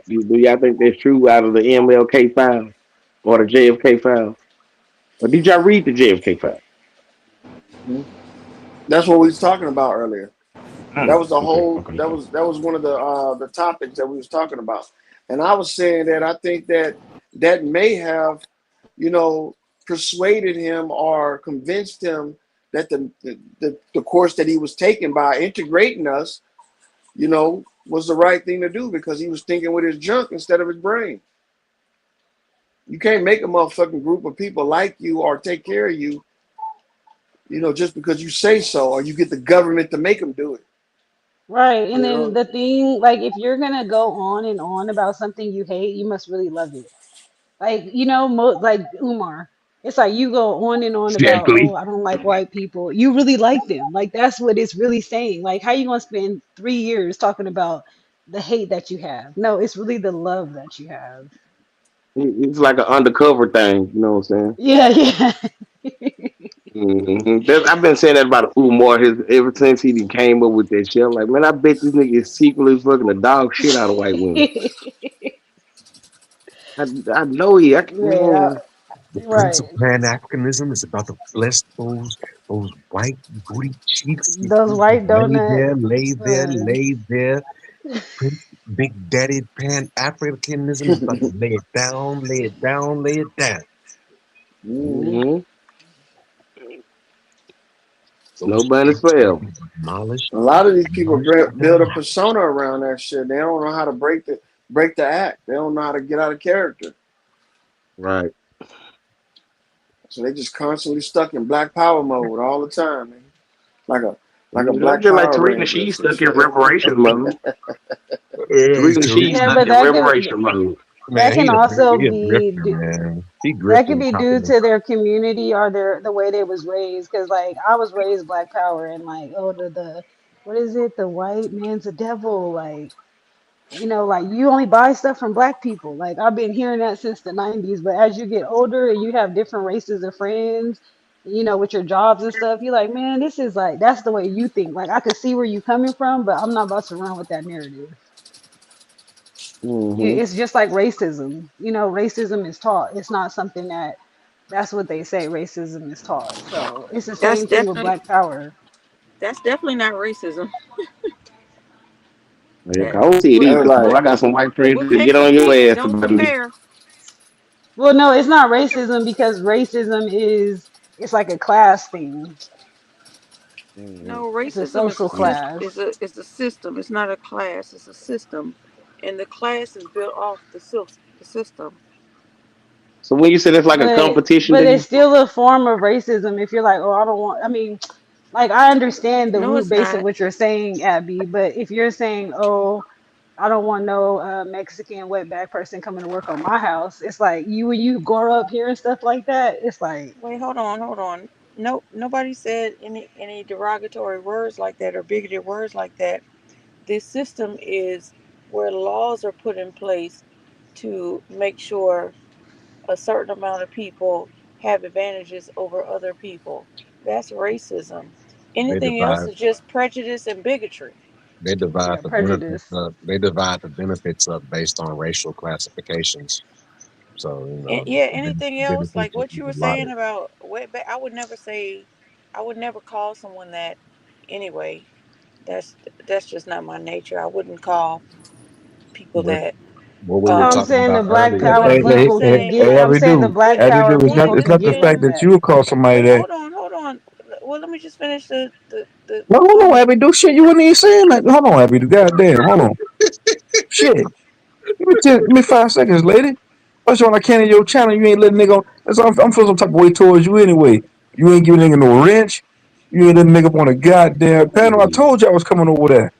Do y'all think that's true out of the MLK file or the JFK file? Or did y'all read the JFK file? Hmm? That's what we was talking about earlier. That was the Okay, whole. okay, That was one of the topics that we was talking about, and I was saying that I think that that may have, you know, persuaded him or convinced him that the course that he was taking by integrating us, was the right thing to do because he was thinking with his junk instead of his brain. You can't make a motherfucking group of people like you or take care of you, just because you say so or you get the government to make them do it. Right. And You then know, the thing, like, if you're gonna go on and on about something you hate, you must really love it. Like, like Umar. It's like you go on and on about, oh, exactly. I don't like white people. You really like them. Like, that's what it's really saying. Like, how you gonna spend 3 years talking about the hate that you have? No, it's really the love that you have. It's like an undercover thing. You know what I'm saying? Yeah, yeah. I've been saying that about Umar ever since he came up with that shit. I'm like, man, I bet this nigga is secretly fucking the dog shit out of white women. I, I know he. Yeah, The Prince of right. Pan Africanism is about to bless those white booty cheeks. Those white Lay donut. there, lay there, Uh, lay there. Prince, Big Daddy Pan Africanism is about to lay it down, lay it down, lay it down. hmm Mm-hmm. Those Nobody's streets will forever. be demolished, a lot of these people demolished, build a demolished. persona around that shit. They don't know how to break the act. They don't know how to get out of character. Right. So they just constantly stuck in black power mode all the time, man. Like a like a You know, black just like Power Tariq Ranger or Nasheed some stuck in shit. reparation mode. Hey, Tariq Tariq, Nasheed yeah, stuck but in reparation mode. that man, can also he a be grifter, man. He that grifting could on be top of due the. to their community or the way they was raised. Cause like I was raised Black Power and like, oh, the what is it? The white man's a devil. Like, like you only buy stuff from black people. Like I've been hearing that since the 90s. But as you get older and you have different races of friends, with your jobs and stuff, you're like, man, this is like that's the way you think. Like I could see where you coming from, but I'm not about to run with that narrative. Mm-hmm. It's just like racism. Racism is taught. It's not something that's what they say. Racism is taught. So it's the That's same thing with definitely Black Power. that's definitely not racism. Yeah, I That don't see it They book, were either. So like, I book, got some white friends book that get takes a on your pick. It ass don't about me. compare. Well, no, it's not racism because racism it's like a class thing. Mm-hmm. No, It's a racism is a social system. class. Is a system. It's not a class. It's a system, and the class is built off the system. So when you said it's like a competition But it's thing, still a form of racism if you're like, oh, I don't want. I mean, like I understand the No, root it's base of not. what you're saying, Abby. But if you're saying, oh, I don't want no Mexican wetback person coming to work on my house, it's like when you grow up hearing stuff like that, it's like, Wait, hold on. No, nobody said any derogatory words like that or bigoted words like that. This system is where laws are put in place to make sure a certain amount of people have advantages over other people. That's racism. They Anything else divide. is just prejudice and bigotry. They divide yeah, the benefits prejudice. up. They divide the benefits up based on racial classifications. So And yeah, the anything else like benefits are what you were saying divided. about wetback, I would never call someone that anyway. That's that's just not my nature. I wouldn't call people But that. what we No, were I'm Um, talking saying about the Black earlier, what Power what I'm people could saying, get. what I'm I'm saying the Abby Black do. Power It's well, not. people It's you could not the get fact on finished. that that. you would call somebody Wait, that. hold on. Well, let me just finish the No, hold on, comment. Abby. Do shit. You wasn't even saying that. Hold on, Abby. Goddamn. Hold on. Shit. Give me 5 seconds, lady. First of all, I can't in your channel. You ain't letting nigga. That's I'm feeling some type of way towards you anyway. You ain't giving nigga no wrench. You ain't letting nigga up on a goddamn panel. I told you I was coming over there.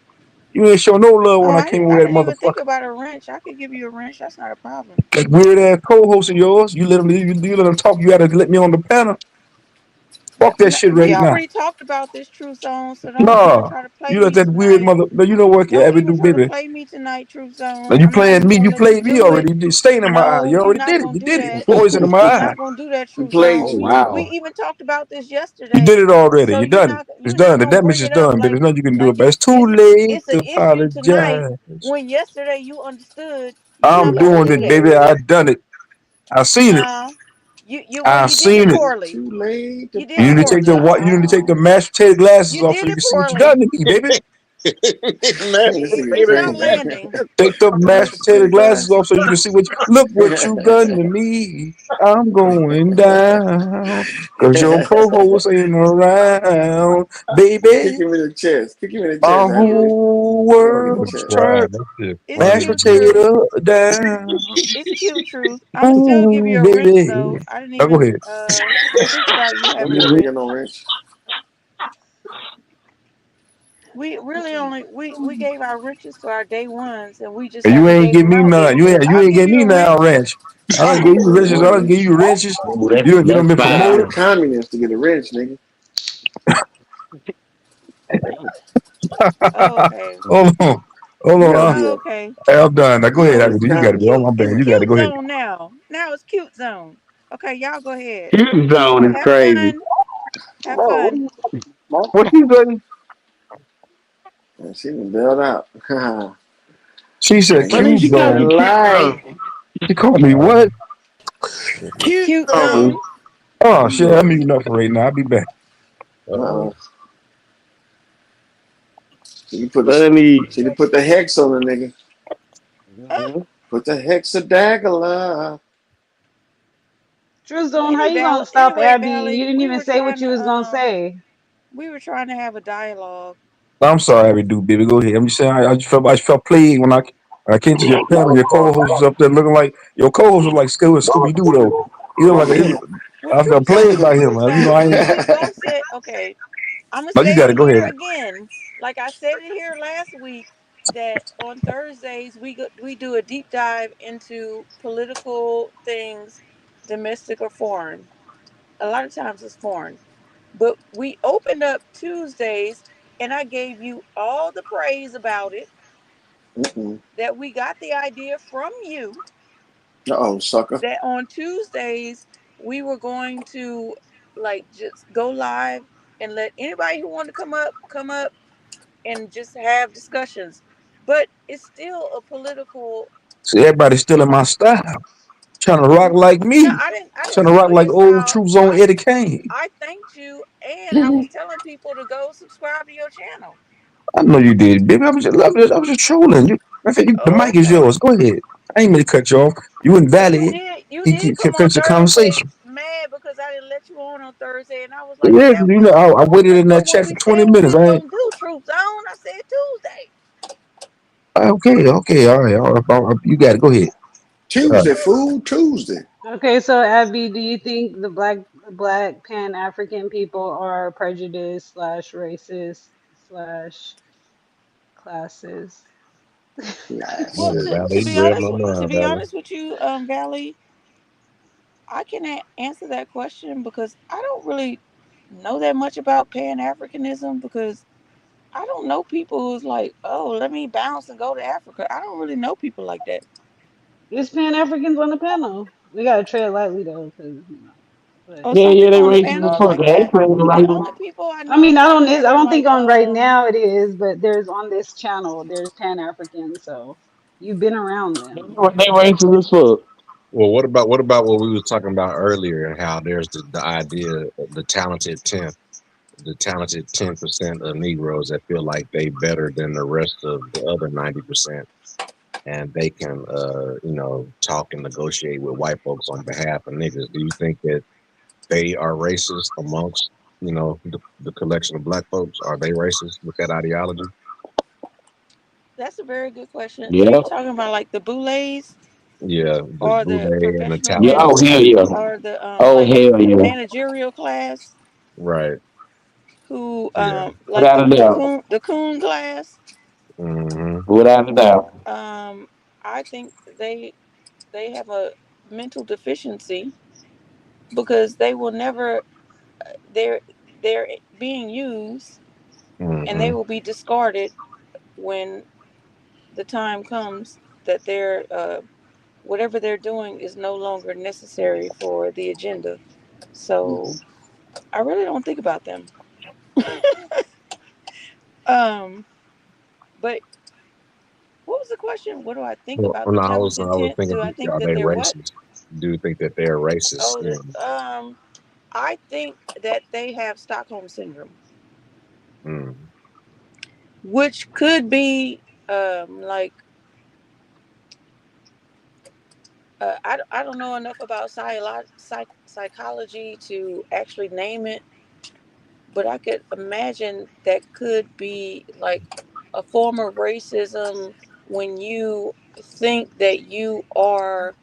You ain't show no love Oh, when I came over I that didn't even think motherfucker. about a wrench. I could give you a wrench. That's not a problem. That weird ass co-host of yours. You let him talk. You gotta let me on the panel. Fuck that shit We right now. already talked about this Truth Zone, so don't even Nah, try to play you let me that weird tonight. mother. No, you know what? Yeah, Don't Abby even do, try to baby. play me tonight, Truth Now Zone. you I'm not playing even me. gonna You let you played me do it. already. You did stain in my eye. No, You you're already not did it. gonna You do did it. that. Poison in my You're eye. not gonna do that, he Truth played oh Zone. you. We wow. even talked about this You did yesterday. it already. So You done it. It's you're not done. The gonna damage bring is it up done, baby. There's nothing you can do like about it. It's too it's late it's an to issue tonight apologize. when yesterday you understood You I'm not supposed to doing do it, that. baby. I done it. I seen it. Nah. Well, I you did it seen it. poorly. Too late to You did You it need to take the poorly. you need to take apologize. the mashed potato glasses You off so did you it can see what you poorly. done to me, baby. Man, This nigga It's not crazy. landing. Take the mashed Mashed potato potato glasses off glasses. so you can see look what you done to me. I'm going down because your co-host ain't around, Kick baby. him in the chest. Kick him in the Our chest, Average. whole Kick him in the world's chest. turned Wow, that shit It's mashed funny, cute, dude. truth. potato down. It's cute, truth. I'ma still give Ooh, you a wrench baby. though. I didn't Now go even ahead. think about you Don't having a give a nigga wrench. no wrench. We really only we gave our wrenches to our day ones, and we just And you haven't ain't gave give them me out yet. none. So You I'll ain't give give you me a none wrench. wrench. I She don't gonna give you give him wrenches. I one don't give wrench. you wrenches. Ooh, You done that's been You gotta be promoted. fine. communist to get a wrench, nigga. Oh, okay. Hold on. Hold You on. gotta be Oh, a okay. I'm done. Now go you ahead, gotta be Abby. You got It's it, bro. communist. cute. I'm It's bad. You got it. cute Go ahead. zone now. Now it's cute zone. Okay, y'all go ahead. Cute zone is Have crazy. fun. Have fun. What she say? And she done bailed out. She said, Thank Honey, "Cube she you. got a zone." lie. She called me Wow. what? Cute Cute zone. zone. Oh shit! I'm muting up for right now. I'll be back. Uh-uh. Uh-oh. She put the Honey. she put the hex on the nigga. Uh, Put the hexadagala. Truthzone, how you gonna Val. stop Anyway, Abby? You Valley, didn't even say what you was gonna say. we were trying to have a dialogue. I'm sorry, Abby, dude, baby. Go ahead. I'm just saying. I just felt played when I came to your panel. Your co-host was up there looking like your co-host was like Scooby Doo though. You know, Well, I felt played by him. You know, I ain't. We both said okay. I'm gonna No, you say got it it. Go here ahead. again. Like I said it here last week, that on Thursdays we do a deep dive into political things, domestic or foreign. A lot of times it's foreign, but we opened up Tuesdays, and I gave you all the praise about it. Mm-mm. That we got the idea from you. Uh-oh, sucker. That on Tuesdays we were going to like just go live and let anybody who wanted to come up and just have discussions. But it's still a political. See, everybody's stealing my style, trying to rock like No, me, I didn't trying to rock steal like your old style. True Zone Eddie Kane. I thanked you, and I was telling people to go subscribe to your channel. I know you did, baby. I was just trolling. The Oh, mic is okay. yours. Go ahead. I ain't meant to cut you off. You and But Valley, you you did can come on finish the Thursday conversation. mad because I didn't let you on Thursday, and I was like, Yeah, 'cause that you was know, I waited in that's that not what chat for we 20 said we minutes. was I ain't, gonna do. Truth Zone. I said Tuesday. okay, okay, all right, you got it. Go ahead. All right. Tuesday, fool. Tuesday. Okay, so Abby, do you think the black Pan African people are prejudiced slash racist slash classes? Well, Yeah, Classes. Valley, you read my to mind, be Valley. honest with you, Valley, I can answer that question because I don't really know that much about Pan Africanism because I don't know people who's like, oh, let me bounce and go to Africa. I don't really know people like that. There's Pan Africans on the panel. We gotta tread lightly though, because but Oh, Yeah, some yeah, they people on the racist panel as are fuck. like I ain't that. playing The like only people I I mean, know not like on this. that I are don't think like on right now it is, but there's on this channel. There's Pan Africans, so you've been around them. they racist as fuck. Well, what about what we was talking about earlier and how there's the idea of the talented 10% of Negroes that feel like they better than the rest of the other 90%, and they can talk and negotiate with white folks on behalf of niggas. Do you think that they are racist amongst the collection of black folks? Are they racist with that ideology? that's a very good question. Are Yeah. you talking about like the boulets Yeah, the or boule the and the professional Yeah, talented oh hell 10. yeah. or the Oh like hell yeah. managerial class Right. who Yeah. like Without a doubt. the coon class? Hmm. Without a doubt. Um, I think they have a mental deficiency because they will never they're they're being used and they Hmm. will be discarded when the time comes that they're whatever they're doing is no longer necessary for the agenda. So Mm-mm. I really don't think about them. um, but What was the question? What do I think Well, about the no, devil's I was intent? thinking, Do I think are that they they're what? racist? Do you think that they're racist? Oh, I think that they have Stockholm syndrome, Mm. which could be like I don't know enough about psychology to actually name it, but I could imagine that could be like a form of racism when you think that you are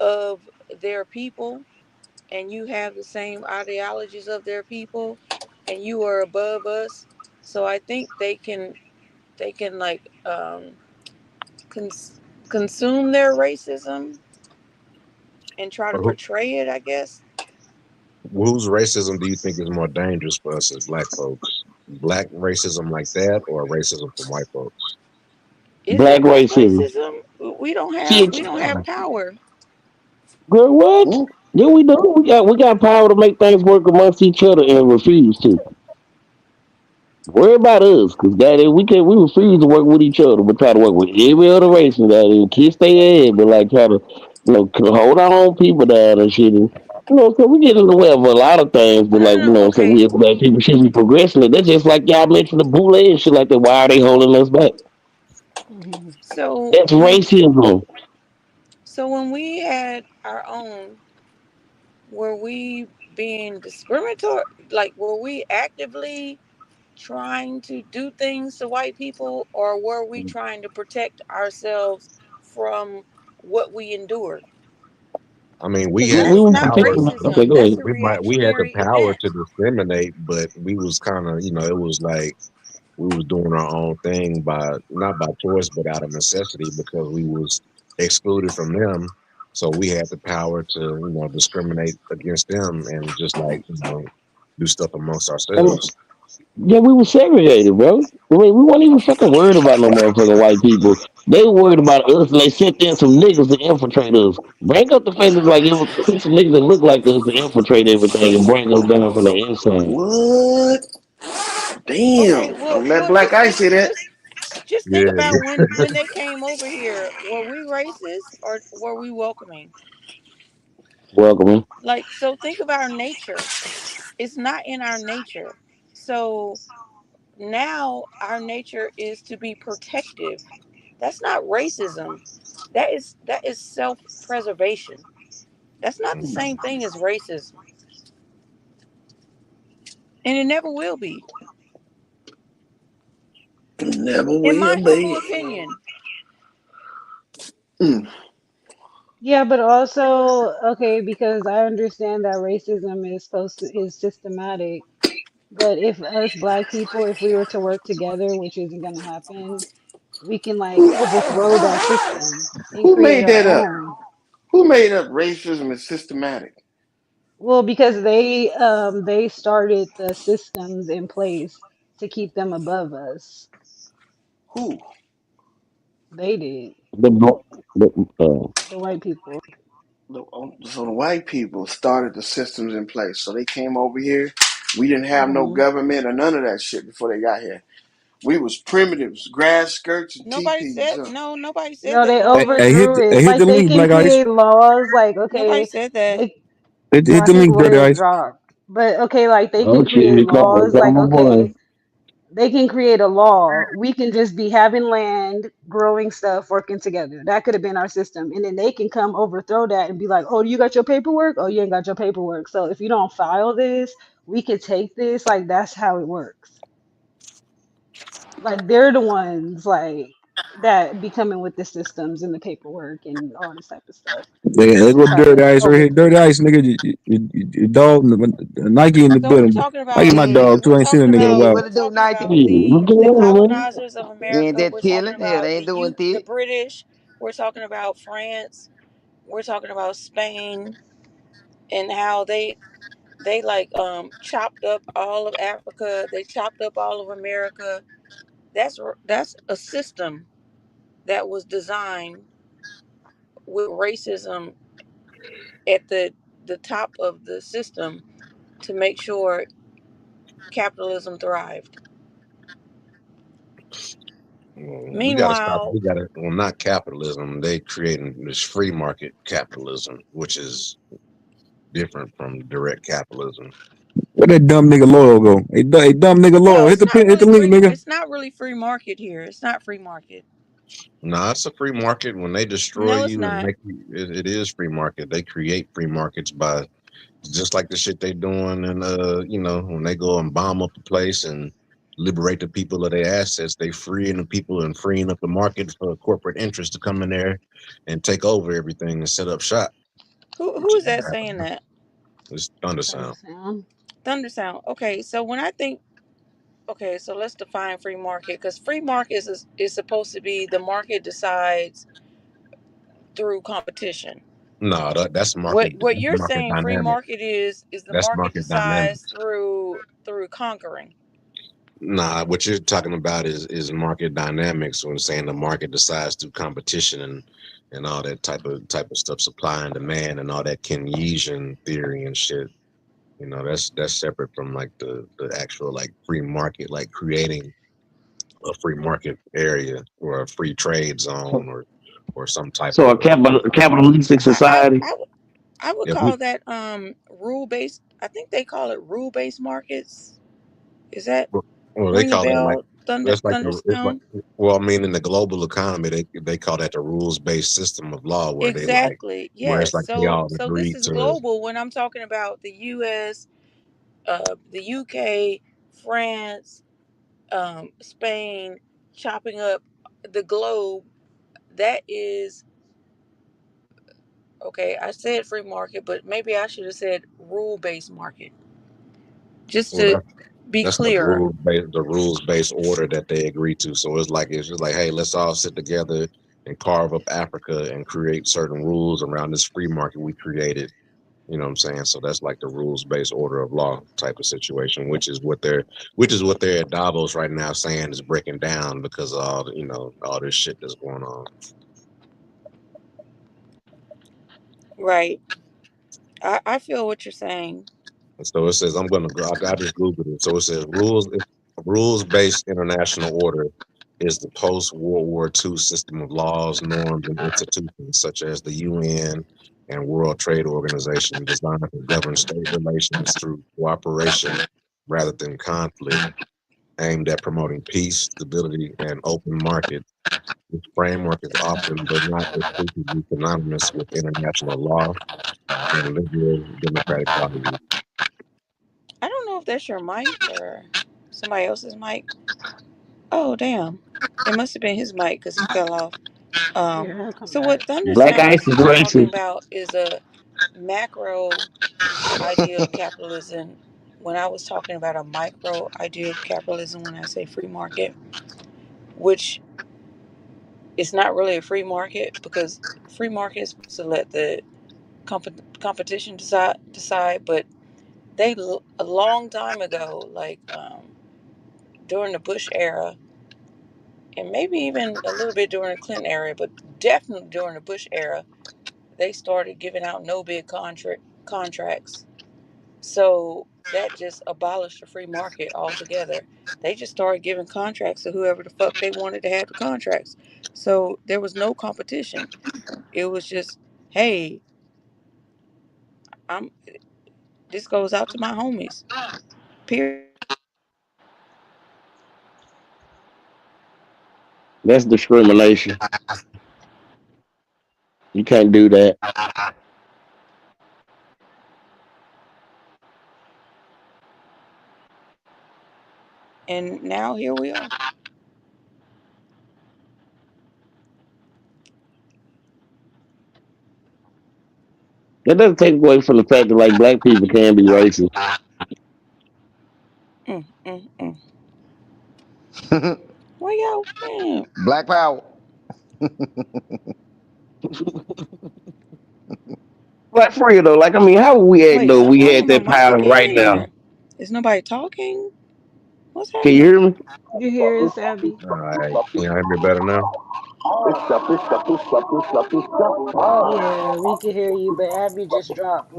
of their people and you have the same ideologies of their people and you are above us. So I think they can like cons- consume their racism and try to But portray it, I guess. whose racism do you think is more dangerous for us as black folks? Black racism like that, or racism from white folks? Is Black it black racism. racism? We don't have Shit, we don't have power. girl, what? Hmm? Yeah, we do. We got power to make things work amongst each other and refuse to. Worry about us, cause daddy, we refuse to work with each other, but try to work with every other race and daddy and kiss their ass, but like try to, hold our own people down and shit. And, so we get in the way of a lot of things, but No, like, no, no. so Okay. we as black people should be progressing. It. That's just like y'all mentioned the boule and shit like that. Why are they holding us back? Hmm. So That's racism. when we had our own, were we being discriminatory? Like, were we actively trying to do things to white people, or were we trying to protect ourselves from what we endured? I mean, we Because We, had we the that's were not power. protecting. Okay, racism. go That's ahead. a We had the reactionary power to event. discriminate, but we was kind of, it was like we was doing our own thing by not by choice, but out of necessity because we was excluded from them. So we had the power to, discriminate against them and just like, do stuff amongst And ourselves. yeah, we were segregated, bro. I mean, we weren't even fucking worried about no motherfucking white people. They were worried about us, and they sent in some niggas to infiltrate us. Bring up the fact that like it was some niggas that look like us to infiltrate everything and bring us down from the inside. What? Okay, Damn. well, Don't let Black just Ice think, say that. just think Yeah, about when they came over here. Were we racist or were we welcoming? Welcome. Like, so think of our nature. It's not in our nature. So now our nature is to be protective. That's not racism. That is self-preservation. That's not the same thing as racism, and it never will be, Never in will my humble be. opinion. Mm. Yeah, but also okay because I understand that racism is systematic. But if us black people, if we were to work together, which isn't gonna happen, we can like overthrow that system and Who create made our that up? own. Who made up racism is systematic? Well, because they started the systems in place to keep them above us. Who? They did, The, blo- the the white people. So the white people started the systems in place. So they came over here. We didn't have no Hmm. government or none of that shit before they got here. We was primitives, grass skirts and Nobody teepees. said Huh? no. Nobody said No, that, they Hey, Lord. hey, overthrew it. hit Like the they link, can Black Ice. create laws. Like Nobody okay, said that. they Hit well, I the think link, Dirty Ray Ice. dropped. But okay, like they oh can shit, create here laws. come Like my boy. okay, they can create a law. We can just be having land, growing stuff, working together. That could have been our system. And then they can come overthrow that and be like, oh, you got your paperwork? Oh, you ain't got your paperwork. So if you don't file this, we could take this. Like that's how it works. Like they're the ones like that be coming with the systems and the paperwork and all this type of stuff They to go try Dirty to Ice right here. overthrow. Dirty Ice, nigga. Your dog, Nike in the So we're building. talking Nike about my Hey, dog, too. I ain't seen a nigga in a hey, while. what we're it do, talking Nike? about Hey, what's going the on, man? colonizers of You ain't America. that We're talking chilling? Hell, about they the ain't doing the it. British. We're talking about France. We're talking about Spain and how they like chopped up all of Africa. They chopped up all of America. That's a system that was designed with racism at the top of the system to make sure capitalism thrived. We got to stop. Meanwhile, We got to. Well, not capitalism. They creating this free market capitalism, which is different from direct capitalism. Where that dumb nigga loyal go? Hey, dumb nigga well, loyal. it's not Hit the really link, free. nigga. It's not really free market here. It's not free market. No, it's a free market. When they destroy No, it's you and not. make you, it is free market. They create free markets by just like the shit they doing, and when they go and bomb up the place and liberate the people of their assets, they freeing the people and freeing up the market for corporate interests to come in there and take over everything and set up shop. Who Which is is that what saying happened. that? It's thunder Thunder sound. sound. Thunder sound. Okay, so when I think, okay, so let's define free market because free market is supposed to be the market decides through competition. No, that's What market. what That's you're market saying free dynamic. market is the That's market market decides dynamics. through conquering. Nah, what you're talking about is market dynamics when saying the market decides through competition and all that type of stuff, supply and demand and all that Keynesian theory and shit. That's separate from like the actual like free market, like creating a free market area or a free trade zone or some type So of a capitalistic I I, society. I, would- I would if we call that rule based. I think they call it rule based markets. Is that well they ring a call that like bell? that's like Thunder it's like sound. well I mean in the global economy they call that the rules based system of law where they like Exactly. where it's Yes. like they all So this agree is to. global when I'm talking about the U.S., the U.K., France, Spain, chopping up the globe. That is okay. I said free market, but maybe I should have said rule based market just Well, to be that's the clearer. rules based order that they agree to. So it's just like, hey, let's all sit together and carve up Africa and create certain rules around this free market we created. You know what I'm saying? So that's like the rules based order of law type of situation, which is what they're at Davos right now saying is breaking down because of all this shit that's going on. Right. I feel what you're saying. And so it says I'm gonna go. I just googled it. So it says rules based international order is the post World War II system of laws, norms, and institutions such as the UN and World Trade Organization designed to govern state relations through cooperation rather than conflict, aimed at promoting peace, stability, and open markets. This framework is often, but not exclusively, synonymous with international law and liberal democratic values. I don't know if that's your mic or somebody else's mic. Oh, damn. It must have been his mic because he fell off. Yeah, I'll come So back. what Thunder Black Sound ice is is talking racist. about is a macro idea of capitalism. When I was talking about a micro idea of capitalism, when I say free market, which is not really a free market because free market is supposed to let the competition decide, but a long time ago, like during the Bush era, and maybe even a little bit during the Clinton era, but definitely during the Bush era, they started giving out no bid contracts. So that just abolished the free market altogether. They just started giving contracts to whoever the fuck they wanted to have the contracts. So there was no competition. It was just, hey, I'm this goes out to my homies. Period. That's discrimination. You can't do that. And now here we are. That doesn't take away from the fact that like black people can be racist. Mm, mm, mm. Why y'all, man? Black Power. Like for real though, like I mean, how would we act Wait, though? If something we wrong had with my that mic power right again, now. or is nobody talking? What's Can you happening? hear me? You hear us, Abby? All right, can you hear me better now? Yeah, we can hear you, but Abby just dropped.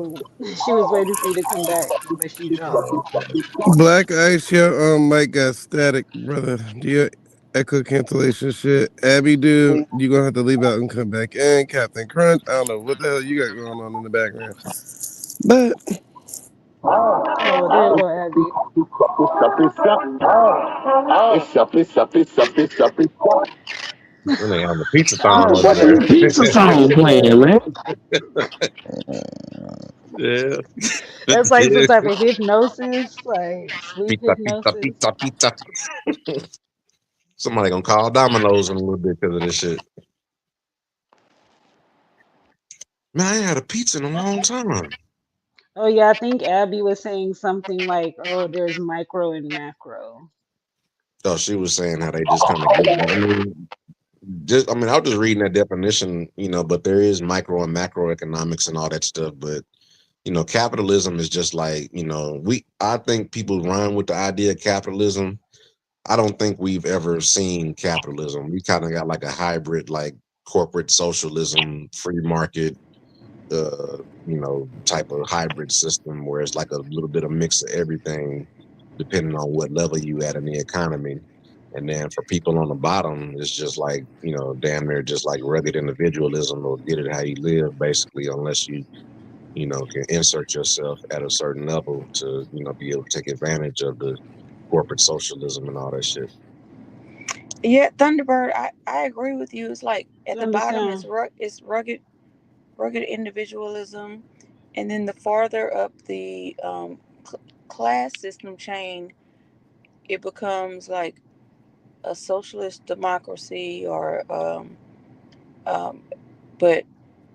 She was waiting for you to come back, but she dropped. Oh, okay. Black Ice, your mic got static, brother. Do you echo cancellation shit. Abby, dude, you gonna have to leave out and come back in. Captain Crunch, I don't know what the hell you got going on in the background, but Oh, well, there you go, Abby. Then they on the pizza thon Oh over What the shit. there. pizza song playing, man? Yeah. That's like some Yeah. type of hypnosis, like sleep Pizza, pizza, hypnosis. pizza, pizza. Somebody gonna call Domino's in a little bit because of this shit. Man, I ain't had a pizza in a long time. Oh yeah, I think Abby was saying something like, "Oh, there's micro and macro." So she was saying how they just kind of get. I mean, just I mean, I was just reading that definition, but there is micro and macroeconomics and all that stuff. But capitalism is just like we. I think people run with the idea of capitalism. I don't think we've ever seen capitalism. We kind of got like a hybrid, like corporate socialism, free market, type of hybrid system where it's like a little bit of mix of everything, depending on what level you at in the economy. And then for people on the bottom, it's just like, damn near just like rugged individualism or get it how you live, basically, unless you can insert yourself at a certain level to, be able to take advantage of the corporate socialism and all that shit. Yeah, Thunderbird, I agree with you. It's like at You the bottom understand? it's rugged individualism, and then the farther up the class system chain, it becomes like a socialist democracy, or um, but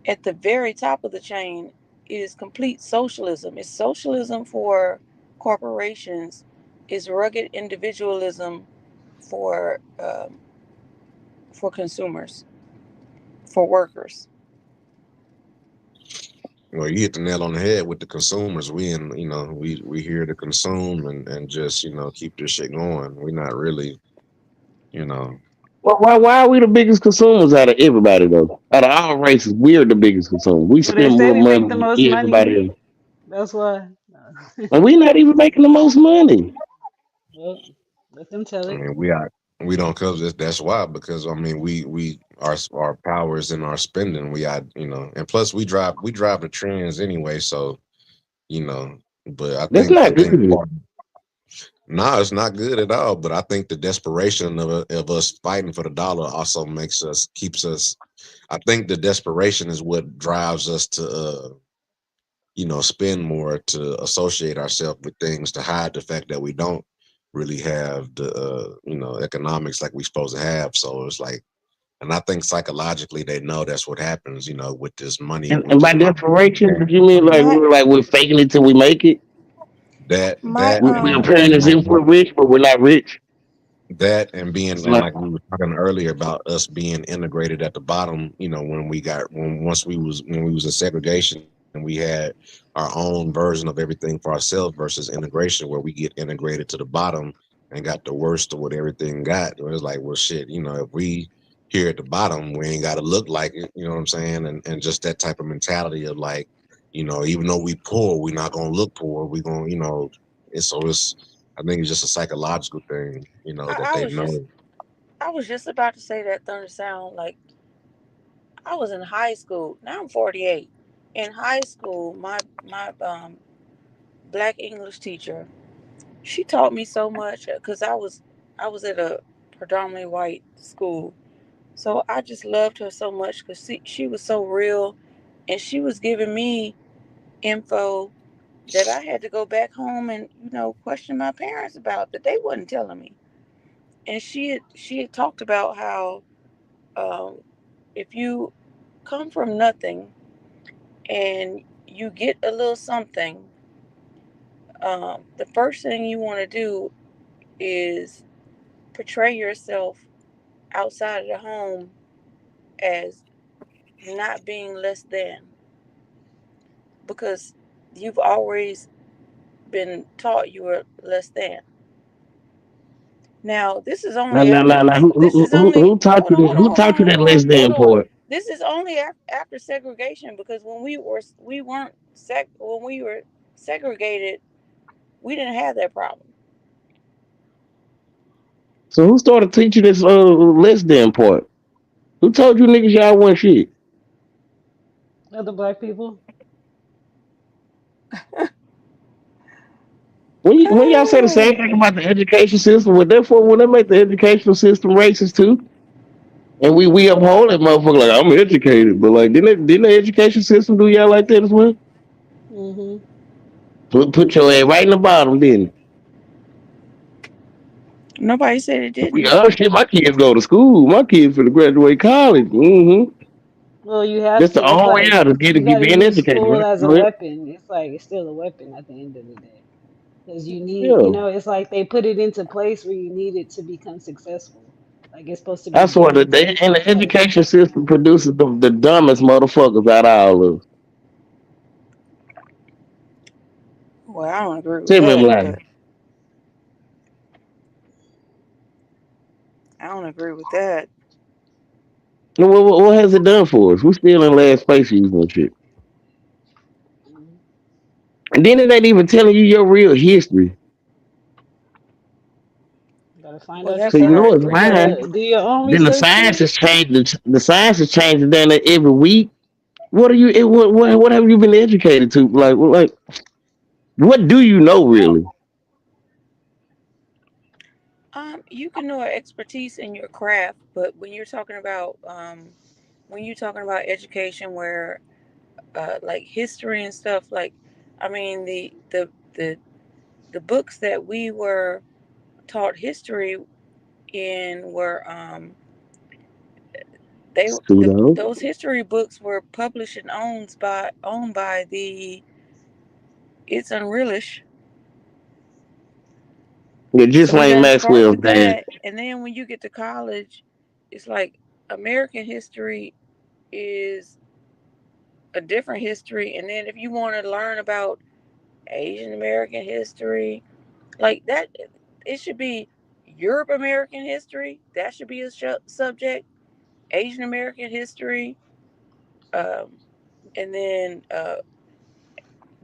at the very top of the chain, it is complete socialism. It's socialism for corporations. It's rugged individualism for consumers, for workers. Well, you hit the nail on the head with the consumers. We here to consume and just keep this shit going. We're not really you know Why are we the biggest consumers out of everybody though? Out of all races, we're the biggest consumers. We Well, they spend say more we make money the than most everybody money. else, That's why. and we're not even making the most money. Well, let them tell I it. mean we don't cause that's why because I mean we our power is in our spending. We are and plus we drive the trends anyway. So you know, but That's I not think good. no, it's not good at all. But I think the desperation of us fighting for the dollar also makes us keeps us. I think the desperation is what drives us to spend more to associate ourselves with things to hide the fact that we don't really have the economics like we supposed to have. So it's like, and I think psychologically they know that's what happens. With this money, with And this by money desperation, game. do you mean like My we're faking it till we make it? my We're And appearing as like if we're rich, but we're not rich. that and being It's and like like we were talking earlier about us being integrated at the bottom, when we got when we was in segregation and we had our own version of everything for ourselves versus integration where we get integrated to the bottom and got the worst of what everything got. It was like, well shit, if we here at the bottom, we ain't gotta look like it, you know what I'm saying? And just that type of mentality of like, even though we poor, we're not gonna look poor. We gonna, and so it's I think it's just a psychological thing, that I they was just know. I was just about to say that, Thunder Sound. Like, I was in high school. Now I'm 48. In high school, my black English teacher, she taught me so much because I was at a predominantly white school. So I just loved her so much because she was so real, and she was giving me info that I had to go back home and question my parents about, that they wasn't telling me. And she had talked about how, um, if you come from nothing and you get a little something, the first thing you want to do is portray yourself outside of the home as not being less than, because you've always been taught you were less than. Now, this is now, only now, after. now, now This is only. who taught Hold you on, that? hold on, Who hold taught on, you hold that on, less hold than on. part? This is only after segregation, because when we were segregated, we didn't have that problem. So who started teaching this less than part? Who told you niggas y'all want shit? Other black people. When y'all say the same thing Oh, about the education system, well, therefore when they make the educational system racist too, and we uphold that motherfucker like I'm educated, but like didn't the education system do y'all like that as well? Mhm. Put your head right in the bottom, didn't it? nobody said it We didn't. oh shit, my kids go to school. My kids finna graduate college. Well, you have That's the to. It's only way like out is get to you got get to being use educated, school right? as a Go ahead. weapon. It's still a weapon at the end of the day. Because you need, Yeah. it's like they put it into place where you need it to become successful. Like it's supposed to be That's what built and into the place. education system produces the dumbest motherfuckers out of all of us. Well, I don't agree with Tell me I'm that, lying. but I don't agree with that. What has it done for us? We still in last place using shit. Mhm. And then it ain't even telling you your real history. You gotta find Well, out So that you yourself. know part. it's You lying. gotta do your own Then the research science too. has changed. The science is changing down there every week. What are you? What have you been educated to? Like what do you know really? You can know expertise in your craft, but when you're talking about education, where like history and stuff, like, I mean, the books that we were taught history in were Pseudo. those history books were published and owned by the It's Unrealish. Yeah, just So you like got to start Maxwell's with dad. that, and then when you get to college, it's like American history is a different history, and then if you want to learn about Asian American history, like that, it should be Europe American history. That should be a subject. Asian American history, um, and then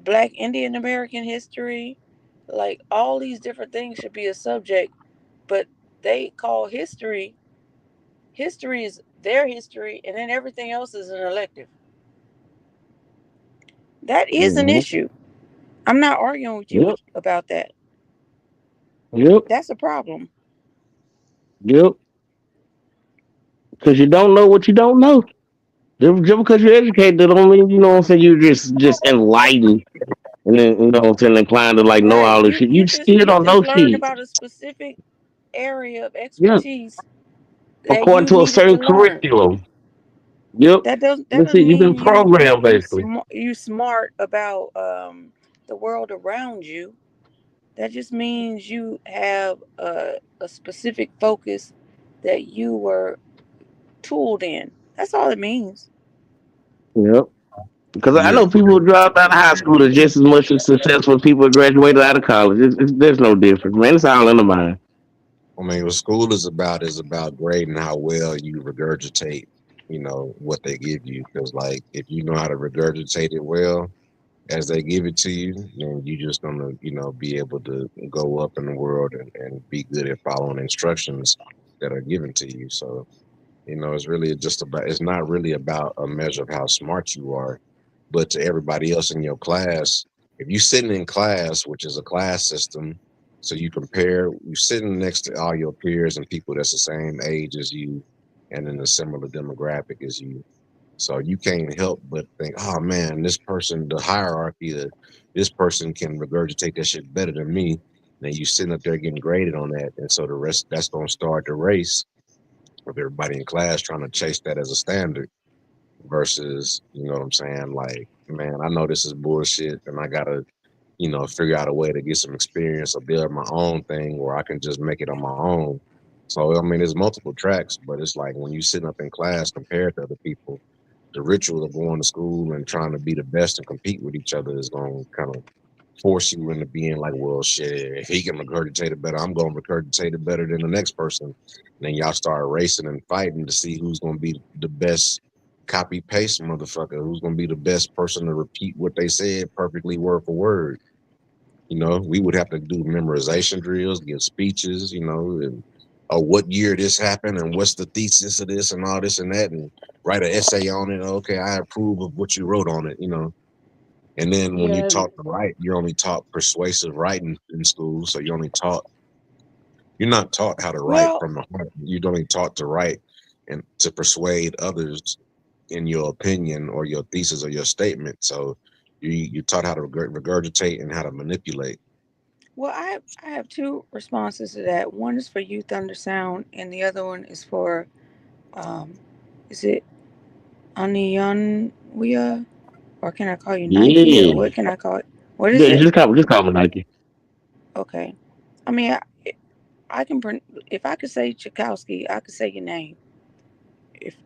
Black Indian American history. Like all these different things should be a subject, but they call history is their history, and then everything else is an elective. That is an Mm-hmm. issue. I'm not arguing with you Yep. about that. Yep. That's a problem. Yep. Because you don't know what you don't know. Just because you're educated, that don't mean you know what I'm saying. You're just enlightened, and then you know what I'm saying, inclined to like know Right. all this You shit. you You just still you don't just know learned shit. about a specific area of Yeah. expertise that According you to a needed to certain learn. curriculum. Yep. That That's it. doesn't You've been mean programmed basically. you smart about the world around you. That just means you have a specific focus that you were tooled in. That's all it means. Yep. Because I Yeah, know people who dropped out of high school are just as much as successful as people who graduated out of college. There's no difference, man. It's all in the mind. I mean, what school is about grading how well you regurgitate, what they give you. Because, like, if you know how to regurgitate it well as they give it to you, then you just gonna, be able to go up in the world and be good at following instructions that are given to you. So, it's not really about a measure of how smart you are, but to everybody else in your class, if you sitting in class, which is a class system, so you sitting next to all your peers and people that's the same age as you and in a similar demographic as you. So you can't help but think, oh man, this person, the hierarchy, this person can regurgitate that shit better than me. And you sitting up there getting graded on that. And so the rest, that's going to start the race of everybody in class trying to chase that as a standard versus, you know what I'm saying? Like, man, I know this is bullshit and I gotta, figure out a way to get some experience or build my own thing where I can just make it on my own. So I mean there's multiple tracks, but it's like when you sitting up in class compared to other people, the ritual of going to school and trying to be the best and compete with each other is gonna kind of force you into being like, well, shit, if he can regurgitate it better, I'm going to regurgitate it better than the next person. And then y'all start racing and fighting to see who's going to be the best copy paste motherfucker, who's going to be the best person to repeat what they said perfectly word for word. We would have to do memorization drills, give speeches, and what year this happened and what's the thesis of this and all this and that, and write an essay on it. Okay, I approve of what you wrote on it, you know. And then when you Yeah, talk to write, you're only taught persuasive writing in school, so you're not taught how to write Well, from the heart. You're only taught to write and to persuade others in your opinion or your thesis or your statement. So you're taught how to regurgitate and how to manipulate. well, I have two responses to that. One is for you, Thunder Sound, and the other one is for um, is it Aniyanwia, or can I call you Nike, or Yeah. what can I call it? What is Yeah, it? just call me Nike. Okay, I mean, I can if I could say Tchaikovsky, I could say your name.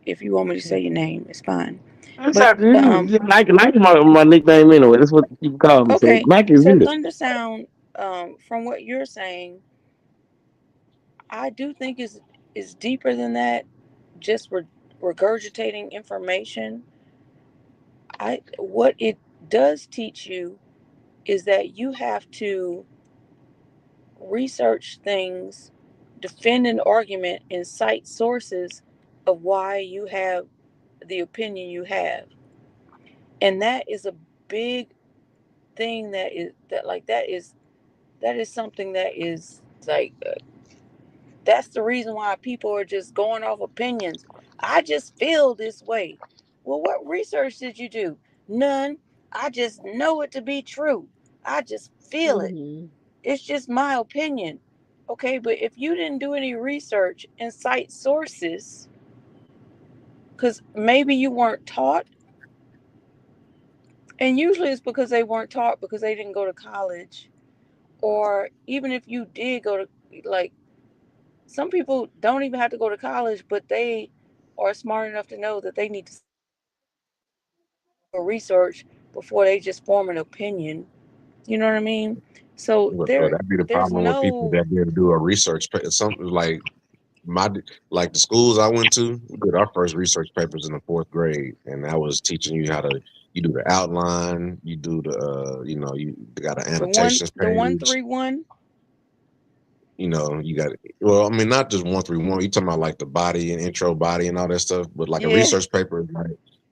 If you want me to say your name, it's fine. That's But how, Nike my nickname anyway. That's what people call me. So okay, Nike is so good. Thunder Sound, from what you're saying, I do think is deeper than that. Just regurgitating information. I what it does teach you is that you have to research things, defend an argument, and cite sources of why you have the opinion you have, and that is a big thing. That is something that is like that's the reason why people are just going off opinions. I just feel this way. Well, what research did you do? None. I just know it to be true. I just feel it. hmm It's just my opinion. Okay, but if you didn't do any research and cite sources, because maybe you weren't taught, and usually it's because they weren't taught because they didn't go to college, or even if you did go to, like, some people don't even have to go to college, but they are smart enough to know that they need to do a research before they just form an opinion. You know what I mean? So Well, that'd be the there's problem with people no that didn't do a research. Something my like the schools I went to, we did our first research papers in the fourth grade, and that was teaching you how to you do the outline, you do the you got an annotations the one page, three one. you got well, I mean not just 131. You talking about like the body and intro body and all that stuff, but like Yeah,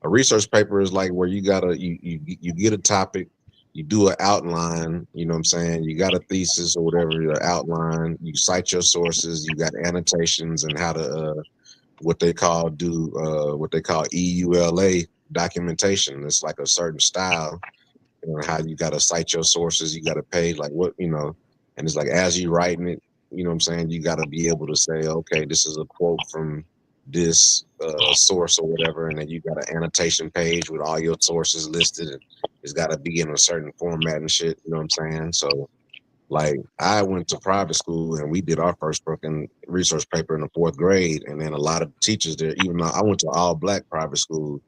a research paper is like where you gotta you get a topic, you do an outline, you know what I'm saying? You got a thesis or whatever, your outline, you cite your sources, you got annotations and how to what they call EULA documentation. It's like a certain style, how you got to cite your sources, you got to pay like and it's like as you writing it, you know what I'm saying, you got to be able to say, okay, this is a quote from this source or whatever, and then you got an annotation page with all your sources listed, and it's got to be in a certain format and shit, you know what I'm saying? So like I went to private school and we did our first fucking research paper in the fourth grade, and then a lot of teachers there, even though I went to all black private school,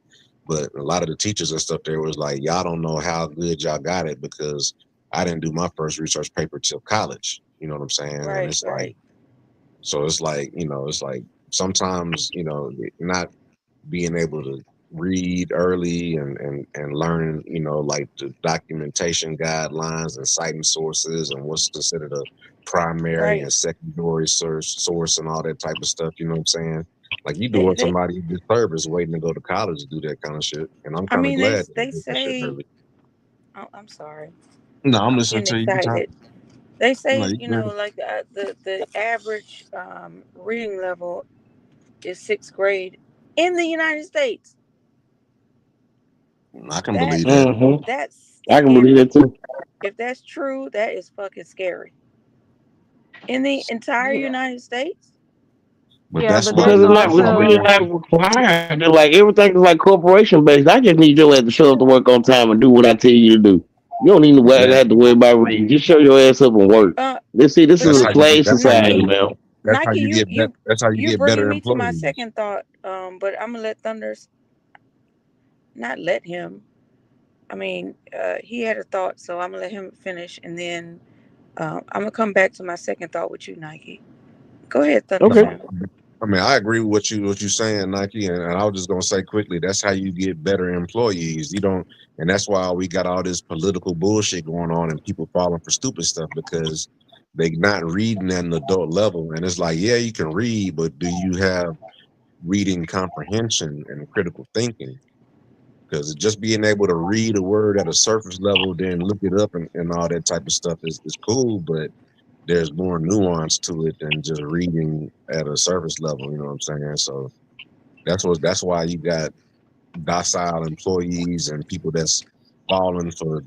but a lot of the teachers and stuff there was like, y'all don't know how good y'all got it because I didn't do my first research paper till college. You know what I'm saying? And right, it's like, right. so it's like, it's like sometimes, not being able to read early and learn, like the documentation guidelines and citing sources and what's considered a primary Right. and secondary source and all that type of stuff. You know what I'm saying? Like you They, doing they, somebody a disservice waiting to go to college to do that kind of shit. And I'm I kind of mean, glad that I they did that shit say. early. Oh, I'm sorry. No, I'm I'm listening getting to you. You talk. excited. They No, say, you good. like the average reading level is sixth grade in the United States. I can That believe that. Mm-hmm. that's I can believe scary. that too. If that's true, that is fucking scary. In the entire yeah, United States. But yeah, that's but why Because there's it's that's why we really also got not required. They're like everything is like corporation based. I just need your ass to show up to work on time and do what I tell you to do. You don't even have to exactly. worry about reading. Just show your ass up and work. Uh, Let's see, this but is That's a how you slave get. That's how you society, Nike, get. man. That's how Nike, you get. That's how you you get better bringing me to my employees. second thought. But I'm gonna let Thunders not let him. I mean, he had a thought, so I'm gonna let him finish, and then I'm gonna come back to my second thought with you, Nike. Go ahead, Thunder No, Okay. Sound. I mean, I agree with what you saying, Nike, and I was just gonna say quickly, that's how you get better employees. You don't, and that's why we got all this political bullshit going on and people falling for stupid stuff because they not reading at an adult level, and it's like, yeah, you can read, but do you have reading comprehension and critical thinking? Because just being able to read a word at a surface level, then look it up and all that type of stuff is cool, but there's more nuance to it than just reading at a surface level. You know what I'm saying? So that's why you got docile employees and people that's falling for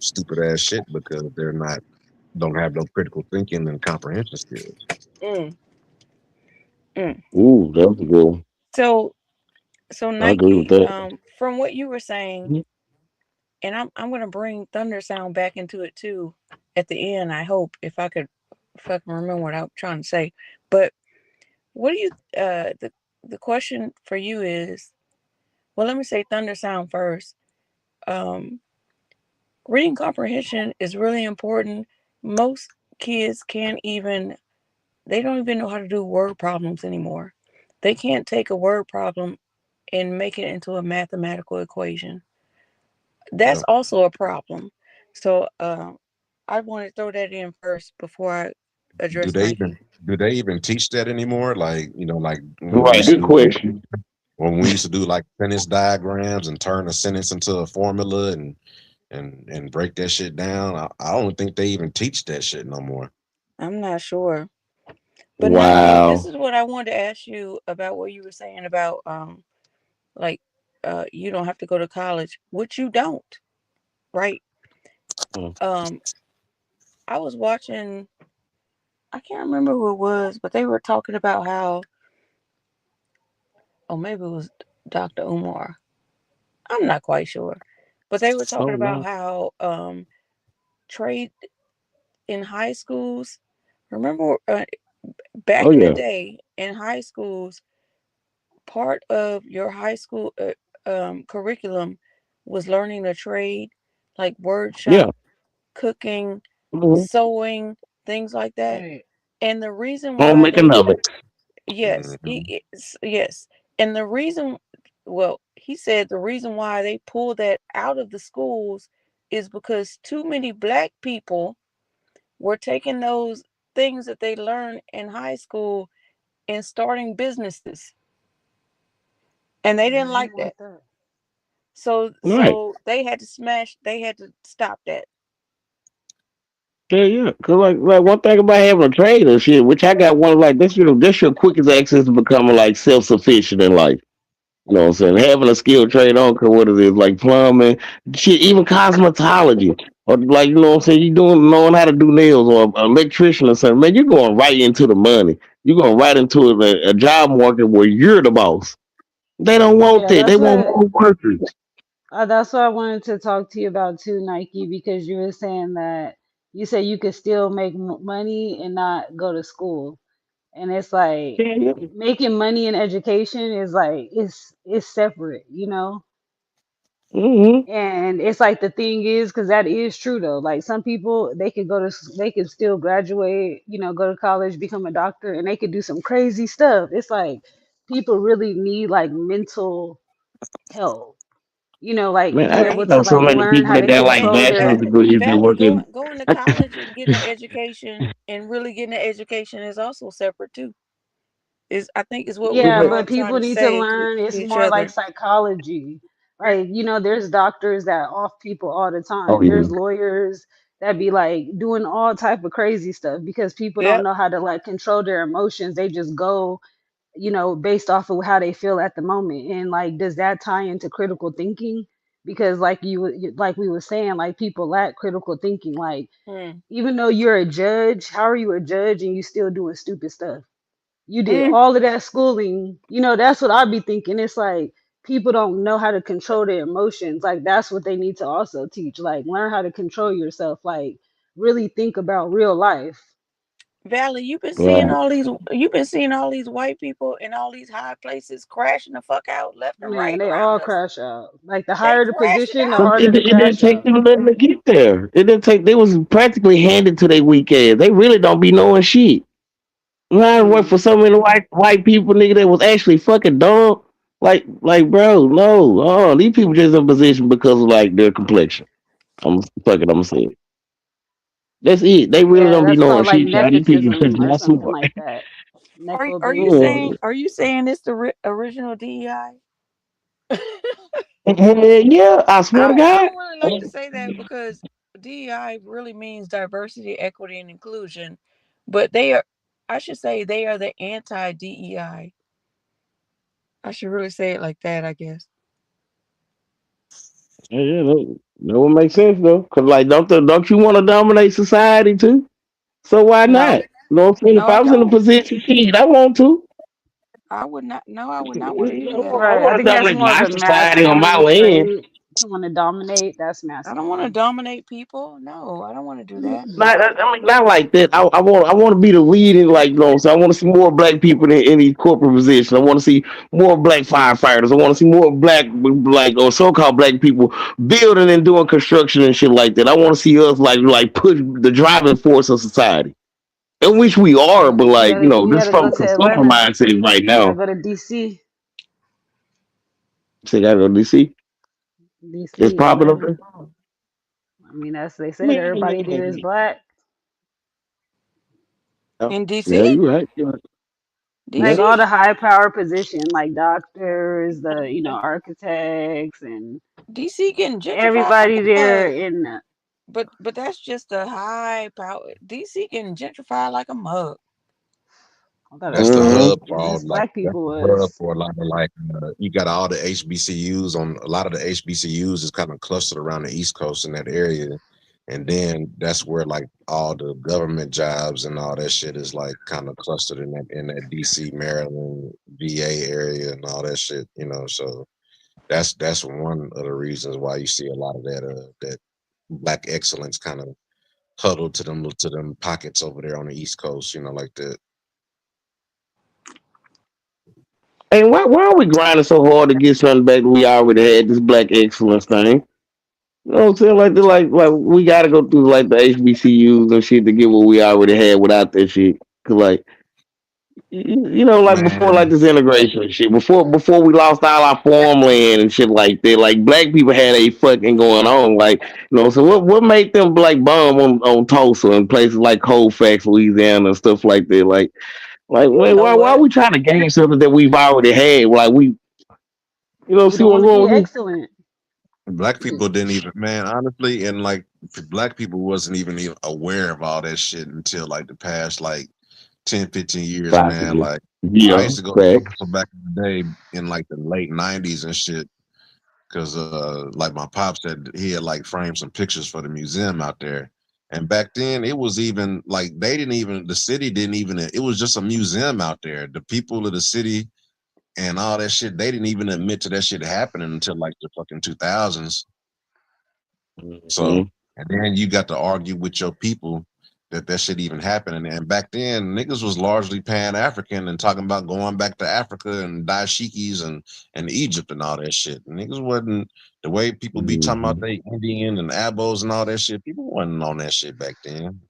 stupid ass shit because they're not don't have no critical thinking and comprehension skills. Mm, mm. Ooh, that's a good one. So so I agree with Nike, that. from what you were saying, and I'm gonna bring Thunder Sound back into it too at the end. I hope if I can remember what I'm trying to say. But what do you the question for you is, well, let me say Thunder Sound first. Um, Reading comprehension is really important. Most kids can't even they don't even know how to do word problems anymore. They can't take a word problem and make it into a mathematical equation. That's Yeah. also a problem. So I want to throw that in first before I Do address they even Nike. do they even teach that anymore? Like, like when we Right, used to good do question. like sentence diagrams and turn a sentence into a formula and break that shit down. I don't think they even teach that shit no more. I'm not sure. But Nike, this Wow. is what I wanted to ask you about what you were saying about like you don't have to go to college, which you don't, right? Mm. Um I was watching, I can't remember who it was, but they were talking about how, oh, maybe it was Dr. Umar. I'm not quite sure. But they were Oh talking about wow. how trade in high schools, remember Oh back in the yeah. day in high schools, part of your high school curriculum was learning a trade like word Yeah. shop, cooking, Mm-hmm. sewing, things like that. Right. And the reason Home why making they of it. Yes, Hmm. yes. And the reason, well, he said the reason why they pulled that out of the schools is because too many black people were taking those things that they learned in high school and starting businesses. And they Yeah, didn't they didn't like that. want that. Right. They had to stop that. Yeah, yeah. Cause like one thing about having a trade and shit, which I got one like that's your quickest access to becoming like self sufficient in life. You know what I'm saying? Having a skilled trade, I don't care what it is, like plumbing, shit, even cosmetology. Or like, you know what I'm saying, you doing knowing how to do nails or an electrician or something, man, you're going right into the money. You're going right into a job market where you're the boss. They don't want Yeah, that. They want more workers. that's what I wanted to talk to you about too, Nike, because you were saying that you said you could still make money and not go to school, and it's like Yeah, yeah. making money in education is like it's separate, you know. Mm-hmm. And it's like the thing is, because that is true though. Like some people, they could they could still graduate, you know, go to college, become a doctor, and they could do some crazy stuff. It's like people really need like mental help, you know, like Man, be I able Right, to know so like right. many learn people how that to got like And control their bachelor's degrees that Valley, work in. going to college and getting an education and really getting an education is also separate too. Is I think is what we Yeah, were Mhm. all but trying people to need to say learn. to It's each more like other. psychology. Like, you know, there's doctors that off people all the Oh time. yeah. There's lawyers that be like doing all type of crazy stuff because people don't Yep. know how to like control their emotions. They just go, you know, based off of how they feel at the moment. And like, does that tie into critical thinking? Because like like we were saying, like people lack critical thinking. Like, Mm. even though you're a judge, how are you a judge and you still doing stupid stuff? You did Mm. all of that schooling. You know, that's what I'd be thinking. It's like people don't know how to control their emotions. Like that's what they need to also teach. Like learn how to control yourself. Like really think about real life. Valley, Right. you've been seeing all these white people in all these high places crashing the fuck out left and Man, right they around all us. crash out. Like the They higher the crashing position, the out. But harder to it didn't crash take out. them nothing to get there. It didn't take. They was practically handed to their weak ass. They really don't be knowing shit. I work Mm. for so many white people, nigga, that was actually fucking dumb. Bro, no, oh, these people just in position because of like their complexion. I'm fucking. I'm saying. That's it. They really Yeah, don't be that's knowing called like shit, y'all. These people nepotism just or not something smart. like that. Are you Nepotism. Yeah. saying it's the original DEI? Hell yeah, I swear to I God. don't really like to say that because DEI really means diversity, equity, and inclusion, but they are. I should say they are the anti DEI. I should really say it like that, I guess. Yeah, that would make sense though. Cause like, don't you want to dominate society too? So why not? No, You know what I'm saying? If no, I I was in a don't. position, shit, I want to. I would not. No, I would not want to do that. I Right. I want to think that's dominate more of my a society on my masculine land. trait. To want to dominate, that's I don't want to masculine. dominate people. No, I don't want to do that. Not like that. I want to be the lead in, like, you know what I'm saying? I want to see more black people in these corporate positions. I want to see more black firefighters. I want to see more black, like, or so-called black people building and doing construction and shit like that. I want to see us like push the driving force of society, in which we are. But like, You this gotta go from a to consumer Atlanta. mindset right You gotta now. go to DC. Say, I go DC. It's DC, popping up Atlanta. there. I mean, that's they said everybody there is Man, black. yeah, In DC, yeah, you're right. You're right. Like Yeah. all DC, the high power position, like doctors, the architects, and DC getting gentrified like everybody a there mug. in. But that's just a high power. DC getting gentrified like a mug. I thought That's the Mm-hmm. hub for all us like black that's people the hub was. for a lot of like you got all the HBCUs on a lot of the HBCUs is kind of clustered around the East Coast in that area. And then that's where like all the government jobs and all that shit is like kind of clustered in that DC, Maryland, VA area and all that shit, So that's one of the reasons why you see a lot of that black excellence kind of huddled to them pockets over there on the East Coast, like that. And why are we grinding so hard to get something back that we already had, this black excellence thing? You know what I'm saying? Like we gotta go through like the HBCUs and shit to get what we already had without that shit. Cause like like before like Man, this integration and shit, before we lost all our farmland and shit like that, like black people had a fucking going on. Like, so what made them like bomb on Tulsa and places like Colfax, Louisiana and stuff like that? Like You know why are what? we trying to gain something that we've already had? Like We see don't what's want to be wrong with me? excellent. black people didn't even, man, honestly, and like black people wasn't even aware of all that shit until like the past like 10, 15 years, man. Possibly. Like I Yeah, used to go to facts. Tulsa back in the day in like the late 90s and shit. Cause like my pop said he had like framed some pictures for the museum out there. And back then it was even like the city didn't even it was just a museum out there. The people of the city and all that shit, they didn't even admit to that shit happening until like the fucking 2000s. So, Mhm. and then you got to argue with your people that shit even happened. And back then, niggas was largely Pan African and talking about going back to Africa and dashikis and Egypt and all that shit. Niggas wasn't the way people be talking about Mhm. they Indian and Abos and all that shit. People wasn't on that shit back then.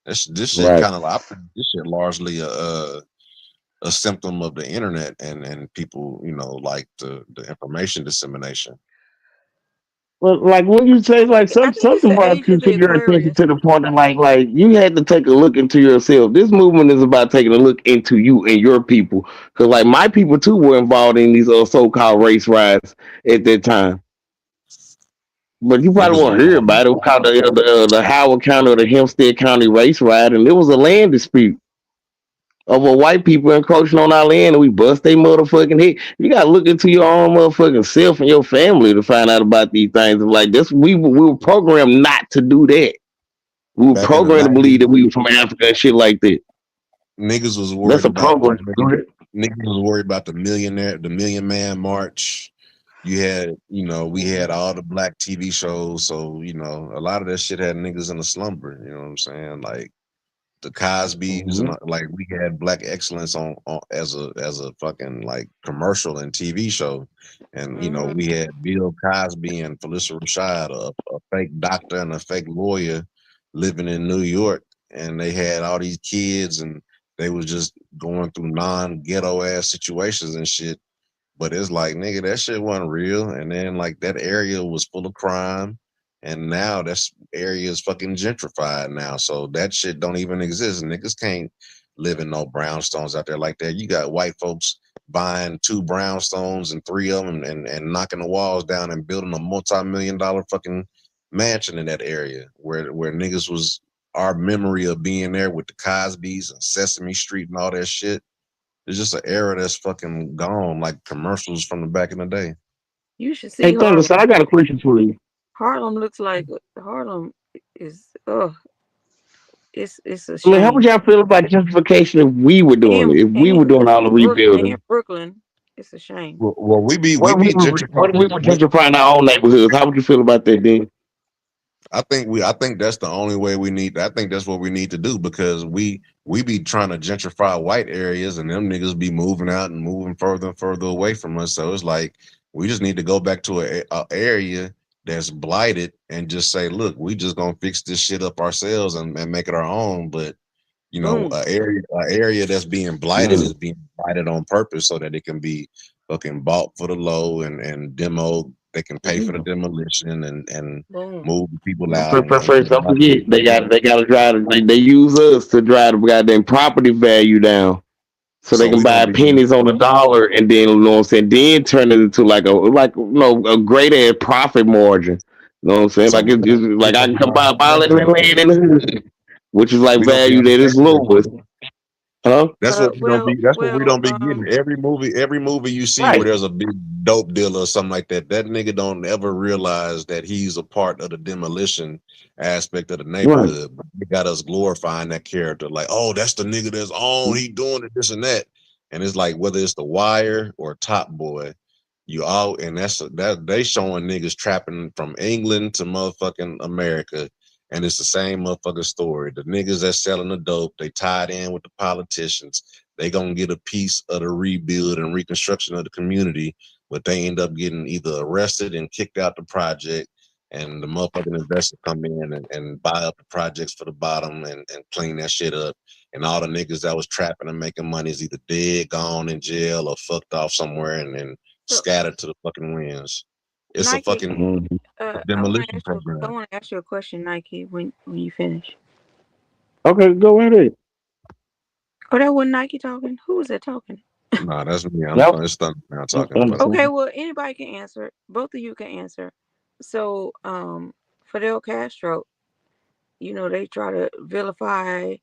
This shit Right. kind of, I think this shit largely a symptom of the internet and people, like the information dissemination. Well, like when you say like I think it's something the brought age you of to the your attention Aquarius. to the point that like you had to take a look into yourself. This movement is about taking a look into you and your people, because like my people too were involved in these so-called race riots at that time. But you probably Niggas won't hear about it. It was called the Howard County or the Hempstead County race riot, and it was a land dispute over white people encroaching on our land, and we bust they motherfucking head. You gotta look into your own motherfucking self and your family to find out about these things. Like this, we were programmed not to do that. We were back in the programmed to 90s. believe that we were from Africa and shit like that. Niggas was That's worried a about program. Go ahead. niggas was worried about the Million Man March. We had all the black TV shows, so a lot of that shit had niggas in a slumber. You know what I'm saying? Like the Cosby's and Mm-hmm. like we had black excellence on as a fucking like commercial and TV show, and Hmm. we had Bill Cosby and Felicia Rashad, a fake doctor and a fake lawyer living in New York, and they had all these kids and they was just going through non-ghetto ass situations and shit. But it's like, nigga, that shit wasn't real. And then like that area was full of crime. and now that's area is fucking gentrified now. So that shit don't even exist. Niggas can't live in no brownstones out there like that. You got white folks buying two brownstones and three of them and knocking the walls down and building a multi-million-dollar fucking mansion in that area where niggas was our memory of being there with the Cosbys and Sesame Street and all that shit. It's just an era that's fucking gone, like commercials from the back in the day. You should Hey, see Thunder, so Harlem. I got a question for you. Harlem looks like Harlem is it's a I mean, how would shame. y'all feel about justification if we were doing And it? If we were and doing all the And rebuilding? Brooklyn, it's a shame. Well, we What if be what if we gentrifying. were gentrifying our own neighborhoods? How would you feel about that then? I think that's the only way we need. I think that's what we need to do because we be trying to gentrify white areas and them niggas be moving out and moving further and further away from us. So it's like we just need to go back to a area that's blighted and just say, look, we just gonna fix this shit up ourselves and make it our own. But you know, Boom, a area that's being blighted Mm. is being blighted on purpose so that it can be fucking bought for the low and demo. They can pay for the Yeah. demolition and boom. move the people But out and first, don't forget they got to try to they use us to drive the goddamn property value down so they so can we buy gonna be pennies on the dollar and then you know what I'm saying, then turn it into like you know a great ass profit margin. You know what I'm saying? so Like it's we like I gonna can be come on buy the all that negative land in the hood, which is like we gonna be value on the that is negative. lowest. Huh? That's what we don't Well, be. That's what we well, don't be getting. Every movie you see where Right. there's a big dope dealer or something like that, that nigga don't ever realize that he's a part of the demolition aspect of the Right. neighborhood. But they got us glorifying that character, like, oh, that's the nigga that's on. He doing it, this and that. And it's like whether it's the Wire or Top Boy, you all, and that they showing niggas trapping from England to motherfucking America, and it's the same motherfucking story. The niggas that's selling the dope, they tied in with the politicians. They gonna get a piece of the rebuild and reconstruction of the community, but they end up getting either arrested and kicked out the project, and the motherfucking investors come in and buy up the projects for the bottom and clean that shit up. And all the niggas that was trapping and making money is either dead, gone in jail, or fucked off somewhere and so scattered to the fucking winds. It's a Nike. fucking Mhm. demolition I program. want to ask you a question, Nike. When you finish. Okay, go ahead. Oh, that wasn't Nike talking. Who was that talking? Nah, that's me. Yep. It's Thunder now That's talking, but Okay, understandable. well, anybody can answer. Both of you can answer. So, Fidel Castro, they try to vilify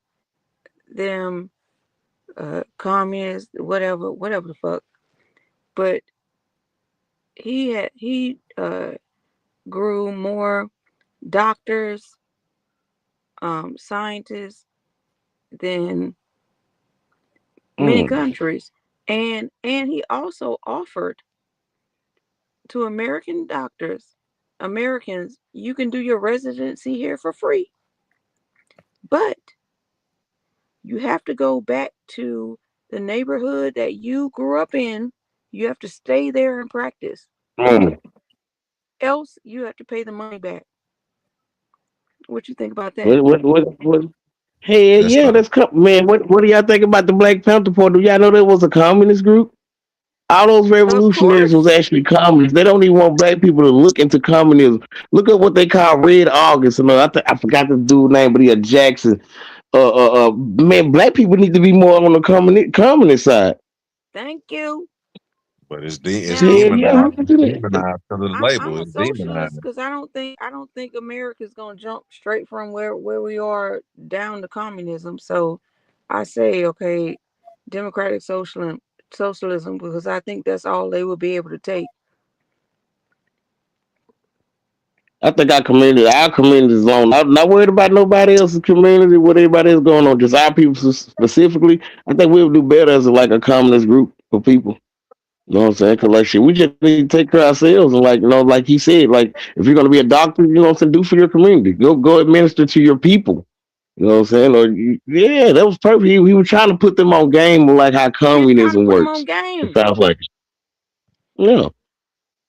them, communists, whatever the fuck. But he grew more doctors, scientists than many Mm. countries, and he also offered to American doctors, Americans, you can do your residency here for free, but you have to go back to the neighborhood that you grew up in. You have to stay there and practice. Mm. Else, you have to pay the money back. What you think about that? What? Hey, that's yeah, not. man. What do y'all think about the Black Panther Party? Do y'all know that was a communist group? All those Of revolutionaries was course. actually communists. They don't even want black people to look into communism. Look at what they call Red August. I forgot the dude name, but he a Jackson. Man, black people need to be more on the communist side. Thank you. But it's Now, Yeah, yeah, I'm look demonized. into It's that. demonized because of the I'm label. a It's demonized. socialist because I don't think America's gonna jump straight from where we are down to communism. So I say, okay, democratic socialism, because I think that's all they will be able to take. I think our community is on. I'm not worried about nobody else's community, what everybody else going on. Just our people specifically. I think we'll do better as like a communist group of people. You know what I'm saying? Cause like shit, we just need to take care of ourselves and like like he said, like if you're gonna be a doctor, you know what I'm saying, do for your community. Go administer to your people. You know what I'm saying? Yeah, that was perfect. He was trying to put them on game of like how He just trying to communism put them on works. It game. sounds like yeah.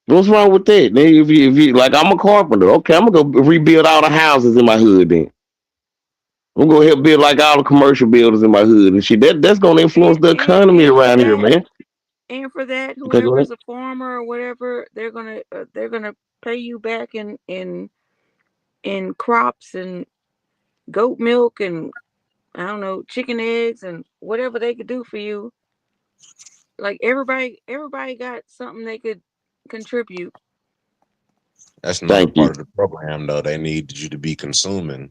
What's wrong with that? Then if you like, I'm a carpenter. Okay, I'm gonna go rebuild all the houses in my hood. Then I'm gonna help build like all the commercial buildings in my hood and shit. That's gonna influence And the and economy and for around here, that, man. Okay, go ahead. whoever's a farmer or whatever, they're gonna pay you back in in crops and goat milk and I don't know, chicken eggs and whatever they could do for you. Like everybody got something they could contribute. That's another Thank part you. of the program, though. They need you to be consuming.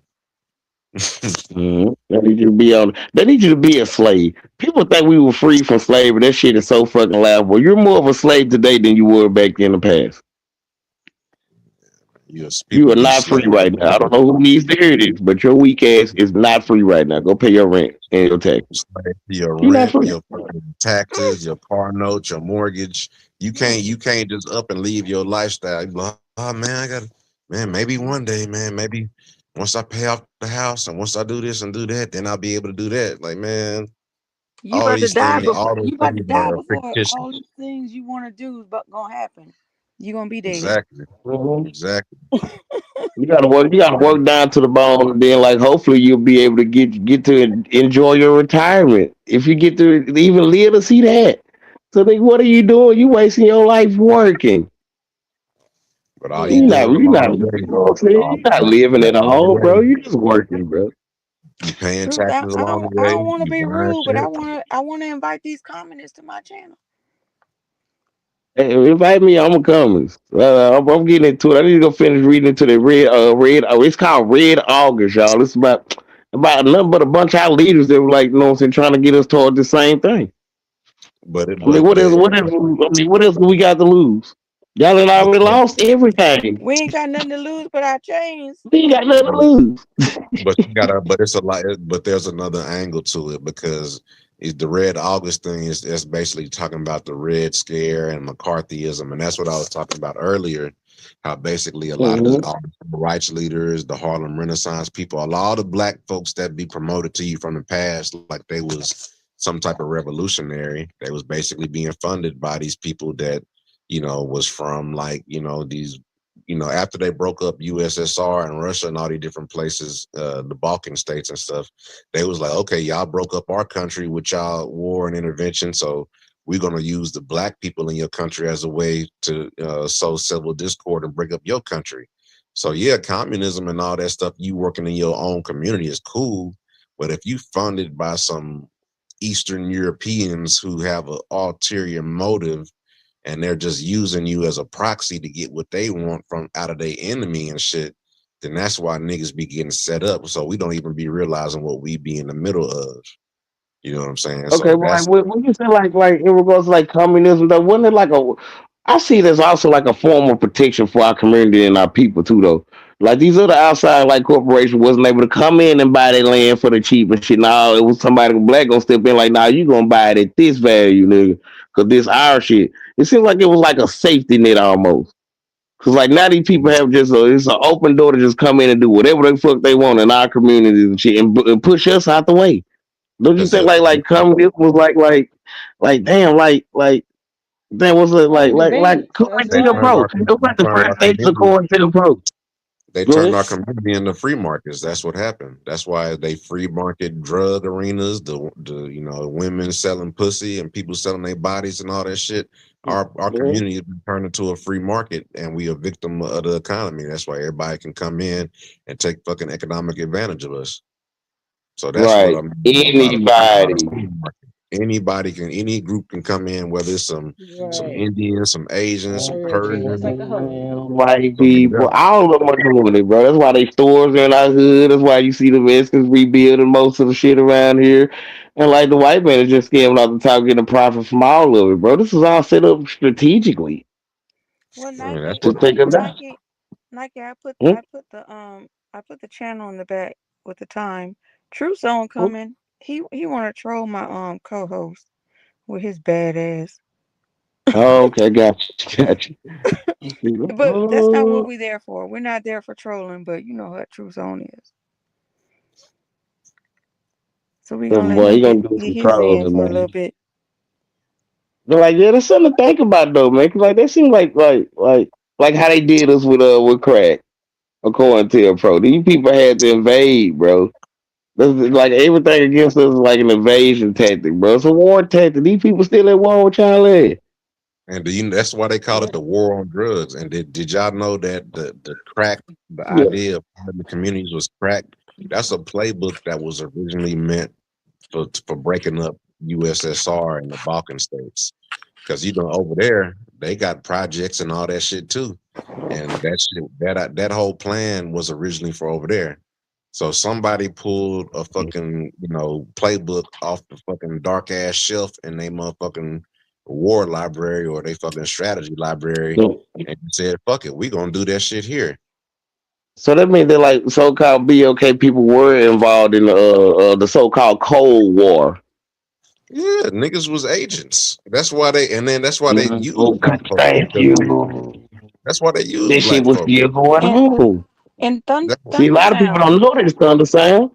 They need you to be on. They need you to be a slave. People think we were free from slavery. That shit is so fucking laughable. You're more of a slave today than you were back in the past. Yes, You people are be not free slaves. right now. I don't know who needs to hear this, but your weak ass is not free right now. Go pay your rent and your taxes. Slave to your You're not rent, free. your fucking taxes, your car note, your mortgage. You can't just up and leave your lifestyle. You be like, oh man, I got man, maybe one day, man, maybe once I pay off the house and once I do this and do that, then I'll be able to do that. Like, man, You all about to these die things, before all those you about to things die are before fictitious. all these things you want to do is about gonna happen. You gonna be dead. Exactly. Mhm. Exactly. You gotta work. You gotta work down to the bone, and then like hopefully you'll be able to get to enjoy your retirement if you get to even live to see that. So then, what are you doing? You wasting your life working. But all you You Yeah. not. doing You along not. the You way, know what I'm saying? all, You not all, living at along the all, bro. way, You just working, bro. you paying Truth, taxes along the I way, don't want to you be buying rude, but shit. I want to invite these communists to my channel. Hey, invite me. I'm a coming. I'm getting into it. I need to go finish reading into the red. Oh, it's called Red August, y'all. It's about nothing but a bunch of our leaders that were like, you know what I'm saying, trying to get us toward the same thing. But it, I mean, but what else? they, What else? I mean, what else do we got to lose? Y'all done but already lost everything. We ain't got nothing to lose but our chains. We ain't got nothing to but lose. But you gotta, but it's a lot. But there's another angle to it because is the Red August thing is basically talking about the Red Scare and McCarthyism, and that's what I was talking about earlier. How basically a lot of the Hmm. all the civil rights leaders, the Harlem Renaissance people, a lot of the black folks that be promoted to you from the past, like they was some type of revolutionary. They was basically being funded by these people that was from like these after they broke up USSR and Russia and all these different places, the Balkan states and stuff, they was like, okay, y'all broke up our country with y'all war and intervention, so we're gonna use the black people in your country as a way to sow civil discord and break up your country. So yeah, communism and all that stuff, you working in your own community is cool, but if you funded by some Eastern Europeans who have an ulterior motive and they're just using you as a proxy to get what they want from out of their enemy and shit, then that's why niggas be getting set up. So we don't even be realizing what we be in the middle of. You know what I'm saying? Okay, So well, like that's when you say like in regards to like communism, though, wasn't it like a? I see it as also like a form of protection for our community and our people too, though. Like these other outside like corporations wasn't able to come in and buy their land for the cheap and shit. Now it was somebody black gonna step in like, nah, you gonna buy it at this value, nigga, cause this our shit. It seems like it was like a safety net almost. Cause like now these people have just it's an open door to just come in and do whatever the fuck they want in our communities and shit and push us out the way. Don't you because think like communism was like damn like damn what's it Like like debate. That's they COINTELPRO? turned right. our It was they like the turned first our stage of community COINTELPRO. they Go turned ahead. our community into free markets. That's what happened. That's why they free market drug arenas, the women selling pussy and people selling their bodies and all that shit. Our Mhm. community has been turned into a free market and we a victim of the economy. That's why everybody can come in and take fucking economic advantage of us. So that's what Right. I'm about a Anybody. free market. Anybody can, any group can come in, whether it's some Right. Indians, some Asians, some Right. Just Persians, like the hoes. White some people, whatever. all of them are doing it, bro. That's why they stores are in our hood. That's why you see the Mexicans rebuilding most of the shit around here. And like the white man is just scamming off the top, getting a profit from all of it, bro. This is all set up strategically Well, I mean, that's Nike, to what take us down. Nike, Nike. Hmm? I put the channel in the back with the time. Truthzone Hmm? coming. He want to troll my co-host with his badass. Oh, okay, got you. But that's not what Oh, we there for. We're not there for trolling. But you know what Truthzone is. So we that gonna let boy, him he gonna do get some his in trolling, for a little man. bit. But like, yeah, that's something to think about though, man. Cause like that seems like how they did us with crack, according to pro. These people had to invade, bro. Like everything against us is like an invasion tactic, bro. It's a war tactic. These people still at war with y'all at. And that's why they call it What? the war on drugs. And did y'all know that the crack, the Yeah. idea of the communities was crack? That's a playbook that was originally meant for breaking up USSR and the Balkan states. Because over there they got projects and all that shit too, and that shit that whole plan was originally for over there. So somebody pulled a fucking playbook off the fucking dark ass shelf in they motherfucking war library or they fucking strategy library, So, and said, "Fuck it, we gonna do that shit here." so that means that like so-called BLK people were involved in the so-called Cold War. Yeah, niggas was agents. That's why they use Oh, black God, folks thank because you. that's why they use This shit black was folks. still going And on. and See, a Thunder lot of people Sound, don't know this Thunder Sound.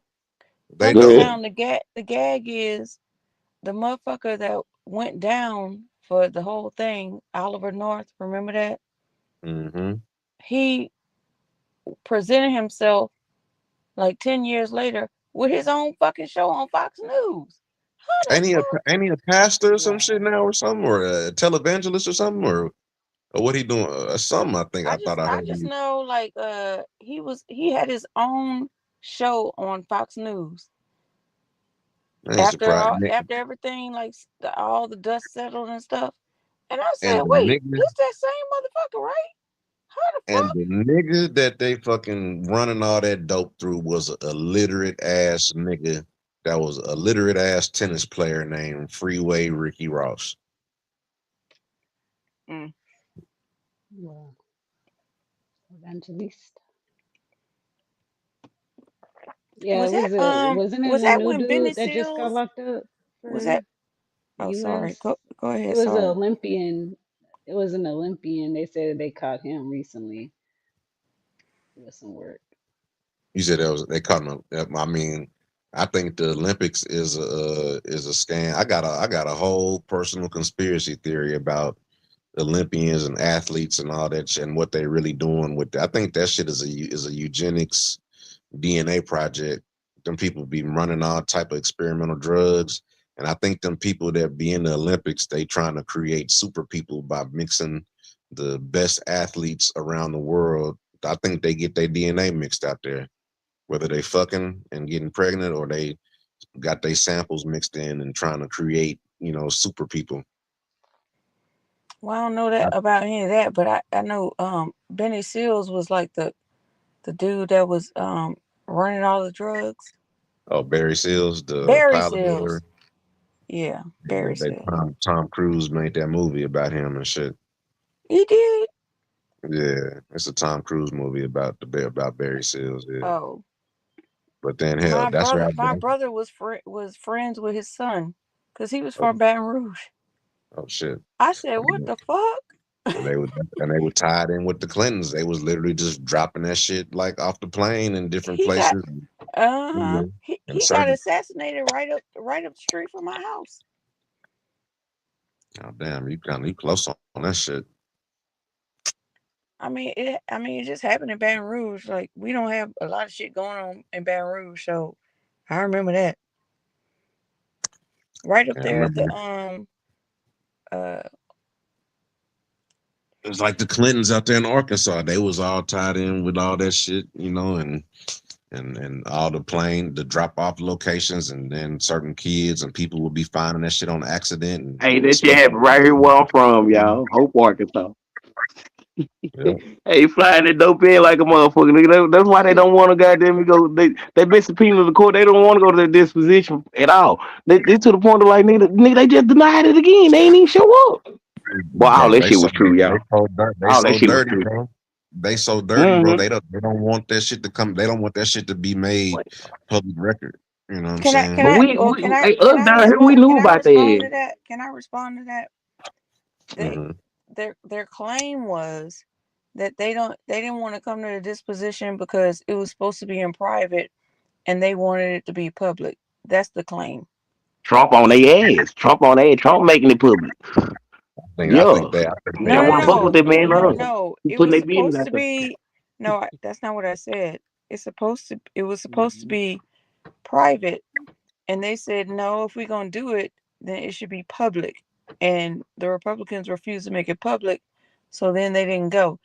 They Go don't. ahead. the gag is the motherfucker that went down for the whole thing, Oliver North. Remember that? Hmm. He presented himself like 10 years later with his own fucking show on Fox News. How the fuck? Ain't he a pastor or some shit Wow. now or something, or a televangelist or something, or what he doing? Something I think I thought I I heard just him. know like he had his own show on Fox News I ain't surprised. after everything like all the dust settled and stuff. And I said, And the wait, nigga this that same motherfucker, right? How the and fuck? the nigga that they fucking running all that dope through was a illiterate ass nigga that was a literate ass tennis player named Freeway Ricky Ross. Mm. Well, evangelist. Yeah, Was it that was a wasn't it was a that new when Benny dude that just got Seals locked up was for that? the Oh, sorry. U.S.? Go It ahead. was an Sorry. Olympian. It was an Olympian. They said they caught him recently with some work. You said that was they caught him. I mean, I think the Olympics is a scam. I got a whole personal conspiracy theory about Olympians and athletes and all that shit and what they really doing with that. I think that shit is a eugenics DNA project. Them people be running all type of experimental drugs, and I think them people that be in the Olympics they trying to create super people by mixing the best athletes around the world. I think they get their DNA mixed out there, whether they fucking and getting pregnant or they got their samples mixed in and trying to create super people. Well, I don't know that about any of that, but I know Benny Seals was like the dude that was running all the drugs. Oh, Barry Seals, the Barry pilot or whatever. Seals. Yeah, Yeah, Barry Seals. Tom Cruise made that movie about him and shit. He did. Yeah, it's a Tom Cruise movie about Barry Seals. Yeah, Oh, but then hell, that's right. my brother was friends with his son, cause he was Oh, from Baton Rouge. oh shit. I said, what the fuck? And they were tied in with the Clintons. They was literally just dropping that shit like off the plane in different He got places. uh-huh. You and He got certain. assassinated right up the street from my house. Oh damn, you close on that shit. I mean it just happened in Baton Rouge. Like we don't have a lot of shit going on in Baton Rouge, so I remember that. Right up Yeah, I there at remember. the uh It was like the Clintons out there in Arkansas. They was all tied in with all that shit, and all the drop off locations, and then certain kids and people would be finding that shit on accident and Hey, that shit stuff. happened right here where I'm from, y'all. Hope, Arkansas. Yeah, Hey, flying that dope in like a motherfucker. Nigga. That's why they don't want to goddamn go. They been subpoenaed to the court. They don't want to go to their disposition at all. They to the point of like nigga, they just denied it again. They ain't even show up. Boy, all bro, that shit was true, y'all. they All that so shit was dirty, true. bro. They so dirty, bro. Mm-hmm. They don't want that shit to come. They don't want that shit to be made public record. You know what I'm can But saying? I we, well we hey, us down here, we knew can I about respond that. to that? Can I respond to that? They Hmm. their claim was that they didn't want to come to the disposition because it was supposed to be in private and they wanted it to be public. That's the claim. Trump on their ass. Trump on their ass. Trump making it public. Yeah. I think They they No, don't no, want to fuck already. with no, that man. no, No. no. He It putting was their business supposed out to there. be no. That's not what I said. It was supposed to Mhm. be private, and they said no. If we're gonna do it, then it should be public. and the Republicans refused to make it public, so then they didn't go.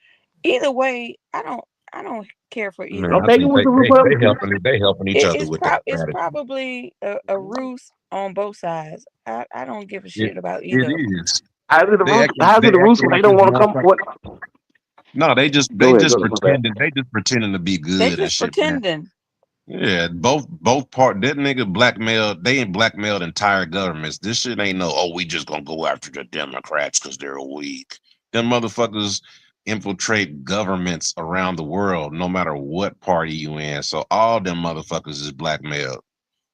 Either way, I don't care for either Man, Don't I one. think it think was the Republicans. they helping each other with that It's strategy. probably a ruse on both sides. I don't give a It shit about it either of them. is. They acting How's it they the acting Russo? like They don't it's want to come. motherfucker. What? No, Go ahead. Go ahead. My bad. they just pretending to be They good and just shit, man. pretending. Yeah, both part that nigga blackmailed. They ain't blackmailed entire governments. This shit ain't no. Oh, we just gonna go after the Democrats because they're weak. Them motherfuckers infiltrate governments around the world, no matter what party you in. So all them motherfuckers is blackmailed.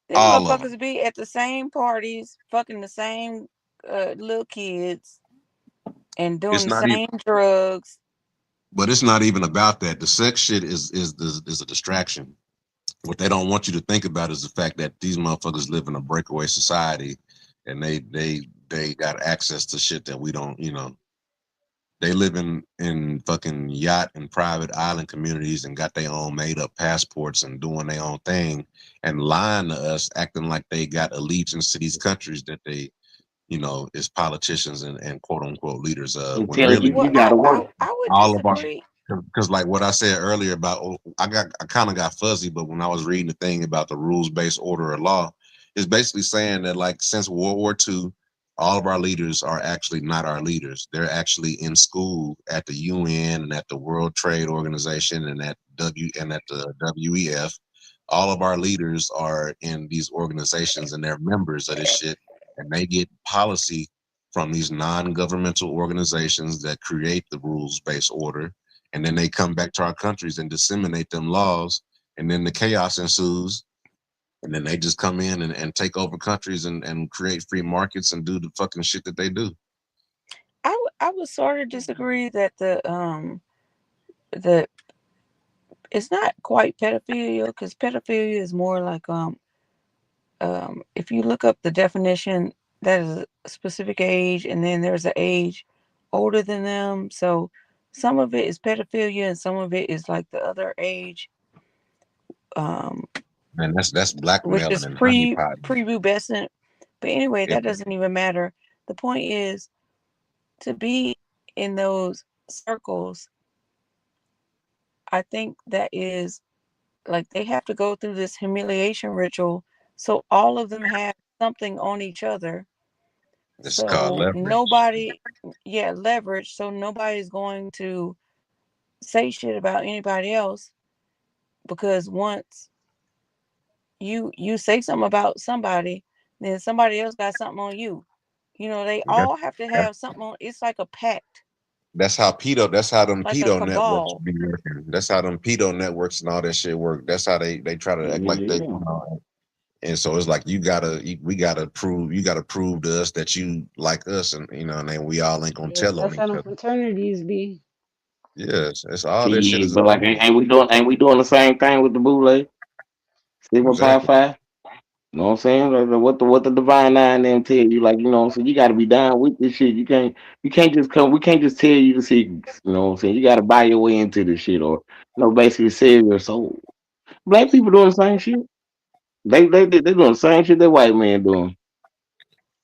Them All of them. motherfuckers be at the same parties, fucking the same little kids, and doing It's the not even. same drugs. But it's not even about that. The sex shit is a distraction. What they don't want you to think about is the fact that these motherfuckers live in a breakaway society, and they got access to shit that we don't. They live in fucking yacht and private island communities and got their own made up passports and doing their own thing and lying to us, acting like they got allegiance to these countries that they is politicians and quote unquote leaders And when telling really you Well, you gotta work. I would all of our disagree. because like what I said earlier about I kind of got fuzzy, but when I was reading the thing about the rules based order of law, it's basically saying that like since World War II, all of our leaders are actually not our leaders. They're actually in school at the UN and at the World Trade Organization and at the WEF. All of our leaders are in these organizations and they're members of this shit, and they get policy from these non-governmental organizations that create the rules-based order, and then they come back to our countries and disseminate them laws, and then the chaos ensues, and then they just come in and take over countries and create free markets and do the fucking shit that they do. I would sort of disagree that the it's not quite pedophilia, because pedophilia is more like if you look up the definition, that is a specific age, and then there's an age older than them. So some of it is pedophilia, and some of it is like the other age, um, And that's which blackmailing is and pre honeypot. prepubescent. But anyway, It, that doesn't even matter. The point is to be in those circles. I think that is like they have to go through this humiliation ritual, so all of them have something on each other. it's called So leverage. nobody, yeah, leverage. So nobody's going to say shit about anybody else, because once you say something about somebody, then somebody else got something on you. They That's, all have to that's have something on. It's like a pact, That's how them like a pedo networks cabal. be working. That's how them pedo networks and all that shit work. That's how they try to act like they, Yeah. and so it's like we gotta prove to us that you like us, and and then we all ain't gonna Yes, tell on that's how each them other. fraternities be. Yes, it's all this shit See, is but like, about. ain't we doing the same thing with the bootleg? Sigma Pi Exactly. Phi. You know what I'm saying? Like, what the divine nine them tell you, like, you know what I'm saying? You gotta be down with this shit. You can't just come. We can't just tell you the secrets. You know what I'm saying? You gotta buy your way into this shit, or basically sell your soul. Black people doing the same shit. They doing the same shit that white man doing.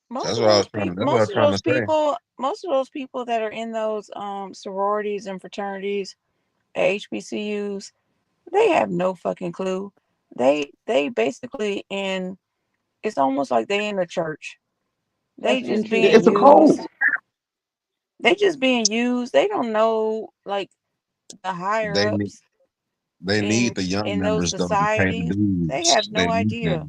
Most of those people, That's what I was trying to say. most of those people that are in those sororities and fraternities at HBCUs, they have no fucking clue. They basically in. It's almost like they in a church. They That's just Yeah, being it's a entry. code. used. They just being used. They don't know like the higher They need ups they need in the young those members though to pay the societies. They dues. have no idea.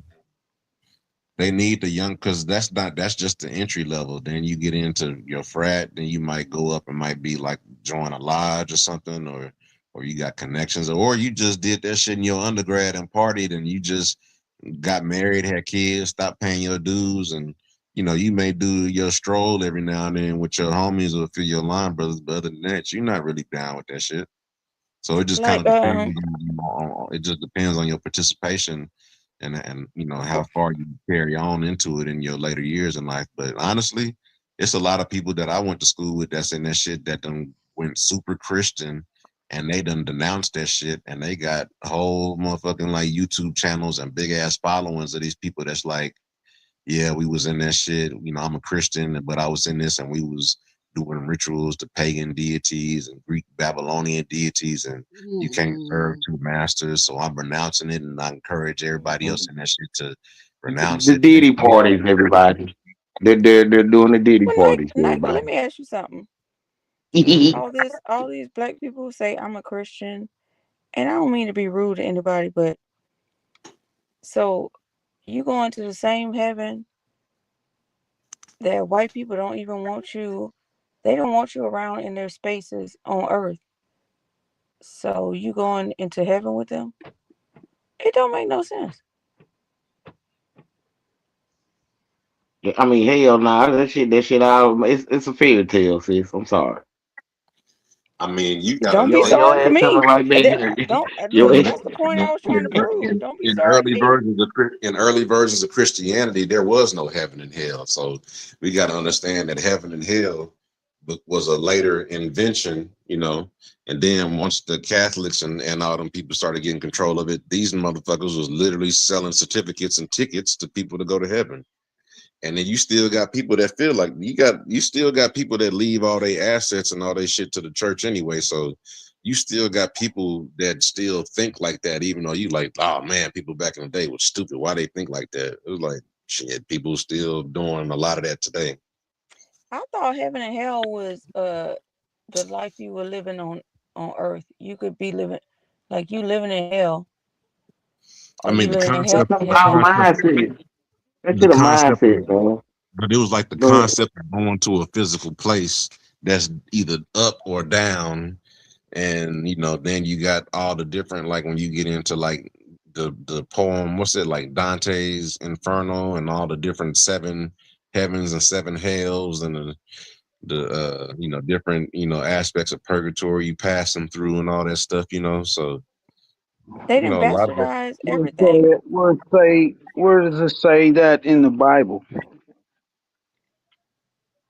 They need the young because that's just the entry level. Then you get into your frat, then you might go up and might be like join a lodge or something, or you got connections, or you just did that shit in your undergrad and partied, and you just got married, had kids, stopped paying your dues, and you may do your stroll every now and then with your homies or for your line brothers, but other than that, you're not really down with that shit. So it just kind Like of depends. It just depends on your participation and how far you carry on into it in your later years in life. But honestly, it's a lot of people that I went to school with that's in that shit that done went super Christian and they done denounced that shit and they got whole motherfucking like YouTube channels and big ass followings of these people that's like Yeah, we was in that shit. You know, I'm a Christian, but I was in this, and we was doing rituals to pagan deities and Greek Babylonian deities, and you can't serve Mm-mm. two masters. So I'm renouncing it, and I encourage everybody else in that shit to renounce The it. Diddy parties, everybody. They're doing the Diddy Well, parties, let everybody. me ask you something. All these black people say I'm a Christian, and I don't mean to be rude to anybody, but so you going to the same heaven that white people don't even want you. They don't want you around in their spaces on earth. So you going into heaven with them? It don't make no sense. I mean, hell nah, that shit out. It's a fairy tale, sis. I'm sorry. I mean, you gotta Don't be Your sorry for ass me. coming right back That, here. don't Your look. ass. That's the point I was trying to prove. Don't be in sorry for me. early versions of Christianity, there was no heaven and hell. So we got to understand that heaven and hell was a later invention, you know. And then once the Catholics and all them people started getting control of it, these motherfuckers was literally selling certificates and tickets to people to go to heaven. And then you still got people that feel like you still got people that leave all their assets and all their shit to the church anyway. So you still got people that still think like that, even though you like, oh man, people back in the day was stupid. Why they think like that? It was like shit, people still doing a lot of that today. I thought heaven and hell was the life you were living on earth. You could be living like you living in hell I or you mean the living in That's concept heaven. about mindset. That the shit a concept mindset, man. but it was like the Go ahead. concept of going to a physical place that's either up or down. And you know, then you got all the different, like when you get into like the poem, what's it, like Dante's Inferno, and all the different seven heavens and seven hells, and the you know, different, you know, aspects of purgatory you pass them through and all that stuff, you know. So They you didn't know, a lot of it. bastardize everything. Where does it say that in the Bible?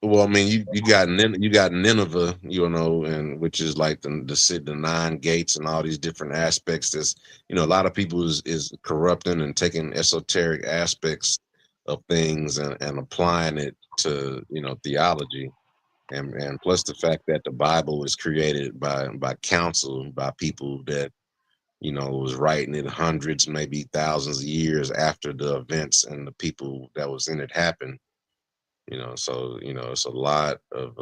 Well, I mean, you got Nineveh, you know, and which is like the nine gates and all these different aspects. That's, you know, a lot of people is corrupting and taking esoteric aspects of things and applying it to, you know, theology, and plus the fact that the Bible was created by counsel, by people that, you know, was writing it hundreds, maybe thousands of years after the events and the people that was in it happened. You know, so you know, it's a lot of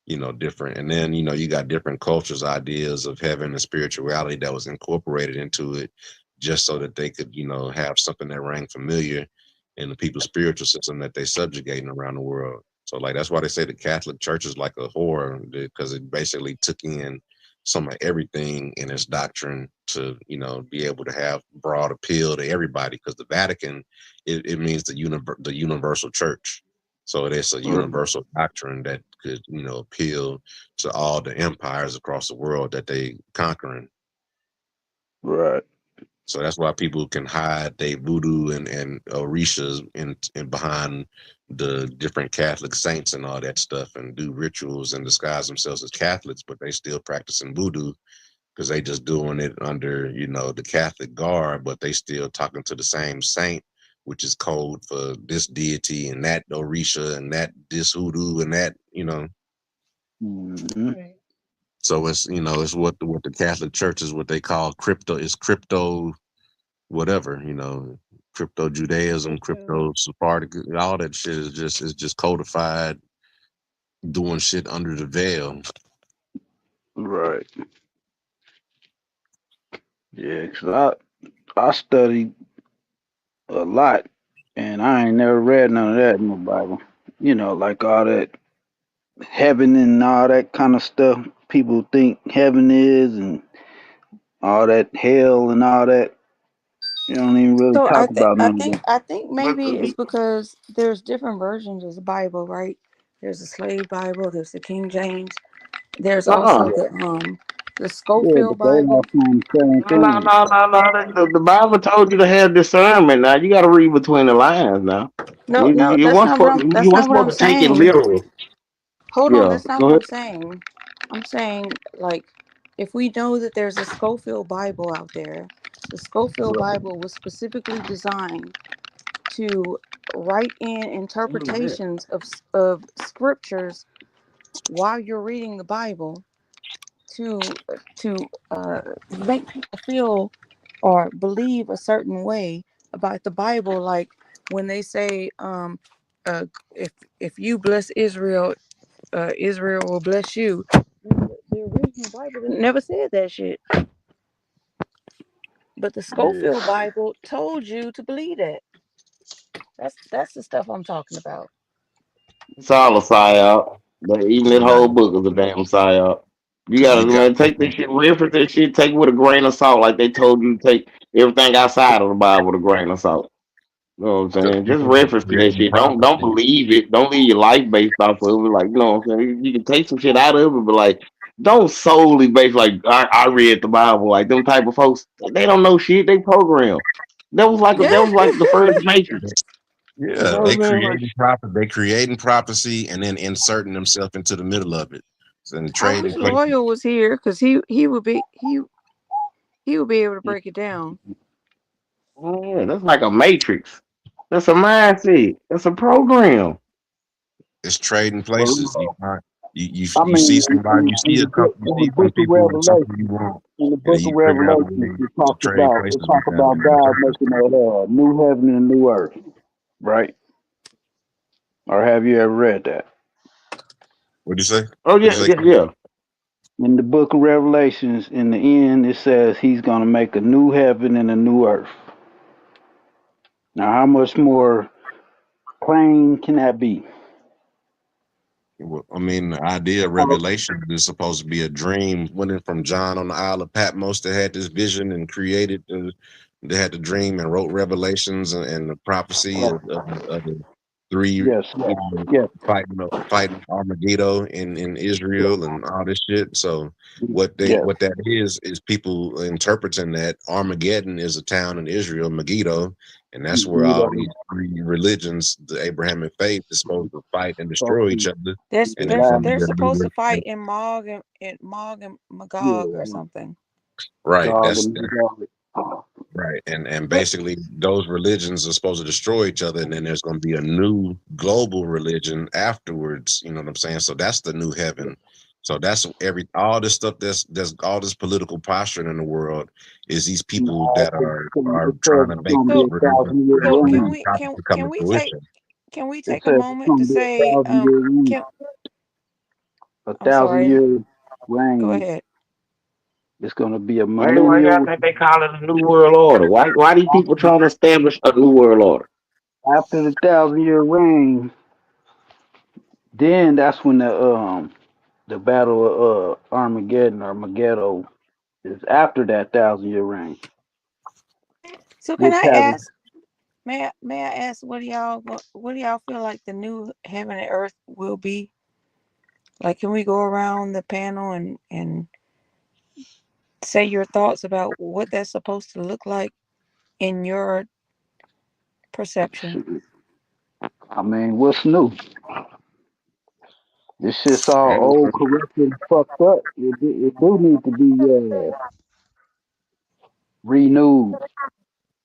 you know, different. And then, you know, you got different cultures ideas of heaven and spirituality that was incorporated into it, just so that they could, you know, have something that rang familiar in the people's spiritual system that they subjugating around the world. So like that's why they say the Catholic Church is like a whore, because it basically took in some of everything in its doctrine to, you know, be able to have broad appeal to everybody, because the Vatican, it means the universal church. So it is a universal doctrine that could, you know, appeal to all the empires across the world that they conquering. Right. So that's why people can hide their voodoo and orishas in behind the different Catholic saints and all that stuff, and do rituals and disguise themselves as Catholics, but they still practicing voodoo because they just doing it under, you know, the Catholic garb, but they still talking to the same saint, which is code for this deity and that orisha and that this hoodoo and that, you know. Hmm. Right. So it's, you know, it's what the Catholic Church is, what they call crypto whatever, you know, crypto Judaism, Crypto. crypto Sephardic, all that shit is just codified, doing shit under the veil. Right. Yeah, 'cause I studied a lot, and I ain't never read none of that in the Bible. You know, like all that heaven and all that kind of stuff. People think heaven is, and all that hell and all that. You don't even really So talk about none of that. I think But maybe it's because there's different versions of the Bible, right? There's the slave Bible, there's the King James, there's uh-uh. also the Yeah, Schofield but they all Bible. saying the same No, no, thing. no, no, no. The Bible told you to have discernment. Now you got to read between the lines. Now No, no, you that's weren't not what supposed I'm to take it saying. literal. Hold on, Yeah, that's not go what ahead. I'm saying. I'm saying like if we know that there's a Schofield Bible out there, the Schofield Right. Bible was specifically designed to write in interpretations of scriptures while you're reading the Bible to make people feel or believe a certain way about the Bible. Like when they say, uh, if you bless Israel, Israel will bless you. The original Bible never said that shit, but the Yeah. Schofield Bible told you to believe that. That's the stuff I'm talking about. It's all a psyop. But even that Right. whole book is a damn psyop. You Because gotta you got man, take this shit, reference that shit, take it with a grain of salt, like they told you to take everything outside of the Bible with a grain of salt. You know what I'm because saying? Just people reference to that creating shit. Don't prophecy. believe it. Don't leave your life based off of it. Like, you know what I'm saying? You can take some shit out of it, but like don't solely base like I read the Bible. Like them type of folks, they don't know shit, they program. That Yeah. was like the first Matrix. You Yeah, know they what I'm saying? Like, creating prophet. They creating prophecy and then inserting themselves into the middle of it, and I trading wish places. Loyal was here because he would be able to break it down. yeah, that's like a matrix. That's a mindset. That's a program. It's trading Well, places. You find I you mean, see somebody, you see a couple, you in the see some book of people with something you Revelation, want, in the and book then of you figure out a Revelation, way to trade it places with talk them about and God interpret making stuff. a new heaven and new earth, right? Or have you ever read that? What'd you say? Oh What'd yeah, you say? yeah, yeah. In the book of Revelations, in the end, it says he's going to make a new heaven and a new earth. Now, how much more plain can that be? Well, I mean, the idea of revelation is supposed to be a dream. Went from John on the Isle of Patmos that had this vision and created. They had the dream and wrote revelations and the prophecy of the three, Yes, yes, fighting Armageddon in Israel and all this shit. So yes. what that is people interpreting that Armageddon is a town in Israel, Megiddo, and that's where You all know, these three religions, the Abrahamic faith, is supposed to fight and so destroy each other. They're And they're there's going to they're be a supposed new to fight in Mog and Magog or yeah, something. right. God That's and God. right. And But basically those religions are supposed to destroy each other, and then there's going to be a new global religion afterwards. You know what I'm saying? So that's the new heaven. So that's all this stuff that's all this political posturing in the world is these people No, that it are says trying to it's make going to this be so a religion, thousand year so reign. come to fruition. can we It take a says it's moment going to to be a say thousand year reign. can A I'm thousand sorry. year Go reign. ahead. It's going to be a Why y'all millennial. think they call it a new world order? Why these people trying to establish a new world order? After the thousand year reign, then that's when the battle of Armageddon or Megiddo is after that thousand year reign, So can which I has ask may I ask what do y'all feel like the new heaven and earth will be? Like can we go around the panel and say your thoughts about what that's supposed to look like in your perception? I mean, what's new? This shit's all And old, corrupted, and fucked up. It do need to be renewed.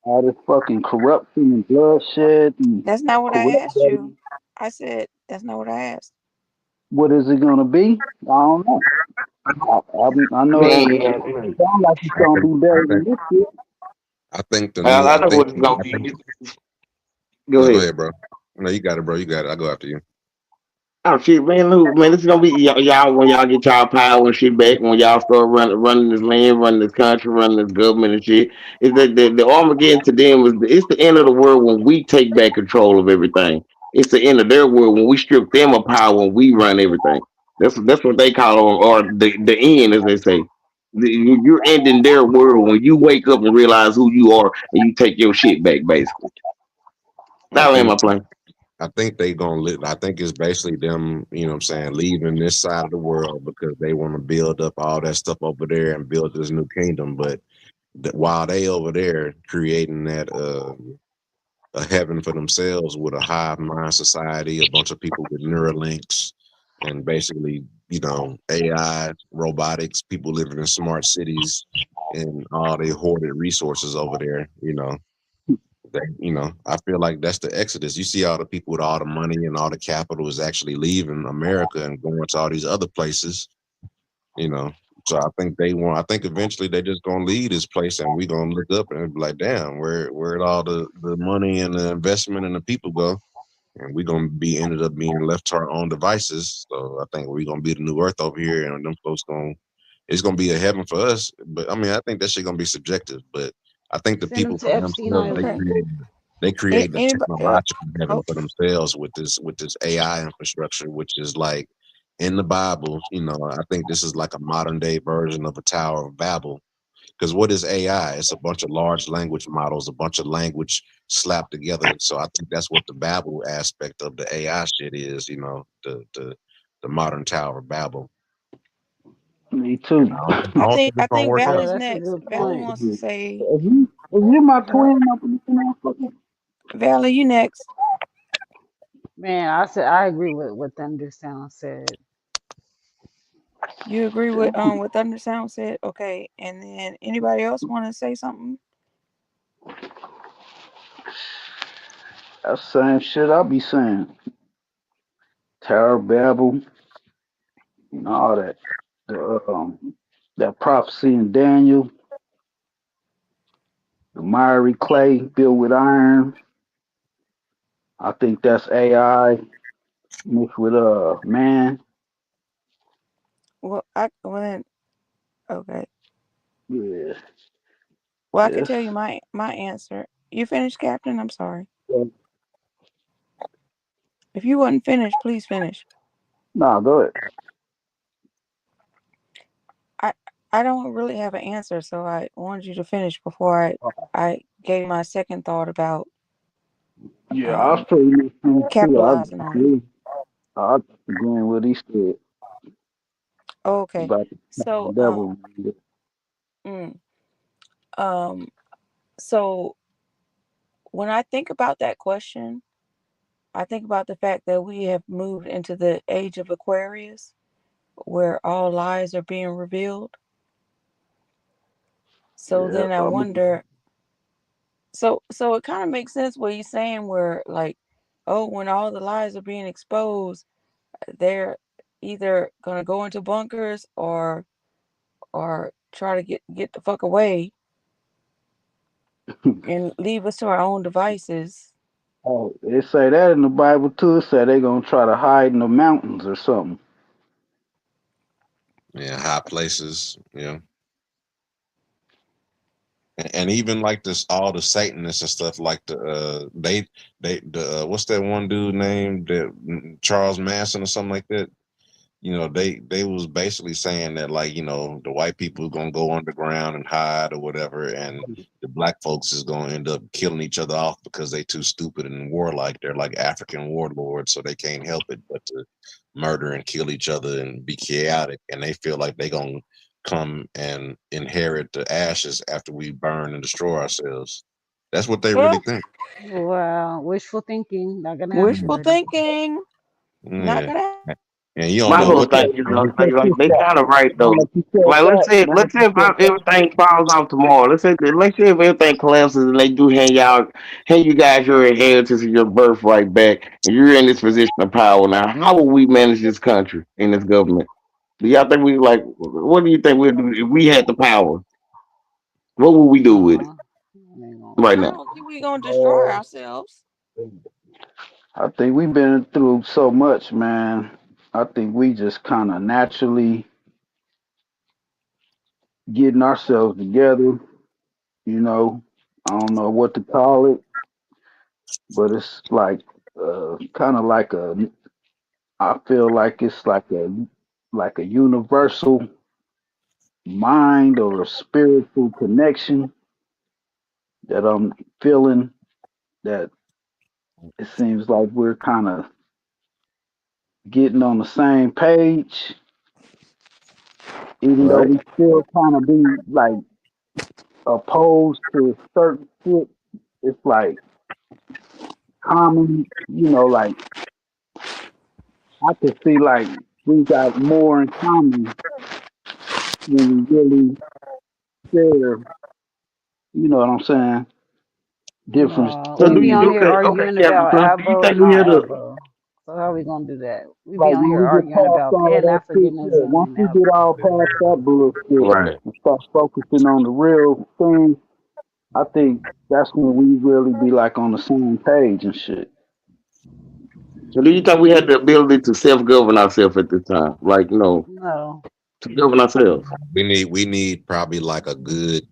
All this fucking corruption and bloodshed and That's not what I asked you. corruption. I said that's not what I asked. What is it gonna be? I don't know. I I know mean, it sounds like it's I gonna think be I better think than this shit. I think the I know what it's gonna I think be. Go no, go ahead. ahead, bro. No, you got it, bro. You got it. I'll go after you. Oh shit, man! Look, man, this is gonna be y'all when y'all get y'all power and shit back. When y'all start running this land, running this country, running this government and shit. Is that the Armageddon to them is it's the end of the world when we take back control of everything. It's the end of their world when we strip them of power and we run everything. That's what they call or the end, as they say. You're ending their world when you wake up and realize who you are and you take your shit back. Basically, I that ain't my think plan. I think they gonna live. I think it's basically them, you know what I'm saying, leaving this side of the world because they want to build up all that stuff over there and build this new kingdom. But while they over there creating that a heaven for themselves with a hive mind society, a bunch of people with Neuralinks, and basically, AI, robotics, people living in smart cities, and all they hoarded resources over there. I feel like that's the exodus. You see all the people with all the money and all the capital is actually leaving America and going to all these other places. You know, so I think they want. I think eventually they just gonna leave this place, and we gonna look up and be like, damn, where all the money and the investment and the people go, and we gonna be ended up being left to our own devices. So I think we gonna be the new Earth over here, and them folks gonna it's gonna be a heaven for us. But I mean, I think that shit gonna be subjective. But I think the Send them people to for Epstein themselves Okay. Island. they create the Anybody? technological heaven Oh, for themselves with this AI infrastructure, which is like in the Bible. I think this is like a modern day version of a Tower of Babel. Because what is AI? It's a bunch of large language models, a bunch of language slapped together. So I think that's what the Babel aspect of the AI shit is. The modern Tower of Babel. Me And too. I don't think I it's gonna think work Yeah, out. Valley's that's a next. good Valley point. wants to say If you my her. twin up in the motherfucker. Valley, you next. Man, I agree with what Thundersound said. You agree with what Thundersound said? Okay, and then anybody else want to say something? That's the same shit I be saying. Tower of Babel and all that. That prophecy in Daniel, the miry clay built with iron. I think that's AI mixed with man. Well then, okay. Yeah. Well, I can Yes. tell you my answer. You finished, Captain? I'm sorry. If you wasn't finished, please finish. Nah, go ahead. I I don't really have an answer, so I wanted you to finish before I gave my second thought about Yeah, I was um pretty much finished too. capitalizing on it. I agree with what he said Okay, about the so devil. mm, um so when I think about that question, I think about the fact that we have moved into the age of Aquarius, where all lies are being revealed. So Yeah, then I wonder. So it kind of makes sense what he's saying, where like, oh, when all the lies are being exposed, they're either gonna go into bunkers or try to get the fuck away and leave us to our own devices. oh, it say that in the Bible too. It say they gonna try to hide in the mountains or something. Yeah, high places. Yeah. And even like this, all the Satanists and stuff, like the what's that one dude named Charles Manson or something like that. They was basically saying that, like, the white people gonna go underground and hide or whatever, and the black folks is gonna end up killing each other off because they too stupid and warlike. They're like African warlords, so they can't help it but to murder and kill each other and be chaotic. And they feel like they gonna come and inherit the ashes after we burn and destroy ourselves. That's what they really Ugh, think. Wow, wishful thinking. Not gonna happen, wishful buddy. thinking. Not Yeah, gonna happen. and you don't My know whole what thing that. is Now like you they said kind of right now though. that you said Like that, now let's that say you if said that, everything falls off tomorrow. Let's say if everything collapses and they do hand you guys your inheritance and your birthright back, and you're in this position of power now. How will we manage this country and this government? Do y'all think we like? What do you think we'd do if we had the power? What would we do with it Uh, I ain't gonna right I now? don't think we're gonna destroy uh, ourselves. I think we've been through so much, man. I think we just kind of naturally getting ourselves together. You know, I don't know what to call it, but it's like kind of like a. I feel like it's like a universal mind or a spiritual connection that I'm feeling that it seems like we're kind of getting on the same page, even though Right. we still kind of be like opposed to certain shit. It's like common, like I could see like we got more in common when we really share, you know what I'm saying? different No, So we do be you on cities. here okay, arguing Captain about Crunch, do you Abo think and we not had a Abo. So how we gonna do that? We be Like on when here we get arguing past about all of that shit, yeah, Pan-Africanism once and we get Abo. all past that bullshit right? and start focusing on the real thing, I think that's when we really be like on the same page and shit. So do you think we had the ability to self govern ourselves at this time? Like, No. to govern ourselves. We need probably like a good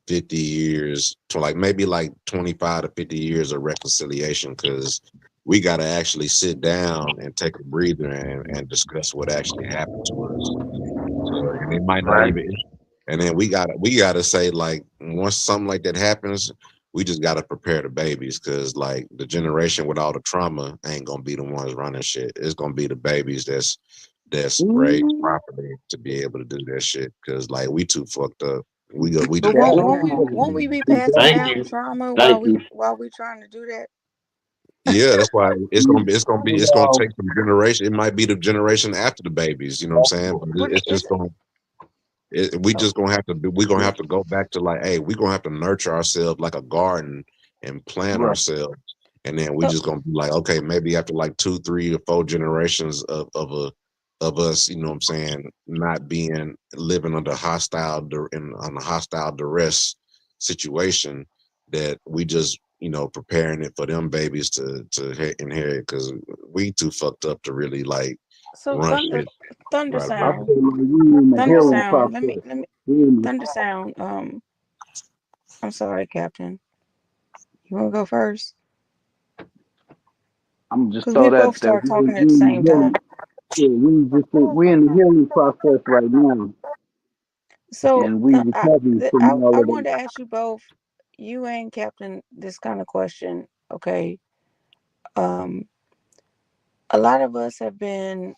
50 years to like maybe like 25 to 50 years of reconciliation because we got to actually sit down and take a breather and discuss what actually happened to us. So, and it might not Right. even, and then we gotta say like once something like that happens, we just gotta prepare the babies because like the generation with all the trauma ain't gonna be the ones running shit. It's gonna be the babies that's raised Mm, properly to be able to do that shit. Because like we too fucked up. We But just That gotta won't get. we damn won't we be is passing thank down you. trauma Thank you. while we trying to do that? Yeah, that's why it's gonna dog. take some generation. It might be the generation after the babies. You know what I'm saying? But But it's it's just gonna we oh, just gonna have to do. We're gonna have to go back to like, hey, we're gonna have to nurture ourselves like a garden and plant Right. ourselves, and then we so just gonna be like, okay, maybe after like 2, 3, or 4 generations of us, you know what I'm saying, not being living under on a hostile duress situation, that we just preparing it for them babies to inherit because we too fucked up to really like so run thunder shit thunder right I now. sound feel like we in the thunder healing sound. process. Let me We in the, thunder sound. I'm sorry, Captain. You want to go first? I'm just Cause throw we both that start talking at we the in the same healing. time. Yeah, we in the healing process right now, So and we recovering from I all of wanted that. to ask you both, you and Captain, this kind of question. Okay. Um, a lot of us have been.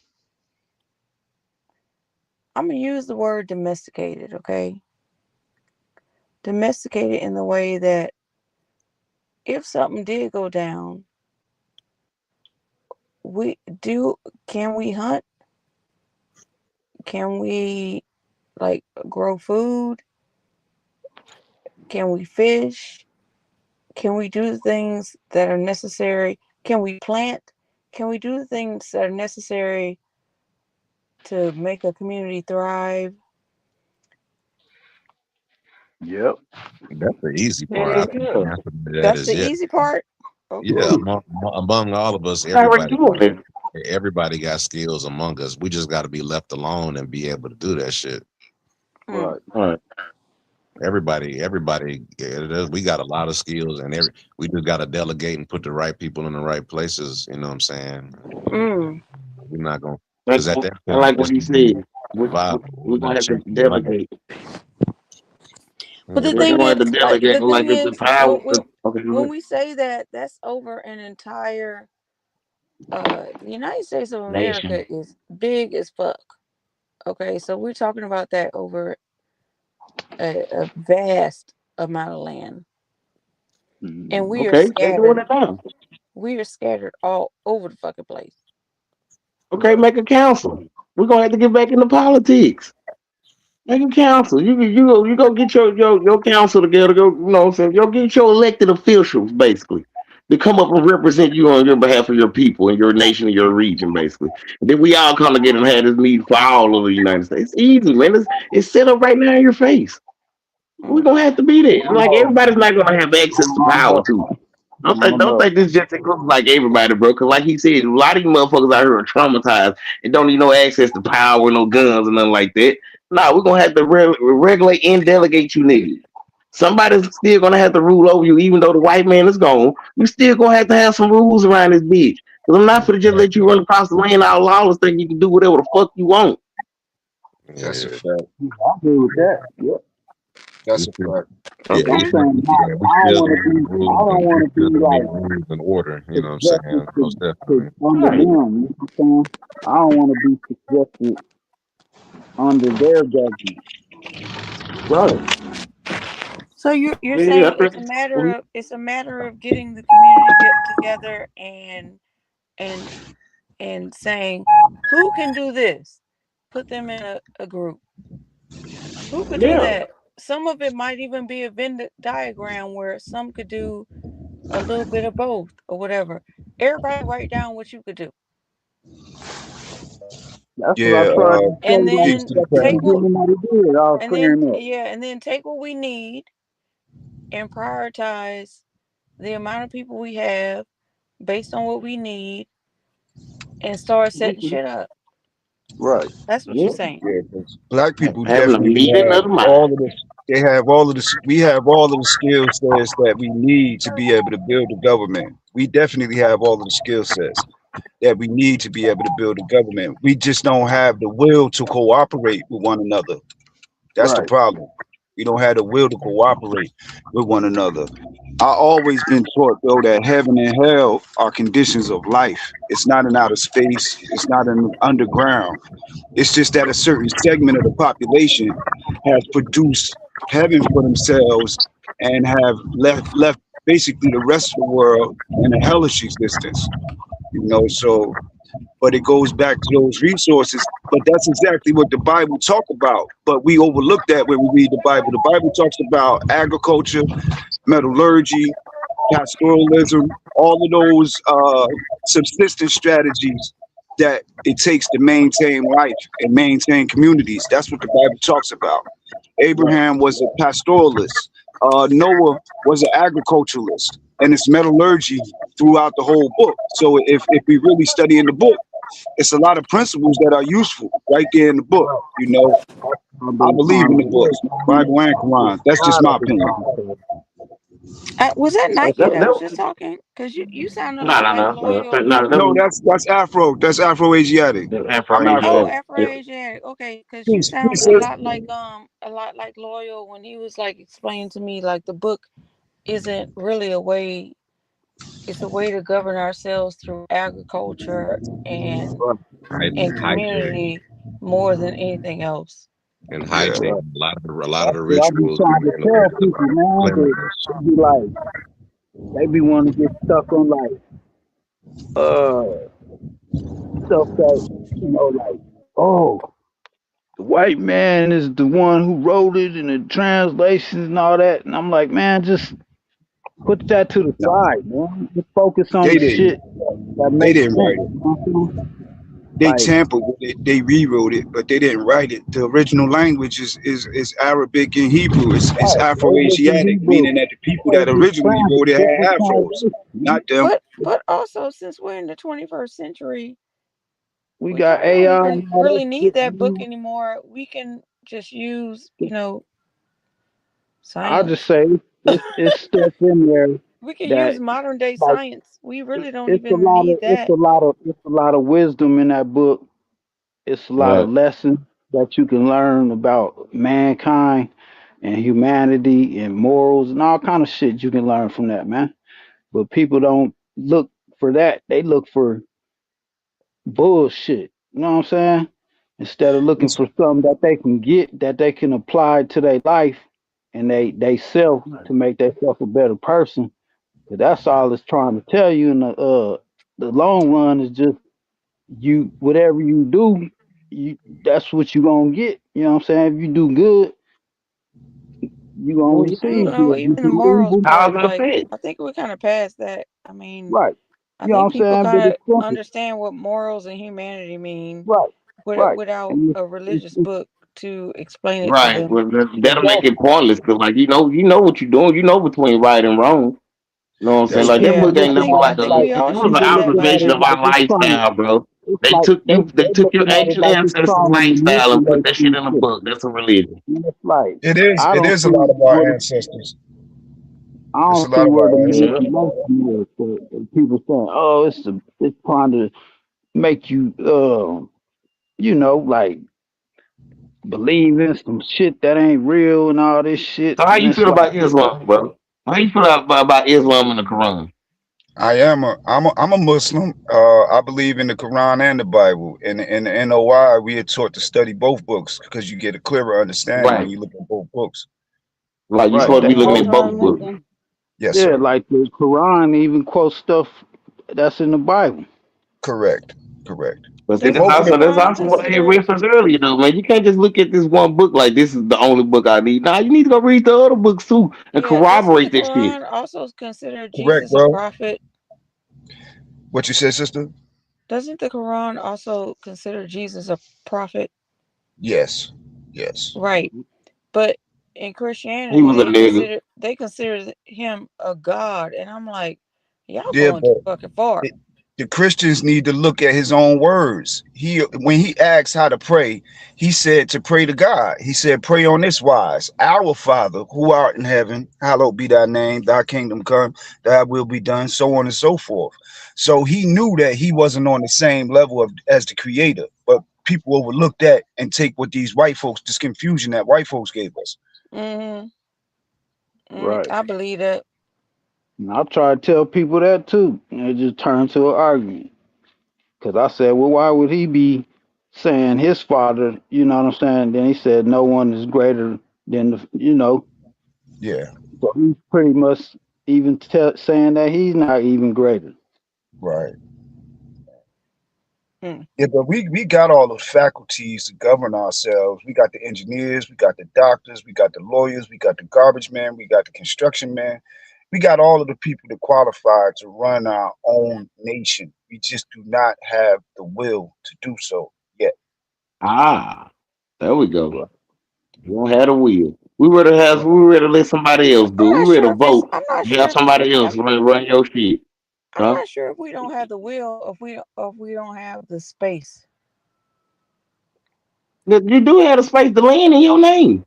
I'm gonna use the word domesticated. Okay, domesticated in the way that if something did go down, we do. Can we hunt? Can we like grow food? Can we fish? Can we do the things that are necessary? Can we plant? Can we do the things that are necessary to make a community thrive? Yep. That's the easy part. I Yeah, think yeah. the answer to that That's is the yeah. easy part. Yeah, Okay. among all of us, We already doing it. everybody got skills among us. We just got to be left alone and be able to do that shit. Mm. Right. Right. Everybody, we got a lot of skills, and we just got to delegate and put the right people in the right places. You know what I'm saying? Mm. We're not gonna, Like, because at that I point, like it's what he gonna be said. We, survival. we're We're gonna gonna have to check your money. delegate. But the Yeah. We're thing gonna have to is, delegate. Like it's the power. Okay, go when ahead. we say that, that's over an entire. The United States of Nation. America is big as fuck. Okay, so we're talking about that over a vast amount of land, and Mhm. we are Okay, they doing scattered. it now. We are scattered all over the fucking place. Okay, Right. make a council. We're gonna have to get back into politics. Make a council. You go get your council together. Go, what I'm saying, go get your elected officials basically to come up and represent you on your behalf of your people and your nation and your region basically. And then we all come together and have this meeting for all over the United States. It's easy, man. It's set up right now in your face. We're Mm. gonna have to be there. I Like know. everybody's not gonna have I access to don't power know. too. I don't Don't know. think this just includes like everybody, bro. Cause like he said, a lot of you motherfuckers out here are traumatized and don't need no access to power, no guns, and nothing like that. Nah, we're gonna have to regulate and delegate you niggas. Somebody's still gonna have to rule over you, even though the white man is gone. You still gonna have some rules around this bitch. Cause I'm not gonna just let you run across the land all lawless, think you can do whatever the fuck you want. That's a Yeah, fact. Yeah, I agree with that. Yep. That's we a still, fact. yeah, But I'm Okay. saying, we I don't still want gonna to need be. I rules, don't and we want to still be gonna need like rules and order. You know what I'm subjected saying? Most to definitely. under them. Right. You know what I'm saying? I don't want to be subjected under their government. Right. So you're Yeah, saying I think it's a matter of getting the community get together and saying who can do this, put them in a group. Who could do yeah. that? Some of it might even be a Venn diagram where some could do a little bit of both or whatever. Everybody write down what you could do. That's what I Yeah, tried to tell And you peace then to the at the take panel. what beginning of the year. I was and then clearing up. yeah, and then take what we need and prioritize the amount of people we have based on what we need and start setting Mhm. shit up. Right. That's what you're Yeah. saying. Yeah, 'cause black people Having a definitely meeting have of the mind. all of this. They have all of this. We have all of the skill sets that we need to be able to build a government. We definitely have all of the skill sets that we need to be able to build a government. We just don't have the will to cooperate with one another. That's the Right. problem. We don't have the will to cooperate with one another. I always been taught though that heaven and hell are conditions of life. It's not in outer space. It's not in underground. It's just that a certain segment of the population has produced heaven for themselves and have left basically the rest of the world in a hellish existence. You know, so but it goes back to those resources. But that's exactly what the Bible talk about. But we overlook that when we read the Bible. The Bible talks about agriculture, metallurgy, pastoralism, all of those subsistence strategies that it takes to maintain life and maintain communities. That's what the Bible talks about. Right. Abraham was a pastoralist. Noah was an agriculturalist, and it's metallurgy throughout the whole book. So if we really study in the book, it's a lot of principles that are useful right there in the book. Right. You know, I've I been believe trying in to the books, work on it. Bible and It's Quran. That's just God my I've been opinion. trying to. Was that not That's you That, it. that that, was just talking? Because you sound a no, lot no, like no, Loyal. no, that No, was that's Afro. That's Afro Asiatic. the I'm Afro Oh, Afro. Asiatic. Afro Yeah. Asiatic. Okay, because you Peace, sound peace, sis. a lot like Loyal when he was like explaining to me like the book isn't really a way. It's a way to govern ourselves through agriculture Right. and Hijack community more than anything else. and Yeah. hijack Right. a lot of That's the what I be rituals trying to and tell the people, man. That cleanliness. they be like, they be wanting to get stuck on like uh stuff that like, oh, the white man is the one who wrote it and the translations and all that. And I'm like, man, just put that to the No, side, man. Just focus on they the didn't. shit that They makes didn't sense. write it. You know what I'm saying? They Like, tampered with it. They rewrote it, but they didn't write it. The original language is Arabic and Hebrew. It's right, Arabic and Afro-Asiatic, Hebrew. meaning that the people Yeah, that just originally wrote it different had afros, translations, man. not them. But also since we're in the 21st century, We we got probably don't AI even and all that really need shit, that book man. anymore. We can just use, I'll just science. say it's stuff in there We can use that modern day like science. We really don't it's a even lot of need that. it's a lot of wisdom in that book. It's a lot of Right. lessons that you can learn about mankind and humanity and morals and all kind of shit you can learn from that, man. But people don't look for that. They look for bullshit. You know what I'm saying? Instead of looking It's, for something that they can get, that they can apply to their life and they self to make themselves a better person. 'Cause that's all it's trying to tell you in the long run is just you whatever you do, you that's what you gonna get. You know what I'm saying? If you do good, you gonna Well, yeah. I don't receive know, good. If even the you do morals evil, Cause part, and like effect. I think we're kind of past that. I mean, right. I You know what think I'm people saying? But kind of it's simple. understand what morals and humanity mean Right, right. without And a it's, religious it's book to explain it to Right. them. Well, that'll make exactly. it pointless. Cause like you know what you're doing. You know between right and wrong. You know what I'm saying? that's Like true. that Yeah, book People I ain't look nothing think at I like it think a. like we It all should was an people see that looking by at it observation of now. like our it's trying. lifestyle, bro. It's They like took you. They they took your looking at it ancient like it's ancestors' trying to lifestyle and put manipulate that shit you in a shit. book. That's a religion. And it's like It is. I It don't is a lot see of our where ancestors. I It's a don't see lot of where the our Yeah. ancestors. manipulation is. For people saying, "Oh, it's trying to make you, like believe in some shit that ain't real and all this shit." So how And you it's feel like, about Islam, bro? How you feel about Islam and the Quran? I'm a Muslim. I believe in the Quran and the Bible. And in the NOI, we are taught to study both books because you get a clearer understanding when Right. you look at both books. Like you right, supposed to So be that looking that's both, at what both I'm books. thinking. Yes, yeah, sir. like the Quran even quotes stuff that's in the Bible. Correct. Correct. But see, Doesn't the that's Quran also what I consider? referenced earlier, though, man. You can't just look at this one book like this is the only book I need. Nah, you need to go read the other books too and Yeah, doesn't the corroborate this shit. Quran also consider Correct, Jesus a bro. prophet? What you said, sister? Doesn't the Quran also consider Jesus a prophet? Yes. Yes. Right. But in He Christianity, was a nigga. they consider him a god, and I'm like, y'all Yeah, going too but fucking far. it, the Christians need to look at his own words. He when he asked how to pray, he said to pray to God. He said, "Pray on this wise: Our Father who art in heaven, hallowed be thy name. Thy kingdom come. Thy will be done." So on and so forth. So he knew that he wasn't on the same level of as the Creator, but people overlook that and take what these white folks, this confusion that white folks gave us. Hmm. Right. I believe that. And I try to tell people that too, and it just turned to an argument. Because I said, well, why would he be saying his father? You know what I'm saying? Then he said, no one is greater than the. Yeah, So he's pretty much even saying that he's not even greater. right. Hmm. Yeah, but we got all the faculties to govern ourselves. We got the engineers, we got the doctors, we got the lawyers, we got the garbage man, we got the construction man. We got all of the people that qualify to run our own nation. We just do not have the will to do so yet. Ah, there we go. Right. You don't have the will. We rather let somebody else do. I'm not We rather sure if it's. vote. I'm not You sure have if it's. somebody else run your shit. I'm Huh? not sure if we don't have the will, if we don't have the space. You do have the space to land in your name.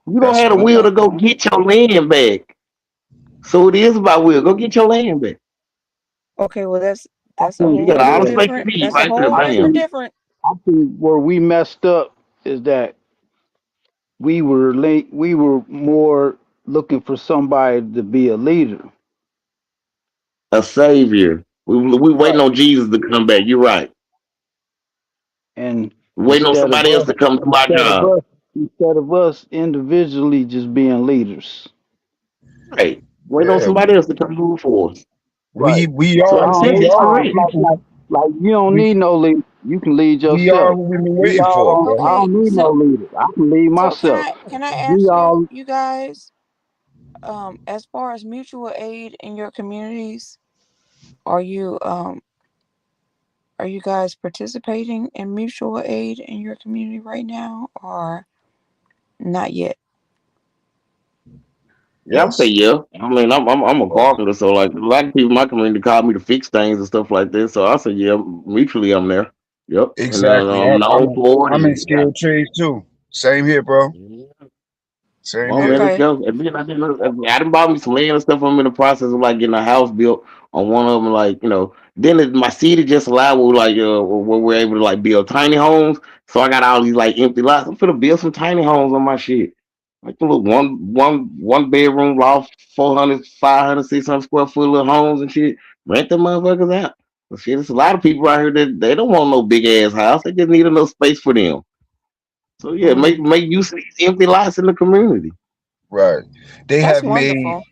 You don't That's a have the good will to Okay. point. go get your land back. So it is about will. Go get your land back. Okay. Well, I that's a think, You got whole all the yeah, space you different. need That's a right there. whole I different Bam. think, different. I think where we messed up is that we were late. We were more looking for somebody to be a leader, A savior. We waiting right? on Jesus to come back. You're right. And We waiting on somebody else to come do our instead of job. us, instead of us individually just being leaders, Right. Waiting on Yeah, somebody else to come do it for us. right? we So are like I who said, we that's are, correct. people. Like you don't We need no leader. You can lead we are yourself. who we've been We waiting all for, don't. bro. I Okay. don't need no leader. I can lead So myself. can I We ask all you guys, as far as mutual aid in your communities, are you um are you guys participating in mutual aid in your community right now, or not yet? Yeah, I'll say Yes. yeah. I mean, I'm a Yes. carpenter, so like a lot of people in my community call me to fix things and stuff like that. So I say yeah, mutually I'm there. Yep, and Exactly. I'm known for it, I'm in and skilled trades too. Same here, bro. yeah. Same Well, man, here. let's Okay. go. And then I done bought me some land and stuff. I'm in the process of like getting a house built on one of them. Like then my city just allowed where we're able to like build tiny homes. So I got all these like empty lots. I'm finna build some tiny homes on my shit. Like the little one bedroom loft, 400, 500, 600 square foot little homes and shit. Rent them motherfuckers out. But shit, there's a lot of people out here that they don't want no big ass house. They just need enough space for them. So yeah, Mm, make use of these empty lots in the community. Right. They that's have made wonderful.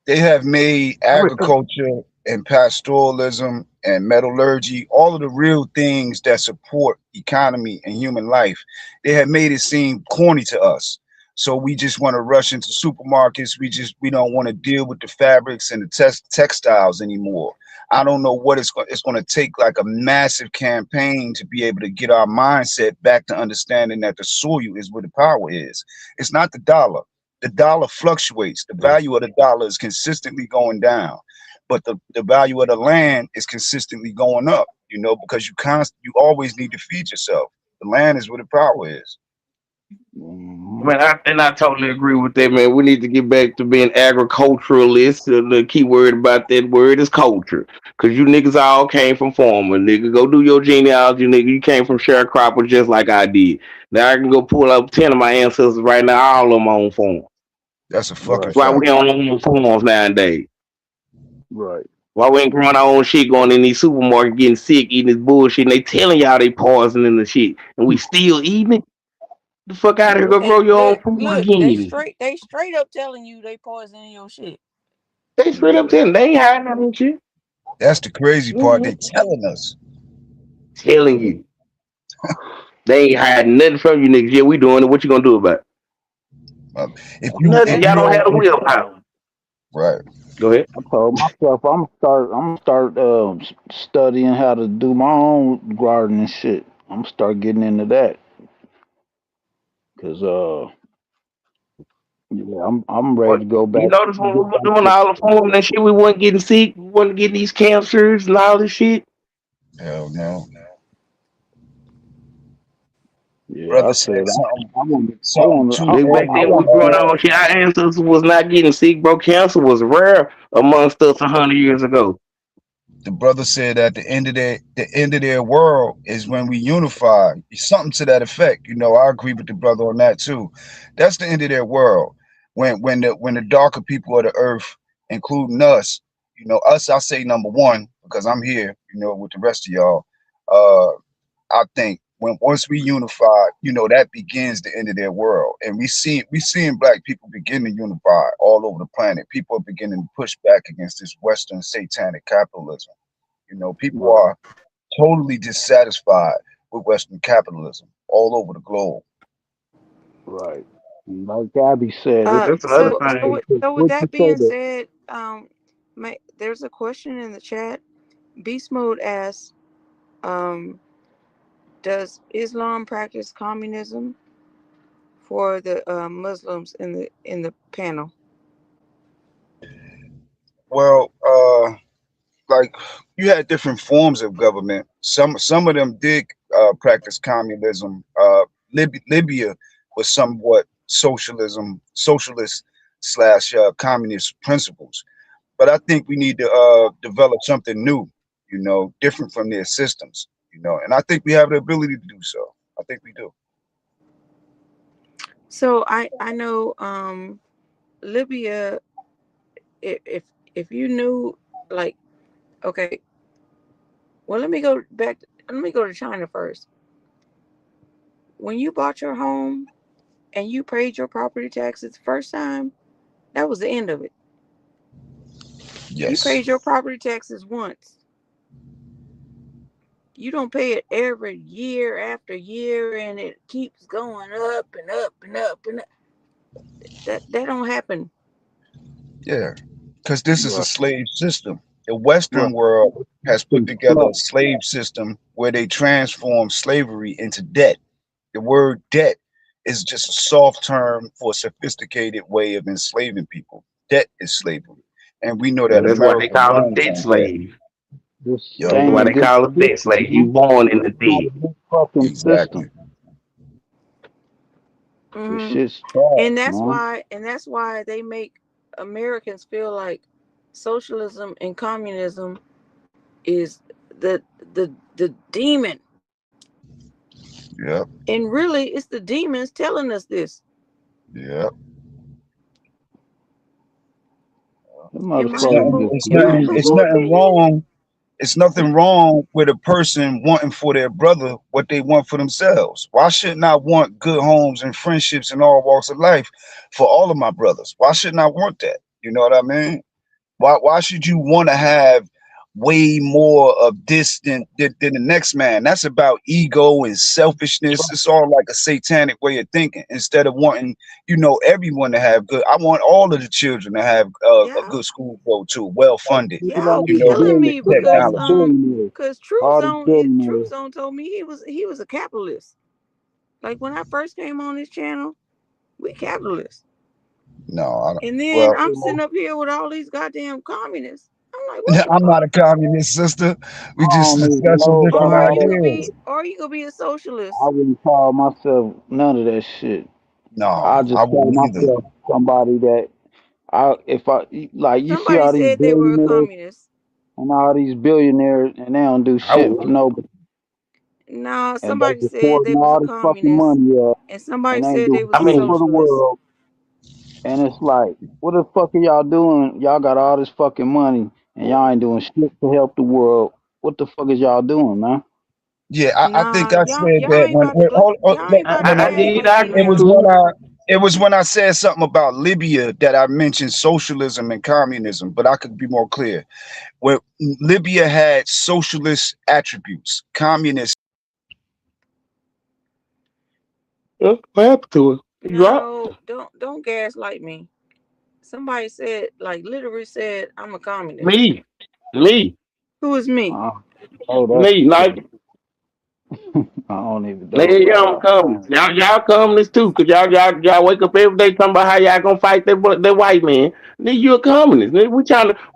they have made I mean, agriculture and pastoralism and metallurgy, all of the real things that support economy and human life, they have made it seem corny to us. So we just want to rush into supermarkets. We don't want to deal with the fabrics and the textiles anymore. I don't know what it's going to take, like a massive campaign to be able to get our mindset back to understanding that the soil is where the power is. It's not the dollar fluctuates. The value of the dollar is consistently going down, but the value of the land is consistently going up. Because you always need to feed yourself. The land is where the power is. Mhm. man, I totally agree with that, man. We need to get back to being agriculturalists. The key word about that word is culture. Cause you niggas all came from farmer, nigga. Go do your genealogy, nigga. You came from sharecropper just like I did. Now I can go pull up 10 of my ancestors right now, all of them on farm. That's a fucking Right, That's why fact. we don't own farms nowadays. right. Why we ain't growing our own shit, going in these supermarkets, getting sick, eating this bullshit, and they telling y'all they poisoning the shit, and we still eating it? The fuck out of here, Yep. go grow your own food Look, again. they straight up telling you they poisoning your shit. They straight up Yeah. telling they ain't hiding that shit. That's the crazy part. Mhm. They telling us. Telling you. They ain't hiding nothing from you niggas. Yeah, we doing it. What you gonna do about it? Uh, if you Nothing. if Y'all you don't have don't the if, willpower. right. Go ahead. I told myself I'm gonna start studying how to do my own garden and shit. I'm gonna start getting into that because yeah, I'm ready Well, to go you back. notice when we Get were back doing to all the farming and shit, we wasn't getting sick, we wasn't getting these cancers and all this shit. Hell no. yeah. Brother I said said something I something want to too. Nigga, back I then we want growing on shit, our ancestors was not getting sick, bro. Cancer was rare amongst us 100 years ago. The brother said at the end of their world is when we unify. Something to that effect. I agree with the brother on that too. That's the end of their world. When the darker people of the earth, including us, us, I say number one, because I'm here, with the rest of y'all. Uh I think when once we unify, that begins the end of their world. And we seeing black people begin to unify all over the planet. People are beginning to push back against this Western satanic capitalism. People right, are totally dissatisfied with Western capitalism all over the globe. right. And like Gabby said, But that's the other thing. So with what you that say being that said, there's a question in the chat. Beast Mode asks, um, does Islam practice communism for the Muslims in the panel? Well, like you had different forms of government. Some of them did practice communism. Libya was somewhat socialist slash communist principles. But I think we need to develop something new, different from their systems, and I think we have the ability to do so. I think we do. So I know Libya. If if you knew, like, okay, well, let me go back. Let me go to China first. When you bought your home and you paid your property taxes the first time, that was the end of it. You Yes. paid your property taxes once. You don't pay it every year after year, and it keeps going up and up and up and up. That don't happen. Yeah. Because this is a right, slave system. The right. Western world has put Some together stuff. a slave system where they transform slavery into debt. The word debt is just a soft term for a sophisticated way of enslaving people. Debt is slavery. And we know And that that's why they America call them runs debt on debt. slaves. This Yup. That's why thing, they call them this debt slaves. You man, born in the it's not debt. a good fucking Exactly. system. This Hmm. shit's trash, And man. that's why they make Americans feel like socialism and communism is the the demon. Yep. And really, it's the demons telling us this. Yep. Them In my It's motherfuckers nothing. humble, just It's in my nothing. greedy, It's humble bro. nothing opinion, wrong. It's nothing wrong with a person wanting for their brother what they want for themselves. Why shouldn't I want good homes and friendships in all walks of life for all of my brothers? Why shouldn't I want that? You know what I mean? Why should you want to have way more of this than the next man? That's about ego and selfishness. It's all like a satanic way of thinking. Instead of wanting, everyone to have good. I want all of the children to have a y'all good school to go to, well Like funded. people y'all don't be With killing doing good me shit like the technology. billionaires. because All the Truth billionaires. Zone told me he was a capitalist. Like when I first came on this channel, we capitalists. No, I don't. And then Well, I'm sitting up here with all these goddamn communists. I'm like, what the I'm not fuck? a communist, sister. We I just don't even discussing know different about all that ideas. shit. Or you gonna be a I socialist? wouldn't call myself none of that shit. No, I I just call wouldn't either. myself somebody that if I like you see Somebody all these said they were a billionaires communist. and all these billionaires and they don't do I shit for would. nobody No, and they somebody just said they hoarding was a all this fucking communist, money up and and somebody they ain't said do they was I a shit mean, for the socialist. world. And it's like, what the fuck are y'all doing? Y'all got all this fucking money and y'all ain't doing shit to help the world. What the fuck is y'all doing, man? Yeah, I think Nah, I said y'all that ain't when, about to hold, y'all ain't about to I no, gaslight did. me I it agree was now. when too. It was when I said something about Libya that I mentioned socialism and communism, but I could be more clear. Where Libya had socialist attributes, communist. What happened to it? It dropped. No, don't gaslight me. Somebody said, like, literally said, I'm a communist. Me, me, Who is me? Uh, oh, that's me. Like, I don't even know man, who y'all y'all. communists. Y'all communists too, cause y'all wake up every day talking about how y'all gonna fight that white man. Nigga, you a communist. Nigga,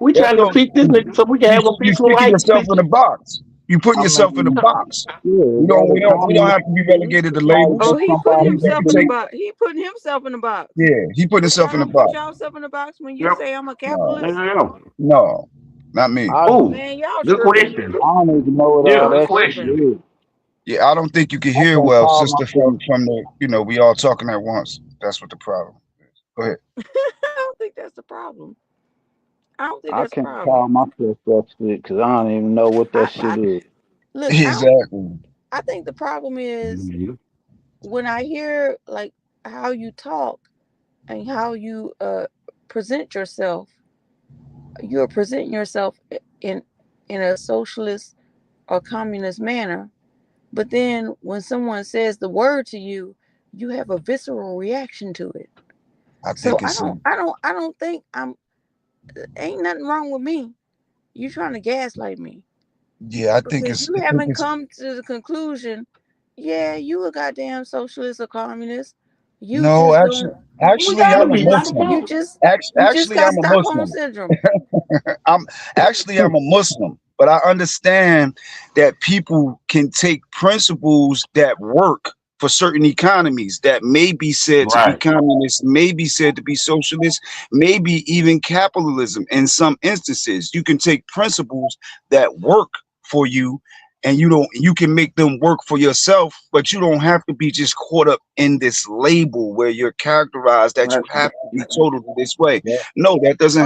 we That's trying to what fix this nigga so we can have a you peaceful sticking life. yourself in a box. You putting I yourself in a mean, box. yeah, We is don't that we a don't we don't communist have to be relegated to fight labels. Oh, with he putting somebody You that himself can in the take believes? box. He putting himself in the box. yeah. He putting But y'all himself in the don't put box. yourself in the box when you Yep. say I'm a No, capitalist. Yeah. no, not me. I Oh, Man, y'all good tripping. question. I don't even know what Yeah, all Y'all good that shit tripping. question. is. Yeah, I don't think you can I hear can't well, call sister. myself. From the we all talking at once. That's what the problem. Go ahead. I don't think that's the problem. I don't think I that's a can't problem. call myself that shit because I don't even know what that I shit is. look. I don't. Exactly. I think the problem is Mhm. when I hear like how you talk and how you present yourself. You're presenting yourself in a socialist or communist manner, but then when someone says the word to you, you have a visceral reaction to it. I So think it's I don't think I'm. Ain't nothing wrong with me. You trying to gaslight me yeah. because you I think haven't it's come to the conclusion. Yeah, you a goddamn socialist or communist. You no. just don't. We Actually, gotta I'm a be. Not a Muslim. You problem. just you just Actually, got I'm a Stockholm Muslim. syndrome. I'm I'm a Muslim, but I understand that people can take principles that work for certain economies that may be said to be Right. communist, may be said to be socialist, maybe even capitalism. In some instances, you can take principles that work for you and you can make them work for yourself, but you don't have to be just caught up in this label where you're characterized that you Right. have to be totally this way. Yeah. No,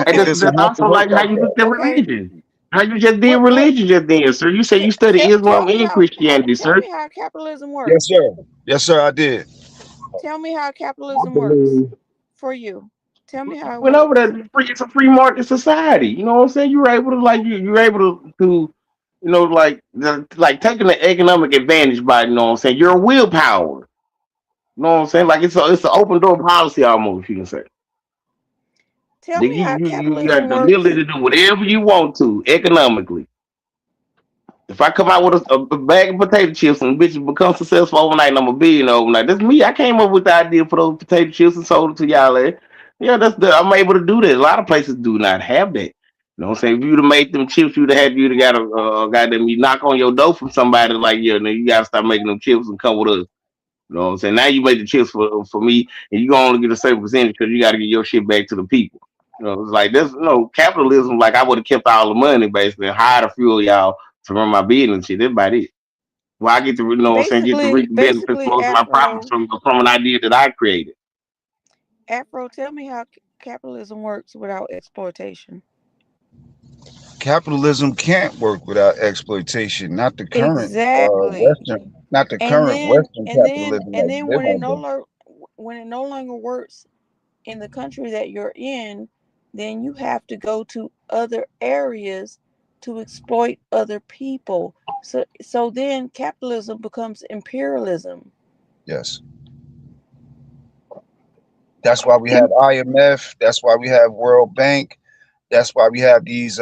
And it Okay, doesn't that's have to also work like how like you that. looked at okay. religion. How you just did What? religion just then, sir. You say you study Tell Islam me and how Christianity, tell sir. me how capitalism Yes, works. sir. Yes, sir, I did. Tell me how I capitalism works believe for you. Tell me how it Went over works. that it's a free market society. You know what I'm saying? You're able to you're able to like taking the economic advantage by you know what I'm saying. Your willpower. You know what I'm saying? Like it's an open door policy almost. You can say Tell that me how you capitalism got the works. ability to do whatever you want to economically. If I come out with a bag of potato chips and bitches become successful overnight and I'm a billionaire overnight, that's me. I came up with the idea for those potato chips and sold it to y'all. Yeah, I'm able to do that. A lot of places do not have that. You know what I'm saying? If you'd have made them chips, you'd have got goddamn, you knock on your door from somebody like, yeah, you gotta stop making them chips and come with us. You know what I'm saying? Now you make the chips for me, and you gonna only get a certain percentage because you got to get your shit back to the people. You know, it's like this. Capitalism. Like I would have kept all the money basically and hired a few of y'all to run my business and shit. That's about it. Well, I get to you know what I'm saying, get to reap the benefits Basically, most of my profits from an idea that I created. Afro, tell me how capitalism works without exploitation. Capitalism can't work without exploitation. Exactly. Not the And current then Western and then capitalism that and we then live under. when it no longer works in the country that you're in, then you have to go to other areas to exploit other people. So then capitalism becomes imperialism. Yes, that's why we have IMF. That's why we have World Bank. That's why we have these.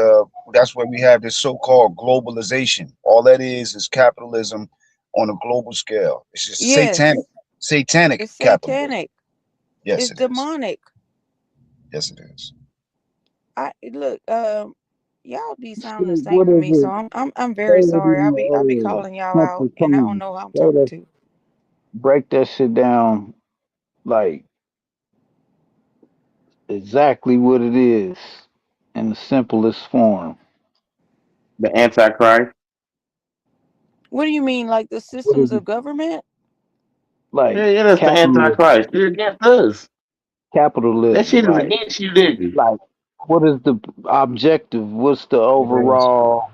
That's why we have this so-called globalization. All that is capitalism on a global scale. It's just Yes, satanic it's capitalism. satanic. Yes, It's it is. demonic. Yes, it is. I look, y'all be sounding the shit, same what to is me, so it? I'm Say very it sorry. in I'll be calling y'all out, simple and I don't terms. know who I'm Say talking that, to. break that shit down like exactly what it is in the simplest form. The Antichrist. What do you mean, like the What is systems it? of government? Like Yeah, that's the capitalism, Antichrist. You're against us. That capitalism. shit is against you, nigga. Like what is the objective? What's the It is. overall?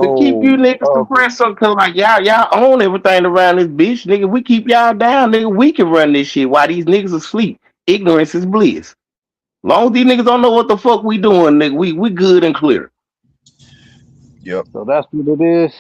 To keep you gold, niggas up. suppressed, so cause like y'all own everything around this bitch, nigga. We keep y'all down, nigga. We can run this shit while these niggas asleep. Ignorance is bliss. Long as these niggas don't know what the fuck we doing, nigga, we good and clear. Yep. So that's what it is.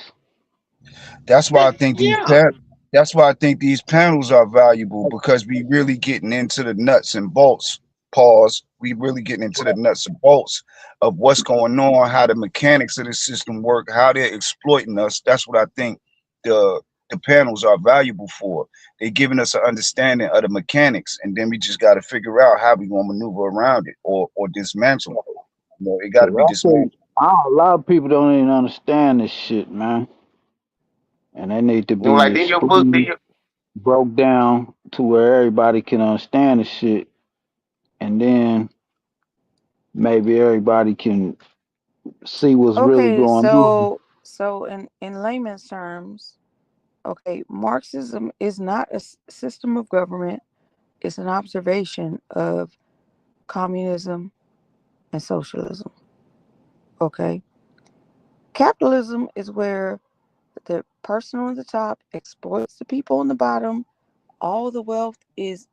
That's why I think Yeah. that's why I think these panels are valuable because we really getting into the nuts and bolts. Pause. We really getting into the nuts and bolts of what's going on, how the mechanics of the system work, how they're exploiting us. That's what I think the the panels are valuable for. They're giving us an understanding of the mechanics, and then we just got to figure out how we gonna maneuver around it or dismantle it. You know, it got to Cause be I think dismantled. a lot of people don't even understand this shit, man, and they need to You know, be like in your book, explained, broke down to where everybody can understand the shit, and then maybe everybody can see what's really Okay, going on. so in layman's terms, okay, Marxism is not a system of government. It's an observation of communism and socialism. Okay, capitalism is where the person on the top exploits the people on the bottom. All the wealth is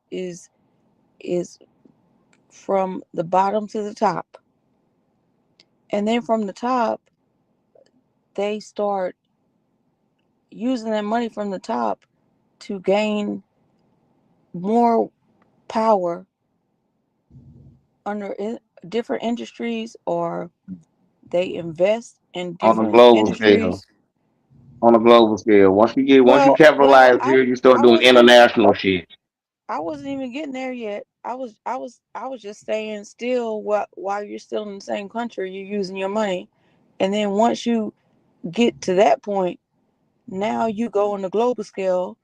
from the bottom to the top, and then from the top they start using that money from the top to gain more power under different industries, or they invest in on a different global scale. industries. On a global scale. Once you Well, capitalize here, you start I doing wasn't even international shit. I wasn't even getting there yet. I was just saying still while you're still in the same country, you're using your money. And then once you get to that point, now you go on the global scale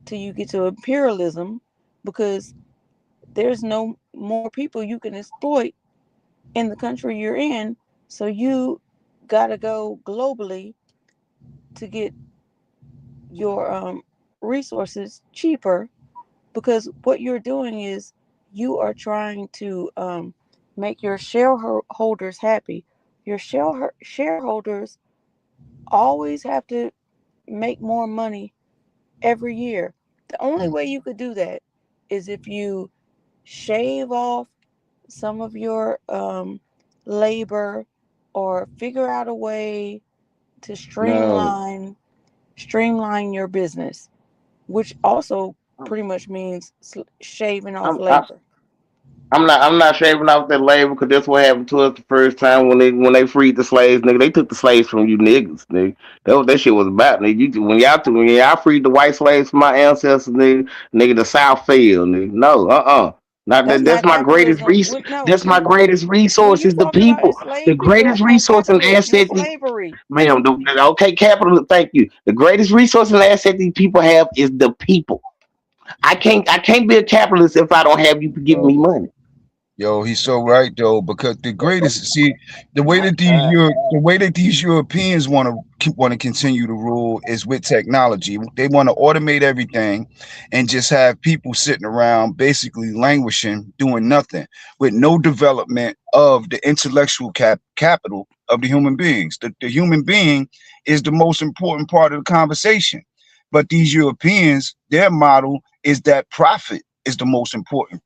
till you get to imperialism, because there's no more people you can exploit in the country you're in. So you got to go globally to get your resources cheaper, because what you're doing is you are trying to make your shareholders happy. Your shareholders always have to make more money every year. The only way you could do that is if you shave off some of your labor, or figure out a way to No. streamline your business, which also pretty much means shaving off I'm I, labor. I'm not shaving off that labor because that's what happened to us the first time when they freed the slaves, nigga. They took the slaves from you niggas, nigga. That what that shit was about, nigga. When y'all freed the white slaves from my ancestors, nigga, the South failed, nigga. No, Not That's that, that's not my greatest capitalism. res- No, That's my greatest when resource you is the talking about people. The enslaved people, greatest that's not resource and capitalism. That's asset these slavery. ma'am, okay, capital, thank you. The greatest resource and asset these people have is the people. I can't be a capitalist if I don't have you giving me money. Yo, he's so right though, because the greatest see the way that these Europeans want to continue to rule is with technology. They want to automate everything and just have people sitting around basically languishing, doing nothing, with no development of the intellectual capital of the human beings. The human being is the most important part of the conversation. But these Europeans, their model is that profit is the most important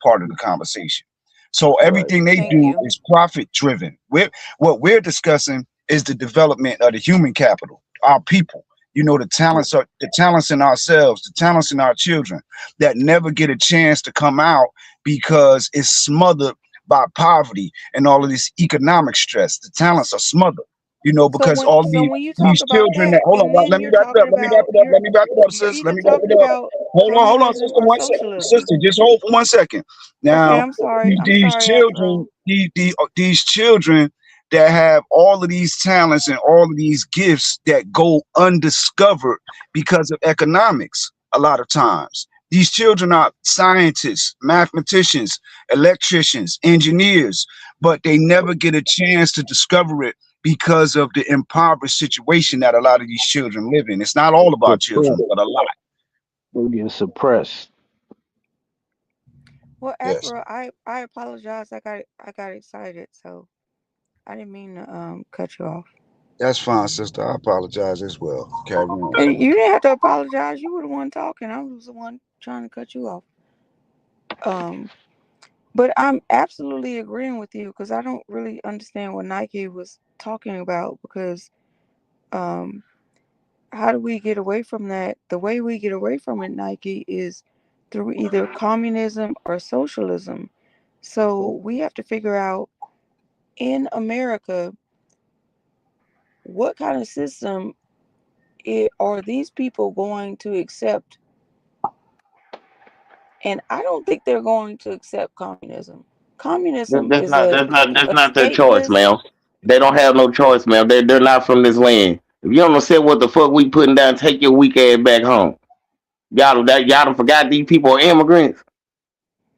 part of the conversation. So Right. everything they Thank do you. is profit driven. What we're discussing is the development of the human capital, our people. You know, the talents in ourselves, the talents in our children that never get a chance to come out because it's smothered by poverty and all of this economic stress. The talents are smothered. You know, because all of So when you talk these about children that that, hold on, then let me you're wrap it up. talking Let me wrap about it up. Let me wrap it up, you're sis. Let either me wrap talking it up. about Hold on, communism sister. or One second, socialism. sister. Just hold for 1 second. Okay, Now, I'm sorry. these, I'm these sorry, Afro. children, these children that have all of these talents and all of these gifts that go undiscovered because of economics. A lot of times, these children are scientists, mathematicians, electricians, engineers, but they never get a chance to discover it because of the impoverished situation that a lot of these children live in. It's not all of our children, Suppressed. but a lot. They get suppressed. Well, Yes. Afro, I apologize. I got excited, so I didn't mean to cut you off. That's fine, sister. I apologize as well. Carry on. And you didn't have to apologize. You were the one talking. I was the one trying to cut you off. Um, but I'm absolutely agreeing with you because I don't really understand what Nike was talking about. Because um, how do we get away from that? The way we get away from it, Nike, is through either communism or socialism. So we have to figure out in America what kind of system are these people going to accept. And I don't think they're going to accept communism. Communism That's is not that's not that's a not their choice, stateless. ma'am. They don't have no choice, ma'am. They're not from this land. If you don't understand what the fuck we putting down, take your weak ass back home. Y'all done forgot these people are immigrants.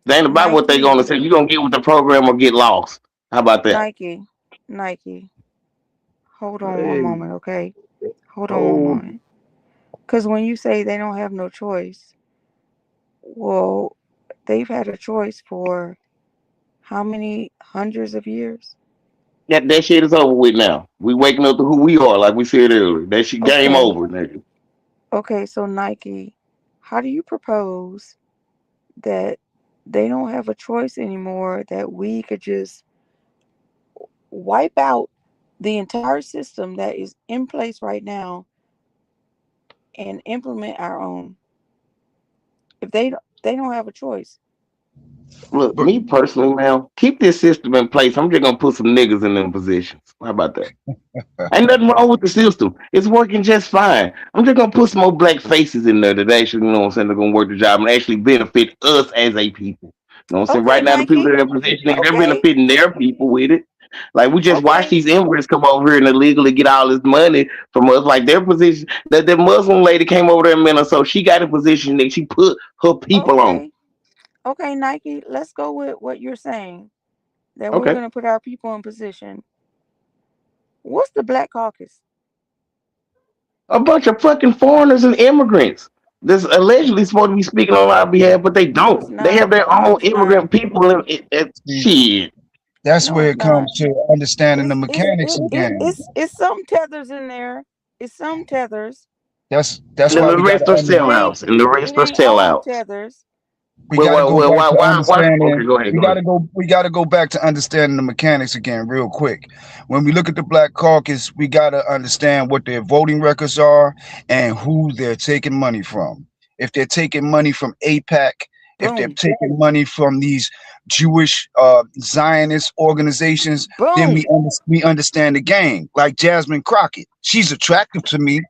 They ain't about what they gonna Nike, say. You gonna get with the program or get lost. How about that? Nike, Nike. Hold on one Hey, moment, okay? Hold on one hold. moment. Because when you say they don't have no choice, well, they've had a choice for how many hundreds of years? That shit is over with now. We waking up to who we are, like we said earlier. That shit game Okay, over, nigga. okay, so Nike, how do you propose that they don't have a choice anymore, that we could just wipe out the entire system that is in place right now and implement our own if they don't have a choice? Look, But me personally, man, keep this system in place. I'm just gonna put some niggas in them positions. How about that? Ain't nothing wrong with the system. It's working just fine. I'm just gonna put some more black faces in there that actually, you know what I'm saying, they're gonna work the job and actually benefit us as a people. You know what I'm saying? Okay, Right now, the people Nike. that are positioning, they're Okay, benefiting their people with it. Like we just watch okay, these immigrants come over here and illegally get all this money from us. Like their position, that Muslim lady came over there in Minnesota. She got a position that she put her people on. okay, okay, Nike. Let's go with what you're saying, that we're Okay. gonna put our people in position. What's the Black Caucus? A bunch of fucking foreigners and immigrants that's allegedly supposed to be speaking on our behalf, but they No, it's don't. They not. have their No, own it's not. immigrant people. And see, shit. that's No, where it's it not. comes to understanding the mechanics of the game. It's some tethers in there. It's some tethers. That's And then why the we got to rest are It ain't sellouts, and the it rest are ain't all sellouts. tethers. we got to go back to Okay, understanding. go ahead, We go got ahead. to go. We got to go back to understanding the mechanics again, real quick. When we look at the Black Caucus, we got to understand what their voting records are and who they're taking money from. If they're taking money from APAC, if they're Boom, taking money from these Jewish Zionist organizations, then boom, we understand the game. Like Jasmine Crockett, she's attractive to me.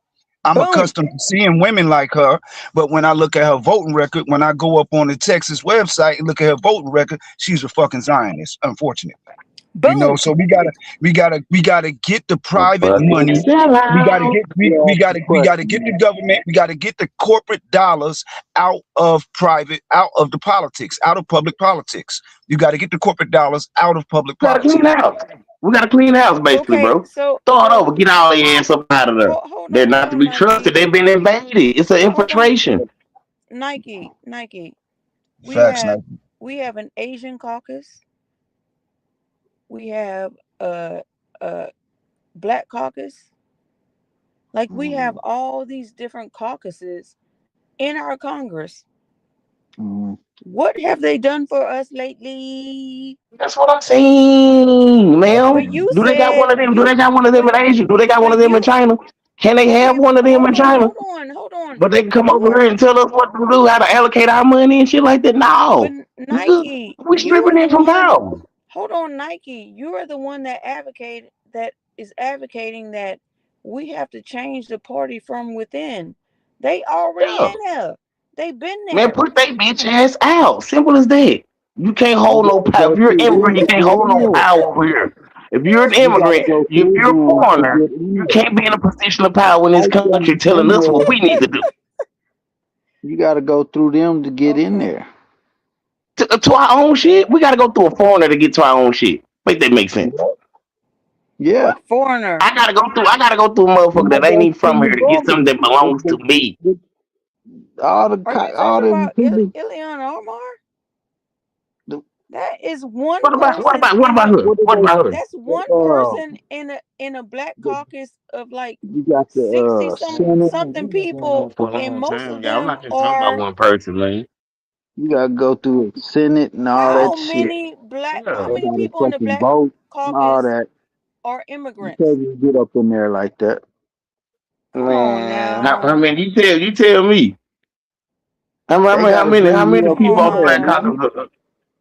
I'm boom, accustomed to seeing women like her, but when I look at her voting record, when I go up on the Texas website and look at her voting record, she's a fucking Zionist, unfortunately. You know, boom. so we gotta get the A private fucking money. We gotta sellout. get we gotta get the Question. government, we gotta get the corporate dollars out of the politics, out of public politics. You gotta get the corporate dollars out of public We gotta clean politics. house. We gotta clean house, basically, Okay, bro. so Throw it over. Get all their ass up out of there. They're hold not to on, be trusted. Nike. They've been invaded. It's an Hold on, infiltration. Nike. We Facts, have now. we have an Asian caucus. We have a Black caucus. Like we have Mm, all these different caucuses in our Congress. mm. What have they done for us lately? That's what I'm saying, But ma'am. you Do they got said one of them? Do you they got one of them but in Asia? Do they got one but of them in you China? Can they have wait, one of them in China? hold on. But they can come You over are here and tell us what to do, how to allocate our money and shit like that. but No, nigga, Nike, we you stripping are the them from one. power. Hold on, Nike. You are the one that is advocating that we have to change the party from within. They already Yeah, in there. They've been man, there. put they bitch ass out. Simple as that. You can't You hold no gotta power. go If you're an through immigrant, them you to can't get hold no in there. power over here. If you're an Yes, You you gotta immigrant, can. go if through you're a them to foreigner, get in you there. can't be in a position of power in this Fight country them telling in us what there. we need to do. You gotta go through them to get in Okay. there. To our own shit, we got to go through a foreigner to get to our own shit. Make that make sense? Yeah. What foreigner? I gotta go through a motherfucker Like that ain't that even from from the here to get something government. that belongs to me. Are you All talking them about people. Ileana Omar? The, That is one What about what person about what in about a her? What did What about her? that's they? one person in a black caucus of like You got the 60 Senate. Man, something we've been going on people, for a and long most of time, y'all. I'm them not just talking about are one person, man. You got to go through the Senate and all that shit. how Yeah. They many got to people in the fucking black vote and all caucus that. are You can't immigrants? just get up in there like that. Come on Man, how now. many? You tell me. They How got to many how bring many you up Come people in on the there, Black on. man. Caucus?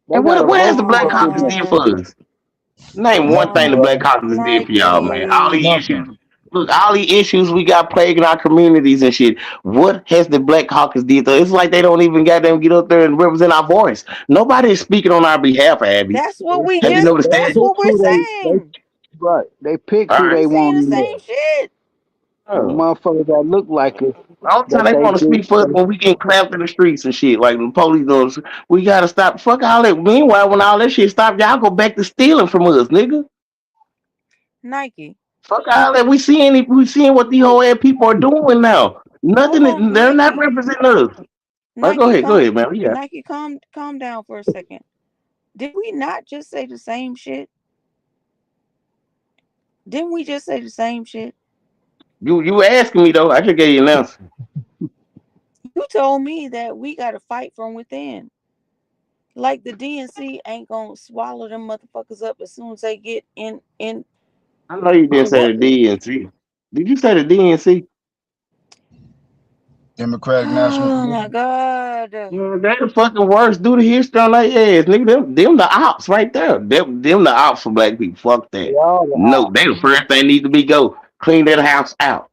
They And got to what has vote the you Black up in Caucus there. did Oh, for us? Name one Nothing, thing the brother. Black Caucus did for y'all, man. All Nike. the issues. Nothing. Look, all the issues we got plaguing our communities and shit. What has the Black Caucus did? It's like they don't even goddamn get up there and represent our voice. Nobody is speaking on our behalf, Abby. That's what we Have you just noticed They that's that? pick what we're who they saying. right. They pick All who right. We they saying want the in same there. shit. The Oh. motherfuckers that look like it All the time that they they want to get. speak for us when we get clapped in the streets and shit. Like the police doing, we gotta stop. Fuck all that. Meanwhile, when all that shit stop, y'all go back to stealing from us, nigga. Nike. Fuck all that. We seeing what these whole ass people are doing now. Hold Nothing. on, They're not Nike. representing us. All right, Nike, go calm ahead, man. Yeah, Nike, calm down for a second. Did we not just say the same shit? Didn't we just say the same shit? you were asking me though. I just gave you an answer. You told me that we gotta fight from within. Like the DNC ain't gonna swallow them motherfuckers up as soon as they get in I know you didn't to say the working. DNC. Did you say the DNC? Democratic National Oh my Committee. god. Yeah, they the fucking worst. Do the history on their ass, nigga. Them the ops right there. Them the ops for black people. Fuck They that. all the No, ops. they the first thing need to be go clean that house out.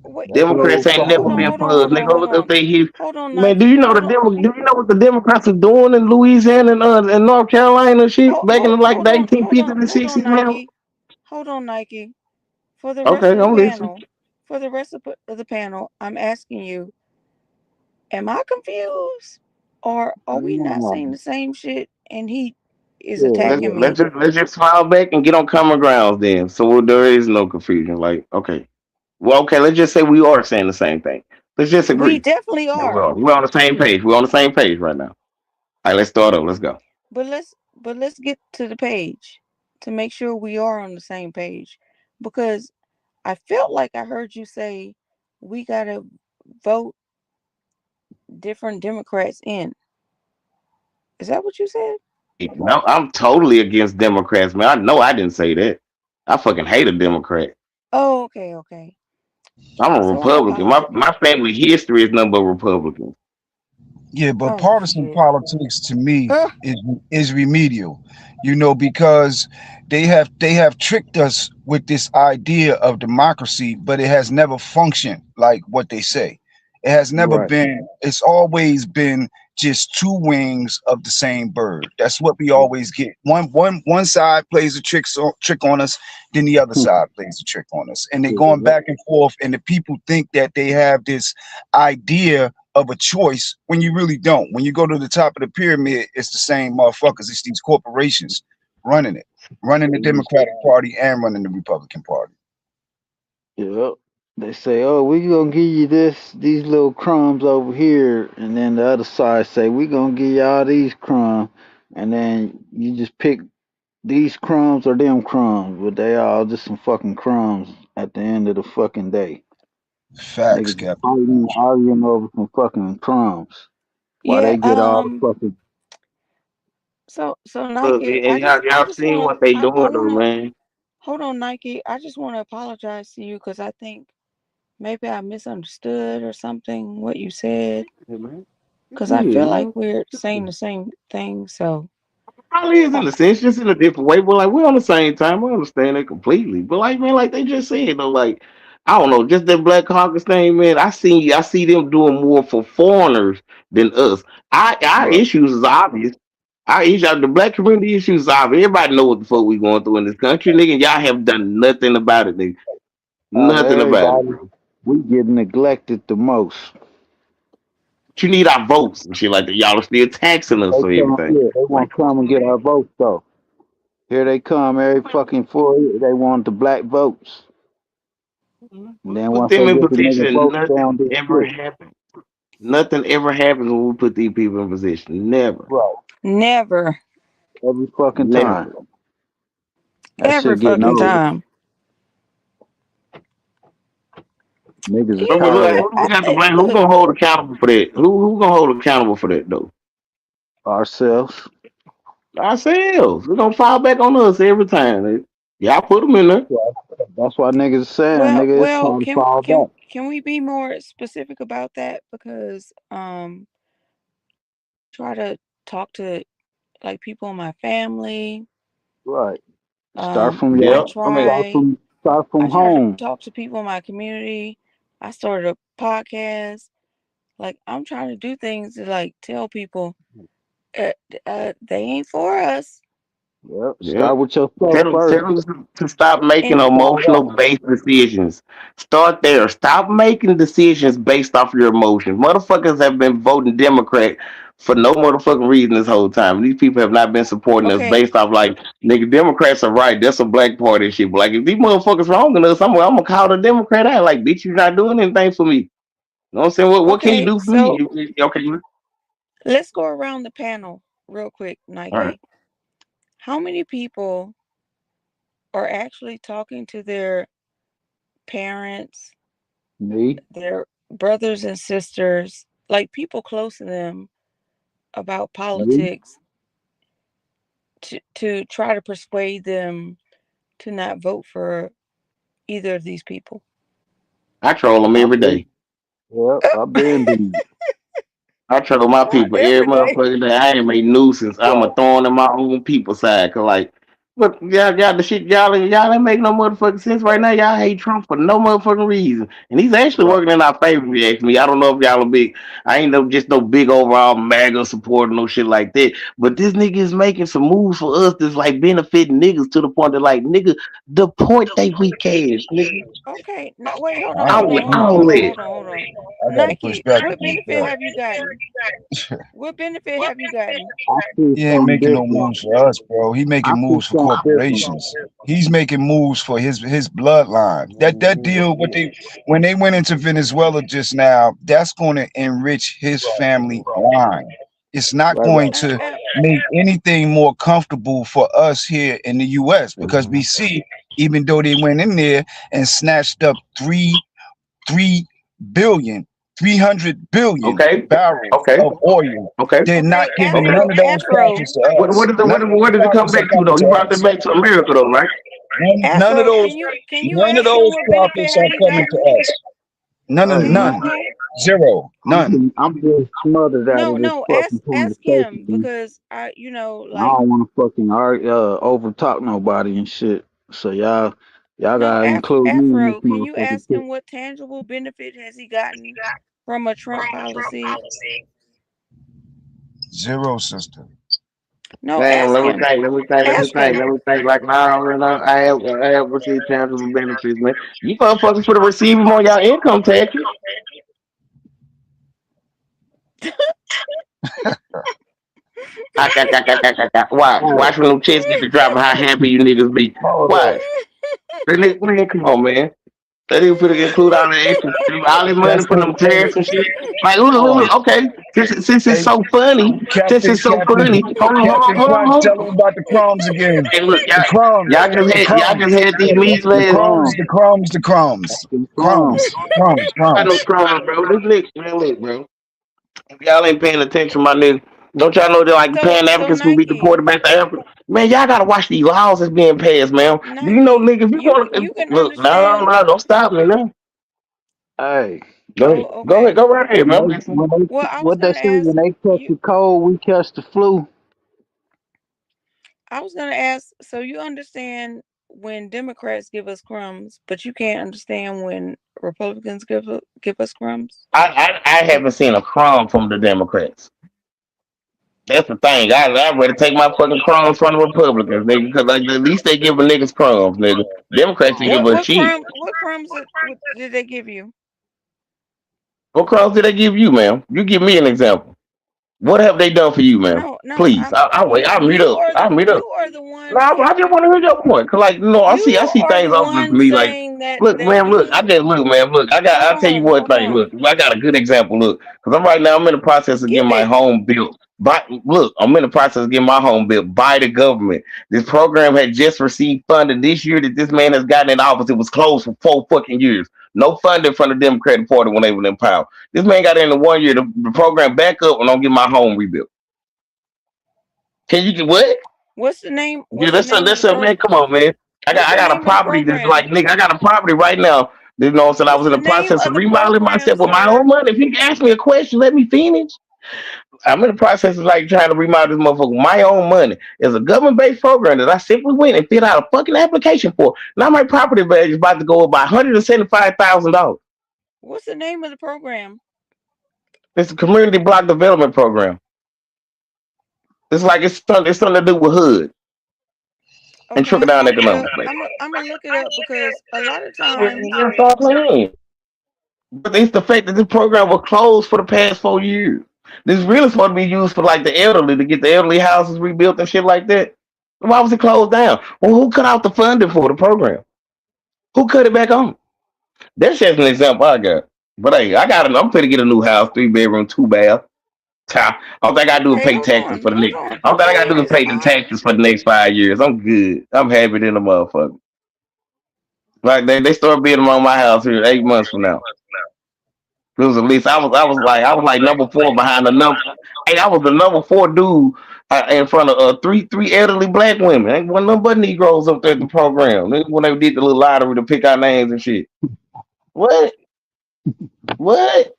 Wait, That's the Democrats whole ain't hold never on, been problem. hold on, for us. hold on, Nigga, go hold look up on. their history. Hold on, Man, do you Nike. know the Hold on. Demo? Do you know what the Democrats are doing in Louisiana and North Carolina and shit back in like the 1850s and Hold on, 60s, man? Nike. Hold on, Nike. For the rest Okay, of the I'm listening. panel, for the rest of the panel, I'm asking you, am I confused? Or are we not No, saying the same shit and he is yeah, Let's attacking yeah. let's me? just let's just file back and get on common grounds then. So there is no confusion. Like, okay. Well, okay, let's just say we are saying the same thing. Let's just We agree definitely that we are. are. We're on the same page. We're on the same page right now. All right, let's start over. Let's go. But let's get to the page to make sure we are on the same page. Because I felt like I heard you say we gotta vote different Democrats in. Is that what you said? No, I'm totally against Democrats, man. I know I didn't say that. I fucking hate a Democrat. Oh, okay, okay. I'm a So I Republican. apologize. My family history is nothing but Republicans. Yeah, but Oh partisan shit. politics to me Ugh. is remedial, because they have tricked us with this idea of democracy, but it has never functioned like what they say. It has never Right. been. It's always been just two wings of the same bird. That's what we Right. always get. One side plays a trick on us, then the other side plays a trick on us, and they're going Yeah, back and forth. And the people think that they have this idea of a choice when you really don't. When you go to the top of the pyramid, it's the same motherfuckers. It's these corporations running it, running the yeah. Democratic Party and running the Republican Party. Yep. They say, "Oh, we gonna give you these little crumbs over here," and then the other side say, "We gonna give you all these crumbs," and then you just pick these crumbs or them crumbs, but they all just some fucking crumbs at the end of the fucking day. Facts, Niggas be Captain fighting and Crunch. arguing over some fucking crumbs while Yeah, they get all the fucking. so Look, Nike, and y'all seen what they I doing though, wanna man. hold on, Nike. I just wanna apologize to you because I think maybe I misunderstood or something what you said. Yeah, man. It's Because I good, feel like man. we're saying the same thing. So Probably is uh, in a sense, just in a different way. But like we're on the same time. I understand it completely. But like man, like they just said though, like I don't know, just that Black Caucus thing, man. I see them doing more for foreigners than us. Our Right. issues is obvious. Our issue, the black community issues is obvious. Everybody know what the fuck we going through in this country, nigga. And y'all have done nothing about it, nigga. Out of Nothing about it, everybody, bro. we get neglected the most. But you need our votes and shit like that. Y'all are still taxing us They for come, everything. yeah, they Like, want to come and get our votes though. Here they come every fucking 4 years. They want the black votes. And we then put once they them in get the position nigga and votes, they nothing don't do ever shit. happened. Nothing ever happens when we put these people in position. Never. Right. Never. Every fucking time. Never. That Every shit getting fucking old. time. Niggas are You So, but know, tired of who we got to blame? Who look. gonna hold accountable for that? Who gonna hold accountable for that though? ourselves. Ourselves. We gonna fall back on us every time. Y'all put them in there. That's why niggas saying, nigga, it's Well, time to fall back. can we be more specific about that? Because try to talk to like people in my family. Right. Start from I Yeah. your I mean, try. start I from try to home. talk to people in my community. I started a podcast. Like I'm trying to do things to like tell people uh, they ain't for us. Yep. yeah. Start with yourself first. Tell them to stop making And Start emotional right. based decisions. Start there. Stop making decisions based off your emotions. Motherfuckers have been voting Democrat for no motherfucking reason this whole time. These people have not been supporting us okay, based off like nigga Democrats are right. That's a black party and shit. But like if these motherfuckers wrong in us, I'm gonna call the Democrat out. Like bitch, you're not doing anything for me. You know what I'm saying? What can you okay. do for me? So Okay, let's go around the panel real quick, all right. Nike. How many people are actually talking to their parents, Me. their brothers and sisters, like people close to them about Me. politics to try to persuade them to not vote for either of these people? I troll them I've every been day. yep, I've been doing I tell my Not people every every day. motherfucking day. I ain't a nuisance. I'm a right. thorn in my own people side. Cause like, but y'all, the shit y'all ain't make no motherfucking sense right now. Y'all hate Trump for no motherfucking reason, and he's actually Right. working in our favor. If you ask me, I don't know if y'all are big. I ain't no just no big overall MAGA supporter, no shit like that. But this nigga is making some moves for us that's like benefiting niggas to the point that like nigga deport they weak ass nigga. Okay, no, wait, hold on, I I'm hold ain't with on, hold weak. on, all hold on, that. hold on, hold on. I gotta push Nike, back what against benefit that. have you gotten? What benefit have you gotten? I see He ain't something making no different. moves for us, bro. He I making see moves for something different. corporations. He's making moves for his bloodline. That deal, what they when they went into Venezuela just now, that's going to enrich his family line. It's not Right, going right. to make anything more comfortable for us here in the U.S. because we see, even though they went in there and snatched up 3 billion, 300 billion Okay, barrels okay, of oil. okay. They're not Okay, giving Afro, none of those Afro, profits to us. None of What those did it come profits back are to coming though? to You brought that us. back to America though, right? None of Afro, those, can you none of ask him those what benefit profits have are he coming to gotten? us. None of Hey Can you man, none, okay? zero, none. I'm getting smothered out No, of this no, fucking ask conversation, him man. because I like don't want to fucking argue, over talk nobody and shit. So y'all no, gotta include me in this Afro, can you motherfucking ask shit. him what tangible benefit has he gotten from a Trump policy? Zero, sister. No, Damn, ask him. let me Ask think. him. Let me think. Like now, I have received tangible benefits, man. You motherfuckers should have received them on y'all income taxes. Hey, Watch when them checks get to dropping, how happy you niggas be. hold up. Watch. Man, come on, man. They didn't finna include all the extra, all the money That's from them hey, tariffs and shit. Like, ooh, hold ooh, on. ooh, okay, since it's Hey, so funny, since Captain, it's so Captain, funny, Captain Crunch, hold tell on. them about the crumbs again. Hey, look, The crumbs, the y'all crumbs, just had these That's measles them last. crumbs. the crumbs, That's them crumbs. crumbs, crumbs, I know crumbs. crumbs, bro. This nigga, man, look, bro. If y'all ain't paying attention, my nigga, don't y'all know that like Pan So Africans can be Nike, deported back to Africa? Man, y'all gotta watch these laws that's being passed, man. Do you know, Nike, nigga? If you want to you can look, no, understand. no, don't stop me, man. Hey, Go ahead, Oh, okay. go right ahead, man. I'm listening. Well, I was what they gonna say ask when they catch you. the cold, we catch the flu. I was gonna ask. So you understand when Democrats give us crumbs, but you can't understand when Republicans give us crumbs. I haven't seen a crumb from the Democrats. That's the thing. I ready to take my fucking crumbs from the Republicans, nigga, because like, at least they give niggas crumbs, nigga. Democrats they give us cheese. What crumbs did they give you? What crumbs did they give you, ma'am? You give me an example. What have they done for you, man? No, no, Please, I wait. I meet you up. are I meet up. you are the No, one I just want to hear your point. Cause like, you I see are things the obvious to one me. Like, saying look, man, look, I you just look, man, look. I'll tell you one hold thing. on. Look, I got a good example. Look, cause I'm right now. I'm in the process of Give getting my it. home built. But look, I'm in the process of getting my home built by the government. This program had just received funding this year that this man has gotten in office. It was closed for 4 fucking years. No funding from the Democratic Party when they were in power. This man got in 1 year. The program back up and I'm get my home rebuilt. Can you get what? Yeah, What's the name of that's the a man. Come on, man. what's I the got a name of the property that's program? like nigga. I got a property right now. You know, so I What's was in the the name process of of the remodeling program, myself with my sir? own money. If you can ask me a question, let me finish. I'm in the process of like trying to remodel this motherfucker with my own money. It's a government-based program that I simply went and filled out a fucking application for. Now my property value is about to go up by $175,000. What's the name of the program? It's a community block development program. It's like it's something to do with hood and Okay, trickle I'm gonna down look it economics. up. I'm gonna look it up because a lot of times, It's all playing. But it's the fact that this program was closed for the past 4 years. This is really supposed to be used for like the elderly to get the elderly houses rebuilt and shit like that. Why was it closed down? Well, who cut out the funding for the program? Who cut it back on? That's just an example I got. But hey, I'm finna get a new house, 3 bedroom, 2 bath. All I gotta do is okay, pay taxes for the hold next. on. All I gotta Wait, do is pay the taxes for the next 5 years. I'm good. I'm happy than a motherfucker. Like they start building on my house here 8 months from now. It was at least I was like number four behind the number. Hey, I was the number four dude in front of three elderly black women. Ain't one of them but Negroes up there at the program. When they did the little lottery to pick our names and shit. What? What?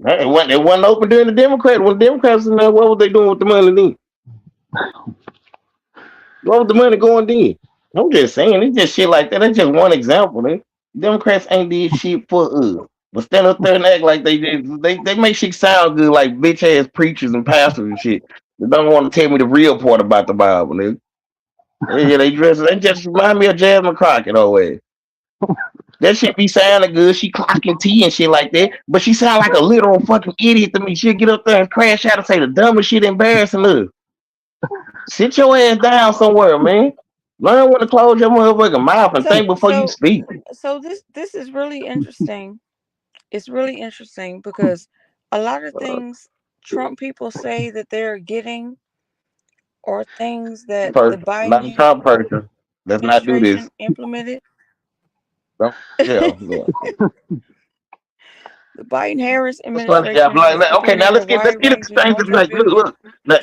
It wasn't open during the Democrat. When the Democrats in there, what was they doing with the money then? What was the money going then? I'm just saying, it's just shit like that. That's just one example. Democrats ain't did shit for us. But stand up there and act like they did. They make shit sound good like bitch ass preachers and pastors and shit. They don't want to tell me the real part about the Bible, nigga. Yeah, they just remind me of Jasmine Crockett always. That shit be sounding good. She clocking tea and shit like that. But she sound like a literal fucking idiot to me. She'll get up there and crash out and say the dumbest shit embarrassing us. Sit your ass down somewhere, man. Learn when to close your motherfucking mouth and so think before you so speak. this is really interesting. It's really interesting because a lot of things Trump people say that they're getting are things that the Person, not a Biden Trump person. Let's not do this. administration implemented. Don't, yeah, yeah. The Biden Harris That's funny. Yeah, administration has okay, now implemented a let's wide get into range of things that like multi-billion look,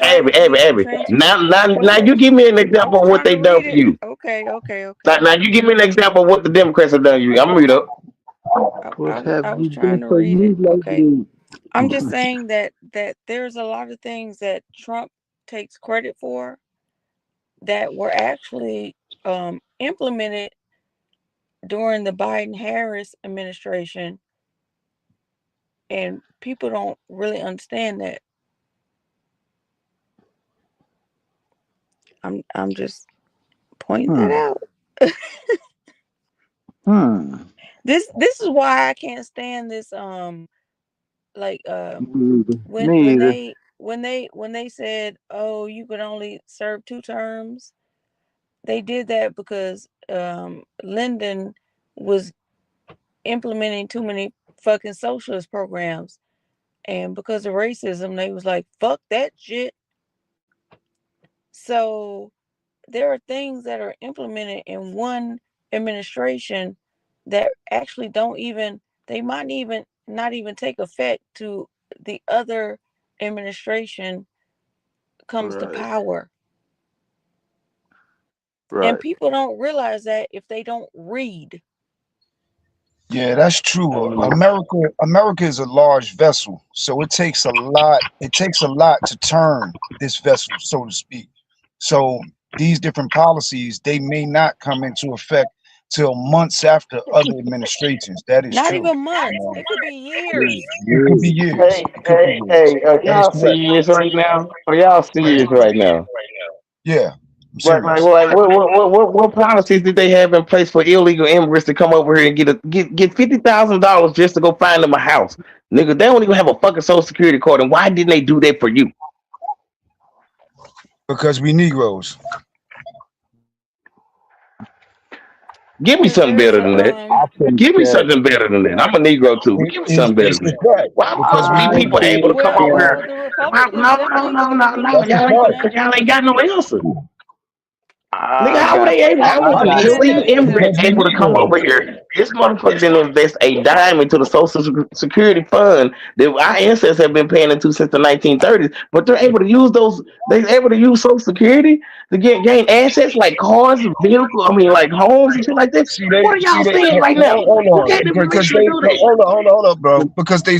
Abby. trans. Now you give me an I example was of what trying they to done read for it. you. Okay, okay, okay. Now you give me an example of what the Democrats have done to you. I'm gonna read up. What have I was you trying done to for read it. me Okay, lately? I'm just saying that there's a lot of things that Trump takes credit for that were actually implemented during the Biden Harris administration, and people don't really understand that. I'm just pointing that Hmm. out. Hmm. This is why I can't stand this like Me either. when they said, oh, you could only serve 2 terms. They did that because Lyndon was implementing too many fucking socialist programs, and because of racism they was like, fuck that shit. So there are things that are implemented in one administration that actually don't even, they might even not even take effect to the other administration comes to Right. power. And Right. people don't realize that if they don't read. Yeah, that's true. Mhm. America is a large vessel, so it takes a lot. It takes a lot to turn this vessel, so to speak. So these different policies they may not come into effect till months after other administrations. That is Not true. even You months, know, it could be Yeah. years. it could be Yeah. years. It could be years. Are That is y'all correct. serious right now? Are y'all That is serious right correct. now? Yeah, I'm Like serious. what policies did they have in place for illegal immigrants to come over here and get $50,000 just to go find them a house? Nigga, they don't even have a fucking social security card. And why didn't they do that for you? Because we Negroes. Give me Because something there's better a than that. I think Give me that something better than that. I'm a Negro too, but give me something better It's than a that. fact. Why Because would we these I people Negroes. able to think come well, over that well, here? the Well, Republicans no, no, definitely no, gonna no, be no, That's a pushing y'all ain't, for fact. cause that. y'all ain't got no answer. Nigga, I how were got they able? How All was I I'm an got saying illegal is immigrant Because we able to come over Negroes. here? This motherfucker didn't invest a dime into the Social Security fund that our ancestors have been paying into since the 1930s. But they're able to use those. They're able to use Social Security to gain assets like cars, vehicles. I mean, like homes and shit like that. What are y'all saying right now? Hold Who on, gave them because permission to they do that? hold up, bro. Because they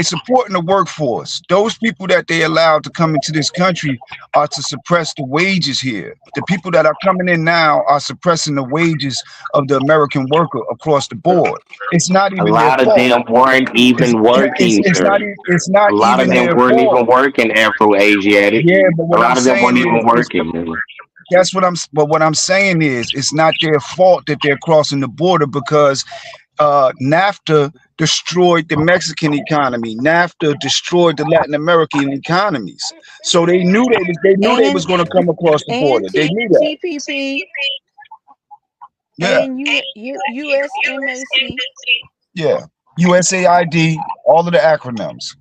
supporting the workforce. Those people that they allowed to come into this country are to suppress the wages here. The people that are coming in now are suppressing the wages of the American worker across the board. It's not A even their lot of fault. them weren't It's even working, sir. it's not A lot of even them their weren't fault. even working, Afro Asiatic. Yeah, but A what I'm lot of them saying weren't even is working, man. that's what I'm. But what I'm saying is, it's not their fault that they're crossing the border because NAFTA destroyed the Mexican economy. NAFTA destroyed the Latin American economies. So they was And going to come across the and border. They T knew that. TPP Yeah, and USMAC. yeah. USAID, all of the acronyms.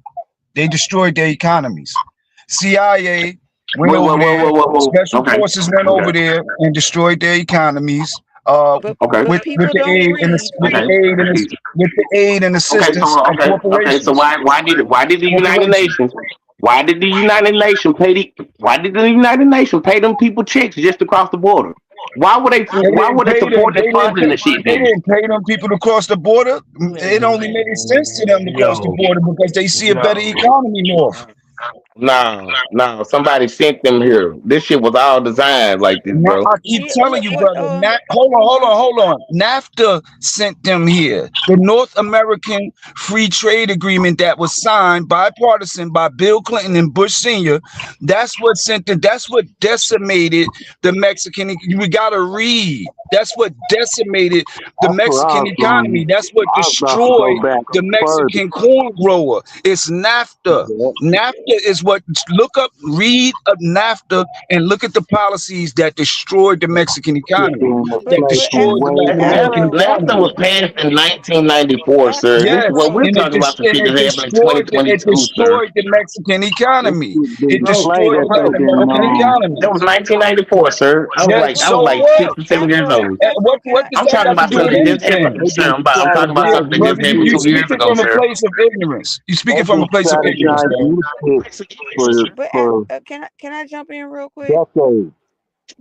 They destroyed their economies. CIA went Whoa, whoa, over whoa, there. whoa, whoa, whoa. Special Okay, forces went over okay, there and destroyed their economies. Uh, But okay, but with people the don't aid and read. okay. with the aid and Okay, assistance so of okay. So corporations. why did the United Corporations. Nations why did the United Nations pay them people checks just to cross the border? Why were they supporting funding the shit They then? didn't pay them people to cross the border. It only made sense to them to cross the No, border because they see a better no. economy north. No, no, somebody sent them here. This shit was all designed like this, Now, bro. I keep Yeah, telling you, what brother. Hold on, uh-huh. hold on. NAFTA sent them here. The North American Free Trade Agreement that was signed bipartisan by Bill Clinton and Bush Senior. That's what sent them. That's what decimated the Mexican. We gotta read. That's what decimated the that's what I Mexican was going. economy. That's what I was about to go destroyed back the further. Mexican corn grower. It's NAFTA. NAFTA is what. Look up, read of NAFTA and look at the policies that destroyed the Mexican Put economy, you in a that place But from destroyed the way Latin back. American Afro NAFTA economy. was passed in 1994, sir. This is what Yes, we're Afro. and talking about. Some shit it that happened in 2022, destroyed the Mexican This economy. shit It been bro. played destroyed at the Latin your damn American Okay, that economy. was 1994, sir. Yeah, I was so like what? 6 or 7 years Afro. old. Afro. What does I'm that talking got to about do with something that just anything? happened, they sir. been I'm talking about Yeah, something that just brother, happened strategizing. you 2 years speaking ago, from a sir. place of ignorance. You They speaking from been a place of ignorance, strategizing man. this shit But for can I jump in real quick? decades.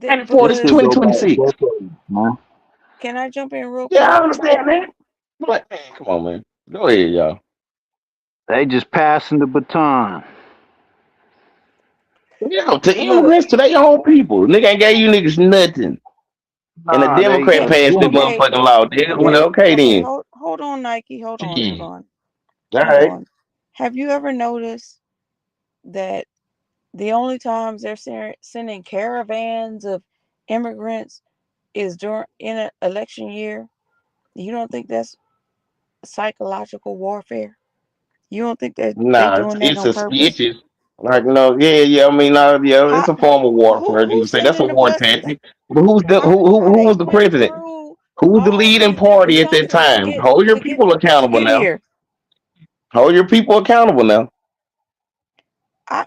'94 This to shit go back 2026. decades, man. Can I jump in real Yeah, quick? I understand that. But man, come on, man. Go ahead, y'all. They just passing the baton. Yeah, to Look, immigrants, to their own people. Nigga ain't gave you niggas nothing. And a Nah, Democrat can they passed the giving okay, motherfucking law. Nigga, well, okay okay, then. hold on, Nike. Hold Shit. on. All Hold right. on. Have you ever noticed that the only times they're sending caravans of immigrants is during in an election year? You don't think that's psychological warfare? You don't think that they Nah, doing that it's on a purpose? stitches. Like no, yeah. I mean, no, yeah, How it's a form of warfare. You can who's say that's a sending the war buses? tactic. But How who they was the went president? through Who was the all leading these different party at that countries time? Hold your people to accountable get now. here? Hold your people accountable now. I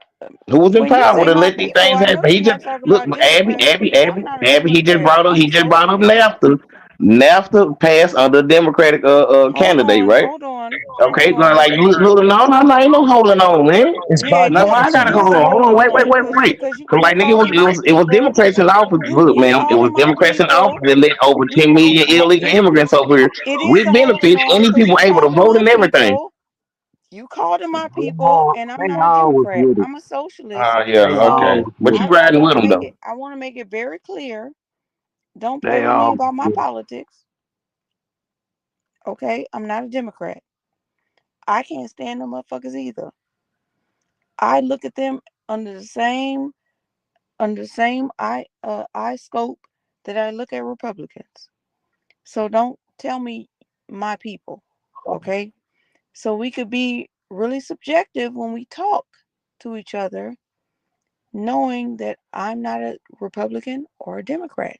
Who was in when you power say to my let these people, things I know happen? you're He just not talking look, about Democrats because I'm not a Abby. Democrat. I'm a He just brought up socialist. NAFTA. NAFTA passed under a Democratic candidate, right? Okay, Hold on. little no, ain't no holding on, man. It's Yeah, Now why yeah, I bipartisan, gotta yeah, hold man. on? yeah. Hold on, Yeah, wait. because Cause you like nigga, calling my it was people. Democrats in office. Look, You man, it was calling my Democrats in office people. that let over You 10 million illegal it immigrants over here it is with a holding benefits. on Any because people you able to calling vote my and everything. people. You calling my people, and I'm They not a always Democrat. with it. I'm a socialist. Oh yeah, They okay. So always But with you it. riding with them though. I want to make it very clear. Don't play They with me always about my with it. politics. Okay, I'm not a Democrat. I can't stand them motherfuckers either. I look at them under the same eye scope that I look at Republicans. So don't tell me my people, okay? So we could be really subjective when we talk to each other, knowing that I'm not a Republican or a Democrat.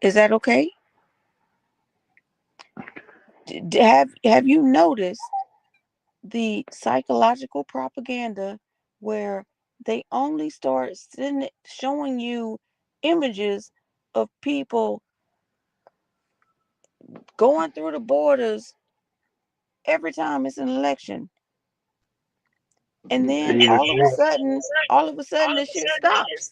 Is that okay? Have you noticed the psychological propaganda where they only start showing you images of people going through the borders every time it's an election, and then Either all of a sudden this shit stops,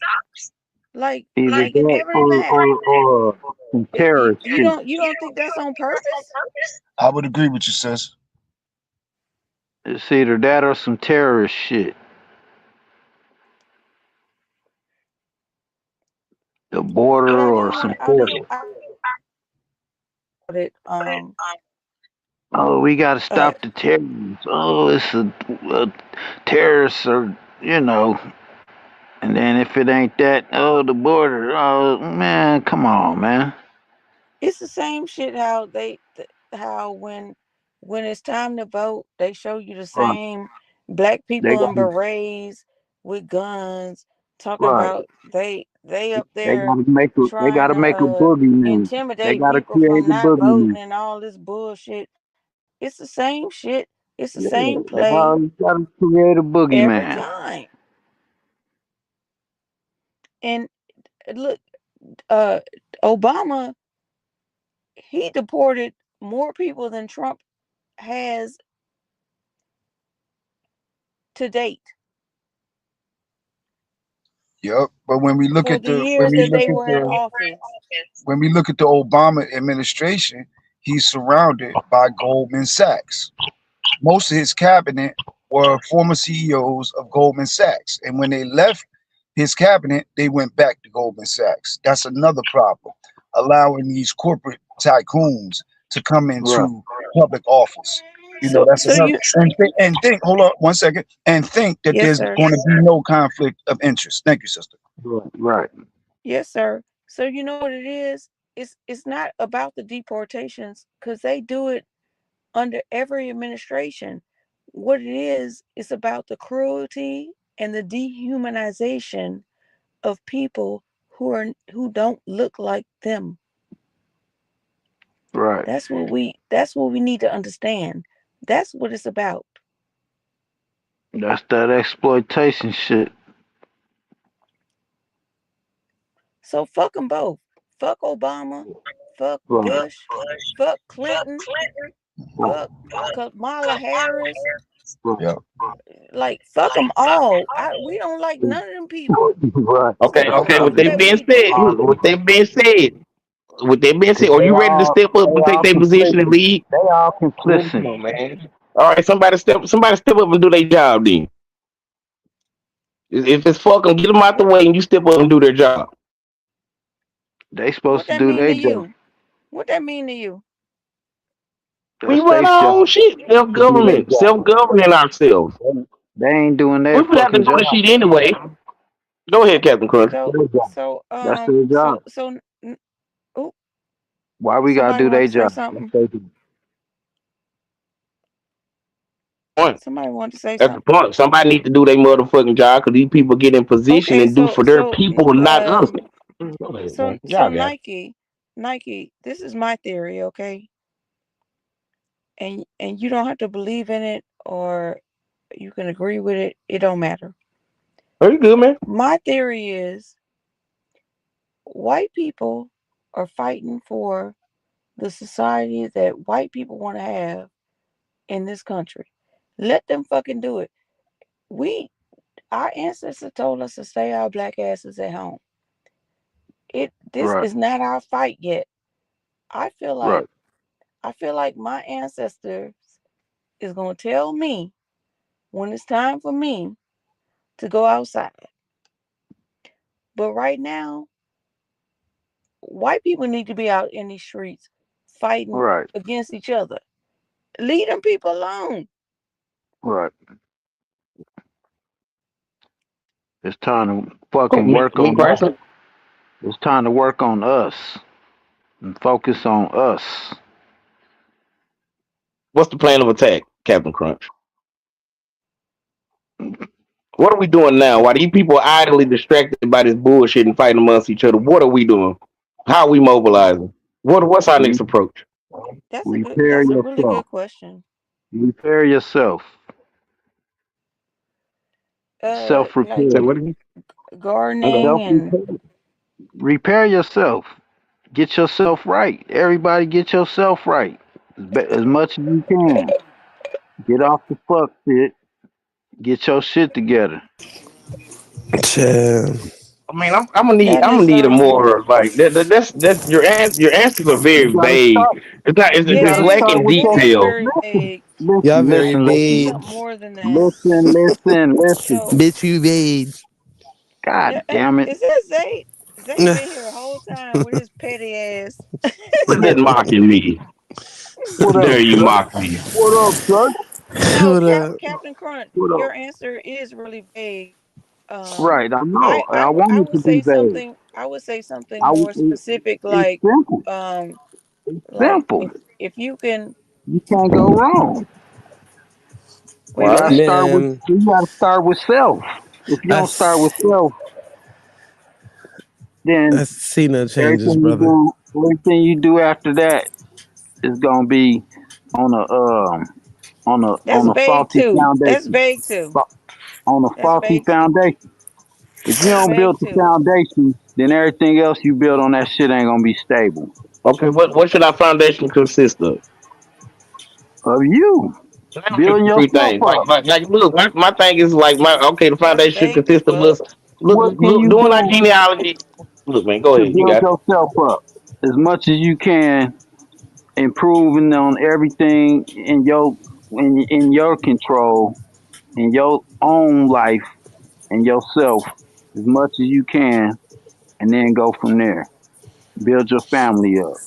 either like it that never mattered. or some terrorist shit. You don't think that's on purpose? I would agree with you, sis. It's either that or some terrorist shit. The But border or some terrorist. I it Oh, we got to uh stop the terrorists. Oh, it's a terrorist or, you know. And then if it ain't that, oh, the border. Oh, man, come on, man. it's the same shit how how when it's time to vote, they show you the Right. same black They people got in berets with guns talking right. about they up They there got to make a. They got trying to to make a boogeyman. They intimidate got to people create from a not voting boogeyman. and all this bullshit. It's the same shit. It's the Yeah, same they play always got to create a every boogeyman. time. And look, uh Obama, he deported more people than Trump has to date Yep. But when we look for at the the when years we that look they at were in the office. when we look at the Obama administration, he's surrounded by Goldman Sachs. Most of his cabinet were former CEOs of Goldman Sachs. And when they left his cabinet, they went back to Goldman Sachs. That's another problem, allowing these corporate tycoons to come Right. into public office. You know, So that's so another. you And think, hold on one second, and think that yes there's sir. going to be no conflict of interest. Thank you, sister. Right. Right. Yes sir. So you know what it is? It's not about the deportations because they do it under every administration. What it is, it's about the cruelty and the dehumanization of people who don't look like them. Right. That's what we need to understand. That's what it's about. That's that exploitation shit. So fuck them both. Fuck Obama. Fuck Right. Bush. Fuck Clinton. Right. Fuck Kamala Harris. Right. Yeah. Like fuck them all. We don't like none of them people. Right. So Okay, the okay. fuck With is that that being we said, doing? are They you ready to all step up they and take all their position and complicit. lead? They all Man, complicit. come on, man. All right, somebody step up and do their job. Then, if it's fuck them, get them out the What way, and you step up and do their job. They what supposed to that do mean their to job. you? What that mean to you? We That's run their our job own shit. Self to do their government, job. self governing ourselves. They ain't doing We their would have to fucking do the job. shit anyway. Go ahead, Captain Crunch. So Their job. That's their job. oh, Why we gotta somebody do their wanted to say job? That's something. their job. Point. Somebody wanted to say That's the something. point. Somebody need to do their motherfucking job because these people get in position Okay, and do for their people, not us. Go ahead, man. so Y'all got it. Nike, this is my theory, okay? And you don't have to believe in it or you can agree with it. It don't matter. Are you good, man? My theory is white people are fighting for the society that white people want to have in this country. Let them fucking do it. We Our ancestors told us to stay our black asses at home. This Right. is not our fight yet. I feel like Right. my ancestors is gonna tell me when it's time for me to go outside. But right now, white people need to be out in these streets fighting Right. against each other. Leave them people alone. Right. It's time to Oh, fucking me, work me on us. personally, It's time to work on us and focus on us. What's the plan of attack, Captain Crunch? What are we doing now? Why these people are idly distracted by this bullshit and fighting amongst each other? What are we doing? How are we mobilizing? What's our next Re- approach? repair That's a really yourself. good question. Repair yourself. Self Like Say repair. what again? Okay. gardening Self and repair. Repair yourself. Get yourself right. Everybody get yourself right. As much as you can. Get off the fuck shit. Get your shit together. Chill. I mean, I'm that gonna is need a more like that's your answers are You very gotta vague. start. It's, You yeah, it's gotta start lacking with it your. is detail. very Listen, vague. Y'all listen, very listen, We need listen, vague. something more than that. listen. So Bitch, you vague. God damn it. is that Zay? Zay been here the whole time with his petty ass. Quit that mocking me. What How up, dare you sir? mock me? What up, sir? No, What up? Captain Crunch, What up? your answer is really vague. Um, Right, I know. I I want it would to be say vague. something. I would say something more It, specific, it's simple. um, It's like simple. if you can. You can't go wrong. You Wait a Well, gotta minute. start with. Man, You gotta start with self. If you I, don't start with s- self, I then see no changes, brother. everything you do after that is gonna be on a That's on a vague faulty too. That's foundation. vague too. Fa- On a That's faulty vague too. foundation. If you That's don't build vague the too. foundation, then everything else you build on that shit ain't gonna be stable. okay. What should our foundation consist of? Of you Name me building three yourself things. up. Look, my thing is like my okay. The That's foundation should vague as consist of fuck. us. What can Look, you doing our do genealogy. Look, man, go to ahead. You build got it. yourself up as much as you can, improving on everything in your control, in your own life and yourself as much as you can, and then go from there. Build your family up.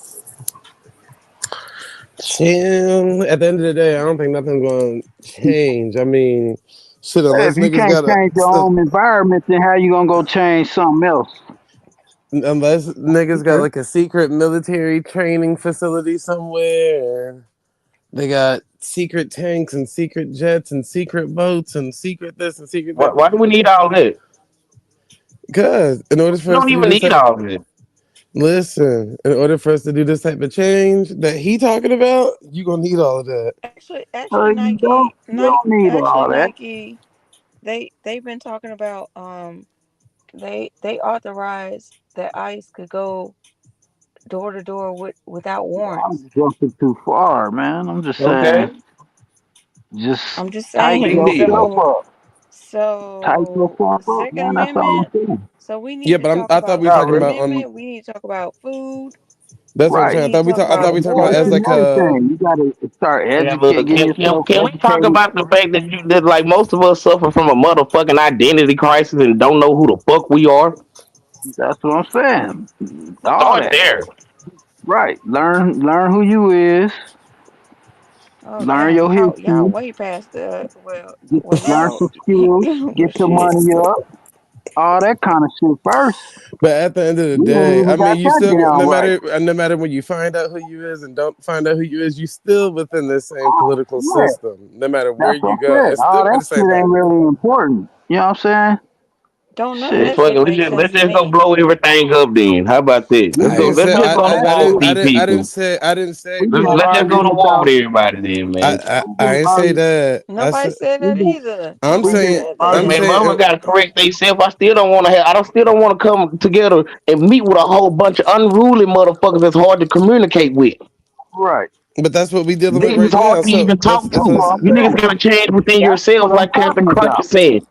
Chill. At the end of the day, I don't think nothing's going to change. I mean, shit, Hey, unless if you niggas can't got a. change your home environment, then how you gonna go change something else? Unless niggas got Okay. like a secret military training facility somewhere. They got secret tanks and secret jets and secret boats and secret this and secret that. Why do we need all that? Because in order We for us don't to do even this need type, all that. listen, in order for us to do this type of change that he talking about, you gonna need all of that. Actually, You don't need all that. Nike, they've been talking about they authorized that ICE could go door to door without warrants. I'm jumping too far, man. I'm just saying, Okay. just I'm just tighten saying. Big yourself deal. up. Tighten So yourself the up, Second man. That's all I'm Amendment. saying. So we Yeah, need to but talk I thought about we were talking Second Already. about Amendment. We need to talk about food. That's what I'm Right. saying. We need to talk I thought about we talking about That's as water. like another a. thing. You gotta start Yeah, getting yourself can we talk educated. about the fact that that like most of us suffer from a motherfucking identity crisis and don't know who the fuck we are? That's what I'm saying. All Start that. there. Right. Learn who you is. Oh Learn damn, your y'all history. way past the well Learn now some skills. well Get your shit. money up. All that kind of shit first. But at the end of the We ain't day, even I got mean, you that still down right. no matter when you find out who you is and don't find out who you is, you still within the same Oh, political yeah. system. No matter where That's what you I go, said. it's still All gonna be that the same shit ain't thing. really important. You know what I'm saying? Don't none of Well, that Shit. fuck it. shit make sense Let's to just go me. blow everything up then. How about that? Let's I go. ain't Let's say just go to war with these people. I didn't say We've been Let's just go to arguing war with about everybody then, man. we've I been ain't say arguing that. Nobody said we've that been either. I'm we've Nobody been saying said Hey that. I'm man, arguing. mother saying gotta correct themselves. I still don't want to have. I don't still don't want to come together and meet with a whole bunch of unruly motherfuckers that's hard to communicate with. Right. but that's what we dealing with Niggas is right hard now. to So even talk That's that's what to. I'm what saying. I'm You niggas saying. gotta change within That's yourselves, what I'm like Captain talking Crunch about. is saying.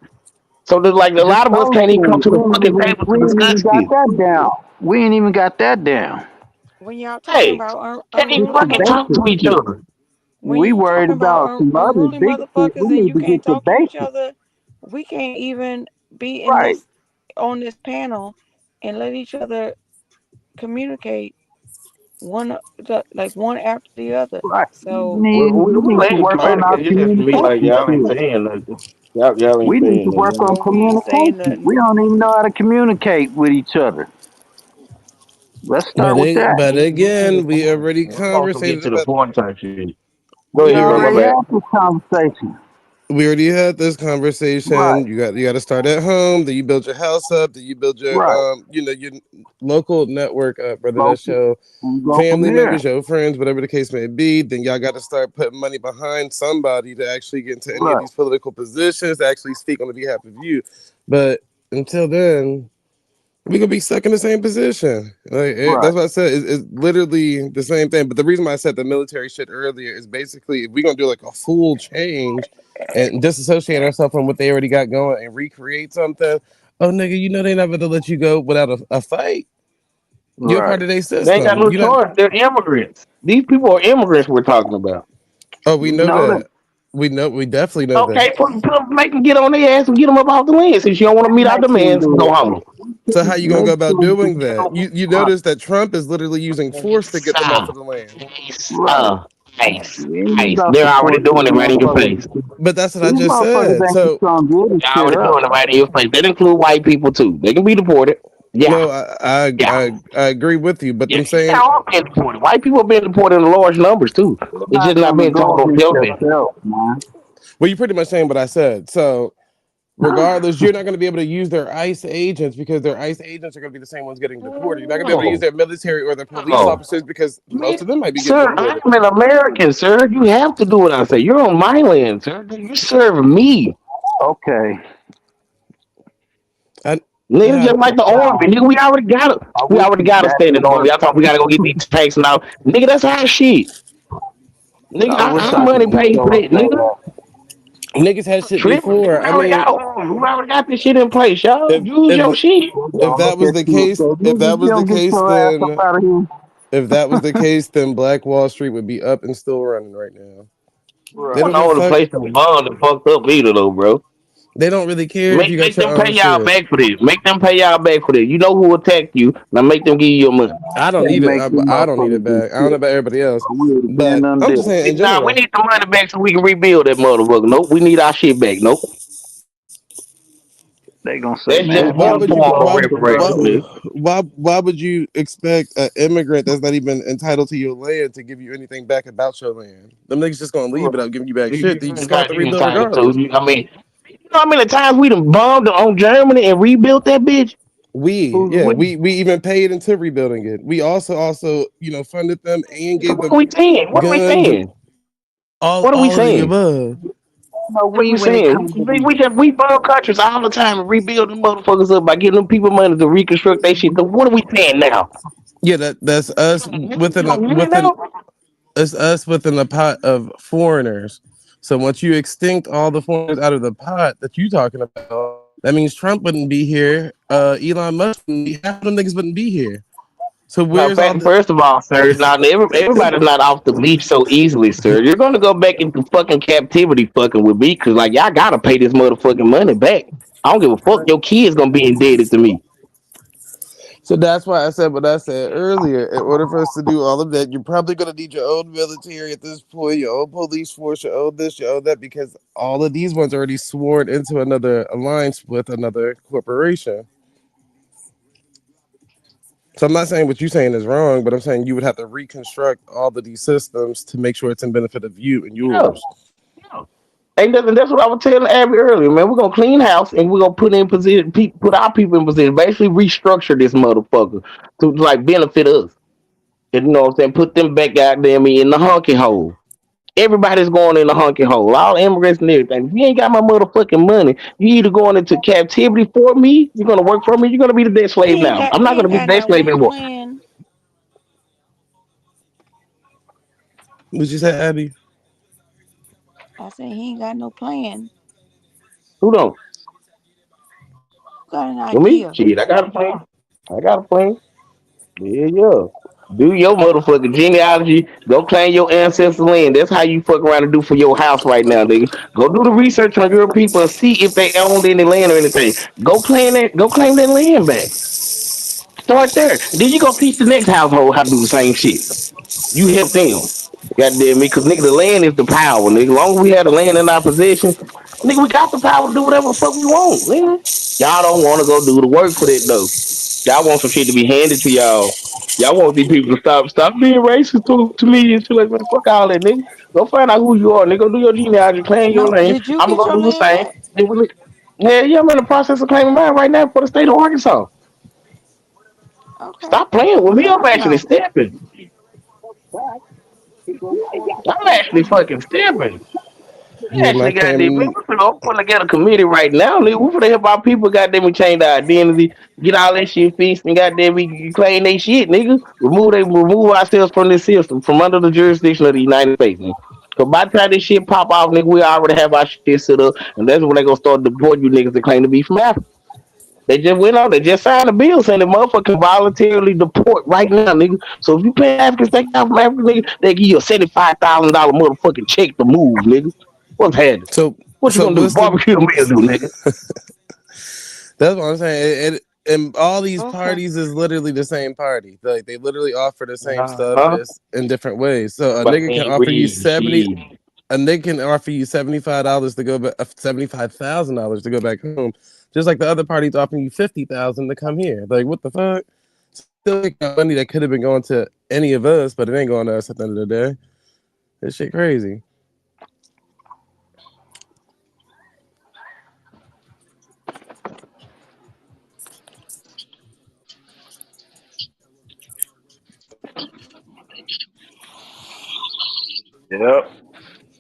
So there's like a Just lot of us those can't even come things. to the fucking table to We ain't even discuss got this. that down. We ain't even got that down. When y'all talking Hey, about can't even Just unruly the fucking talk to basics. each other. when We you worried talking about about some other unruly big shit. We motherfuckers and need you to get can't the talk to each basics. other, we can't even be in Right. this on this panel and let each other communicate like one after the other. Right. So We We need to let you work on our communicate. It's just to me like communication y'all ain't skills. saying nothing. Y'all ain't We need saying to nothing. work You on know? we ain't saying communication. We nothing. don't even know how to communicate with each other. Let's start with that. But We again, just we already we gonna get conversated to the about point type shit. Go We ahead, bro. My already bad. had this conversation. We already had this conversation. Right, You got to start at home. Then you build your house up. Then you build your right. your local network up, brother. That Focus show and go from family there. members, your friends, whatever the case may be. Then y'all got to start putting money behind somebody to actually get into any of Right, these political positions to actually speak on the behalf of you. But until then, we gonna be stuck in the same position. right. That's what I said. It's literally the same thing. But the reason why I said the military shit earlier is basically if we're gonna do like a full change and disassociate ourselves from what they already got going and recreate something. Oh nigga, you know they never to let you go without a fight. You're a part Right. of their They ain't got system. no You not. choice. They're immigrants. These people are immigrants we're talking about. Oh, we We know know that. that. We know. We definitely know Okay, that. put 'em- make them get on their ass and get them up off the land. Since you don't want to meet our Make them demands, do go it. home. So how you gonna go Make about them do doing it. that? You Right, notice that Trump is literally using force to get them off Sir, of the land. right. ice, We ain't ice. about They're to already force doing these it right in your motherfuckers. face. But that's what I These just motherfuckers said. ain't just So gonna get this They're shit already up. doing it right in your face. That include white people too. They can be deported. Yeah, no, yeah, I agree with you, but yeah. I'm They saying all been deported. White people have been deported in large numbers too. They're It's not just not gonna being go told on against television. themselves, man. well, you pretty much saying what I said. So regardless, you're not going to be able to use their ICE agents because their ICE agents are going to be the same ones getting deported. You're not going to be able to use No, their military or their police no. officers because most Man, of them might be getting sir, deported. I'm an American, sir. You have to do what I say. You're on my land, sir. You serve me. Okay. I, Nigga, yeah, just like the army. Now, Nigga, we already got it. I We wish already you got a back standing in army. work. I thought we gotta go get these tanks now. Nigga, that's our shit. Nigga, I wish our I could money just paid for show up that, like nigga. that. niggas had shit Tripping. Nigga, before. we I already mean, got army. We already got this shit in place, y'all. if Use if your shit. They if gonna that look was at the you and case, say, if nigga, that you was the don't get case, your ass up then out of here. if that was the case, then Black Wall Street would be up and still running right now. They I Right. don't don't give a know the fuck. place to bond and fucked up either though, bro. They don't really care if you got Make your them pay own y'all shit. back for this. Make them pay y'all back for this. You know who attacked you. Now make them give you your money. I don't They need it. make them I don't need it motherfuckers do back. I don't know shit. about everybody else, We would have been but done I'm this. just saying in Nah, we general. need the money back so we can rebuild that motherfucker. Nope, we need our shit back. Nope. They gonna say, That's But just man, why man, one would get you? form of your Why? ass up out reparation, of Why? here. nigga. Why would you expect an immigrant that's not even entitled to your land to give you anything back about your land? Them niggas just gonna leave Right. without giving you back You, shit. You you just gonna have entitled, to you rebuild entitled to. regardless. I mean, you know how many times we done bombed on Germany and rebuilt that bitch? Who's Yeah, we? we even paid into rebuilding it. We also funded them and So gave what them are we saying? What are we guns and saying? What are we all of the saying? above. No, What are we we when it saying? comes to We these. just we bomb countries all the time and rebuild them motherfuckers up by giving them people money to reconstruct their shit. So what are we saying now? Yeah, that's us You know? it's us within a pot of foreigners. So once you extinct all the foreigners out of the pot that you talking about, that means Trump wouldn't be here. Elon Musk wouldn't be, half of them niggas wouldn't be here. So Now, where's all the first of all, sir, not everybody's not off the leash so easily, sir. You're gonna go back into fucking captivity, fucking with me, cause like y'all gotta pay this motherfucking money back. I don't give a fuck. Your kids gonna be indebted to me. So that's why I said what I said earlier. In order for us to do all of that, you're probably going to need your own military at this point, your own police force, your own this, your own that, because all of these ones are already sworn into another alliance with another corporation. So I'm not saying what you're saying is wrong, but I'm saying you would have to reconstruct all of these systems to make sure it's in benefit of you and Yeah, yours. yeah. Ain't nothing. That's what I was telling Abby earlier, man. We're gonna clean house and we're gonna put in position, put our people in position, basically restructure this motherfucker to like benefit us. And you know what I'm saying? Put them back out there me in the honky hole. Everybody's going in the honky hole. All immigrants and everything. If you ain't got my motherfucking money, you either going into captivity for me, you're gonna work for me, you're gonna be the debt slave now. I'm not He gonna ain't be the got debt not slave one anymore. plan. What you say, Abby? I said he ain't got no plan. Who don't? Who got an For me? idea? Shit, I got a plan. I got a plan. Yeah, yeah. Do your motherfucking genealogy. Go claim your ancestors' land. That's how you fuck around and do for your house right now, nigga. Go do the research on your people and see if they owned any land or anything. Go claim that. Go claim that land back. Start there. Then you go teach the next household how to do the same shit. You help them. Goddamn me, because nigga, the land is the power, nigga. As long as we have the land in our possession, nigga, we got the power to do whatever the fuck we want, nigga. Y'all don't want to go do the work for that though. Y'all want some shit to be handed to y'all. Y'all want these people to stop being racist to me and shit like man, fuck all that nigga. Go find out who you are, nigga. Go do your genealogy, claim your No, land. did you I'm get gonna your go do the land same. back? Yeah, yeah, I'm in the process of claiming mine right now for the state of Arkansas. Okay. Stop playing with Well, me. let I'm us actually know. stepping. I'm actually fucking stepping. We Yeah, my actually got this. family. We finna put together a committee right now. Nigga. We finna help our people. Goddamn, we change their identity, get all that shit fixed, and goddamn, we claim they shit, nigga. Remove ourselves from this system, from under the jurisdiction of the United States, nigga. Cause by the time this shit pop off, nigga, we already have our shit set up, and that's when they gonna start deporting you niggas that claim to be from Africa. They just went on. They just signed a bill saying the motherfucker can voluntarily deport right now, nigga. So if you pay Africans take out from Africa, nigga, they give you a $75,000 motherfucking check to move, nigga. What's happening? So What you so gonna do? what's the? Barbecue the meal, do nigga? That's what I'm saying. And all these Okay. parties is literally the same party. Like they literally offer the same stuff Uh-huh. just in different ways. So a But nigga can ain't offer you real 70. shit. A nigga can offer you $75 to go back, $75,000 to go back home, just like the other party's offering you 50,000 to come here. Like what the fuck? Still making money that could have been going to any of us, but it ain't going to us at the end of the day. This shit crazy. Yep.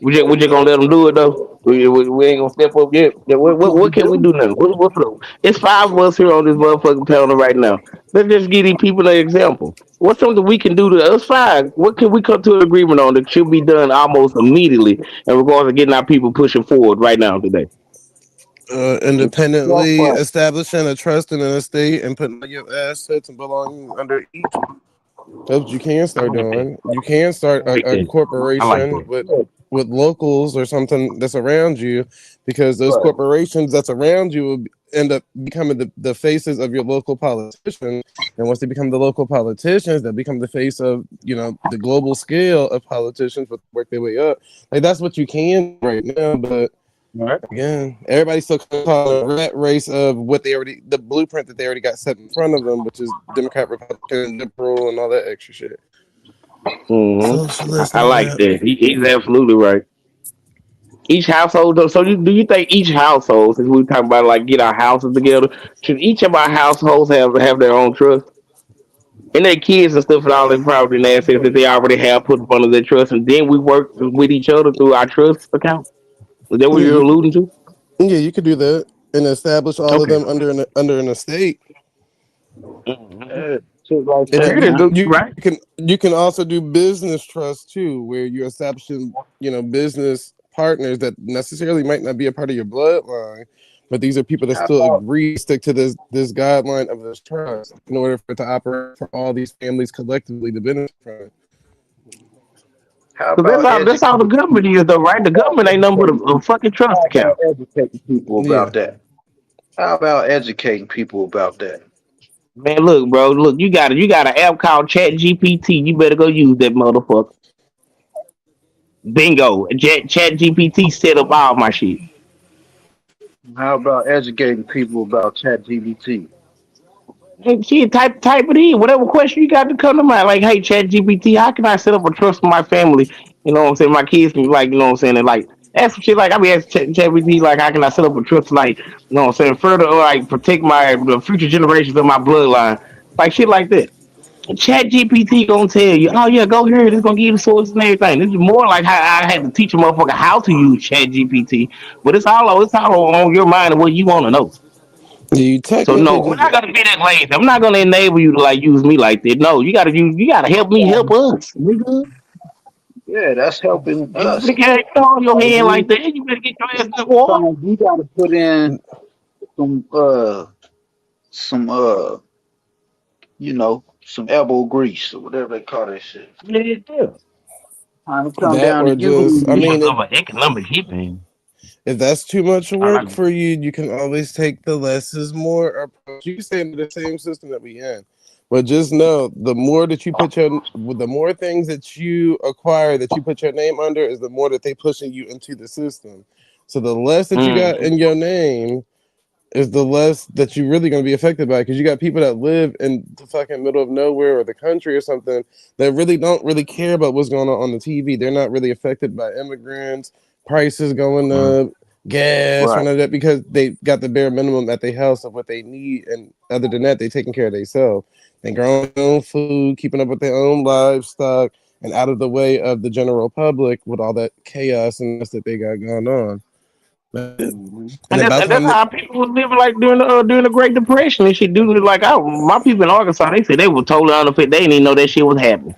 We just gonna let them do it though. We ain't gonna step up yet. Yeah, What can what we can we do? do now? It's five of us here on this motherfucking panel right now. Let's just give these people an example. What's something we can do to us five? What can we come to an agreement on that should be done almost immediately in regards to getting our people pushing forward right now today? Independently Storefront. establishing a trust in an estate and putting all your assets and belongings under each. That's what you can I start like that. doing. You can start I like a that. I like corporation that. with locals or something that's around you, because those Right. corporations that's around you will end up becoming the faces of your local politicians. And once they become the local politicians, they become the face of the global scale of politicians, but work their way up. Like that's what you can do right now, but Right. again, everybody's still kind of caught in a rat race of what the blueprint that they already got set in front of them, which is Democrat, Republican, liberal, and all that extra shit. Socialist I and all like that. that. He's absolutely right. Each household, though. So do you think each household, since we talking about like get our houses together, should each of our households have their own trust and their kids and stuff and all their property and assets that they already have put up under their trust, and then we work with each other through our trust account? Is that what Yeah, you're alluding to? you could do that and establish all of Okay. them under an estate. Mhm. Shit like And that, then Here it man. is, right? you can also do business trust too, where you're establishing business partners that necessarily might not be a part of your bloodline, but these are people that How still about agree stick to this guideline of this trust in order for it to operate for all these families collectively to benefit from it. how Because about that's all the educating government is, though, right? The government ain't nothing but a fucking trust how account. about educating people Yeah, about that? How about educating people about that? Man, look, bro, look, you got an app called Chat GPT. You better go use that motherfucker. Bingo. Chat GPT set up all my shit. How about educating people about ChatGPT? Hey, shit, type it in. Whatever question you got to come to mind. Like, hey, Chat GPT, how can I set up a trust for my family? You know what I'm saying? My kids can like, you know what I'm saying, and like ask some shit like I be asking Chat GPT like how can I set up a trust like, you know what I'm saying, further or like protect my the future generations of my bloodline. Like shit like that. Chat GPT gonna tell you, oh yeah, go here. It's gonna give you the sources and everything. This is more like how I had to teach a motherfucker how to use Chat GPT, but it's all on your mind and what you want to know. you So technically no, I'm just not gonna be that lazy. I'm not gonna enable you to like use me like that. No, you gotta help me help us. Nigga. Yeah, that's helping You us. better get on your hand like that. You better get your ass in the water. Sometimes you got to put in some some some elbow grease or whatever they call that shit. Yeah, yeah. Time to come that, down to or just I you. mean, Of an economic hit, man. if that's too much I like work for you, you can always take the less is more approach. You can stay in the same system that we in, but just know the more that you put the more things that you acquire that you put your name under is the more that they pushing you into the system. So the less that you got mm in your name, is the less that you're really going to be affected by, because you got people that live in the fucking middle of nowhere or the country or something that really don't really care about what's going on the TV. They're not really affected by immigrants, prices going up, gas, Right. none of that, because they got the bare minimum at their house of what they need, and other than that, they taking care of themselves. They growing their own food, keeping up with their own livestock, and out of the way of the general public with all that chaos and mess that they got going on. Hmm. And then by the And that's time how people was living like during the Great Depression and shit. Dude, like my people in Arkansas, they said they were totally unaffected. They didn't even know that shit was happening.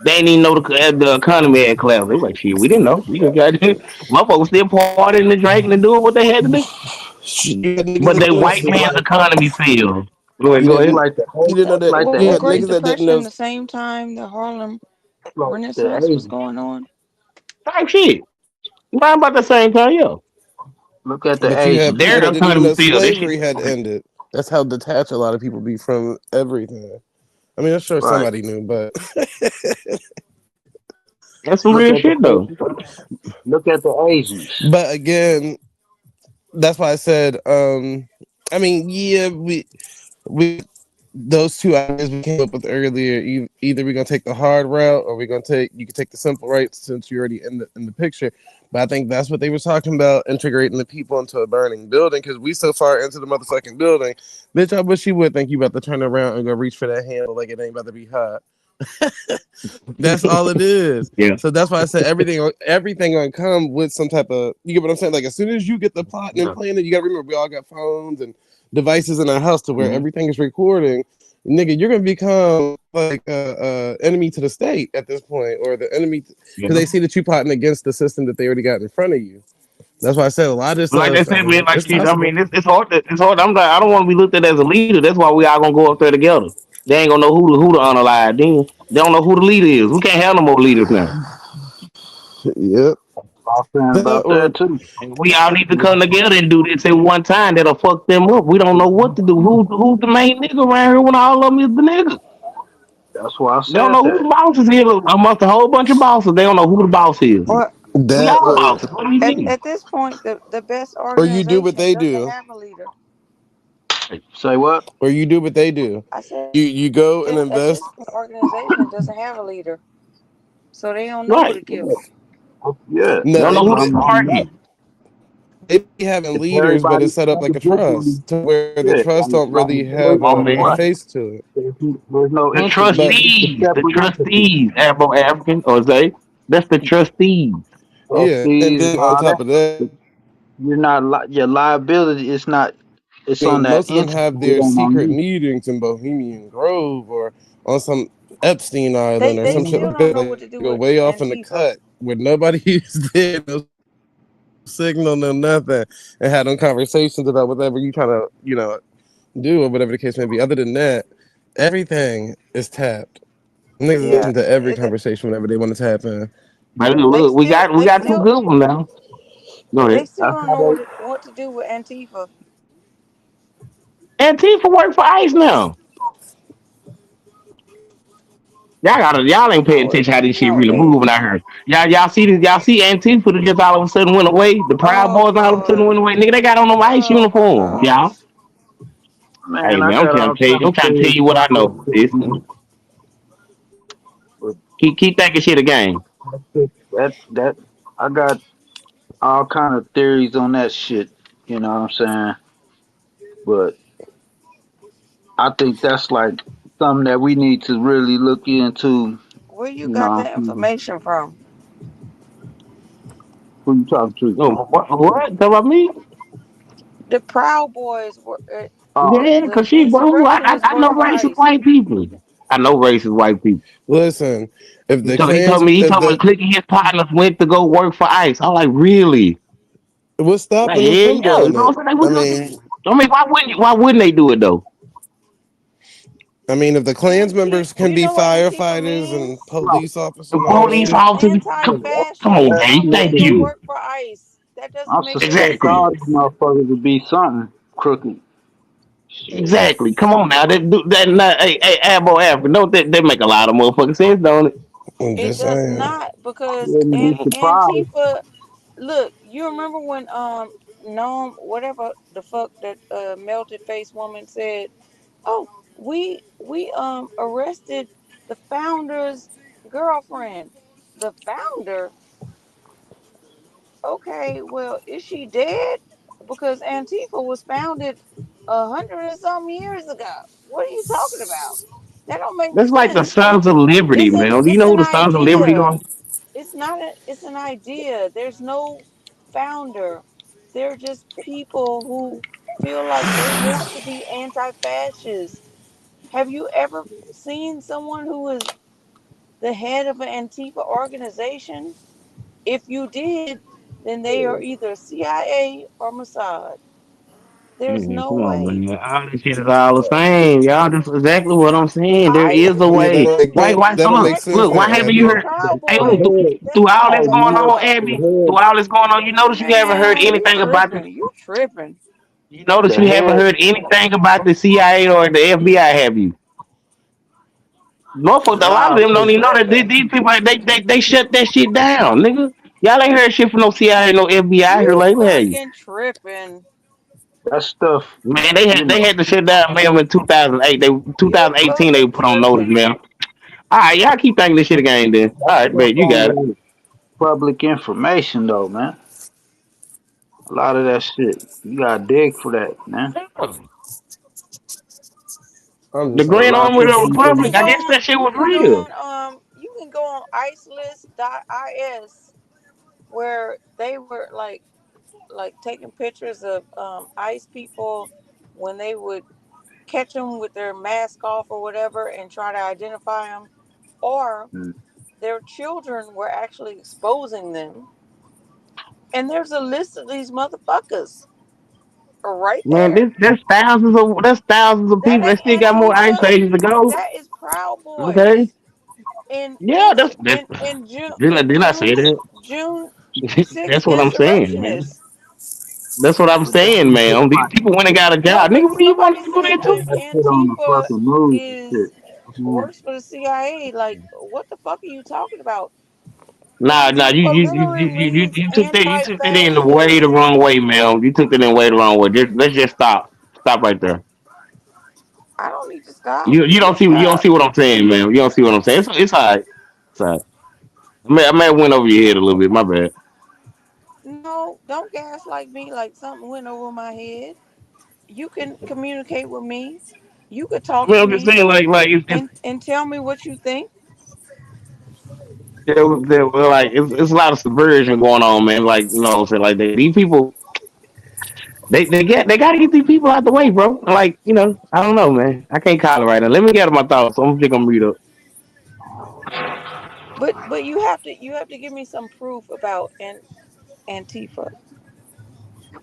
They didn't even know the economy had collapsed. They like shit. We didn't know. We just got my folks still partying and drinking and doing what they had to do. you had niggas But that they didn't know, white man's economy failed. Go ahead. you Go didn't, ahead. Like the you didn't know that like you Was the had Great niggas that didn't know. Depression the same time the Harlem the Renaissance was Asians. going on? Type shit. Right about the same time, yo. Look at the But you had Asians. people Their that didn't even economy know failed. That shit. slavery had ended. That's how detached a lot of people be from everything. I mean, I'm sure Right. somebody knew, but That's some Look real at the shit though. look at the Asians. but again, that's why I said, I mean, yeah, we those two ideas we came up with earlier. Either we're gonna take the hard route, or we're gonna take you can take the simple route since you're already in the picture. But I think that's what they were talking about, integrating the people into a burning building, because we so far into the motherfucking building. Bitch, I wish you would think you about to turn around and go reach for that handle like it ain't about to be hot. That's all it is. Yeah. So that's why I said everything gonna come with some type of, you get what I'm saying? Like as soon as you get the plotting and Yeah. planning, you gotta remember we all got phones and devices in our house to where Mhm. everything is recording. Nigga, you're gonna become like a enemy to the state at this point, or the enemy because Yeah. they see that you plotting against the system that they already got in front of you. That's why I said a lot of this Like they stuff. said, man, like It's shit. I possible. mean, it's hard. It's hard. I'm like, I don't want to be looked at as a leader. That's why we all gonna go up there together. They ain't gonna know who the unalive. Then they don't know who the leader is. We can't have no more leaders now. Yep. I'm saying That about that or too. And we all need to come together and do this at one time. That'll fuck them up. We don't know what to do. Who's the main nigga around here when all of them is the nigga? That's why I They don't said know who that. the boss is here amongst a whole bunch of bosses. They don't know who the boss is. Well, We that all or bosses. What do you mean? at this point, the best you do what organization they doesn't do, have a leader. Say what? or you do what they do. I said You go and at invest. this point, organization doesn't have a leader, so they don't know who Right. to kill. Yeah, They No, don't that's know what who they, to target. they be having if leaders, but everybody it's set up like a individually, trust to where the yeah, trust don't like really Come have individually, on, a man. right. face to it. There's no The entity. But It's a trustees, the separate entity. trustees, Afro African, or say that's the trustees. yeah, and Trustees and then on all top of that, that. You're not your liability is not. It's I on mean, that most of them entity. have It their ain't on secret you. meetings in Bohemian Grove or on some Epstein Island or They some shit still like don't that. know Like what to do go with way off in the Antifa. cut where nobody's there, no signal, no nothing, and had them conversations about whatever you trying to, do or whatever the case may be. Other than that, everything is tapped. Niggas listen Yeah, to every conversation whenever they want to tap in. But look, we they got some still good ones now. Go they ahead. still That's don't how know they. what to do with Antifa. Antifa work for ICE now. Y'all ain't paying No, attention how this shit no, really they. moving out here. Y'all see this, y'all see Antifa that just all of a sudden went away. The Proud Oh Boys all of a sudden Lord. went away. Nigga, they got on them ICE Oh my uniforms, y'all. gosh. Hey Man, I man, got all kind of I'm trying to tell things you what I know. about This this. But keep thinking shit again. that I got all kind of theories on that shit. You know what I'm saying? But I think that's like something that we need to really look into. Where you You got know, that information from? who you talking to? Oh, what? Talk about me? The Proud Boys were Oh, Yeah, the cause she, bro, insurrectionists I know work for racist ICE. white people. I know racist white people. Listen, if the He if told me the clicking his partners went to go work for ICE. I'm like, really? what's Like, stopping them yeah, from yeah. You doing know it? what I'm saying? I mean, I mean, why wouldn't they do it though? if the Klans Anti, members can you be know what Antifa firefighters and means? right. police officers The and all that police shit, officers, come on, Anti-fascist. man. They Thank go you. work for ICE. That I doesn't make any suspect Exactly. all these sense. motherfuckers to be something crooked. Shit. Exactly. Come on now. Hey, Abo Africa. Don't that make a lot of motherfucking sense, don't it? I'm It just does saying. not because Wouldn't be surprised. Antifa. Look, you remember when no, whatever the fuck that melted face woman said. Oh, we arrested the founder's girlfriend. The founder. Okay, well, is she dead? Because Antifa was founded 100 and some years ago. What are you talking about? That don't make That's like the sense. Sons of Liberty, man. Do you It's know who an the Sons of Liberty idea. are? It's not a it's an idea. There's no founder. They're just people who feel like they want to be anti-fascist. Have you ever seen someone who is the head of an Antifa organization? If you did, then they are either CIA or Mossad. There's Man, no come on, way. man. All this shit is all the same. Y'all, that's exactly what I'm saying. There I is a Yeah, way. Why? that Why? So don't make sense look. there, Why correctly. haven't Abby. you The heard? Hey, Proud look. Boys. That's Through all this Hey, exactly going what man, on, happened. Abby. the Through all this going on, you notice you haven't heard Man, you anything about this. tripping. You tripping. You notice the you haven't head heard anything about the CIA or the FBI, have you? Norfolk, a lot of nah, them You don't even know that tripping. these people they shut that shit down, nigga. Y'all ain't heard shit from no CIA, no FBI here You lately, have you? fucking tripping. that stuff, Man, you they know. had to shut down man in 2008. They You 2018 they fucking put on notice, tripping. man. All right, y'all keep thinking this shit again then. All That right, stuff bet you got it. only is public information though, man. A lot of that shit. You gotta dig for that, man. I'm The just saying, Grand a lot of Army of the people. You can Republic, I go guess on. that shit was You can go real. on. You can go on icelist.is where they were like taking pictures of ICE people when they would catch them with their mask off or whatever and try to identify them, or Mm. their children were actually exposing them. And there's a list of these motherfuckers right Man, there. that's thousands of That people that ain't still got more ice Antifa. ages to go. That is Proud Okay. Boys. In Yeah, in that's in June didn't I say that? June That's 6th what I'm saying, man. insurrectionists. That's what I'm But that saying, ain't just man. These like people went and got a No, job. but Nigga, what do you want somebody to do said that all that too? that shit on the Antifa fucking news and shit. is Mhm. works for the CIA. Like, what the fuck are you talking about? Nah, Antifa literally means you took that in the way the anti-fascist. wrong way, man. You took that in way the wrong way. Let's just stop right there. I don't need to stop. You You don't stop. see what I'm saying, man. You don't see what I'm saying. It's all right. It's all right. I may have went over your head a little bit. My bad. No, don't gaslight me like something went over my head. You can communicate with me. You could I talk mean, to I'm just me saying, like and tell me what you think. it's a lot of subversion going on, man. Like you know what I'm saying, like these people they gotta get these people out the way, bro. Like I don't know, man. I can't call it right now. Let me get my thoughts. I'm just gonna read up. But you have to give me some proof about Antifa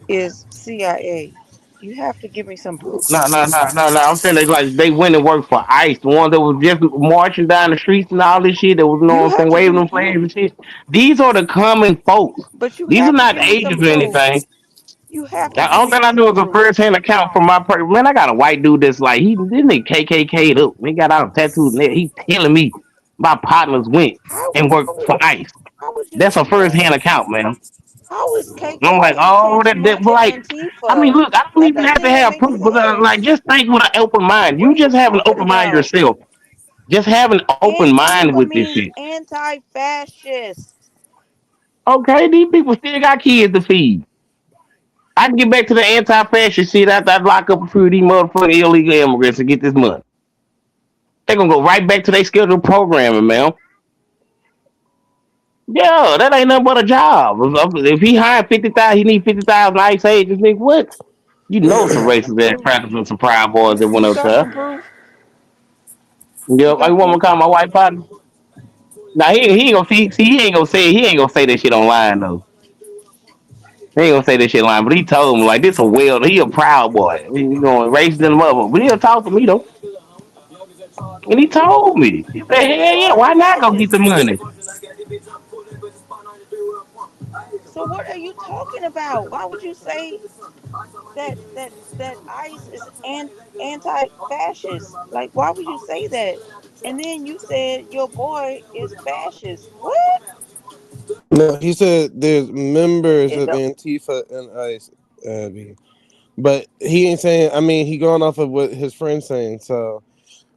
is CIA. You have to give me some proof. No. I'm saying they went and worked for ICE, the ones that was just marching down the streets and all this shit. That was, you know You what I'm have saying, to give waving me them you flags and shit. These are the common folks. but you These are have to not give me some agents or proof. anything. You have to The give only me thing I some do is a proof. first hand account from my person. Man, I got a white dude that's like he this nigga KKK'd up. He got out tattoos. And he telling me my partners went and How worked would for ICE. how would you That's a say first that? hand account, man. How is And I'm like, KKK oh, tantamount but to like, I mean, Antifa? look, I don't That even have doesn't to even have make proof, but like, sense. just think with an open mind. What You are you just have an talking open mind about? yourself. Just have an open mind Antifa with this means shit. anti-fascist. Okay, these people still got kids to feed. I can get back to the anti-fascist shit after I lock up a few of these motherfucking illegal immigrants and get this money. They're gonna go right back to their scheduled programming, man. Yeah, that ain't nothing but a job. If he hired 50,000, he need 50,000 ice agents. Nigga, what? You know some racist ass crackers and some pride boys that went You up got there. some proof? You Yep, I got want to proof? call my white partner. Now he ain't gonna see he ain't gonna say that shit online though. He ain't gonna say that shit online, but he told me like this a well he a proud boy. He going raise them up, but he'll talk to me though. And he told me. He said, hell yeah, why not go get the money? So what are you talking about? Why would you say that ICE is anti-fascist? Like, why would you say that? And then you said your boy is fascist. What? No, he said there's members It of don't. Antifa and ICE. Abby. But he ain't saying. I mean, he going off of what his friend's saying. So,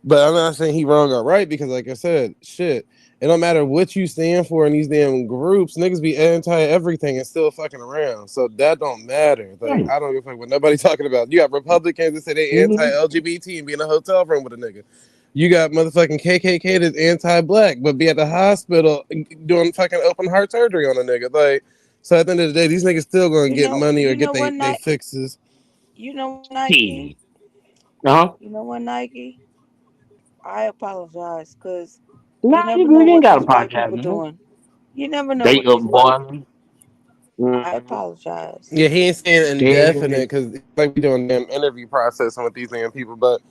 but I'm not saying he wrong or right because, like I said, shit. It don't matter what you stand for in these damn groups. Niggas be anti everything and still fucking around. So that don't matter. Like Right. I don't give a fuck what nobody talking about. You got Republicans that say they anti Mhm. LGBT and be in a hotel room with a nigga. You got motherfucking KKK that's anti black but be at the hospital doing fucking open heart surgery on a nigga. Like so at the end of the day, these niggas still gonna get money or You get know what they night? fixes. You know what, Nike? Shit. Uh-huh. You know what, Nike? I apologize because you Nah, you never good. know You ain't what gotta these white apologize, people man. doing. You never know They what up, these white. boy. I Mm-hmm. apologize. Yeah, he ain't saying Dead. indefinite because like we doing damn interview processing with these damn people. But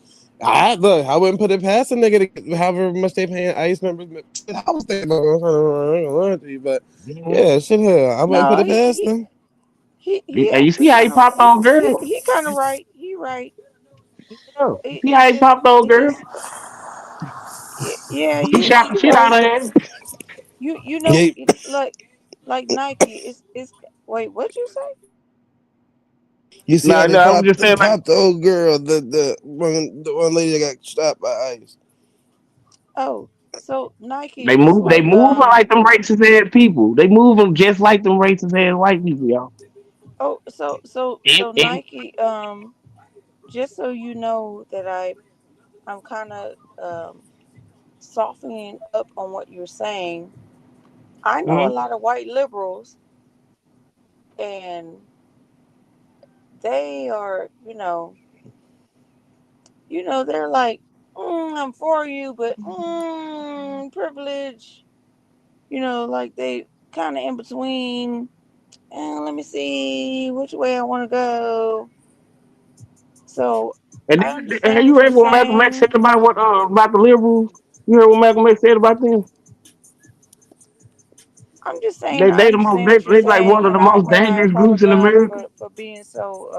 I look, I wouldn't put it past a nigga to get however much they paying ICE members. Shit, I was thinking about I ain't gonna lie to you, but yeah, shit, hell, I wouldn't put No, it past them. Hey, you see he how he kind of popped on, girl? he kind of right. He right. Yeah. You see how he popped on, It girl? just yeah, He shot the you shit out right. of him. You know Yeah, like Nike is wait, what you say? you see how Nah, they nah, I was just saying, like, popped the old girl, the one lady that got shot by ICE. Oh, so Nike they is move, they like moving like them racist ass people. They move them just like them racist ass white people, y'all. oh And, so and, Nike just so you know that I'm kind of softening up on what you're saying. I know a mhm. lot of white liberals and they are, they're like, I'm for you, but privilege, like they kind of in between. And let me see which way I want to go. So And I then, understand have you what you're heard what Malcolm X said saying. about the liberals? You heard what Malcolm X said about them? I'm just saying I They the most, understand what you're they like one saying, of the and most I dangerous groups in apologize America. for being so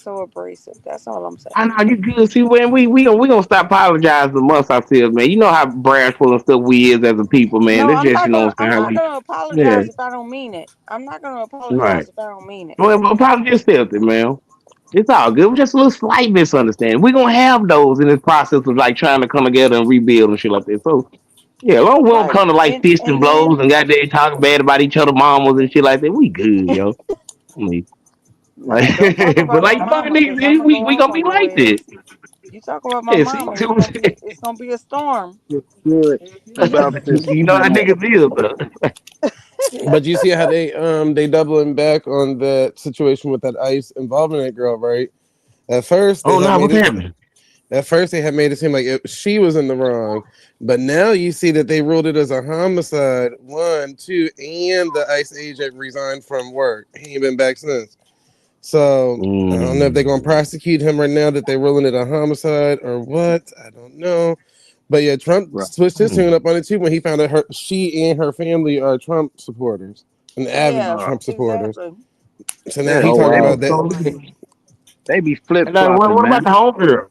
abrasive. That's all I'm I saying. know you good. See, when we gonna stop apologizing amongst ourselves, man. You know how bashful and stuff we is as a people, man. No, That's just you know what I'm I'm saying. How not we, gonna yeah, apologize if I don't mean it. I'm not gonna right. apologize if I don't mean it. Well, apology accepted, man. It's all good. Just a little slight misunderstanding. We're gonna have those in this process of like trying to come together and rebuild and shit like that. So yeah, as long as we don't Right. come to like fist and And blows then and goddamn talking bad about each other mamas and shit like that, we good, yo. I mean, like, no, don't talk but about my like fuck mama because I'm niggas, gonna go we off gonna be on your like ass. this. You talk about my Yeah, see, mama, see what I'm saying? it's gonna be a storm. Good about this You know how female. niggas is, though. But you see how they doubling back on that situation with that ICE involvement that girl, right? At first they Oh had no, made what's it. happening? At first they had made it seem like she was in the wrong, but now you see that they ruled it as a homicide. One, two, and the ICE agent resigned from work. He ain't been back since. So I don't know if they're gonna Mm, prosecute him right now that they're ruling it a homicide or what. I don't know. But yeah, Trump Right. switched his tune mm. up on it too when he found out she and her family are Trump supporters and avid Yeah, Trump supporters. exactly. So now Yeah, he Oh talking wow. about that. So, they be flip and flopping, what man. about the home girl?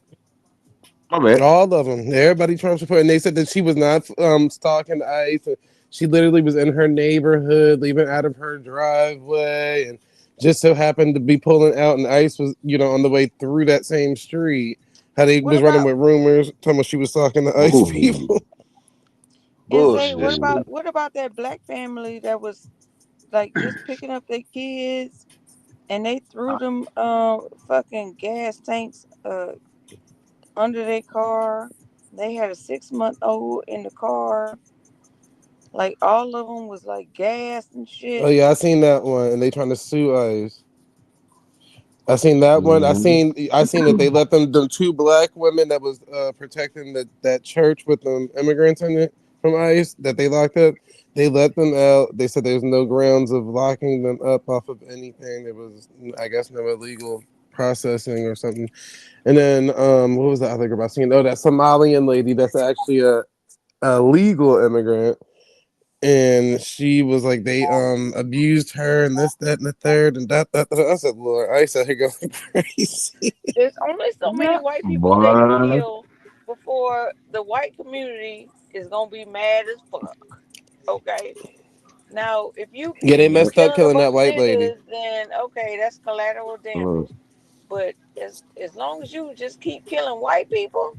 My bad. All of them, everybody Trump supporter, and they said that she was not stalking ICE. She literally was in her neighborhood, leaving out of her driveway, and just so happened to be pulling out, and ICE was, on the way through that same street. How they What was running about with rumors, talking about she was stalking the ICE Ooh. people. is they Bullshit. what about that black family that was like just picking up their kids and they threw them fucking gas tanks under their car. They had a 6 month old in the car. Like all of them was like gas and Oh shit. yeah, I seen that one, and they trying to sue ICE. I seen that one. Mm. I seen that they let them two black women that was protecting that church with them immigrants in it from ICE that they locked up. They let them out. They said there's no grounds of locking them up off of anything. There was, I guess, no illegal processing or something. And then what was the other group I seen? Oh, that Somalian lady that's actually a legal immigrant, and she was like they abused her and this, that, and the third, and that. I said, Lord, I said, here going crazy. There's only so many Yeah. white people they can Boy. kill before the white community is gonna be mad as fuck. Okay. Now, if you Yeah, they keep Mhm. messed up killing a killing that bunch of white lady. niggas, then okay, that's collateral Mhm. damage. But as long as you just keep killing white people,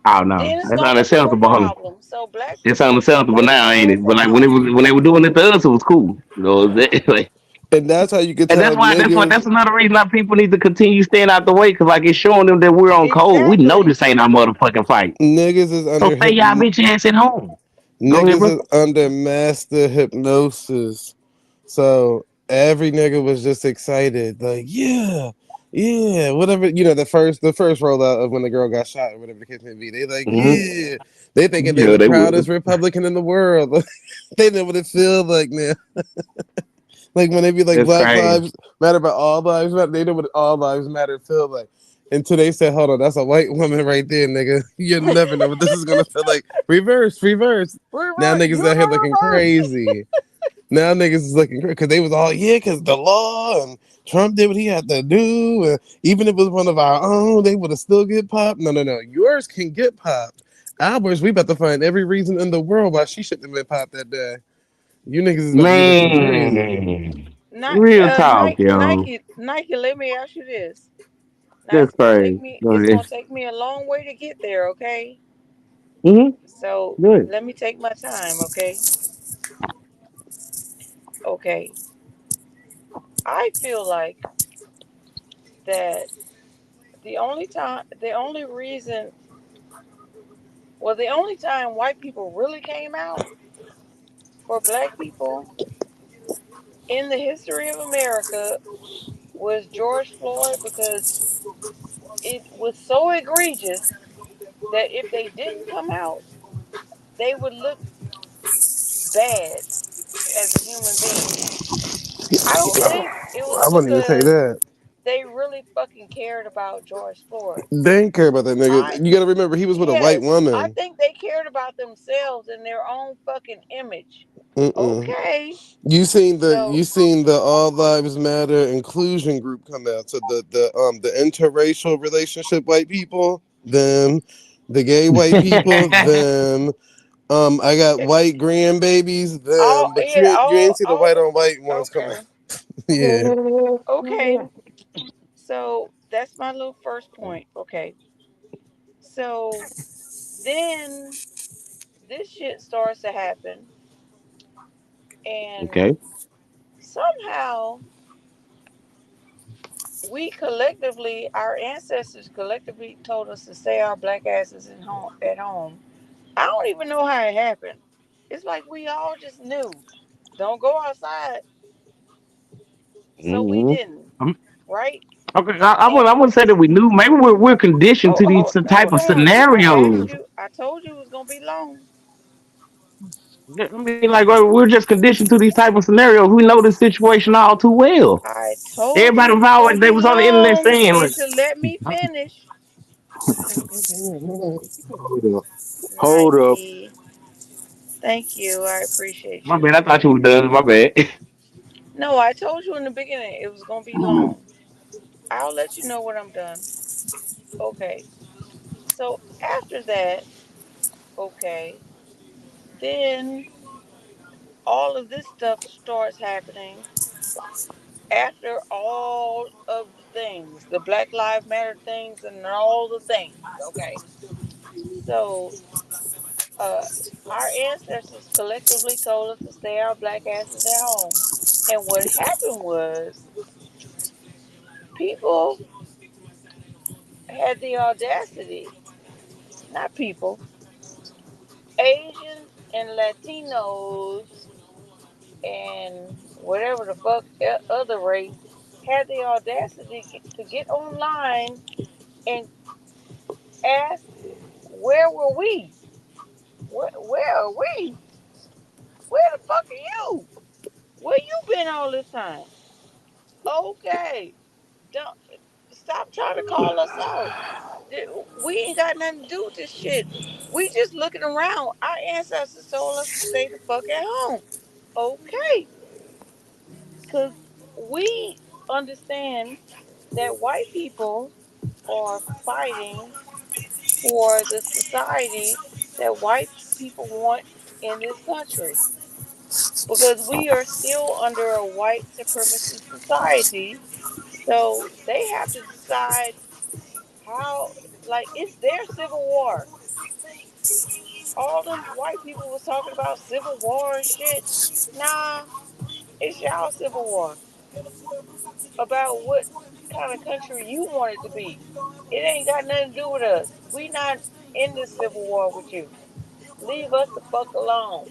Oh no, then it's that's gonna become a unacceptable. Hold on. problem. So It's unacceptable black now, people ain't ain't it? But like saying nothing. when they were doing it to us, it was cool. You know, like, And that's how you could and tell that's niggas another reason why people need to continue staying out the way because like it's showing them that we're on code. We know Exactly. this ain't our motherfucking fight. niggas is So under stay y'all bitch ass at home. Go ahead, niggas bro. is under master hypnosis. So every nigga was just excited, like, yeah, yeah, whatever. You know, the first rollout of when the girl got shot or whatever the case may be. They like, Hmm. yeah. They thinking they Yeah, the they would. proudest Republican in the world. They know what it feels like now. Like when they be like That's Black crazy. Lives Matter, but all lives matter. They know what all lives matter feel like. Until they said, "Hold on, that's a white woman right there, nigga." You never know what this is gonna feel like. Reverse, reverse. Now Reverse. niggas out here looking Universe. crazy. Now niggas is looking crazy because they was all yeah, because the law and Trump did what he had to do. And even if it was one of our own, they would have still get popped. No, no, no. Yours can get popped. Ours, we about to find every reason in the world why she shouldn't have been popped that day. You niggas is about to be looking crazy. Man, Nike, real talk, yo. Nike. Let me ask you this. Now That's crazy. Go it's ahead. gonna take me a long way to get there. Okay, Mm-hmm. so Good. let me take my time. Okay, okay. I feel like that the only reason, well, the only time white people really came out for black people in the history of America was George Floyd because it was so egregious that if they didn't come out, they would look bad as a human being. I don't think it was I wouldn't even say because that. they really fucking cared about George Floyd. They ain't care about that nigga. I You got to remember, he was with a white Yes, I woman. think they cared about themselves and their own fucking image. Mm-mm. Okay, You so seen the All Lives Matter inclusion group come out. So the interracial relationship white people, them, the gay white people, them. I got white grandbabies, all them. But yeah, you ain't see the all white the on white ones coming. okay, Yeah. okay. So that's my little first point. Okay, so then this shit starts to happen, and Okay. somehow we collectively, our ancestors collectively told us to stay our black asses at home. I don't even know how it happened. It's like we all just knew. Don't go outside. So we Mm-hmm. didn't, right? Okay, And I wouldn't say that we knew. Maybe we're conditioned to these type hold of on. scenarios. I told you it was gonna be long. I mean, like we're just conditioned to these type of scenarios. We know this situation all too well. I told Everybody you it was was always gonna they be was on the internet long saying and like, to let me finish. Hold up. Hold up. Nike. Thank you. I appreciate my you. bad. I thought you were done. My bad. No, I told you in the beginning it was gonna be long. I'll let you know when I'm done. Okay. So after that, okay, then all of this stuff starts happening after all of the things, the Black Lives Matter things and all the things, okay? So, uh, our ancestors collectively told us to stay our black asses at home. And what happened was people had the audacity, not people, Asians and Latinos and whatever the fuck other race had the audacity to get online and ask, where were we? Where are we? Where the fuck are you? Where you been all this time? Okay, don't stop trying to call us out. We ain't got nothing to do with this shit. We just looking around. Our ancestors told us to stay the fuck at home. Okay, because we understand that white people are fighting for the society that white people want in this country. because we are still under a white supremacist society. So they have to decide how, like, it's their civil war. All them white people was talking about civil war and shit. Nah, it's y'all civil war about what kind of country you want it to be. It ain't got nothing to do with us. We not in this civil war with you. Leave us the fuck alone.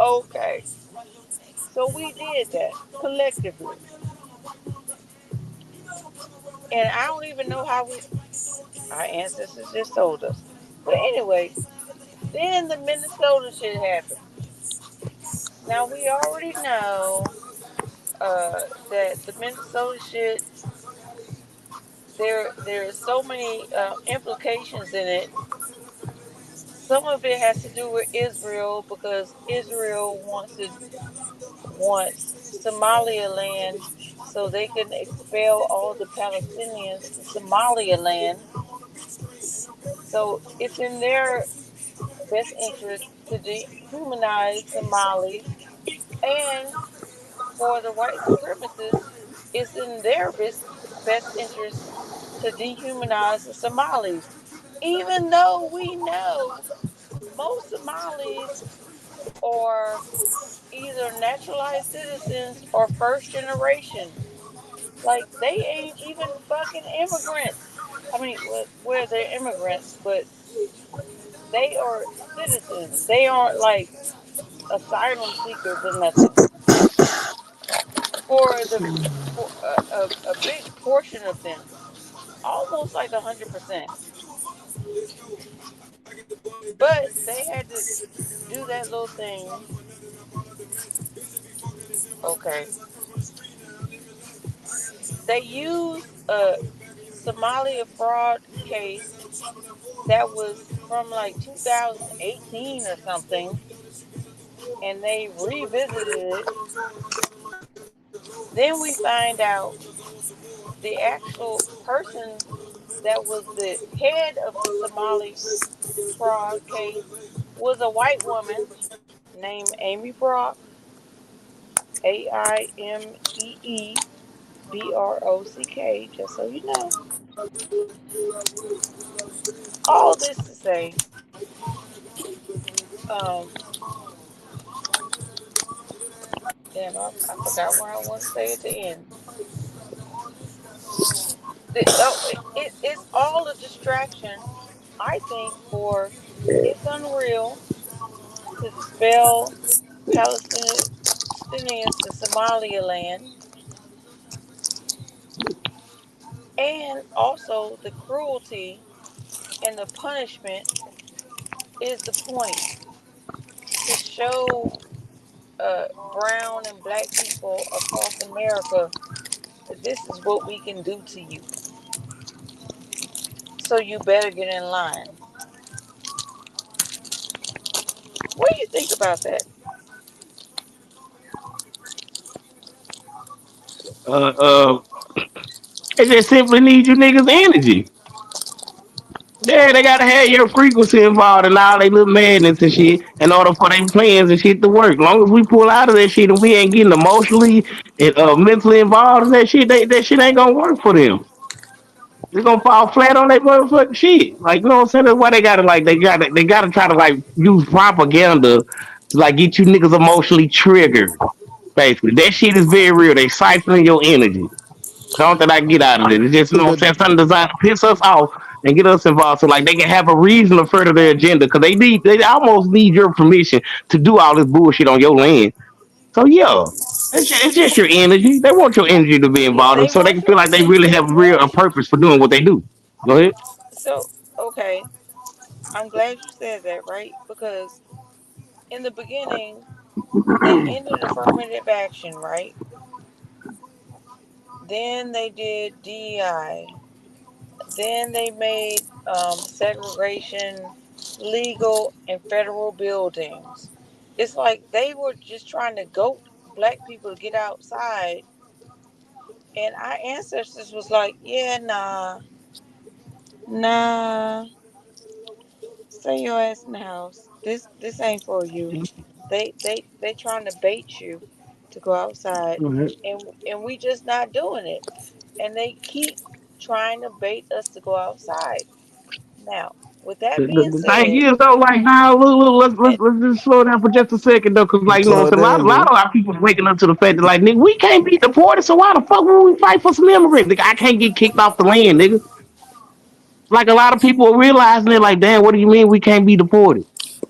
Okay. So we did that collectively. And I don't even know how our ancestors just told us. But anyway, then the Minnesota shit happened. Now we already know that the Minnesota shit, there is so many implications in it. Some of it has to do with Israel because Israel wants Somaliland so they can expel all the Palestinians to Somaliland. So it's in their best interest to dehumanize Somalis, and for the white supremacists, it's in their best interest to dehumanize the Somalis. Even though we know most Somalis are either naturalized citizens or first generation. Like, they ain't even fucking immigrants. I mean, well, they're immigrants, but they are citizens. They aren't like asylum seekers or nothing. For the for a big portion of them, almost like 100%. But they had to do that little thing. Okay, they used a Somalia fraud case that was from like 2018 or something, and they revisited it. Then we find out the actual person that was the head of the Somali fraud case was a white woman named Amy Brock, Aimee Brock, just so you know. All this to say, um, damn, I forgot what I want to say at the end. It's all a distraction, I think, for it's unreal to expel Palestinians to Somaliland, and also the cruelty and the punishment is the point to show brown and black people across America that this is what we can do to you. So you better get in line. What do you think about that? Uh, uh, they just simply need you niggas' energy. Yeah, they gotta have your frequency involved in all they little madness and shit in order for their plans and shit to work. Long as we pull out of that shit and we ain't getting emotionally and mentally involved in that shit, that shit ain't gonna work for them. They're gonna fall flat on that motherfucking shit. Like, you know what I'm saying? That's why they gotta try to like use propaganda to like get you niggas emotionally triggered. Basically, that shit is very real. They siphoning your energy. Don't that I get out of it. It's just, you know what I'm The saying, something designed to piss us off and get us involved so like they can have a reason to further their agenda because they almost need your permission to do all this bullshit on your land. So yeah. It's just your energy. They want your energy to be Yeah, involved they so they want can feel you. like they really They have a want you. purpose for doing what they do. Go ahead. So okay, I'm glad you said that, right? Because in the beginning, they ended affirmative action, right? Then they did DEI. Then they made segregation legal in federal buildings. It's like they were just trying to goat black people to get outside, and our ancestors was like, "Yeah, nah, nah, stay your ass in the house. This ain't for you." They trying to bait you to go outside, Mhm. and we just not doing it. And they keep trying to bait us to go outside. Now, with that being The thing said, is though, like now, look, and, let's just slow down for just a second though, cause like you know Slow what it I'm saying, down, a lot G. of our people waking up to the fact that like nigga, we can't be deported, so why the fuck would we fight for some immigrants? Nigga, I can't get kicked off the land, nigga. Like a lot of people are realizing it, like, damn, what do you mean we can't be deported?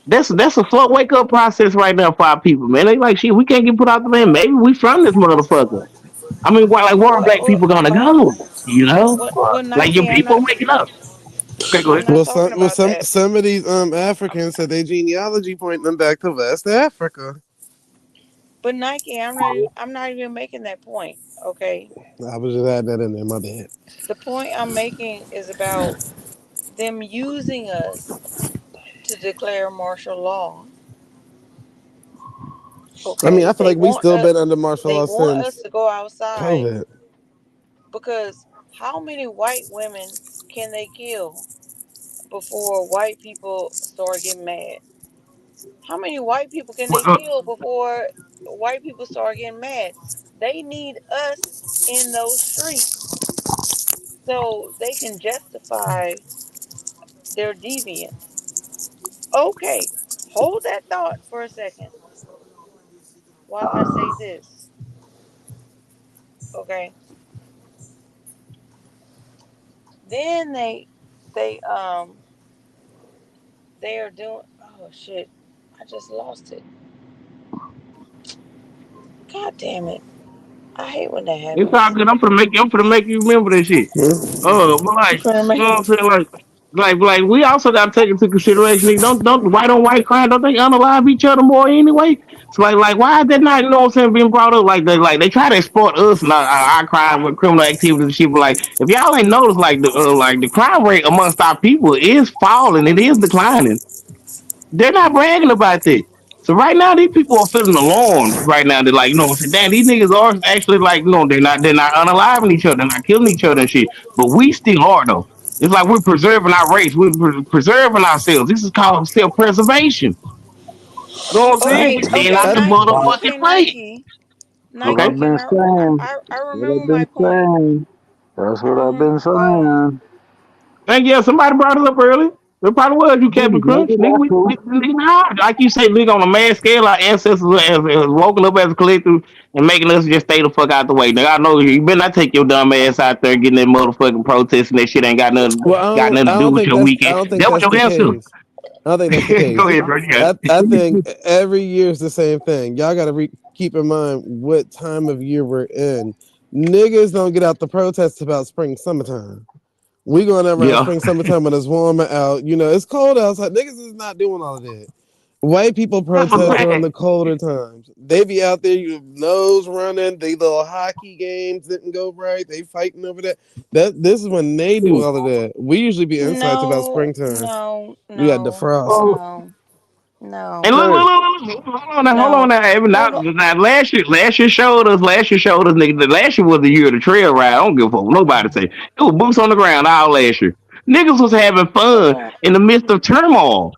That's a slow wake up process right now for our people, man. They like shit, we can't get put out the land. Maybe we from this motherfucker. I mean, where are black what people gonna go? You know, what like your Nike? I'm people not waking up. Okay, go I'm ahead. not Well, talking about that. some of these Africans said their genealogy point them back to West Africa. But Nike, I'm not even making that point. Okay, I was just adding that in there. My bad. the point I'm making is about them using us to declare martial law. I mean, Okay, I feel like we still been under martial they law want us since to go outside COVID. because how many white women can they kill before white people start getting mad? How many white people can Well, they kill before white people start getting mad? They need us in those streets so they can justify their deviance. Okay, hold that thought for a second while I say this. Okay, then they they are doing. Oh shit! I just lost it. God damn it! I hate when that it's all happens. good. I'm gonna make you remember that shit. But You like, trying to you know what make I'm saying? Like, we also got to take into consideration. Nigga, don't white on white crime. Don't they unalive each other more anyway? So like, why is that not? You know what I'm saying? Being brought up like they try to exploit us and our crime with criminal activities and shit. But like, if y'all ain't noticed, like the crime rate amongst our people is falling. It is declining. They're not bragging about that. So right now, these people are feeling alarmed. Right now, they're like, you know, what I'm saying, damn, these niggas are actually like, no, they're not unaliving each other, they're not killing each other and shit. But we still are though. It's like we're preserving our race, we're preserving ourselves. This is called self-preservation. You know what I'm saying? Okay, We're staying okay, out That's the Nike, what motherfucking okay, way. Nike, what Okay. Nike. I've Can been saying. I What remember I've my been point. saying. That's I what I've remember. been saying. And yeah, somebody brought it up earlier. It probably was you, Did Captain it, nigga? Crunch. Nigga, That's cool. nah, like you say, nigga, on a mass scale, our ancestors has woken up as a collective and making us just stay the fuck out the way. Nigga, I know you better not take your dumb ass out there getting that motherfucking protest and that shit ain't Well, got nothing I to do don't with think your I weekend. don't think That was that's your the answer. case. I don't think that's the Go case. ahead, bro. Yeah. I think every year is the same thing. Y'all got to keep in mind what time of year we're in. Niggas don't get out the protests about spring, summertime. We going around Yeah. spring, summertime when it's warmer out. You know, it's cold outside. Niggas is not doing all of that. White people That's a protest during fact. the colder times. They be out there, you nose running. They little hockey games didn't go right. They fighting over that. This is when they do all of that. We usually be insights about No, springtime. no, We got no, defrost. Oh, no, Hey, no, look, hold on no. now. Now, Hold on. last year showed us, nigga. The last year was the year of the trail ride. I don't give a fuck what nobody say. It was boots on the ground all last year. Niggas was having Hold fun on. in the midst of turmoil.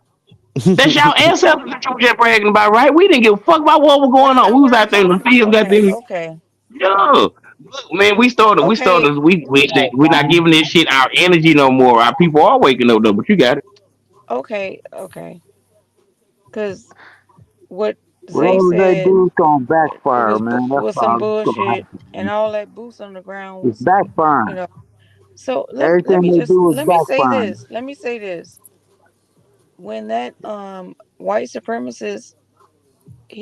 That's y'all ancestors that you were just bragging about, right? We didn't give a fuck about what was going That's on. not We was what I'm out there in the talking. field, got Okay, them. okay, Yeah. Look, man, we okay, started, we're not giving this shit our energy no more. Our people are waking up though, but you got it. okay, okay. Because what Zay whatever they said do, it's gonna backfire, man. That's was some all that's gonna bullshit, happen. and all that boots on the ground It's was, you backfiring. know. So let Everything me they just do is let me say backfiring. this. Let me say this. When that white supremacist,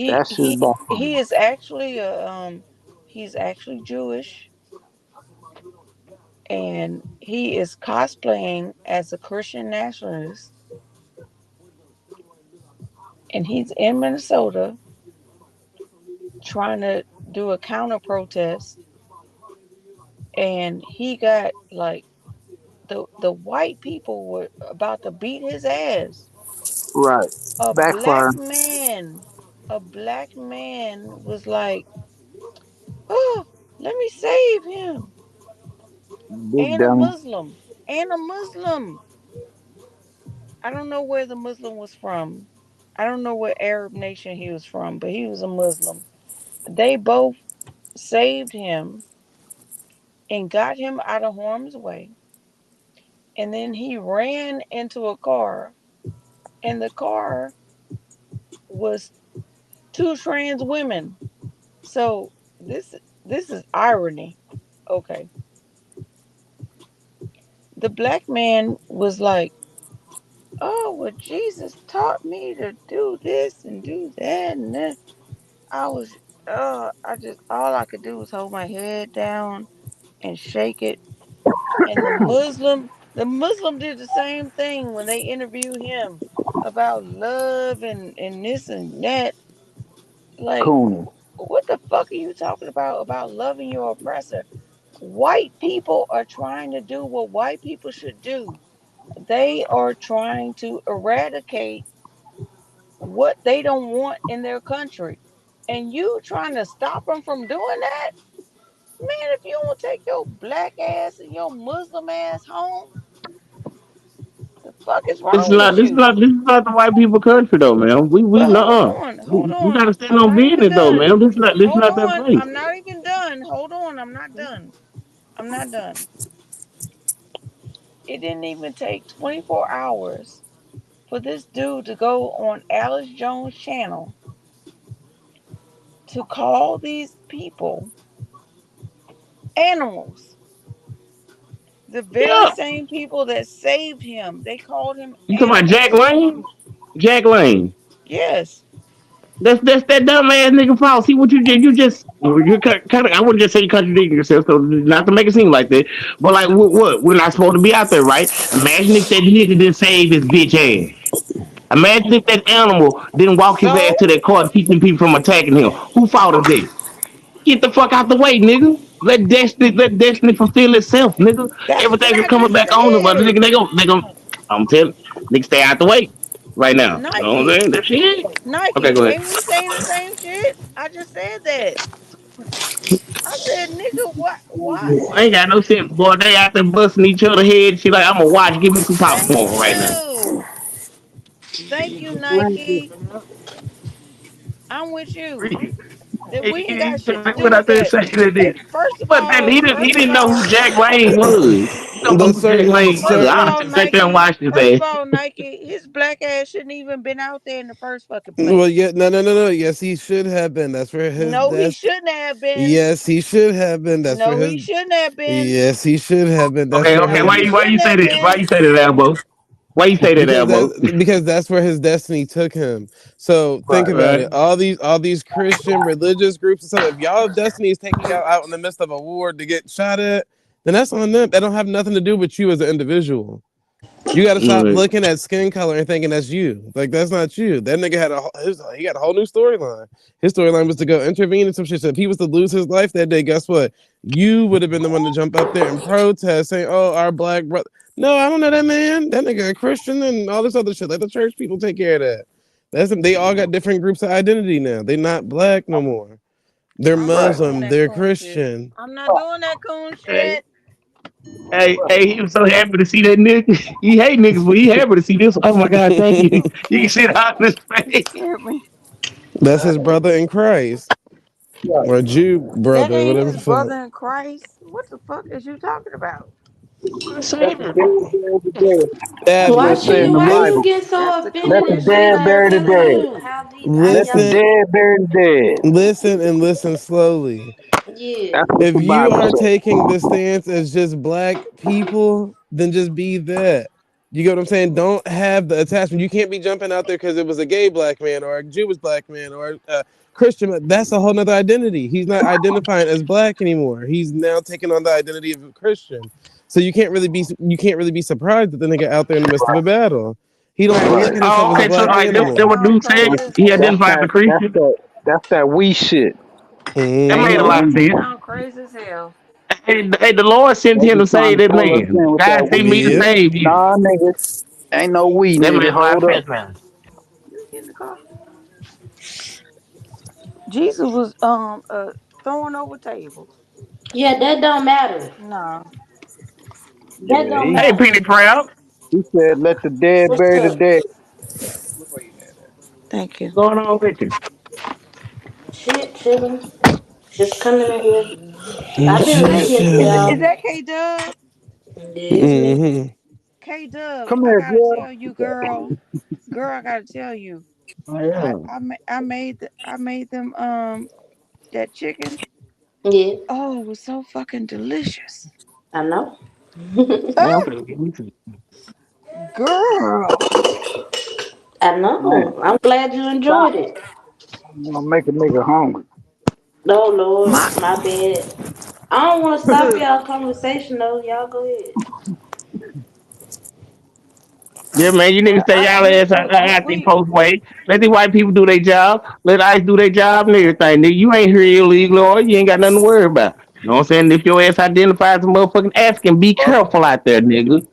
That shit is he backfiring. is actually a he's actually Jewish, and he is cosplaying as a Christian nationalist, and he's in Minnesota trying to do a counter protest, and he got like the white people were about to beat his ass. Right. A black Backfiring. man, a black man was like, "Oh, let me save him." Big And a dummy. Muslim, and a Muslim. I don't know where the Muslim was from, I don't know what Arab nation he was from, but he was a Muslim. They both saved him and got him out of harm's way. And then he ran into a car, and the car was two trans women. So this is irony. Okay. The black man was like, "Oh, well, Jesus taught me to do this and do that," and then I was, I just all I could do was hold my head down and shake it. And the Muslim did the same thing when they interviewed him about love and this and that. Like, Cooney. what the fuck are you talking about loving your oppressor? White people are trying to do what white people should do. They are trying to eradicate what they don't want in their country. And you trying to stop them from doing that? Man, if you don't take your black ass and your Muslim ass home, the fuck is This is wrong not with this is you? not this is not the white people country though, man. We But hold nuh-uh. on, hold We on. gotta stand I'm on not even business though, done. man. This Hold not that on. place. I'm not even done. Hold on. I'm not done. I'm not done. It didn't even take 24 hours for this dude to go on Alex Jones' channel to call these people animals. The very Yeah. same people that saved him, they called him You talking about Jack animals. Lane? Jack Lane. Yes. That's that dumb ass nigga fault. See what you did? You kind of. I wouldn't just say you contradicting yourself, so not to make it seem like that. But like, what? We're not supposed to be out there, right? Imagine if that nigga didn't save his bitch ass. Imagine if that animal didn't walk his ass So, to that car and keep them people from attacking him. Who fault is that? Get the fuck out the way, nigga. Let destiny fulfill itself, nigga. that's what Everything is I coming just back on them, but said. nigga, they gon' I'm telling, nigga, stay out the way right now. You know what I'm Nike, saying? That shit. Okay, Nike, go ahead. ain't we saying the same shit? I just said that. I said, nigga, what? Why? I ain't got no sense, boy. They out there busting each other head. She like, I'm gonna watch. Give me some Thank popcorn right now. you. Thank you, Granted, Nike. I'm with you. Hey, That we ain't got shit to I do went out with there and that. say that. First of But then all, he first of didn't know who all, Jack Lane was. He don't know The who Jack certain Lane was. first of I certain all, just sat there and Nike. watched his First ass. of all, Nike. His black ass shouldn't even been out there in the first fucking well, place. yeah, no. Yes, he should have been. That's where his No, he death. shouldn't have been. Yes, he should have been. That's where No, his. he shouldn't have been. Yes, he should have been. That's Okay, where okay. No, his. he Why you shouldn't say have that? Why been. you say that, Elbow? Why you say that, Elbow? Because that's where his destiny took him. So think Right, about right. it. All these Christian religious groups and stuff. If y'all destiny is taking y'all out in the midst of a war to get shot at, then that's on them. That don't have nothing to do with you as an individual. You got to stop Right. looking at skin color and thinking that's you. Like that's not you. That nigga had he got a whole new storyline. His storyline was to go intervene in some shit. So if he was to lose his life that day, guess what? You would have been the one to jump up there and protest, saying, "Oh, our black brother." No, I don't know that man. That nigga a Christian and all this other shit. Let the church people take care of that. That's them. They all got different groups of identity now. They not black no more. They're I'm not Right. doing Muslim. that They're coon shit. Christian. I'm not doing that coon Hey, shit. he was so happy to see that nigga. He hate niggas, but he happy to see this. Oh my god, thank you. You can see it out in his You face. scared me. That's his brother in Christ or Jew That brother, ain't whatever his the fuck. brother in Christ. What the fuck is you talking about? let the dead bury the dead. That's what Why it Admin, say in she? the Why you Bible. get so That's the Let offended the coon and shit dead shit. like bury the that? dead. Let the listen, dead bury the dead. listen, and listen slowly. Yeah. That's what If the you Bible are says. taking the stance as just black people, then just be that. You get what I'm saying? Don't have the attachment. You can't be jumping out there because it was a gay black man or a Jewish black man or a Christian. That's a whole nother identity. He's not identifying as black anymore. He's now taking on the identity of a Christian. So you can't really be surprised that the nigga out there in the midst of a battle. He don't Right. look Right. at himself Oh, as a okay. So black like man that anymore. what dude said. Crazy That's as He that's hell. identified as that a that's Christian. that that's that we shit. That That's made a that Mhm. lot of we That sense. shit. sound crazy as hell. Hey, the Lord sent They him be to trying save to that pull us man. in with God that sent we me to Yep. shit. save you. Nah, nigga, ain't no we, That nigga. made a lot of Hold up. sense, man. You get in the car. Jesus was throwing over tables. Yeah, that don't matter. Nah. That Yeah, don't Hey, matter. Penny Proud. he said, "Let the dead What's bury the up? dead." Thank you. What's going on with you? Shit, chillin'. Just coming in here. I've been Shit, late here, Is shit. y'all. that K Dub? Yeah, it's me. K Dub, Come I here, gotta girl. tell you, girl. Girl, I gotta tell you. Oh, yeah. I made them that chicken. Yeah, Oh, it was so fucking delicious. I know. Man, I'm Ah, finna get me some. girl. I Man, know. I'm glad you stop. enjoyed it. I'm gonna make a nigga hungry. No, My Lord, my bad. I don't want to stop y'all conversation though. Y'all go ahead. Yeah, man, you niggas well, stay y'all ass out the post way. Let the white people do their job. Let ICE do their job and everything. Nigga, you ain't here illegally or you ain't got nothing to worry about. You know what I'm saying? If your ass identifies some motherfucking African, be Fuck, careful out there, nigga.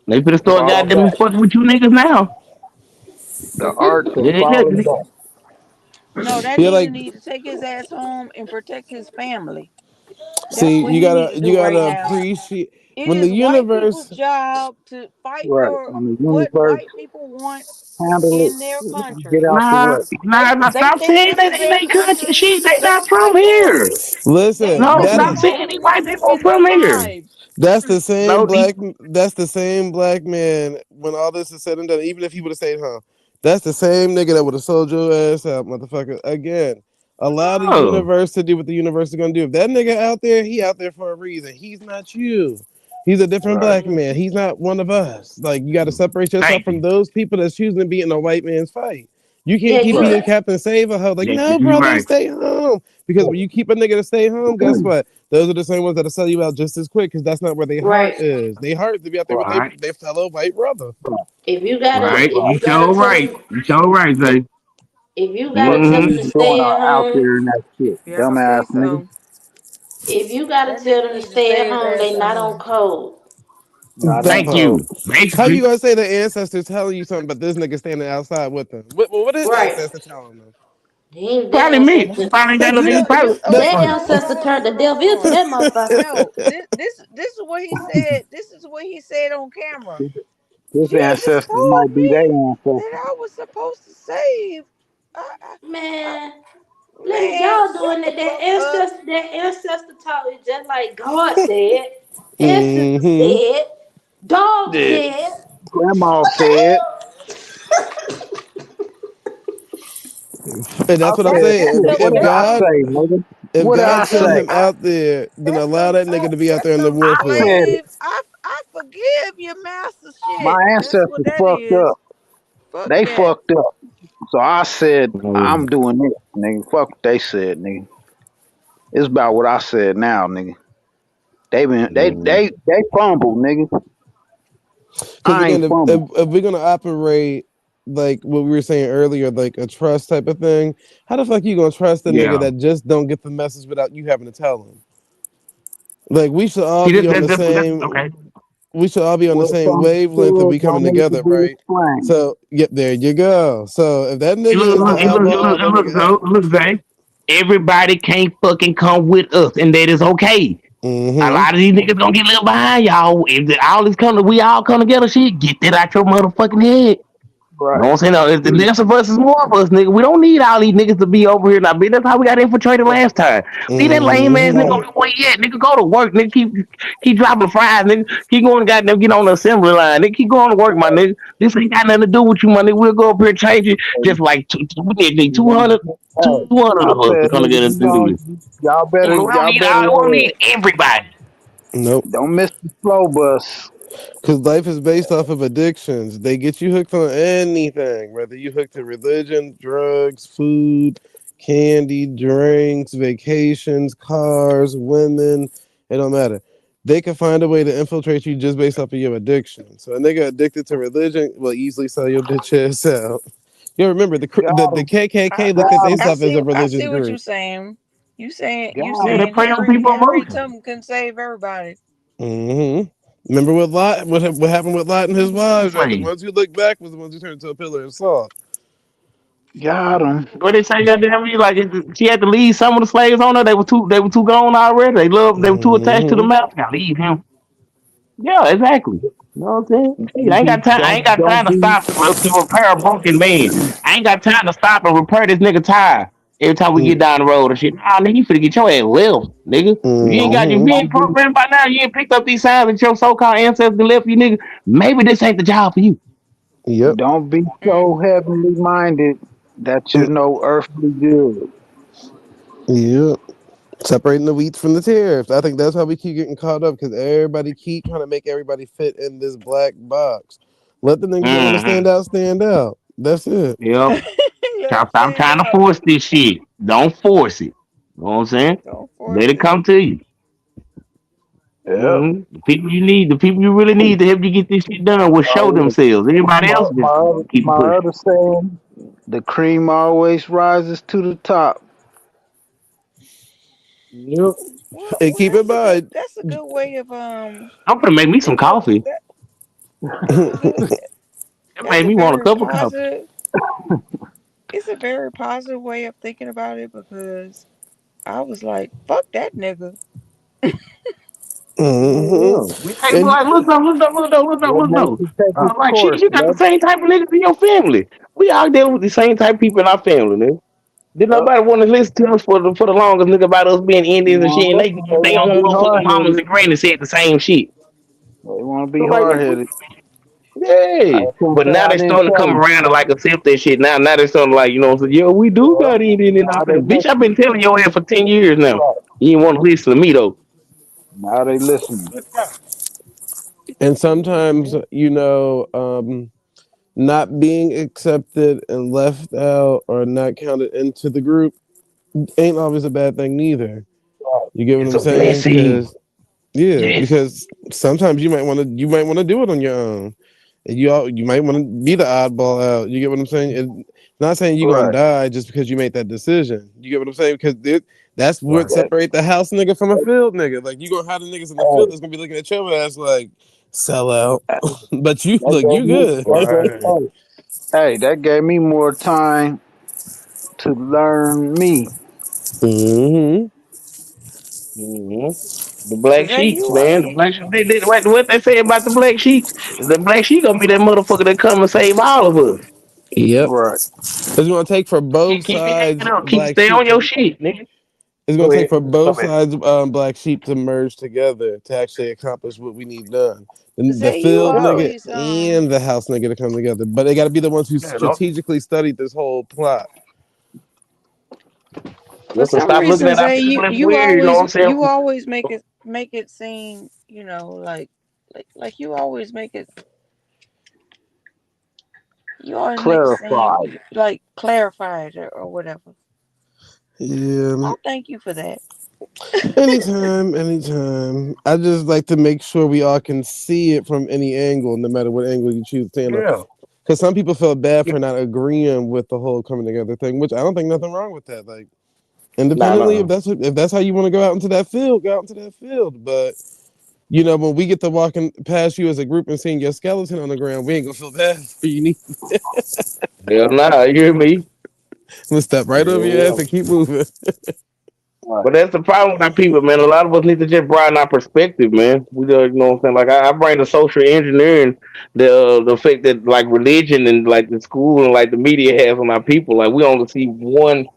They finna start fall goddamn back. fucking with you niggas now. The arts are Yeah, yeah, falling nigga. back. no, that Yeah, nigga like, need to take his ass home and protect his family. That's see, what he need to you do right gotta now. appreciate It when the is white people's universe. job to fight Right. for On the what universe, white people want handle in it. their Get country. out the Nah, way. nah, They stop think saying this that is in their they country. country. Shit, they Let not them from fight for it. here. They Listen, No, risk stop that saying any white they people risk from their here. lives. that's the same No, these, black. That's the same black man. When all this is said and done, even if he would have stayed home, that's the same nigga that would have sold your ass out, motherfucker. Again, allow the no. universe to do what the universe is gonna do. If that nigga out there, he out there for a reason. He's not you. He's a different Right. black man. He's not one of us. Like you got to separate yourself Thank from you. those people that's choosing to be in a white man's fight. You Yeah, can't keep you Right. being got. Captain Save a hoe. Like, Yeah, no, you brother, right. stay home. Because when you keep a nigga to stay home, guess what? Those are the same ones that'll sell you out just as quick because that's not where their heart Right. is. They heart is to be out there with Right. their fellow white brother. If Right. Right. you You gotta sure tell right. them, You sure right, Zay. if you What gotta you tell Mm-hmm. them to niggas doing stay at out home, there in that shit? Yeah, I say Dumbass nigga. so. if you gotta That tell nigga them to need to stay at stay his home, ass they at not on home. code. Not on Thank That code. you. how you Basically. gonna say the ancestors telling you something, but this nigga standing outside with them? What his Right. ancestor telling them? He ain't that Probably me. ancestor. Probably ain't got You nothing. know, He you probably okay? That Hold on, hold ancestor on, hold turned on, the hold on, death hold into on. that motherfucker. No, this is what he said. This is what he said on camera. His Jesus ancestors told might be their me that ancestors. I was supposed to save. I, Man, listen, man, y'all shut doing the that. That fuck up. ancestor, that ancestor talk is just like God said, ancestor Hmm. said, dog Yeah. said. Grandma What the said, And I that's what I'm That's said saying. that's shit. the What did I wisdom. say, nigga? If What did I God That's sent the say? him out there, then that's allow some that nigga to be out that's there in the some I wolf with said him. it. slave. I forgive your master My shit. That's what ancestors that fucked is. up. Fuck They that. fucked up. So I said, Mm. I'm doing this, nigga. Fuck what they said, nigga. It's about what I said now, nigga. They been Mm. they fumbled, nigga. Because I again, ain't fumbled. if we're gonna operate like what we were saying earlier, like a trust type of thing, how the fuck you gonna trust a nigga Yeah. that just don't get the message without you having to tell him? Like we should all See, be on the that's same. okay. We should all be on the What's same wavelength if understood we coming don't need to together, be right? explained. So, yep, there you go. So if that Hey, nigga look, is look, the hey, look, hey, outlaw, look, hey, that look, nigga so, out. look, Zay. Everybody can't fucking come with us, and that is okay. A Mm-hmm. lot of these niggas gonna get left behind, y'all. If all this come, we all come together, shit. Get that out your motherfucking head. You know Right. what I'm saying? Now, if the less of us is more of us, nigga. We don't need all these niggas to be over here. Now, bitch, that's how we got infiltrated last time. Leave that lame ass nigga Mm-hmm. on the way yet. Nigga, go to work. Nigga, keep dropping fries. Nigga, keep going to goddamn get on the assembly line. Nigga, keep going to work, my nigga. This ain't got nothing to do with you, my nigga. We'll go up here and change it. Just like we need 200, Hey, 200 I of us to said, come nigga, together and you do know, this. y'all better We don't need everybody. Nope. don't miss the slow bus. Because life is based off of addictions. They get you hooked on anything, whether you hooked to religion, drugs, food, candy, drinks, vacations, cars, women. It don't matter. They can find a way to infiltrate you just based off of your addiction. So a nigga addicted to religion will easily sell your bitch ass out. You remember Got the 'em, KKK looked at got 'em, themselves as a I religious see what you're group. saying. You got Yeah, 'em. they saying prey on Henry people's Henry emotions. Tubman can save everybody. Hmm. Remember what Lot what happened with Lot and his wives, right? The Right. ones who looked back was the ones who turned into a pillar of salt. Got 'em. What they say goddamn me like she had to leave some of the slaves on her. They were too gone already. They were too attached to the Hmm. master. Gotta leave him. Yeah, exactly. You know what I'm saying? Shit, Don't be I ain't don't got don't time to be stop to repair a broken man. I ain't got time to stop and repair this nigga tire every time we get down the road and shit. Nah, nigga, you finna get your ass left, nigga. If don't you Mm-hmm. ain't don't be programmed by now, you ain't picked up these signs that your so called ancestors left you, nigga. Maybe this ain't the job for you. Yep. don't be Mm. so heavenly minded that you're Mm, no earthly good. yep. Separating the wheat from the tares. I think that's how we keep getting caught up because everybody keep trying to make everybody fit in this black box. Let the niggas that want to Mm-hmm. stand out stand out. That's it. Yep. Let them Stop stand trying to out. force this shit. Don't force it. You know what I'm saying? Don't Let force it it. come to you. Yep. The people you need, the people you really need to help you get this shit done will show My themselves. Everybody else just keep it my pushing. other saying, the cream always rises to the top. Yep. And keep in mind, That's a good way of I'm gonna make me you some know coffee. that yeah It that's made a me want a very cup of coffee. positive. It's a very positive way of thinking about it because I was like, fuck that nigga. hmm Yeah. We take and like What look makes though. you take its Like shit, course? you got the same type of niggas in your family. We all dealing with the same type of people in our family, nigga. Did Yep. nobody want to listen to us for the longest nigga about us being They Indians and shit? And want they to own be motherfucking hard mamas headed. and grannies said the same shit. They want to So be like, hard headed. I yeah. can't But say now I they didn't starting to come tell them. around to like accept that shit. Now they starting to like, you know, so yo, we do Well, got Indian in our now they family. Bitch, I've listen. been telling your ass for 10 years now. Right. You didn't want to listen to me though. Now they listening. and sometimes Mhm. not being accepted and left out or not counted into the group ain't always a bad thing neither. Right. You get what It's I'm a saying? blessing. Yes. Because sometimes you might want to do it on your own. And you might want to be the oddball out. You get what I'm saying? Not saying you're gonna Right. die just because you made that decision. You get what I'm saying? Because that's what Right. That, separate the house nigga from a field nigga. Like you gonna have the niggas in the field hey, that's gonna be looking at your ass like sell out. that But you look, gave you me. good. Right. That gave me more time to learn me. hmm hmm The black Zay, sheeps, you are man. The black sheep. What they say about the black sheep? The black sheep gonna be that motherfucker that come and save all of us. Yep. Right. It's gonna take for both Keep your head sides up. Keep black stay sheep on to your shit, nigga. it's gonna Go take ahead. for My both bad. sides black sheep to merge together to actually accomplish what we need done. The Zay, you field Yeah. nigga always and the house nigga to come together. But they gotta be the ones who Yeah, no. strategically studied this whole plot. for Just to some stop looking reason, at our Zay, people as weird. You know what I'm saying? you always make it seem, like you always make it you always make it seem Clarified. like clarified or whatever. Yeah. I thank you for that. Anytime, anytime. I just like to make sure we all can see it from any angle, no matter what angle you choose to stand on. Yeah. Because some people feel bad for not agreeing with the whole coming together thing, which I don't think nothing wrong with that. Like Nah, independently, nah. if that's how you want to go out into that field, go out into that field. But when we get to walking past you as a group and seeing your skeleton on the ground, we ain't gonna feel bad for you. Hell nah. You hear me? We'll step right over your ass Yeah. and keep moving. Right. But that's the problem with our people, man. A lot of us need to just broaden our perspective, man. We don't, you know what I'm saying? Like I bring the social engineering, the effect that like religion and like the school and like the media has on our people. Like we only see one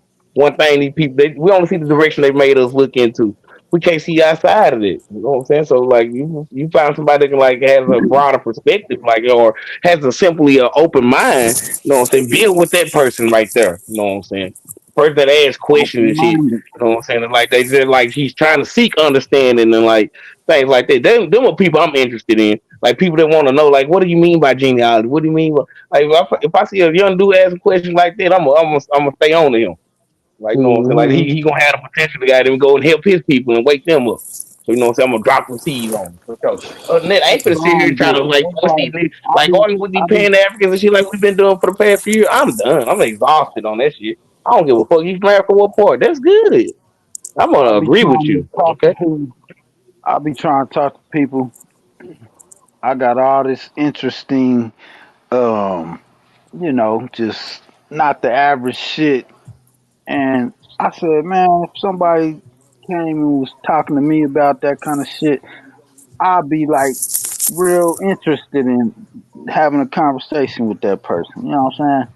thing these people we only see the direction they made us look into. We can't see outside of it. You know what I'm saying? So like you find somebody that can like has a broader perspective, like or has a simply open mind. You know what I'm saying? Build with that person right there. You know what I'm saying? Person that asks questions and shit. Open-minded. You know what I'm saying? Like they said, like he's trying to seek understanding and like things like that. Them are people I'm interested in. Like people that want to know, like, what do you mean by genealogy? What do you mean by like if I see a young dude ask a question like that, I'm gonna stay on to him. Like you know what I'm saying? Like hmm he gonna have the potential to guide him go and help his people and wake them up. So you know what I'm saying? I'm gonna drop some seeds on him. For sure. Other than that, I ain't finna sit here and Strong try to build. like That's push right. these niggas, I like be arguing with these I be pan Africans and shit like we've been doing for the past few years. I'm done. I'm exhausted on that shit. I don't give a fuck. You mad for what part? That's good. I'm I gonna be agree with trying to you. talk to Okay. people. I be trying to talk to people. I got all this interesting um, just not the average shit. And I said, man, if somebody came and was talking to me about that kind of shit, I'd be like real interested in having a conversation with that person. You know what I'm saying?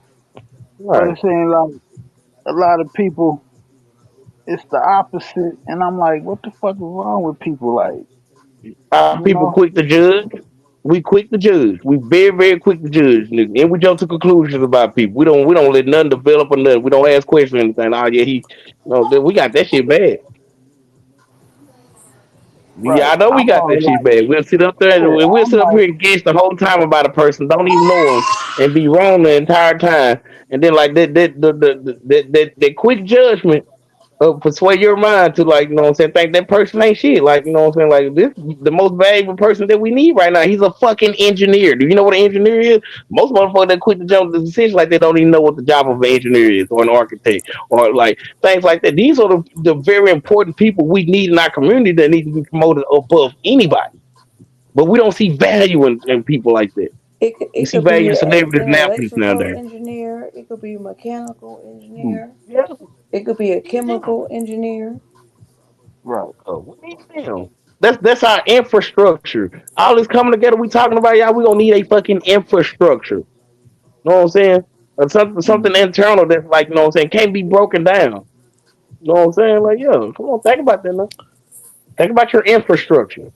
But Right. it seems like a lot of people, it's the opposite, and I'm like, what the fuck is wrong with people? Like, Our you people know, quick to judge. We quick to judge. We very, very quick to judge, nigga. And we jump to conclusions about people. We don't let nothing develop or nothing. We don't ask questions or anything. Oh yeah, we got that shit bad. Yeah, right? I know we I'm got that more shit like, bad. We'll sit up there yeah, and we'll I'm sit up like, here and guess the whole time about a person. Don't even know them and be wrong the entire time. And then like that quick judgment persuade your mind to like, you know what I'm saying, think that person ain't shit. Like, you know what I'm saying? Like this the most valuable person that we need right now. He's a fucking engineer. Do you know what an engineer is? Most motherfuckers that quit to jump to the decision like they don't even know what the job of an engineer is or an architect or like things like that. These are the very important people we need in our community that need to be promoted above anybody. But we don't see value in people like that. We It see could be value in celebrities an and athletes electrical nowadays. engineer. It could be a mechanical engineer. Yeah, It could be a yeah. chemical engineer. right. We need them. That's our infrastructure. All this coming together we talking about, y'all, we gonna need a fucking infrastructure. You know what I'm saying? Or something Mm. internal that's like, you know what I'm saying, can't be broken down. You know what I'm saying? Like, yeah, come on, think about that now. Think about your infrastructure.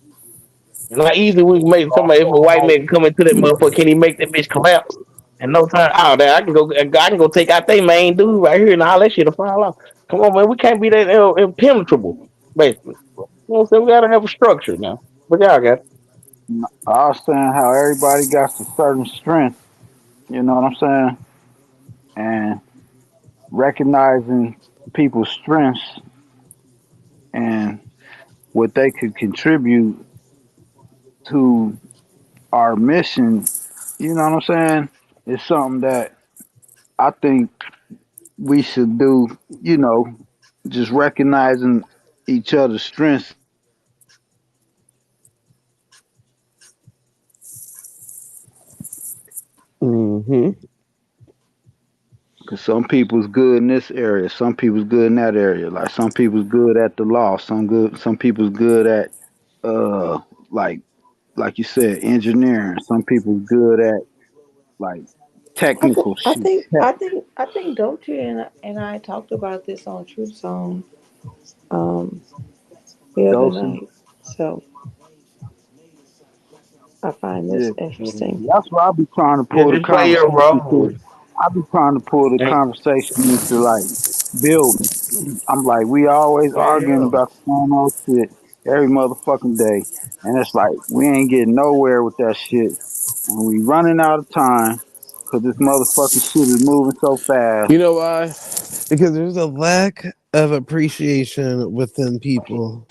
And how easy we can make somebody if a Also, white like, man can come into that motherfucker, can he make that bitch collapse? And no time out there, I can go take out their main dude right here and all that shit'll fall off. Come on, man, we can't be that impenetrable, basically. You know what I'm saying? We gotta have a structure now. But y'all got it. I was saying how everybody got a certain strength. You know what I'm saying? And recognizing people's strengths and what they could contribute to our mission, you know what I'm saying? It's something that I think we should do, you know, just recognizing each other's strengths. Hmm. Cause some people's good in this area, some people's good in that area. Like some people's good at the law, some people's good at uh like like you said, engineering. Some people's good at like technical shit. I think Dochi and I talked about this on Truthzone um, the other Dosing. night. So I find Yeah. this interesting. That's why I be trying to Yeah, pull the just play your conversation role. to. I be trying to pull the And, conversation into like building. I'm like, we always yeah, arguing yeah. about the same old shit every motherfucking day, and it's like we ain't getting nowhere with that shit, and we running out of time because this motherfucking shit is moving so fast. You know why? Because there's a lack of appreciation within people.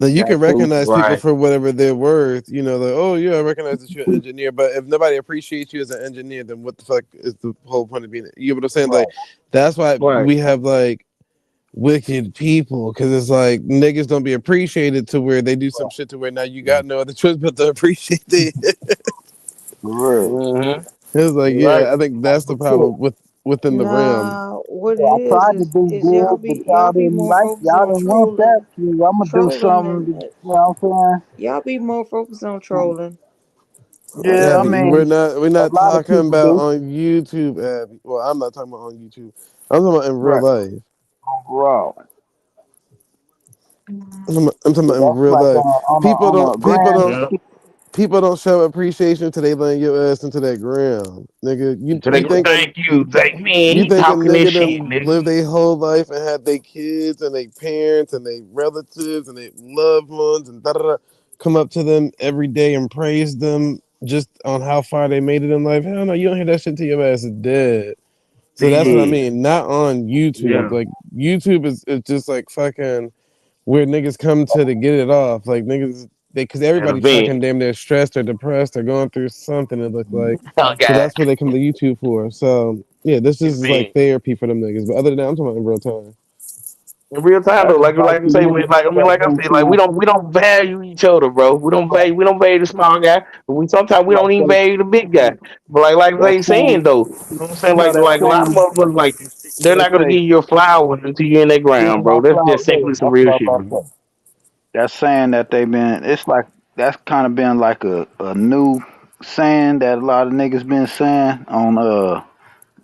Now you That can too. recognize people Right. for whatever they're worth. You know, like, oh yeah, I recognize that you're an engineer. But if nobody appreciates you as an engineer, then what the fuck is the whole point of being? You know what I'm saying? Like, Right. that's why Right. we have like wicked people because it's like niggas don't be appreciated to where they do some shit to where now you got no other choice but to appreciate it. For real. Mm-hmm. It's like, You're right. yeah, I think that's the Yeah, problem within the realm. Nah, what it I tried to do is good, but y'all y'all be didn't more like. focused Y'all on didn't want that. trolling, Shit. I'm gonna do something. than You know what I'm y'all be more focused on trolling. saying? That's Yeah, I what Abby, it we're mean, is. not we're a not lot of talking people about do. on YouTube, Abby. Well, I'm not talking about on YouTube. I'm talking about in real Right. life. Raw. I'm talking Yeah, about in that's real like life. on a People grand don't Yeah. people don't show appreciation till they laying your ass into that ground, nigga. You So they you go, think a thank you. Thank me. you He think a talking this nigga shit, done nigga. live their whole life and had their kids and their parents and their relatives and their loved ones and da da da come up to them every day and praise them just on how far they made it in life? Hell no, you don't hear that shit till your ass is dead. So that's what I Dead. mean. Not on YouTube. Yeah. Like YouTube is just like fucking where niggas come to get it off. Like niggas they because At everybody event. fucking damn near stressed or depressed or going through something it look like. Oh, So God. that's what they come to YouTube for. So yeah, this is like Event. therapy for them niggas. But other than that, I'm talking about in real time. In real time though, that's just like like you the say, niggas like that I been said, like we saying, don't value each other, bro. We don't value the small guy, but we sometimes we like don't even value the big guy. But like that they saying, saying though, you know what I'm saying? you know that Like a lot of saying motherfuckers like they're they not gonna say, give you your flowers until you're in that yeah, ground, bro. my That's flower, just yeah, simply some that's real what shit, I'm man. about to say. That saying that they've been, it's like that's kind of been like a new saying that a lot of niggas been saying on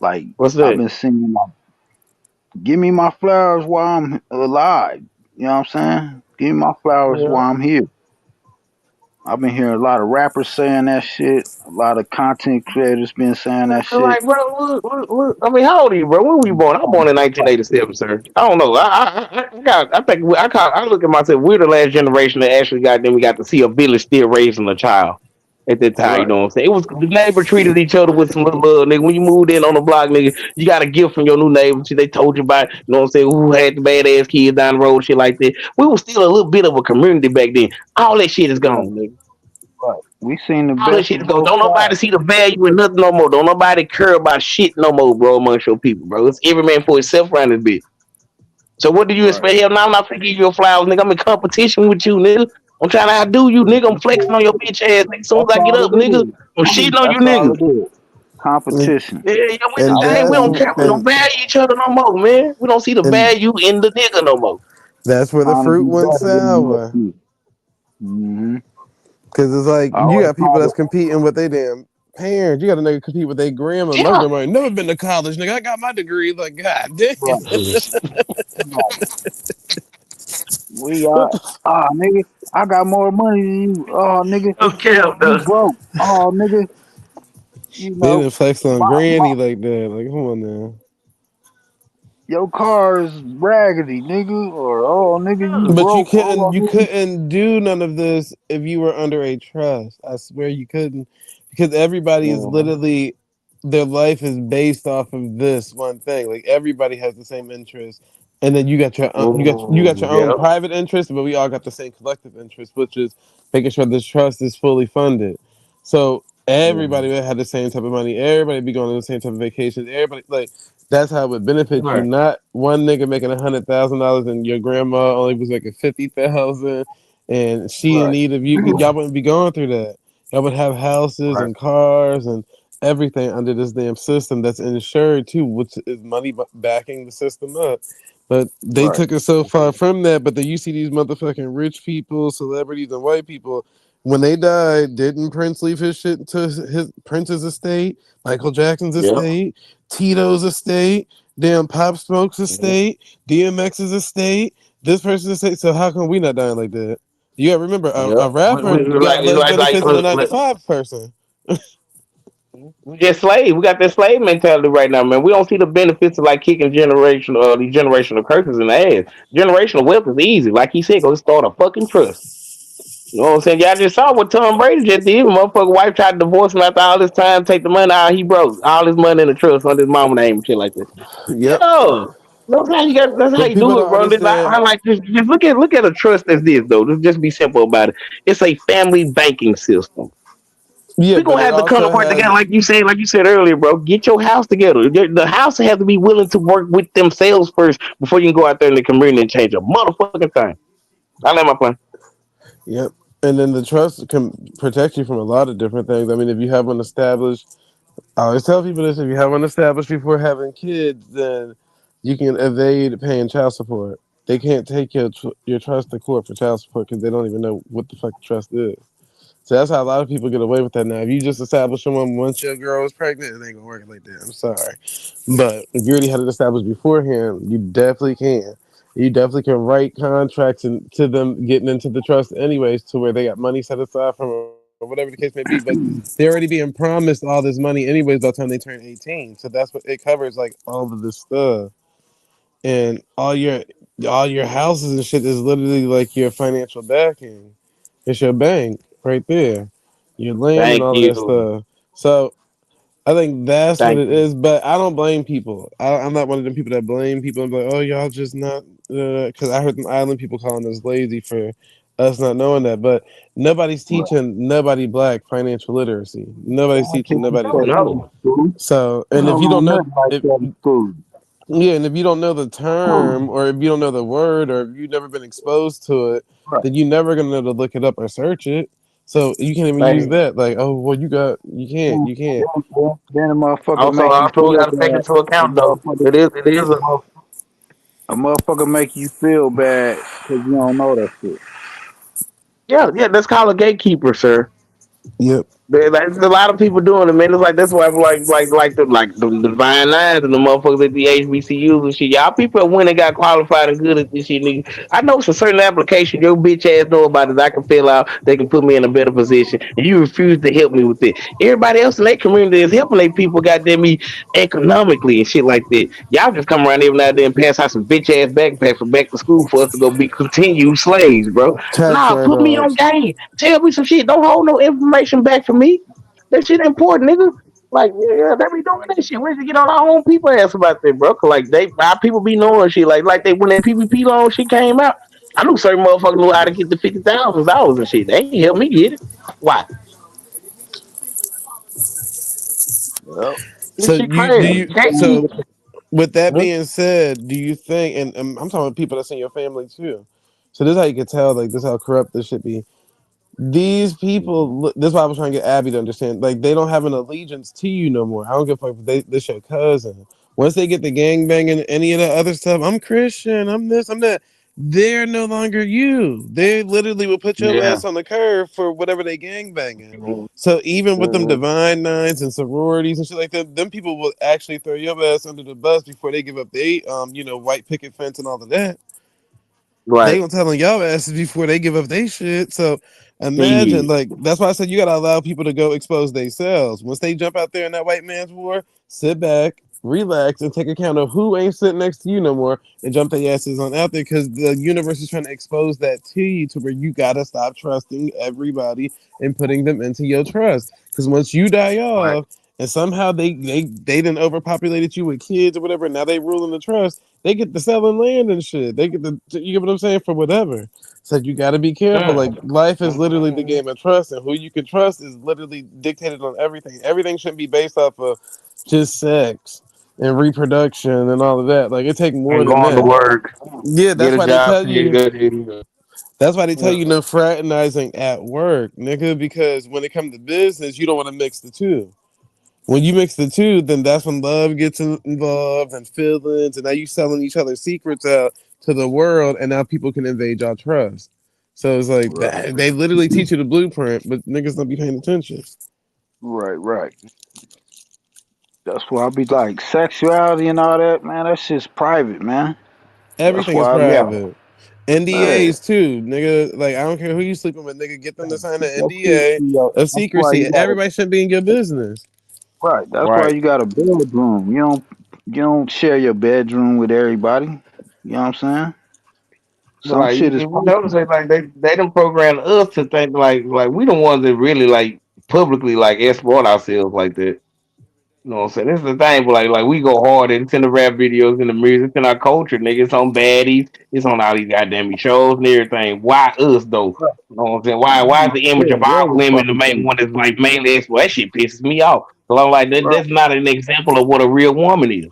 like What's I've that? been seeing like give me my flowers while I'm alive. You know what I'm saying? Give me my flowers Yeah. while I'm here. I've been hearing a lot of rappers saying that shit. A lot of content creators been saying that shit. Like, bro, I mean, how old are you, bro? When were you born? I'm born in 1987, sir. I don't know. I think I look at myself. We're the last generation that actually got then we got to see a village still raising a child at that time. You Right. know what I'm saying? It was the neighbor treated each other with some little love, nigga. When you moved in on the block, nigga, you got a gift from your new neighbor. See, they told you about, you know what I'm saying? Who had the badass kids down the road, shit like that. We was still a little bit of a community back then. All that shit is Right. gone, nigga. Right. We seen the All that best shit of is gone. both Don't nobody sides. see the value in nothing no more. Don't nobody care about shit no more, bro, amongst your people, bro. It's every man for himself around this bitch. So what do you Right. expect? Hell, now I'm not finna give you your flowers, nigga. I'm in competition with you, nigga. I'm trying to outdo you, nigga. I'm flexing on your bitch ass, nigga. As soon as That's I get all up, it nigga, is. I'm shitting on you, That's all niggas. it is. Competition. Yeah, yeah, we the and same. We that's don't care. We Competition. don't and value each other no more, man. We don't see the and value in the nigga no more. that's where the Trying to fruit be went better than the next sour. you. Mm-hmm. Cause it's like you Always got people trying to that's competing with their damn parents. You got a nigga compete with their grandma. My Yeah. grandma ain't never been to college, nigga. I got my degree. Like, god damn. right. Right. We What the nigga, I got more money than you. Oh nigga, Okay, you though. broke. Oh nigga, you they know, didn't flex on my granny like that. Like, come on now. your car is raggedy, nigga, or oh nigga, you But broke. Oh you nigga, couldn't do none of this if you were under a trust. I swear you couldn't, because everybody is yeah, literally their life is based off of this one thing. Like everybody has the same interest, and then you got your own Yeah. private interest, but we all got the same collective interest, which is making sure this trust is fully funded. So yeah, everybody would have the same type of money. Everybody be going on the same type of vacations. Everybody like that's how it would benefit you. Right. Not one nigga making $100,000 and your grandma only was making 50,000, and she in right, need of you. Y'all wouldn't be going through that. Y'all would have houses right, and cars and everything under this damn system that's insured too, which is money backing the system up. But they right. took it so far from that. But then you see these motherfucking rich people, celebrities, and white people. When they died, didn't Prince leave his shit to his Prince's estate, Michael Jackson's Yep. estate, Tito's estate, damn Pop Smoke's Yep. estate, DMX's estate, this person's estate? So how come we not dying like that? You gotta remember, Yep. a rapper got less benefits than a 9 to 5 person. We just slave. We got that slave mentality right now, man. We don't see the benefits of like kicking these generational curses in the ass. Generational wealth is easy. Like he said, go start a fucking trust. You know what I'm saying? Y'all just saw what Tom Brady just did. Motherfucker wife tried to divorce him after all this time, take the money out, he broke. All his money in the trust under his mama name and shit like that. Yep. Yeah. That's how But you people do it, don't bro. understand. I like just look at a trust as this though. Just be simple about it. It's a family banking system. Yeah, We're but gonna it have to come to also work together, has. like you said earlier, bro. Get your house together. The house has to be willing to work with themselves first before you can go out there in the community and change a motherfucking thing. I let my plan. Yep. And then the trust can protect you from a lot of different things. I mean, if you have one established, I always tell people this: if you have one established before having kids, then you can evade paying child support. They can't take your trust to court for child support because they don't even know what the fuck the trust is. So that's how a lot of people get away with that now. If you just establish someone once your girl is pregnant, it ain't gonna work like that. I'm sorry, but if you already had it established beforehand, you definitely can. You definitely can write contracts and to them getting into the trust anyways, to where they got money set aside from or whatever the case may be. But they're already being promised all this money anyways by the time they turn 18. So that's what it covers, like all of this stuff and all your houses and shit is literally like your financial backing. It's your bank right there, your land and Thank all of that you. stuff. So I think that's what Thank it you. is. But I don't blame people. I'm not one of them people that blame people and be like, oh, y'all just not. Because I heard them island people calling us lazy for us not knowing that. But nobody's Right. teaching nobody black financial literacy. They Nobody's don't teaching teach you nobody that that. shit in No. school. So, They and if don't you know don't know, nothing like if that in school. yeah, and if you don't know the term, or if you don't know the word, or if you've never been exposed to it, Right. then you're never gonna know to look it up or search it. So you can't even use Thank you. that. Like, oh, well, you can't. Then a motherfucker Also, make you also we feel gotta take bad. into A account though. motherfucker, It is a motherfucker, a motherfucker make you feel bad because you don't know that shit. Yeah, yeah, that's called a gatekeeper, sir. Yep. There's a lot of people doing it, man. It's like that's why like the divine lines and the motherfuckers at the HBCUs and shit. Y'all people that went and got qualified and good at this shit, nigga. I know it's a certain application your bitch ass know about it. I can fill out. They can put me in a better position, and you refuse to help me with it. Everybody else in that community is helping their people, goddamn me, economically and shit like that. Y'all just come around every now and then and pass out some bitch ass backpacks for back to school for us to go be continued slaves, bro. Tax Nah, write put me on offs. game. Tell me some shit. Don't hold no information back from me. That shit important, nigga. Like, yeah, they be doing that shit. We should get on our own people ass about that, bro. 'Cause, like, our people be knowing shit. Like they when that PPP loan shit came out, I knew certain motherfuckers knew how to get the $50,000 and shit. They ain't help me get it. Why? Yep. This So shit you do crazy. you so Gatekeeper. with that Mhm. being said, do you think and I'm talking about people that's in your family too. So this is how you can tell like this is how corrupt this should be. These people, this is why I was trying to get Abby to understand. Like, they don't have an allegiance to you no more. I don't give a fuck if this your cousin. Once they get the gang banging, any of that other stuff, I'm Christian, I'm this, I'm that. They're no longer you. They literally will put your Yeah. ass on the curve for whatever they gang banging. Mhm. So even with them Mhm. divine nines and sororities and shit like that, them people will actually throw your ass under the bus before they give up the white picket fence and all of that. They Right. gonna tell on y'all asses before they give up their shit. So imagine, Shit. like, that's why I said you gotta allow people to go expose themselves. Once they jump out there in that white man's war, sit back, relax, and take account of who ain't sitting next to you no more, and jump their asses on out there because the universe is trying to expose that to you to where you gotta stop trusting everybody and putting them into your trust. Because once you die Right. off, and somehow they done overpopulated you with kids or whatever, now they ruling the trust, they get to selling land and shit. They get to, you get what I'm saying, for whatever. So you got to be careful. Like, Mm. life is literally the Mhm. game of trust, and who you can trust is literally dictated on everything. Everything shouldn't be based off of just sex and reproduction and all of that. Like, it take more And than going to that. work, Yeah, get that's a why they job, tell pay you. good. That's why they tell you Mhm. no fraternizing at work, nigga. Because when it comes to business, you don't want to mix the two. When you mix the two, then that's when love gets involved and feelings, and now you selling each other's secrets out to the world, and now people can invade your trust. So it's like Right. that, they literally teach you the blueprint, but niggas don't be paying attention. Right. Right. That's why I be like sexuality and all that, man. That shit's private, man. That's Everything is why I Yeah. leave. private. Man, NDAs too, nigga. Like, I don't care who you sleeping with, nigga. Get them to sign an keep that shit NDA to your- of That's why secrecy. you got Everybody shouldn't be in your business. right. That's why Right. you got a bedroom. You don't share your bedroom with everybody. You know what I'm saying? But Some like shit is if you notice it, like they done programmed us to think like we the ones that really like publicly like export ourselves like that. You know what I'm saying? This is the thing, but like we go hard. It's in the rap videos, in the music, in our culture, nigga. It's on baddies. It's on all these goddamn shows and everything. Why us though? You know what I'm saying? Why is the image of yeah, our every women the fucking main thing. one that's like mainly export? That shit pisses me off. So I'm like that. Right. That's not an example of what a real woman is.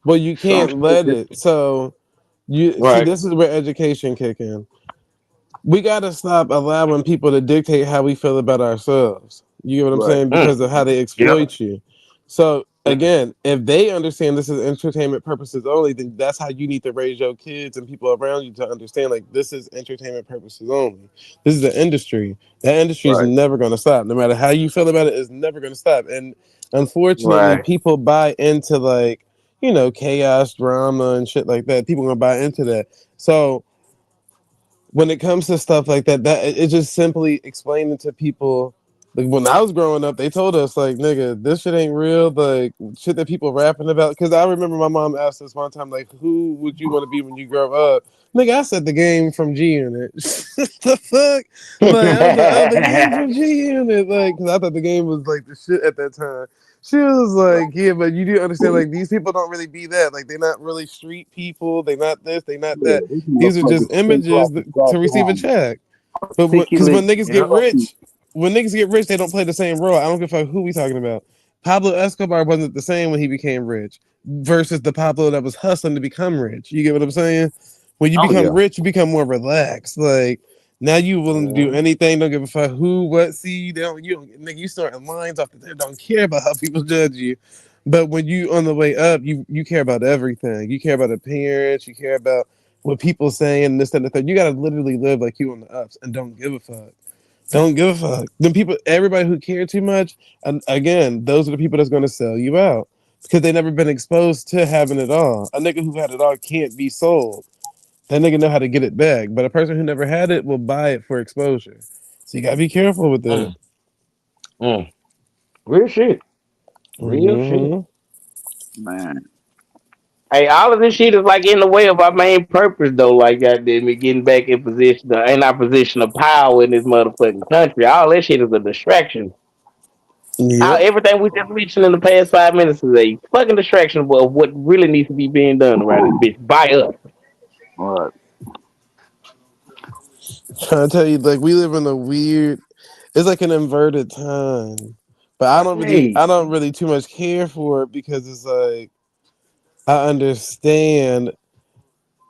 But you Some can't shit let it. So you see, Right. this is where education kick in. We got to stop allowing people to dictate how we feel about ourselves. You get what I'm right. saying? Mm. Because of how they Yep. exploit you. So Mm. again, if they understand this is entertainment purposes only, then that's how you need to raise your kids and people around you to understand like this is entertainment purposes only. This is the industry. That industry is Right. never going to stop. No matter how you feel about it, it's never going to stop. And unfortunately, Right. people buy into like, chaos, drama, and shit like that. People gonna buy into that. So when it comes to stuff like that, it's just simply explaining to people. Like when I was growing up, they told us like, "Nigga, this shit ain't real." Like shit that people rapping about. Because I remember my mom asked us one time, like, "Who would you want to be when you grow up?" Nigga, I said the game from G Unit. The fuck? Like I was like, "Oh, the game from G Unit." Like, because I thought the game was like the shit at that time. She was Right. like, "Yeah, but you do understand, like these people don't really be that. Like they're not really street people. They not this. They not Yeah. that." This These are motherfucker just straight images off the to receive a goddamn check. But because articulate when niggas get Yep. fucking rich, they don't play the same role. I don't give a fuck who we talking about. Pablo Escobar wasn't the same when he became rich versus the Pablo that was hustling to become rich. You get what I'm saying? When you Oh become yeah. rich, you become more relaxed. Like now you willing to do Mhm. anything, don't give a fuck who, what, see, they don't, you don't, nigga, you starting lines off the there, don't care about how people judge you. But when you on the way up, you care about everything. You care about appearance, you care about with people saying this, that, and the third. You gotta literally live like you on the ups and don't give a fuck. Don't give a fuck. Then people, everybody who care too much, and again, those are the people that's gonna sell you out because they never been exposed to having it all. A nigga who had it all can't be sold. That nigga know how to get it back, but a person who never had it will buy it for exposure. So you gotta be careful with that. Mm, mm. Real shit. Real shit. Hmm. Man, Hey, all of this shit is like in the way of our main purpose, though. Like, goddamn it, getting back in position, in our position of power in this motherfucking country. All that shit is a distraction. Yep. Everything we just mentioned in the past 5 minutes is a fucking distraction of what really needs to be being done around this bitch by us. Right. Trying to tell you, like we live in a weird. It's like an inverted time, but Right. I don't really too much care for it because it's like I understand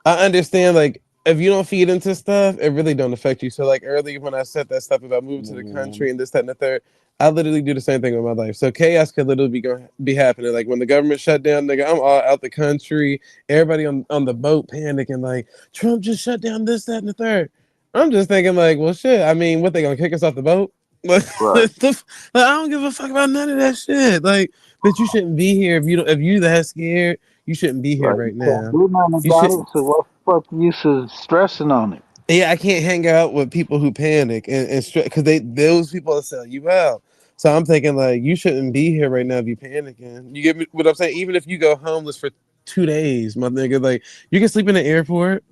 I understand like if you don't feed into stuff, it really don't affect you. So like earlier when I said that stuff about moving to the country Mhm. and this, that, and the third, I literally do the same thing with my life. So chaos could literally be happening. Like when the government shut down, nigga, I'm all out the country. Everybody on the boat panicking, like Trump just shut down this, that, and the third. I'm just thinking like, well shit, I mean, what they gonna kick us off the boat? Like, Right. I don't give a fuck about none of that shit. Like, bitch, you shouldn't be here if you that scared, you shouldn't be here Right. right You can't now. do nothing You about should it. So what the fuck you of stressing on it? yeah, I can't hang out with people who panic and stress because they those people will sell you out. So I'm thinking like you shouldn't be here right now if you panicking. You get me what I'm saying? Even if you go homeless for 2 days, my nigga, like you can sleep in the airport.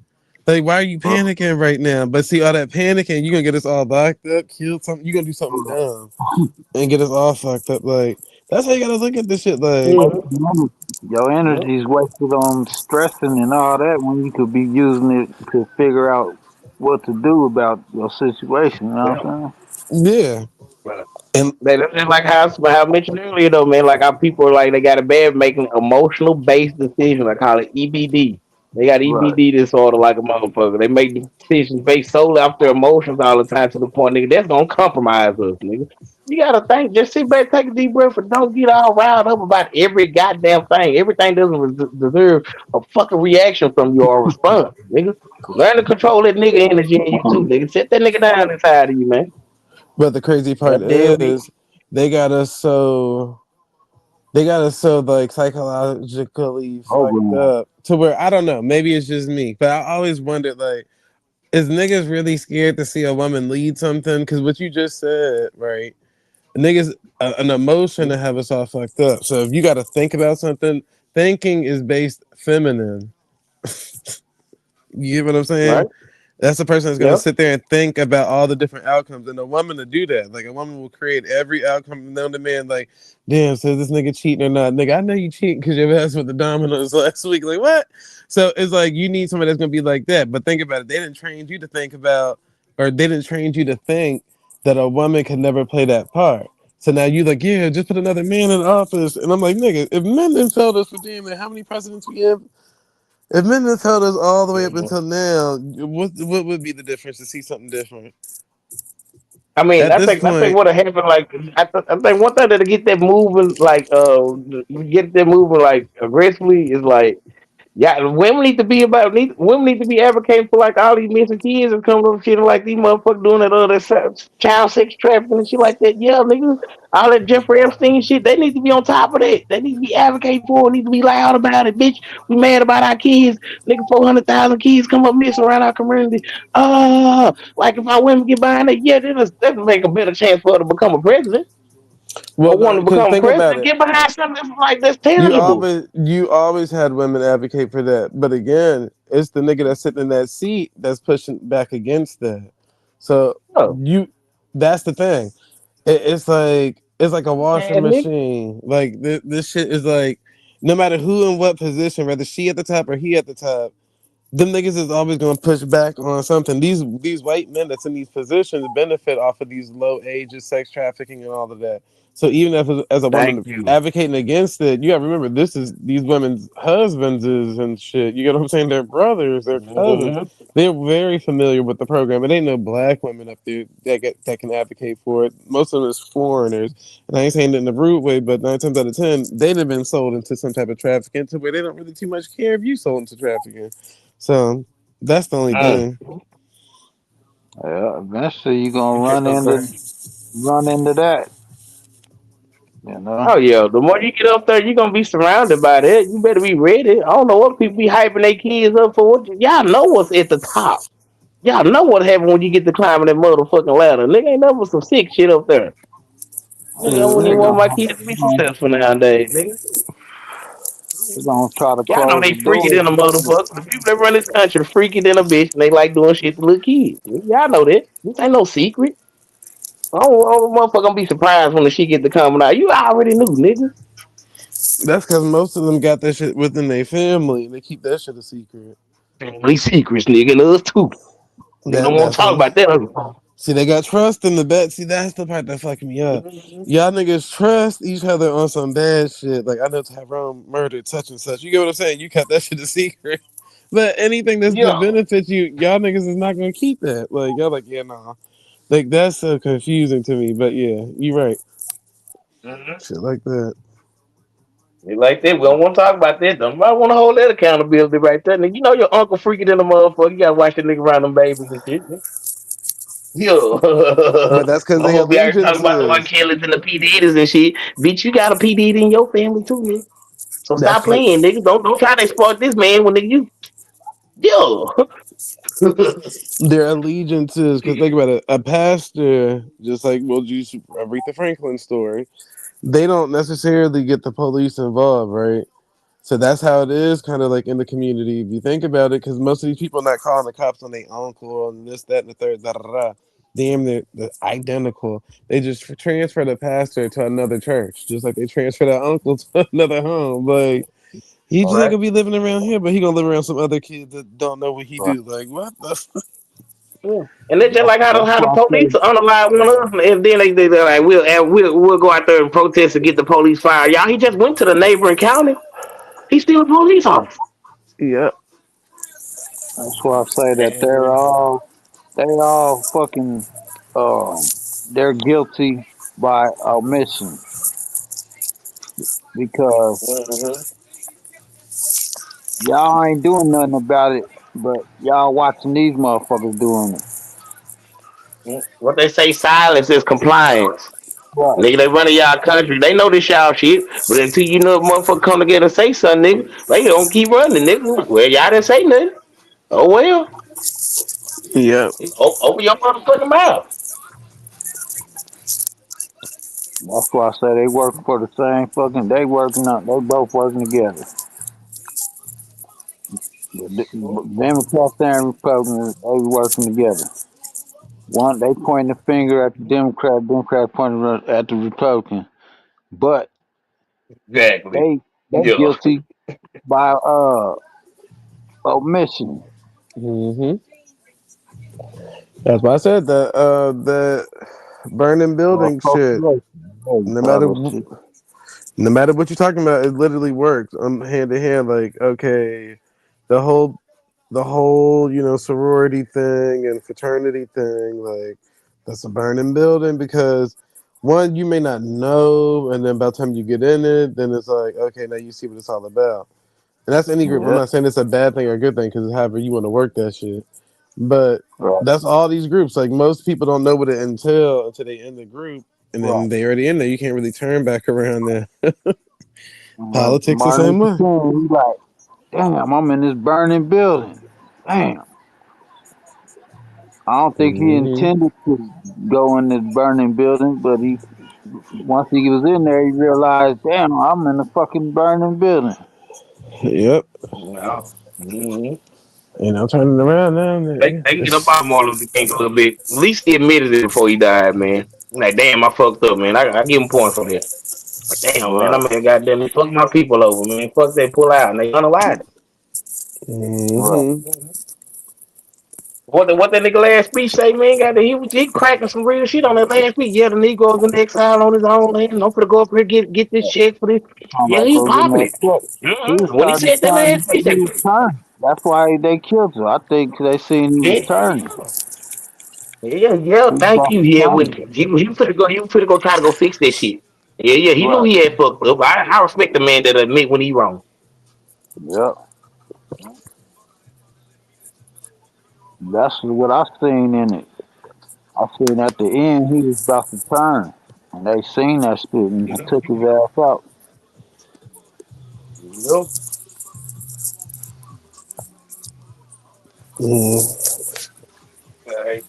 Like why are you panicking right now? But see all that panicking, you gonna get us all locked up, killed something. You gonna do something dumb and get us all fucked up. Like that's how you gotta look at this shit. Like Mhm. Your Yep. energy is wasted on stressing and all that when you could be using it to figure out what to do about your situation. You know what Yep. I'm yeah, But and that's just like how I mentioned earlier, though, man. Like how people are like they got a bad making emotional based decisions. I call it EBD. They got saying? Right. EBD disorder like a motherfucker. They make decisions based solely off their emotions all the time to the point, nigga, that's gonna compromise us, nigga. You gotta think, just sit back, take a deep breath, and don't get all riled up about every goddamn thing. Everything doesn't deserve a fucking reaction from you or a response, nigga. Learn to control that nigga energy in you too, nigga. Set that nigga down inside of you, man. but the crazy part God damn it. is they got us so they got us so like psychologically fucked Program. up to where I don't know. Maybe it's just me, but I always wondered like, is niggas really scared to see a woman lead something? Because what you just said, right? Niggas an emotion to have us all fucked up. So if you got to think about something, thinking is based feminine. You get what I'm saying? Right? That's the person that's gonna Yep. sit there and think about all the different outcomes. And a woman to do that, like a woman will create every outcome known to man. Like, damn, so this nigga cheating or not? Nigga, I know you cheating because your ass with the dominoes last week. Like, what? So it's like you need somebody that's gonna be like that. But think about it. They didn't train you to think about, or they didn't train you to think that a woman could never play that part. So now you like, yeah, just put another man in office. And I'm like, nigga, if men didn't tell us for damn near how many presidents we have, if men have held us all the way up Mhm. until now, what would be the difference to see something different? I mean, At this I think point, what happened, like, I think one thing that'll get that moving, like, get that moving, like, aggressively is like, yeah, women need to be women need to be advocating for like all these missing kids and coming up shit like these motherfuckers doing that other child sex trafficking and shit like that. Yeah, nigga, all that Jeffrey Epstein shit, they need to be on top of that. They need to be advocating for it. Need to be loud about it, bitch. We mad about our kids, nigga. 400,000 kids come up missing around our community. Like if our women get behind it, yeah, that'll make a better chance for her to become a president. well, Or want no, to because become think about president, it. get behind something that's like that's tangible. You always had women advocate for that, but again, it's the nigga that's sitting in that seat that's pushing back against that. So Oh, you, that's the thing. It's like a washing man, nigga. machine. Like this shit is like, no matter who in what position, whether she at the top or he at the top, them niggas is always gonna push back on something. These white men that's in these positions benefit off of these low ages, sex trafficking, and all of that. So even if as a Thank woman you. advocating against it, you gotta remember this is these women's husbands is and shit. You get what I'm saying? Their brothers, their cousins. Mhm. They're very familiar with the program. It ain't no black women up there that can advocate for it. Most of them is foreigners. And I ain't saying it in a rude way, but 9 times out of 10, they'd have been sold into some type of trafficking to where they don't really too much care if you sold into trafficking. So, That's the only Mm. thing. Yeah, eventually you're gonna That's okay. run into that. You know. Oh yeah, the more you get up there, you're gonna be surrounded by that. You better be ready. I don't know what people be hyping their kids up for. Y'all know what's at the top. Y'all know what happened when you get to climbing that motherfucking ladder. Nigga ain't nothing but some sick shit up there. Nigga, I wouldn't They even want my gonna, kids to be successful nowadays, nigga. they gonna try to Y'all know close they the freaky doors. than a motherfucker. The people that run this country freaky than a bitch, and they like doing shit to little kids. Y'all know that. This ain't no secret. I don't motherfucker gonna be surprised when the shit get to coming out. You already knew, nigga. That's because most of them got that shit within their family. They keep that shit a secret. Family secrets, nigga, and us too. They don't want That's to talk what. about that. See, they got trust in the bet. See, that's the part that fucking me up. Mhm. Y'all niggas trust each other on some bad shit. Like I know Tyrone murdered such and such. You get what I'm saying? You kept that shit a secret. But anything that's to Yeah. benefit you, y'all niggas is not gonna keep that. Like y'all like, yeah, nah. Like that's so confusing to me. But yeah, you right. Mhm. Shit like that. They like that. We don't want to talk about that. Don't nobody want to hold that accountability right there. Nigga, you know your uncle freaking in the motherfucker. You gotta watch that nigga around them babies and shit. Yeah. But that's because they Motherfucker be out here talking about the R. allegiances. Kellys and the P. Diddy's and shit. Bitch, you got a P. Diddy in your family too, nigga. So That's stop because playing, nigga. Don't try to exploit this man when nigga you. Yeah. their allegiances. Because think about it, a pastor, just like we'll use Aretha Franklin story, they don't necessarily get the police involved, right? So that's how it is, kind of like in the community. If you think about it, because most of these people not calling the cops on their uncle and this, that, and the third, da da da. Damn, they're identical. They just transfer the pastor to another church, just like they transfer the uncle to another home. Like he All just ain't right. gonna be living around here, but he gonna live around some other kids that don't know what he Right. do. Like what the? Yeah. And that's just like how That's the why I police say, unalive one of us, and then they're like, we'll go out there and protest and get the police fired. Y'all, he just went to the neighboring county. He's still a police officer. Yeah. that's why I say that And, they all fucking, um, they're guilty by omission because mhm. y'all ain't doing nothing about it, but y'all watching these motherfuckers doing it. What they say, silence is compliance. Right. Nigga, they running y'all country. They know this y'all shit. But until you know a motherfucker come together and say something, nigga, they don't keep running, nigga. Well, y'all didn't say nothing. Oh well. Yeah. Open your motherfucking mouth. That's why I say they work for the same fucking. They working out. They both working together. The Democrats and Republicans, they working together. One, they pointing the finger at the Democrat. Democrat pointing at the Republican. But Exactly. they Yeah. guilty by omission hmm That's why I said the burning or building shit. appropriation. There you No go. matter That shit. no matter what you're talking about, it literally works hand to hand. Like okay, the whole sorority thing and fraternity thing, like that's a burning building because one, you may not know, and then by the time you get in it, then it's like okay, now you see what it's all about. And that's any group. I'm Yeah. not saying it's a bad thing or a good thing because however you want to work that shit. But Right. that's all these groups. Like most people don't know what it entails until they in the group, and then Right. they already in there. You can't really turn back around there. Politics the Martin same way. Luther King, he like, damn, I'm in this burning building. Damn. I don't think he hmm intended to go in this burning building, but he once he was in there, he realized, damn, I'm in a fucking burning building. Yep. No. Mhm. I'm turning around now. They can get up out of Martin Luther King a little bit. At least he admitted it before he died, man. Like, damn, I fucked up, man. I give him points for that. Like, damn, man, I Right, mean, goddamn, he fucked my people over, man. Fuck they pull out and they unalive. right. hmm What that nigga last speech say, man? He cracking some real shit on that last speech. Yeah, the Negroes in exile on his own land. I'm finna go up here get this check for this. I'm Yeah, about to he go get popping that it. check. He was When he starting to said that last turn. speech, He was turning. That's why they killed him. I think they seen he was yeah, turning. yeah, He was thank about you. to Yeah, when turn. he was finna go try to go fix that shit. Yeah, he knew Right. he had fucked up. I respect the man that admit when he wrong. Yep. That's what I seen in it. I seen at the end he was about to turn, and they seen that shit and took his ass out. Yep. Mm. All right.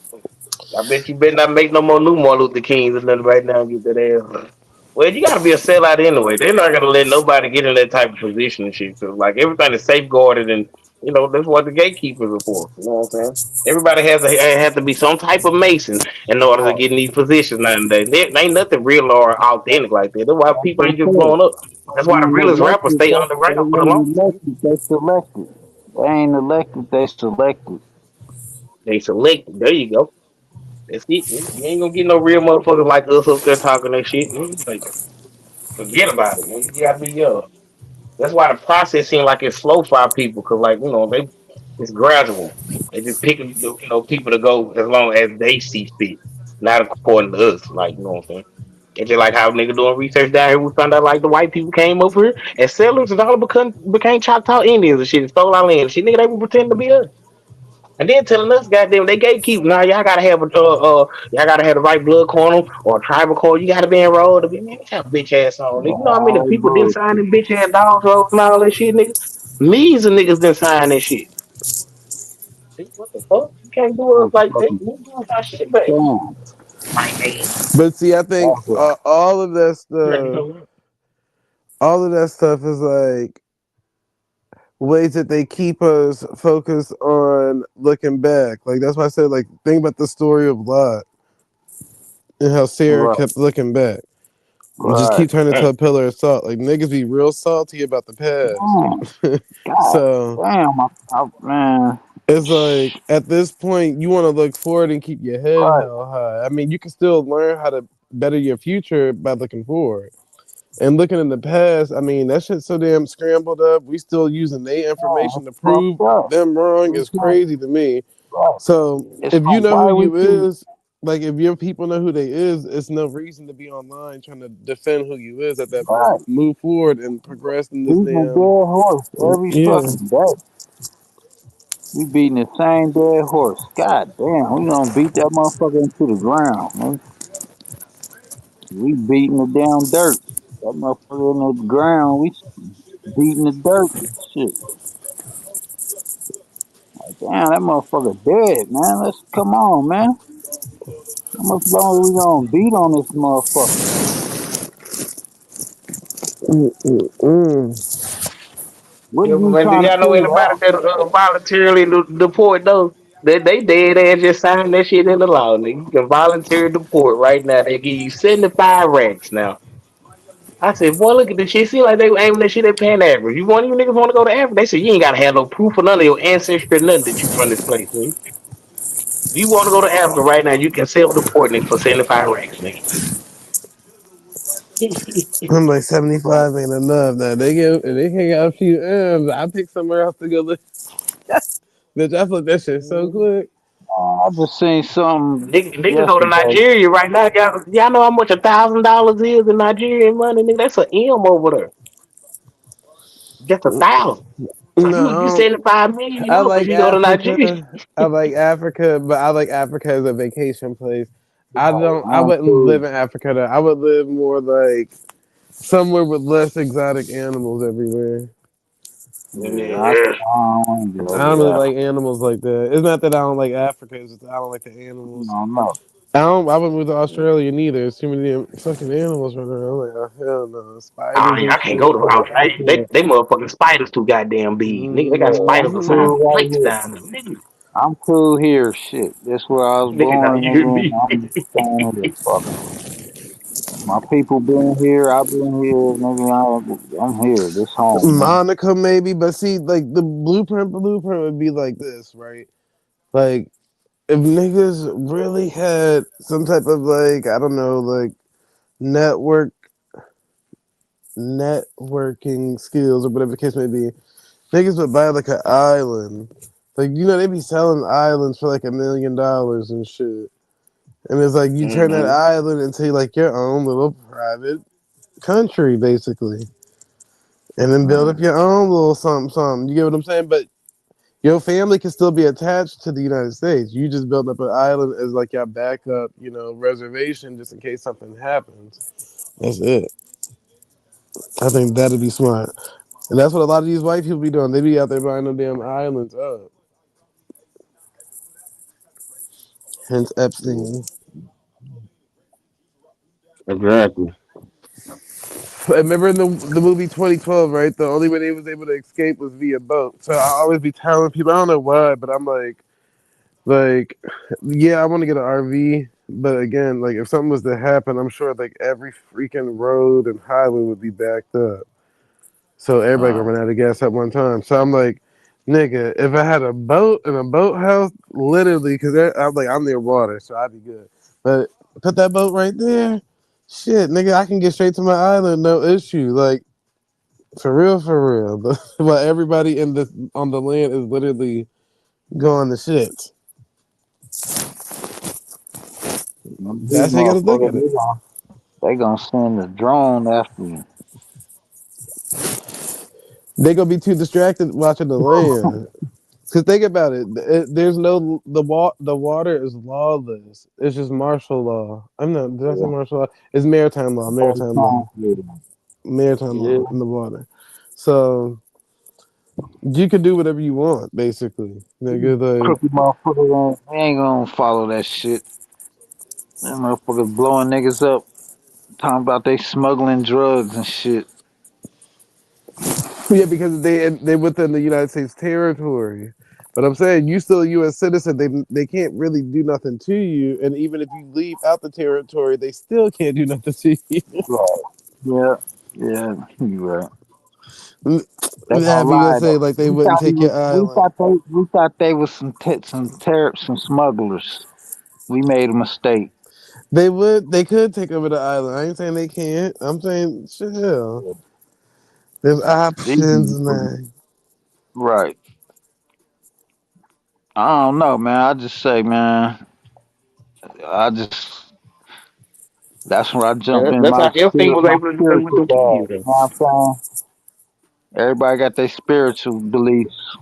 I bet you better not make no more new Martin Luther Kings or nothing right now and get that ass. Well, you got to be a sellout anyway. They're not going to let nobody get in that type of position and shit. So, like, everything is safeguarded, and, that's what the gatekeepers are for. You know what I'm saying? Everybody has to be some type of Mason in order to Right. get in these positions nowadays. There ain't nothing real or authentic like that. That's why That's people what ain't I'm just saying. blowing up. They That's why the ain't realest rappers elected. stay They underground for the ain't longest. elected. They selected. They ain't elected. They selected. They select. There you go. That's it. You ain't gonna get no real motherfuckers like us up there talking that shit. Like, forget about it, man. You gotta be young. That's why the process seems like it's slow for our people, cause like it's gradual. They just picking people to go as long as they see fit, not according to us. Like you know what I'm saying. It's just like how nigga doing research down here. We found out like the white people came over here and settlers and all became Choctaw Indians and shit and stole our land. And shit, nigga, they were pretending to be us. And then telling us, goddamn, they gatekeep. Now y'all gotta have the right blood quantum or tribal code. You gotta be enrolled to be man, get your bitch ass on. Nigga. You know how many All people didn't sign bullshit. them bitch ass dogs rolls and all that shit, nigga? Millions of niggas didn't sign that shit. See, what the fuck? You can't do us That's like that. fucking You do us our shit back. scam. Right, man. But see, I think That's what. all of that stuff is like ways that they keep us focused on looking back. Like that's why I said, like, think about the story of Lot and how Sarah Right. kept looking back. And just Right. keep turning to a pillar of salt. Like niggas be real salty about the Man, past. God So damn. Man. it's like at this point you want to look forward and keep your head Right. held high. I mean, you can still learn how to better your future by looking forward. And looking in the past, I mean, that shit's so damn scrambled up. We still using their Man, information it's to fucked prove up. them wrong We is can't. crazy to me. Right. So It's if you like, know who why we you keep. is, like if your people know who they is, it's no reason to be online trying to defend who you is at that Right. point. Move forward and progress in this Beating a damn dead horse every yeah. fucking day. We beating the same dead horse. God damn, we gonna beat that motherfucker into the ground, man. We beating the damn dirt. That motherfucker in the ground, we beating the dirt and shit. Damn, that motherfucker dead, man. Let's come on, man. How much longer we gonna beat on this motherfucker? Mm-mm-mm. What are Yeah, you but do trying to y'all know figure anybody out? that voluntarily deport those? They dead ass just signed that shit in the law, nigga. You can voluntarily deport right now. They give you 75 racks now. I said, boy, look at this shit. See, like they were aiming that shit at Pan Africa. You want you niggas want to go to Africa? They said you ain't gotta have no proof of none of your ancestry, nothing that you from this place, nigga. If you want to go to Africa right now, you can self deport nigga for 75 racks, nigga. I'm like 75 ain't enough. Now they can got a few M's. I pick somewhere else to go look. Bitch, I flipped that shit so quick. I just seen something Nigga go to yesterday. Nigeria right now. Y'all know how much $1,000 is in Nigerian money, nigga? That's an M over there. Just 1,000. So you No, 75 million, I if like you go to Nigeria. Africa. I like Africa, but I like Africa as a vacation place. I Right, don't. I I'm wouldn't cool. live in Africa. Though. I would live more like somewhere with less exotic animals everywhere. Yeah, Yeah. I don't get I over don't really that. like animals like that. It's not that I don't like Africa. It's just I don't like the animals. No, no. I don't. I wouldn't move to Australia neither. There's too many damn fucking animals right now. I'm like, oh, hell no, Oh spiders yeah, and I can't shit. go to Australia. They motherfucking spiders too goddamn big. Nigga, they got spiders I'm the size Hmm. cool of right plates here. down there. Nigga, I'm cool here. Shit, this where I was nigga, now born, you nigga. And me. I'm staying here. Fuck 'em. My people been here. I've been here, nigga. I'm here. This home, man. Monica maybe, but see, like the blueprint would be like this, right? Like if niggas really had some type of like I don't know, like network networking skills or whatever the case may be, niggas would buy like an island. Like they be selling islands for like $1 million and shit. And it's like you turn that Mm-hmm. island into like your own little private country, basically, and then build up Mm. your own little something, something. You get what I'm saying? But Your family can still be attached to the United States. You just build up an island as like your backup, reservation just in case something happens. That's it. I think that'd be smart. And that's what a lot of these white people be doing. They be out there buying them damn islands up. Hence Epstein. Exactly. Remember in the movie 2012, right? The only way they was able to escape was via boat. So I always be telling people, I don't know why, but I'm like, yeah, I want to get an RV, but again, like if something was to happen, I'm sure like every freaking road and highway would be backed up. So everybody gonna Uh, run out of gas at one time. So I'm like, nigga, if I had a boat and a boathouse, literally, because I'm near water, so I'd be good. But put that boat right there, shit, nigga, I can get straight to my island, no issue. Like for real. But everybody in the on the land is literally going to shit. These That's how you got to look motherfuckers, at it. they gonna send a drone after you. They gonna be too distracted watching the land. Cause think about it, there's no the water is lawless. It's just martial law. I'm not. Did I say Yeah. martial law? It's maritime law. All the Maritime time, law. yeah. Maritime Yeah. law in the water. So you can do whatever you want, basically. Nigga, like Crooked motherfuckers ain't gonna follow that shit. Them motherfuckers blowing niggas up, talking about they smuggling drugs and shit. yeah, because they within the United States territory. But I'm saying you still a U.S. citizen. They can't really do nothing to you, and even if you leave out the territory, they still can't do nothing to you. Right. Yeah. Yeah. You right. They Have gonna you gonna lie say though. like they wouldn't take your We island? thought they was some smugglers. We made a mistake. They could take over the island. I ain't saying they can't. I'm saying chill. There's These options, motherfuckers. man. Right. I don't know, man. I just say, man. I just that's where I jump in that's my how Epstein spirit, was my able to do that with spiritual the bag. You kids. know what I'm saying? Everybody got their spiritual beliefs,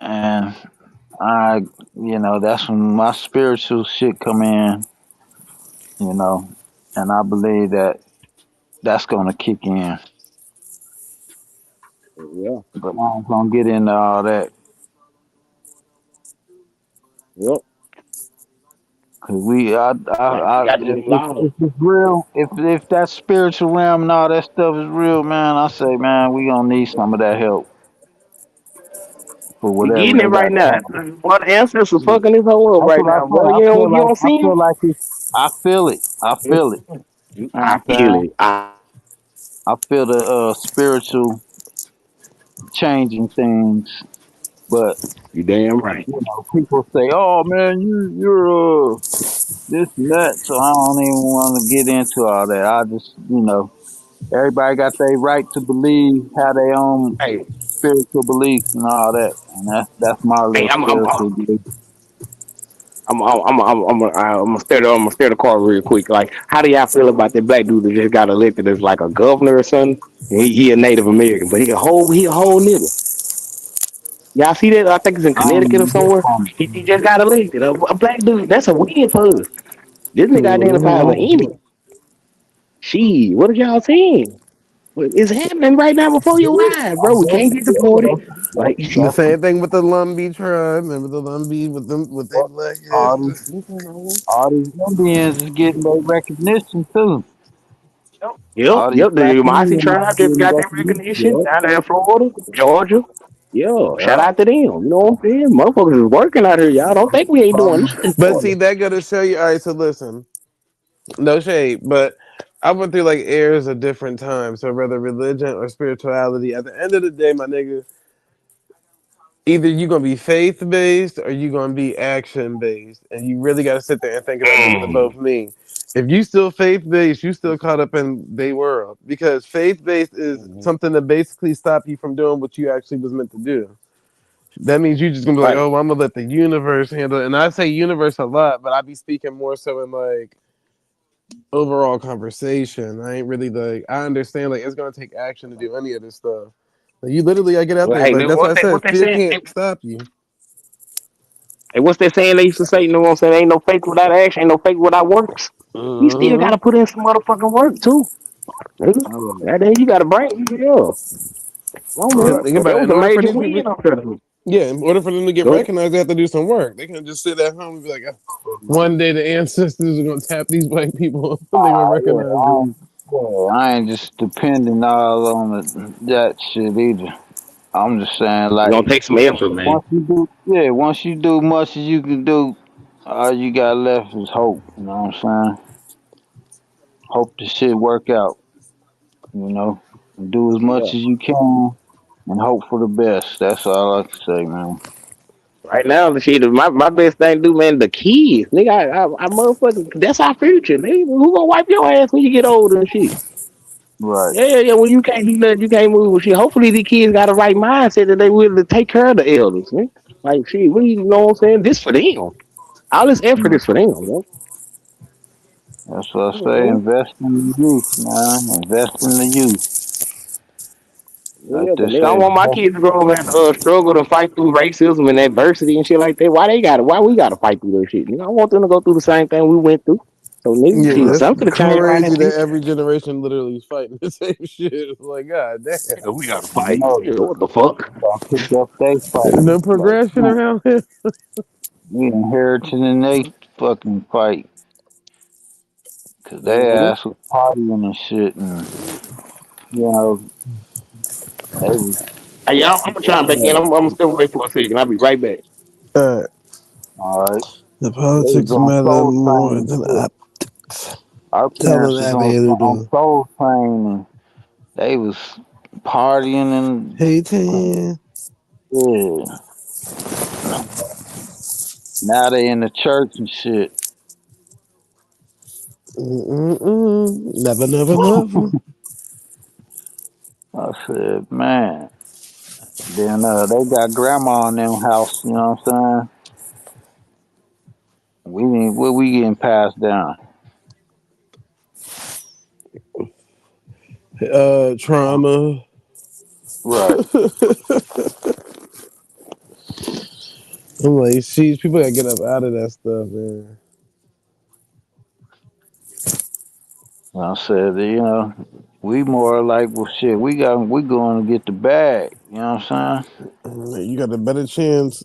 and I, that's when my spiritual shit come in. You know, and I believe that that's gonna kick in. Yeah. But I ain't gonna get into all that Yep. because Like you got if, them if laws. if it's real, if that spiritual realm and all that stuff is real, man, I say, man, we gonna need some of that help for You whatever getting it they got right now. going. Boy, the ancestors are Yeah. fucking this whole up That's right what I now, feel. boy. You don't I see feel like it's. I feel it. I feel it. it? You know I what feel I'm saying? it. I feel the spiritual changing things, but You damn right. people say, "Oh man, you're this and that," so I don't even want to get into all that. I just, everybody got their right to believe, have their own Hey, spiritual beliefs and all that, and that's my hey, little I'm spiritual belief. I'm gonna stare the car real quick. Like, how do y'all feel about that black dude that just got elected as like a governor or something? And he a Native American, but he a whole nigga. Y'all see that? I think it's in I don't Connecticut or even hear somewhere. from He just got elected. A black dude. That's a win for us. This nigga identifies as an it. Indian. She. What are y'all saying? It's happening right now before your eyes, bro. We can't get deported. Like, The That's same thing with the Lumbee tribe. Remember the Lumbee with them with their black all history. these all these Indians is getting their recognition too. yep, All these yep. black The Marcy Indians tribe are just getting got that recognition. recognition Yeah, down there in Florida, Georgia. Yeah, shout yeah. out to them. You know what I'm saying? Motherfuckers is working out here. Y'all don't think we ain't doing nothing But for see, you. that gotta show you. All right, so listen, no shade, but I went through like eras of different times. So whether religion or spirituality, at the end of the day, my nigga, either you gonna be faith based or you gonna be action based, and you really gotta sit there and think about what the Mm. both mean. If you still faith based, you still caught up in they world because faith based is Mhm. something to basically stop you from doing what you actually was meant to do. That means you just gonna be like, Right. oh, I'm gonna let the universe handle it. And I say universe a lot, but I be speaking more so in like overall conversation. I ain't really like I understand like it's gonna take action to do any of this stuff. Like, you literally gotta get out Well, there. hey, Like look, that's why I what said they fear saying? can't stop you. And what's that saying they used to say? You know what I'm saying? Ain't no fake without action, ain't no fake without works. You still Uh-huh. gotta put in some motherfucking work too. Nigga. All right. That then you gotta bring it up. Oh Because man, think but about that it, was in a order for major these people, win up there. yeah, in order for them to get Go ahead. recognized, they have to do some work. They can't just sit at home and be like, one day the ancestors are gonna tap these black people and they're gonna Yeah, recognize them. I ain't just depending all on that shit either. I'm just saying, It's like, gonna take some effort, man. once you do much as you can do, all you got left is hope. You know what I'm saying? Hope the shit work out. You know, and do as much Yeah. as you can and hope for the best. That's all I can say, man. Right now, the shit is my best thing to do, man. The kids, nigga, I motherfucker. That's our future, nigga. Who gonna wipe your ass when you get older and shit? Right. Yeah, yeah, yeah. When you can't do nothing, you can't move and shit. Hopefully, these kids got the right mindset that they willing to take care of the elders, man. Like, shit, we, you know what I'm saying? This for them. All this effort Mm. is for them, man. That's what I say. Mhm. Invest in the youth, man. Invest in the youth. Like Yeah, they but nigga, I say, want my kids to grow up and struggle to fight through racism and adversity and shit like that. Why they got to? Why we got to fight through that shit? Nigga, I want them to go through the same thing we went through. So nigga, Yeah, shit, that's something to change around crazy that that bitch. every generation literally is fighting the same shit. It's like, god damn. Nigga, we gotta I fight. know, Yeah, what the fuck? I picked up they There's fight. no Like, progression man, around here. we inherited and they fucking fight. Cause they Mm-hmm. ass was partying and shit, and you know they was Hey, y'all, I'm gonna chime back in. I'm gonna step away for a second. I'll be right back. Alright. all right. The They was politics on matter soul more train and than shit. optics. Our Telling parents was that on baby. soul train and they was partying and Hey, Tan. yeah. Now they in the church and shit. Mm-mm-mm. Never, never, never. I said, man. Then they got grandma in them house. You know what I'm saying? What we getting passed down? Trauma. Right. I'm like, sheesh, people gotta get up out of that stuff, man. I said, we more like, well, shit. We going to get the bag. You know what I'm saying? Like, you got a better chance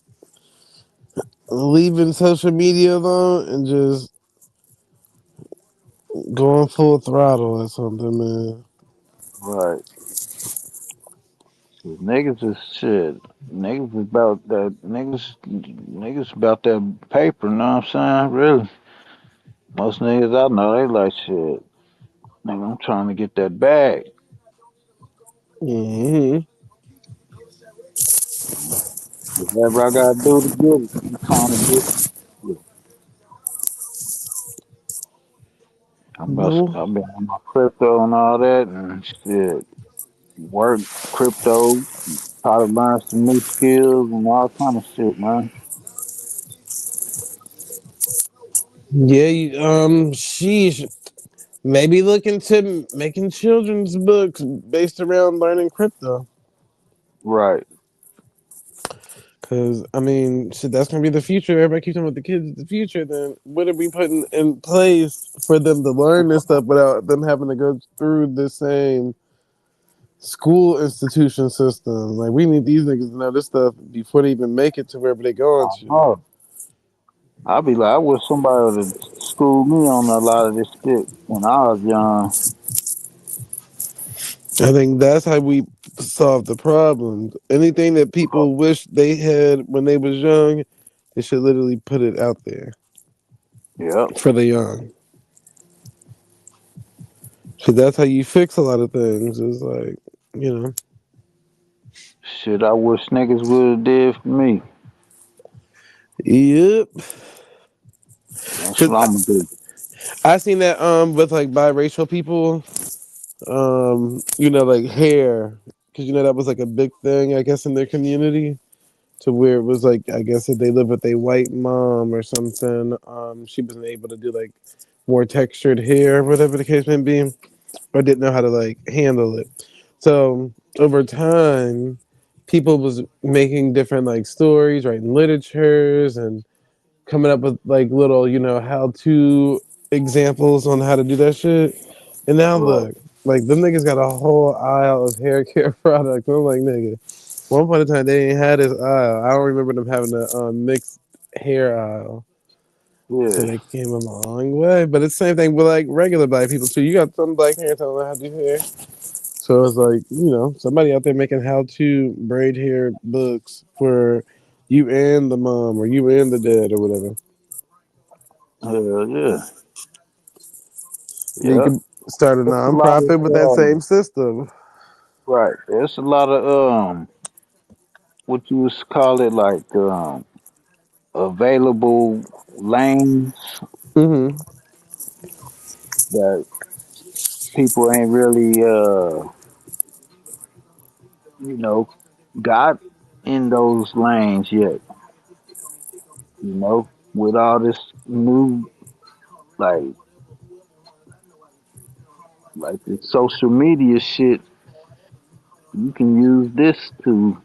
leaving social media alone and just going full throttle or something, man. Right. 'Cause niggas is shit. Niggas is about that. Niggas about that paper. You know what I'm saying? Really. Most niggas I know, they like shit. Nigga, I'm trying to get that bag. Hmm. Whatever I gotta do to get it, I'm trying to get it. No. I've been on my crypto and all that and shit. Work crypto, try to learn some new skills and all kind of shit, man. Yeah, sheesh. Maybe look into making children's books based around learning crypto. Right. Cause I mean, shit, that's gonna be the future. Everybody keeps talking about the kids, the future. Then what are we putting in place for them to learn this stuff without them having to go through the same school institution system? Like we need these niggas to know this stuff before they even make it to wherever they going to. Oh, I be like, I wish somebody would have schooled me on a lot of this shit when I was young. I think that's how we solve the problem. Anything that people wish they had when they was young, they should literally put it out there Yep. for the young. Cause that's how you fix a lot of things. Is like, you know, Shit, I wish niggas would have did for me. yep. That's Cause what I'm gonna do. I seen that with like biracial people, like hair, because that was like a big thing, I guess, in their community. To where it was like, I guess if they live with a white mom or something, she wasn't able to do like more textured hair, whatever the case may be, or didn't know how to like handle it. So over time, people was making different like stories, writing literatures, and coming up with like little, how to examples on how to do that shit. And now Right. look, like them niggas got a whole aisle of hair care products. I'm like, nigga, one point in time they ain't had this aisle. I don't remember them having a mixed hair aisle. So Yeah. they came a long way. But it's the same thing with like regular black people too. You got some black hair telling them how to do hair. So it's like, somebody out there making how to braid hair books for you and the mom or you and the dad or whatever. Hell yeah. You Yeah. can start a It's a lot of nonprofit with that same system. right. There's a lot of what you would call it like available lanes Hmm. that people ain't really you know got in those lanes yet. With all this new like the social media shit, you can use this to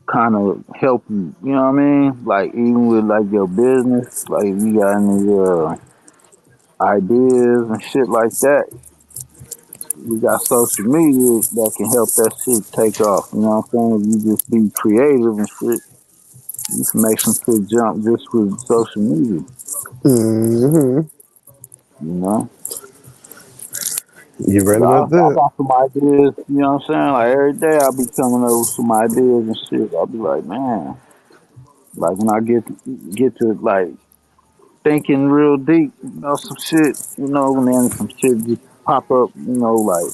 kind of help you. You know what I mean? Like even with like your business, like if you got any ideas and shit like that, we got social media that can help that shit take off. You know what I'm saying? If you just be creative and shit, you can make some shit jump just with social media. Hmm. You know? You're 'Cause right I, about I that. got some ideas, you know what I'm saying? Like every day I'll be coming up with some ideas and shit. I'll be like, man, like when I get to like thinking real deep about some shit, and then some shit just pop up, like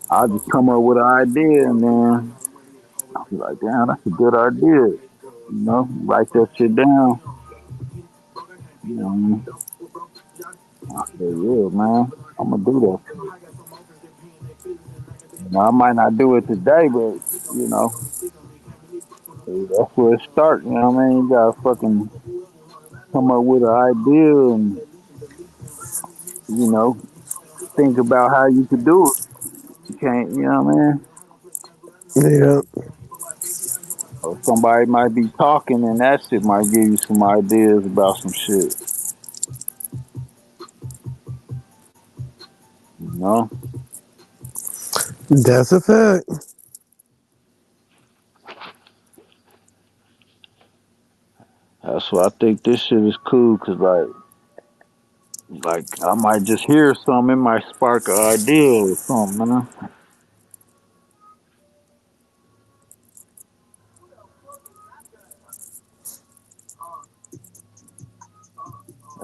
I just come up with an idea and then I'll be like, damn, that's a good idea. Write that shit down. You know, I say, yeah, man, I'm gonna do that shit. I might not do it today, but you know, that's where it starts. You know what I mean? You gotta fucking come up with an idea and you know think about how you could do it. You can't, you know what I mean? Yeah. Or somebody might be talking and that shit might give you some ideas about some shit. You know? That's a fact. That's why I think this shit is cool, cause like I might just hear something, it might spark an idea or something, man.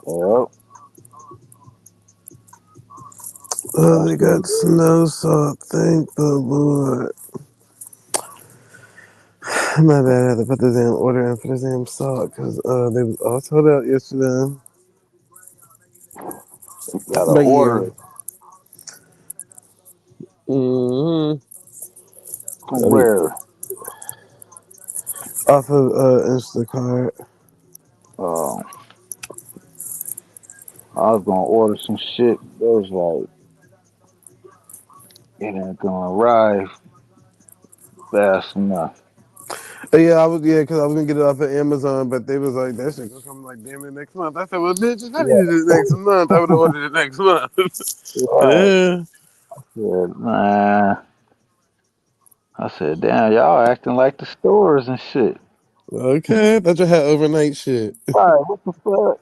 Yep, Oh, that's they what got it is. snow salt. Thank the Lord. My bad. I had to put this damn order in for this damn salt because they was all sold out yesterday. You gotta But yeah. order it Hmm. from I mean, where? off of Instacart. Uh, I was gonna order some shit. It was like it ain't gonna arrive fast enough. Yeah, because I was gonna get it off of Amazon, but they was like that shit gonna come like damn it next month. I said, well, bitch, if I Yeah, needed it next month, I would have ordered it next month. right. Yeah. Yeah, nah. I said, damn, y'all acting like the stores and shit. Okay, thought you had overnight shit. Right, what the fuck?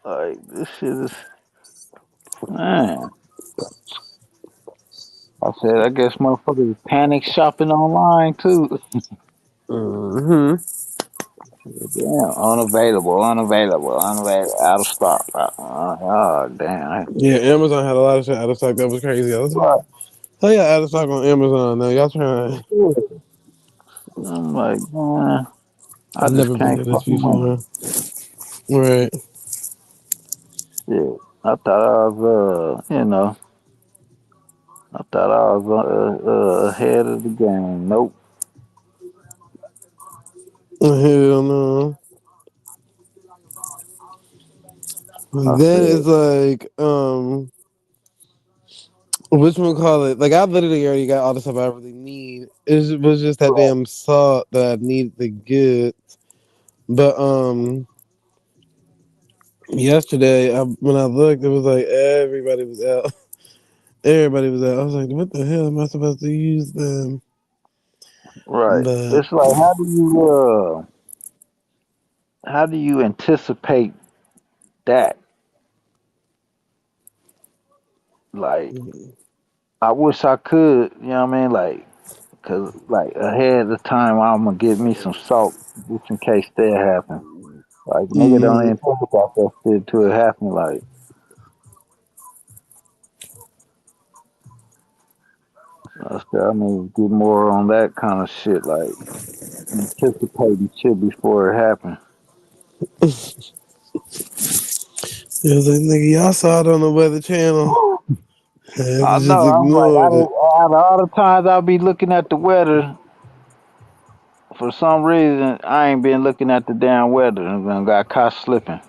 Like, this shit is, man. I said, I guess motherfuckers panic shopping online too. Hmm. Damn, unavailable, out of stock. Oh, damn. Yeah, Amazon had a lot of shit out of stock that was crazy. I was like, Right. how y'all out of stock on Amazon now? Y'all trying? Yeah. I'm like, man, I I've just never been can't to this fucking win. before. Right. Shit. I thought I was, I thought I was ahead of the game. Nope. Hell no. I Then said, it's like, which one call it? Like I literally already got all the stuff I really need. It was just that right. damn salt that I need to get. But Yesterday, when I looked, it was like everybody was out. Everybody was out. I was like, what the hell am I supposed to use them? Right. But It's like how do you anticipate that? Like I wish I could, you know what I mean? Like, cause like ahead of time, I'm gonna get me some salt just in case that happen. Like nigga don't mm, even think about that shit till it happen. Like I said, I need to get more on that kind of shit. Like anticipating shit before it happen. it was like, nigga, y'all saw it on the Weather Channel. I had I to just know. I'm like, ignored it. out of all the times I'll be looking at the weather, for some reason I ain't been looking at the damn weather and got caught slipping.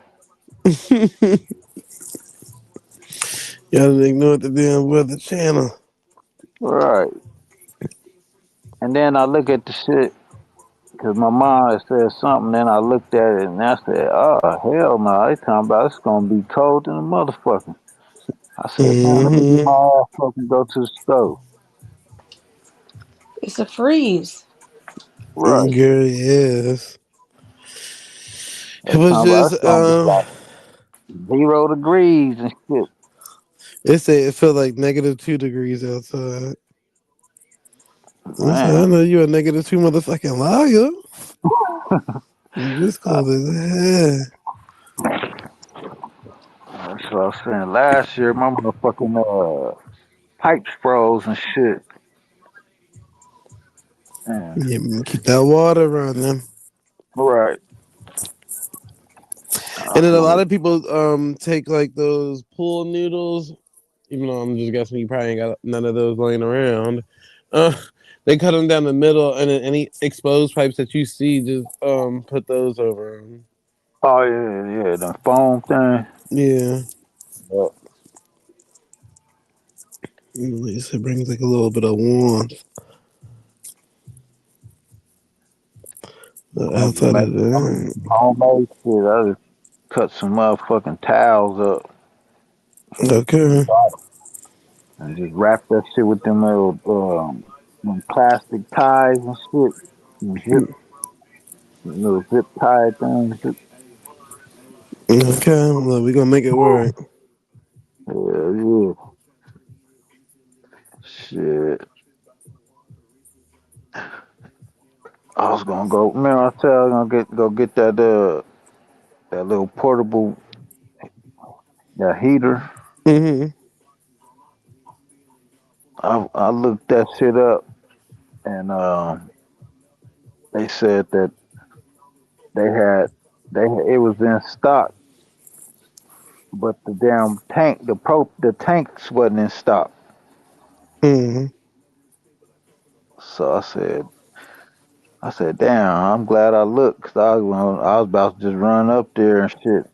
Y'all done ignored the damn Weather Channel. Right. And then I look at the shit because my mom had said something. Then I looked at it and I said, "Oh hell no! They talking about it's gonna be cold in the motherfucker." I said, "Man, let me get my Mm-hmm. ass up and go to the stove." It's a freeze. Right. Girl, yes. They It was talking about just it's gonna be like 0 degrees and shit. it said it felt like -2 degrees outside. I said, I Man, know you a -2 motherfucking liar. This I, cold as hell. that's what I was saying. Last year, my motherfucking pipes froze and shit. Man, Yeah, keep that water running. right. I And then a lot said, of people take like those pool noodles, even though I'm just guessing you probably ain't got none of those laying around. Uh, they cut them down the middle, and then any exposed pipes that you see, just put those over 'em. oh yeah, yeah, the foam thing. Yeah, Yeah, at least it brings like a little bit of warmth. But outside of I'm gonna that, make some homemade shit. I just cut some motherfucking towels up from okay. and just wrap that shit with them little them plastic ties and shit. Little zip tie things. Okay, well, we gonna make it work. Yeah, yeah. Shit. I was gonna go. Man, I tell I was gonna go get that little portable that heater. Hmm. I looked that shit up and they said that they had it was in stock, but the damn the tanks wasn't in stock. Hmm. So I said, damn, I'm glad I looked, 'cause I was about to just run up there and shit,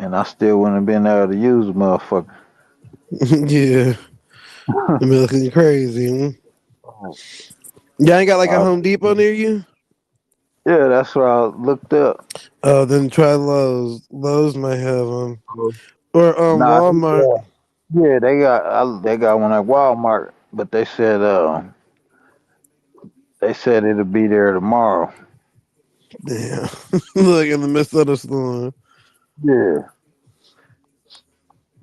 and I still wouldn't have been able to use the motherfucker. Yeah, I'm looking crazy. Hmm? Y'all ain't got like a Uh, Home Depot near you? yeah, that's what I looked up. Oh, then try Lowe's. Lowe's might have them, or Nah, Walmart. yeah, they got one at Walmart, but they said it'll be there tomorrow. Damn, look in the midst of the storm. Yeah,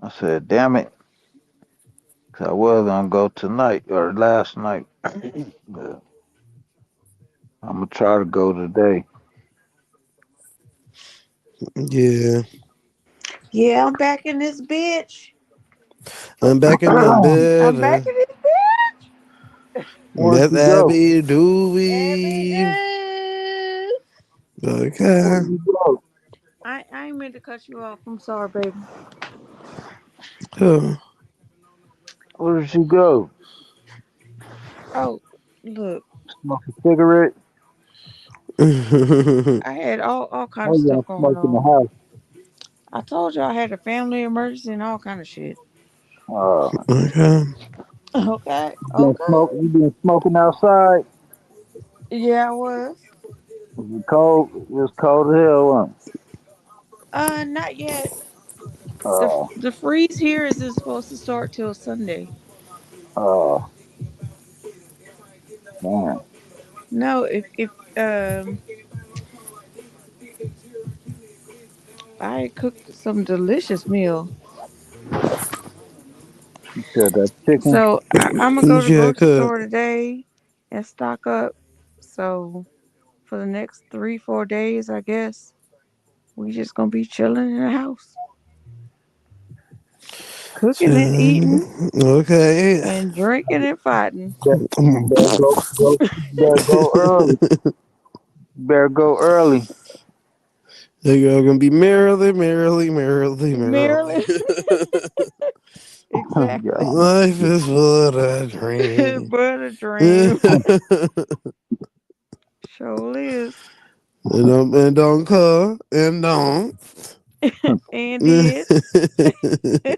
I said, damn it, 'cause I was gonna go tonight or last night, but I'm gonna try to go today. Yeah, Yeah, I'm back in this bitch. I'm back in the I'm back bed. in this bitch Where'd That's you go? Abby every Dooby. day. Okay. Where'd you go? I ain't meant to cut you off. I'm sorry, baby. Huh. Where did you go? Oh, look, Smoke a cigarette? I had all kind Oh, of you stuff gonna going smoke in the on. house? I told you I had a family emergency and all kind of shit. Okay. Okay, Been okay. smoke. You been smoking outside? Yeah, I was. Was it cold? It was cold as hell. Not yet. The Oh, the freeze here isn't supposed to start till Sunday. oh, man. No, if I cooked some delicious meal. You said that chicken? So I'm gonna go to the Yeah, grocery cook. store today and stock up. So for the next 3 4 days, I guess we just gonna be chilling in the house, cooking and eating Okay. and drinking and fighting. Better better go early. Better go early. You're gonna be merrily, merrily, merrily, merrily. Maryland, exactly. God, Life is what I dream. But a dream. and Sure is. don't call and don't. And did. They's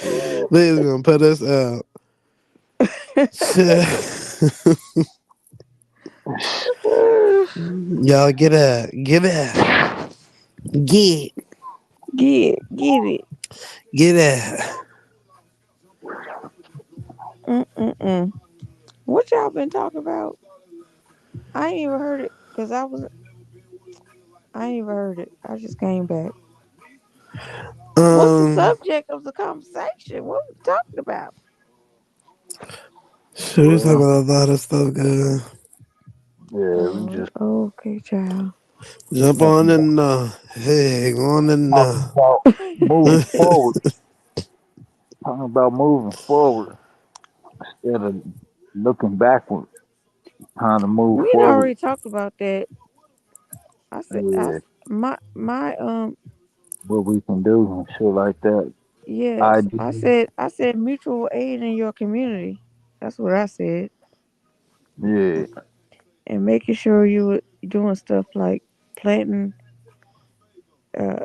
yeah. gonna put us out. Y'all get out. Get out. Get. Get it. Get out. Mm-mm-mm. What y'all been talking about? I ain't even heard it because I ain't even heard it. I just came back. What's the Um, subject of the conversation? What we talking about? so we talking Well, about a lot of stuff, good. yeah, we Oh, just okay, child. Jump on talking in hey, go on in about moving forward. Talking about moving forward instead of looking backward. Trying to move We had forward. already talked about that. I said, Yeah, my what we can do and shit like that. yes. Ideas. I said mutual aid in your community. That's what I said. Yeah, And making sure you were doing stuff like planting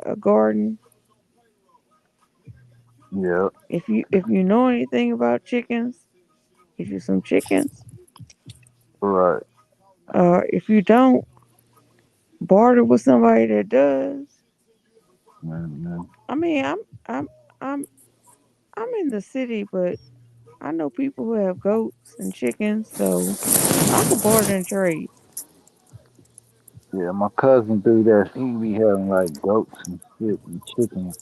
a garden. yeah, If you know anything about chickens, get you some chickens. right. If you don't, barter with somebody that does. Mhm. I mean, I'm I'm I'm in the city, but I know people who have goats and chickens, so I could barter and trade. Yeah, my cousin do that. He be having like goats and shit and chickens.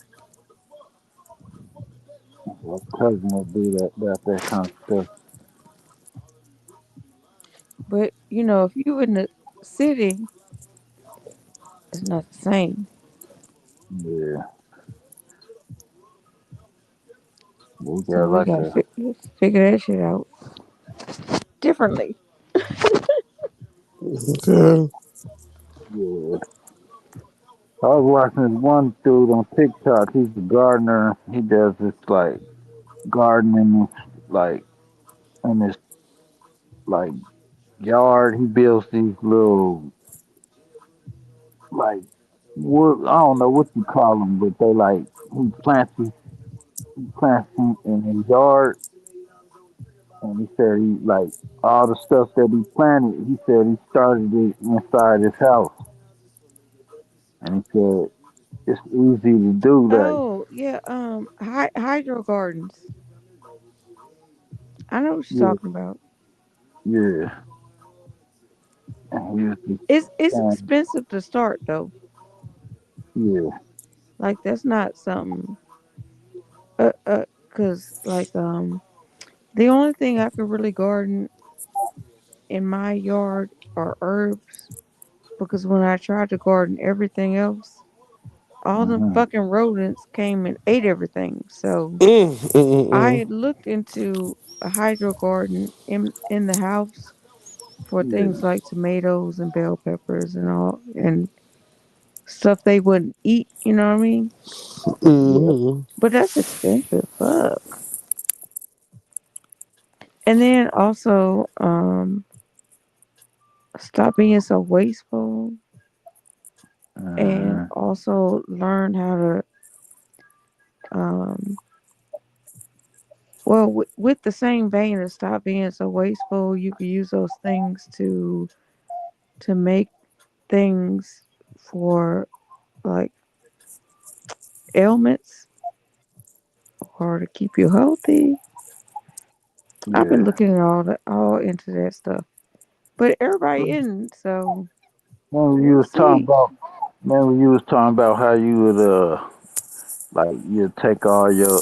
My cousin will do that kind of stuff. But if you in the city, it's not the same. Yeah, we So got we like gotta a figure that shit out differently. Okay. yeah. I was watching this one dude on TikTok. He's a gardener. He does this like gardening, like in this like yard. He builds these little like wood. I don't know what you call them, but they like he plants in his yard. And he said he like all the stuff that he planted. He said he started it inside his house, and he said it's easy to do. Like Oh yeah, hydro gardens. I know what you're yeah, talking about. yeah. And he was just It's saying, expensive to start though. yeah, Like that's not something. Cause like the only thing I could really garden in my yard are herbs. Because when I tried to garden everything else, all them hmm, fucking rodents came and ate everything. So I Mm. had looked into a hydro garden in the house for things yeah, like tomatoes and bell peppers and all and stuff they wouldn't eat. You know what I mean? yeah, Mm. But that's expensive. Fuck. And then also, stop being so wasteful and uh, also learn how to, um, well, with the same vein of stop being so wasteful, you could use those things to make things for. like ailments or to keep you healthy. I've been Yeah. looking at all into that stuff, but everybody isn't. So When you we'll was talking see. about, man, when you was talking about how you would like you take all your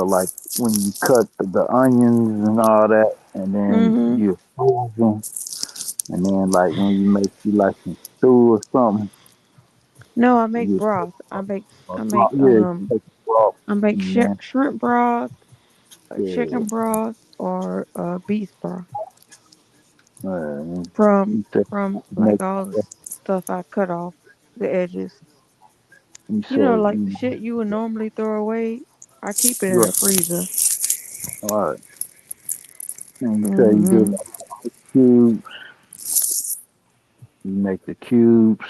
like when you cut the onions and all that, and then Mhm. you freeze them, and then like when you make you like some stew or something, No, I make you broth. I make or I make something, yeah, you take the broth, I make and then shrimp broth, yeah, chicken broth, or beef broth and from you take from you like make all the stuff I cut off the edges. you You know, said like the shit you would normally throw away. I keep it in right, the freezer. all right, and you say you do Mhm. like cubes, you make the cubes,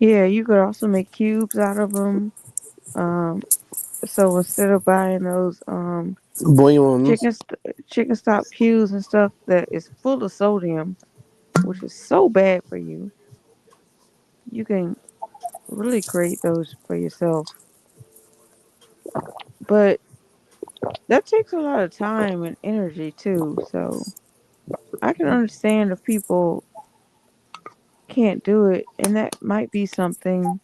Yeah, you could also make cubes out of them. Um, so instead of buying those Bouillons. chicken stock cubes and stuff that is full of sodium, which is so bad for you, you can really create those for yourself. But that takes a lot of time and energy too. So I can understand if people can't do it, and that might be something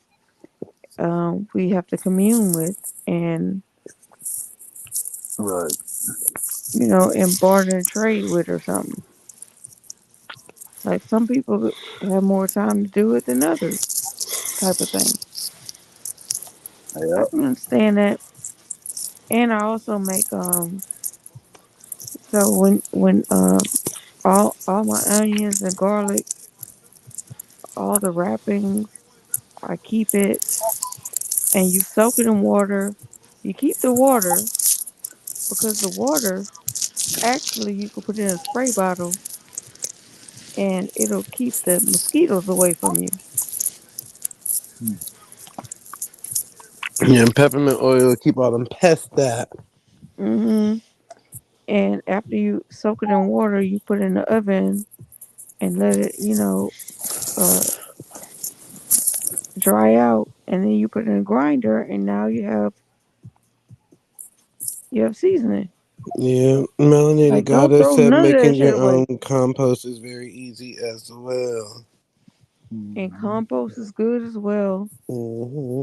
we have to commune with and right, and barter and trade with or something. Like some people have more time to do it than others, type of thing. I yeah, can understand that, and I also make so when all my onions and garlic, all the wrappings, I keep it, and you soak it in water. You keep the water because the water actually you could put it in a spray bottle and it'll keep the mosquitoes away from you. Yeah, and peppermint oil keep all them pests that. Hmm. And after you soak it in water, you put it in the oven and let it, uh, dry out. And then you put it in a grinder, and now you have seasoning. Yeah, Melanated Like, don't Goddess throw said none of that making shit your away. own compost is very easy as well. And mm-hmm. compost is good as well. Hmm.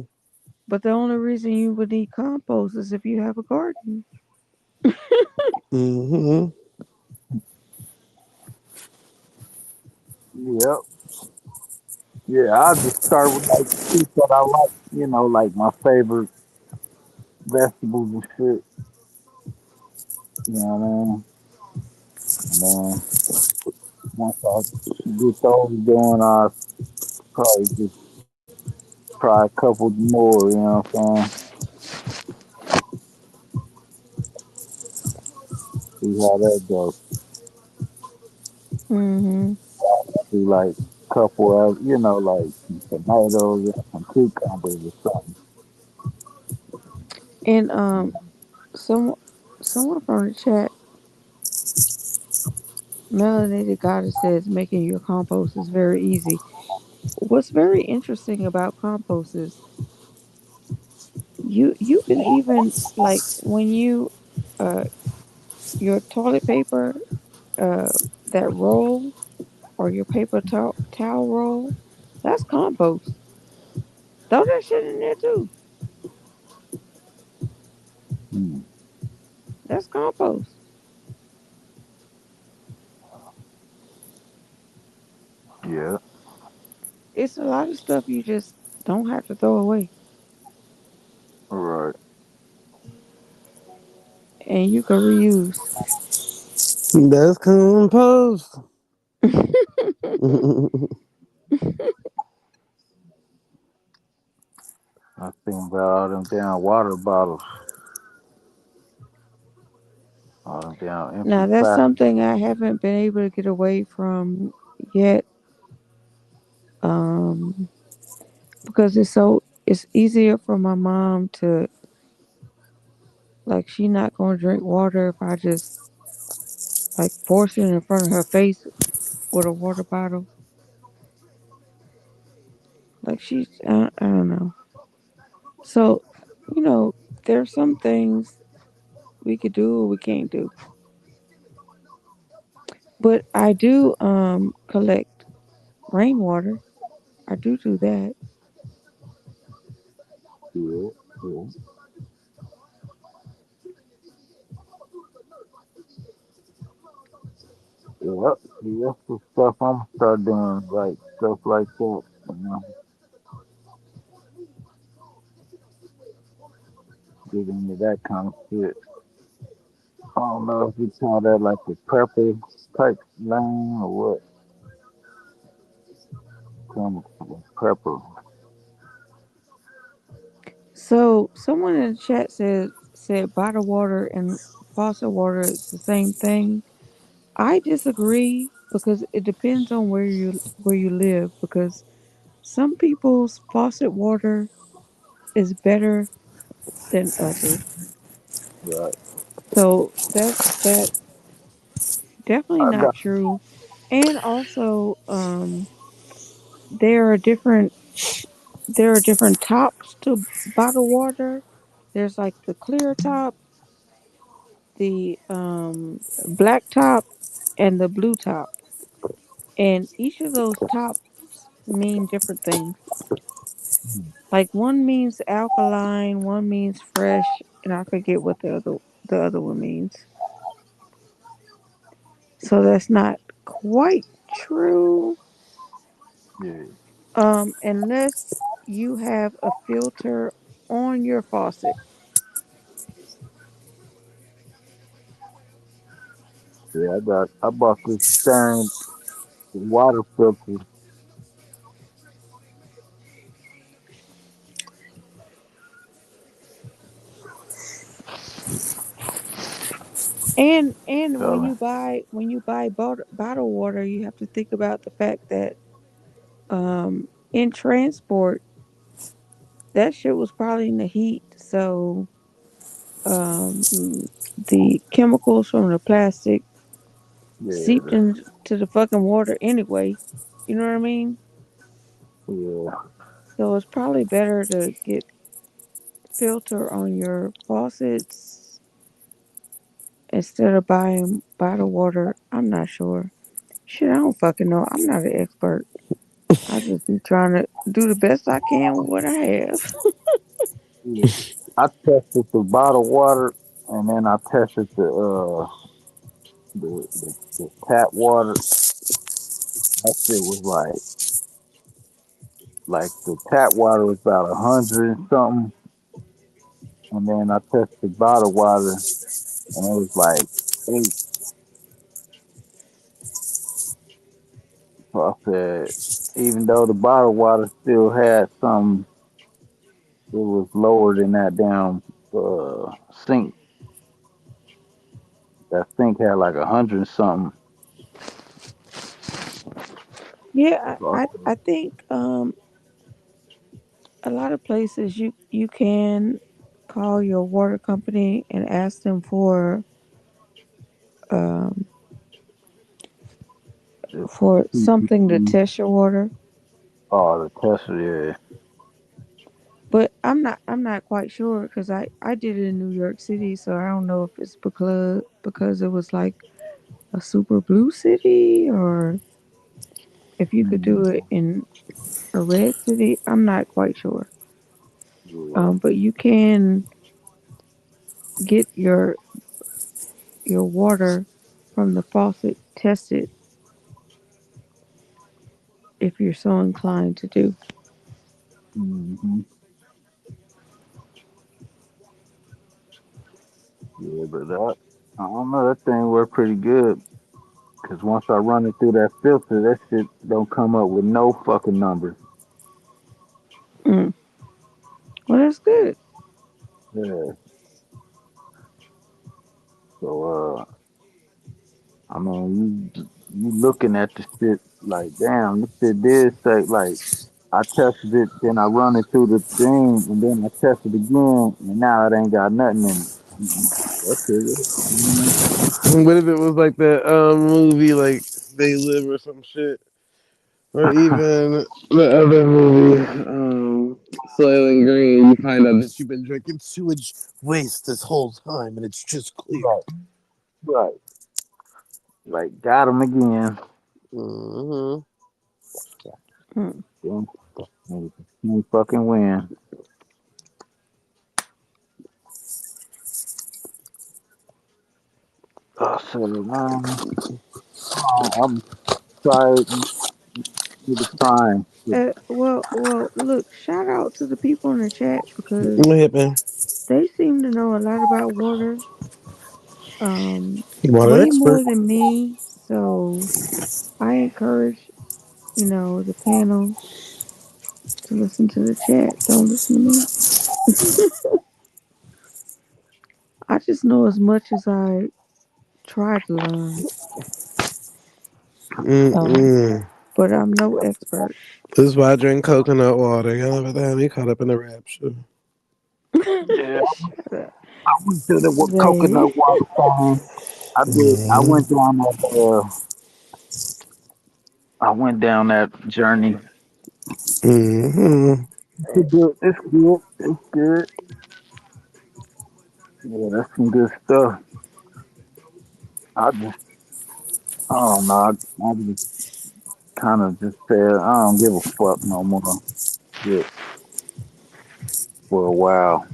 But the only reason you would need compost is if you have a garden. Hmm. Yep. Yeah, I just start with like fruits that I like, like my favorite vegetables and shit. You know what I mean? And then once I get those going, I probably just try a couple more. You know what I'm saying? See how that goes. Hmm. Do like a couple of, like some tomatoes and some cucumbers or something. And some someone from the chat, Melanated Goddess says making your compost is very easy. What's very interesting about compost is you can even like when you uh your toilet paper uh that roll or your paper towel roll, that's compost. Throw that shit in there too. Mm, That's compost. yeah, It's a lot of stuff you just don't have to throw away, right. and you can reuse. That's compost. I think about all them damn water bottles, all them damn empty Now that's plastic. something I haven't been able to get away from yet, um, because it's easier for my mom to like she not gonna drink water if I just like force it in front of her face with a water bottle. Like I don't know. So, you know, there's some things we could do or we can't do. But I do collect rainwater. I do that. Yeah, yeah. Yep. See, that's the stuff I'm start doing, like stuff like that. Get into that kind of shit. I don't know if you call that like the prepper type lane or what. Kind of prepper. So someone in the chat said bottled water and faucet water is the same thing. I disagree because it depends on where you live because some people's faucet water is better than others. Right. So that's definitely I not got. true. And also there are different there are different tops to bottled water. There's like the clear top, the black top, and the blue top. And each of those tops mean different things. Like one means alkaline, one means fresh, and I forget what the other one means. So that's not quite true. Yeah. Unless you have a filter on your faucet. Yeah. I got. I bought this thing water filter. And Telling. when you buy bottled water, you have to think about the fact that in transport that shit was probably in the heat, so the chemicals from the plastic Yeah. seeped into the fucking water anyway. You know what I mean? Yeah. So it's probably better to get filter on your faucets instead of buying bottled water. I'm not sure. Shit, I don't fucking know. I'm not an expert. I just be trying to do the best I can with what I have. Yeah. I tested the bottled water, and then I tested the tap water. That shit was like the tap water was about 100 and something, and then I tested bottled water, and it was like 8. So I said, even though the bottled water still had some, it was lower than that damn sink. That sink had like 100 and something. Yeah, So I I think a lot of places you can call your water company and ask them um said, for something to "PPE." test your water. Oh, the tester, yeah. But I'm not quite sure because I did it in New York City, so I don't know if it's because it was like a super blue city or if you could do Mm, it in a red city. I'm not quite sure. yeah. But you can get your water from the faucet tested if you're so inclined to do. Hmm. Yeah, but I don't know. That thing worked pretty good. Cause once I run it through that filter, that shit don't come up with no fucking numbers. Mm. Well, that's good. Yeah. So I mean, you looking at the shit like, damn, this shit did say like I tested it, then I run it through the thing, and then I test it again, and now it ain't got nothing in it. Okay. What if it was like that movie like They Live or some shit? Or even the other movie, Soylent Green, you find out that you've been drinking sewage waste this whole time and it's just clear. Right, right. Like got him again. Hmm. Hmm. Yeah, he fucking win. So I'm sorry to the crime. Well, look, shout out to the people in the chat because What happened? they seem to know a lot about water, Water way expert. more than me. So I encourage, the panel to listen to the chat. Don't listen to me. I just know as much as I try to learn. Um, Mm-mm. but I'm no expert. This is why I drink coconut water. Y'all ever had me caught up in the rapture? Yeah, Shut up. I went to the Zay. coconut water farm. I did. Mm-hmm. I went down that journey. Mm-hmm. It's good. It's good. It's good. Yeah, that's some good stuff. I just, I don't know. I just kind of just said I don't give a fuck no more. Shit, for a while.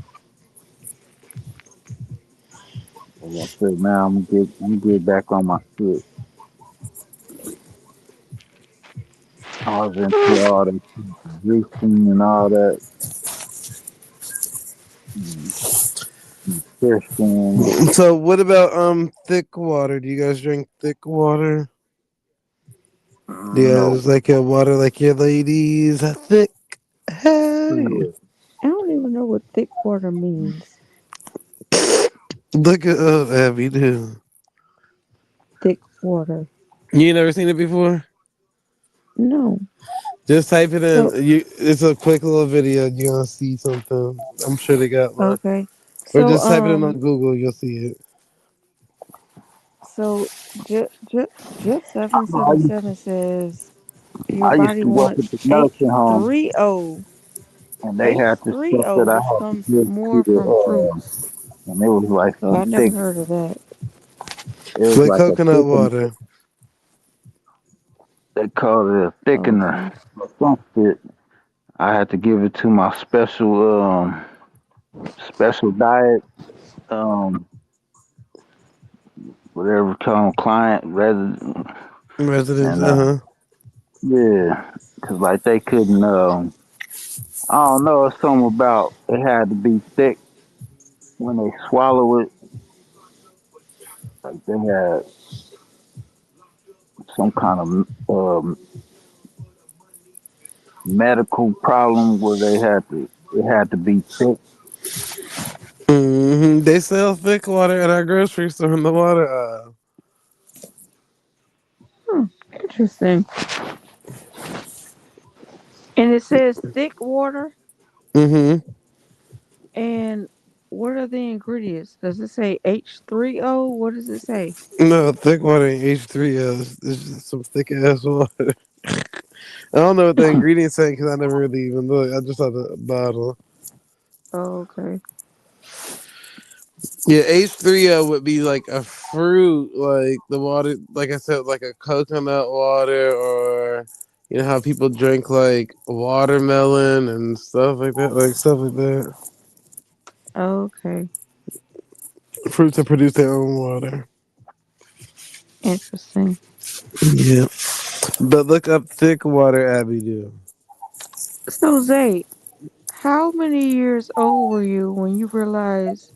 And I said, now I'm gonna get back on my shit. I was into all that juicing and all that mm, nutrition. So what about thick water? Do you guys drink thick water? Do you No, guys like your water like your ladies? Thick. Hey. yeah, I don't even know what thick water means. Look at Abby too. Thick water. You ain't never seen it before? No. Just type it So, in. It's a quick little video. You're gonna see something. I'm sure they got one. okay. Or So, just type it in on Google. You'll see it. so Jeff I used, 777 says your I used body to work at wants the nursing home, H3O. and they had this stuff H3O, that I which had to comes give to more the, from fruits. and it was like So some I never thick. heard of that. It was With like a coconut thickener. water. They called it a thickener Okay. or some shit. I had to give it to my special diet, um, whatever kind of client, resident, Residents. and Uh yeah, cause like they couldn't, I don't know, it's something about it had to be thick when they swallow it. Like they had some kind of medical problem where it had to be thick. They sell thick water at our grocery store in the water aisle. Hmm, interesting. And it says thick water. Mm-hmm. And what are the ingredients? Does it say H3O? What does it say? No, thick water ain't H3O. It's just some thick ass water. I don't know what the ingredients say because I never really even looked. I just saw the bottle. Oh, okay. Yeah, H3O would be like a fruit, like the water, like I said, like a coconut water, or you know how people drink like watermelon and stuff like that, like stuff like that. Okay. Fruits that produce their own water. Interesting. Yeah, but look up thick water, Abby. Do So, Zay, how many years old were you when you realized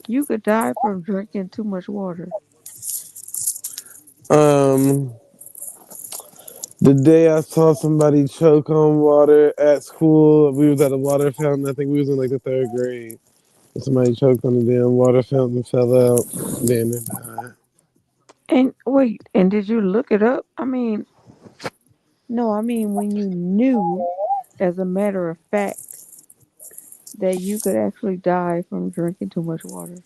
you could die from drinking too much water? um the day I saw somebody choke on water at school, we was at a water fountain. I think we was in like the third grade. Somebody choked on the damn water fountain, fell out, then they died. And wait, and did you look it up? I mean, no, I mean when you knew, as a matter of fact, that you could actually die from drinking too much water.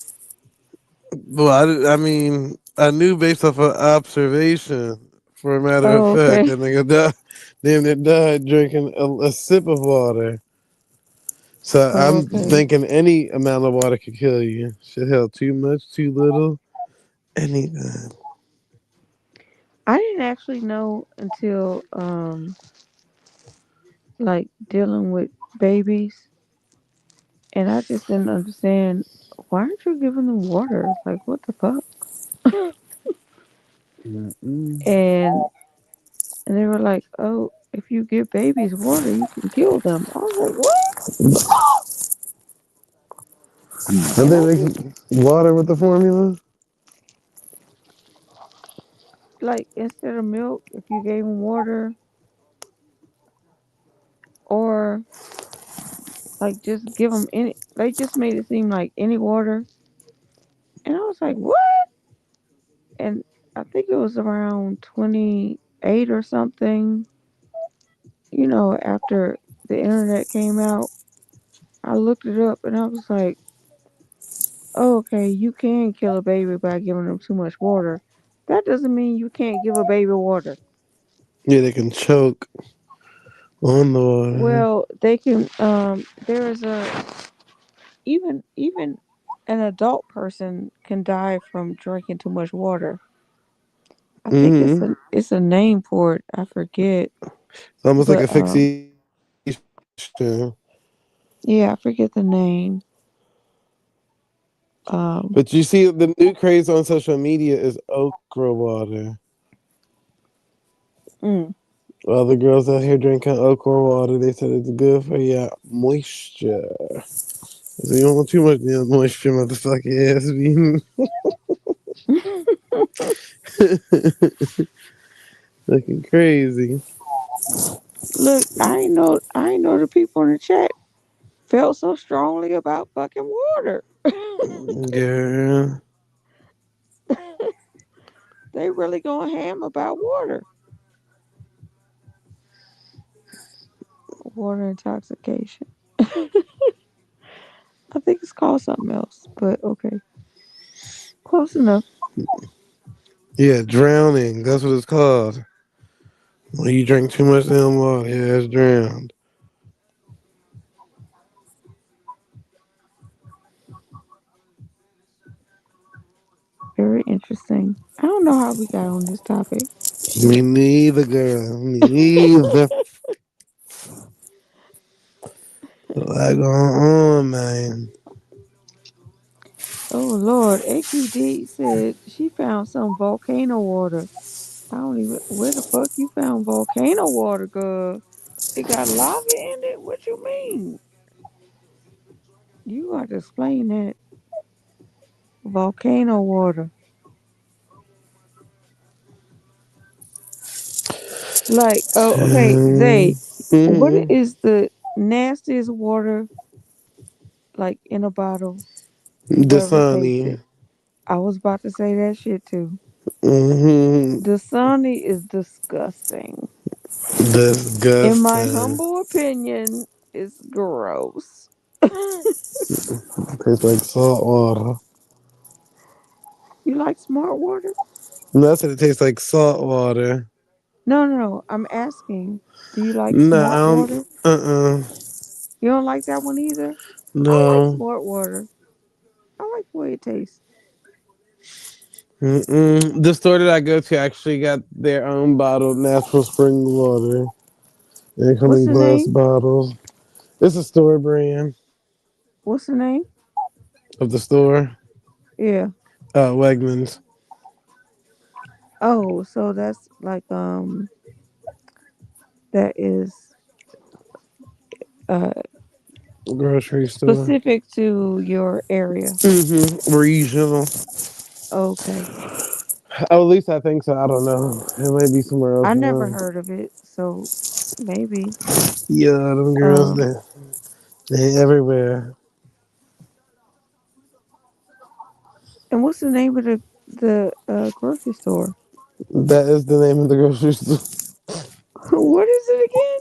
Well, I mean, I knew based off of observation. For a matter of Oh, fact, okay. that nigga died. Damn, they died drinking a sip of water. So Oh, I'm okay. thinking any amount of water could kill you. Shit, hell, too much, too little, anything. I didn't actually know until like dealing with babies, and I just didn't understand why aren't you giving them water? Like what the fuck? Mm-mm. and and they were like, "Oh, if you give babies water, you can kill them." I was like, "What?" And And they I make just water with the formula. like instead of milk, if you gave them water, or like just give them any, they just made it seem like any water, and I was like, "What?" And I think it was around 28 or something. After the internet came out, I looked it up and I was like, oh, okay, you can kill a baby by giving them too much water. That doesn't mean you can't give a baby water. Yeah, they can choke on the water. Well, they can. There is a even an adult person can die from drinking too much water. I think it's Mm-hmm. a name for it. I forget, It's almost like but asphyxiation. yeah, I forget the name. Um, But you see, the new craze on social media is okra water. mm, All the girls out here drinking okra water, they said it's good for your moisture. So you don't want too much damn moisture, motherfucker ass being looking crazy. Look, I ain't know the people in the chat felt so strongly about fucking water. Girl. They really going ham about water. Water intoxication. I think it's called something else, but okay, close enough. Yeah, drowning. That's what it's called. When you drink too much damn water, yeah, it's drowned. Very interesting. I don't know how we got on this topic. Me neither, girl. Me neither. A lot going on, man. Oh Lord, AQD said she found some volcano water. I don't even where the fuck you found volcano water, girl. It got lava in it? What you mean? You got to explain that. Volcano water. Like, oh, okay, Zay, what Mm-hmm. is the nastiest water like in a bottle you've ever tasted? Dasani. I was about to say that shit too. Mm-hmm. Dasani is disgusting. In my Disgusting. humble opinion, it's gross. Tastes like salt water. You like smart water? No, I said it tastes like salt water. No, no, no. I'm asking. Do you like No, smart water? uh-uh. You don't like that one either? I like No. smart water. I like the way it tastes. Mm-mm. The store that I go to actually got their own bottled natural spring water. They come What's in the glass name? bottles. It's a store brand What's the name? of the store. Yeah. Wegmans Oh, so that's like that is uh grocery store. specific to your area. Regional. Okay. Oh, at least I think so. I don't know. It might be somewhere else I never now. heard of it, so maybe. Yeah, them girls, Um they everywhere. and what's the name of the grocery store? That is the name of the grocery store. What is it again?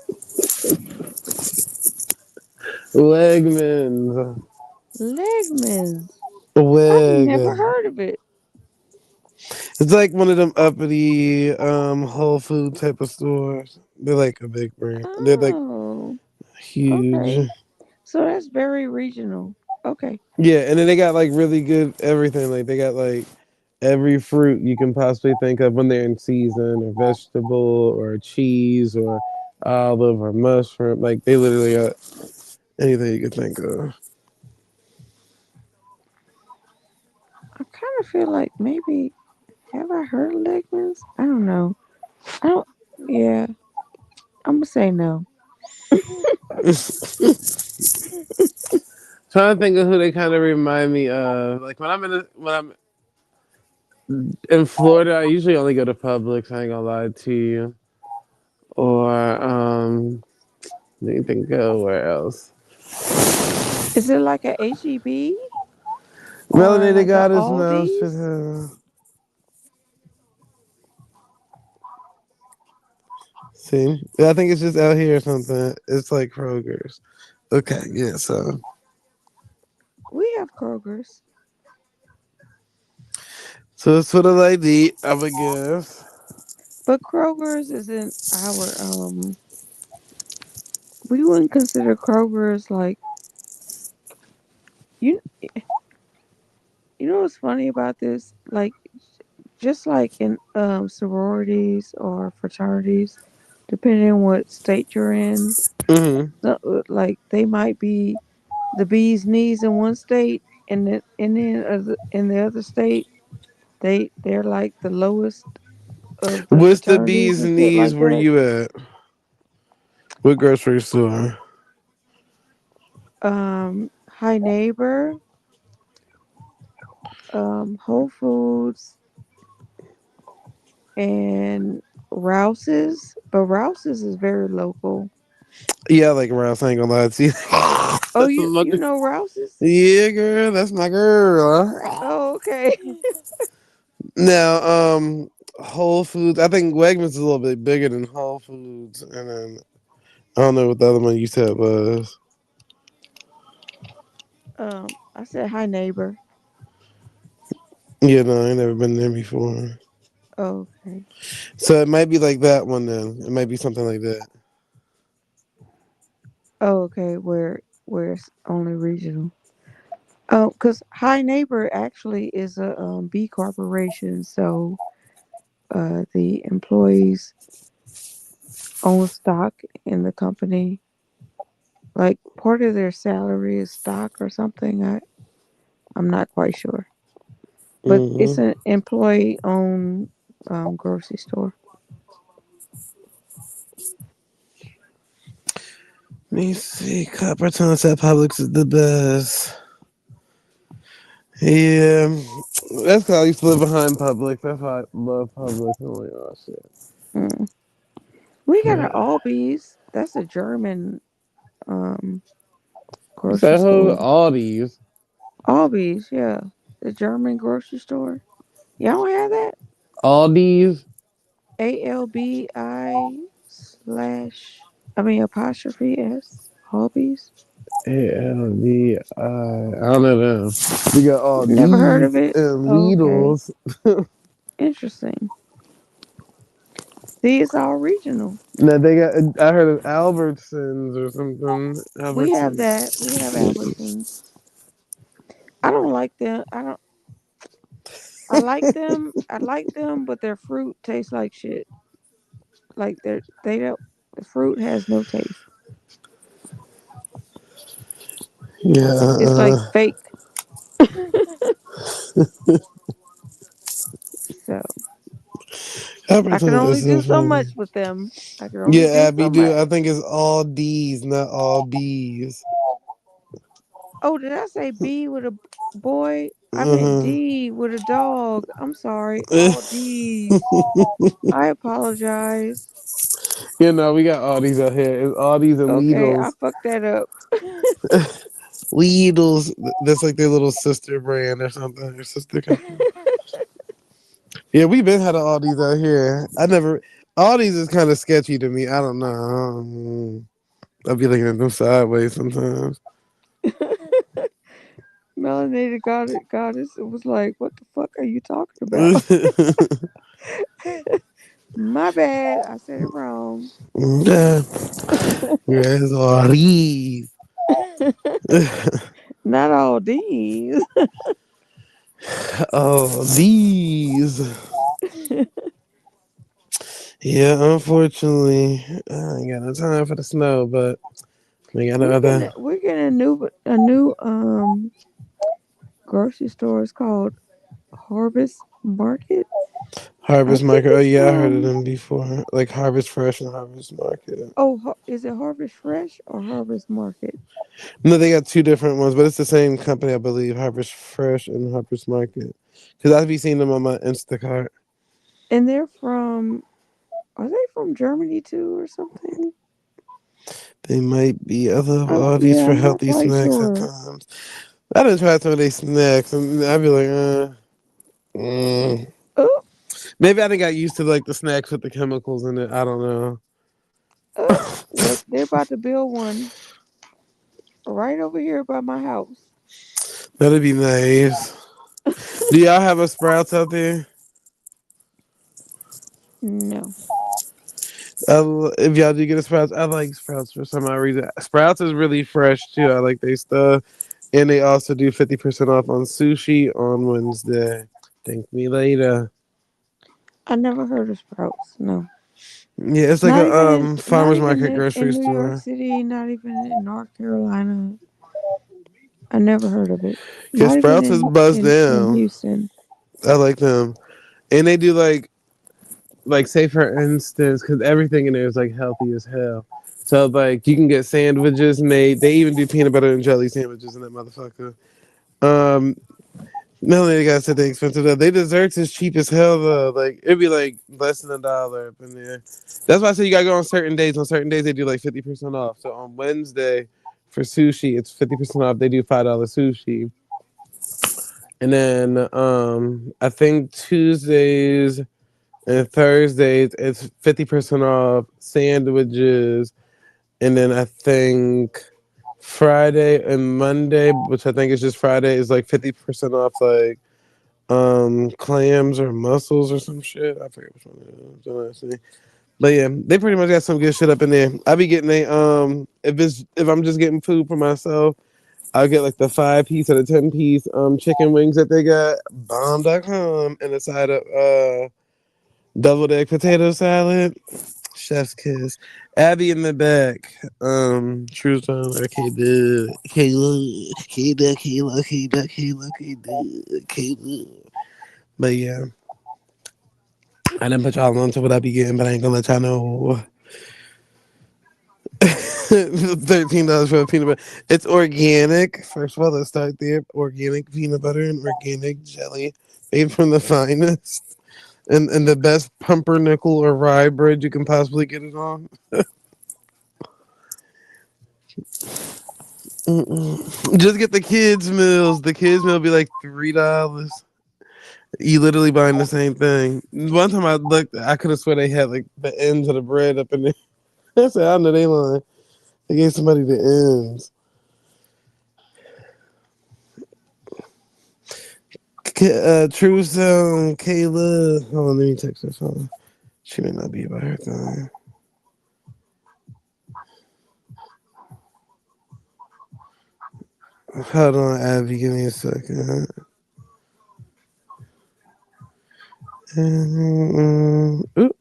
Wegmans. Legman's. I've Weg. never heard of it. It's like one of them uppity Whole Food type of stores. They're like a big brand. They're like Oh, huge. okay. So that's very regional. Okay. Yeah, and then they got like really good everything. Like they got like every fruit you can possibly think of when they're in season, or vegetable, or cheese, or olive, or mushroom. Like they literally got anything you could think of. I kind of feel like maybe have I heard of Legman's? I don't know. I don't. Yeah, I'm gonna say no. Trying to think of who they kind of remind me of. Like when I'm in Florida, I usually only go to Publix. I ain't gonna lie to you. Or let me think of where else. Is it like a HEB or Melanated like a Goddess now should Aldi's? have. See, I think it's just out here or something. It's like Kroger's. Okay, yeah. We have Kroger's, So it's sort of like the I would guess. but Kroger's isn't our. We wouldn't consider Kroger's like you. You know what's funny about this? Like just like in sororities or fraternities, depending on what state you're in, Hmm. like they might be the bee's knees in one state, and then in the other state they're like the lowest of the What's the fraternities bees and and shit knees like where that. you at? What grocery store? High Neighbor, Whole Foods, and Rouse's, but Rouse's is very local. Yeah, I like Rouse. I ain't gonna lie to you. Oh, That's you my you know Rouse's? yeah, girl. That's my girl. Oh, okay. Now, Whole Foods. I think Wegmans is a little bit bigger than Whole Foods, and then I don't know what the other one you said was. I said High Neighbor. Yeah, no, I ain't never been there before. Okay. So it might be like that one then. It might be something like that. Oh, okay. Where it's only regional. Oh, because High Neighbor actually is a B corporation, so the employees own stock in the company. Like part of their salary is stock or something. I'm not quite sure, but it's Mm-hmm. an employee owned grocery store. Let me see. Copper Town said Publix is the best. Yeah, that's because I used to live behind Publix. That's why I love Publix. I'm like, oh shit. Mm. We got an Yeah. Albies. That's a German um You grocery said who? store. All these. Albies, yeah, the German grocery store. Y'all don't have that? All these. Apostrophe S. Albies. ALVI. don't know them. We got all Never heard of these it. and Oh, okay, Lidls. interesting. See, it's all regional. Now they got. I heard of Albertsons or something. We have Albertsons. that. We have Albertsons. I don't like them. I don't. I like them. I like them, but their fruit tastes like shit. Like they don't. The fruit has no taste. Yeah. It's like fake. So I can Albertsons only is so do so funny. much with them. I can only Yeah, do Abby, so do much. I think it's all D's, not all B's. Oh, did I say B with a boy? I meant Uh-huh. D with a dog. I'm sorry. All D's. I apologize. You know, we got all these out here. It's all these and Okay, I Lidls. fucked that up. Lidls. That's like their little sister brand or something. Their sister company. Yeah, we've been had all these out here. I never. All these is kind of sketchy to me. I don't know. I'll be looking at them sideways sometimes. Melanated goddess was like, "What the fuck are you talking about?" My bad. I said it wrong. Yeah. Yes, all these. Not all these. Oh, these. Yeah, unfortunately, I ain't got no time for the snow, but we got other We're getting a new grocery store. It's called Harvest Market. I Harvest think Market. Oh it's yeah, I heard of from them before. Like Harvest Fresh and Harvest Market. is it Harvest Fresh or Harvest Market? No, they got two different ones, but it's the same company, I believe. Harvest Fresh and Harvest Market. Because I've be seeing them on my Instacart. And they're from are they from Germany too or something? They might be. I love all these Yeah, for I'm not healthy quite snacks at sure. times. I done tried some of these snacks, and I'd be like, mm. Oh, Maybe I done got used to like the snacks with the chemicals in it. I don't know. well, they're about to build one right over here by my house. That'd be nice. Do y'all have a Sprouts out there? No, If y'all do get a Sprouts, I like Sprouts for some odd reason. Sprouts is really fresh too. I like they stuff, and they also do 50% off on sushi on Wednesday. Thank me later. I never heard of Sprouts. No, Yeah, it's like a not farmers even market in grocery New York store. City. Not even in North Carolina. I never heard of it. Cause Not even Sprouts is buzzed in down. Houston. I like them, and they do like say for instance, because everything in there is like healthy as hell. So like you can get sandwiches made. They even do peanut butter and jelly sandwiches in that motherfucker. Um, not only they got said they expensive though, they desserts is cheap as hell though. Like it'd be like less than $1 up in there. That's why I say you gotta go on certain days. On certain days they do like 50% off. So on Wednesday for sushi, it's 50% off. They do $5 sushi. And then I think Tuesdays and Thursdays it's 50% off sandwiches. And then I think Friday and Monday, which I think is just Friday, is like 50% off like clams or mussels or some shit. I forget which one it is. Don't ask me. But yeah, they pretty much got some good shit up in there. I be getting if I'm just getting food for myself, I'll get like the 5 piece or the 10 piece chicken wings that they got bomb.com and a side of deviled egg potato salad. Chef's kiss. Abby in the back. Truthzone or Kayla. But yeah, I didn't put y'all on to what I be getting, but I ain't gonna let y'all know. $13 for a peanut butter. It's organic. First of all, let's start there. Organic peanut butter and organic jelly, made from the finest and the best pumpernickel or rye bread you can possibly get it on. Just get the kids meals. The kids meal be like $3. You literally buying the same thing. One time I looked, I could have swear they had like the ends of the bread up in there. I said, I know they lying. They gave somebody the ends. True Zone, Kayla. Hold on, let me text her phone. She may not be by her time. Hold on, Abby. Give me a second. Ooh,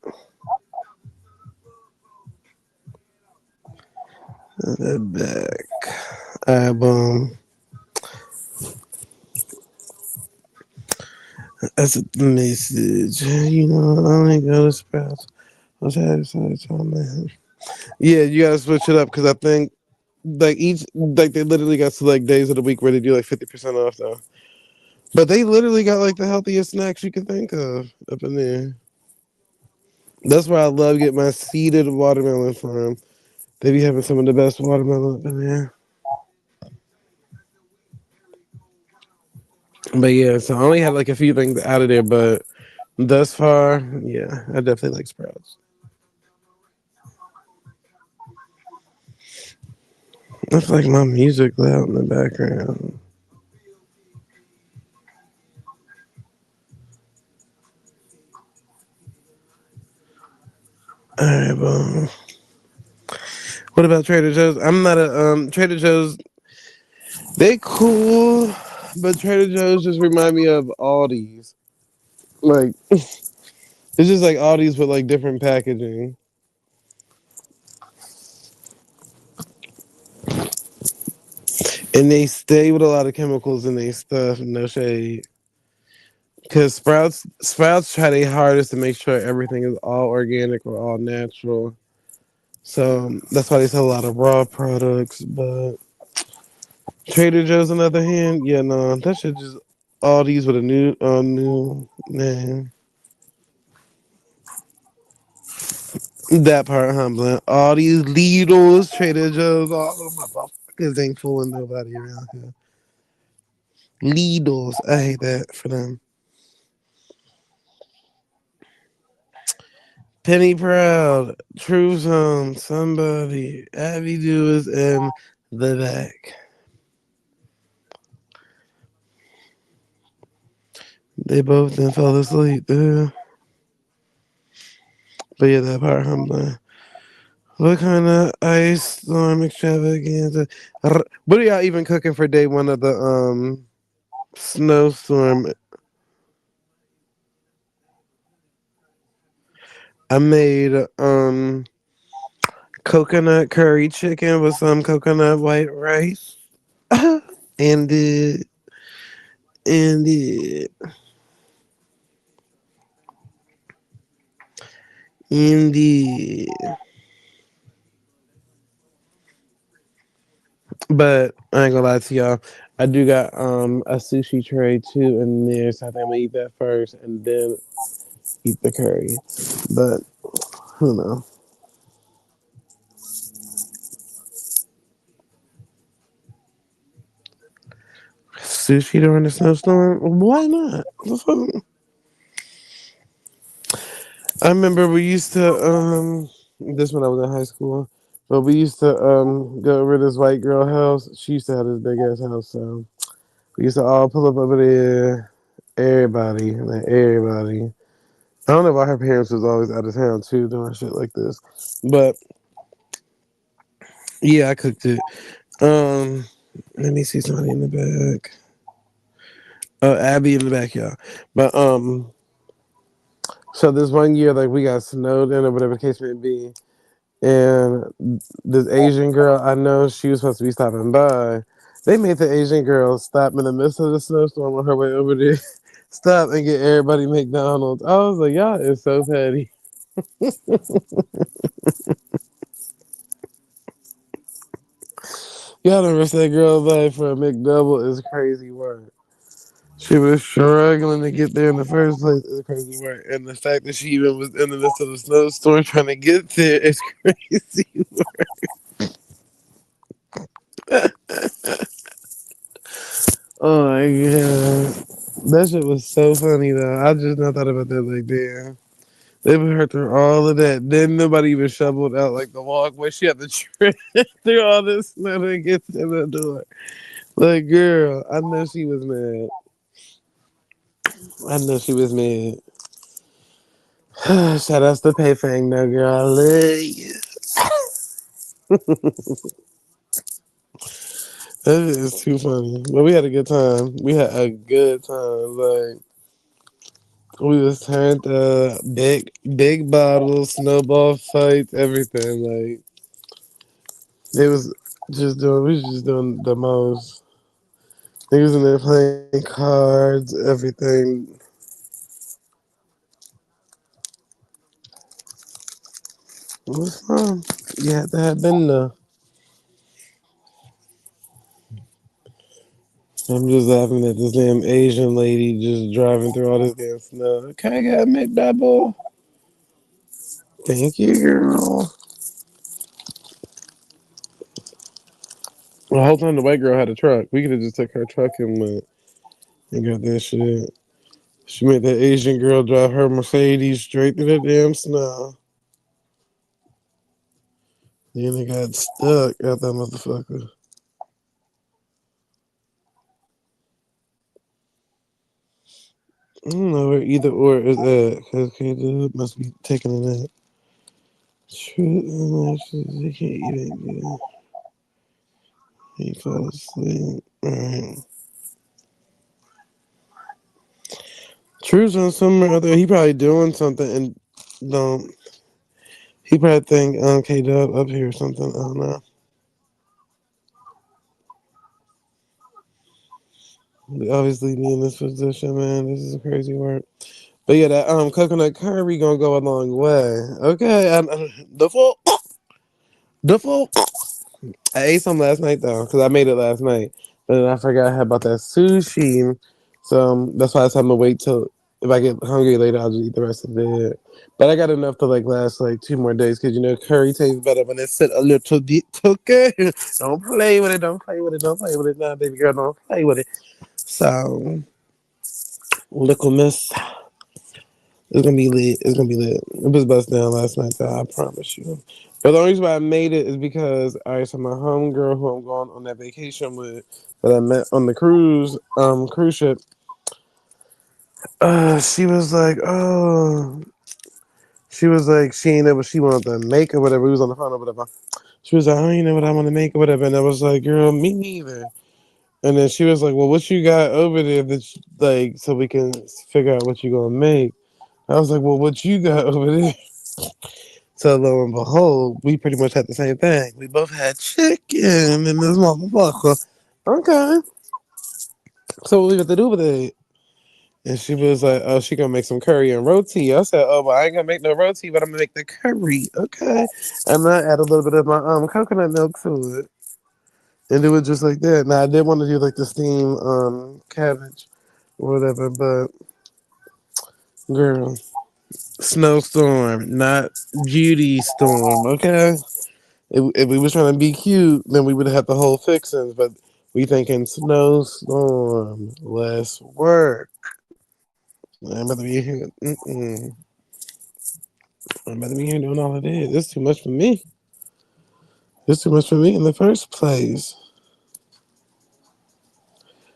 that back. Album. That's a message. You know, I only go to Sprouts. What's that? Man. Yeah, you gotta switch it up because I think like they literally got select days of the week where they do like 50% off though. But they literally got like the healthiest snacks you can think of up in there. That's where I love getting my seeded watermelon from. They be having some of the best watermelon up in there. But yeah, so I only had like a few things out of there, but thus far, yeah, I definitely like Sprouts. That's like my music loud in the background. All right, well, what about Trader Joe's? I'm not a Trader Joe's. They cool, but Trader Joe's just remind me of Aldi's. Like it's just like Aldi's with like different packaging, and they stay with a lot of chemicals in their stuff. No shade, because Sprouts try their hardest to make sure everything is all organic or all natural. So that's why they sell a lot of raw products. But Trader Joe's, on the other hand, yeah, no, that shit just Aldi's with a new name. That part humbling. All these Lidl's, Trader Joe's, all of my motherfuckers ain't fooling nobody around here. Lidl's, I hate that for them. Penny Proud, Truthzone, somebody, Abby Do is in the back. They both then fell asleep, dude. But yeah, that part humbling. What kind of ice storm extravaganza? What are y'all even cooking for day one of the snowstorm? I made coconut curry chicken with some coconut white rice. and it and it and it. But I ain't gonna lie to y'all. I do got a sushi tray too in there, so I think I'm gonna eat that first and then eat the curry. But who knows? Sushi during the snowstorm? Why not? I remember we used to this when I was in high school, but we used to go over to this white girl house. She used to have this big ass house, so we used to all pull up over there. Everybody, like everybody. I don't know why her parents was always out of town too, doing shit like this. But yeah, I cooked it. Um, Let me see somebody in the back. Oh, Abby in the back, y'all. But so this one year, like we got snowed in or whatever the case may be, and this Asian girl I know, she was supposed to be stopping by. They made the Asian girl stop in the midst of the snowstorm on her way over there, stop and get everybody McDonald's. I was like, y'all is so petty. Y'all don't risk that girl's life for a McDouble is crazy work. She was struggling to get there in the first place is crazy work. And the fact that she even was in the midst of the snowstorm trying to get there is crazy. Oh my god. That shit was so funny though. I just not thought about that like damn. They put her through all of that. Then nobody even shoveled out like the walkway. She had to trip through all this snow to get to the door. Like girl, I know she was mad. I know she was mad. Shout out to Pay Fang though, girl. I love you. That is too funny. But we had a good time. We had a good time. Like we was turned big bottles, snowball fights, everything. Like it was we was just doing the most. Niggas in there playing cards, everything. It was fun. You had to have been there. I'm just laughing at this damn Asian lady just driving through all this damn snow. Can I get a McDouble? Thank you, girl. The whole time the white girl had a truck. We could have just took her truck and went and got that shit. She made that Asian girl drive her Mercedes straight through the damn snow. Then they got stuck at that motherfucker. I don't know where either or is at. Cause K dude must be taking a nap. Truth and actions, they can't even get. He fell asleep. Alright. Truth's on somewhere other. He probably doing something and don't. He probably think K Dub up here or something. I don't know. We obviously be in this position, man. This is crazy work. But yeah, that coconut curry gonna go a long way. Okay, the full, the full. I ate some last night though, cause I made it last night. But then I forgot about that sushi, so that's why I'm gonna wait till if I get hungry later, I'll just eat the rest of it. But I got enough to like last like 2 more days, cause you know curry tastes better when it's sit a little bit cooker. Don't play with it. Don't play with it. Don't play with it. Nah, baby girl, don't play with it. So, little miss. It's gonna be lit. It's gonna be lit. It was bust down last night, though. I promise you. But the only reason why I made it is because all right, so my homegirl who I'm going on that vacation with that I met on the cruise ship. She was like, oh, she was like, she ain't know what she wanted to make or whatever. We was on the phone or whatever. She was like, I don't even know what I want to make or whatever. And I was like, girl, me neither. And then she was like, well, what you got over there that like so we can figure out what you gonna make. I was like, well, what you got over there? So lo and behold, we pretty much had the same thing. We both had chicken in this motherfucker. Okay. So what we got to do with it? And she was like, oh, she gonna make some curry and roti. I said, oh, well, I ain't gonna make no roti, but I'm gonna make the curry. Okay. And I add a little bit of my coconut milk to it. And do it just like that. Now I did want to do like the steamed cabbage or whatever, but girl, snowstorm, not Judy storm, okay? If we was trying to be cute, then we would have the whole fixings. But we thinking snowstorm, less work. I'm about to be here. I'm about to be here doing all of this. It's too much for me. It's too much for me in the first place.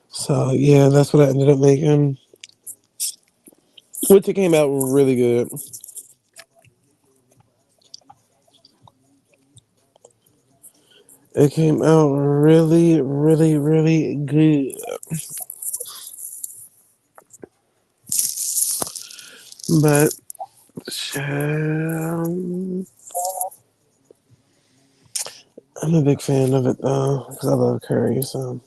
So yeah, that's what I ended up making, which it came out really good. It came out really, really, really good. But um, I'm a big fan of it though, because I love curry. So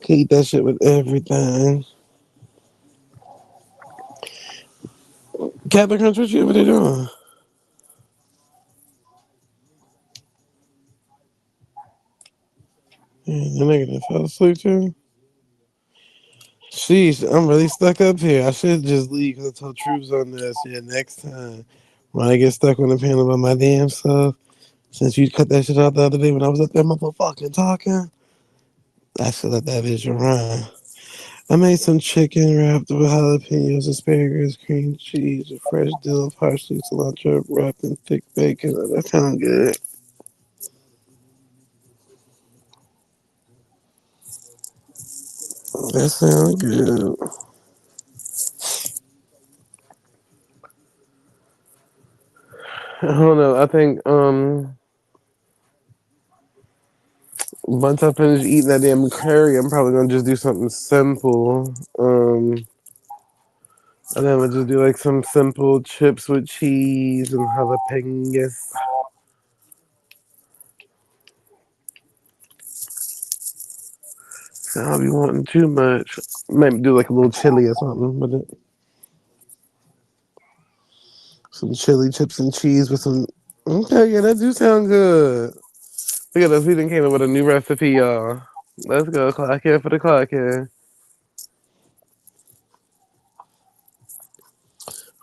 can eat that shit with everything. Captain Crunch, what you over there doing? The nigga that fell asleep too. Sheesh, I'm really stuck up here. I should just leave because I told Troops on this. Yeah, next time when I get stuck on the panel by my damn self, since you cut that shit out the other day when I was up there motherfucking talking, I should let that vision run. I made some chicken wrapped with jalapenos, asparagus, cream cheese, a fresh dill, parsley, cilantro, wrapped in thick bacon. That sounds good. That sounds good. I don't know. I think once I finish eating that damn curry, I'm probably gonna just do something simple. And then we'll just do like some simple chips with cheese and jalapenos. So I'll be wanting too much. Maybe do like a little chili or something with it. Some chili chips and cheese with some. Okay, yeah, that do sound good. Look at us. We done came up with a new recipe, y'all. Let's go. Clock here for the clock here.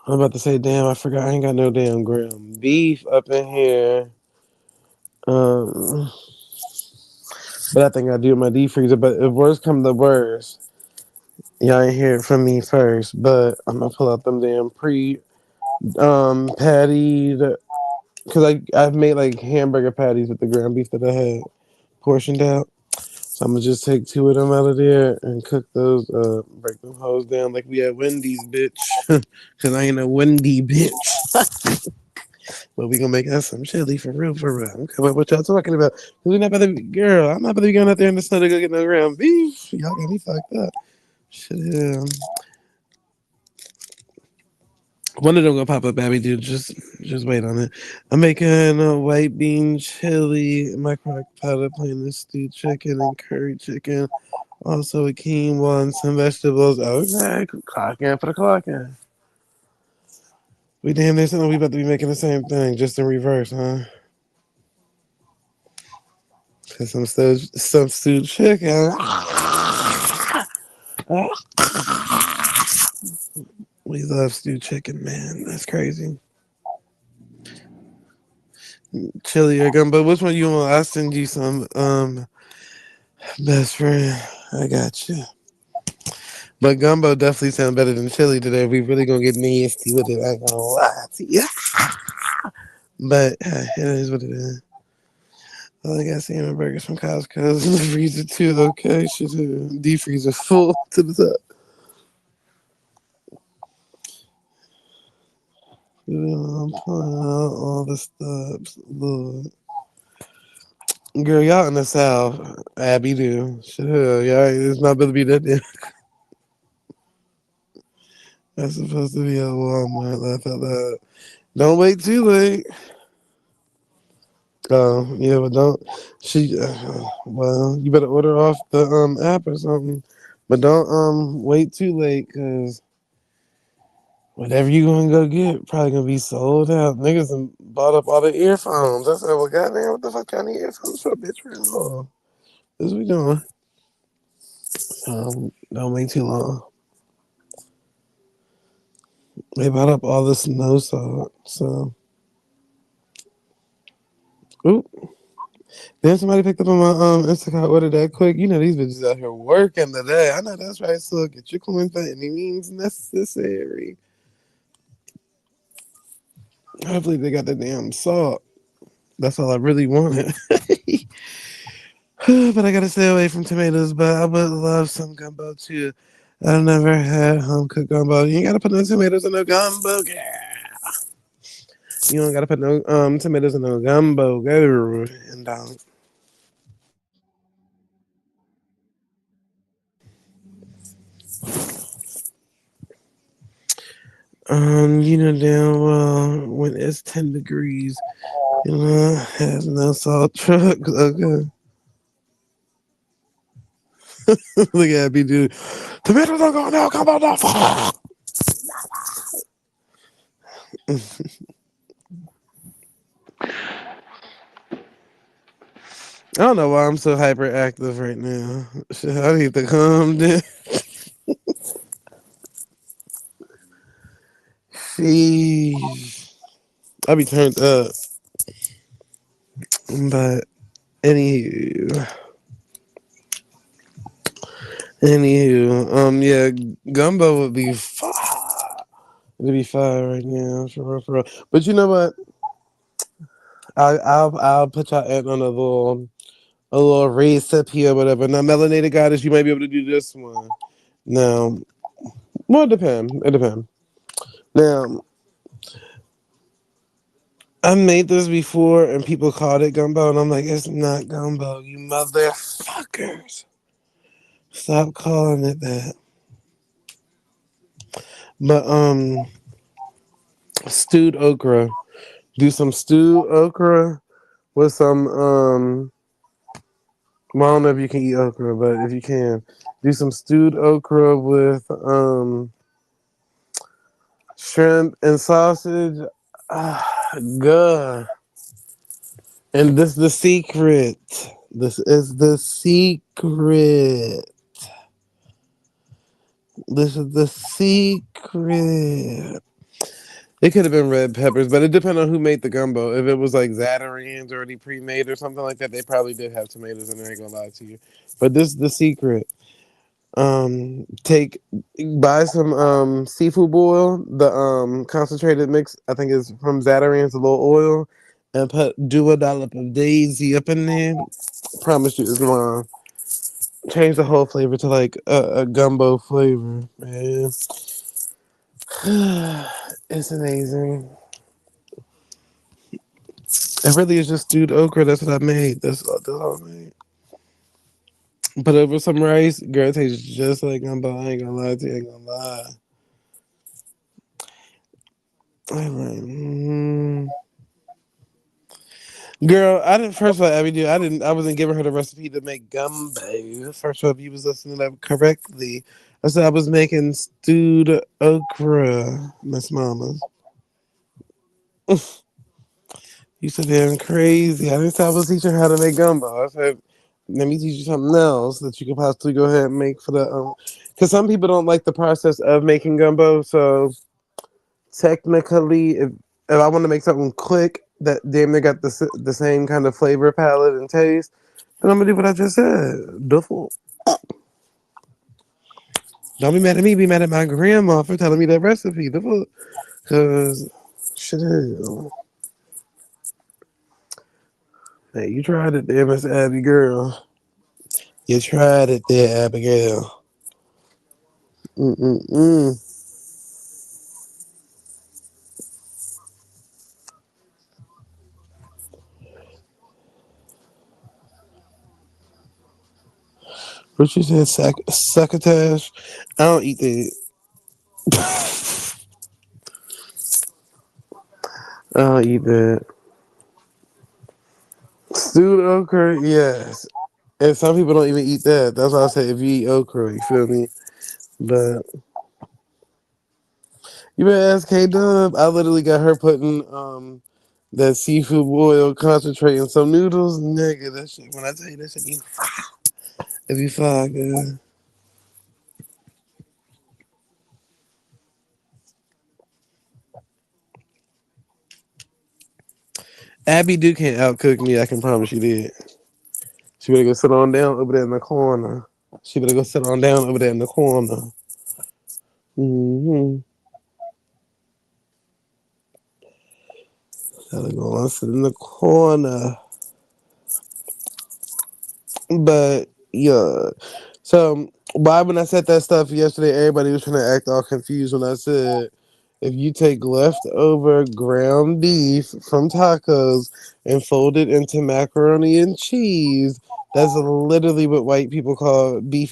I'm about to say, damn, I forgot I ain't got no damn ground beef up in here. Um, but I think I do my deep freezer. But if worst come to worst, y'all ain't hear it from me first. But I'm gonna pull out them damn pre patties because I've made like hamburger patties with the ground beef that I had portioned out. So I'm gonna just take two of them out of there and cook those. Break them hoes down like we at Wendy's, bitch. Cause I ain't a Wendy bitch. But we gonna make us some chili for real, for real. Okay, what y'all talking about? We not about to be, girl. I'm not about to be going out there in the sun to go get no ground beef. Y'all got me fucked up. Shit, yeah. One of them gonna pop up, Abby, dude. Just wait on it. I'm making a white bean chili, my crock powder, plain and stewed chicken and curry chicken. Also a quinoa and some vegetables. Okay, clock in for the clock in. We damn near something we about to be making the same thing, just in reverse, huh? Cause some stewed chicken. We love stewed chicken, man. That's crazy. Chili or gumbo. Which one you want? I'll send you some. Best friend, I got you. But gumbo definitely sound better than chili today. We really gonna get nasty with it. I ain't gonna lie to you. But it is what it is. Oh, I got salmon burgers from Costco's in the freezer too. Okay, shit, deep freezer full to the top. All the stuff. Lord. Girl, y'all in the South. Abby do. Sure, y'all. It's not going to be that damn. That's supposed to be at Walmart. Laugh out loud. Don't wait too late. Yeah, but don't. She. Well, you better order off the app or something. But don't wait too late, cause whatever you gonna go get probably gonna be sold out. Niggas done bought up all the earphones. I said, well, goddamn, what the fuck kind of earphones for, bitch? For? This we doing. Don't wait too long. They bought up all the snow salt. So, oop. Then somebody picked up on my Instacart order that quick. You know these bitches out here working today. I know that's right. So get your coins by any means necessary. Hopefully they got the damn salt. That's all I really wanted. But I gotta stay away from tomatoes. But I would love some gumbo too. I never had home cooked gumbo. You ain't gotta put no tomatoes in no gumbo. Yeah. You don't gotta put no tomatoes in no gumbo. Girl. And you know damn well when it's 10 degrees, you know, has no salt truck. Okay. Look at me, dude. Tomatoes are going out. Come on now. I don't know why I'm so hyperactive right now. Shit, I need to calm down. Sheesh. I be turned up. But anywho, yeah, gumbo would be fire. It'd be fire right now, for real, for real. But you know what? I'll put y'all in on a little recipe or whatever. Now, melanated goddess, you might be able to do this one. Now, well, it depends. It depends. Now, I made this before and people called it gumbo, and I'm like, it's not gumbo, you motherfuckers. Stop calling it that. But stewed okra. Do some stewed okra with some well, I don't know if you can eat okra, but if you can, do some stewed okra with shrimp and sausage. Ah, good. And this is the secret. This is the secret. This is the secret. It could have been red peppers, but it depends on who made the gumbo. If it was like Zatarain's already pre-made or something like that, they probably did have tomatoes in there. I ain't gonna lie to you. But this is the secret. Take buy some seafood boil, the concentrated mix. I think is from Zatarain's, a little oil, and do a dollop of daisy up in there. Promise you, it's gonna change the whole flavor to like a gumbo flavor, man. It's amazing. It really is just stewed okra. That's what I made. That's all I made. Put over some rice. Girl, it tastes just like gumbo. I ain't gonna lie to you. I ain't gonna lie. I'm like, girl, I didn't. First of all, Abby, dude, I didn't. I wasn't giving her the recipe to make gumbo. First of all, if you was listening up correctly, I said I was making stewed okra, Miss Mama. You said damn crazy. I didn't say I was teaching her how to make gumbo. I said, let me teach you something else that you could possibly go ahead and make for the because some people don't like the process of making gumbo. So technically, if I want to make something quick that damn near got the same kind of flavor palette and taste, then I'm gonna do what I just said. Duffel. Don't be mad at me. Be mad at my grandma for telling me that recipe. Duffel. Cause shit is. Hey, you tried it there, Miss Abby girl. You tried it there, Abigail. Mm-mm-mm. What you said, succotash? I don't eat that. I don't eat that. Stewed okra, yes. And some people don't even eat that. That's why I say if you eat okra, you feel me? But you better ask K Dub. I literally got her putting that seafood boil concentrate in some noodles. Nigga, that shit, when I tell you that shit be, it be fire, girl. Abby Duke can't outcook me, I can promise you that. She better go sit on down over there in the corner. She better go sit on down over there in the corner. Mm-hmm. Gotta go and sit in the corner. But yeah. So why when I said that stuff yesterday, everybody was trying to act all confused when I said if you take leftover ground beef from tacos and fold it into macaroni and cheese, that's literally what white people call beef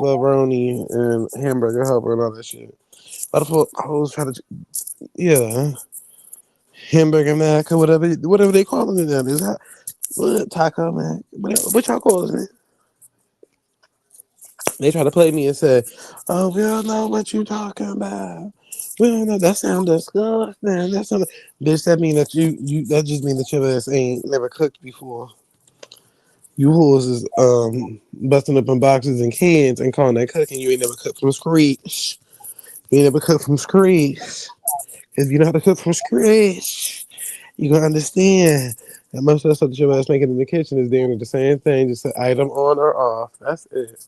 roni and hamburger helper and all that shit. I was trying to, yeah, hamburger mac or whatever they calling it now. Is that what taco mac? What y'all calling it? They try to play me and say, "Oh, we don't know what you talking about. We don't know. That sound disgusting. That sound." Bitch, that mean that you that just mean that your ass ain't never cooked before. You hoes is busting up in boxes and cans and calling that cooking. You ain't never cooked from scratch. You ain't never cooked from scratch. If you know how to cook from scratch, you gonna understand that most of the stuff that your ass making in the kitchen is doing the same thing, just an item on or off. That's it.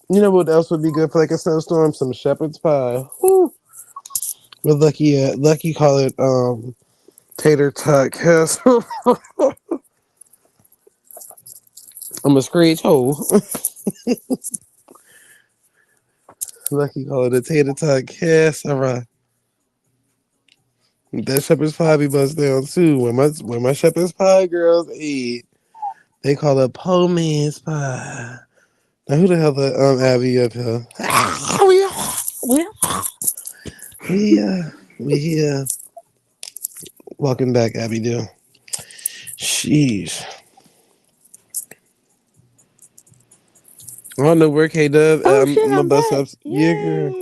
You know what else would be good for like a snowstorm? Some shepherd's pie. Woo. With Lucky call it tater tot castle. I'm a screech hole. Lucky call it a tater tot casserole. That shepherd's pie be bust down too. When my shepherd's pie girls eat, they call it po man's pie. Now who the hell let Abby up here? we we here. Welcome back, Abby. Do. Jeez. I don't know where K Dub. Oh shit, I'm a I'm bus back. up. Yeah, girl.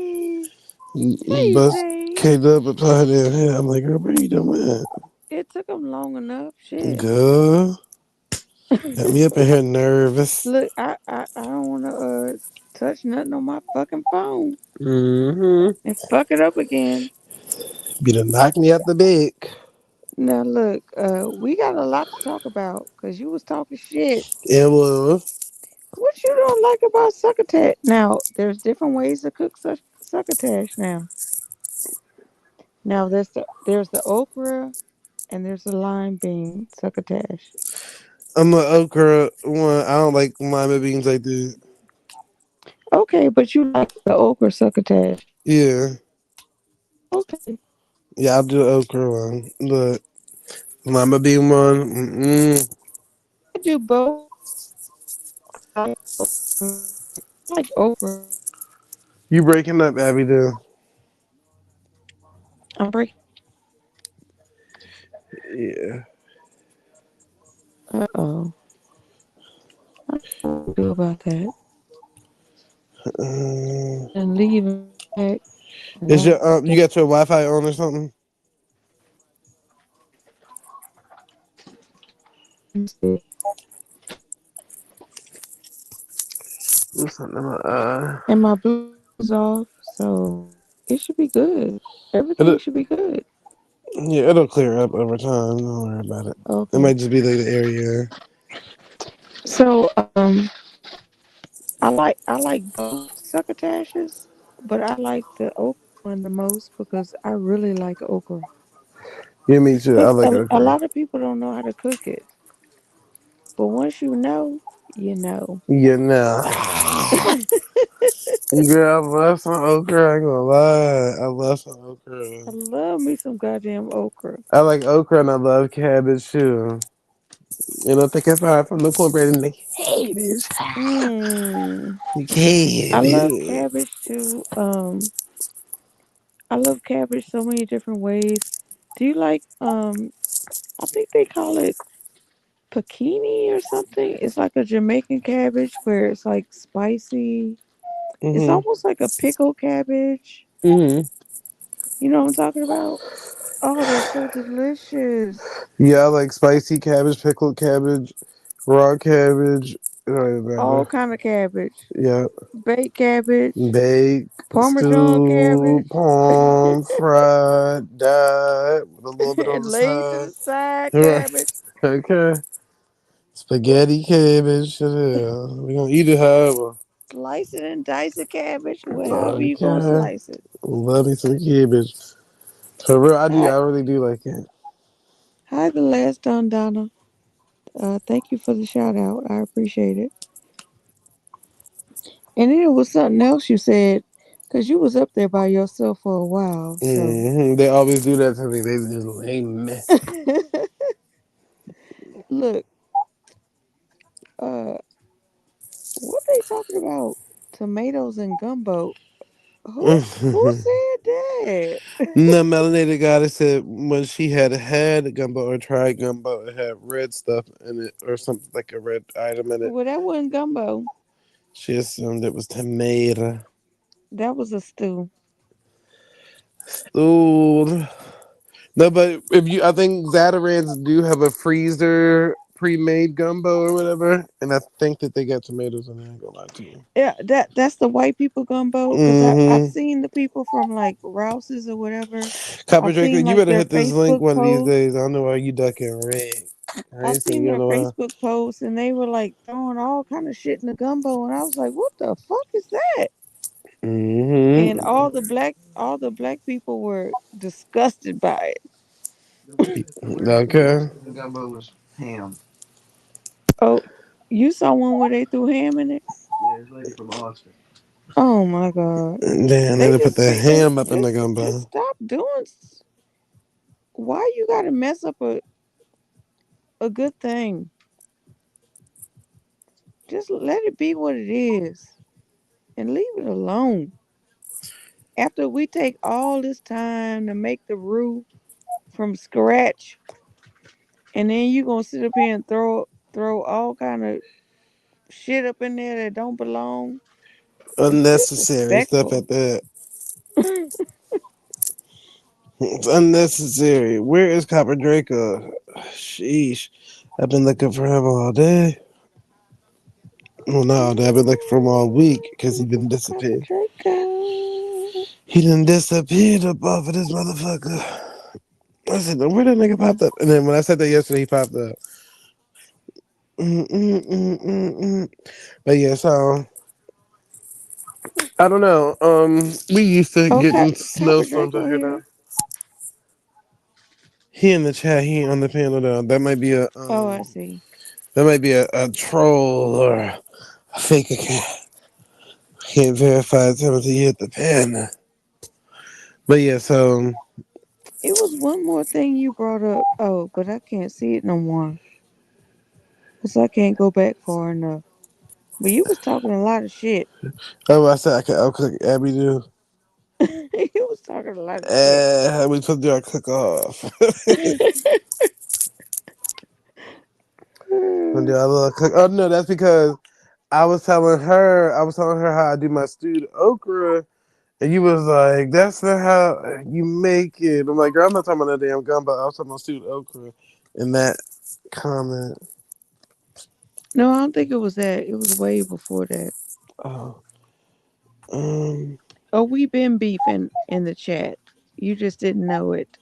Yay. Hey, Bus Zay. K Dub up behind there. Yeah, I'm like, girl, what are you doing? It took them long enough. Shit. Girl, got me up in here nervous. Look, I don't want to touch nothing on my fucking phone Mm-hmm. and fuck it up again. Be to knock me out the bed. Now look, we got a lot to talk about because you was talking shit. It was. What you don't like about succotash? Now, there's different ways to cook succotash. Now there's the okra and there's the lime bean succotash. I'm an okra one. I don't like lima beans like that. Okay, but you like the okra succotash. Yeah, Okay. yeah, I'll do the okra one. But Mama bean one. Mm-mm. I do both. I like okra. You breaking up, Abby? Do I'm breaking. yeah. Uh oh. I don't know what to do about that. And leave and back. And Is I your you got your Wi-Fi on or something? see. There's something in my eye. And my Bluetooth is off, so it should be good. It'll, Everything should be good. yeah, it'll clear up over time. Don't worry about it. It Okay. might just be like the area. So I like both succotashes, but I like the okra one the most because I really like okra. Yeah, me too. I Cause like a okra. lot of people don't know how to cook it, but once you know, you know. Yeah, now. Girl, I love some okra. I ain't gonna lie. I love some okra. I love me some goddamn okra. I like okra and I love cabbage too. You know, think apart from the cornbread and the cabbage. Mmm. The I love cabbage. cabbage too. I love cabbage so many different ways. Do you like I think they call it pekini or something. It's like a Jamaican cabbage where it's like spicy. It's Mhm. almost like a pickled cabbage. Mhm. You know what I'm talking about? Oh, that's so delicious. Yeah, I like spicy cabbage, pickled cabbage, raw cabbage. It don't even All matter. kind of cabbage. Yeah. Baked cabbage, Bake, Parmesan stew, cabbage, palm, fried, dyed, with a little bit on and the laid to side. the side Right. cabbage. Okay. Spaghetti cabbage. Yeah. We gonna eat it however. Slice it and dice the cabbage, wherever you gonna Okay. slice it. Love me some cabbage. For real, I do. Hi, I really do like it. hi, the last done, Donna. Thank you for the shout out. I appreciate it. And then it was something else you said, cause you was up there by yourself for a while. So They always do that to me. They just lame me. look, uh, what they talking about? Tomatoes and gumbo. Who said that? The melanated goddess said when she had gumbo or tried gumbo, it had red stuff in it or something like a red item in it. Well, that wasn't gumbo. She assumed it was tomato. That was a stew. Ooh. No, but if you, I think Zatarans do have a freezer pre-made gumbo or whatever, and I think that they got tomatoes in there. I ain't gonna lie to you. Yeah, that's the white people gumbo. Cause I've Mm-hmm. seen the people from like Rouse's or whatever. Copper I've Draco, seen you like better their hit this link Facebook one of these posts. days. I don't know why you ducking red. I I've ain't seen seen you in their a while. Facebook posts and they were like throwing all kind of shit in the gumbo and I was like, what the fuck is that? And Mm-hmm. all the black people were disgusted by it. Okay. Oh, you saw one where they threw ham in it? Oh my god. Damn, They they put just the can't just ham up in the just gumbo. stop doing why you gotta mess up a good thing? Just let it be what it is and leave it alone. After we take all this time to make the roux from scratch, and then you gonna sit up here and throw all kind of shit up in there that don't belong. It's Unnecessary stuff disrespectful. at that. It's unnecessary. Where is Copper Draco? Sheesh. I've been looking for him all day. Well, no, all day. I've been looking for him all week because he didn't Papa disappear. Draco. He didn't disappear up off of this motherfucker. I said, where that nigga popped up? And then when I said that yesterday, he popped up. Mm-mm-mm-mm-mm. But yeah, so I don't know. We used to Okay, getting Copper snowstorms out Draco here now. here. He in the chat. He ain't on the panel though. That might be a Oh, I see. a troll or a fake account. Can't verify it until you hit the pen. But yeah, so It was one more thing you brought up. Oh, but I can't see it no more because I can't go back far enough. But you was talking a lot of shit. oh, I said I'll cook Abby do. You was talking a lot of shit. We supposed to do our cook off. Gonna do our little cook. Oh no, that's because I was telling her how I do my stewed okra, and you was like, "That's not how you make it." I'm like, "Girl, I'm not talking about that damn gumbo. I was talking about stewed okra." In that comment, No, I don't think it was that. It was way before that. oh, um, Oh, we been beefing in the chat. You just didn't know it.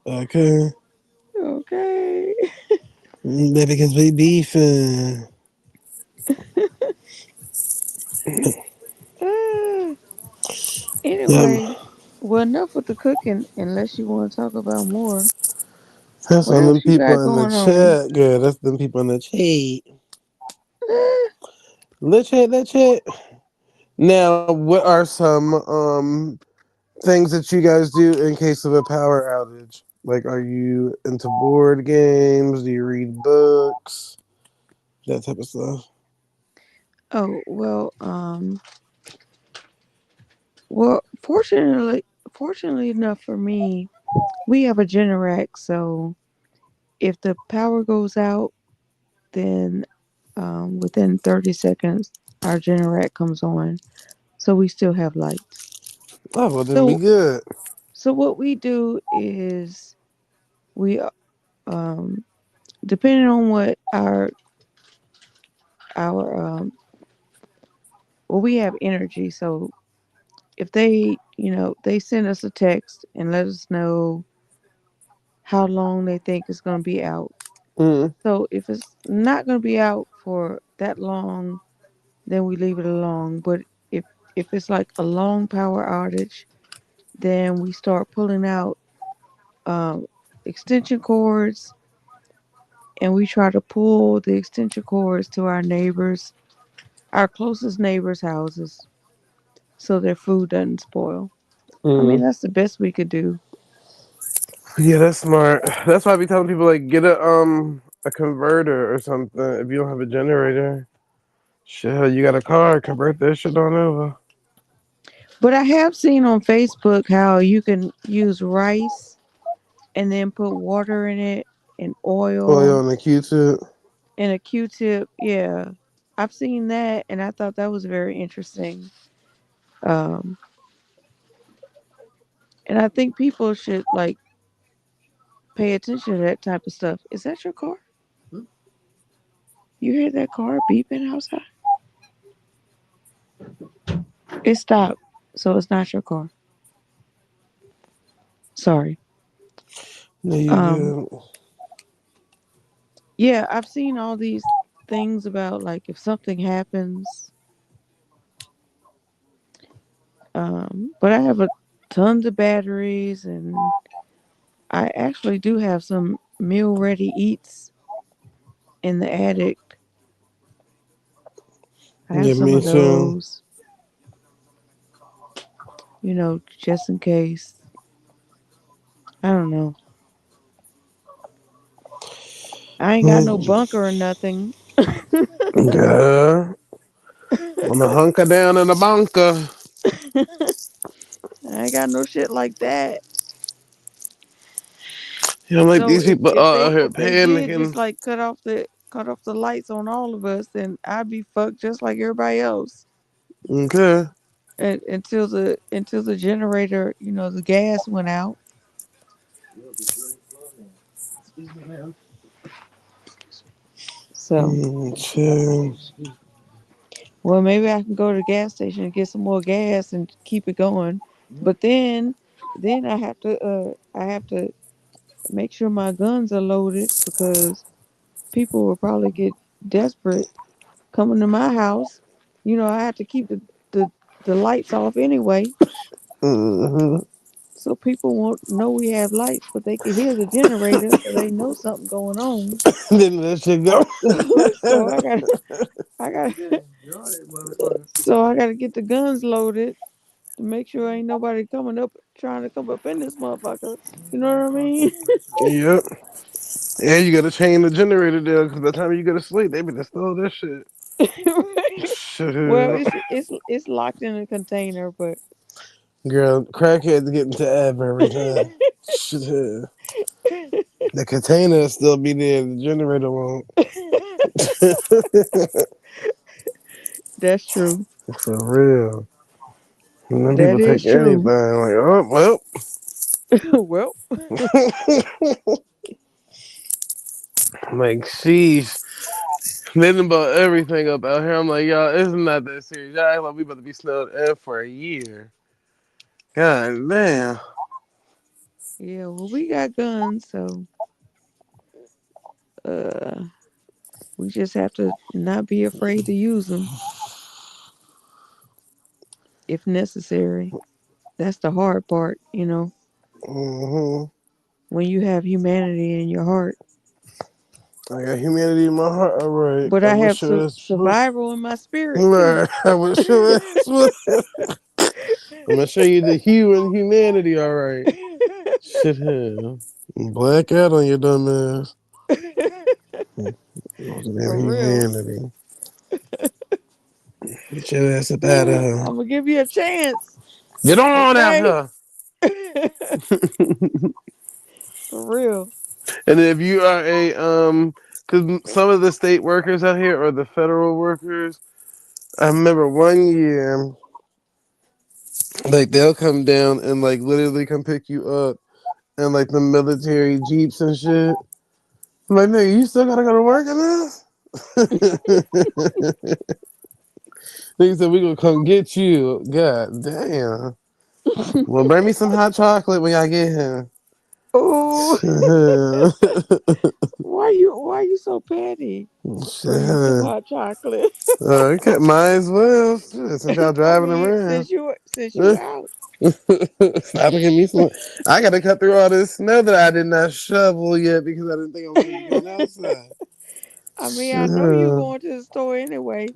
okay, Okay. that because we beefing. Ah, Yep, anyway, well, enough with the cooking, unless you want to talk about more. that's What on them else you got people in the going on? chat, girl. That's them people in the chat. Ah, Let's chat, let's chat. Now, what are some things that you guys do in case of a power outage? Like, are you into board games? Do you read books? That type of stuff. oh, fortunately enough for me, we have a Generac, so if the power goes out, then within 30 seconds, our Generac comes on, so we still have lights. Oh, well, then be So, good. so what we do is we, um, depending on what our well, we have energy, so if they send us a text and let us know how long they think it's going to be out. Mm, So if it's not going to be out for that long, then we leave it alone. But if if it's like a long power outage, then we start pulling out um, extension cords, and we try to pull the extension cords to our closest neighbors' houses, so their food doesn't spoil. I mean, mm. that's the best we could do. Yeah, that's smart. That's why I be telling people like get a converter or something if you don't have a generator. Shit, you got a car, convert that shit on over. But I have seen on Facebook how you can use rice and then put water in it and Oil oil on the Q-tip. and a Q-tip. Yeah, I've seen that, and I thought that was very interesting. Um, and I think people should like pay attention to that type of stuff. Is that your car? You hear that car beeping outside? It stopped, so it's not your car. Sorry. No, you Um, good. yeah, I've seen all these things about like if something happens. But I have a tons of batteries, and I actually do have some meal ready eats in the attic. I have Yeah, some me of too. those, just in case. I don't know. I ain't got no Mm, bunker or nothing. yeah, wanna hunker down in the bunker. I ain't got no shit like that. You know, like So these if people if they out here if they did just panicking. like cut off the lights on all of us, then I'd be fucked just like everybody else. Okay. And until the generator, the gas went out. So, Chill. well, maybe I can go to the gas station and get some more gas and keep it going. But then I have to make sure my guns are loaded because people will probably get desperate coming to my house. I have to keep the lights off anyway, Mm-hmm. so people won't know we have lights, but they can hear the generator, so they know something going on. Then that shit go. So I got So I gotta get the guns loaded to make sure ain't nobody coming up trying to come up in this motherfucker. You know what I mean? Yep. And you gotta chain the generator there because by the time you go to sleep, they be to steal this shit. Right. Well, Shit. it's locked in a container, but Girl, crackheads get into every time. Shit. The container still be there, the generator won't. that's true. For real. And then That people is take anything true. like, oh well. Well, Like, sheesh. They done bought everything up out here. I'm like, y'all, it's not that serious. Y'all act like we about to be snowed in for a year. God damn. yeah. Well, we got guns, so uh, we just have to not be afraid to use them if necessary. That's the hard part, Hmm. when you have humanity in your heart. I got humanity in my heart. All right. But I I have wish your ass would. survival in my spirit too. Right. I wish your ass would. I'm gonna show you the hue and humanity. All right. Shit here. Black out on your dumb ass. Damn For real. humanity. Get your ass up out of here. I'm gonna give you a chance. Get on out Okay. here. For real. And if you are a because some of the state workers out here or the federal workers, I remember one year, like they'll come down and like literally come pick you up and like the military jeeps and shit. I'm like, nigga, you still gotta go to work in this? Nigga said we gonna come get you. God damn. Well, bring me some hot chocolate when y'all get here. Oh, Shit. why you so petty? Bring me some hot chocolate. Okay, might as well. Shit, since y'all I driving mean, around. since you out. Stop to give me some. I gotta cut through all this snow that I did not shovel yet because I didn't think I was gonna be going outside. I mean, I know you Shit. going to the store anyway.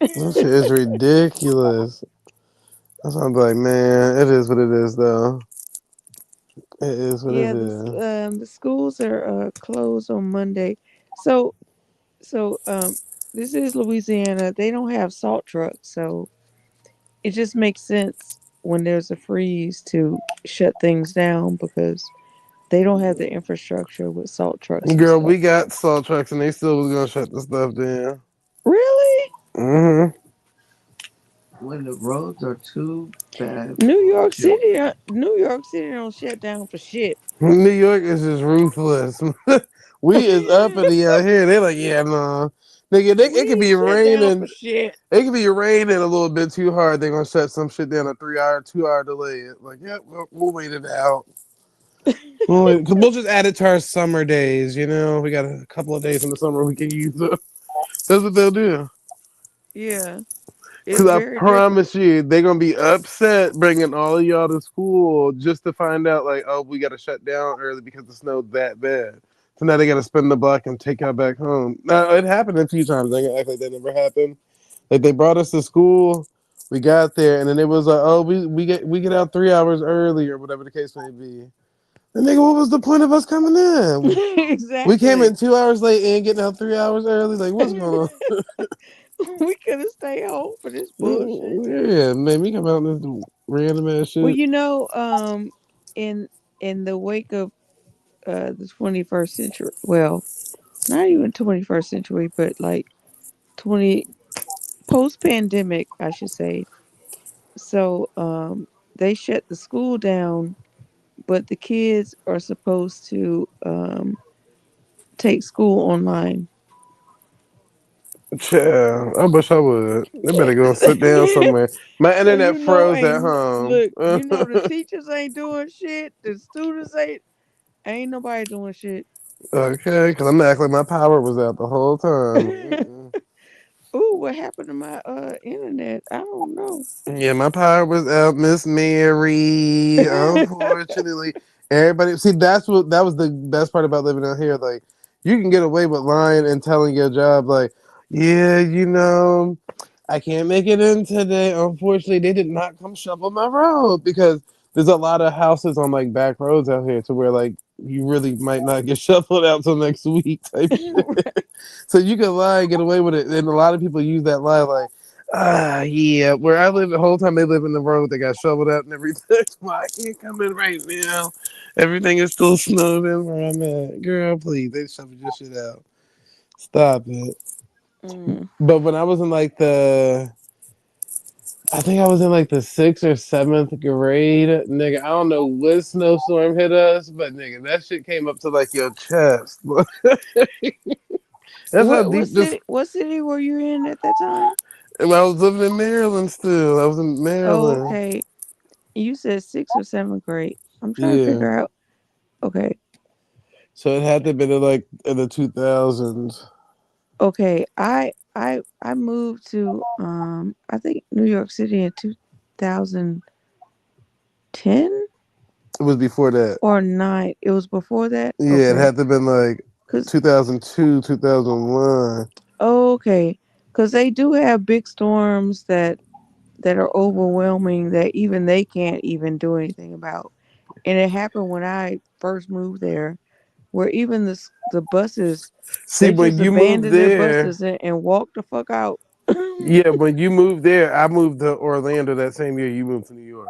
That shit is ridiculous. That's why I'm like, man, it is what it is, though. It is what it Yeah, is. the schools are closed on Monday. So this is Louisiana. They don't have salt trucks, so it just makes sense when there's a freeze to shut things down because they don't have the infrastructure with salt trucks and Girl, stuff. we got salt trucks and they still was gonna shut the stuff down. Really? Hmm. New York City don't shut down for shit. New York is just ruthless. We is uppity out here. They like, yeah, no. Nigga, We it could ain't be shut down for raining. shit. It could be raining a little bit too hard. They're gonna shut some shit down a 3 hour, 2 hour delay. Like, yeah, we'll wait it out. Cause we'll just add it to our summer days. You know, we got a couple of days in the summer we can use it. That's what they'll do. Yeah, Cause it's I very different. promise you, they're gonna be upset bringing all of y'all to school just to find out, like, oh, we got to shut down early because the snow's that bad. So now they got to spin the block and take y'all back home. Now it happened a few times. They gonna act like that never happened. Like they brought us to school, we got there, and then it was like, oh, we get out 3 hours early or whatever the case may be. And nigga, what was the point of us coming in? We came Exactly. in 2 hours late and getting out 3 hours early. Like, what's going We could have stayed home for this bullshit. on? Yeah, man, we come out in this random ass Well, shit. in the wake of the 21st century, well, not even 21st century, but like 20 post pandemic, I should say. So they shut the school down, but the kids are supposed to take school online. Yeah, I wish I would. They better go sit down somewhere. My So internet froze at home. look, the teachers ain't doing shit, the students ain't nobody doing shit. Okay, because I'm acting like my power was out the whole time. Ooh, what happened to my internet? I don't know. Yeah, my power was out, Miss Mary. Unfortunately, everybody see that was the best part about living out here. Like, you can get away with lying and telling your job, like, Yeah, I can't make it in today. Unfortunately, they did not come shovel my road because there's a lot of houses on like back roads out here to where like you really might not get shoveled out till next week type shit. So you can lie and get away with it. And a lot of people use that lie like, yeah, where I live the whole time they live in the road, they got shoveled out and everything. That's why I can't come in right now. Everything is still snowed in where I'm at. Girl, please, they shoveled your shit out. Stop it. Mm. But when I was in like I think I was in like the sixth or seventh grade, nigga. I don't know what snowstorm hit us, but nigga, that shit came up to like your chest. That's how What deep this. city? What city were you in at that time? And I was living in Maryland still. I was in Maryland. Okay, you said sixth or seventh grade. I'm trying to Yeah. figure out. Okay, So it had to be like in the 2000s. okay. I moved to I think New York City in 2010 It was before that. or nine. It was before that. Yeah, it Okay, had to have been like cause 2002, 2001. okay, cause they do have big storms that are overwhelming that even they can't even do anything about. And it happened when I first moved there, where even the buses, See, they when just you moved abandoned their there, buses and walked the fuck out. yeah, when you moved there, I moved to Orlando that same year you moved to New York.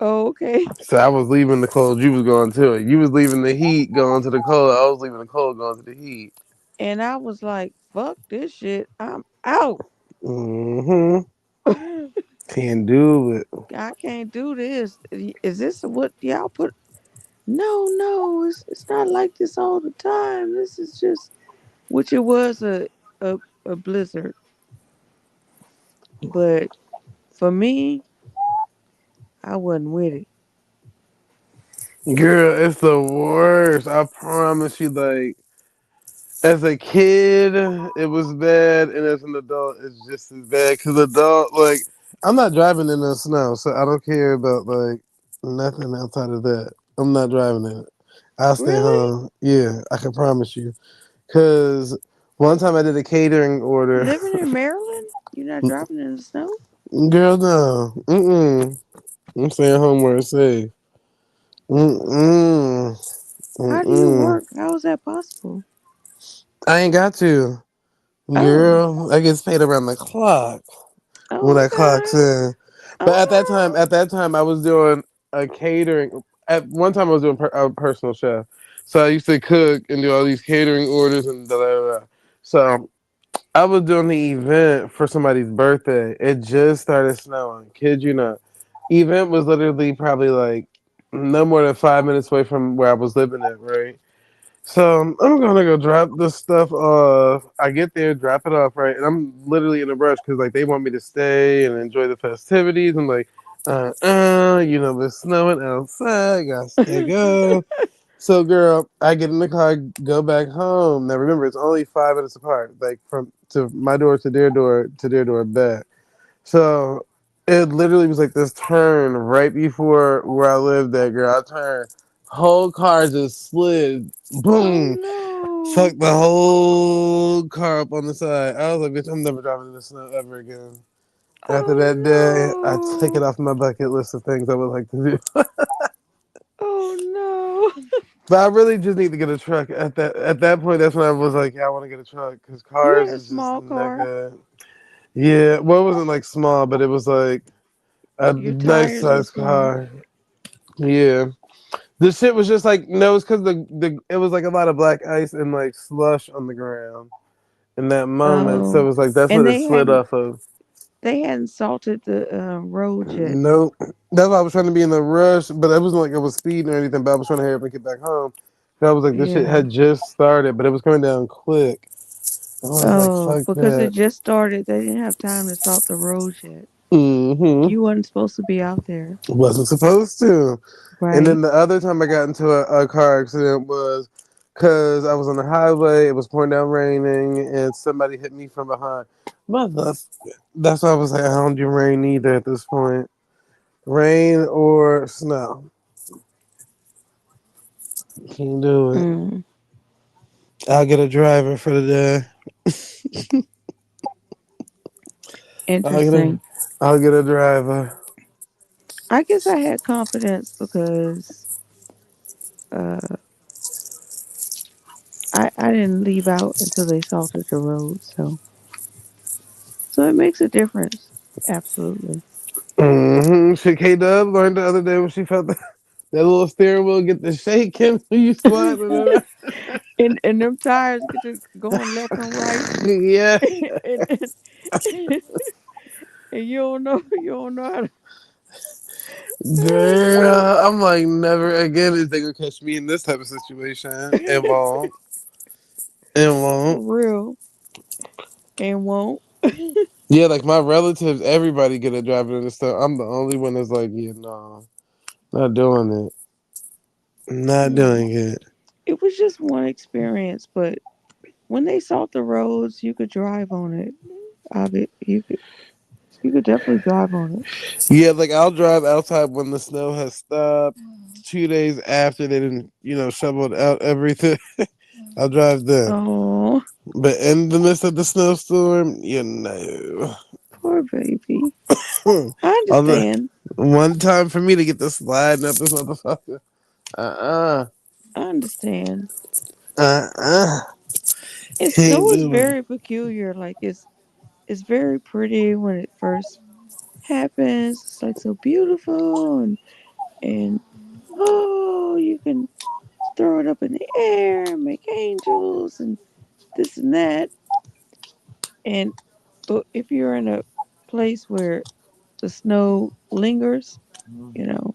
Okay. So I was leaving the cold, you was going to it. You was leaving the heat, going to the cold. I was leaving the cold, going to the heat. And I was like, fuck this shit. I'm out. Hmm. I Can't do it. can't do this. Is this what y'all put? No, no, it's not like this all the time. This is just, which it was a, a blizzard. But for me, I wasn't with it. Girl, it's the worst. I promise you, like, as a kid, it was bad, and as an adult, it's just as bad. Cause adult, like, I'm not driving in the snow, so I don't care about like nothing outside of that. I'm not driving in it. I'll stay Really? home. Yeah, I can promise you. Cause one time I did a catering order. Living in Maryland? You're not driving in the snow? Girl, no. Mm-mm. I'm staying home where it's safe. Mm-mm. How do you Mm-mm. work? How is that possible? I ain't got to. Oh, Girl, I get paid around the clock when I clocks okay. in. But Oh, at that time, I was doing a catering. At one time, I was doing a personal chef. So I used to cook and do all these catering orders and da da da. So I was doing the event for somebody's birthday. It just started snowing. Kid you not. Event was literally probably like no more than 5 minutes away from where I was living at, right? So I'm gonna go drop this stuff off. I get there, drop it off, right? And I'm literally in a rush because like they want me to stay and enjoy the festivities. I'm like, it's snowing outside, gotta stay go. So, girl, I get in the car, go back home. Now, remember, it's only 5 minutes apart, like from to my door to their door back. So, it literally was like this turn right before where I lived. At girl, I turned, whole car just slid, oh boom, no. fucked the whole car up on the side. I was like, bitch, I'm never driving in the snow ever again. After that day, I take it Oh off my bucket list of things I would like to do. no. Oh no. But I really just need to get a truck. At that point, that's when I was like, yeah, I want to get a truck because You cars had a is just small not car. good. Yeah, well, it wasn't like small, but it was like a Your nice tires were sized small. car. Yeah, the shit was just like no, it's because the it was like a lot of black ice and like slush on the ground in that moment. So it Oh. was like that's And what it slid off of. they hadn't salted the road yet. Nope. That's why I was trying to be in a rush, but it wasn't like I was speeding or anything. But I was trying to hurry up and get back home. 'Cause I was like, this shit Yeah. had just started, but it was coming down quick. I was like, Oh, fuck because it that. just started. They didn't have time to salt the roads yet. Mm-hmm. You wasn't supposed to be out there. Wasn't supposed to. And then Right. the other time I got into a car accident was because I was on the highway, it was pouring down raining, and somebody hit me from behind. Mother, that's why I was like, I don't do rain either at this point. Rain or snow. Can't do it. Mm. I'll get a driver for the day. I'll get a, Interesting. I'll get a driver. I guess I had confidence because uh, I didn't leave out until they salted the road, so it makes a difference. Absolutely. She K Dub learned the other day when she felt that little steering wheel get the shaking when you sliding it. And them tires get to going left and right, Yeah. and and you don't know how to. Girl, I'm like, never again is they gonna catch me in this type of situation. It won't. It For won't. real, and won't. Yeah, like my relatives, everybody get a driving and stuff. I'm the only one that's like, yeah, no, not doing it. Not Mm. doing it. It was just one experience, but when they salt the roads, you could drive on it. You could definitely drive on it. Yeah, like I'll drive outside when the snow has stopped. 2 days after they didn't, shoveled out everything. I'll drive then. Oh, But in the midst of the snowstorm, you know. poor baby. I Although, understand. one time for me to get the sliding up this motherfucker. Uh I understand. uh. And Can't snow is do very peculiar. Like it's very pretty when it first happens. It's like so beautiful and oh, you can throw it up in the air and make angels and this and that. And but if you're in a place where the snow lingers, you know,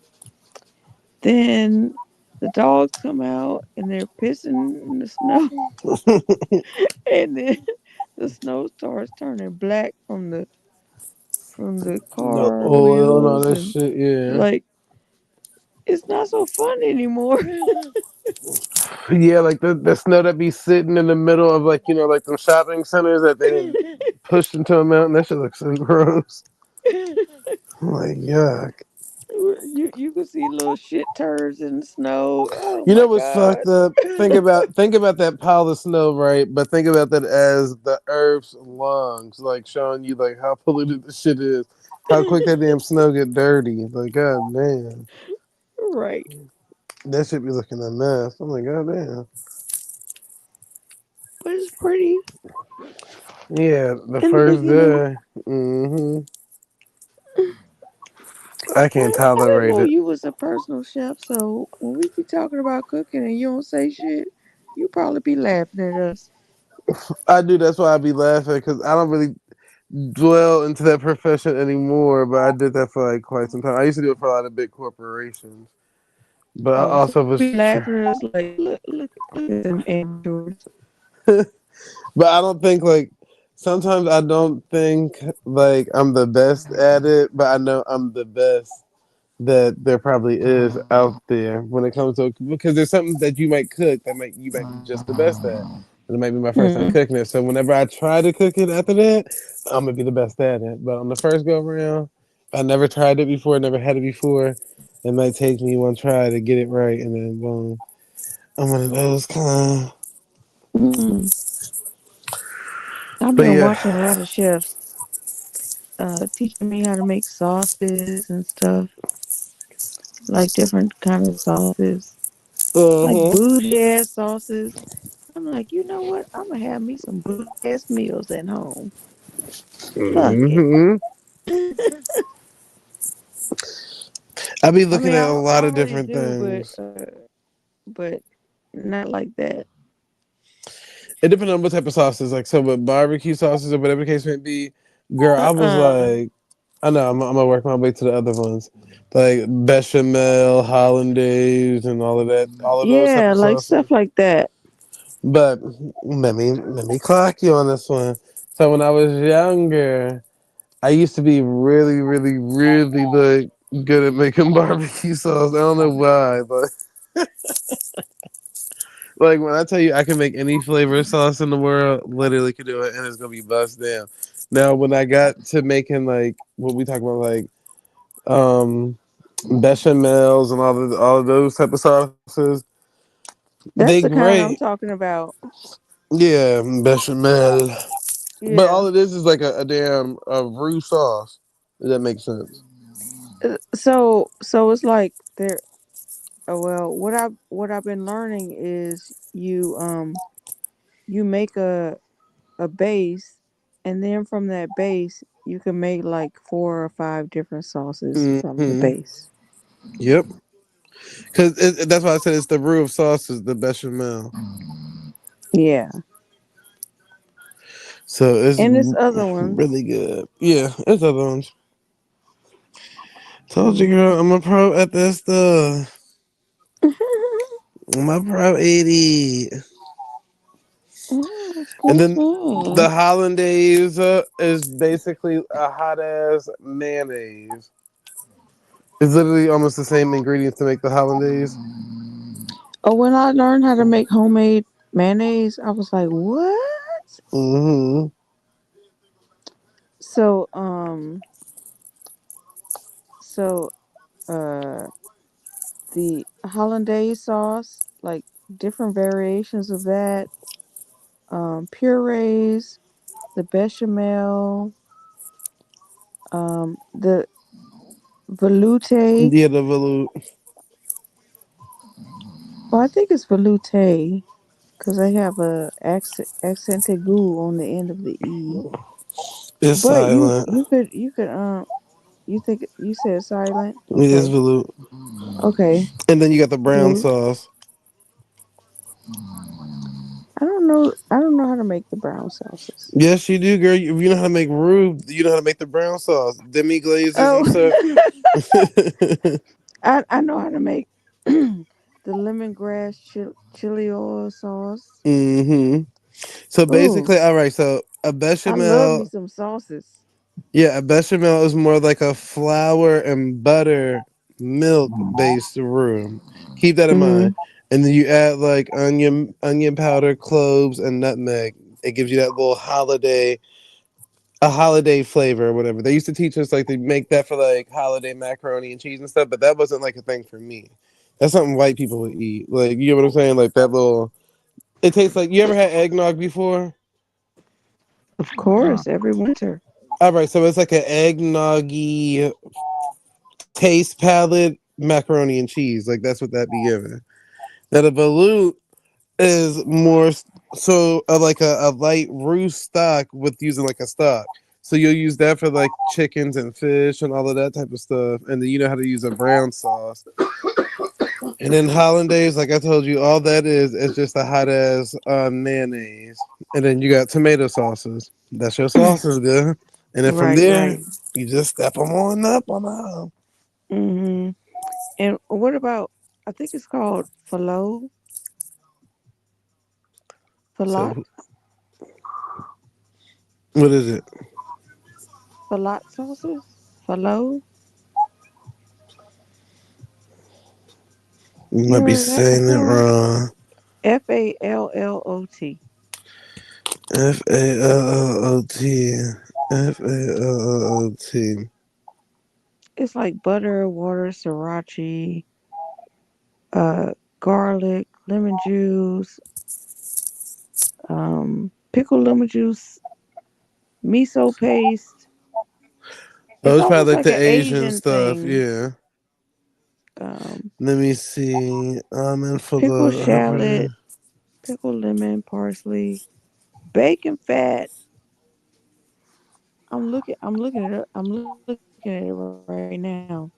then the dogs come out and they're pissing in the snow, it. and then the snow starts turning black from the The car oil and all wheels, that and shit, yeah. like it's not so fun anymore. Yeah, like the snow that be sitting in the middle of like, like them shopping centers that they didn't push into a mountain. That shit looks so gross. I'm like, yuck. You can see little shit turds in the snow. Oh You know my what's god. fucked up? Think about that pile of snow, right? But think about that as the Earth's lungs, like showing you like how polluted the shit is, how quick that damn snow get dirty. Like, god damn, Right. that should be looking a mess. I'm like, god damn. But it's pretty Yeah, the in the first beginning. day. I can't I didn't tolerate know it. you was a personal chef, so when we be talking about cooking and you don't say shit, you probably be laughing at us. I do. That's why I be laughing because I don't really dwell into that profession anymore. But I did that for like quite some time. I used to do it for a lot of big corporations. But I Oh, so also you be was laughing at us like, look at them amateurs. but I don't think like sometimes I don't think like I'm the best at it, but I know I'm the best that there probably is out there when it comes to because there's something that you might cook that you might be just the best at. And it might be my first time Hmm. cooking it. So whenever I try to cook it after that, I'm gonna be the best at it. But on the first go around, I never tried it before, never had it before. It might take me one try to get it right and then boom. I'm one of those kind. Mm. I've But been yeah. watching a lot of chefs teaching me how to make sauces and stuff, like different kind of sauces, like Uh-huh. bougie ass sauces. I'm like, you know what? I'm gonna have me some bougie ass meals at home. Fuck it. Hmm. I be I looking mean, at a I lot of already different do, but things. but not like that. It depends on what type of sauces. Like so with barbecue sauces or whatever the case may be, girl, I was Uh-uh. like, I know I'm gonna work my way to the other ones. Like bechamel, hollandaise, and all of that, all of those type Yeah, of like sauces. stuff like that. But let me clock you on this one. So when I was younger, I used to be really, really, really like good at making barbecue sauce. I don't know why, but like when I tell you I can make any flavor of sauce in the world, literally could do it, and it's gonna be bust down. Now when I got to making like what we talk about, like bechamels and all of those type of sauces, they That's the kind I'm great. talking about. Yeah, bechamel. But all Yeah. it is like a damn roux sauce. If that makes sense. So it's like there. Oh, well, what I've been learning is you make a base, and then from that base you can make like 4 or 5 different sauces from the Hmm. base. Yep. Because that's why I said it's the roux of sauces, the bechamel. Yeah, So it's and there's other really ones. good. Yeah, it's other ones. Told you, Mm. girl, I'm a pro at this stuff. I'm a pro 80. Oh, it's And cool. then the hollandaise is basically a hot ass mayonnaise. It's literally almost the same ingredients to make the hollandaise. Oh, when I learned how to make homemade mayonnaise, I was like, what? Hmm. So so uh the hollandaise sauce, like different variations of that, purees, the bechamel, the velouté. Yeah, the veloute. Well, I think it's velouté because I have a accented goo on the end of the e. It's But you silent. you could you could you think you said silent? It is Okay, veloute. okay. And then you got the brown Velouté. sauce. I don't know how to make the brown sauces. Yes, you do, girl. If you know how to make roux, you know how to make the brown sauce, demi glazes Oh, and stuff. I know how to make the lemongrass chili oil sauce. Hmm. So Oh, basically, all right. So a I love me bechamel, some sauces. yeah, a bechamel is more like a flour and butter milk based roux. Keep that in mind. Mm-hmm. And then you add like onion powder, cloves, and nutmeg. It gives you that little a holiday flavor or whatever. They used to teach us like to make that for like holiday macaroni and cheese and stuff, but that wasn't like a thing for me. That's something white people would eat. Like, you know what I'm saying? Like that little. It tastes like, you ever had eggnog before? Of course, every winter. All right, so it's like an eggnoggy taste palette macaroni and cheese. Like that's what that be giving. Now the balut is more like a light roux stock with using like a stock. So you'll use that for like chickens and fish and all of that type of stuff. And then you know how to use a brown sauce. And then hollandaise, like I told you, all that is just a hot ass mayonnaise. And then you got tomato sauces. That's your sauces, good. And then from Right, there, right. you just step them on up on out. Mm-hmm. And what about? I think it's called falot, So what is it? falot sauces, falot. You You might be heard of that saying it before? wrong. Fallot. Falot. Falot. It's like butter, water, sriracha, garlic, lemon juice, pickled lemon juice, miso paste. Oh, It's it's almost probably like like the an Asian Asian stuff. thing. Yeah. Um, Let me see. Almond for pickled the. shallot, pickled lemon, parsley, bacon fat. I'm looking it up. I'm looking at it right now.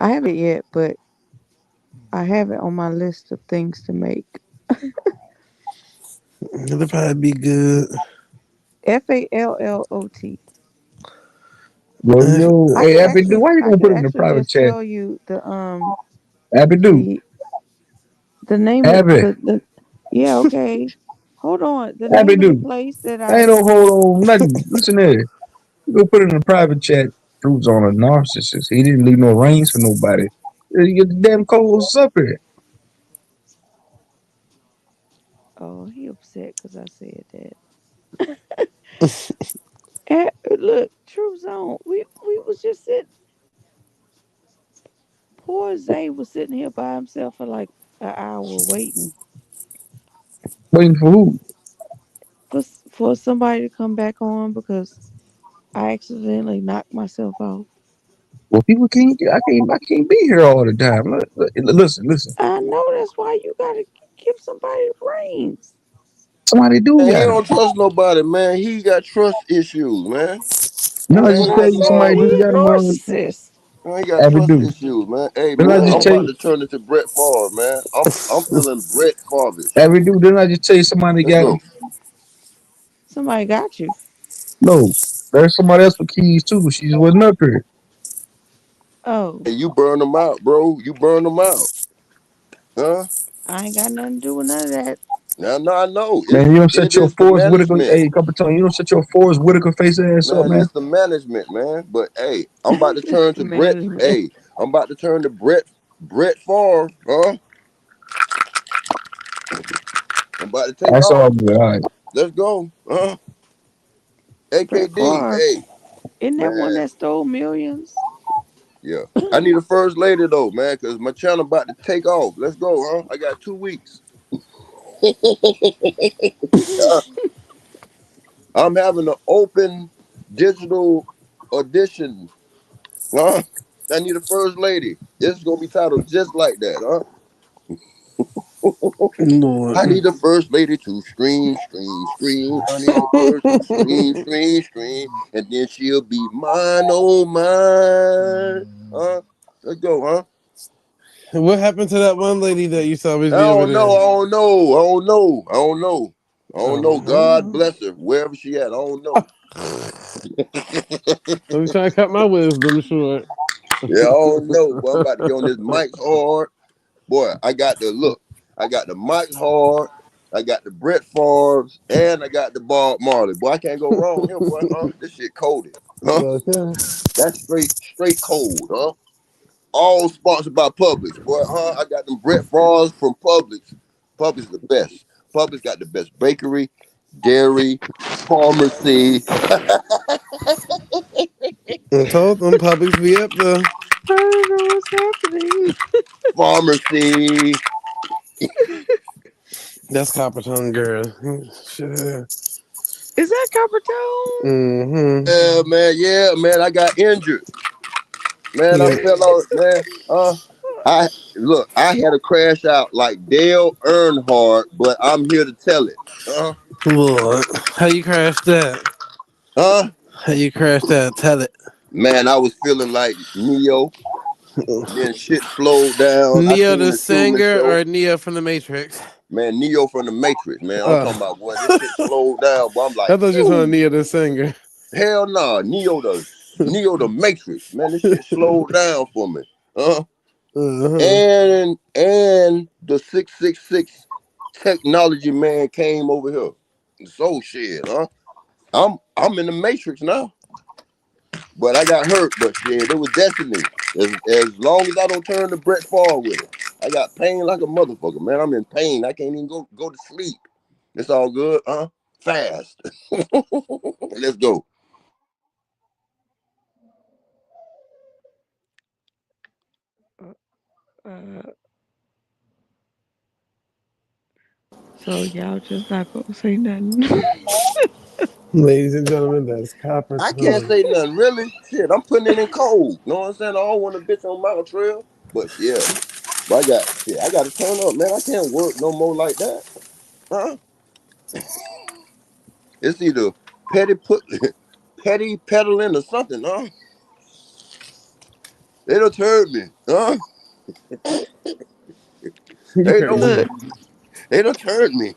I haven't made it yet, but I have it on my list of things to make. It'll probably be good. Fallot. Yo, F- yo, I hey, could Abby, do actually why you I gonna could put it in the actually private just chat? tell you Abby, do. the the name of Abby, the yeah, okay. Hold on. The Abby, name of the do. place that I ain't I no hold on nothing. Listen here. You go put it in the private chat. Truth's on a narcissist. He didn't leave no reins for nobody. You get the damn co-hosts up here. oh, he upset because I said that. Look, Truth Zone. We was just sitting. Poor Zay was sitting here by himself for like an hour waiting. Waiting for who? for somebody to come back on because I accidentally knocked myself off. Well, people can't. I can't be here all the time. Listen, listen. I know that's why you gotta give somebody the reins. Somebody do Man, he got it. don't trust nobody, man. He got trust issues, man. Didn't I That's just what Ain't tell I you nothing said. wrong somebody with do He it. got a it wrong? narcissist. Man, he got Every trust do. issues, man. Hey, Didn't I man, just I'm tell about you? to turn into Brett Favre, man. I'm feeling Brett Favre-ish. Every do. Didn't I just tell you somebody Let's got it? go. Somebody got you. No, there's somebody else with keys too. But she just wasn't up here. Oh, Hey, you burn them out, bro. You burn them out, huh? I ain't got nothing to do with none of that. Now, no, I know Man, you don't it set your is the Forrest Whitaker. management, Hey, a couple times. You don't set your Forrest Whitaker face ass up, man. man. It's the management, man. But hey, I'm about to turn to Brett. Management. Hey, I'm about to turn to Brett Favre, huh? I'm about to take That's all off. good. All right. Let's go, huh? Brett AKD, Favre. hey, Isn't that one man, that stole millions? yeah. I need a first lady though, man, because my channel about to take off. Let's go, huh? I got 2 weeks. I'm having an open digital audition, huh? I need a first lady. This is gonna be titled just like that, huh? Lord. I need a first lady to scream, scream, scream. I need a first to scream, scream, scream, and then she'll be mine, oh mine, huh? Let's go, huh? What happened to that one lady that used to always I be over don't know. there? I don't know. I don't know. I don't know. I don't know. God Oh, bless her, wherever she at. I don't know. let me try to cut my wisdom short. Yeah, I don't know. Boy, I'm about to get on this Mike's hard. Boy, I got the look. I got the Mike's hard. I got the Brett Favre's, and I got the Bob Marley. Boy, I can't go wrong here, boy. Huh? This shit colded. Huh? Okay. That's straight cold. Huh? All sponsored by Publix. Boy, huh? I got them Brett Favre's from Publix. Publix is the best. Publix got the best bakery, dairy, pharmacy, I told them Publix be up there. I don't know what's happening. pharmacy. That's Copper Tongue girl. Shit. Is that Copper Tone? Mm-hmm. Yeah, man. I got injured. Man, I Yep. fell out, man. I look, I had a crash out like Dale Earnhardt, but I'm here to tell it. Uh, Lord. How you crashed that? huh? How you crashed that? Tell it. Man, I was feeling like Neo. Then shit slowed down. I Neo seen the the Truman singer Show. or Neo from the Matrix? Man, Neo from the Matrix, man. I'm Uh, talking about boy, this shit slowed down, but I'm I like, thought you were talking ooh, Neo the singer. hell nah. Neo the Matrix. Man, this shit slowed down for me. Uh, Uh-huh. and the 666 technology man came over here. So shit, huh? I'm in the Matrix now. But I got hurt, but shit, it was destiny. As long as I don't turn to Brett Favre with it. I got pain like a motherfucker, man. I'm in pain. I can't even go to sleep. It's all good, huh? Fast. Let's go. Uh, so y'all just not gonna say nothing. Ladies and gentlemen, that's Copper I can't Tongue. say nothing really. Shit, I'm putting it in cold. You know what I'm saying? I don't want a bitch on Mount Trail. But yeah, but I gotta turn up, man. I can't work no more like that. Huh? It's either petty put petty peddling or something, huh? They done turned me, huh? You They know crazy. Look, they done turned me.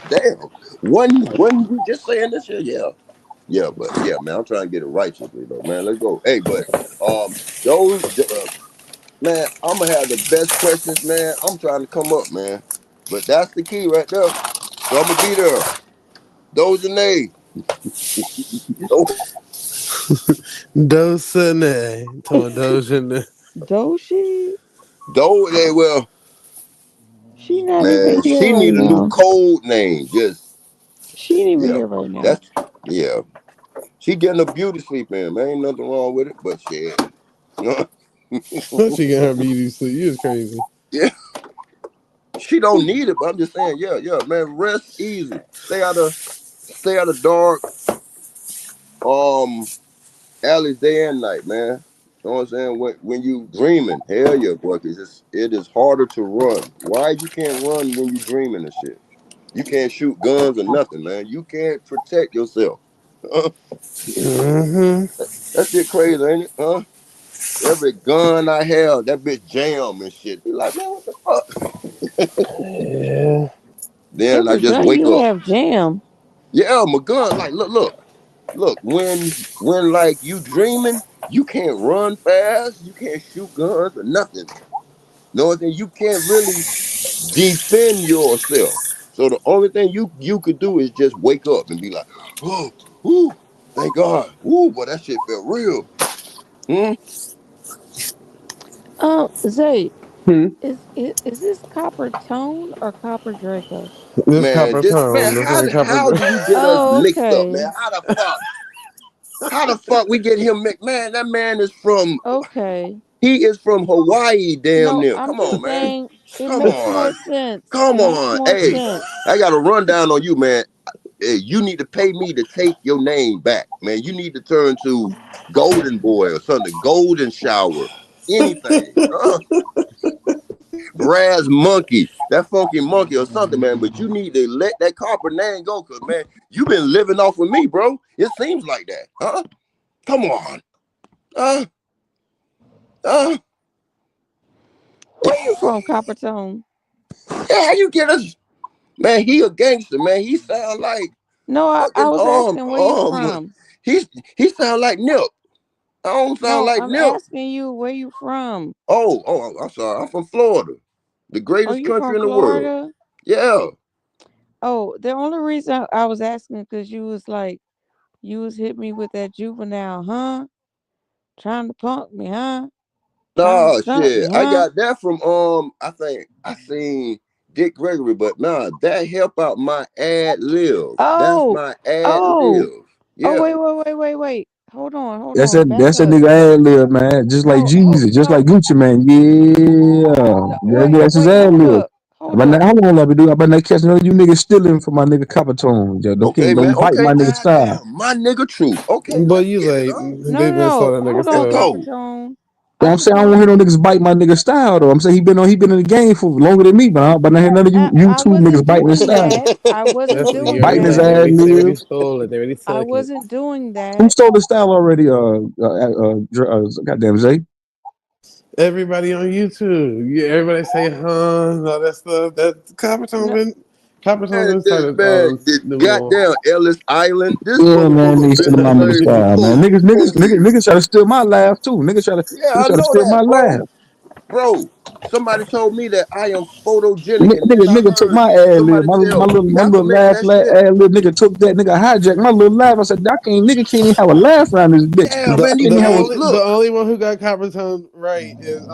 Damn. One we just saying this here? Yeah. Yeah, but yeah, man, I'm trying to get it righteously though, man. Let's go. Hey, but those man, I'm gonna have the best questions, man. I'm trying to come up, man. But that's the key right there. So I'm gonna be there. Those and they. Dosane. Told Doja. Doshi, Those they well, she not even man, here she right need a new now. code name. Just She ain't even yeah. here right now. That's yeah. She getting a beauty sleep in, man. Ain't nothing wrong with it, but shit. She got her beauty sleep. You was crazy. Yeah. She don't need it, but I'm just saying, yeah, yeah, man, rest easy. Stay out of dark um alleys day and night, man. You know what I'm saying? When you dreaming, hell yeah, boy, cause it is harder to run. Why you can't run when you dreaming and shit? You can't shoot guns or nothing, man. You can't protect yourself. Hmm. That shit crazy, ain't it? Huh? Every gun I have, that bitch jam and shit. Be like, man, what the fuck? Yeah. Then I Every just gun wake you up. have jam. Yeah, my gun. Like, look. When like you dreaming, you can't run fast. You can't shoot guns or nothing. No, then you can't really defend yourself. So the only thing you could do is just wake up and be like, oh, whoo, thank God. Whoo, boy, that shit felt real. Hmm? Zay, Hmm. is this copper tone or copper Draco? This Man, copper this man, tone. This ain't how copper. do you get us Oh, mixed up, okay. man? How the fuck we get him mixed? Man, that man is from Okay. he is from Hawaii, damn No, near. I'm Come just on, man. saying it Come makes more on. sense. Come It makes on. more Hey, sense. I got a rundown on you, man. Hey, you need to pay me to take your name back, man. You need to turn to Golden Boy or something, Golden Shower, anything. Brass Monkey, that funky monkey or something, man. But you need to let that copper name go, cause man, you been living off of me, bro. It seems like that, huh? Come on, uh, uh, Where you from, copper tone? yeah, how you get us, man? He a gangster, man. He sound like No, I fucking was asking where you from. He's he sound like Nip. I don't sound No, like I'm Nip. asking you where you from. I'm sorry. I'm from Florida, the Oh, greatest you country from in the world. Florida? Yeah. Oh, the only reason I was asking because you was like, you was hit me with that juvenile, huh? Trying to punk me, huh? Trying to Nah, stump shit. me, I huh? got that from I think I seen Dick Gregory, but nah, that help out my ad lib. That's Oh, my ad oh, lib. oh, Yeah. wait. Hold on, hold That's on. that. That's That's that a nigga ad lib, man. Just like Jesus, just like no, Gucci, man. Yeah, no. Wait, that's his wait, ad lib. hold But now, up. hold on, let me do. But now catch none of you niggas stealing from my nigga Copper Tone. Yeah, Okay, man. don't bite Okay, my nigga style. goddamn. My nigga truth. Okay, Boy, let's you get it, like huh? No, they no. saw that nigga Hold Let's on, stuff. copper go. tone. You know what I I'm just saying? I don't want want to to. hear no niggas bite my nigga style though. I'm saying he been in the game for longer than me, but I hear none of you I two niggas wasn't biting his doing style, that. I wasn't That's you doing already biting his like that. ad they already lib. stole it. They already I took it. wasn't doing Who that. stole the style already? Goddamn Zay. Everybody on YouTube. Yeah, everybody say huh, all that stuff. That No, Copper Tone Man, been started the the little goddamn Ellis Island. This Yeah, man, motherfucker niggas been stealing the my nigga same for style, man. 4 years. Niggas try to steal my laugh too. Yeah, Niggas I try to know steal my that, laugh. bro. Somebody told me that I am photogenic, and then I Nigga took heard my ad lib, somebody tell my little Malcolm X laugh, that shit. ad lib. Nigga took that, nigga hijacked my little laugh. I said, nigga can't even have a laugh around this bitch. Yeah, I man, he can't even have a. can't the look. only one who got Copper Tone right is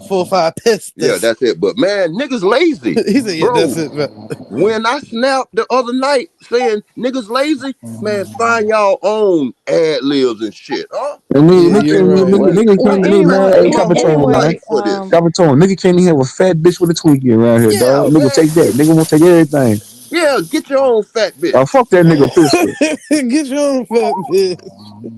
full five Yeah, pistis. that's it. But man, niggas lazy, He said, yeah, that's bro. it. But When I snapped the other night saying niggas lazy, man, find y'all own ad libs and shit, huh? And then yeah, I've you're been doing right. this. nigga well, can't even Man, man. I Hey, put my whole man. life for this. Nigga can't even have a fat bitch with a Twinkie around here, Yeah, dog. Nigga man. take that. Nigga won't take everything. Yeah, get your own fat bitch. Fuck that nigga pistol. Get your own fat bitch.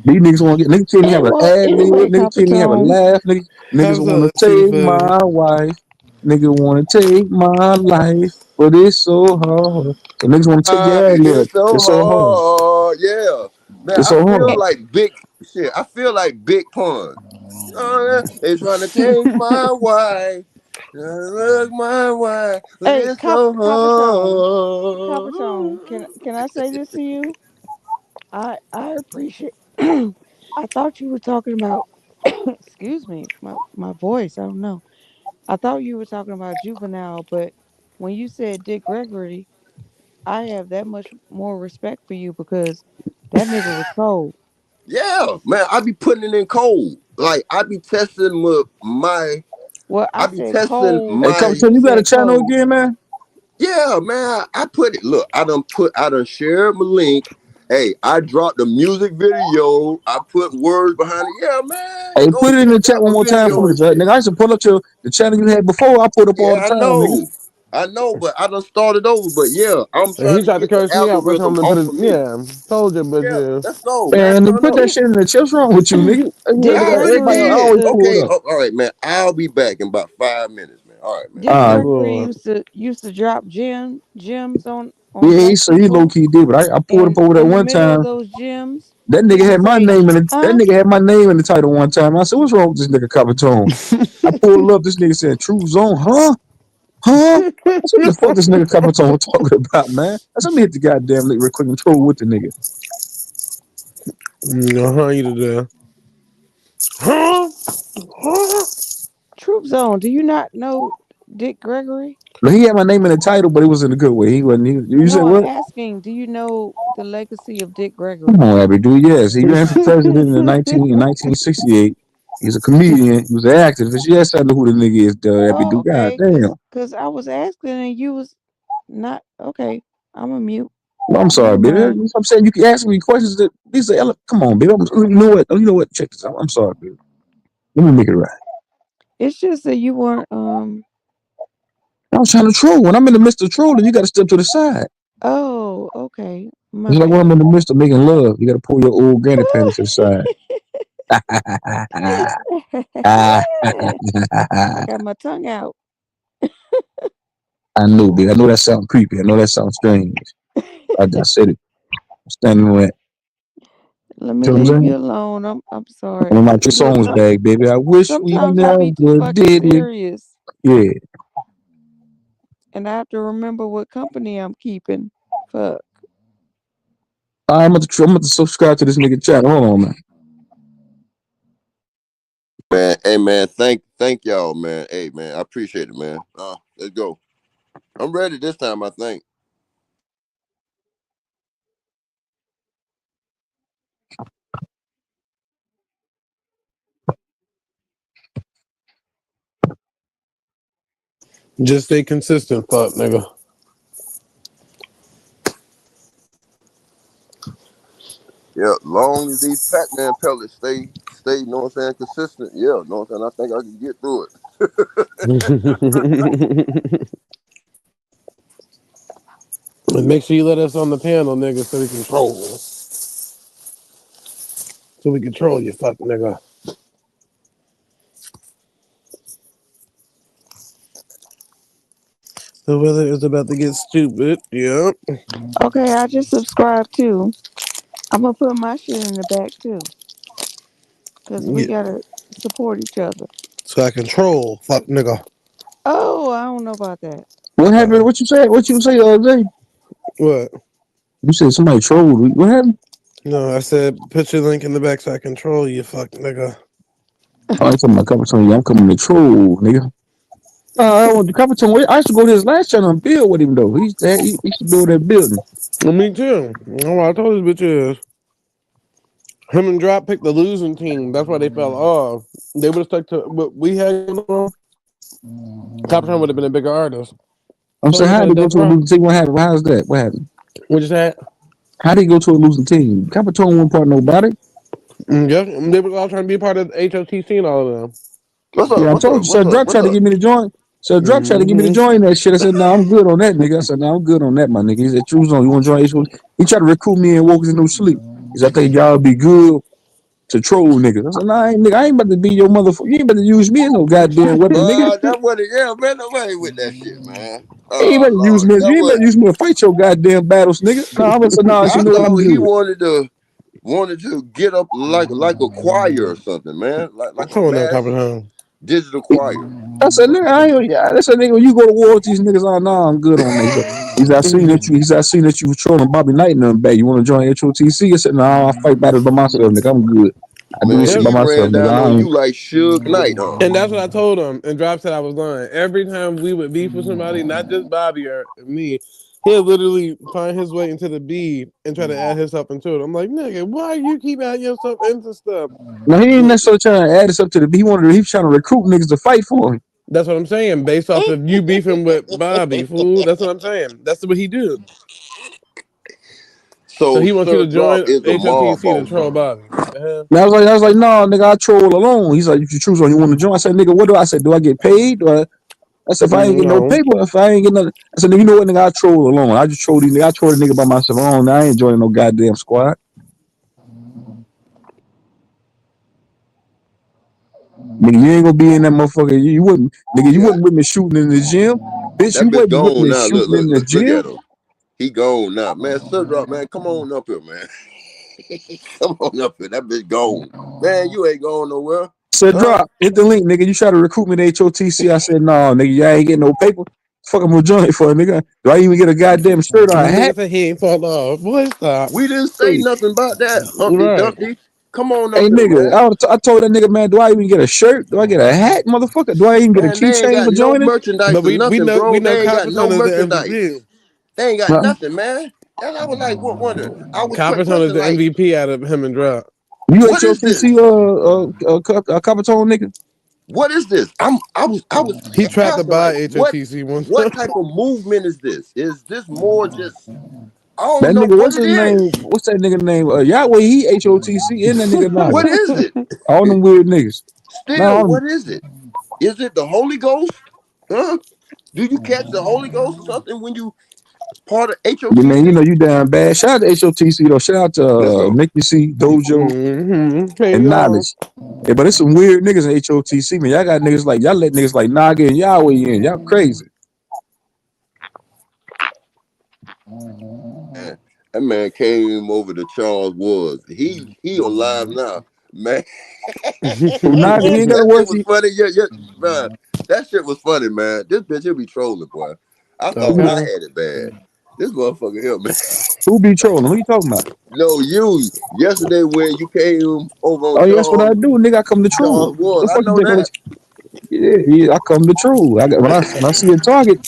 These niggas want to get nigga can't even have an well, ad anyway, lib. Nigga copper can't even have a tone. laugh. Niggas Copper want Tone to is too take funny. my wife. Nigga want to take my life, but it's so hard. So niggas want to take your ad lib. It's so It's so hard. hard. Yeah. Man, It's I so feel hard. like big shit. I feel like big pun. They trying to take my wife. Look my wife, but Hey, it's so copper tone. Can I say this to you? I appreciate. I thought you were talking about. Excuse me, my voice. I don't know. I thought you were talking about juvenile, but when you said Dick Gregory, I have that much more respect for you because that nigga was cold. yeah, man. I be putting it in cold. Like Well, I I be said testing cold, Hey, and my Compton, you you got a said channel cold. again, man? yeah, man. I put it. Look, I done shared my link. Hey, I dropped the music video. I put words behind it. Yeah, man. Hey, Go put it in check the chat out one the more time for video me, and bro. shit. Nigga, I used to pull up the channel you had before. I put up all Yeah, the I time, nigga. know. I know, but I done started over. But yeah, I'm And trying he to tried to get the curse me out by algorithm telling me to off put of it. me. Yeah, told you, Yeah, bitches. let's go, man. Man, then Turn put up. that Dick shit in the chips. Wrong with you, nigga? Dick I already Everybody Gregory used did. always to pulled Okay, up. all right, man. I'll be back in about 5 minutes, man. All right, man. Dick Uh, Gregory Lord. used to drop gems on yeah, black he low people, key did, but I pulled up and over there in the one middle of time. those gems, That he nigga would had my say, name in it. That "Huh? nigga had my name in the title one time. I said, "What's wrong with this nigga Capitone?" I pulled up. This nigga said, "Truthzone, huh? Huh?" I said, "What the fuck this nigga Capitone talking about, man?" I said, "Let me hit the goddamn lick real quick and troll with the nigga." Huh? You to do? Huh? Huh? Troop Zone. Do you not know Dick Gregory? But he had my name in the title, but it was in a good way. He wasn't. You said No, I'm what? asking. Do you know the legacy of Dick Come Gregory? on, Abby, dude. Yes, he ran for president in 1968. He's a comedian. He was an activist. Yes, I know who the nigga is, Abby, Oh, dude. God okay. damn. Cause I was asking and you was not okay. I'm a mute. Well, I'm sorry, Never baby. You know mind. what I'm saying? You can ask me questions that these are come on, baby. You know what? You know what? Check this out. I'm sorry, baby. Let me make it right. It's just that you weren't. I was trying to troll. When I'm in the midst of trolling, you got to step to the side. Oh, okay. My It's like when I'm bad. in the midst of making love, you got to pull your old granny panties to the side. I got my tongue out. I know, baby. I know that sounds creepy. I know that sounds strange. I just said it. I'm standing on that. Let me You know what I'm leave you saying? alone. I'm sorry. I'm in my Trey Look, Songs bag, baby. I wish we sometimes I be too never fucking did it. serious, Yeah. and I have to remember what company I'm keeping. Fuck. I'm gonna subscribe to this nigga channel. Hold on, man. Man, hey man, thank y'all, man. Hey man, I appreciate it, man. Let's go. I'm ready this time, I think. Just stay consistent, fuck, nigga. Yeah, long as these Pac-Man pellets stay, you know what I'm saying, consistent. Yeah, you know what I'm saying? I think I can get through it. And make sure you let us on the panel, nigga, so we control. So we control you, fuck, nigga. The weather is about to get stupid. Yep. Okay, I just subscribed too. I'm gonna put my shit in the back too, cause we Yeah. gotta support each other. So I control, fuck, nigga. Oh, I don't know about that. What happened? Uh, What you said? What you say the other day? what? You said somebody trolled. What happened? No, I said put your link in the back so I control you, fuck, nigga. Oh, I'm talking about Capitone. I'm coming to troll, nigga. I want the Capitone. I used to go to his last channel and build with him though. He used to build that building. Well, me too. Oh, I told this bitch is. Him and Drop picked the losing team. That's why they fell off. They would have stuck to what we had going on. Capricorn would have been a bigger artist. I'm So saying, we how did had he go that to a problem. losing team? What happened? How's that? What happened? We just had. How did he go to a losing team? Capitone wasn't part of nobody. Yep, they were all trying to be part of the HOTC and all of them. What's up? Yeah, I What's told up? you. So What's up? Drop What's tried to up? get me to join. So Drop tried to get me to Mm-hmm. join that shit. I said, "No, I'm good on that, nigga." I said, "No, I'm good on that, my nigga." He said, "Choose on. You want to join HOTC?" He tried to recruit me and woke us into sleep. He said, "I think y'all be good to troll niggas." I said, "Nah, nigga, I ain't about to be your motherfucker. You ain't about to use me as no goddamn weapon, nigga. That wasn't, yeah, man. Nobody with that shit, man. You ain't Oh about to use Lord, me. that You ain't about was. to use me to fight your goddamn battles, nigga." No, I said, "Nah, you I know what? I'm thought he good." wanted to get up like a choir or something, man. Like a Come on now, mass Capricorn. digital choir. I said, "Nigga, I ain't." Yeah, I said, "Nigga, when you go to war with these niggas, oh no, I'm good on that." I seen that you. I seen that you were trolling Bobby Knight and them back. You want to join HOTC? I said, "No, I fight battles by myself, nigga. I'm good. I do this Man, shit Yep. by he myself, ran nigga. down I on ain't." you like Suge Knight, huh? And that's what I told him. And Drop said I was lying. Every time we would beef with somebody, not just Bobby or me, he'll literally find his way into the beef and try to add himself into it. I'm like, nigga, why you keep adding yourself into stuff? No, he ain't But necessarily trying to add us up to the. He was trying to recruit niggas to fight for him. that's what I'm saying. Based off of you beefing with Bobby, fool. That's what I'm saying. That's what he do. So So he wants you Sir to Drop join is a mob HOTC to boss, troll huh? Bobby. What the hell? And I was like, no, nigga, I troll alone. He's like, if you choose one, you want to join? I said, nigga, what do I say? Do I get paid? I said, if I ain't getting no No. paper, if I ain't getting nothing, I said, you know what, nigga, I troll alone. I just troll these niggas. I troll the nigga by myself alone. I ain't joining no goddamn squad. Nigga, you ain't gonna be in that motherfucker. You wouldn't, nigga, you Yeah, wasn't with me shooting in the gym. Bitch, that you bitch wasn't with gone me now. Look, shooting look, in the look, look gym. at him. He gone now, man. Sudrop, man, come on up here, man. Come on up here. That bitch gone, man. You ain't going nowhere, Said, huh? drop, hit the link, nigga. You try to recruit me to HOTC. I said, no, nigga, you ain't getting no paper. Fuck, I'm gonna join it for it, nigga. Do I even get a goddamn shirt or a This nigga hat? said he ain't fall off. Boy, stop. We didn't say Hey, nothing about that, Humpty Right. Dumpty. Come on hey, up here, nigga, man. I told that nigga, man, do I even get a shirt? Do I get a hat, motherfucker? Do I even get a Man, they ain't keychain got for no joining? merchandise But or we nothing, know bro. we know They ain't got no Coppertone is the merchandise. MVP. They ain't got Huh? nothing, man. And I was like, what wonder? I was Coppertone is question the like, MVP out of him and Drop. You what is HOTC, this? Coppertone, nigga? What is this? I was He tried to asking like, buy HOTC one what time. type of movement is this? Is this more just I don't That know nigga, what what's it his name? is. What's that nigga name? Yahweh, he HOTC, and that nigga What Naga. is it? All them weird niggas. No, Still, what is it? Is it the Holy Ghost? Huh? Do you catch the Holy Ghost or something when you part of yeah, man, you know HOTC? you down bad. Shout out to HOTC though. Shout out to Let's go. Nicky C, Dojo, Hey and y'all. Knowledge. Yeah, but it's some weird niggas in HOTC, man. Y'all got niggas like y'all let niggas like Naga and Yahweh in. Y'all crazy. Man, that man came over to Charles Woods. He on live now, man. So Naga, he ain't got to That work. shit was funny. Yeah, yeah, man. That shit was funny, man. This bitch he'll be trolling, boy. I thought I Okay. had it bad. This motherfucker here, man. Who be trolling? Who you talking about? No, you yesterday when you came over on Oh, yeah, that's what I Charles do, nigga. I come to true. Charles Woods. The I fuck you know think I'm? that. Yeah, yeah, I come to true. When I see a target.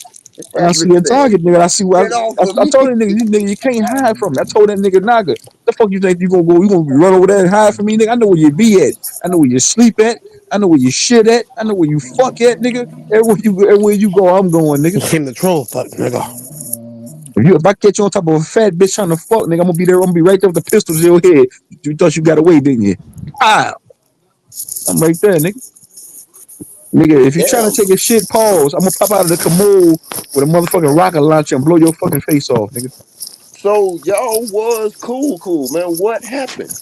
When I That see bitch a said, target, nigga, I see what get off of I me. told that nigga, you can't hide from me. I told that nigga Naga, the fuck you think you gonna go? You gonna run over there and hide from me, nigga? I know where you be at. I know where you sleep at. I know where you shit at. I know where you fuck at, nigga. Everywhere you go, I'm going, nigga. He came to troll fuck nigga. If I catch you on top of a fat bitch trying to fuck, nigga, I'm gonna be there. I'm gonna be right there with the pistol to your head. You thought you got away, didn't you? Ah, I'm right there, nigga. Nigga, if you trying to Damn. take a shit, pause. I'm gonna pop out of the commode with a motherfucking rocket launcher and blow your fucking face off, nigga. So y'all was cool, man. What happened?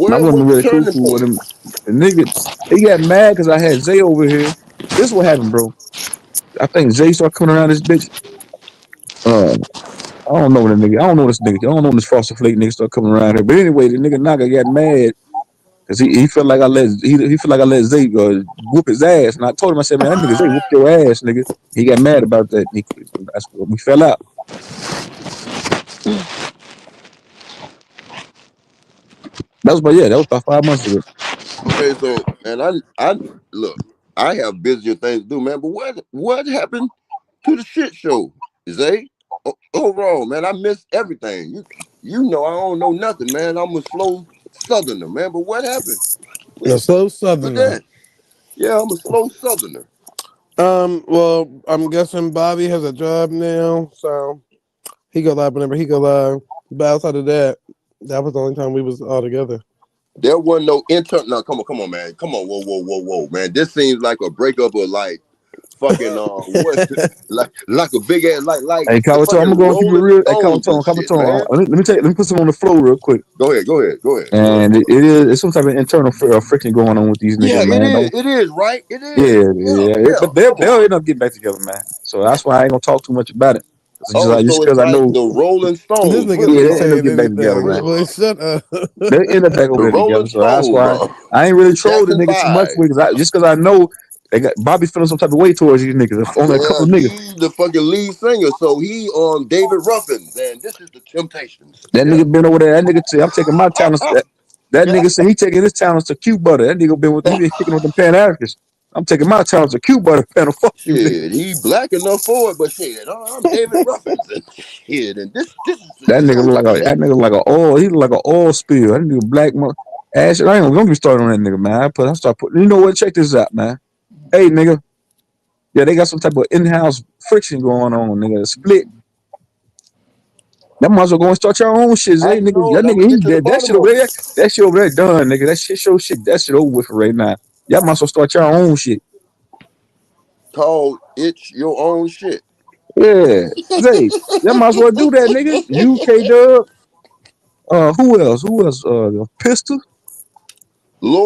And I Where wasn't was the really cool turning with point? him. The nigga, he got mad because I had Zay over here. This is what happened, bro. I think Zay started coming around this bitch. Uh, I don't know the nigga. I don't know this nigga. I don't know this Frosted Flake nigga start coming around here. But anyway, the nigga Naga got mad because he felt like he felt like I let Zay whoop his ass. And I told him, I said, man, that nigga Zay whooped your ass, nigga. He got mad about that. We fell out. That was about 5 months ago. Okay, so and I look, I have busier things to do, man. But what happened to the shit show, Zay? Overall, man, I missed everything. You know I don't know nothing, man. I'm a slow southerner, man. But what happened A slow with southerner. that? Yeah, I'm a slow southerner. Well, I'm guessing Bobby has a job now, so he go live whenever he go live. But outside of that, that was the only time we was all together. There wasn't no intern. No, come on, man. Come on, whoa, man. This seems like a breakup of like fucking what like a big ass like Hey, the Kawato, I'm fucking gonna go and keep it Rolling real. Hey, Stones and shit, Kawato, man. let me put some on the floor real quick. Go ahead. And it's some type of internal friction going on with these Yeah, niggas, it man. is. Don't It is, right? It is. yeah, Yeah, yeah. yeah. But Come they'll on. end up getting back together, man. So that's why I ain't gonna talk too much about it. Oh, Just so it's because I like know, the Rolling This Stones. nigga Really, yeah, be they huh? end up saying getting back together, anything. man. Boy, shut up. They end up back The over there Rolling together. So that's Stones, why huh? I ain't really trolled the Jackson niggas too much 5. with, just because I know they got Bobby feeling some type of way towards these niggas. Only a Yeah, couple of niggas. he's the fucking lead singer. So he on David Ruffins, and this is the Temptations. That Yeah. nigga been over there. That nigga say, I'm taking my talents. That nigga say he taking his talents to Q Butter. That nigga he been kicking with them Pan Africans. I'm taking my talents to Q Butter. Man, fuck you, nigga. Shit, he black enough for it, but shit, I'm David Ruffins and shit, and this is the That nigga look like Temptations. he look like an oil spill. That nigga black Ash. I ain't gonna get started on that nigga, man. I start putting. You know what? Check this out, man. Hey, nigga. Yeah, they got some type of in-house friction going on, nigga. Split. That might as well go and start your own shit, I Zay, nigga. know, That and I'm nigga, gonna he get to the dead. That bottom shit over of it. there. That shit over there done, nigga. That shit show shit. That shit over with for right now. Y'all might as well start your own shit. called "It's Your Own Shit." Yeah, Zay, y'all might as well do that, nigga. You, K Dub, who else? Who else? Pistol.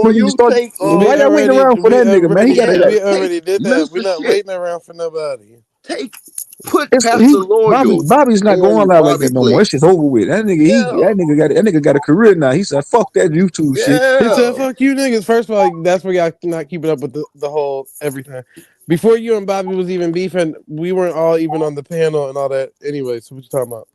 We need to Loyal, start. take Why y'all waiting around for that nigga, man? He got yeah, to. we take already did that. We're Minister not Shit. waiting around for nobody. Take Put It's Pastor he. Loyal Bobby's not going in out like Bobby that no more. That place. shit's over with. Yeah, That nigga got a career now. He said, "Fuck that YouTube shit." He said, yeah. "Fuck you, niggas." First of all, that's where y'all not keeping up with the whole everything. Before you and Bobby was even beefing, we weren't all even on the panel and all that. Anyway, so what you talking about?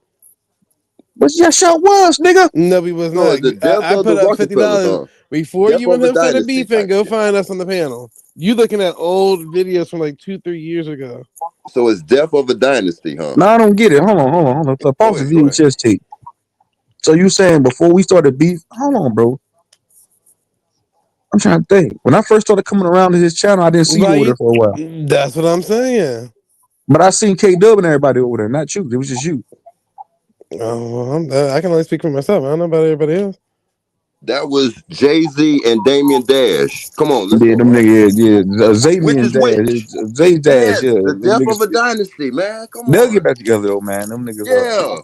But yeah, sure was, nigga. No, we was So not. it's the death I of the put up Rockefellers, $50 huh? before Death you of and a him started dynasty beefing. type Go shit. find us on the panel. You looking at old videos from like 2-3 years ago. So it's death of a dynasty, huh? No, I don't get it. Hold on. So Go pause the ahead, go ahead. VHS tape. So you saying before we started beef? Hold on, bro. I'm trying to think. When I first started coming around to his channel, I didn't see you over there Right? for a while. That's what I'm saying. But I seen K Dub and everybody over there, not you. It was just you. Oh, I can only speak for myself. I don't know about everybody else. That was Jay-Z and Damian Dash. Come on, let's Yeah, go, them huh? niggas, yeah, Which Zayman is Dash, which? Zay Dash, Yes, yeah, the them death niggas. of a dynasty, man. Come They'll get on. back together though, man. Them niggas. Yeah.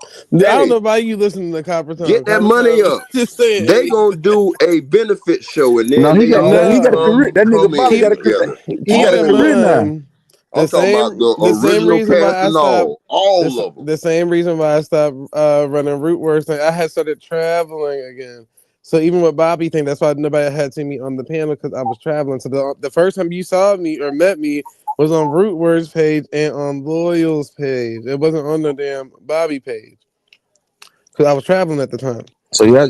I don't Hey, know why you listen to Copper Tone. get that Copper money Tone up. just saying They gonna anything. do a benefit show and No, then they he all got a No. career. That nigga come Bobby in got Keep a career. together. He keep got a in All of career them. now. mind I'm talking about the the same original reason why cast I and stopped all of them. the same reason why I stopped running root words. I had started traveling again. So even with Bobby thing, that's why nobody had seen me on the panel because I was traveling. So the first time you saw me or met me was on Root Words page and on Loyal's page. It wasn't on the damn Bobby page because I was traveling at the time. So yeah.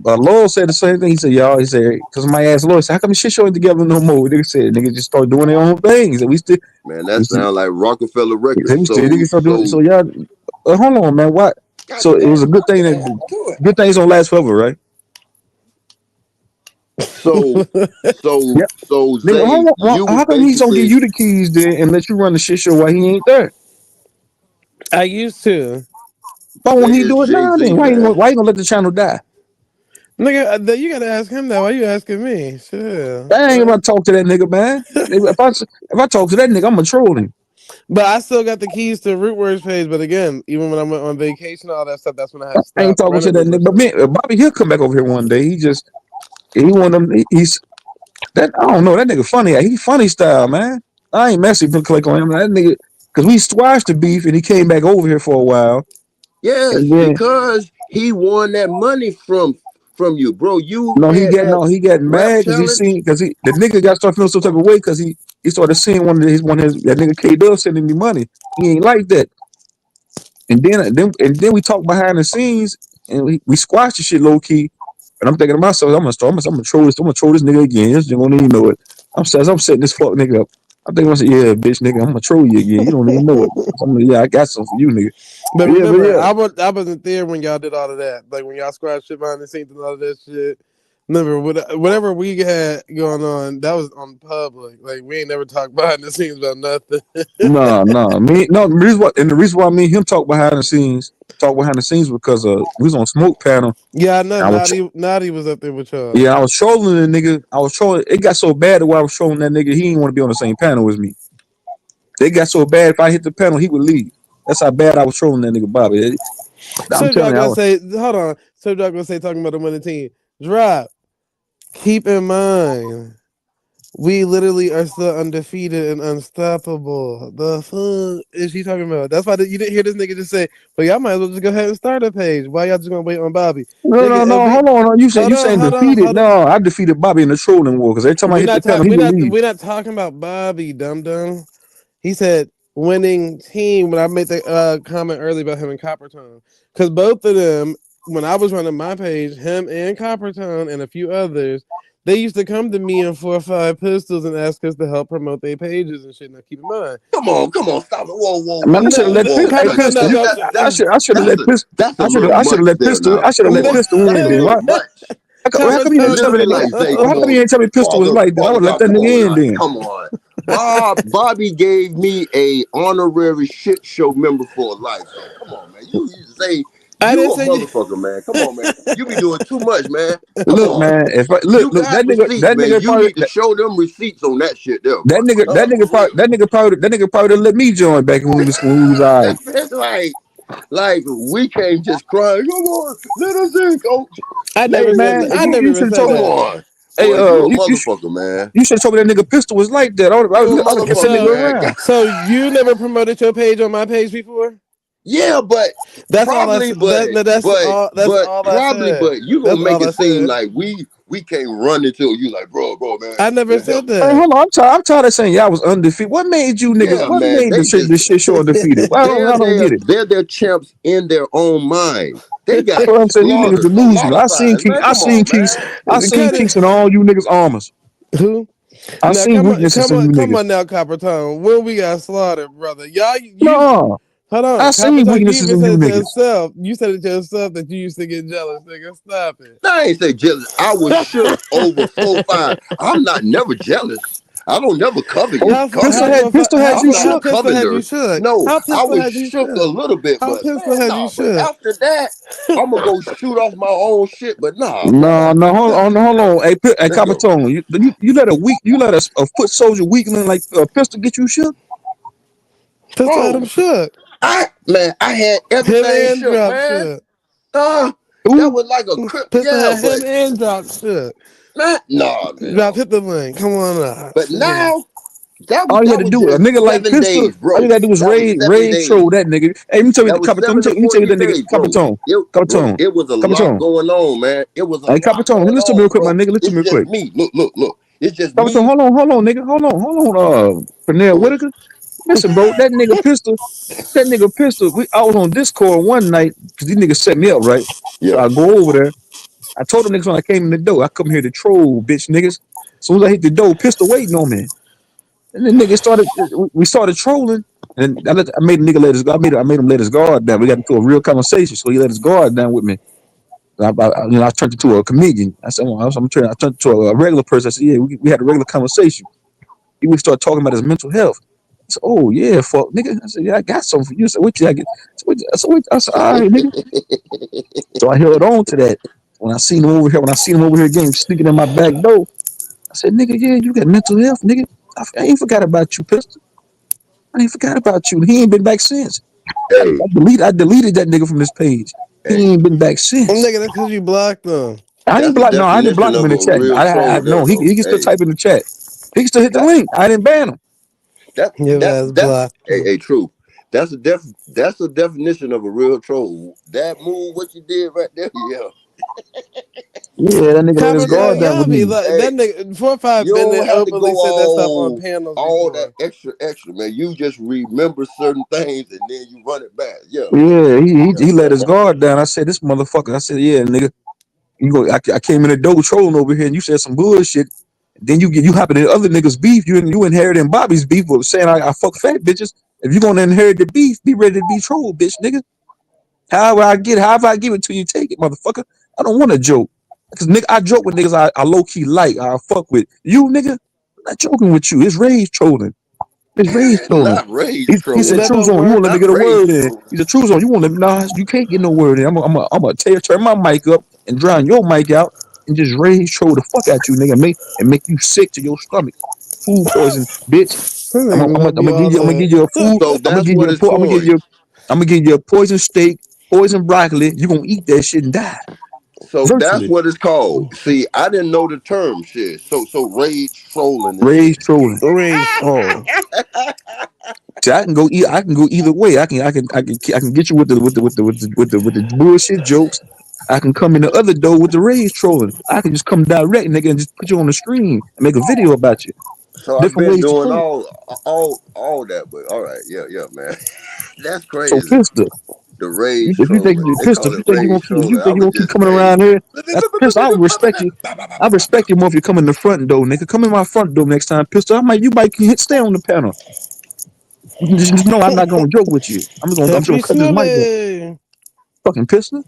Lowell said the same thing. He said, "Y'all," he said, because my ass Lowell said, "How come the shit show ain't together no more?" Nigga said, "Niggas just start doing their own things, and Man, that we still, sounds like Rockefeller we Records. still niggas start doing." So So y'all, hold on, man. What? God So it was a damn, good knock thing it that down. Do it. good things don't last forever, right? So so Yeah, so nigga. Zay, you was How come he's gonna give basically you the keys then and let you run the shit show while he ain't there? I used to. Why won't that he is do it now? Jay-Z, Then man. why you gonna let the channel die? Nigga, you gotta ask him that. Why you asking me? Sure. I ain't about to talk to that nigga, man. If I talk to that nigga, I'm gonna troll him. But I still got the keys to Root Words page. But again, even when I went on vacation, all that stuff, that's when I had to I ain't stop talking to running that Root nigga. Words But page. man, Bobby, he'll come back over here one day. He one of them. He's that I don't know. That nigga funny. He funny style, man. I ain't messing with click on him. That nigga, because we squashed the beef and he came back over here for a while. And Yes, then because he won that money from you, bro. You no, had that he got rap mad challenge. because the nigga got started feeling some type of way because he started seeing one of his that nigga K Dub sending me money. He ain't like that. And then we talked behind the scenes and we squashed the shit low key. And I'm thinking to myself, I'm gonna troll this nigga again. This nigga don't even know it. I'm setting this fuck nigga up. I'm thinking myself, yeah, bitch nigga, I'm gonna troll you again. You don't even know it. Yeah, I got something for you, nigga. But But remember, yeah. I wasn't there when y'all did all of that. Like when y'all squashed shit behind the scenes and all of that shit. Remember, whatever we had going on, that was on public. Like we ain't never talked behind the scenes about nothing. The reason why me and him talk behind the scenes because we was on smoke panel. Yeah, I know. And Naughty was up there with y'all. I was trolling the nigga. I was trolling. It got so bad that while I was trolling that nigga, he didn't want to be on the same panel with me. They got so bad if I hit the panel, he would leave. That's how bad I was trolling that nigga Bobby. I'm So y'all telling you, gonna say, hold on. So y'all gonna say talking about the winning team. Drop. Keep in mind, we literally are still undefeated and unstoppable. The fuck is she talking about? That's why you didn't hear this nigga just say, "Well, y'all might as well just go ahead and start a page. Why y'all just gonna wait on Bobby?" no, no, Nigga, if no. we Hold on, no. hold You on, saying hold on, defeated? hold on. No, I defeated Bobby in the trolling war because every time I hit the panel, he would leave. We're not talking about Bobby, dum dum. He said winning team when I made the comment earlier about him and Coppertone. Because both of them, when I was running my page, him and Coppertone and a few others, they used to come to me in 4 or 5 pistols and ask us to help promote their pages and shit. Now keep in mind. Come on, stop it. Whoa, whoa, I mean, I whoa, should have whoa, let whoa. hey, Coppertone, pistol. no, That, no, I that's a should have little much let there pistol. now. Come on. Pistol That's in a then. little Why? much. How come you It didn't tell me looking that? like Zay. How Come come you on. didn't tell me pistol was like that? I Father would let God, that come nigga on in now. then. Come on. Bobby gave me a honorary shit show member for life, though. Come on, man. You say I You didn't a say you. motherfucker, man. Come on, man. You be doing too much, man. Come Look, on. man. If I, You look, got receipts, that man. nigga You probably need to show them receipts on that shit there, bro. For that nigga probably let me join back when we was real. alright. That's like we can't just cry. Come on, let us in, coach. I Hey never said man, that. if I you never should even have said told Come me. that. on, Hey, boy. You a you motherfucker, man. should have told me that nigga pistol was like that. You a I'd have kept that motherfucker, nigga So, man. around. so you never promoted your page on my page before? Yeah, but That's all I probably, said. That, no, that's all I probably, said. but you That's gonna make all I it seem said. like we can't run into you, like, bro, man. I never said Help me. Hey, that. hold on. I'm tired of saying y'all was undefeated. What made you niggas? Yeah, What man. made They just this shit show undefeated? I don't get it. they're their champs in their own mind. They That's got what I'm saying. You niggas slaughtered a lot delusional. of times, man. Come on, man. I seen Cut it. kinks in all you niggas armors. Who? I Now seen come on, weaknesses in you come niggas. on now, Copper Tone. When we got slaughtered, brother, y'all, you No, hold I on, Copper seen Tone. You weaknesses even in you said it to niggas. yourself. You said it to yourself that you used to get jealous, nigga. Stop it. I ain't say jealous. I was shook over 4-5. I'm not never jealous. I don't never Oh, covet you. Pistol had I'm you not a How shook. pistol had you coveter. shook? No, How I pistol was had you shook a shook? little bit, How but pistol man, had you nah. But shook? after that, I'm gonna go shoot off my own shit. But nah, boy, No, hold on. Hey, let's go. Capitone, you let a foot soldier weakling like Pistol get you shook? Pistol had him Bro, shook. I had Him everything and shook, drop man. shook. Uh, that Who? was like a crip. Pistol Yeah, had but him and drop shook. man, nah, man. Drop hit the link. Come on up. But Yeah. now All you had that to was do, a just nigga like 7 days, Pistol, all you bro. gotta do was That was 7 troll days. that nigga. Hey, let me tell you, That was Capitone, 7 to let me tell you that 14 nigga, days, bro. Capitone, Bro, it was a lot Capitone. going on, man. It was a Hey, lot Capitone, going listen to me real on, quick, my bro. nigga. Listen to It's me real just quick. me. Look. It's just Capitone, me. hold on, nigga. Hold on, Pernell Go ahead. Whitaker. Listen, bro, that nigga Pistol, I was on Discord one night, because these niggas set me up, right? So Yeah. I go over there. I told them niggas when I came in the door, I come here to troll, bitch niggas. As soon as I hit the door, Pistol waiting on me. And then niggas we started trolling. And I made a nigga let his, I made him let his guard down. We got into a real conversation, so he let his guard down with me. I turned into a comedian. I said, well, I turned into a regular person. I said, yeah, we had a regular conversation. He would start talking about his mental health. I said, oh yeah, fuck, nigga. I said, yeah, I got something for you. I said, what you I get? I said, all right, nigga. So I held on to that. When I seen him over here again, sneaking in my back door, I said, nigga, yeah, you got mental health, nigga. I ain't forgot about you, Pistol. I ain't forgot about you. He ain't been back since. Hey, I deleted that nigga from this page. hey, He ain't been back since. Nigga, that's because you blocked them. I ain't that's a block. No, I didn't block definition him in of the a chat. real I troll no. there, He though. can still Hey, type in the chat. He can still hit the that link. I didn't ban him. that Your ass that's blocked hey, them. hey, true. That's a definition of a real troll. That move, what you did right there, yeah. Yeah, that nigga let his Copper Yeah, guard Tone, down y'all with be me. like, hey, that nigga, 4-5 you been don't there have to go openly said that stuff on panels all that before. extra, man. You just remember certain things and then you run it back. Yeah, Yeah, he let his yeah. guard down. I said, this motherfucker. I said, yeah, nigga. I came in the door trolling over here, and you said some bullshit. Then you happen in other niggas' beef. You inheriting Bobby's beef, but saying I fuck fat bitches. If you gonna inherit the beef, be ready to be trolled, bitch, nigga. However I give it to you, take it, motherfucker. I don't want to joke. Cause nigga, I joke with niggas I low key like, I fuck with. You nigga, I'm not joking with you. It's rage trolling. It's rage trolling. Not rage He said, That trolling. Truthzone, don't you won't work. let me Not get a rage word in. trolling. He said, Truthzone, you won't let me, nah, you can't get no word in. I'm gonna turn my mic up and drown your mic out and just rage troll the fuck out you, nigga, and make you sick to your stomach. Food poison, bitch. That nigga gonna be all I'm gonna that. give you a food. So I'm gonna that's give what you a it's po- for. I'm gonna give you a poison steak, poison broccoli. You gonna eat that shit and die So that's virtually. what it's called. See, I didn't know the term shit. So rage trolling and shit. Rage trolling. Rage troll. See, I can go either way. I can get you with the bullshit jokes. I can come in the other door with the rage trolling. I can just come direct, nigga, and just put you on the screen and make a video about you. So I've Different been ways to doing troll. all that, but all right, yeah, man. That's So crazy. pistol, The rage if you think trolling. you They pistol, call it rage if you trolling. I think you was gonna keep just coming around here, that's pistol. I respect you. I hey. respect you more if you come in the front door, nigga. Come in my front door next time, pistol. You might stay on the panel. Just know I'm not gonna joke with you. I'm just gonna Happy cut this mic off. Sunday. Fucking pistol.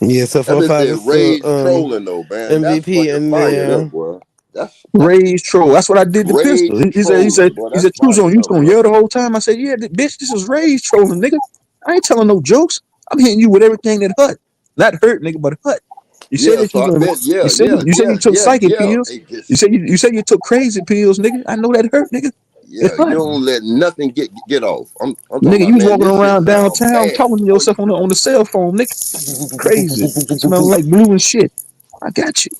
Yeah, so That bitch 4-5 said is still rage trolling though, man. That's MVP fucking in fire there, there. boy. That's Rage troll. That's what I did to pistol. rage He said, trolling, boy. he said, That's fire Truthzone, you there, was gonna boy. yell the whole time. I said, yeah, bitch, this is rage trolling, nigga. I ain't telling no jokes. I'm hitting you with everything that hurt. Not hurt, nigga, but hurt. You said Yeah, that you so I gonna bet. Yeah, you said you took psychic yeah. pills. It just You said you took crazy pills, nigga. I know that hurt, nigga. It yeah. You hurt. don't let nothing get off. I'm talking Nigga, about, you was man. walking This shit around sound downtown bad, talking to boy. yourself on the cell phone, nigga. Crazy. Smelling like glue and shit. I got you.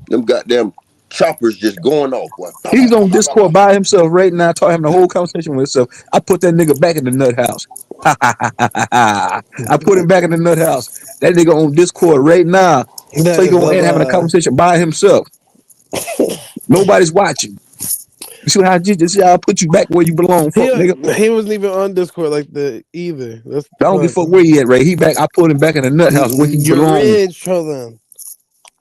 Them goddamn choppers just going off, boy. Bah, bah, He's bah, on bah, bah, bah. Discord by himself right now, talking having a whole conversation with himself. I put that nigga back in the nut house. Ha ha ha ha ha ha. I put him back in the nut house. That nigga on Discord right now. So That he is going a in having a lie. conversation by himself. Nobody's watching. You see how I put you back where you belong, He fuck nigga. he wasn't even on Discord like that either. That's I the don't give a fuck where point. he at, right? He back. I put him back in the nut house where he You're belongs. rich, trolling.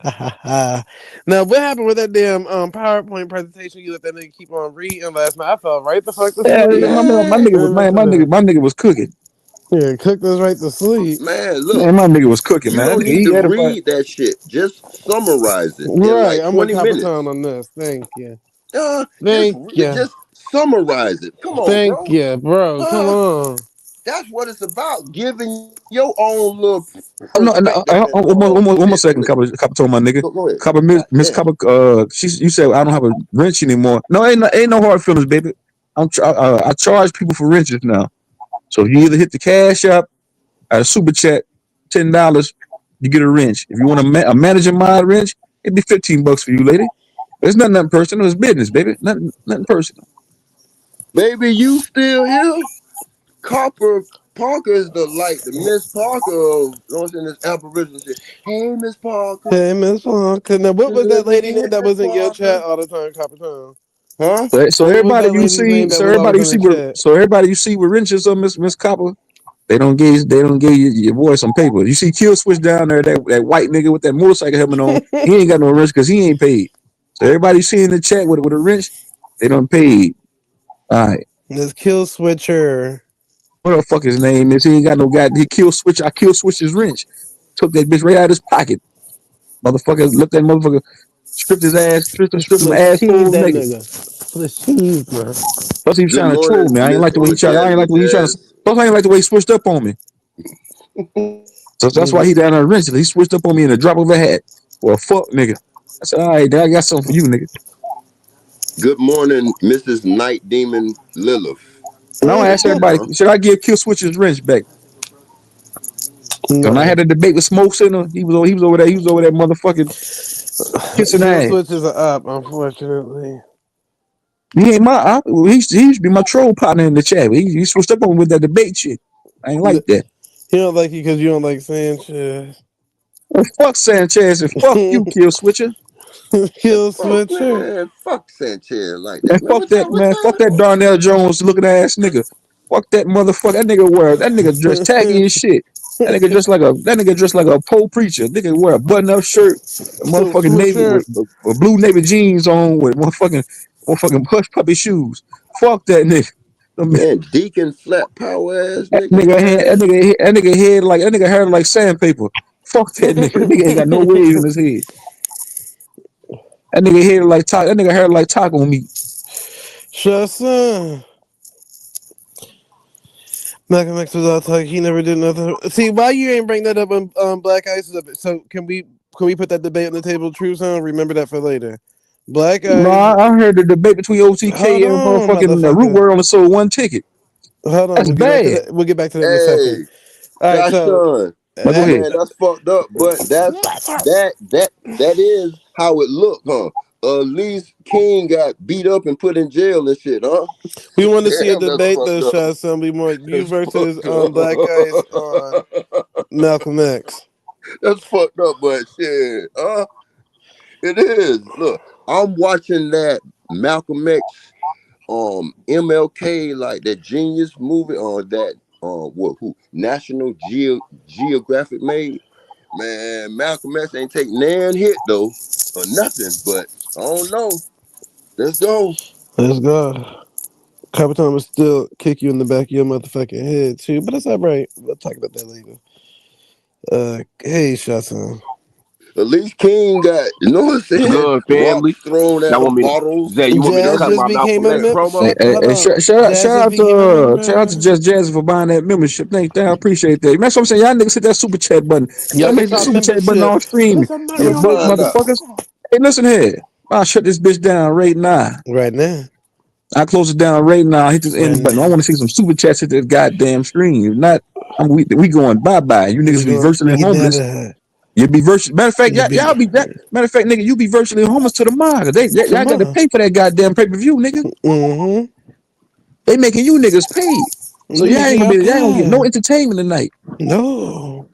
Now, what happened with that damn PowerPoint presentation you let that nigga keep on reading last night? I fell right the fuck to Yeah, sleep. my Man, nigga was And man, after that, my nigga was cooking. yeah, cooked us right to sleep. man, look. Man, my nigga was cooking, You man. That don't nigga, need he to edified. read that shit. Just summarize it in Right, like I'm with 20 Capitan minutes. on this. Thank you. Just Thank you. just summarize it. Come on, Thank bro. you, bro. Come Huh? on. That's what it's about. Giving your own little I'm not. perspective and all One shit. more second, Copper told my nigga. Go ahead. Copper God Miss damn. Copper. You said I don't have a wrench anymore. No, ain't no hard feelings, baby. I charge people for wrenches now. So if you either hit the cash app or a super chat, $10, you get a wrench. If you want a manager mod wrench, it'd be $15 for you, lady. But it's nothing personal. It's business, baby. Nothing personal. Baby, you still here? Copper Parker is the Miss Parker of, you know what I'm saying, this Aboriginal shit. Hey, Miss Parker. Hey, Miss Parker. Now, what was that Good to lady see name that Miss was in your chat Parker. all the time, Capitan? Huh? So What was everybody that you lady's name see, that was always in the chat? so everybody you see with wrenches on Miss Copper, they don't give your boy some paper. You see Kill Switch down there, that white nigga with that motorcycle helmet on, he ain't got no wrench because he ain't paid. So everybody you see in the chat with a wrench, they don't paid. All right. This kill switcher. What the fuck his name is? He ain't got no guy. He kill switch. I kill switch his wrench. Took that bitch right out of his pocket. Motherfucker, looked that motherfucker, stripped his ass, stripped him Let's cheese asshole that naked. nigga. Let's cheese, man. Plus he was Good trying to troll morning, me. I ain't Miss like the way he tried. I ain't Jazzy like the way he trying to. Jazz. Plus I ain't like the way he switched up on me. So that's why he down there wrench. He switched up on me in a drop of a hat. Well, fuck nigga. I said, all right, I got something for you, nigga. Good morning, Mrs. Night Demon Lilith. And I want to What's ask up, everybody, huh? should I give Kill Switch his wrench back? When I No. had a debate with Smoke Center, he was over there. He was over there, motherfucking kissing Kill ass. switches are up, unfortunately. He ain't he used to be my troll partner in the chat. He switched up on me with that debate shit. I ain't like that. He don't like you because you don't like Sanchez. Well, fuck Sanchez and fuck you, Kill Switcher. Kill Fuck, switcher. man. Fuck Sanchez like Man, that, man. What y'all, what fuck y'all? that Darnell Jones looking ass nigga. Fuck that motherfucker. That nigga dressed tacky as shit. That nigga dressed like a pole preacher. Nigga wear a button up shirt, a motherfucking navy Switcher. with blue navy jeans on with motherfucking hush puppy shoes. Fuck that nigga. Man, Deacon Flat Power ass That nigga, nigga head, man. that nigga hair like sandpaper. Fuck that nigga. That nigga ain't got no waves in his head. That nigga hair like taco meat. Shut Malcolm X was all talk. He never did nothing. See, why you ain't bring that up on Black Ice? So can we put that debate on the table? Truthzone. Remember that for later. Black No, Ice. I heard the debate between Hold OTK and on, motherfucking Root motherfucker. Word only sold one ticket. Hold on. That's We'll get back to bad. that. We'll get back to that in a second. Hey, All right. So Shashan, But go that ahead. man, that's fucked up, but that is how it looked, huh? At least King got beat up and put in jail and shit, huh? we want to see a Damn, that's debate though, fucked up. Shot. Some be more you That's versus fucked Black Ice on up. Malcolm X. That's fucked up, but shit, huh? It is. Look, I'm watching that Malcolm X, MLK, like that Genius movie, that what who National Geographic made. Man, Malcolm X ain't take nan hit though, or nothing. But I don't know. Let's go. Let's go. Capitan will still kick you in the back of your motherfucking head too, but that's all right. We'll talk about that later. Hey, Shotton. At least King got, you know what I'm saying? Good family. Rocks thrown at Y'all him, want me to bottles. Zay, you want me to Jazz cut just my became Malcolm a X member. promo? Hold on. Jazz Shout just out became a to member. Just Jazz for buying that membership. Thank you. I appreciate that. That's what I'm saying. Y'all niggas hit that super chat button. Yo, Y'all make hit that our super chat button membership. on streaming. Put some You money Let's on broke that find out. motherfuckers. motherfucker. Hey, listen here. I'll shut this bitch down right now. Right now. I close it down right now. Hit this Right end button. I now. want to see some super chats hit this goddamn stream. If not, we going bye bye. You niggas We be going virtually we get homeless. never You be virtually. Matter of fact, the y'all big be that. Matter of fact, nigga, you be virtually homeless to the mile. Y'all got to tomorrow. pay for that goddamn pay per view, nigga. Mm-hmm. They making you niggas pay. So We making y'all y'all ain't gonna get no pay. entertainment tonight. No.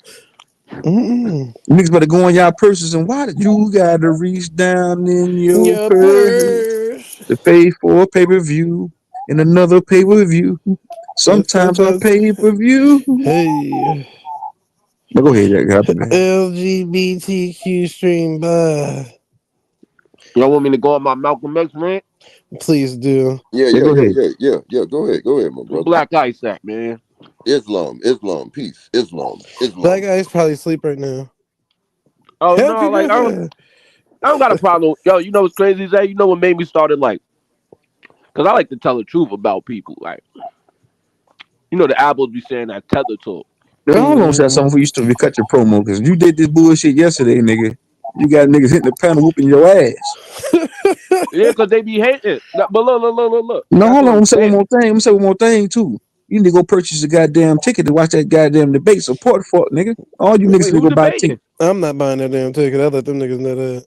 Mm-mm. Niggas better go in y'all purses and why did you gotta reach down in your Your purse purse. to pay for a pay per view and another pay per view? And Sometimes a sometimes, pay per view. hey, But go ahead, Jack. Hop in there. LGBTQ stream by. Y'all want me to go on my Malcolm X rant? Please do. Yeah, Yeah, yeah, go yeah, ahead. yeah, yeah, yeah. Go ahead, my Where brother. Black Ice at, man? Islam, peace. That Islam. guy's probably asleep right now. Oh Help no, you, like brother. I don't got a problem. Yo, you know what's crazy, Zay? You know what made me started like, cause I like to tell the truth about people. Like, you know, the apples be saying that tether talk. I don't know if that's Mm. something for you to cut your promo because you did this bullshit yesterday, nigga. You got niggas hitting the panel whooping your ass. Yeah, cause they be hating. But look. You No, got hold to on. I'm gonna say one understand. more thing. I'm gonna say one more thing too. You need to go purchase a goddamn ticket to watch that goddamn debate. Support for it, nigga. All you niggas Wait, need to who go buy a ticket. debating? I'm not buying that damn ticket. I let them niggas know that.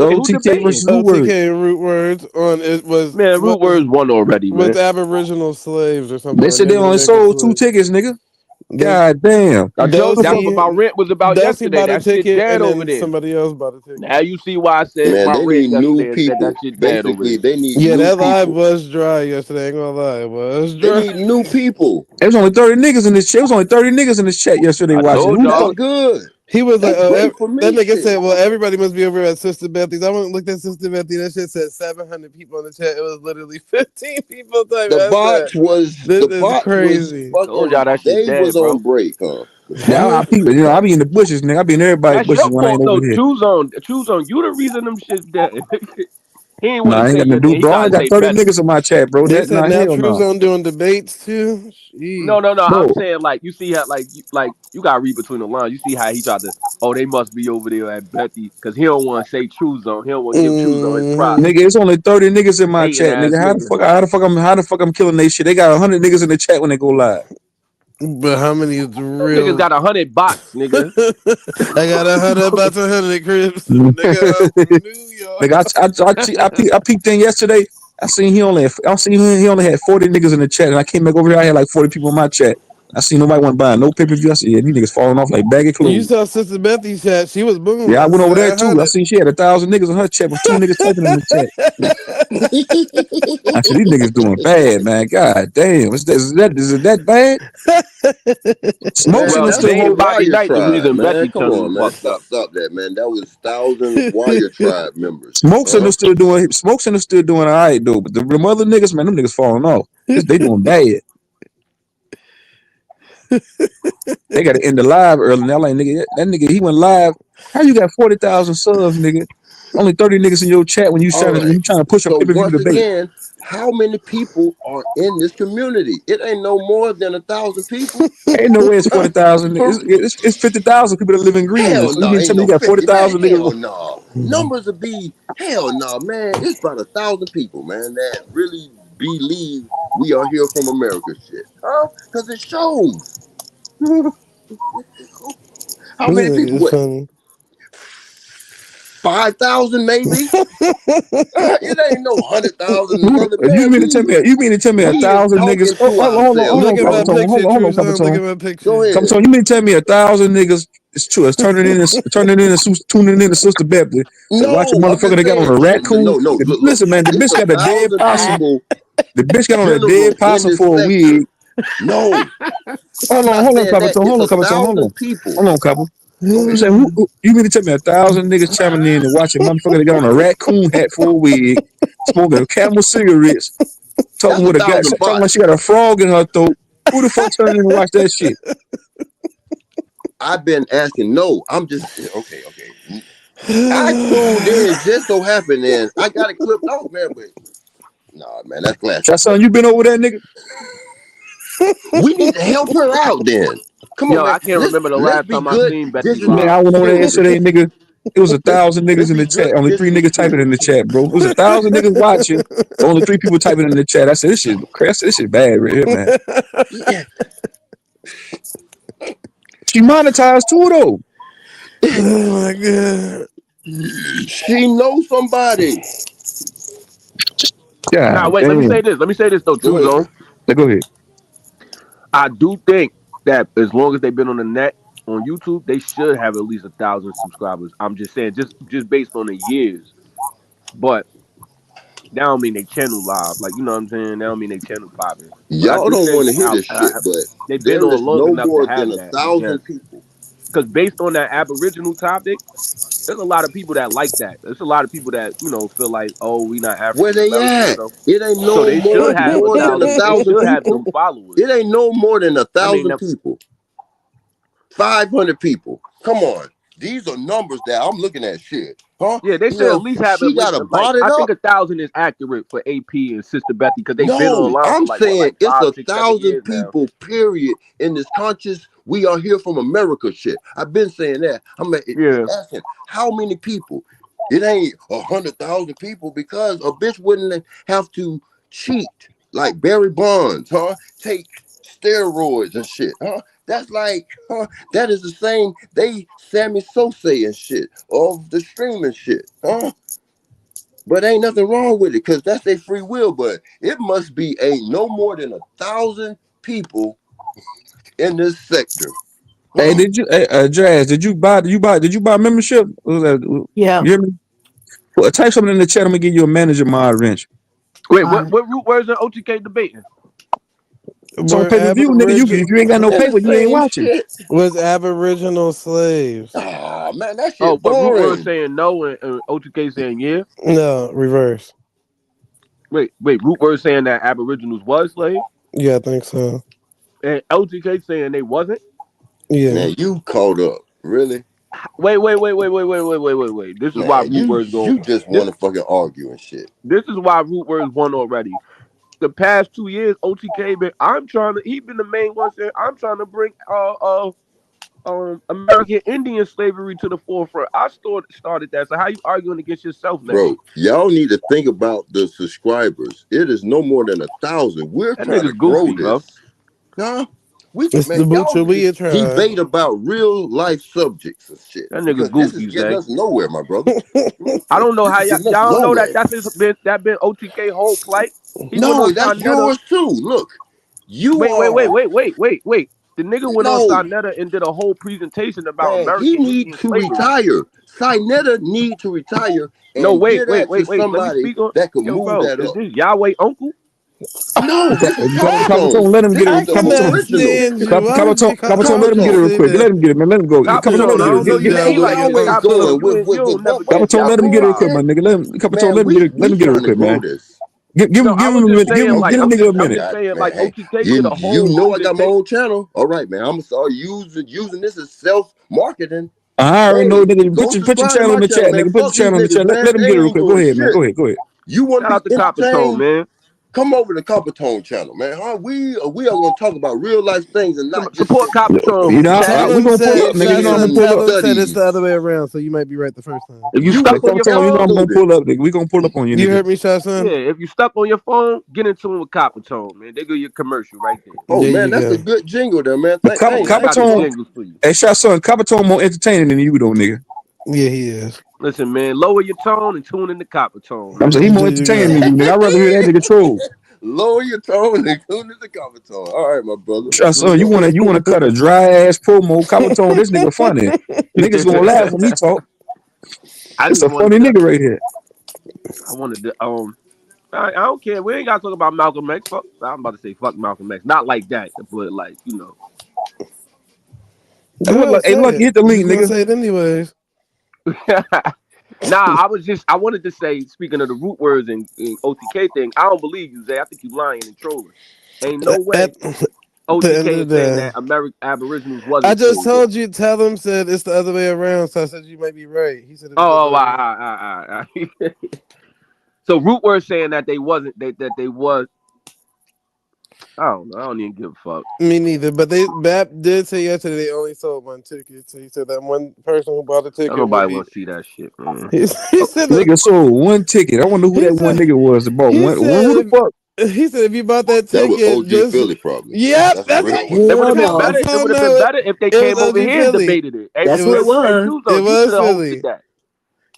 Wait, who OTK debating? versus Root Word. OTK root words on it Man, Root Words won already, was man. Aboriginal slaves or something, They or said they Native only American sold two slaves. tickets, nigga. They God damn. Dosey That's what my rent was about Dosey yesterday. bought a That shit ticket dead and over then there. somebody else bought a ticket. Now you see why I said Man, my they rent need new yesterday and said that people. shit dead over Basically, there. they need Yeah, new that live people. was dry yesterday. Ain't gonna lie, it was They dry. need new people. There was only 30 niggas in this chat. It was only 30 niggas in this chat yesterday I watching. told Who the That's fuck? y'all. good. He was like, That's great for that me. nigga Shit. said, well, everybody must be over at Sister Bethy's. I went and looked at Sister Bethy. That shit said 700 people in the chat. It was literally 15 people typing. The I said, bots was this the is bots was crazy. Told y'all fucking. that shit They was dead, on bro. break, huh? Yeah, I people, I be in the bushes, nigga. I be in everybody's That's bushes your when I ain't fault over though. here. Choose on. You the reason them shit dead. He ain't want Nah, to I ain't say got no your do, name. He bro. I gotta got say 30 Betty. niggas in my chat, bro. They That said nah, now hell no. Truthzone doing debates too. No, Jeez. no, no. I'm Bro, saying like you see how like you gotta read between the lines. You see how he tried to. Oh, they must be over there at Betty because he don't want to say True Zone. He don't want to give True Zone his Mm-hmm. props. nigga, it's only 30 niggas in my Hating chat, ass nigga. nigga. How the fuck I'm killing they shit? They got 100 niggas in the chat when they go live. But how many is the Them niggas real? got 100 bots, nigga. I got 100 about 100 Chris. Nigga, I'm from nigga, New York. I peeked in yesterday. I seen he only had 40 niggas in the chat, and I came back over here. I had like 40 people in my chat. I seen nobody went buying no pay per view. I said, yeah, these niggas falling off like baggy You clothes. saw Sister Bethy's chat. She was Yeah, I booming. went over there too. I 700. seen she had 1,000 niggas in her chat with two niggas typing in the chat. I said, these niggas doing bad, man. God damn, is it that bad? Smokes in Man, Well, the that's still Zay the and hold. Bobby Wire Knight the Tribe, reason man. Betty Come turned the on, man. fucked up. Stop that, man. That was thousands Wire Tribe members. Smokes in Huh? the still doing. Smokes in the still doing all right though. But the other niggas, man, them niggas falling off. They doing bad. They got to end the live early. Now, like nigga, that nigga, he went live. How you got 40,000 subs, nigga? Only 30 niggas in your chat when All right. you trying to push a So pay per view once debate. again, how many people are in this community? It ain't no more than 1,000 people. Ain't no way it's Huh? 40,000. It's 50,000 people that live in Greenville. Hell So you no, mean to tell ain't me you no got 50, man. 40,000 niggas? Hell no. Numbers will be hell no, man. It's about 1,000 people, man, that really believe we are here from America shit. Huh? Because it shows. How This many nigga people? is What? funny. 5,000 maybe? It ain't no 100,000 another You man. mean to tell me? You mean to tell me a We is thousand niggas? talking to Hold ourselves, on, Look at my bro. Capitone. picture, Hold on, Truthzone. Look Capitone. at my Go picture. ahead. Capitone, you mean to tell me 1,000 niggas? It's true. It's turning in, tuning in to Sister Beverly to watch a No, I'm motherfucker just that got on saying. a raccoon. No, no. Look. Listen, man, the It's bitch got a dead 1,000 possum. people The bitch got on a dead general in possum this for a wig. sector. No, I'm not Hold on, saying that. Capitone. It's Hold on, a Capitone. thousand people. Hold on, couple. Go I'm ahead. saying, you mean to tell me 1,000 niggas chiming in and watching a motherfucker that got on a raccoon hat for a wig, smoking Camel cigarettes, talking That's a with a guy, thousand talking like she bots. got a frog in her throat. Who the fuck turning in and watch that shit? I've been asking. No, I'm just okay. Okay. I tuned in just so happened, and I got it clipped off, man. But nah, man, that's classic Shot son, stuff. you been over that nigga? We need to help her out. Then come on, Yo, man. I can't Let's remember the let's last be time I good. seen Becky This is Man, live. I went over there listen, yesterday, nigga. It was let's 1,000 niggas let's in be the chat. good. Only three niggas typing in the chat, bro. It was 1,000 niggas watching. Only three people typing in the chat. I said, this shit crazy. I said, this shit bad right here, man. Yeah. She monetized too, though. Oh my god. She knows somebody. Nah, God wait. Let me say damn. this. Let me say this though. Go True ahead. Zone. Now, go ahead. I do think that as long as they've been on the net on YouTube, they should have at least 1,000 subscribers. I'm just saying, just based on the years. But that don't mean they channel live. Like you know what I'm saying. That don't mean they channel popping. But I Y'all do don't think want to hear this shit, but they've been there on is long no enough to more than have a that. I guess thousand people. because based on that Aboriginal topic, there's a lot of people that like that. There's a lot of people that feel like, oh, we not Where African they American, at? It ain't So no they more should have a more than a thousand. They thousand should have people. some followers. It ain't no more than a I mean, thousand people. 500 people. Come on. These are numbers that I'm looking at shit. Huh? yeah, they should at If least have she at got least to like bot it I think up, 1,000 is accurate for AP and Sister Bethy because they've been no, online for I'm like what, saying like it's 5, 6, 7 years 1,000 now. people, period, in this conscious, we are here from America shit. I've been saying that. Yeah, Asking how many people? It ain't 100,000 people because a bitch wouldn't have to cheat like Barry Bonds, huh? Take steroids and shit, huh? That's like, that is the same, they Sammy Sosa and shit of the streaming shit, huh? But ain't nothing wrong with it because that's their free will. But it must be ain't no more than 1,000 people in this sector. Hey, Huh? Jazz, did you buy membership? Yeah. You hear me? Well, type something in the chat. I'm gonna give you a manager mod wrench. wait, All right. what root words are OTK debating? It's on Were pay per view, nigga. aboriginal If you ain't got no Man, the paper, you ain't same watching. shit. was Aboriginal slaves. Ah, man, that Oh, shit but root words boring. saying no and OTK saying yeah. No, reverse. Wait, root words saying that Aboriginals was slaves Yeah, I think so. and OTK saying they wasn't. Yeah. Man, you caught up. Really? Wait. This is why Man, root words go. you just This want to fucking argue and shit. this is why root words won already. The past 2 years, OTK been. I'm trying to. He been the main one saying I'm trying to bring American Indian slavery to the forefront. I started that. So how you arguing against yourself now? Bro, y'all need to think about the subscribers. It is no more than 1,000. We're That trying to nigga's grow goofy, bro. this. Huh? We It's man, the y'all butcher need to we are trying. debate about real life subjects and shit That nigga because this is goofy, getting Zay. us nowhere, my brother. Hmm? I don't know This how is y'all, getting us y'all don't know that nowhere. that's been OTK whole plight. He went on No, that's Sonetta. yours too. Look, you are Wait. The nigga went on no Sonetta and did a whole presentation about man. He American need Indian to slavery. retire. Sinetta need to retire No, and get that to wait. Let me somebody speak on. that could Yo, move bro, that is up. this Yahweh uncle? No, this is Truthzone. Capital, let him This get is I it. the Capital, cannot original stand you. Why would you Capital, let him get it Truthzone. real say quick. that? Let him get it, man. Let him go. Copper Capital, let Tone, him I get don't it. know This you. Get, Man, He we like Yahweh nigga always Copper uncle. Tone. going You with don't never what get Capital, let him Yahweh get it real live. quick, my bullshit. nigga. Capital, Man, let him get it. Let we him get it real trying to quick, grow man. this. No, I was just saying like I'm just saying like Man, OTK did a you whole know I got my presentation. own channel. All right, man. I'm gonna start using this as self marketing. I already know, Hey, nigga. go Put your subscribe to channel in my the channel, chat, man. nigga. Put your Fuck these channel in the niggas, chat. man. Let him They get it real ain't quick. Go doing ahead, man. shit. Go ahead. Go ahead. You want Shout to out be to Copper Tone, entertained? man. Come over to Copper Tone channel, man. Huh? We are gonna talk about real life things and not just Support sit Copper Tone. You know, Chat. Tell we him gonna pull said up, nigga. You know I'm gonna Indian pull tell up. him said it's the other studies. way around, so you might be right the first time. If you You stuck on your Capital, you know phone, I'm gonna absolutely. pull up, nigga. We gonna pull up on you, You nigga. heard me, shot yeah. son? If you stuck on your phone, get into it with Copper Tone, man. They give you a commercial right there. Oh There man, you that's a go. good jingle there, man. Yeah, Thanks, I got thank the you, bro. Capitone, jingles for you. hey, shot son, Capitone more entertaining than you, though, nigga. Yeah, he is. Listen, man, lower your tone and tune in the Copper Tone, I'm saying man. he more There you entertaining go. than you, nigga. I'd rather hear that nigga troll. Lower your tone and tune to the Copper Tone. All right, my brother. Shot True son, zone. you wanna cut a dry ass promo? Capitone, this nigga funny. Niggas gonna laugh when he talk. I It's just a wanted funny to. nigga right here. I wanted to. I don't care. We ain't got to talk about Malcolm X. Fuck. I'm about to say fuck Malcolm X. Not like that, but like. Hey, Go ahead, hey, say Lucky, it. hit the You link, was gonna nigga. say it anyways. Nah, I wanted to say, speaking of the root words and OTK thing, I don't believe you, Zay. I think you lying and trolling. Ain't no At way. the end OTK of is the saying day. that American Aboriginals I wasn't just slaves. told you, tell him said it's the other way around. So I said you might be right. He said it was the other Oh, way around. So root word saying that they wasn't that they was. I don't know. I don't even give a fuck. Me neither. But BAP did say yesterday they only sold one ticket. So he said that one person who bought a Don't ticket will nobody be. want to see that shit, man. He said Nigga sold one ticket. I wonder who he that one said nigga was that bought he one. Who the said fuck? if you bought that That was ticket, OG just Philly probably. yep, That's a that's real how one. It would Hell have been Copper no. better. It would Tom have been know it. better if they It was came over OG here and Philly. debated it. Hey, It That's who it was was. it You should was have hosted Philly. that.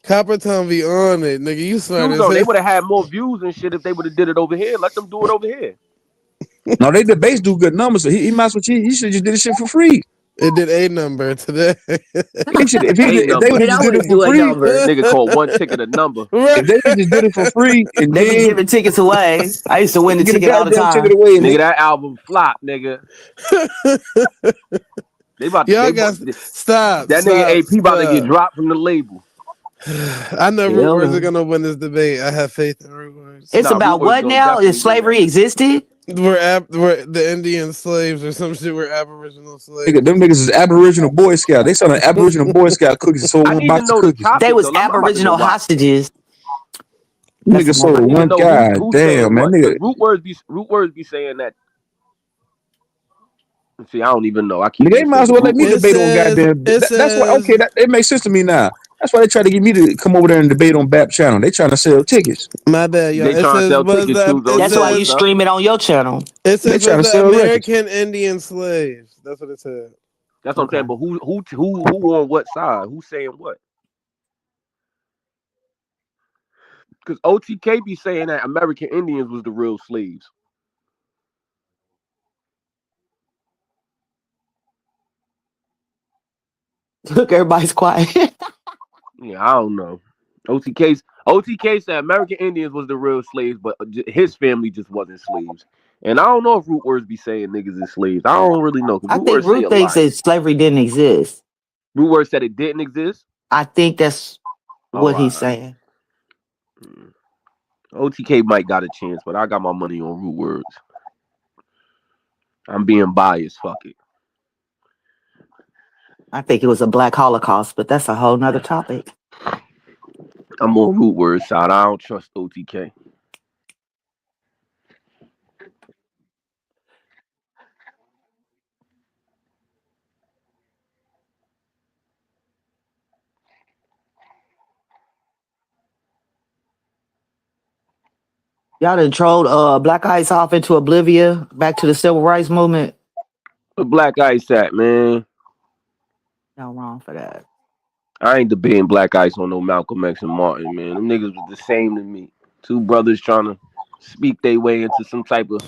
Copper Tom be on it, nigga. You smart as Truthzone, they hell. would have had more views and shit if they would have did it over here. Let them do it over here. No, they debates do good numbers. So he might as well cheat. He should just did this shit for free. It did a number today. He should A if they would number. have It just did it always for do a free. number. Nigga called one ticket a number. Right. If they would just did it for free and They be then giving tickets away. I used to win the get a ticket all the goddamn ticket time. away and Nigga, that album flop, nigga. They about to Y'all got stop, that nigga stop, AP about to get stop. dropped from the label. I know Root Hell Words are no. gonna win this debate. I have faith in Root Words. It's Nah, Root about Word's what gonna now? If definitely win that slavery shit. existed? We're the Indian slaves or some shit. We're Aboriginal nigga, them slaves. niggas is Aboriginal Boy Scout. They selling Aboriginal Boy Scout cookies. Sold I one need to box of know the cookies. They topic was though. I'm about to go Aboriginal watch it. hostages. That's Nigga the sold I movie. need to one. know God who's saying damn, man, what. Cause nigga. Root words be saying that. See, I don't even know. I can't Nigga, they even might say as the well let root me word. It debate on says goddamn. it That's why. says Okay, that it makes sense to me now. That's why they try to get me to come over there and debate on BAP channel. They trying to sell tickets. my bad, y'all. They trying to sell tickets too, so That's you why know you what's up. stream it on your channel. They trying was to the sell records. American Indian slaves. That's what it said. That's what I'm Okay. saying. But who on what side? Who's saying what? Because OTK be saying that American Indians was the real slaves. Look, everybody's quiet. Yeah, I don't know. OTK said American Indians was the real slaves, but his family just wasn't slaves. And I don't know if Root Words be saying niggas is slaves. I don't really know because I Root think Words say Ruth a thinks lot. that slavery didn't exist. Root Words said it didn't exist. I think that's Oh, what he's saying. OTK might got a chance, but I got my money on Root Words. I'm being biased. Fuck it. I think it was a black holocaust, but that's a whole nother topic. I'm on Root Words side. I don't trust OTK. Y'all done trolled Black Ice off into oblivion back to the civil rights movement. Where Black Ice at, man? Y'all wrong for that. I ain't debating Black Ice on no Malcolm X and Martin, man. Them niggas was the same to me. Two brothers trying to speak their way into some type of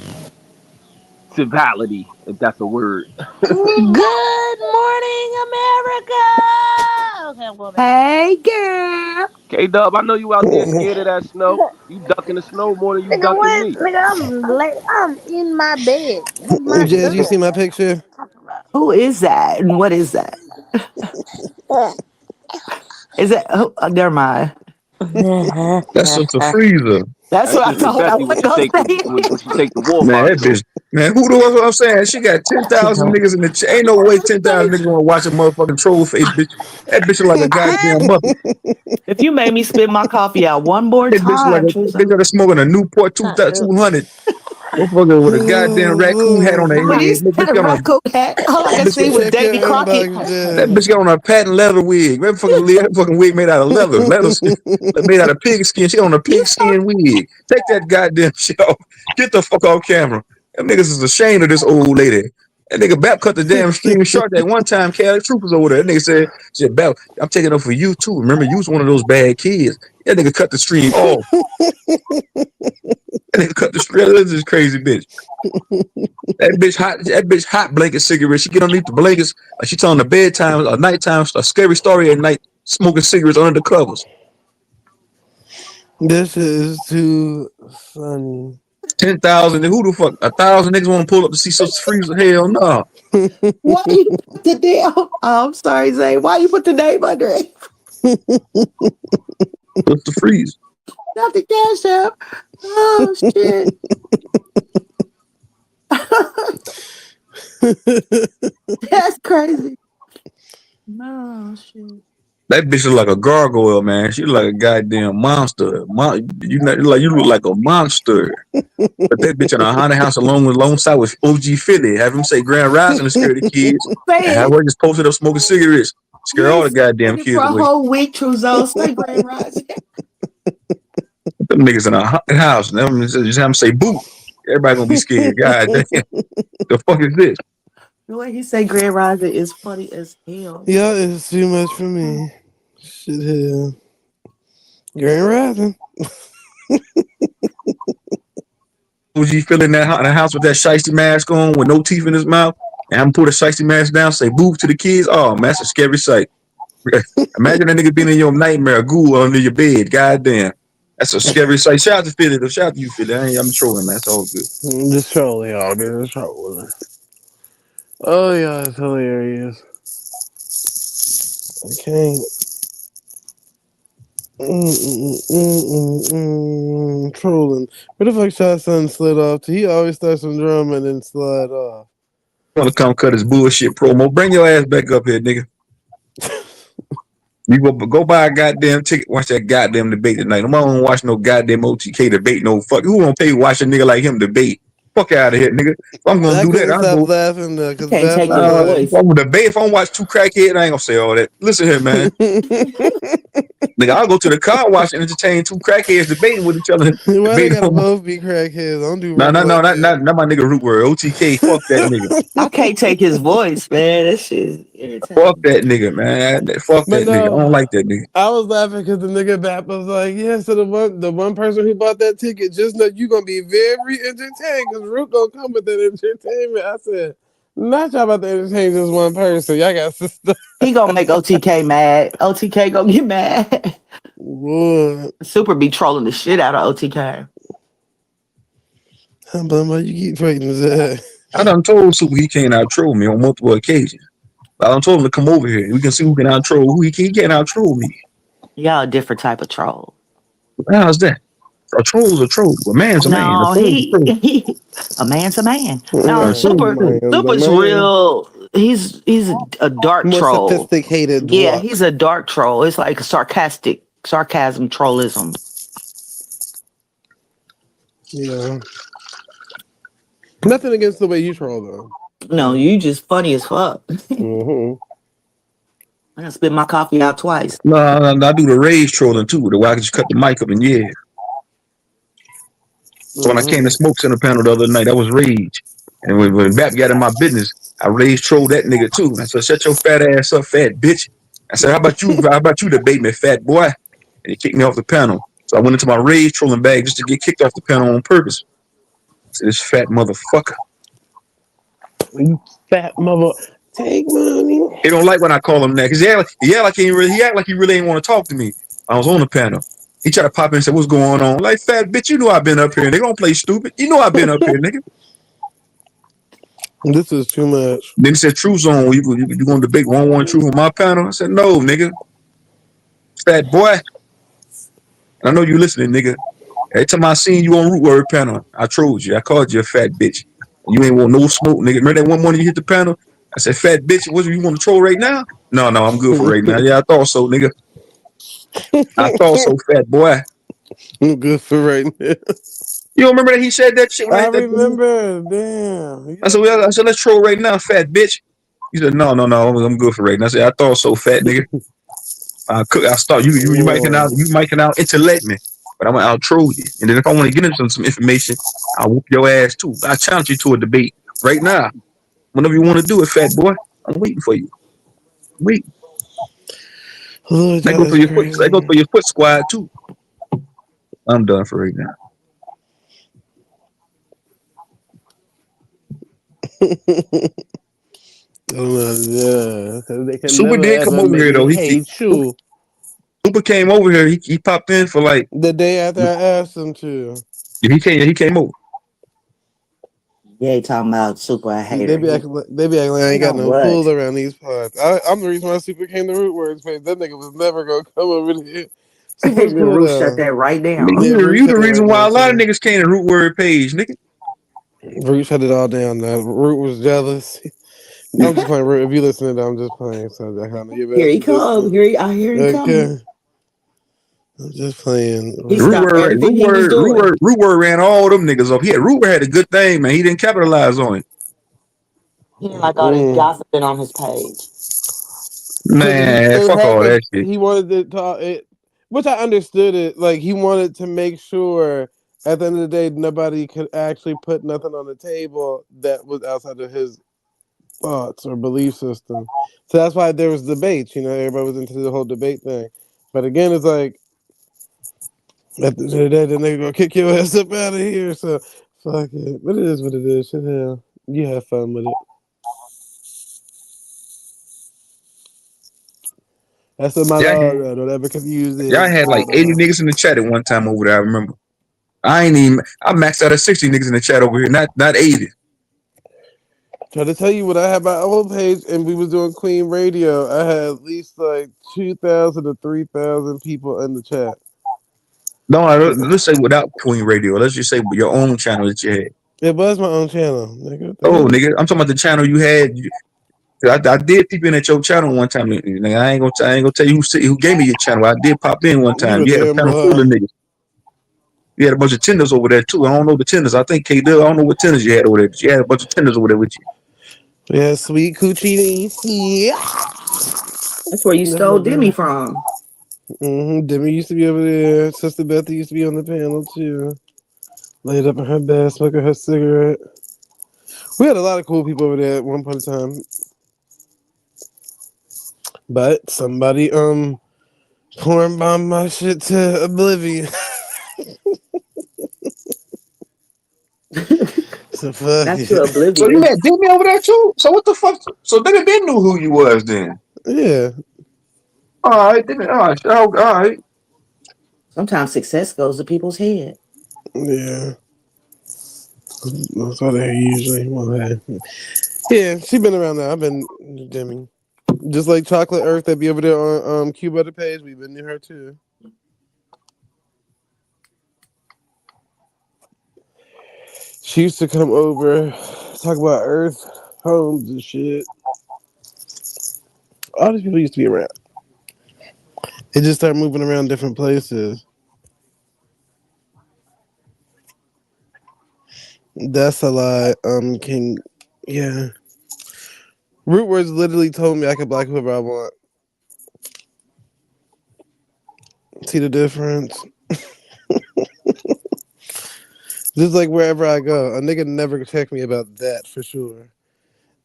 civility, if that's a word. Good morning, America. Okay, I'm going back. Hey, girl. K Dub, I know you out there scared of that snow. You ducking the snow more than you Nigga, ducking what? me. Nigga, I'm in my bed with my Jazz, you girl. see my picture? Who is that? And what is that? Is it? Oh, never mind. That's just a freezer. That's That's what I Sister thought. I Bessie wasn't gonna say when she take the warm Man, out that though. bitch. Man, who the what I'm saying? She got it. 10,000 niggas in the ain't no way 10,000 niggas gonna watch a motherfucking troll face bitch. That bitch look like a goddamn muppet. If you made me spit my coffee out one more That bitch look like time, that bitch Truthzone. that smoking a Newport 200. Motherfucker with a goddamn raccoon hat on her Oh, you head. said a raccoon hat. All I That can bitch see got was Check your Davy Crockett. inbox, that Jazz. bitch got on a patent leather wig. That fucking wig made out of leather skin, made out of pig skin. She got on a You pig so skin wig. Take that goddamn shit off. Get the fuck off camera. Them niggas is ashamed of this old lady. That nigga Bap cut the damn stream short that one time. Cali Troopers over there. That nigga said, Bap, I'm taking up for you too. Remember, you was one of those bad kids. That nigga cut the stream off. That nigga cut the stream. This is crazy bitch. That bitch hot blanket cigarette. She get underneath the blankets like she telling a bedtime, a nighttime, a scary story at night, smoking cigarettes under the covers. This is too funny. 10,000. Who the fuck? 1,000 niggas want to pull up to see Sister Freezer? Hell no. why you put the damn? Oh, I'm sorry, Zay. Why you put the name under it? Sister Freeze. Not the cash app. Oh shit. That's crazy. No shit. That bitch look like a gargoyle, man. She look like a goddamn monster. You know, like you look like a monster. But that bitch in a haunted house alongside with OG Philly. Have him say Grand Rising to scare the kids, and Say have it. her just posted up smoking cigarettes, scare all the Yes. goddamn Did it for kids a away. whole week, Truthzone. Say Grand Rising. Them niggas in a haunted house, and them just have them say boo. Everybody gonna be scared. God damn, the fuck is this? The way he say Grand Rising is funny as hell. Y'all is too much for me. Shit hell. Grand Rising. OG Philly in that haunted house with that shiesty mask on, with no teeth in his mouth, and I'm put a shiesty mask down, say boo to the kids. Oh man, that's a scary sight. Imagine that nigga being in your nightmare, a ghoul under your bed. God damn. That's a scary sight. Shout out to Philly, though. Shout out to you, Philly. I'm trolling, man. It's all good. Just trolling, y'all, man. Just trolling. Oh, yeah, it's hilarious. I can't. Trolling. Where the fuck Shot Son slid off to? He always starts some drama and then slide off. Want to come cut his bullshit promo? Bring your ass back up here, nigga. You go buy a goddamn ticket, watch that goddamn debate tonight. I'm not gonna watch no goddamn OTK debate. No fuck. Who gonna pay to watch a nigga like him debate? Fuck out of here, nigga. If I'm gonna I do that, couldn't I'll stop go. laughing though, I because can't Bap take was his If voice. I'm gonna debate, if I'm watch two crackheads, I ain't gonna say all that. Listen here, man. like, Nigga, I'll go to the car wash and entertain two crackheads debating with each other. why they Debating gotta on my. both be crackheads? Don't do No, Ruck no, no, like not, not, not my nigga root word. OTK, fuck that nigga. I can't take his voice, man. That shit is Fuck irritating. that nigga, man. Fuck But that nigga. I no, don't like that nigga. I was laughing because the nigga Bap was like, yeah, so the one person who bought that ticket, just know you gonna be very entertained because Root gonna come with that entertainment. I said, not y'all about to entertain just one person. Y'all got sister. He gonna make OTK mad. OTK gonna get mad. What? Super be trolling the shit out of OTK. I'm bummed why you keep fighting his ass. I done told Super he can't out troll me on multiple occasions. I done told him to come over here. We can see who can out troll who he can't out troll me. Y'all a different type of troll. How's that? A troll's a troll. A man's a man. A No, troll's a troll. a man's a man. No, A Yeah, troll's a super troll. man, the super's man. real. He's a dark More troll. sophisticated Yeah, dwarf. he's a dark troll. It's like sarcasm trollism. Yeah. Nothing against the way you troll though. No, you just funny as fuck. Mm-hmm. I done spit my coffee out twice. No, I do the rage trolling too. The way I can just cut the mic up and yeah. So when I came to Mm-hmm. Smoke Center panel the other night, that was rage. And when Bap got in my business, I rage trolled that nigga too. I said, "Shut your fat ass up, fat bitch." I said, "How about you? How about you debate me, fat boy?" And he kicked me off the panel. So I went into my rage trolling bag just to get kicked off the panel on purpose. I said, "This fat motherfucker." You fat mother. Take money. He don't like when I call him that because he act like he really ain't want to talk to me. I was on the panel. He tried to pop in and say, "What's going on?" Like, fat bitch, you know I've been up here. They gonna play stupid. You know I've been up here, nigga. This is too much. Then he said, Truthzone, you gonna debate 1-1 truth on my panel? I said, no, nigga. Fat boy. And I know you listening, nigga. Every time I seen you on Root Word panel, I trolled you. I called you a fat bitch. You ain't want no smoke, nigga. Remember that one morning you hit the panel? I said, fat bitch, what you want to troll right now? No, I'm good for right now. Yeah, I thought so, nigga. I thought so, fat boy. I'm good for right now. You don't remember that he said that shit when I I hit that thing? remember. Damn. I said, let's troll right now, fat bitch. He said, no, I'm good for right now. I said, I thought so, fat nigga. I start Whoa. you might can out intellect me, but I'm gonna out troll you. And then if I want to get into some information, I'll whoop your ass too. I challenge you to a debate right now. Whenever you want to do it, fat boy, I'm waiting for you. Wait. Lord, I that go is for your foot. I go crazy. for your foot squad too. I'm done for right now. Yeah, they can Super never did come ever over make here me though. hate you. Super came over here. He popped in for like The day after I asked them to. he came over. Yeah, he talking about super a See, hater. He they be acting like I ain't hate got on no what? fool around these parts. I'm the reason why Super came to Root Words page. That nigga was never gonna come over here. Super's The cool roof shut though. that right Nigga, down. Yeah, Root you shut the that right reason why down a lot of too. niggas came to root word page, nigga. Root shut it all down now. Root was jealous. I'm just playing Root. If you listening, I'm just playing. So I know your Here best he is come. distant. I hear he coming. Okay. I'm just playing. He Root stopped word, everything he was doing. Root word ran all them niggas off. Yeah, Root word had a good thing, man. He didn't capitalize on it. He didn't like all that Mm. gossiping on his page. Cause he Man, it fuck all happened. that shit. He wanted to talk it, which I understood it. Like he wanted to make sure at the end of the day nobody could actually put nothing on the table that was outside of his thoughts or belief system. So that's why there was debates. Everybody was into the whole debate thing. But again, it's like at the end of the day, then they gonna kick your ass up out of here. So fuck it. But it is what it is. Shit, hell, you have fun with it. That's what my Y'all dog. had, Don't ever confuse y'all it. had like 80 niggas in the chat at one time over there. I remember. I maxed out at 60 niggas in the chat over here, not 80. Try to tell you what I had my old page, and we was doing Queen Radio. I had at least like 2,000 to 3,000 people in the chat. No, let's say without Queen Radio. Let's just say your own channel that you had. It was my own channel, nigga. What the Oh, hell? nigga, I'm talking about the channel you had. I did peep in at your channel one time. Nigga, I ain't gonna tell you who gave me your channel. I did pop in one You time. a You had a damn panel full lie. of niggas. You had a bunch of tenders over there too. I don't know the tenders. I think K Dub. I don't know what tenders you had over there. But you had a bunch of tenders over there with you. Yeah, sweet coochie. Yeah. That's where you That's my stole Demi girl. from. Demi used to be over there. Sister Bethy used to be on the panel too. Laid up in her bed, smoking her cigarette. We had a lot of cool people over there at one point in time. But somebody pouring bomb my shit to oblivion. So fuck Not to it. So you oblivion. had Demi over there too. So what the fuck? So nigga been knew who you was then. Yeah. All right, nigga. All right. Sometimes success goes to people's head. Yeah. That's what they usually want to have. Yeah, she been around now. I've been Demi. Just like Chocolate Earth that be over there on Cuba the page, we've been near her too. She used to come over, talk about Earth, homes and shit. All these people used to be around. They just start moving around different places. That's a lie. King, yeah. Root words literally told me I could block whoever I want. See the difference? Just like wherever I go, a nigga never check me about that for sure.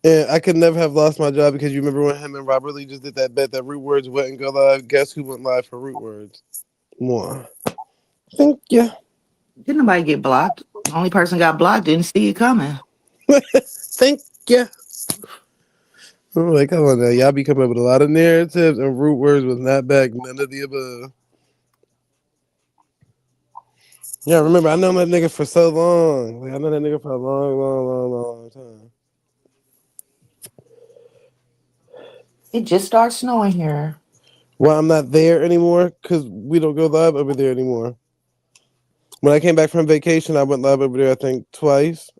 And I could never have lost my job because you remember when him and Robert Lee just did that bet that Root Words wouldn't go live? Guess who went live for Root Words? Moi. Thank you. Didn't nobody get blocked. The only person got blocked didn't see it coming. Thank you. I'm like, come on now. Y'all be coming up with a lot of narratives, and Root Words was not back. None of the above. Yeah, remember, I know that nigga for so long. Like, I know that nigga for a long, long, long, long time. It just started snowing here. Well, I'm not there anymore because we don't go live over there anymore. When I came back from vacation, I went live over there, I think, twice.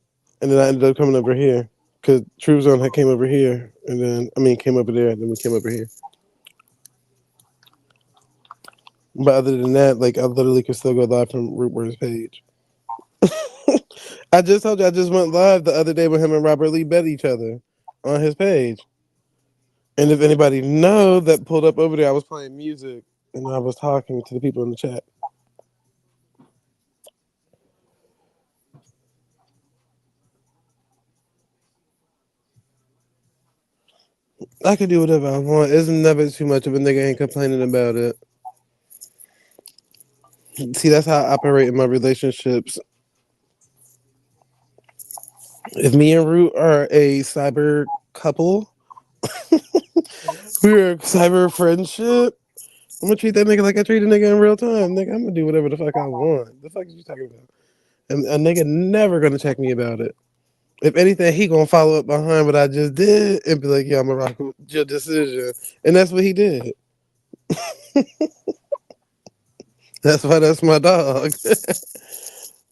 And then I ended up coming over here because Truthzone had came over here. And then, came over there. And then we came over here. But other than that, like, I literally could still go live from Rootworth's page. I just told you I just went live the other day when him and Robert Lee bet each other on his page. And if anybody know that pulled up over there, I was playing music and I was talking to the people in the chat. I can do whatever I want. It's never too much of a nigga ain't complaining about it. See, that's how I operate in my relationships. If me and Root are a cyber couple, we're a cyber friendship. I'm gonna treat that nigga like I treat a nigga in real time. Nigga, I'm gonna do whatever the fuck I want. The fuck is you talking about? And a nigga never gonna check me about it. If anything, he gonna follow up behind what I just did and be like, "Yeah, I'm gonna rock with your decision," and that's what he did. That's why that's my dog.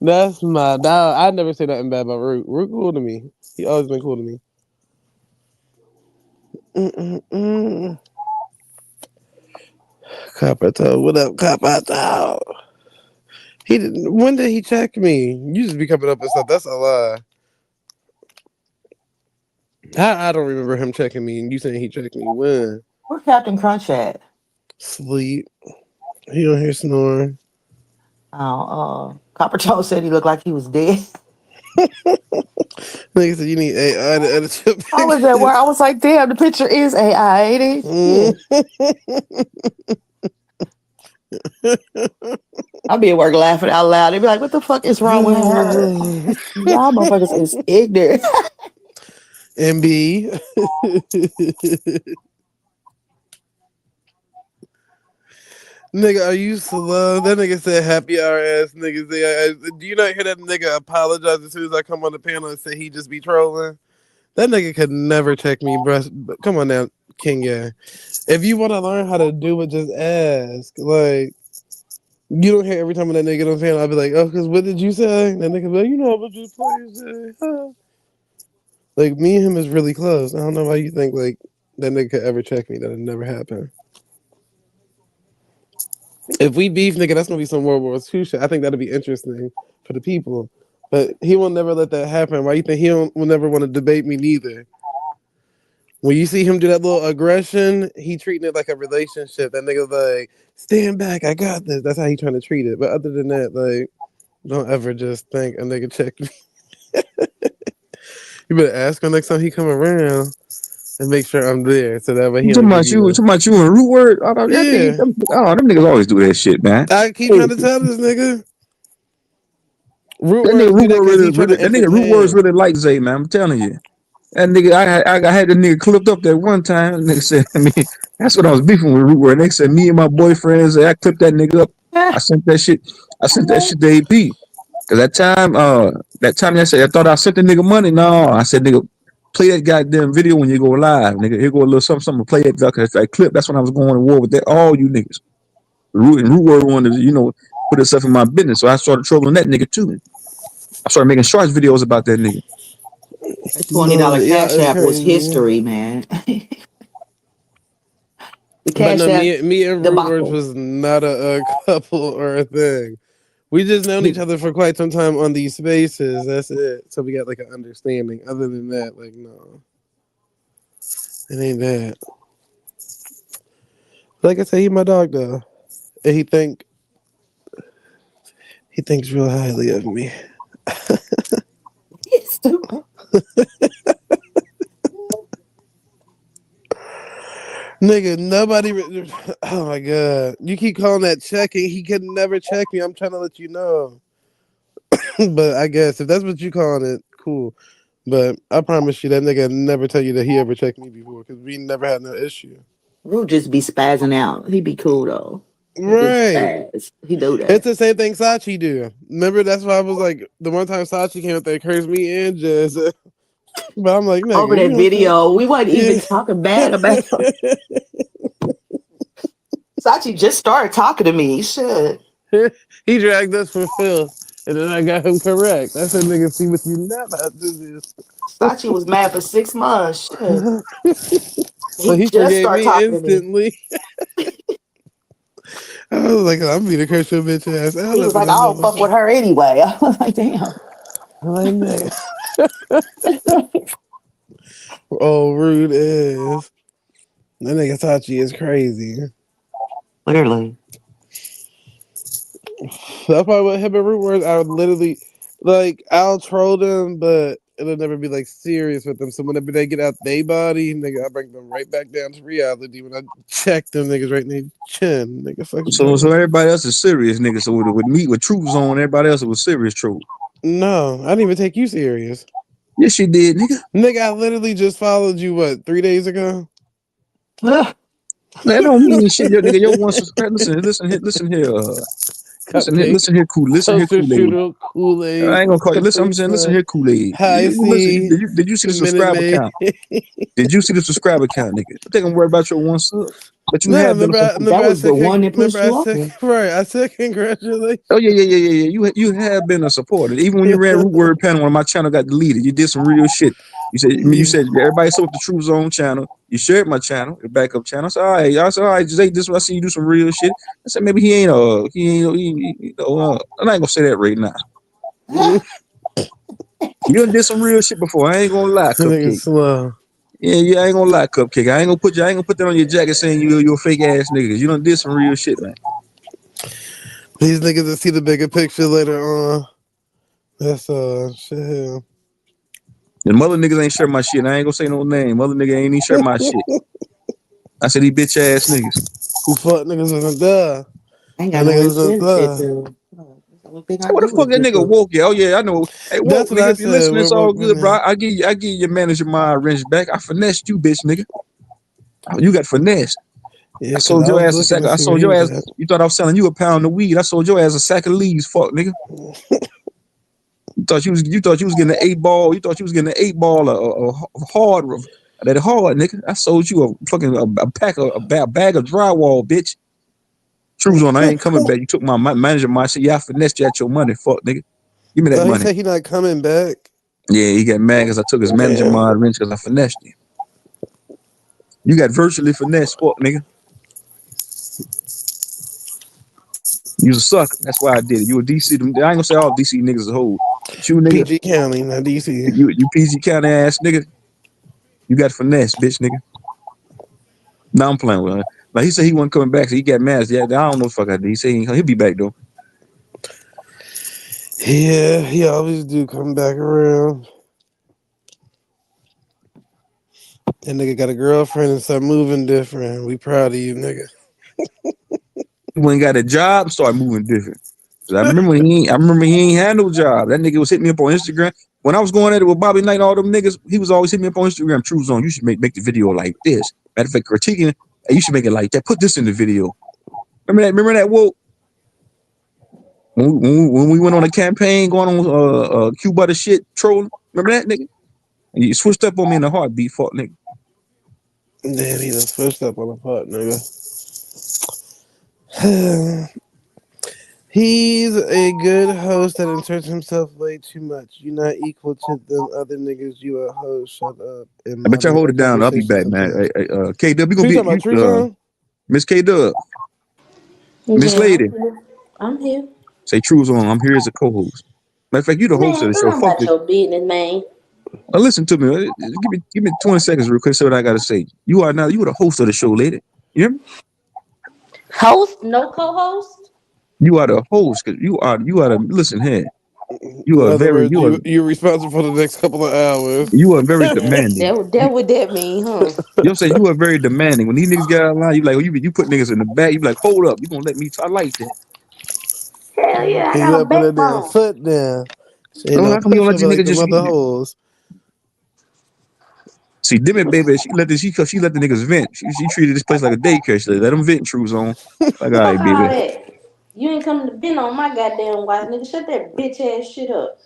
That's my dog. I never say nothing bad about Root. Root cool to me. He always been cool to me. Mm-mm-mm. Coppertone, what up, Coppertone? He didn't. When did he check me? You just be coming up and stuff. That's a lie. I don't remember him checking me, and you saying he checked me when? Where Captain Crunch at? Sleep. He on here snoring. Copper Toe said he looked like he was dead. Nigga said you need AI to edit your I was at work. pictures. I was like, damn, the picture is AI, ain't Mm. it? Yeah. I'll be at work laughing out loud. They be like, what the fuck is wrong with her? Y'all motherfuckers is ignorant. MB. Nigga, are you slow? That nigga said happy hour ass niggas. Do you not hear that nigga apologize as soon as I come on the panel and say he just be trolling? That nigga could never check me, bro. Come on now, King. Yeah. If you want to learn how to do it, just ask. Like, you don't hear every time when that nigga on the panel, I'll be like, oh, because what did you say? That nigga be like, you know, I was just playing. Say, huh? Like, me and him is really close. I don't know why you think, like, that nigga could ever check me. That'll never happen. If we beef, nigga, that's gonna be some World War II shit. I think that'll be interesting for the people. But he will never let that happen. Why you think will never want to debate me neither? When you see him do that little aggression, he treating it like a relationship. That nigga like, stand back, I got this. That's how he trying to treat it. But other than that, like, don't ever just think a nigga check me. You better ask him next time he come around and make sure I'm there. So that way he You don't talking give about you you? the Talking about you and root word? Oh, that nigga, yeah. them niggas always do that shit, man. I keep Hey, trying to tell this nigga. Root that nigga words do root that word because he trying to that nigga root words entertain. really like Zay, man. I'm telling you. That nigga, I had the nigga clipped up that one time. Nigga said, I mean, that's what I was beefing with root word. They said me and my boyfriends, I clipped that nigga up. I sent that shit. I sent that shit to AP. Cause that time I said I thought I sent the nigga money. No, I said nigga, play that goddamn video when you go live, nigga. Here go a little something. Play that cause that clip. That's when I was going to war with that all you niggas. Root word wanted to, put itself in my business. So I started trolling that nigga too. I started making shorts videos about that nigga. That $20 Lord, yeah, cash it's app was crazy. history, man. The But cash no, app me and Root Words debacle. was not a couple or a thing. We just known each other for quite some time on these spaces. That's it. So we got like an understanding. Other than that, like no, it ain't that. Like I say, he my dog though, and he thinks real highly of me. Stupid. Nigga, nobody. Oh my god, you keep calling that checking. He could never check me. I'm trying to let you know. But I guess if that's what you calling it, cool. But I promise you, that nigga never tell you that he ever checked me before because we never had no issue. Root just be spazzing out. He be cool though. He just Right. spaz. He do It's that. the same thing Sachi do. Remember, that's why I was like, the one time Sachi came up there, cursed me and Jazz. But I'm like, Over nigga, you that know what video, we wasn't I'm even saying? talking bad about him. Sachi just started talking to me. Shit. Yeah. He dragged us for Phil. And then I got him correct. I said, nigga, see what you never do Sachi was mad for 6 months. Shit. this. But He he just forgave started me talking to me. instantly. I was like, I'm gonna be the curse your bitch ass out He was after like, this I don't fuck with motherfucker. her anyway. I was like, damn. I'm like, nigga. Oh, rude is. That nigga Sachi is crazy. Clearly. That's probably what him and Root was. I would literally, like, I'll troll them, but it'll never be, like, serious with them. So whenever they get out they body, nigga, I bring them right back down to reality when I check them niggas right in their chin. Nigga, fuck you So talking about? everybody else is serious, nigga. So with me, with Truthzone, everybody else was serious troll. No, I didn't even take you serious. Yes, she did, nigga. Nigga, I literally just followed you, what, 3 days ago? That don't mean shit, yo, nigga. Yo, one subscribe. Listen here. Cupcake, Listen here, toaster Kool Aid. strudel, Kool-Aid, I ain't gonna call you. Listen, I'm Capri saying, listen Sun, here, Kool Aid. High C, Did you see the Minute subscriber Maid. count? Did you see the subscriber count, nigga? You think I'm worried about your one sub? But you No, have been a support. That was the one that pushed I you said, over. right. I said, congratulations. Oh yeah. You have been a supporter. Even when you ran Root Word Panel when my channel got deleted, you did some real shit. You said everybody saw up the True Zone channel. You shared my channel, the backup channel. I said, all right, I said, all right, Jay, this is what I see you do some real shit. I said, maybe I'm not gonna say that right now. You done did some real shit before. I ain't gonna lie, That nigga Cupcake. slow. Yeah, I ain't gonna lie, Cupcake. I ain't gonna put that on your jacket saying you're a fake ass nigga. 'Cause you done did some real shit, man. These niggas that see the bigger picture later on. That's shit. And mother niggas ain't share my shit. I ain't gonna say no name. Mother nigga ain't even share my shit. I said these bitch ass niggas. Who fuck niggas wasn't there? I ain't got And no niggas wasn't shit there. to. That's the only thing So I what the do is fuck that get nigga to. woke? Yeah, oh yeah, I know. Hey, woke That's what nigga, I if you said. listen, We're it's all woke good, bro. women. I give your manager my wrench back. I finessed you, bitch, nigga. Oh, you got finessed. Yeah, I because sold I your was ass a looking sack. to I see where sold he your was ass. at. You thought I was selling you a pound of weed. I sold your ass a sack of leaves, fuck nigga. You thought you was getting an 8 ball. You thought you was getting an 8 ball that hard, nigga. I sold you a fucking a bag of drywall, bitch. Truths on, I ain't coming back. You took my manager, my shit. Yeah, I finessed you at your money, fuck nigga. Give me that Oh, he money. said he not coming back. Yeah, he got mad because I took his manager Damn. mod wrench because I finessed him. You got virtually finessed, fuck nigga. You was a sucker. That's why I did it. You a DC. I ain't gonna say all DC niggas a whole. But you nigga, PG County, not DC. you PG County ass nigga. You got finesse, bitch nigga. Now I'm playing with her. Like he said he wasn't coming back, so he got mad. Yeah, I don't know what the fuck I did. He said he'll be back though. Yeah, he always do come back around. That nigga got a girlfriend and start moving different. We proud of you, nigga. When he got a job, started moving different. I remember he ain't had no job. That nigga was hitting me up on Instagram. When I was going at it with Bobby Knight and all them niggas, he was always hitting me up on Instagram. Truthzone, you should make the video like this. Matter of fact, critiquing, hey, you should make it like that. Put this in the video. Remember that? Whoa. When we went on a campaign going on Q butter shit trolling. Remember that nigga? And you switched up on me in a heartbeat, fuck nigga. Damn, he done switched up on the pot, nigga. He's a good host that inserts himself way too much. You're not equal to them other niggas. You a host. Shut up and I bet y'all moderate hold a it down. I'll be conversation back, man. sometimes. K Dub, you Who gonna you be talking about? True Zone? Miss K Dub, Miss Yeah, Lady. I'm here. Say Truth's on. I'm here as a co-host. Matter of fact, you the host of Man, the go show. on Fuck about this. your business, man. Listen to me. Give me 20 seconds real quick. Say what I gotta say. You are the host of the show, lady. You hear me? Host, no co-host. You are the host because you are the listen here. You In are other very words, you're responsible for the next couple of hours. you are very That demanding. that, that what that mean, huh? You know what I'm saying? You are very demanding. When these niggas get out of line, you like you put niggas in the back. You be like, hold up, you gonna let me talk like that? Hell yeah, I He got a gotta put that damn backbone. foot down. She ain't Oh, no how come you don't let pushover these like niggas the just mother hoes. see Dimmy baby? She let the niggas vent. She treated this place like a daycare. She let them vent. Truths on. Like, all right, Fuck baby. all that. You ain't coming to bend on my goddamn wife, nigga. Shut that bitch ass shit up.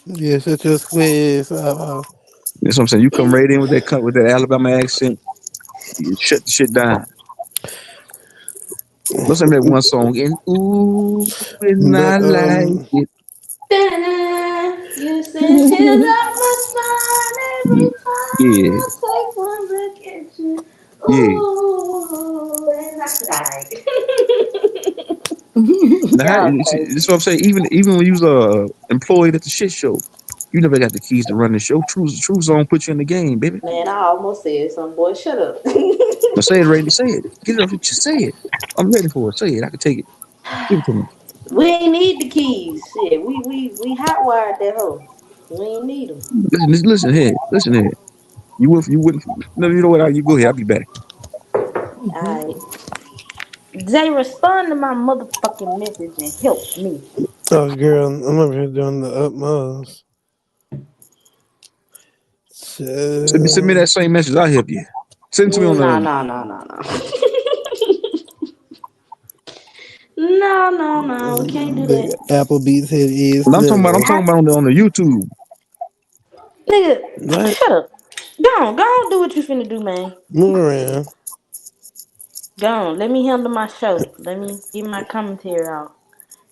Yeah, shut your squares up. That's what I'm saying. You come It's, right in with that Alabama accent. You shut the shit down. Listen to that one song. And ooh, and I But like it. da-na, you send tears up my spine every time Yeah, I take one look at you. yeah. Ooh, and I died. Now, Y'all see, crazy. that's what I'm saying. Even when you was employed at the shit show, you never got the keys to run the show. Truth Zone put you in the game, baby. Man, I almost said something, boy. Shut up. Now say it, Randy. Say it. Get it off. Just say it. I'm ready for it. Say it. I can take it. Give it to me. We ain't need the keys. Shit, we hot wired that hoe. We ain't need them. Listen here. Listen here. You wouldn't. No, you know what? You go ahead. I'll be back. All right. Zay, respond to my motherfucking message and help me. oh girl, I'm over here doing the utmost. Send me Chill. that same message. I'll help you. Send it to me on No, the. no, no, no, no. No, no, no. We can't do Big that. Applebee's head is I'm talking about. I'm slim. talking about on the YouTube. Nigga, What? shut up. Go on, do what you finna do, man. Move around. Go on, let me handle my show. Let me get my commentary out.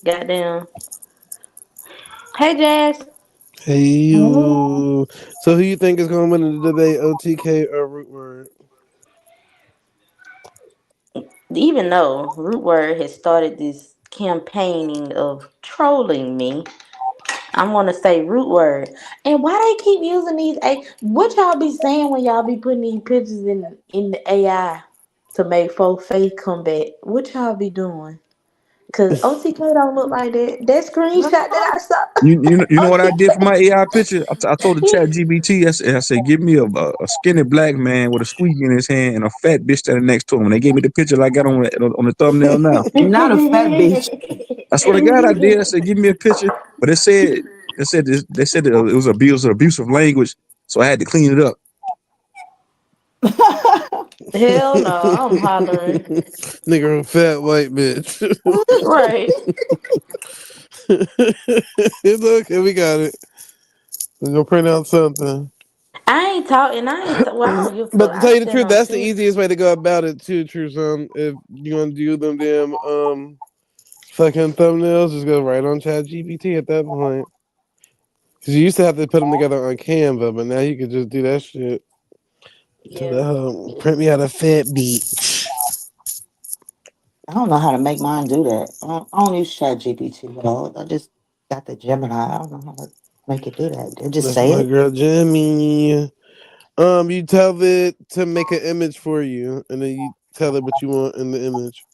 Goddamn. Hey, Jazz. Hey you. So who you think is gonna win in the debate, OTK or Root Word? Even though Root Word has started this campaigning of trolling me, I'm gonna say Root Word. And why they keep using these what y'all be saying when y'all be putting these pictures in the AI to make folks face come back? What y'all be doing? Cause OTK don't look like that. That screenshot that I saw. You know what I did for my OTK. AI picture? I told the chat GBT, I said, give me a skinny black man with a squeaky in his hand and a fat bitch standing next to him. And they gave me the picture like I got on the thumbnail now. Not a fat bitch. I swear to God, I did. I said, give me a picture. But they said that it was abusive language, so I had to clean it up. Hell no, I'm hollering. Nigga, a fat white bitch. Right. It's okay, we got it. We're gonna print out something. I ain't talking. Well, I don't give a But fuck. to I tell you the stand truth, on that's the shit. easiest way to go about it too, Truthzone. If you want to do them damn fucking thumbnails, just go right on Chat GPT at that point. Cause you used to have to put them together on Canva, but now you can just do that shit. To Yeah. the print me out a fat beat. I don't know how to make mine do that. I don't use Chat GPT at all. I just got the Gemini. I don't know how to make it do that. I just That's say my it. girl Jimmy. You tell it to make an image for you, and then you tell it what you want in the image.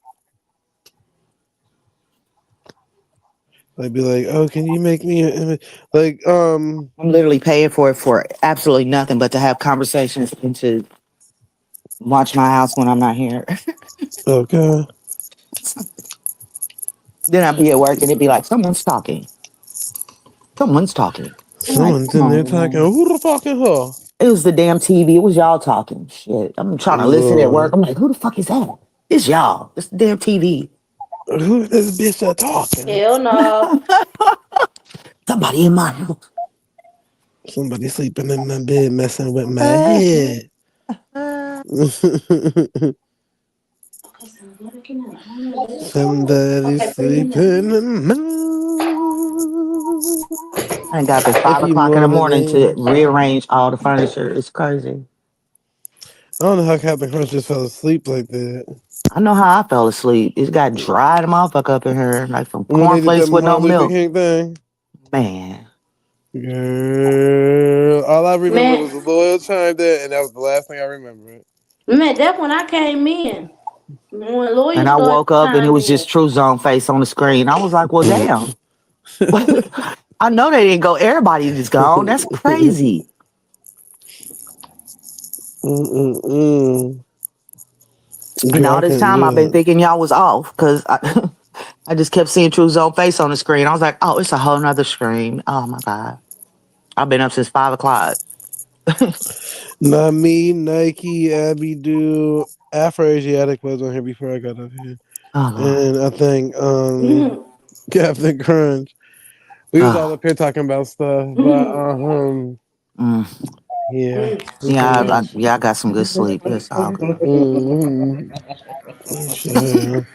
Like, be like, oh, can you make me an image? Like, I'm literally paying for it for absolutely nothing but to have conversations and to watch my house when I'm not here. okay. Then I'd be at work and it'd be like, someone's talking. Someone's talking. I'm like, Someone's come in there on, talking. man. Who the fucking her? It was the damn TV. It was y'all talking. Shit. I'm trying to listen at work. Lord, I'm like, who the fuck is that? It's y'all. It's the damn TV. who is this bitch that talking? Hell no. Somebody in my house. Somebody sleeping in my bed, messing with my head. Okay, so what looking at? I don't know what it's for. Somebody Okay, bring him in. sleeping in my. I ain't got up at Thank five you, o'clock in the Marvin. morning to Man. rearrange all the furniture. It's crazy. I don't know how Captain Crunch just fell asleep like that. I know how I fell asleep. It got dry the motherfucker up in here, like from When they did that cornflakes with no Martin Luther milk. King thing. Man, Girl, all I remember Man, was the Loyal chimed in, and that was the last thing I remember. man, that's when I came in. When Lawyer and I started woke up and it chiming was in. just Truthzone face on the screen. I was like, well, damn. I know they didn't go. Everybody just gone. That's crazy. Mm-mm-mm. And Girl, all I this couldn't time I've been do it. thinking y'all was off because I just kept seeing Truthzone face on the screen. I was like, oh, it's a whole nother screen. Oh my God. I've been up since 5 o'clock. Not me, Nike, Abby Do, Afro Asiatic was on here before I got up here. Oh Lord. And I think Captain Crunch. We was all Oh, up here talking about stuff, but mm. yeah, we Yeah, pretty much. I got some good sleep. It's all good. Mm-hmm. Sure.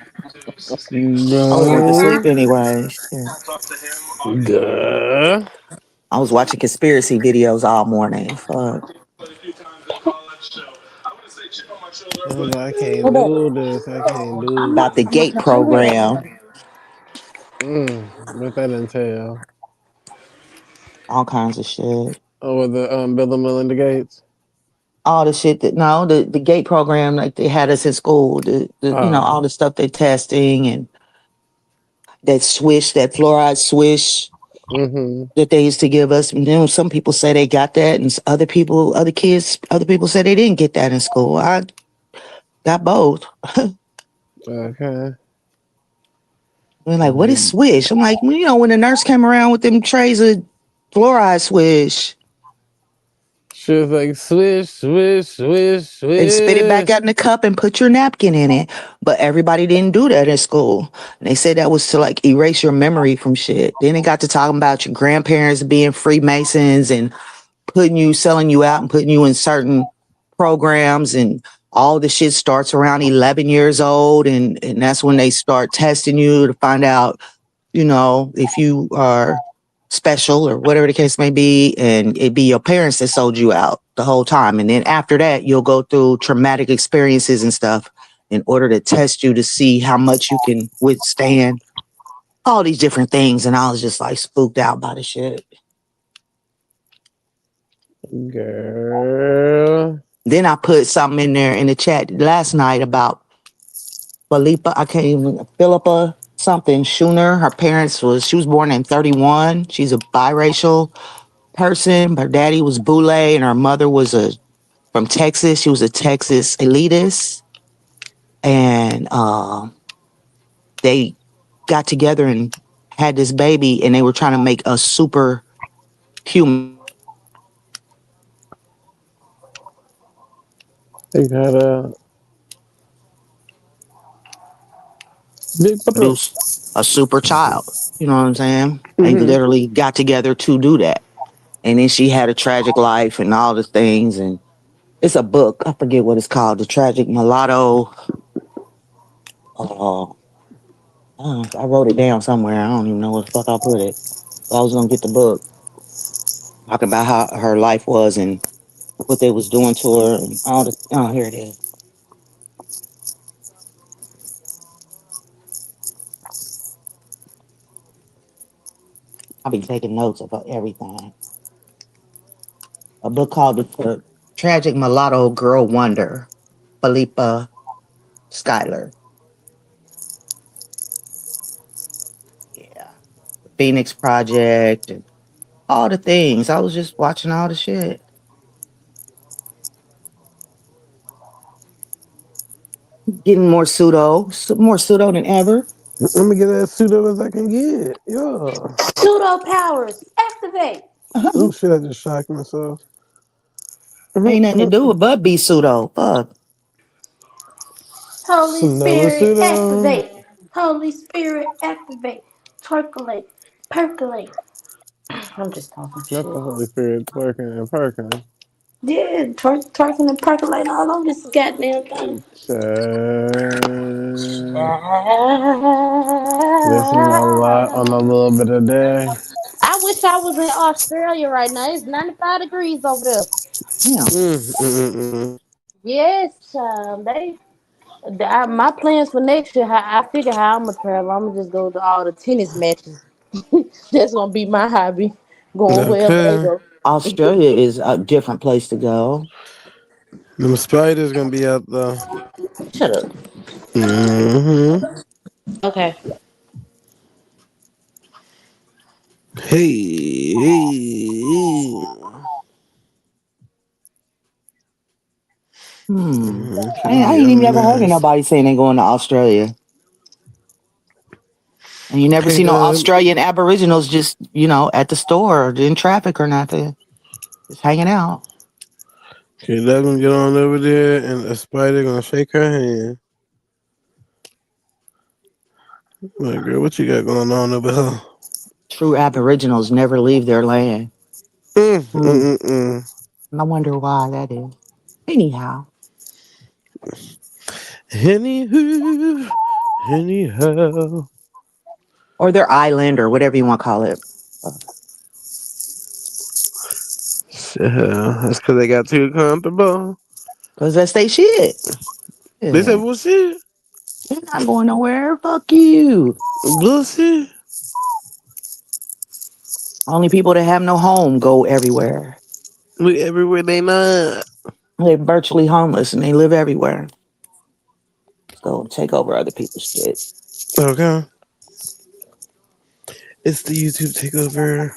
I was went to Bro. sleep anyway. Shit. Duh. I was watching conspiracy videos all morning. Fuck. I can't do this. I can't do About the this. gate program. What that entail? All kinds of shit. Oh, with the Bill and Melinda Gates. All the shit that no, the gate program, like they had us in school, all Oh. the stuff they're testing and that fluoride swish Mm-hmm. that they used to give us. And then some people say they got that, and other people say they didn't get that in school. I got both. Okay. We're like, what is Mm. swish? I'm like, well, when the nurse came around with them trays of fluoride swish, She was like, swish, swish, swish, and spit it back swish. out in the cup and put your napkin in it. But everybody didn't do that in school. And they said that was to like erase your memory from shit. Then they got to talking about your grandparents being Freemasons and selling you out and putting you in certain programs and All the shit starts around 11 years old, and that's when they start testing you to find out, if you are special or whatever the case may be, and it be your parents that sold you out the whole time. And then after that, you'll go through traumatic experiences and stuff in order to test you to see how much you can withstand all these different things. And I was just like spooked out by the shit. Girl. Then I put something in there in the chat last night about Philippa. I can't even Philippa something Schooner. She was born in 31. She's a biracial person. Her daddy was Boule and her mother was from Texas. She was a Texas elitist. And they got together and had this baby, and they were trying to make a super human They got big photo. produce a super child. You know what I'm saying? They Mm-hmm. literally got together to do that. And then she had a tragic life and all the things. And it's a book. I forget what it's called. The Tragic Mulatto. Uh, I wrote it down somewhere. I don't even know where the fuck I put it. But I was gonna get the book, talking about how her life was and what they was doing to her and all the. Oh, here it is. I'll be taking notes about everything. A book called The Tragic Mulatto Girl Wonder, Philippa Schuyler. Yeah, the Phoenix Project and all the things. I was just watching all the shit. Getting more pseudo than ever. Let me get as pseudo as I can get. Yeah. Pseudo powers activate. Oh shit! I just shocked myself. Ain't nothing to do with but be pseudo. Fuck. Holy Another Spirit pseudo. activate. Holy Spirit activate. Percolate. Percolate. I'm just talking Not shit. the Holy Spirit twerking and perking. Yeah, twerking and percolating all on this goddamn thing. Listening a lot on a little bit of day. I wish I was in Australia right now. It's 95 degrees over there. Damn. Mm. Yes, my plans for next year. I figure how I'm gonna travel. I'm gonna just go to all the tennis matches. That's gonna be my hobby. Going wherever they Okay. go. Australia is a different place to go. Them spiders gonna be out though. Shut up. Mm-hmm. Okay. Hey. Finna I be ain't a even ever heard of mess. nobody saying they going to Australia. And you never K see no Dub. Australian Aboriginals just, at the store or in traffic or nothing. Just hanging out. K Dub gonna get on over there and the spider gonna shake her hand. Like, girl, what you got going on over here? True Aboriginals never leave their land. Mm, mm, Hmm. mm, mm. I wonder why that is. Anyhow. Anywho, anyhow. Or their island or whatever you want to call it. Yeah, that's because they got too comfortable. Because that's they shit. They said Yeah. bullshit. They're not going nowhere. Fuck you. Bullshit. Only people that have no home go everywhere. We everywhere they not. They're virtually homeless and they live everywhere. Go take over other people's shit. Okay. It's the YouTube takeover.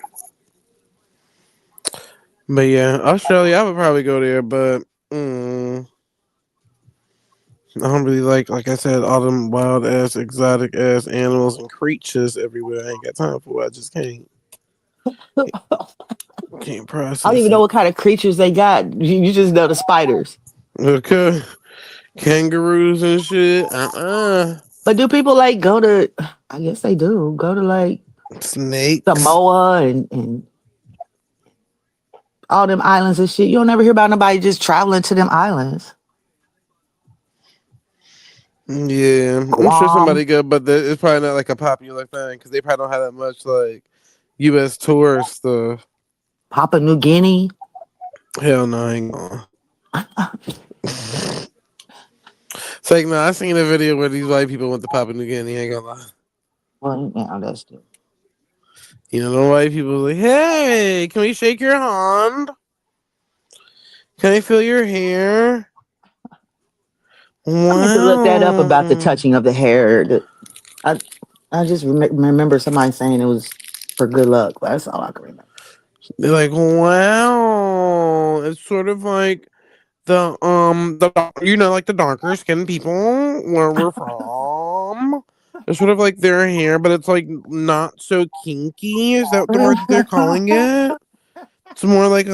But yeah, Australia, I would probably go there, but I don't really like I said, all them wild ass, exotic ass animals and creatures everywhere. I ain't got time for it. I just can't I don't process even know it. what kind of creatures they got. You just know the spiders. Okay. Kangaroos and shit. But do people like go to, I guess they do, go to like Snakes. Samoa and all them islands and shit. You don't never hear about nobody just traveling to them islands. Yeah, I'm sure Guam, somebody good, but it's probably not like a popular thing because they probably don't have that much like U.S. tourist stuff. Papua New Guinea. Hell no, I ain't going. It's like, no, I seen a video where these white people went to Papua New Guinea. I ain't gonna lie. Well, yeah, that's good. You know, the white people like, hey, can we shake your hand? Can I feel your hair? I meant to look that up about the Wow. touching of the hair. I I just remember somebody saying it was for good luck. That's all I can remember. They're like, wow. It's sort of like like the darker skinned people where we're from. It's sort of like their hair, but it's like not so kinky. Is that the word that they're calling it? It's more like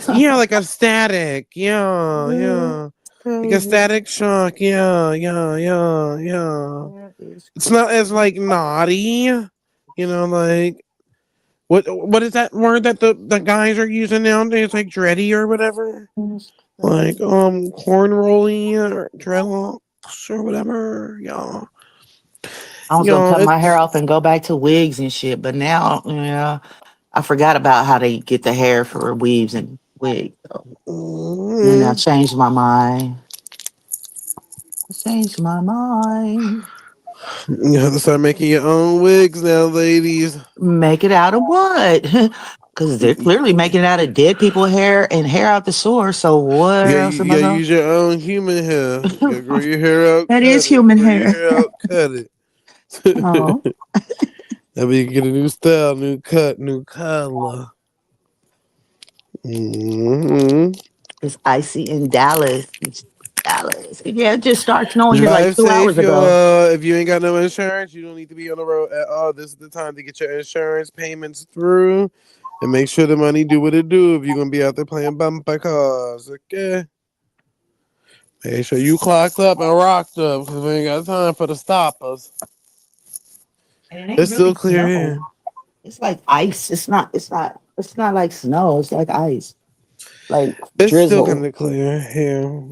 yeah, like a static. Yeah, yeah. Like a Crazy. static shock. Yeah, yeah, yeah, yeah. That is It's not as like naughty, like what is that word that the guys are using nowadays, like dready or whatever? crazy. Like corn rolly or dreadlocks or whatever. Yeah. I was gonna Yeah, cut my hair it's off and go back to wigs and shit, but now, yeah, I forgot about how they get the hair for weaves and wigs. So, and I mm, changed my mind. I changed my mind. you have to start making your own wigs now, ladies. Make it out of what? Because they're clearly making it out of dead people hair and hair out the source. So You where gotta, else you am I gotta going? use your own human hair. You gotta grow your hair out, That is cut it. human Grow your hair. hair out, cut it. Oh, That way you can get a new style, new cut, new color. Hmm. it's icy in Dallas. It's Dallas. Yeah, it just started snowing here like Drive 2 hours safe, ago. y'all. If you ain't got no insurance, you don't need to be on the road at all. This is the time to get your insurance payments through and make sure the money do what it do if you're gonna be out there playing bumper cars. Okay. Make sure you clocked up and rocked up because we ain't got time for the stoppers. And it ain't It's still really clear snow. here. It's like ice. It's not like snow. It's like ice. Like It's still kind drizzle. of clear here.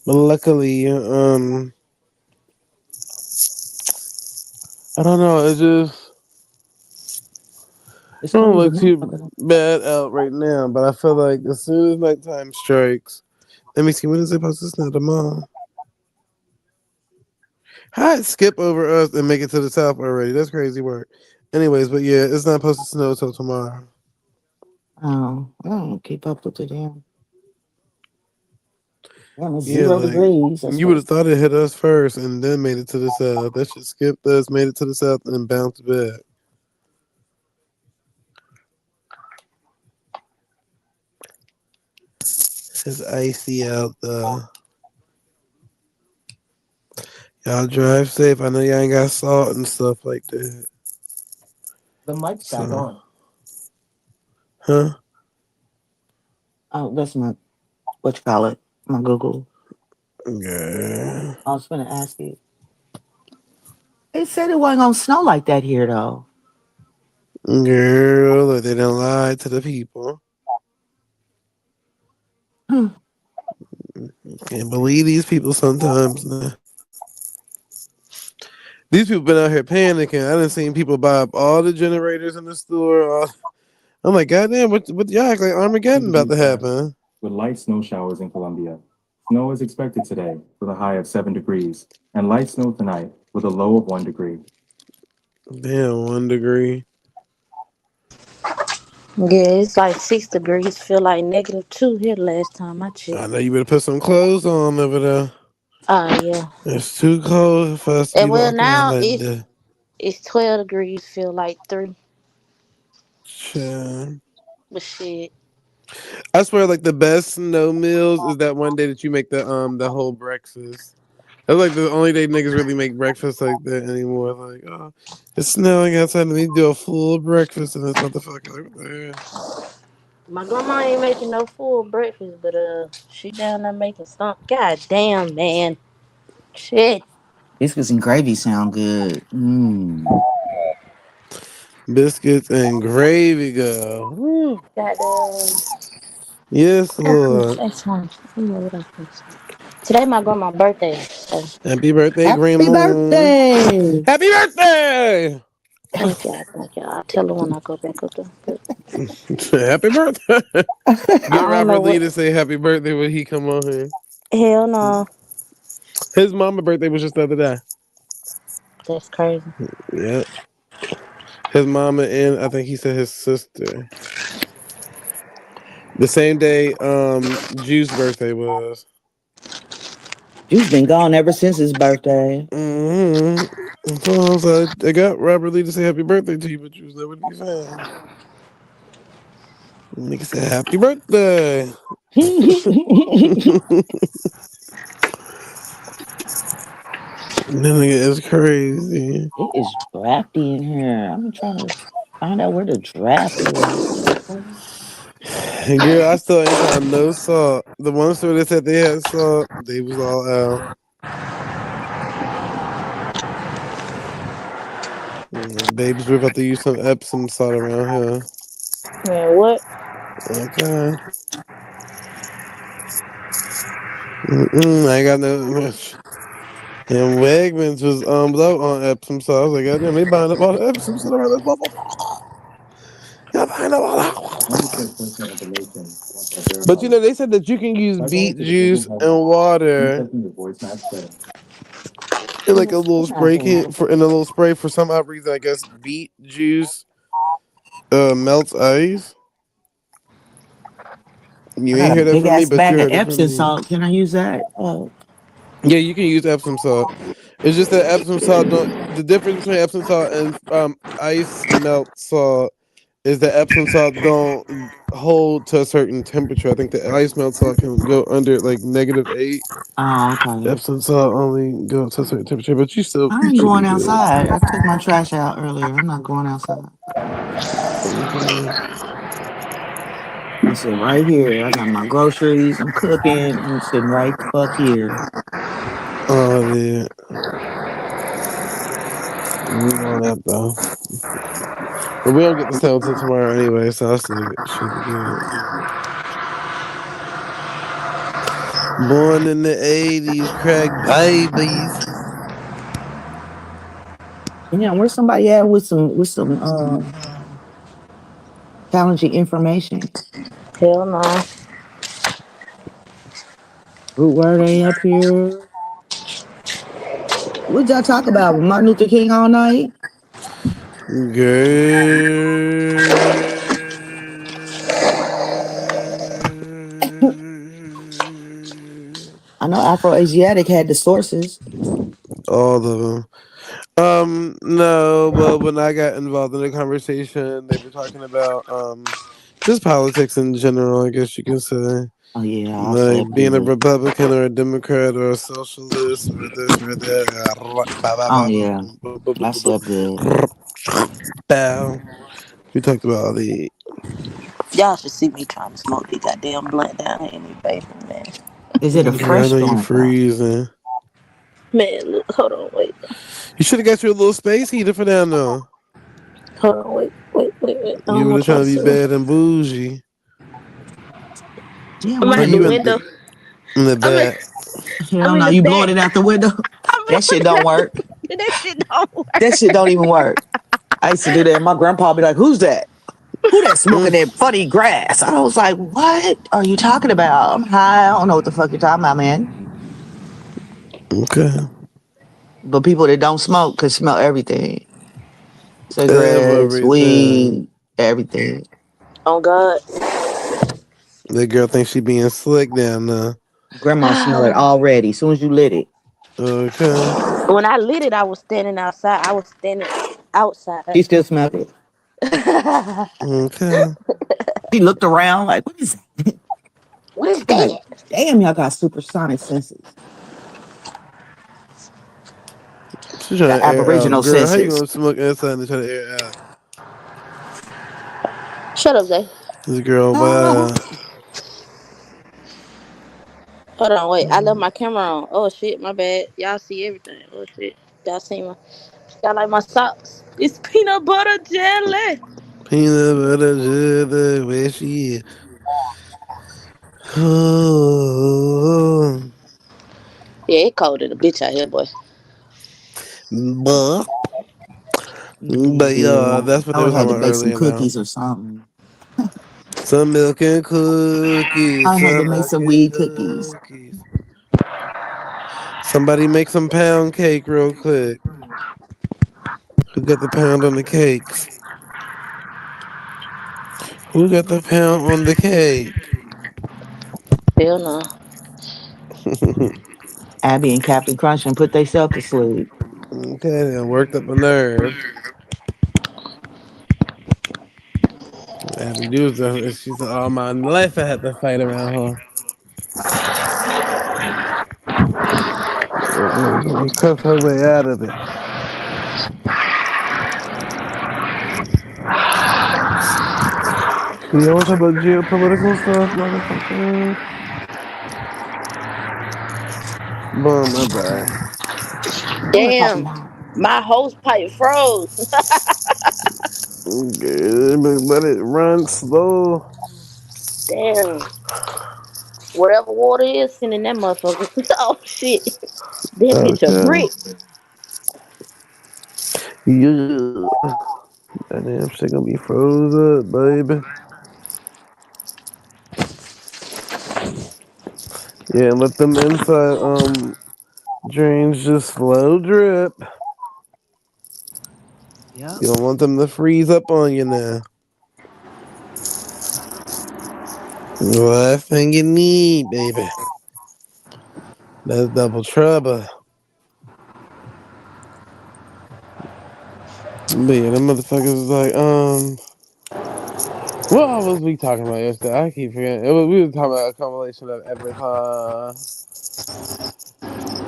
But luckily, I don't know. It just It's I don't cold as a look too motherfucker. bad out right now, but I feel like as soon as nighttime strikes, let me see when is it supposed to snow tomorrow? How it skip over us and make it to the south already? That's crazy work. Anyways, but yeah, it's not supposed to snow till tomorrow. Oh, I don't keep up with the damn. Damn, it's Yeah, zero like degrees. That's you would have supposed thought it hit us first and then made it to the south. That shit skipped us, made it to the south, and then bounced back. It's icy out though. Y'all drive safe. I know y'all ain't got salt and stuff like that. the mic's back So, on. huh? Oh, that's my what you call it? My Google. Yeah. I was gonna ask you. It said it wasn't gonna snow like that here though. Girl, look, they don't lie to the people. Hmm. Can't believe these people sometimes. Nah. These people been out here panicking. I done seen people buy up all the generators in the store. I'm like, goddamn, what y'all act like Good Armageddon about evening, to sir. happen? With light snow showers in Columbia. Snow is expected today with a high of 7 degrees, and light snow tonight with a low of 1 degree. Damn, 1 degree. Yeah, it's like 6 degrees. Feel like -2 here the last time I checked. I know you better put some clothes on over there. Yeah. It's too cold for us to And be well, walking around now like it's that. it's 12 degrees. Feel like 3, Child. but shit. I swear, like the best snow meals is that one day that you make the whole breakfast. That's like the only day niggas really make breakfast like that anymore. Like, oh, it's snowing outside, and they do a full breakfast in this motherfucker. Like, what the hell? My grandma ain't making no full breakfast, but she down there making something. God damn, man. Shit. Biscuits and gravy sound good. Mm. Biscuits and gravy, go. Goddamn. Yes, I gotta Lord. say something. I don't know what I'm supposed to say. Today my grandma's birthday. So Happy birthday, Happy Grandma. birthday! Happy birthday! thank y'all, thank y'all. I'll tell her when I go back up there. But Happy birthday. Get I don't know Robert Lee what. to say happy birthday when he come on here. Hell no. His mama birthday was just the other day. That's crazy. Yep. His mama and I think he said his sister. The same day Juice's birthday was. You've been gone ever since his birthday. Mm-hmm. So I was like, I got Robert Lee to say happy birthday to you, but you was nowhere to be found. Nigga said happy birthday. it That nigga is crazy. is drafty in here. I'm trying to find out where the draft is. And girl, I still ain't found no salt. The one store that said they had salt, they was all out. Babes, we're about to use some Epsom salt around here. Man, what? Okay. I ain't got no much. And Wegmans was low on Epsom salt. I was like, goddamn, they buying up all the Epsom salt around this motherfucker. Y'all buying up all Let me that. check personal information once I've But verified you it. know, they said that you can use By going beet to the Google juice Home and app and water checking your voice match setting. in like a little Come on, spray come can on. for in a little spray for some odd reason. I guess beet juice melts ice. You I got ain't a hear that big from me, ass but you bag of heard it from Epsom me. salt. Can I use that? Oh, Yeah, you can use Epsom salt. It's just that Epsom salt don't. The difference between Epsom salt and ice melt salt is that Epsom salt don't hold to a certain temperature. I think the ice melt salt can go under like -8. oh, okay. Epsom salt only go to a certain temperature, but you still I ain't should be going good. outside. I took my trash out earlier. I'm not going outside. Okay. I'm sitting right here. I got my groceries. I'm cooking. I'm sitting right the fuck here. Oh, yeah. We know that though. But we don't get the sale until tomorrow anyway, so I still should be good. Born in the '80s, crack babies. Yeah, where's somebody at with some challenging information? Hell no. Root word ain't up here. What y'all talk about? Martin Luther King all night? Girl. I know Afro Asiatic had the sources. All of them. No, but when I got involved in the conversation, they were talking about just politics in general, I guess you can say. Oh yeah, I Like slept being a good. Republican or a Democrat or a socialist or this or that. Oh yeah, I slept good. Bow. We talked about all the Y'all should see me trying to smoke this goddamn blunt down here in this basement, man. Is it a girl, I fresh know you joint though? freezing. Man, look, hold on, wait. You should have got you a little space heater for down there. Hold on, wait. You I'm were gonna just try trying to to be see. bad and bougie. Yeah, I'm why Or at not? the you in window. the I'm in, back. I'm Hell in no, the you blowing back. it out the window. I'm That shit blowing don't it. work. That shit don't That work. shit don't even work. I used to do that. And my grandpa be like, "Who's that? Who that smoking Mm, that funny grass?" I was like, "What are you talking about? I'm high. I don't know what the fuck you're talking about, man." okay. But people that don't smoke can smell everything: cigarettes, Everything. weed, everything. Oh God. That girl thinks she being slick down there. Grandma smell it already. As soon as you lit it, Okay. When I lit it, I was standing outside. I was standing outside. she still smelled it. Okay. She looked around like, "What is that?" What is I'm like, that? "Damn, y'all got supersonic senses. She's trying Got to air out. aboriginal Girl, how you senses." gonna smoke inside and try to air out? Shut up, Zay. This girl, Ah, wow. Hold on, wait. I left my camera on. Oh shit, my bad. Y'all see everything. Oh shit. Y'all see my y'all like my socks. It's peanut butter jelly. Peanut butter jelly, where she is. Oh. Yeah, it cold in the bitch out here, boy. But, but yeah, Yeah, that's what I they would were have talking to about bake some earlier now. cookies or something. Some milk and cookies. I had to Some make milk some and weed cookies. cookies. Somebody make some pound cake real quick. Who got the pound on the cakes? Who got the pound on the cake? Hell no. Abby and Captain Crunch and put themselves to sleep. Okay, then worked up a nerve. Abby do she said, all my life I had to fight around her. Cuss her way out of it. You want to talk about geopolitical stuff, motherfucker? Boom, my bad. What was talking Damn. about? My hose pipe froze. Okay, but let it run slow. Damn. Whatever water is, sending that motherfucker. Oh shit. That bitch a Okay. brick. Yeah. That damn shit gonna be froze up, baby. Yeah, let them inside drains just slow drip. Yep. You don't want them to freeze up on you now. Last thing you need, baby. That's double trouble. But yeah, them motherfuckers was like, what was we talking about yesterday? I keep forgetting. We were talking about a compilation of everything.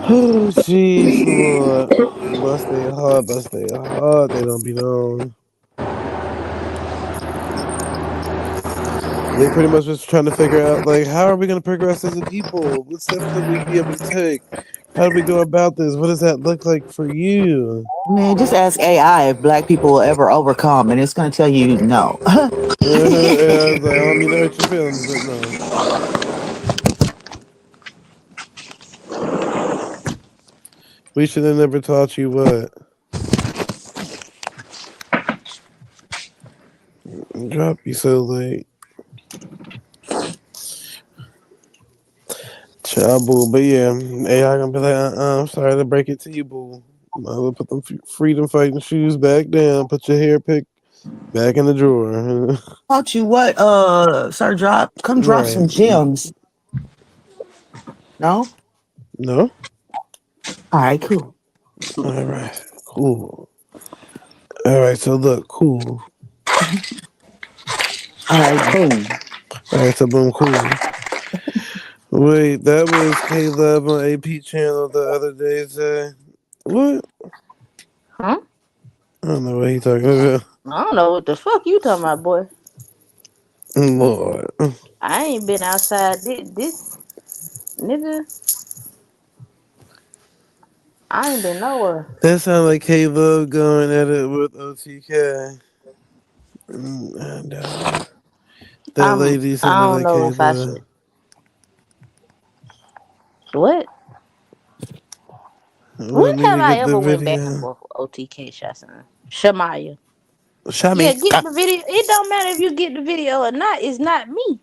Oh, jeez, Lord. Bless their heart, bless their heart. They don't be known. They pretty much just trying to figure out, like, how are we going to progress as a people? What steps should we be able to take? How do we go about this? What does that look like for you? Man, just ask AI if black people will ever overcome, and it's going to tell you no. And I was like, I don't mean to hurt your feelings, but no. We should have never taught you what. Drop you so late. Child, boo. But yeah, AI gonna be like, I'm sorry to break it to you, boo. Might as well put them freedom fighting shoes back down. Put your hair pick back in the drawer. Taught you what, Sir Drop? Come drop Right. some gems. No? No? All right, cool. All right. Cool. All right. So look, cool. All right, boom. All right. So boom, cool. Wait, that was K Love on AP channel the other day. Say what? Huh? I don't know what he talking about. I don't know what the fuck you talking about, boy. Lord, I ain't been outside this nigga. I ain't been nowhere. that sound like K Love going at it with OTK. And that lady I sounded don't like know K if I Love. should. What? Well, When have nigga, I get the ever went back and video. forth with OTK Shasana? Shamaya. Yeah, get Shamika. the video. It don't matter if you get the video or not. It's not me.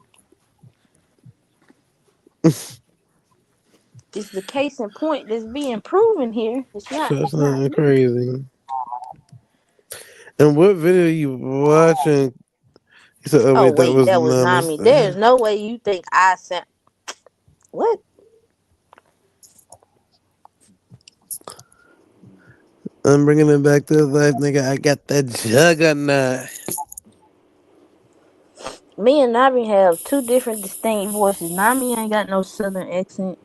It's the case in point that's being proven here. It's not. That's It's not not me. crazy. And what video you watching? He said, "Oh Oh wait, that wait, was that was not me. There's Namaste." no way you think I sent. What? I'm bringing it back to life, nigga. I got that juggernaut. Me and Nami have two different distinct voices. Nami ain't got no southern accent.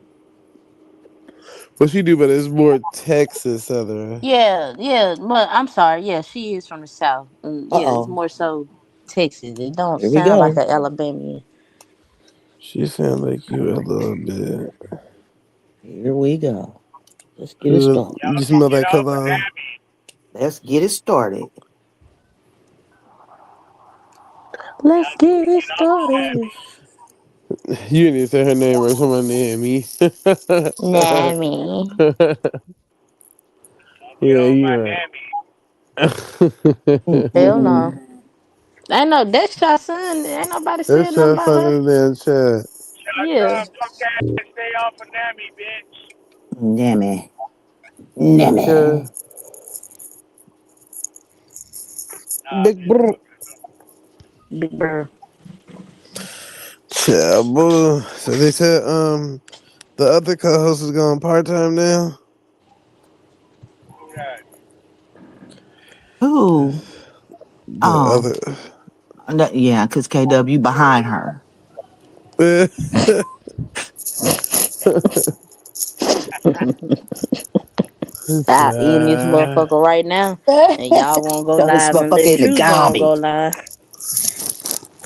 What she do, but it's more Texas Southern. Yeah, yeah, but I'm sorry. Yeah, she is from the south. Uh Yeah, it's oh. more so Texas. It don't Here we sound like go. an Alabamian. She sound like you a little bit. Here we go. Let's get it started. You smell that cologne? Let's get it started. Let's get it started. You didn't say her name right. Someone named me. Nammy. Don't get Yeah, on my you Nammy. Hell right. no. I know that's your son. Ain't nobody That's said nothing trying to about find her. in the damn chat. Shut Yeah. up, punk ass. Stay off of Nammy, bitch. Nammy. Okay. Nammy. Nah, I'm Big just bro. joking. Big Bird. Yeah, boo. So they said the other co-host is going part time now. Who that? Who? The Oh, other. yeah, because KW behind her. Stop eating this Child. motherfucker right now. And y'all won't go Throw this live and motherfucker let in the Truthzone go garbage. live.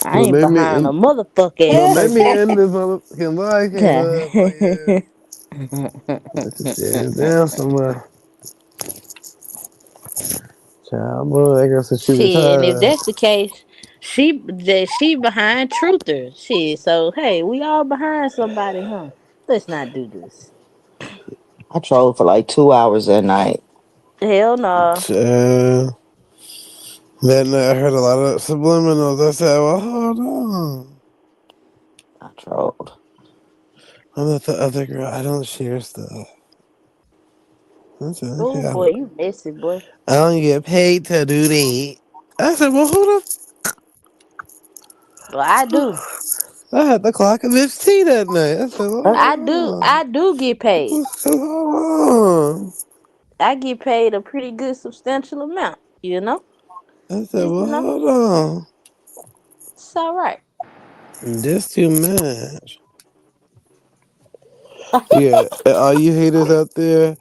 I Well, ain't let me behind a end. motherfucking Well, let me person. end this motherfucking live for you. Put this shit down somewhere. Child, boy, I guess she Shit, and if retired. that's the case, she behind truthers. Shit, so hey, we all behind somebody, huh? Let's not do this. I trolled for like 2 hours that night. Hell no. Child. That night I heard a lot of subliminals. I said, well, hold on. I trolled. I'm not the other girl. I don't share stuff. I said, okay, Oh boy, you messy boy. I don't get paid to do that. I said, well, who Well, I the do. I had to clock a bitch T that night. I said, well, I hold do. on. I do get paid. Hold on. I get paid a pretty good substantial amount. You know, I said, just well, you know, hold on. it's all right. Just too much. Yeah, all you haters out there,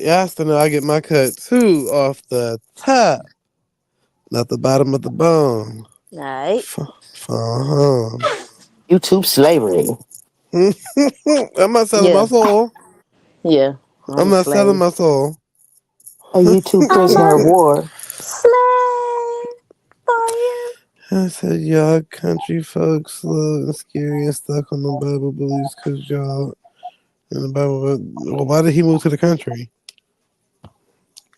ask to know I get my cut too off the top, not the bottom of the bone. All right. Uh-huh. YouTube slavery. I'm not selling my Yeah. soul. Yeah. I'm I'm a not selling slave. my soul. A YouTube I'm prisoner of a war. slave for you. I said, y'all country folks slow and scary and stuck on the Bible beliefs because y'all in the Bible. Well, why did he move to the country?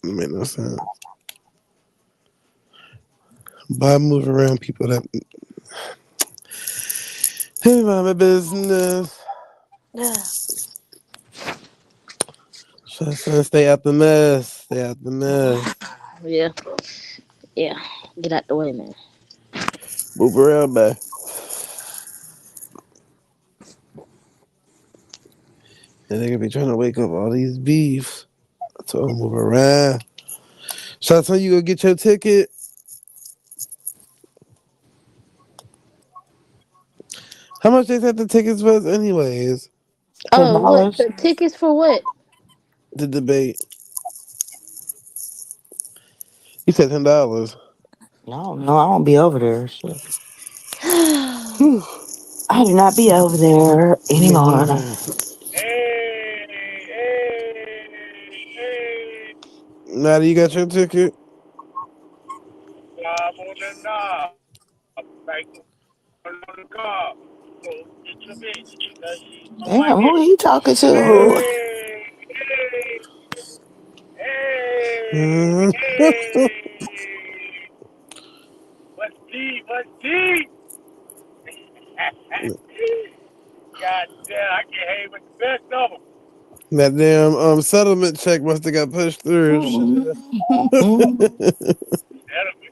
It made no sense. Why move around people that hey, mind my business? So I said, stay out the mess. Stay out the mess. Yeah. Yeah. Get out the way, man. Move around, man. And they gonna be trying to wake up all these beefs. I told them move around. So I told you go get your ticket. How much they said the tickets was, anyways? $10. Oh, what the tickets for what? The debate. He said $10. No, no, I won't be over there. Shit. Oh Whew. I do not be over there Let me anymore. go there. Hey, hey, hey. Now you got your ticket? I'm on the knob. Like, on the car. Go get your bitch. Because she's on my Damn, who dick. he talking to? Hey, hey, hey, Uh, hey. What's deep? What's deep? God damn, I can hang with the best of them. that damn settlement check must have got pushed through. Settlement.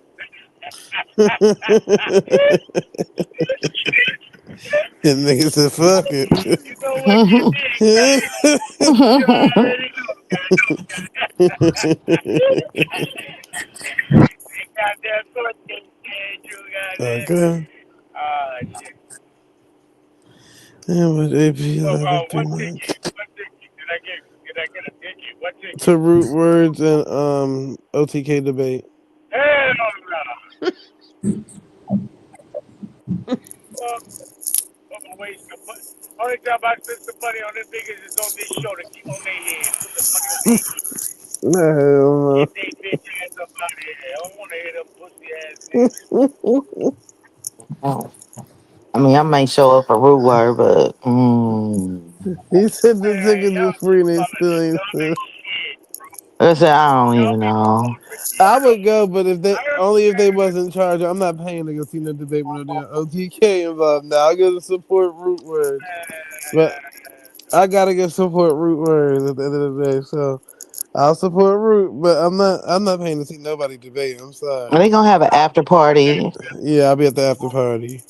And nigga said, fuck it. You know what you did, Cuddy. You already know, They goddamn court case said you goddamn. Okay. Shit. Damn, with AP Well, live at 3 what ticket? months. What ticket? Did I get a ticket? What ticket? To root words and OTK debate. Hell no. Fuck. I'm gonna waste the money. Only time I spend some money on them niggas is on this show to keep on their head. Put the money on their head. No, Get they bitch ass up out of here. I don't wanna hear them pussy ass niggas. Oh. I mean, I'm may show up for root word, but He said the Man, tickets was y'all free talking and they about the still ain't dumbest sent. shit, bro. I said I don't even Dumbest know. I bro. would go, but if they I only if they understand. wasn't charging, I'm not paying to go see no debate with no damn OTK involved. Now I go to support root words, but I gotta go support root words at the end of the day. So I'll support root, but I'm not paying to see nobody debate. I'm Are sorry. they gonna have an after party? Yeah, I'll be at the after party.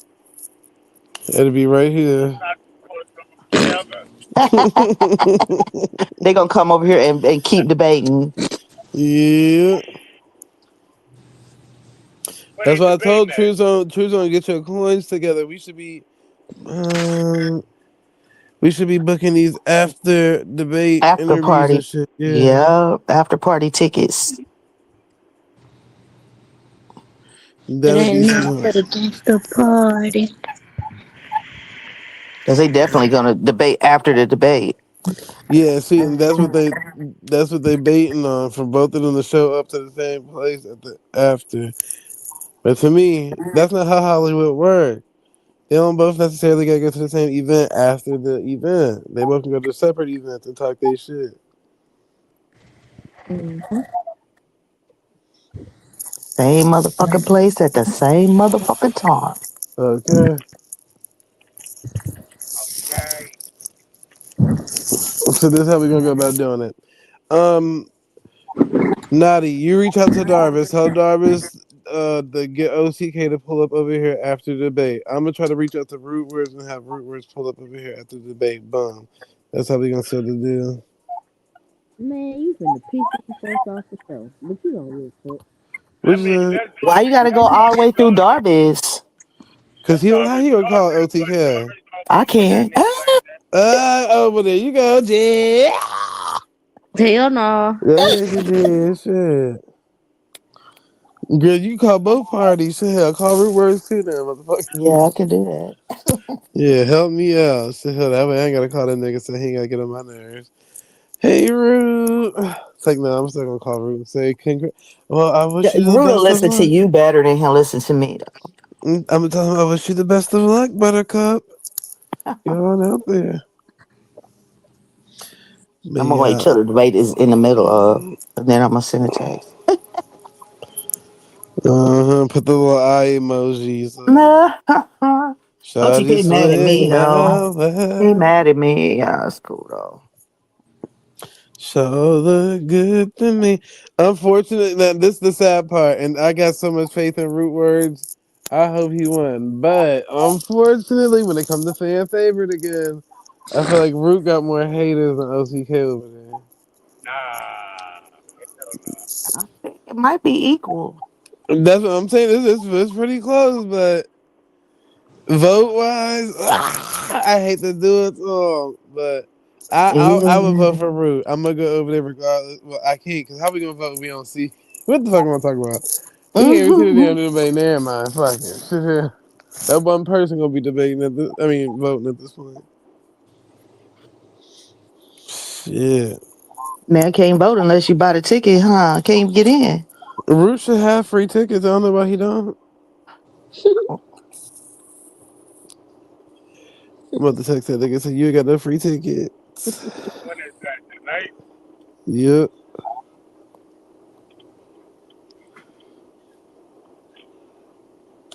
It'll be right here. Not supposed to forever. They gonna come over here and keep debating. Yeah, What that's they why I debating told at? Truthzone, get your coins together. Um, we should be booking these after debate After interviews and party. shit. Yeah, Yeah, after party tickets. It that'll ain't be nothing smart. but a gangster party. Cause they definitely gonna debate after the debate. Yeah, see, and that's what they baiting on for both of them to show up to the same place at the after. But to me, that's not how Hollywood works. They don't both necessarily gotta go to the same event after the event. They both can go to separate events and talk their shit. Hmm. Same motherfucking place at the same motherfucking time. Okay, Okay. so this is how we gonna go about doing it. Um, Nadi, you reach out to Darvis. Tell Darvis to get OCK to pull up over here after the debate. I'm gonna try to reach out to Root Words and have Root Words pull up over here after the debate. Boom. That's how we gonna seal the deal. Man, you finna piss me first off the show, but you gonna look for it. Which I is mean, that's Why you gonna gotta go that's all the gonna way through result. Darvis? cause he how he gonna call But OTK. Darvish gonna I be with that can. nigga like that. Over there you go, Jay. Hell no. Yeah, yeah, yeah, shit. Girl, you call both parties. Shit, hell, call Root Words too, then, motherfucker. Yeah, I can do that. Yeah, help me out. Shit, hell, that way I ain't gotta call that nigga so he ain't gotta get on my nerves. Hey, Root. It's like, no, I'm still gonna call Root and say, well, I Yeah, wish you the Rudy will best of listen to luck. you better than he'll listen to me. I'm gonna tell him I wish you the best of luck, Buttercup. Get on out there. But I'm gonna wait yeah, till the debate is in the middle of, and then I'm gonna send a text. put the little eye emojis up. OTK Shawty mad at me swing though. that He way. mad at me. Yeah, that's cool though. So look good to me. Unfortunately, now this is the sad part, and I got so much faith in Root Words. I hope he won, but unfortunately, when it comes to fan favorite again, I feel like Root got more haters than OCK over there. Nah. Hell no. I think it might be equal. That's what I'm saying. This is pretty close, but vote wise, I hate to do it to him, but I would Yeah. vote for Root. I'm gonna go over there regardless. Well, I can't because how we gonna vote if we don't see? What the fuck am I talking about? We can't even see the damn debate. Never mind. Fuck it. That one person gonna be debating at this. I mean, voting at this point. Shit. Man, can't vote unless you buy the ticket, huh? Can't even get in. Root should have free tickets. I don't know why he don't. I'm about to text that nigga say you ain't got no free tickets. When is that tonight? Yep.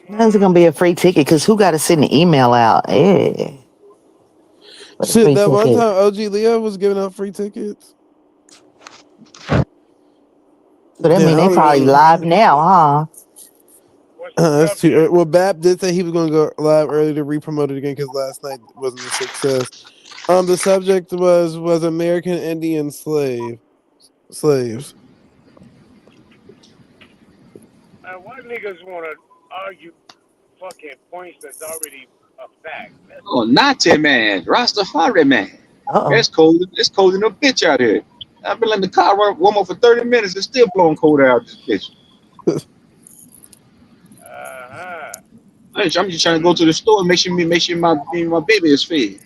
How's it gonna be a free ticket? Cause who got to send the email out? Yeah, for the Shit, free that one ticket. time OG Leo was giving out free tickets. So that Damn, mean I they don't probably even live now, huh? What's the That's too subject? early. Well, Bap did say he was going to go live early to re-promote it again because last night wasn't a success. The subject was American Indian slaves. Why niggas wanna argue fucking points that's already a fact? That's Oh, Nazi man, Rastafari man. Uh It's oh. cold. It's cold in a bitch out here. I've been letting the car warm up for 30 minutes. It's still blowing cold out this bitch. uh-huh. I'm just trying to go to the store and make sure my baby is fed.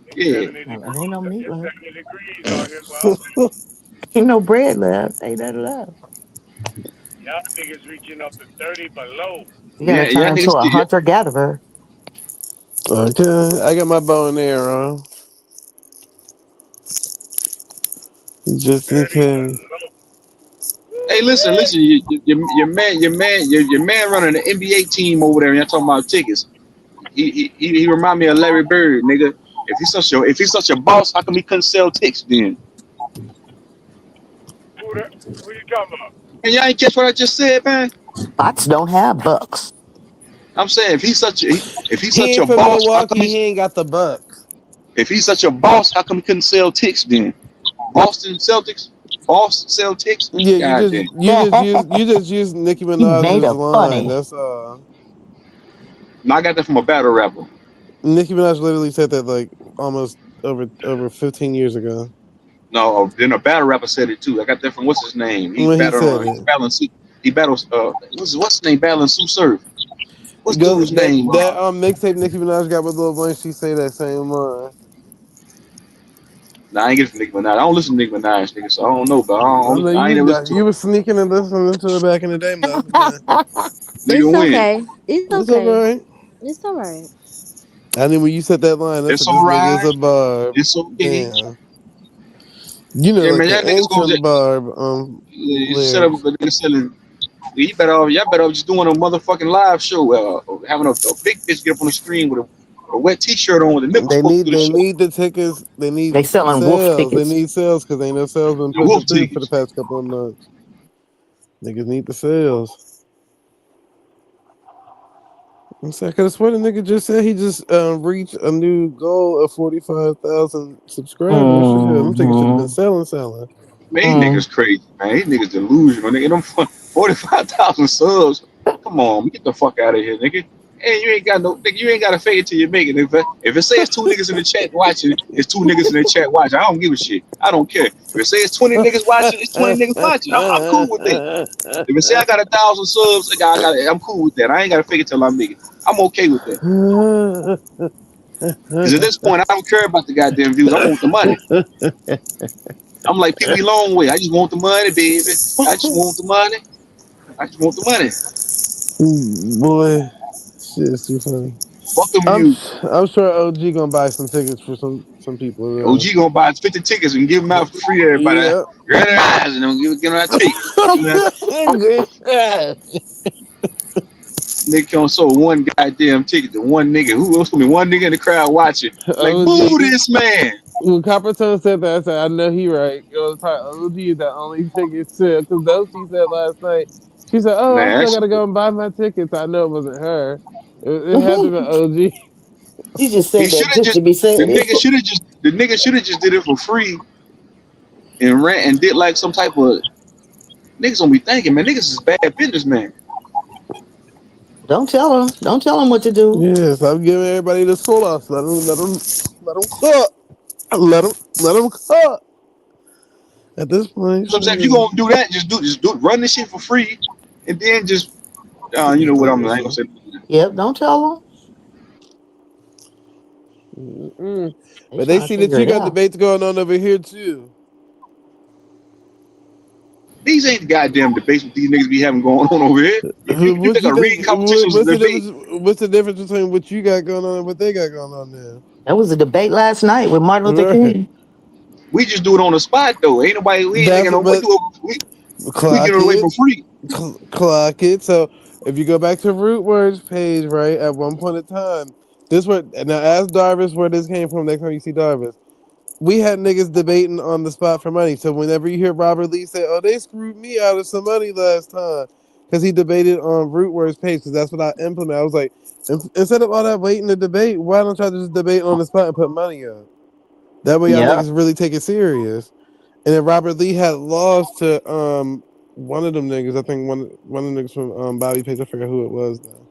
It's Yeah. 70 It ain't no degrees. meat It's left. 70 degrees out here. Well, Ain't no bread left. Ain't nothing left. y'all niggas reaching up to 30 below. You gotta Yeah, turn yeah, into niggas. a Yeah, hunter gatherer. Okay, I got my bow and arrow just in Early case. alone. Hey, listen. Your man running the NBA team over there. And y'all talking about tickets. He remind me of Larry Bird, nigga. If he's such a boss, how come he couldn't sell tickets then? Who you talking about? And y'all ain't catch what I just said, man. Bots don't have bucks. I'm saying if he's He such a ain't from boss, how come Milwaukee. He ain't got the Bucks. if he's such a boss, how come he couldn't sell ticks then? Boston Celtics, Boston Celtics. Yeah, God damn. you just use Nicki He made Minaj's a line. funny. That's all. Now I got that from a battle rapper. Nicki Minaj literally said that like almost over 15 years ago No, then a battle rapper said it too. I got that from what's his name? when he said He's it. battling he battles what's his name battling Sue Surf. What's It goes dude's name? that mixtape Nicki Minaj got with Lil Wayne. She say that same line. Nah, I ain't get it from Nicki Minaj. I don't listen to Nicki Minaj, nigga, so I don't know, but I know I ain't never listened to you it. was sneaking and listening to it back in the day, though. Yeah, Nigga It's win. okay. It's it's all okay. right. It's all right. I mean, when you said that line, I It's said this nigga is alright. a barb. It's okay. Damn, you know, Yeah, like man, the y'all niggas gonna ancient barb set up lyrics. a nigga selling. Y'all better off just doing a motherfucking live show, having a big bitch get up on the screen with a wet t-shirt on with the nipples poking through the They shirt. need the tickets. They need They selling wolf sales. They tickets. need sales because ain't no sales been The pushing wolf through for the tickets. past couple of months. Niggas need the sales. I'm saying, I could have sworn the nigga just said he just reached a new goal of 45,000 subscribers. Shit, them tickets should have been Mm-hmm. selling. Man, these Mm. niggas crazy, man. These niggas delusional. Nigga, them 45,000 subs. Come on, get the fuck out of here, nigga. And you ain't got no nigga, you ain't gotta fake it till you make it. If it says two niggas in the chat watching, it's two niggas in the chat watching. I don't give a shit. I don't care. If it says 20 niggas watching, it's 20 niggas watching. I'm cool with that. If it say I got 1,000 subs, I'm cool with that. I ain't gotta fake it till I make it. I'm okay with that. Because at this point, I don't care about the goddamn views. I want the money. I'm like Pee Wee Longway. I just want the money, baby. I just want the money. I just want the money. Boy, shit is too funny. Fuck them I'm views. I'm sure OG gonna buy some tickets for some people. OG gonna buy 50 tickets and give them out for free to everybody. Yeah. Red eyes and them give them out tickets. Nigga on sold one goddamn ticket to one nigga. Who else gonna be one nigga in the crowd watching? Like, boo OG. this man. When Coppertone said that, I said, I know he right. It was probably OG that only tickets to, because that's she said last night. She said, "Oh, I Man, still that's gotta go and buy my tickets." I know it wasn't her. It had to be OG. He just he said should that have just just to be saying it. the nigga should have just did it for free and ran and did like some type of niggas gonna be thinking, man, niggas is bad businessmen. Don't tell him. Don't tell him what to do. Yes, I'm giving everybody the sauce. Let them cook. Let them cook. At this point, So I'm saying if you shit. gonna do that, just do it, run this shit for free, and then just you know what Don't I ain't gonna listen. say. Yep, don't tell him. Mm-mm. They But they trying to see that figure you it got out. debates going on over here too. These ain't the goddamn debates with these niggas be having going on over here. You What think you a think? reading competition is a What's the debate? difference? What's the difference between what you got going on and what they got going on there? That was a debate last night with Martin Luther Right. King. We just do it on the spot though. Ain't nobody. We ain't That's taking no. but We get clock it away it, for free. clock it. So if you go back to Root Words page, right at one point in time, this word now ask Darvis where this came from. Next time you see Darvis, we had niggas debating on the spot for money. So whenever you hear Robert Lee say, "Oh, they screwed me out of some money last time," because he debated on Root Words page, because that's what I implemented. I was like, instead of all that waiting to debate, why don't y'all just debate on the spot and put money up? That way y'all Yeah. niggas really take it serious. And then Robert Lee had lost to one of them niggas. I think one of the niggas from Bobby Page. I forget who it was though.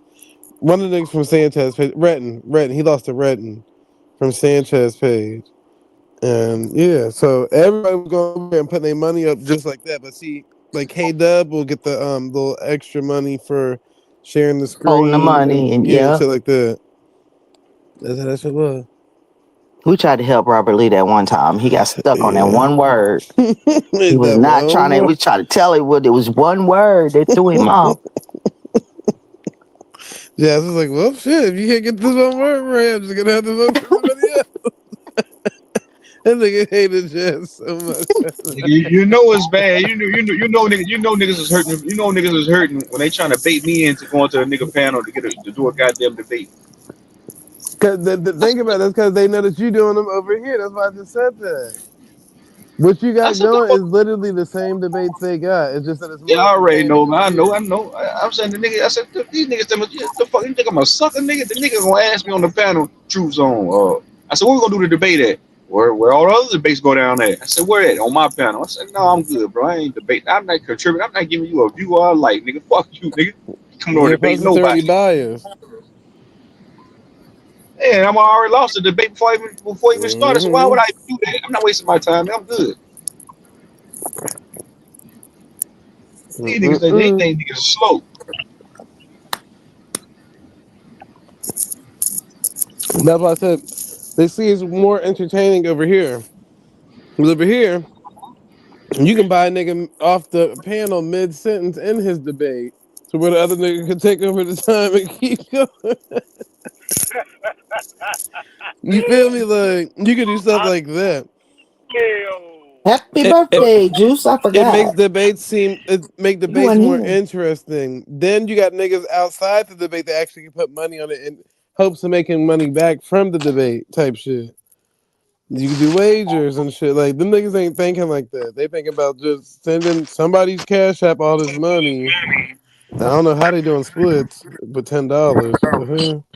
One of the niggas from Sanchez Page. Redden. He lost to Redden from Sanchez Page. And yeah, so everybody was going over there and putting their money up just like that. But see, like K Dub will get the little extra money for sharing the Holding the screen and money and yeah, yeah. shit like that. That's how that shit was. We tried to help Robert Lee that one time. He got stuck on that Yeah. one word. He was That not one trying to, more. we tried to tell him what it was one word that threw him off. Jazz was like, well, shit, if you can't get this one word right, I'm just gonna have to vote for somebody else. That nigga hated Jazz so much. Nigga, you know it's bad. You know niggas is hurting. You know niggas is hurting when they trying to bait me into going to a nigga panel to do a goddamn debate. Cause the thing about it is because they know that you doing them over here. That's why I just said that. What you I got said the going fuck. is literally the same debates they got. It's just that it's Yeah, more I already entertaining know, man. over here. I know. I'm saying the nigga. I said these niggas tell me, yeah, the fuck you think I'm a sucker, nigga? The nigga gonna ask me on the panel, Truthzone. I said, where we gonna do the debate at? Where all the other debates go down at? I said, where at? On my panel. I said, no, I'm good, bro. I ain't debating. I'm not contributing. I'm not giving you a view or a like, nigga. Fuck you, nigga. Come over Yeah, debate plus it's already nobody. biased. And I'm already lost the debate before I even started. So why Mm-hmm. would I do that? I'm not wasting my time. I'm good. These niggas, they Mm-mm-mm. think niggas are slow. That's why I said they see it's more entertaining over here. 'Cause over here, you can buy a nigga off the panel mid sentence in his debate, so where the other nigga can take over the time and keep going. You feel me? Like you can do stuff I like that. feel. Happy It birthday, Juice. I it makes forgot. debates make You debates weren't more here. interesting. Then you got niggas outside the debate that actually can put money on it in hopes of making money back from the debate type shit. You can do wagers and shit. Like them niggas ain't thinking like that. They thinking about just sending somebody's cash app all this money. I don't know how they doing splits, but $10. What the hell?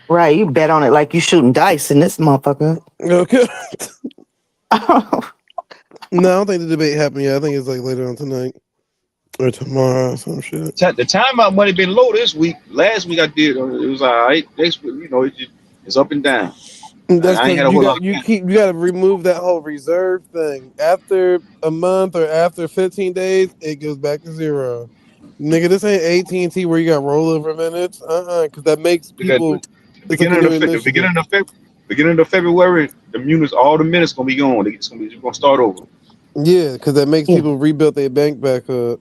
Right, you bet on it like you shooting dice in this motherfucker. Okay. No, I don't think the debate happened yet. I think it's like later on tonight or tomorrow or some shit. The timeout money been low this week. Last week I did. It was all right. Next week, it's up and down. That's I ain't because had a whole lot of cash. you got to remove that whole reserve thing. After a month or after 15 days, it goes back to zero. Nigga, this ain't AT&T where you got rollover minutes. Because that makes Because people. the It's like a beginning new of the initiative. beginning of February, all the minutes gonna be gone. It's gonna start over. Yeah, because that makes Yeah. people rebuild their bank back up.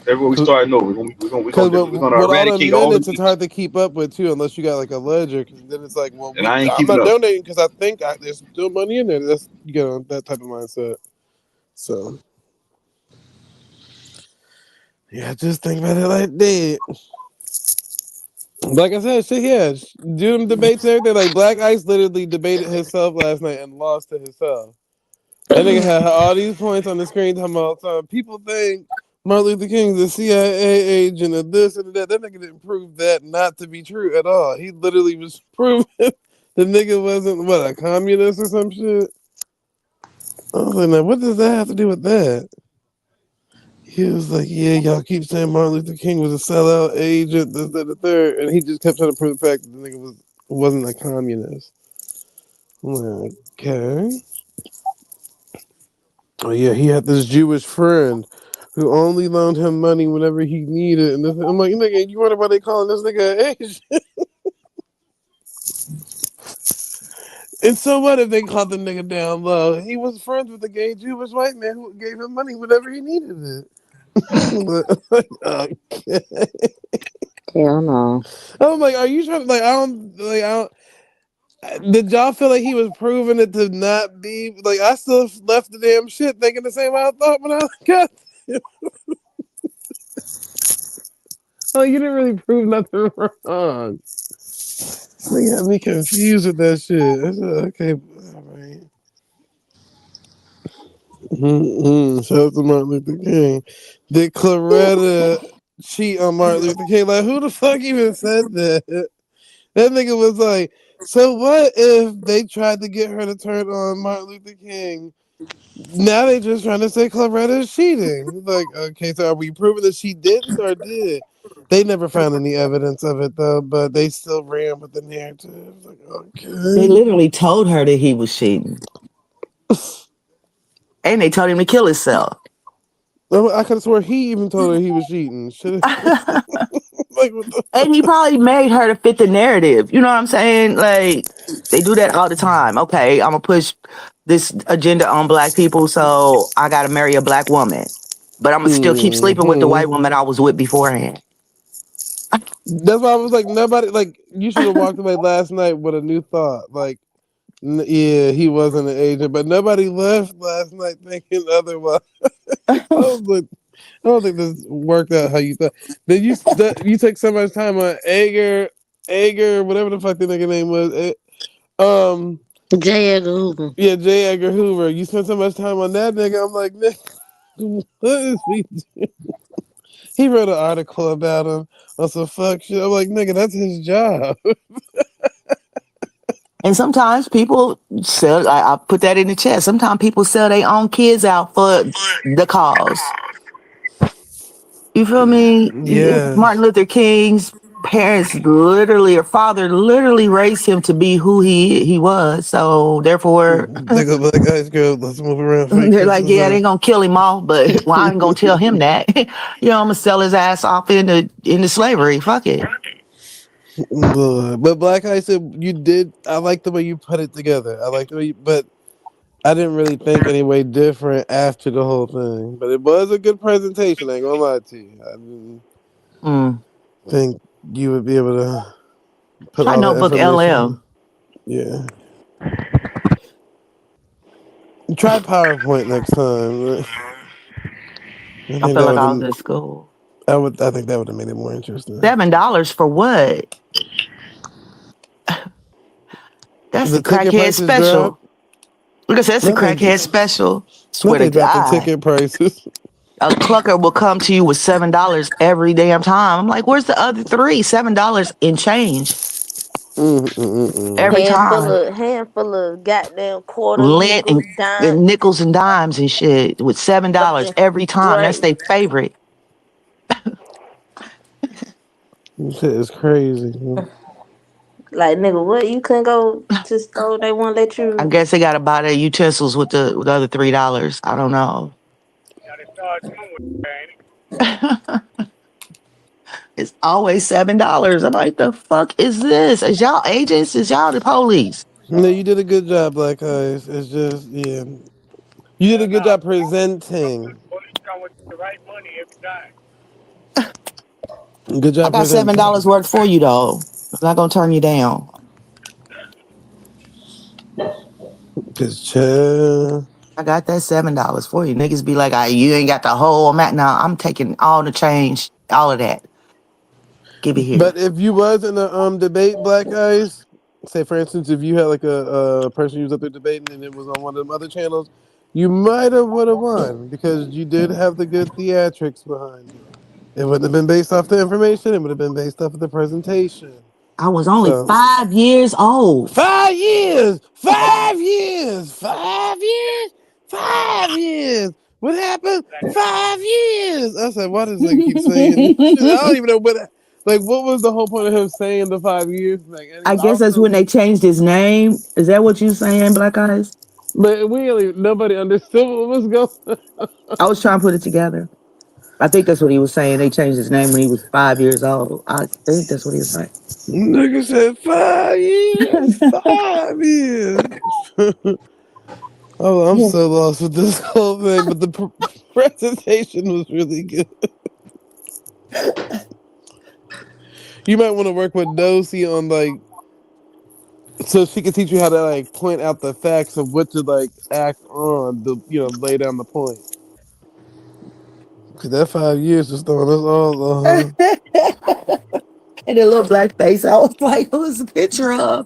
Everywhere we starting over. Because We're gonna with all the eradicate all the minutes, it's minutes. hard to keep up with too, unless you got like a ledger. Because then it's like, well, And I ain't I'm keeping not up. donating because I think there's still money in there. That's you get that type of mindset. So yeah, just think about it like that. Like I said, shit, yeah, do them debates and everything. Like Black Ice literally debated himself last night and lost to himself. That nigga had all these points on the screen talking about people think Martin Luther King's a CIA agent of this and that. That nigga didn't prove that not to be true at all. He literally was proving the nigga wasn't what a communist or some shit. I was like, now what does that have to do with that? He was like, yeah, y'all keep saying Martin Luther King was a sellout agent, this, that, the third, and he just kept trying to prove the fact that the nigga wasn't a communist. I'm like, okay. Oh yeah, he had this Jewish friend who only loaned him money whenever he needed. And I'm like, nigga, you wonder why they calling this nigga Asian? And so what if they caught the nigga down low? He was friends with a gay Jewish white man who gave him money whenever he needed it. Like, okay. Hell no. I'm like, are you trying to I don't. Did y'all feel like he was proving it to not be like? I still left the damn shit thinking the same way I thought when I got. Oh, you didn't really prove nothing wrong. They got me confused with that shit. I said, okay, all right. Shout out to Martin Luther King. Did Claretta cheat on Martin Luther King? Like, who the fuck even said that? That nigga was like, so what if they tried to get her to turn on Martin Luther King? Now they just trying to say Claretta is cheating. Like, okay, so are we proving that she didn't or did? They never found any evidence of it though, but they still ran with the narrative. Like, They okay. literally told her that he was cheating. And they told him to kill himself. I could have swore he even told her he was cheating. Should like what the And he probably made her to fit the narrative. You know what I'm saying? Like, they do that all the time. Okay, I'm gonna push this agenda on black people, so I gotta marry a black woman. But I'm gonna still keep sleeping with the hmm white woman I was with beforehand. That's why I was like, nobody like you should have walked away last night with a new thought. Like, yeah, he wasn't an agent, but nobody left last night thinking otherwise. I was like, I don't think this worked out how you thought. Then you take so much time on Ager, whatever the fuck the nigga name was. Um, J. Edgar Hoover. yeah, J. Edgar Hoover. You spent so much time on that nigga. I'm like, nigga, what is we? He wrote an article about him on some fuck shit. I'm like, nigga, that's his job. And sometimes people sell. I put that in the chat. Sometimes people sell their own kids out for the cause. You feel me? Martin Yes. Luther King's parents literally, or father literally raised him to be who he was. So therefore, Take a black ice girl. Let's move around before he they're cuts like, us yeah, they off. gonna kill him off, but well, I ain't gonna tell him that. You know, I'm gonna sell his ass off into slavery. Fuck it. But Black Ice said you did. I like the way you put it together. I like the way, but I didn't really think any way different after the whole thing. But it was a good presentation. I ain't gonna lie to you. I didn't Mm. think you would be able to put Try all that Notebook information. LL. Yeah. Try PowerPoint next time. I I think feel that like would I was have. in school. I think that would have made it more interesting. $7 for what? That's The the ticket crackhead prices dropped. special. Look, that's the Nothing. crackhead special. Swear to Nothing dropped the God. ticket prices. A clucker will come to you with $7 every damn time. I'm like, where's the other three? $7 in change every time. Handful of goddamn quarters, Lint nickels, and dimes, nickels and dimes and shit with $7 fucking every time. That's right. their favorite. Shit is crazy. Like nigga, what you couldn't go to the store? They won't let I you. guess they gotta buy their utensils with the other $3. I don't know. Now they start doing that, ain't it? It's always $7. I'm like, the fuck is this? Is y'all agents? Is y'all the police? No, you did a good job, Black Eyes. It's just, yeah. You did a Hell good no. job The presenting. police come with the right money every time. Good I job got $7 presenting. worth for you though. I'm not gonna turn you down. Cause chill. I got that $7 for you. Niggas be like, you ain't got the whole amount. Now I'm taking all the change, all of that. Give it here. But if you was in a debate, Black Eyes, say for instance, if you had like a person who was up there debating and it was on one of them other channels, you might have would have won because you did have the good theatrics behind you. It wouldn't have been based off the information. It would have been based off of the presentation. I was only So 5 years old. 5 years, 5 years, 5 years, 5 years. What happened? Like, 5 years. I said, why does they keep saying this shit? I don't even know what. Like, what was the whole point of him saying the 5 years? Like, I I guess was that's so, when they changed his name. Is that what you saying, Black Eyes? but we really nobody understood what was going. I was trying to put it together. I think that's what he was saying. They changed his name when he was 5 years old. I think that's what he was saying. Nigga said 5 years, 5 years. Oh, I'm Yeah. so lost with this whole thing, but the presentation was really good. You might want to work with Dosi on like so she can teach you how to like point out the facts of what to like act on the lay down the point. Cause that 5 years was throwing us all And the little black face, I was like, who's the picture of?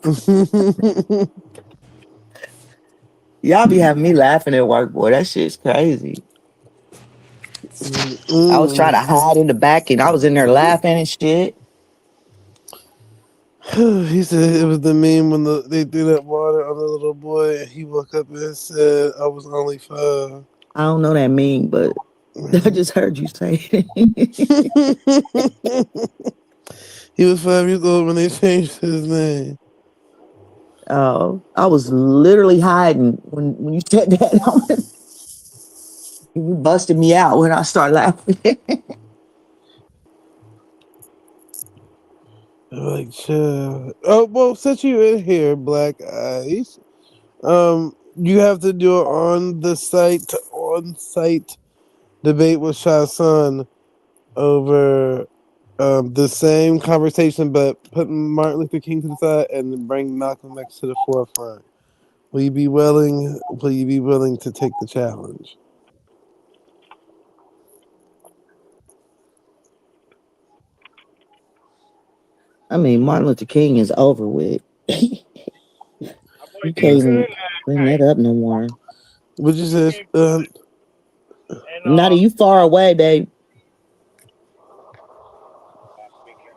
Y'all be having me laughing at work, boy. That shit's crazy. I was trying to hide in the back and I was in there laughing and shit. He said it was the meme when they threw that water on the little boy and he woke up and said, I was only 5. I don't know that meme, but I just heard you say it. He was 5 years old when they changed his name. Oh, I was literally hiding when you said that. You busted me out when I started laughing. Like, chill. Oh, well, since you in here, Black Eyes, you have to do it on site debate with Shah Sun over The same conversation, but putting Martin Luther King to the side and then bring Malcolm X to the forefront. Will you be willing? Will you be willing to take the challenge? I mean, Martin Luther King is over with. My boy You can't did even good last bring that night. up no more. Would you He say? did good. And Not you far away, babe. speaking.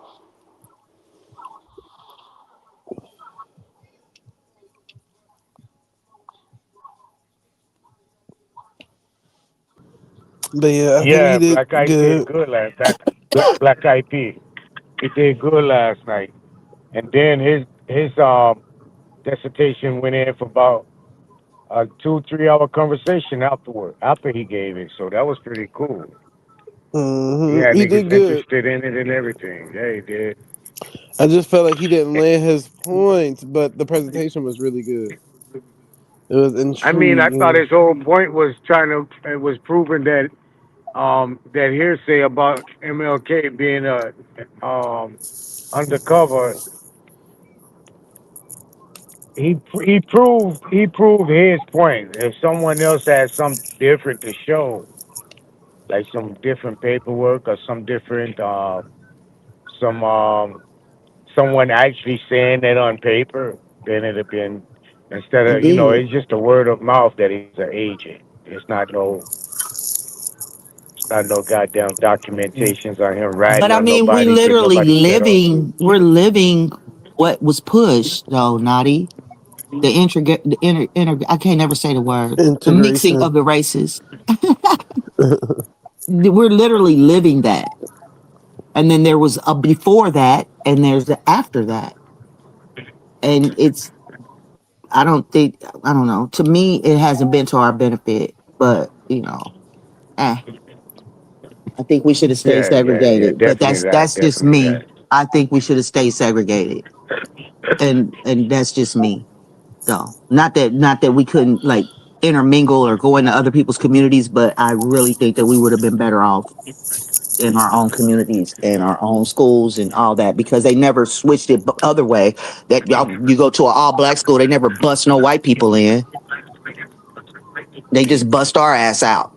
But yeah, I think he Yeah, did Black Eyed did good. good last night. Black Eyed P. He did good last night. And then his dissertation went in for about a 2 3 hour conversation afterward after he gave it. So that was pretty cool. He had He did niggas good. interested in it and everything. Yeah, he did. I just felt like he didn't land his points, but the presentation was really good. It was I mean, I thought intriguing. his whole point was trying to it was proving that that hearsay about MLK being undercover. He proved his point. If someone else has something different to show, like some different paperwork or some someone actually saying it on paper, then it'd have been instead He of did. it's just a word of mouth that he's an agent. It's not no goddamn documentations on him But riding I on mean, we nobody because literally nobody said on. we're living what was pushed, though, Naughty. I can't never say the word. The mixing Integration. of the races. We're literally living that. And then there was a before that, and there's the after that. And I don't know. To me, it hasn't been to our benefit, but, eh, I think we should have stayed Yeah, yeah, yeah. segregated. But Definitely that. that's just Definitely me. that. I think we should have stayed segregated. And that's just me. So not that we couldn't like intermingle or go into other people's communities, but I really think that we would have been better off in our own communities and our own schools and all that because they never switched it other way. That y'all you go to an all black school, they never bust no white people in. They just bust our ass out.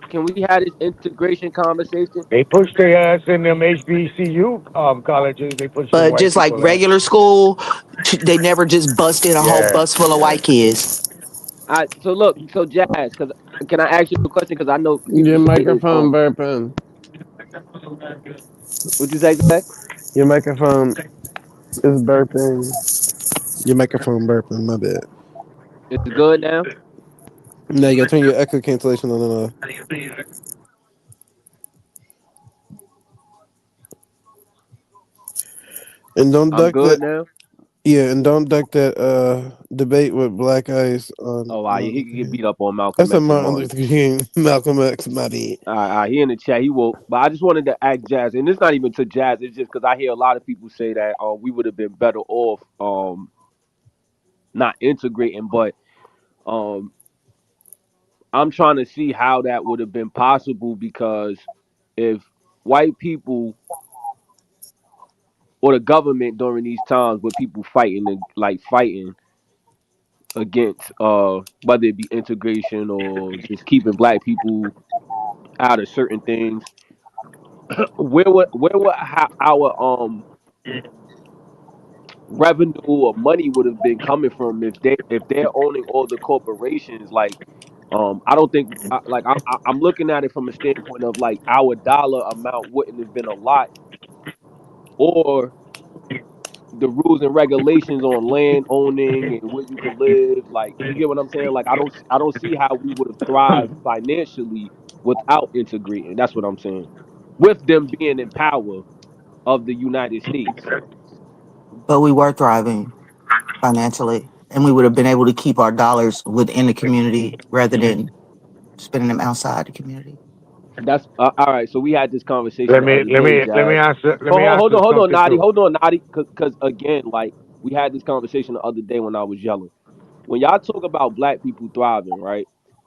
Can we have this integration conversation? They push their ass in them HBCU colleges. They push them But white just like people ass. regular school, they never just bust in a whole Yeah, bus full of yeah. white kids. So look, so Jazz, because can I ask you a question? Because I know people Your say is microphone burping. what you say, Jazz? Your microphone is burping. Your microphone burping. My bad. It's good now. Now you gotta turn your echo cancellation on and off. And don't I'm duck good that. now. Yeah, and don't duck that debate with Black Ice on Oh, Martin he Luther can get King. beat up on I Malcolm said X and Martin Martin. Luther King, Malcolm X. My bad. He in the chat. He woke. But I just wanted to ask Jazz, and it's not even to Jazz. It's just because I hear a lot of people say that we would have been better off not integrating. But um, I'm trying to see how that would have been possible because if white people or the government during these times with people fighting and like fighting against whether it be integration or just keeping black people out of certain things, where would our revenue or money would have been coming from if they're owning all the corporations like I don't think I'm looking at it from a standpoint of like our dollar amount wouldn't have been a lot or the rules and regulations on land owning and where you could live like you get what I'm saying like I don't see how we would have thrived financially without integrating. That's what I'm saying, with them being in power of the United States. But we were thriving financially, and we would have been able to keep our dollars within the community rather than spending them outside the community. That's all right. So we had this conversation Let the me other let day, me let me Jazz. answer let Hold, me hold hold answer on, something Naughty, too. hold on, Naughty, because again, like we had this conversation the other day when I was yelling. When y'all talk about black people thriving, right?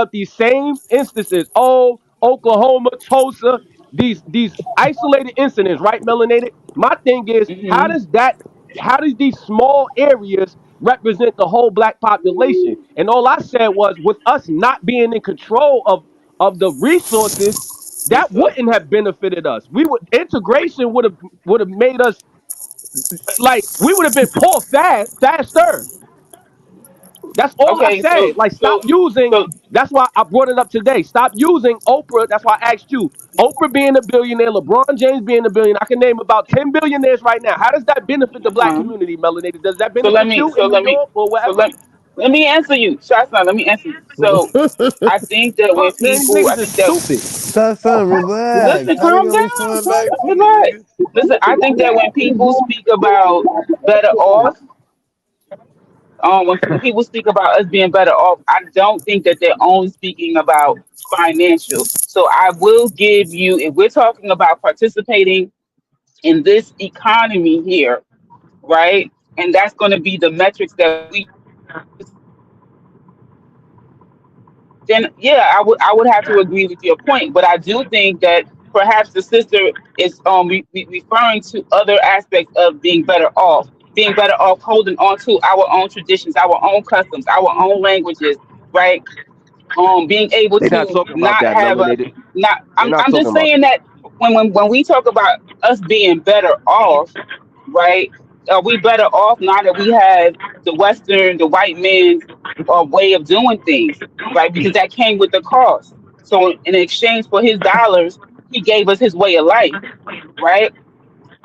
up these same instances. Oh, Oklahoma, Tulsa, these isolated incidents, right, melanated? My thing is, Mhm. how does these small areas represent the whole black population? And all I said was, with us not being in control of the resources, that wouldn't have benefited us. We would integration would have made us like we would have been poor faster. That's all I Okay, said. Like, stop using. so That's why I brought it up today. Stop using Oprah. That's why I asked you. Oprah being a billionaire, LeBron James being a billionaire. I can name about 10 billionaires right now. How does that benefit the black um, community, Melanated? Does that so let benefit me you so in New let me York or so wherever? let me answer you, Shasna. Let me answer you. So I think that when Fuck, man, these people, I niggas is think that stupid. Son, relax. listen, How they calm gonna down, refund son, back to you, relax. nigga? Listen, I think that when people speak about better off, when people speak about us being better off, I don't think that they're only speaking about financial. So I will give you, if we're talking about participating in this economy here, right? And that's going to be the metrics that we then yeah, I would have to agree with your point. But I do think that perhaps the sister is referring to other aspects of being better off holding on to our own traditions, our own customs, our own languages, right? Being able They not to talking about not that, have a Melanated. not They're not I'm talking just about saying that. that when we talk about us being better off, right? Are we better off now that we have the white man's way of doing things, right? Because that came with the cost. So in exchange for his dollars, he gave us his way of life, right?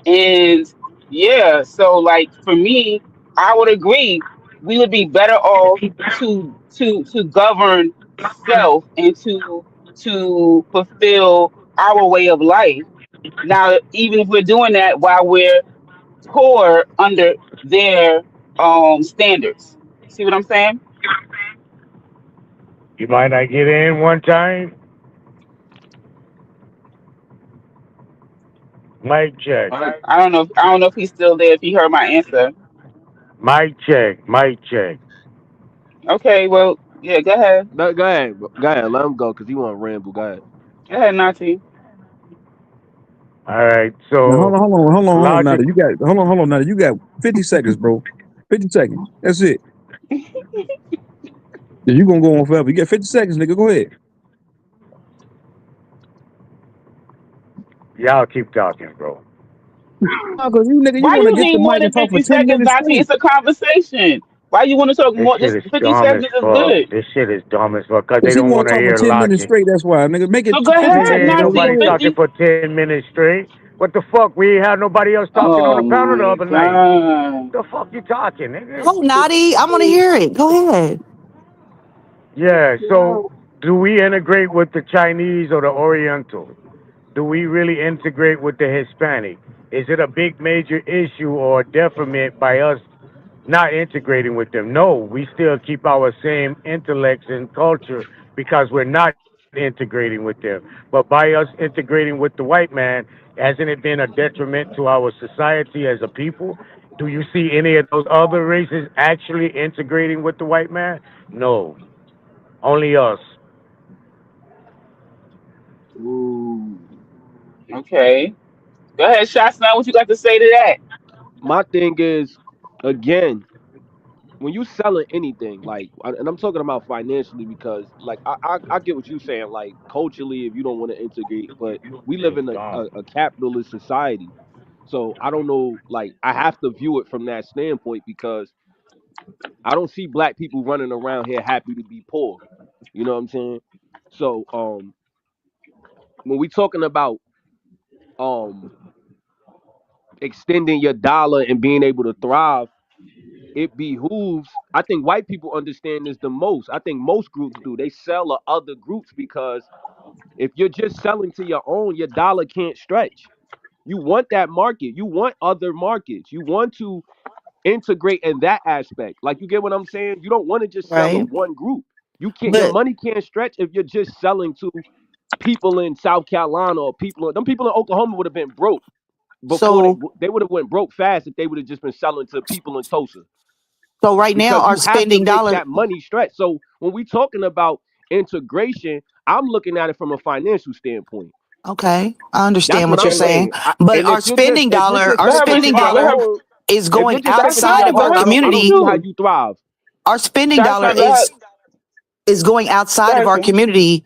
And yeah, so like for me, I would agree we would be better off to govern self and to fulfill our way of life. Now, even if we're doing that while we're poor under their standards. See what I'm saying? You might not get in one time. Mic check. I don't know if he's still there, if he heard my answer. Mic check. Mic check. Okay, well, yeah, go ahead. No, go ahead, bro. Go ahead. Let him go because he want to ramble. Go ahead. Go ahead, Nati. All right. Now So hold on, logic. Nada. You got hold on, Nada. You got 50 seconds, bro. 50 seconds. That's it. Yeah, you gonna go on forever. You got 50 seconds, nigga. Go ahead. Y'all keep talking, bro. No, cause you nigga, you Why wanna you get need the more mic than and talk for 50 10 seconds, minutes Nati? straight. It's a conversation. Why you want to talk This more? shit Just is 50 dumb as seconds is fuck. good. This shit is dumb as fuck because they Cause he don't wanna want to talk for hear 10 minutes logic. straight. That's why, nigga. Make it So go 50 Nigga, ahead, seconds, ain't bro. Nati, Go nobody ahead. 50. talking for 10 minutes straight. What the fuck? We ain't had nobody else talking on the Oh panel the my other night. God. The fuck you talking, nigga? Oh, Naughty, I want to hear it. Go ahead. Yeah. So do we integrate with the Chinese or the Oriental? Do we really integrate with the Hispanic? Is it a big major issue or a detriment by us not integrating with them? No, we still keep our same intellects and culture because we're not integrating with them. But by us integrating with the white man, hasn't it been a detriment to our society as a people? Do you see any of those other races actually integrating with the white man? No, only us. Ooh. Okay. Go ahead, Shots. Now, what you got to say to that? My thing is, again, when you selling anything, like, and I'm talking about financially because, like, I get what you're saying. Like, culturally, if you don't want to integrate, but we live It's in dumb. a capitalist society, so I don't know. Like, I have to view it from that standpoint because I don't see black people running around here happy to be poor. You know what I'm saying? So, when we talking about um extending your dollar and being able to thrive, it behooves. I think white people understand this the most. I think most groups do. They sell to other groups because if you're just selling to your own, your dollar can't stretch. You want that market. You want other markets. You want to integrate in that aspect. Like, you get what I'm saying? You don't want to just sell to Right. one group. You can't. Your But money can't stretch if you're just selling to people in South Carolina or them people in Oklahoma would have been broke before so, they would have went broke fast if they would have just been selling to people in Tulsa so right now, because our you have to spending make dollar. that money stretch. So when we talking about integration, I'm looking at it from a financial standpoint. Okay, I That's understand what what you're I'm saying. saying. But And our spending dollar, our Go ahead, spending taking Rashida. your Go dollar ahead. own, is if going you're just That's taking outside your of fine. Go our own, ahead, I don't community. see how Rashida. you thrive. Our spending Shots dollar Go ahead. is going Go outside of ahead, our sir. community,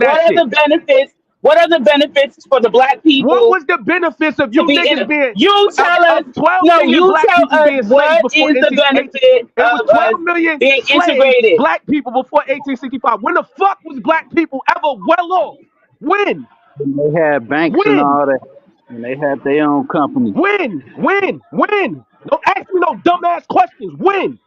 to that What are shit. the benefits? What are the benefits for the black What people was the benefits of to you be in niggas it? being You tell us. of 12 No, million you black tell people us being slaves what before is the 18? benefit It was of 12 us million being slave integrated. black people before 1865. When the fuck was black people ever well off? When? And they had banks and When? all that, and they had their own company. When? Don't ask me no dumbass questions. When?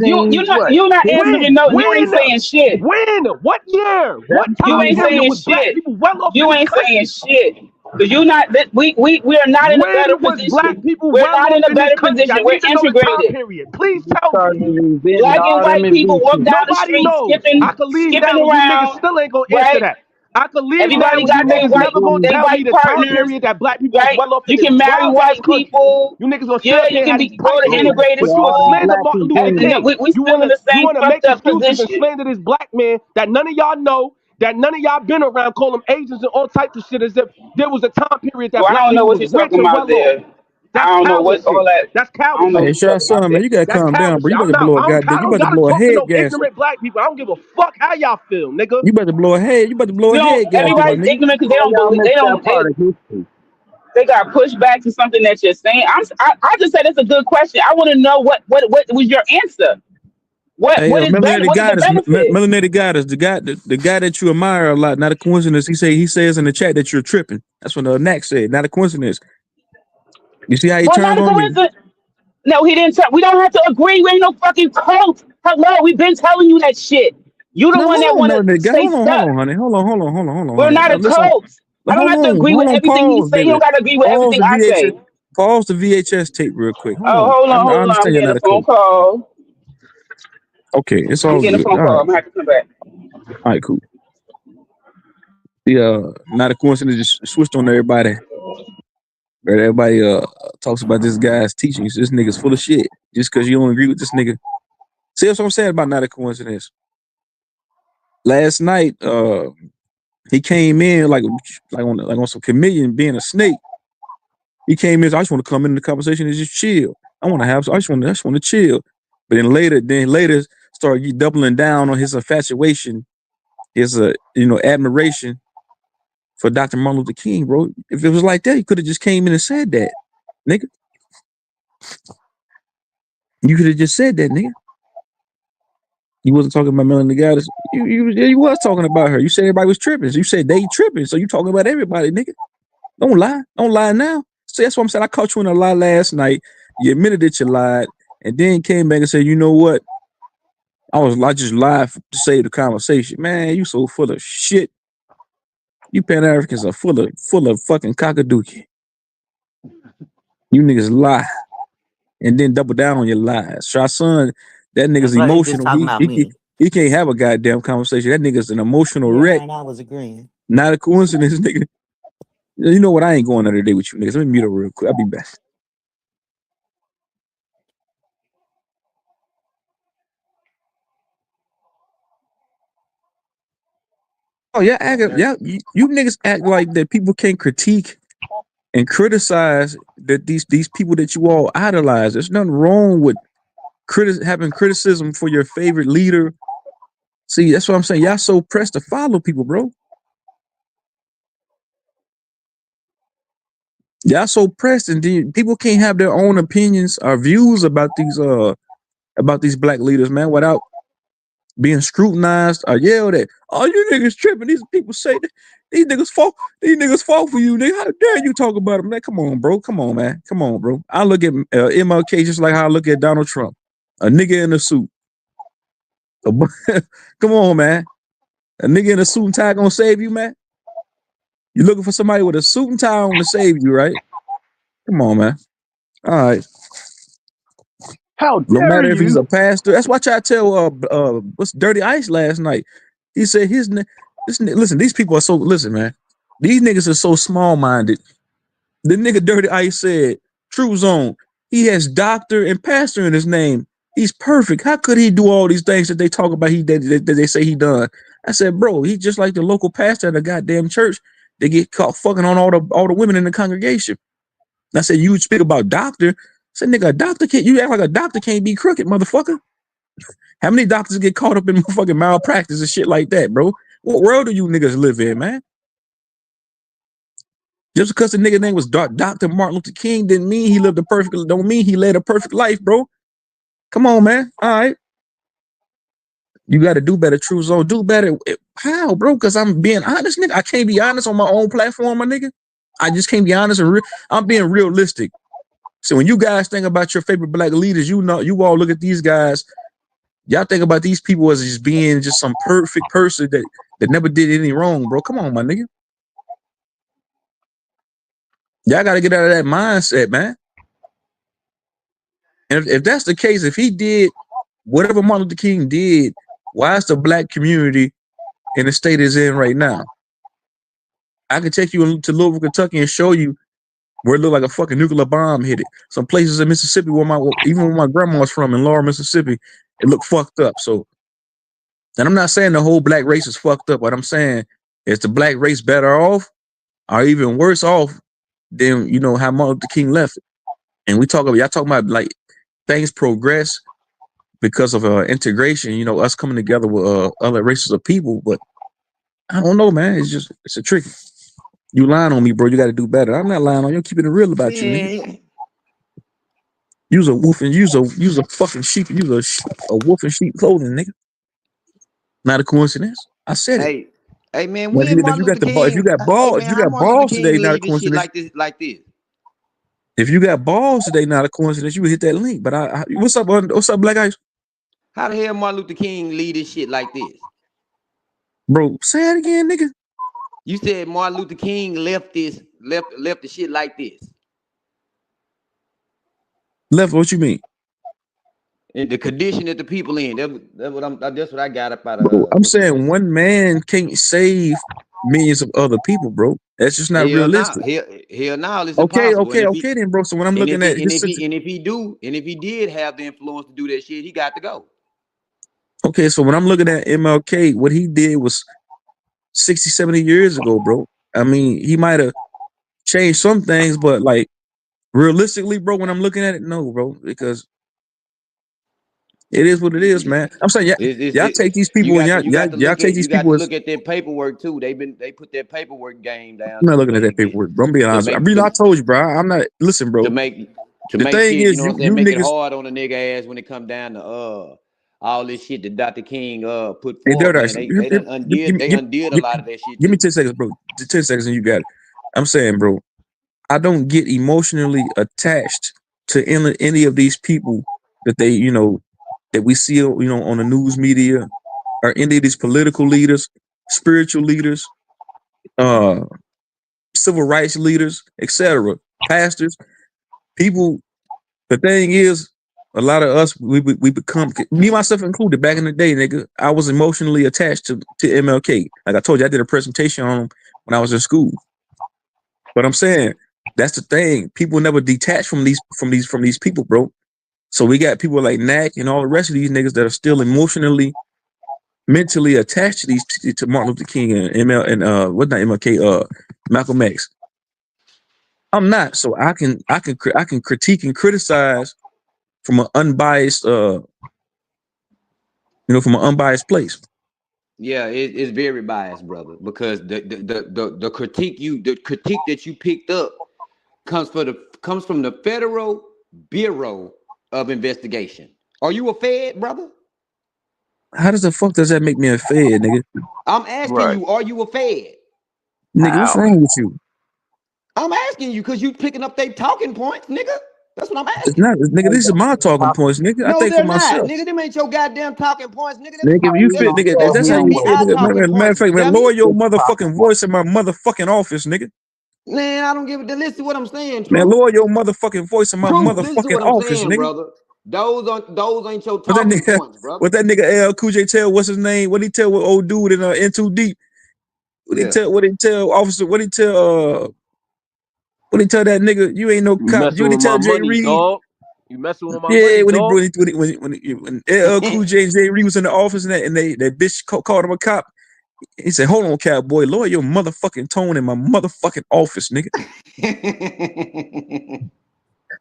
You 18 you not what? you not answering When? no. You ain't When? saying shit. When? What year? What You time ain't 1700. period saying was black shit. people well off in You this ain't saying country? shit. So you not that we are not in a better When was black position. people We're well not in off a in this better country? I position. We're need to know the time integrated. period. Please We tell me. started inventing Black and all them white people walk inventions. down the Nobody street knows. I could leave skipping now and you niggas around, still ain't gonna answer right? that. I could leave now Everybody and you got their niggas white never gonna they tell me white the time partners, period that black people was right? well off in You this can marry wild ass white country. people. You niggas gonna sit Yeah, up you there and can have be these go pipe to dreams, integrated but you will school. slander Martin Luther Everything. King. We You still in wanna the you same wanna make fucked up excuses and position. slander this black man that none of y'all know, that none of y'all been around, call them agents and all types of shit as if there was a time period that Well, I black don't know people what was you're rich talking and about well off. there. That's I don't know coward what all shit. that. That's I coward don't know Hey, shit. what you're Shy talking about Son, man, there. you gotta That's calm down, coward bro. shit. You I'm better not. blow a goddamn. I You don't better gotta blow a talk to head no gas. ignorant black people. I don't give a fuck how y'all feel, nigga. You better blow a head. You better blow a You know, head gasket, my everybody's nigga. ignorant because they How don't y'all believe. make that part of history? They got pushed back to something that you're saying. I just said it's a good question. I want to know what was your answer. Hey, What is better? melanated What is the goddess, benefit? melanated goddess, the guy that you admire a lot. Not a coincidence. He says in the chat that you're tripping. That's what Knack said. Not a coincidence. You see how he Well, turns not a on you? coincidence. No, he didn't tell. We don't have to agree. We ain't no fucking cult. Hello, we've been telling you that shit. You the No, one that hold on, want to melanated guy. stay Hold stuck. on, honey. Hold on, We're honey. not Now, a listen. cult. I don't have to agree with Hold on. everything he Pause, say. You don't baby. got to agree with Pause everything the I say. VHS. Pause the VHS tape real quick. Hold Oh, on. I hold on. I'm understand you're getting not a a phone coach. call. Okay, it's I'm all getting a good. phone call. I'm gonna have to come back. All right, cool. Yeah, not a coincidence. Just switched on everybody. Everybody talks about this guy's teachings. This nigga's full of shit. Just because you don't agree with this nigga. See that's what I'm saying about not a coincidence. Last night, he came in like on some chameleon being a snake. He came in. I just want to come in the conversation and just chill. I just want to chill. But then later started doubling down on his infatuation, his admiration for Dr. Martin Luther King, bro. If it was like that, he could have just came in and said that, nigga. You could have just said that, nigga. You wasn't talking about Melanie Gaddis. You was talking about her. You said everybody was tripping. So you said they tripping. So you talking about everybody, nigga. Don't lie. Don't lie now. So that's what I'm saying. I caught you in a lie last night. You admitted that you lied, and then came back and said, you know what? I just lied to save the conversation. Man, you so full of shit. You Pan Africans are full of fucking cockadookie. You niggas lie and then double down on your lies. Shy Son, that nigga's That's why he just emotional. talking about me. He can't have a goddamn conversation. That nigga's an emotional Yeah, wreck. man, I was agreeing. Not a coincidence, nigga. You know what? I ain't going another day with you niggas. Let me mute up real quick. I'll be back. Oh yeah, you niggas act like that people can't critique and criticize that these people that you all idolize. There's nothing wrong with having criticism for your favorite leader. See, that's what I'm saying. Y'all so pressed to follow people, bro. Y'all so pressed, and then people can't have their own opinions or views about these black leaders, man, without being scrutinized or yelled at. Oh, you niggas tripping. These people say that these niggas fall. These niggas fall for you, nigga. How dare you talk about them? Man, come on, bro. Come on, man. Come on, bro. I look at MLK just like how I look at Donald Trump, a nigga in a suit. Come on, man. A nigga in a suit and tie gonna save you, man. You looking for somebody with a suit and tie on to save you, right? Come on, man. All right. How No dare matter if he's you? a pastor. That's what I tell what's Dirty Ice last night. He said listen, these people are so listen, man. These niggas are so small minded. The nigga Dirty Ice said, Truthzone, he has doctor and pastor in his name. He's perfect. How could he do all these things that they talk about that they say he done? I said, bro, he's just like the local pastor at a goddamn church. They get caught fucking on all the women in the congregation. And I said, you would speak about doctor. I said, nigga, a doctor can't you act like a doctor can't be crooked, motherfucker. How many doctors get caught up in fucking malpractice and shit like that, bro? What world do you niggas live in, man? Just because the nigga name was Dr. Martin Luther King didn't mean he lived don't mean he led a perfect life, bro. Come on, man. All right. You got to do better, Truthzone. Do better. How, bro? Because I'm being honest, nigga. I can't be honest on my own platform, my nigga. I just can't be honest and I'm being realistic. So when you guys think about your favorite black leaders, you all look at these guys. Y'all think about these people as just being just some perfect person that never did anything wrong, bro. Come on, my nigga. Y'all got to get out of that mindset, man. And if that's the case, if he did whatever Martin Luther King did, why is the black community in the state is in right now? I can take you to Louisville, Kentucky, and show you where it looked like a fucking nuclear bomb hit it. Some places in Mississippi where even where my grandma's from in Laurel, Mississippi, it looked fucked up. So, and I'm not saying the whole black race is fucked up. What I'm saying is the black race better off or even worse off than how Martin Luther King left it. And y'all talking about like things progress because of integration. Us coming together with other races of people. But I don't know, man. It's a tricky. You lying on me, bro. You got to do better. I'm not lying on you. I'm keeping it real about you, nigga. Man, Use a wolf and use a fucking sheep. Use a wolf in sheep clothing, nigga. Not a coincidence. I said it. hey man, Now, when Martin Luther if you King, got hey balls, if man, you how got Martin Luther balls King today, not a lead this shit coincidence. like this? If you got balls today, not a coincidence. You would hit that link. But what's up? What's up, Black Ice? How the hell Martin Luther King lead this shit like this? Bro, say it again, nigga. You said Martin Luther King left the shit like this. Left, what you mean? And the condition that the people in. That's what I got up out Bro, of I'm what you saying just said. one man can't save millions of other people, bro. That's just not Hell no, realistic. hell no, it's Okay, impossible. okay, okay then, bro. So when I'm looking at this And if he did have the influence to do that shit, he got to go. okay, so when I'm looking at MLK, what he did was 60, 70 years ago, bro. I mean, he might have changed some things, but like realistically, bro, when I'm looking at it, no, bro, because it is what it is, man. I'm saying, y'all take these You people and got to y'all take these you got people to as. look at their paperwork too. They put their paperwork game down I'm not too, looking at that baby, paperwork, bro. I'm being to honest. I make mean, I told you, bro. I'm not. Listen, to bro. make The thing shit, you is, know what I'm you saying, make it niggas. hard on the nigga ass when it come down to all this shit that Dr. King put Hey, forth, Dirt man. Ice, They done undid a lot of that shit give me too. 10 seconds, bro. 10 seconds and you got it. I'm saying, bro, I don't get emotionally attached to any of these people that that we see, on the news media or any of these political leaders, spiritual leaders, uh, civil rights leaders, etc., pastors, people. The thing is, a lot of us we become, me myself included. Back in the day, nigga, I was emotionally attached to MLK. Like I told you, I did a presentation on him when I was in school. But I'm saying that's the thing. People never detach from these people, bro. So we got people like Knack and all the rest of these niggas that are still emotionally, mentally attached to Martin Luther King and ML and what not MLK, Malcolm X. I'm not, so I can critique and criticize from an unbiased from an unbiased place. Yeah, it's very biased, brother, because the critique that you picked up comes from the Federal Bureau of Investigation. Are you a Fed, brother? How does the fuck does that make me a fed, nigga? I'm asking Right. you, are you a Fed? Nigga, what's How? wrong with you? I'm asking you because you picking up they talking points, nigga. That's what I'm It's asking. not, nigga. These are my talking points, nigga. I No, think for they're not. myself. Nigga, them ain't your goddamn talking points, nigga. Nigga, if you fit, nigga, if that's how Them you be feel, our nigga. talking Matter of points, fact, man, lower dummy. your motherfucking voice in my motherfucking office, nigga. Man, I don't give a listen to what I'm saying, Man, Truth. lower your motherfucking voice in my Truth, listen to motherfucking what I'm office, saying, nigga. brother. Those ain't your What that talking nigga, points, brother. what that nigga L Cool J tell? What's his name? What he tell with old dude in Too Deep? What he Yeah. tell? What he tell officer? What he tell? What he tell that nigga? You ain't no You cop. You messing what he with my tell Jay money, Reed? dog. You messing with my Yeah, money, dog. when LL Cool J and Jay Reed was in the office and that bitch called him a cop. He said, "Hold on, cowboy, lower your motherfucking tone in my motherfucking office, nigga."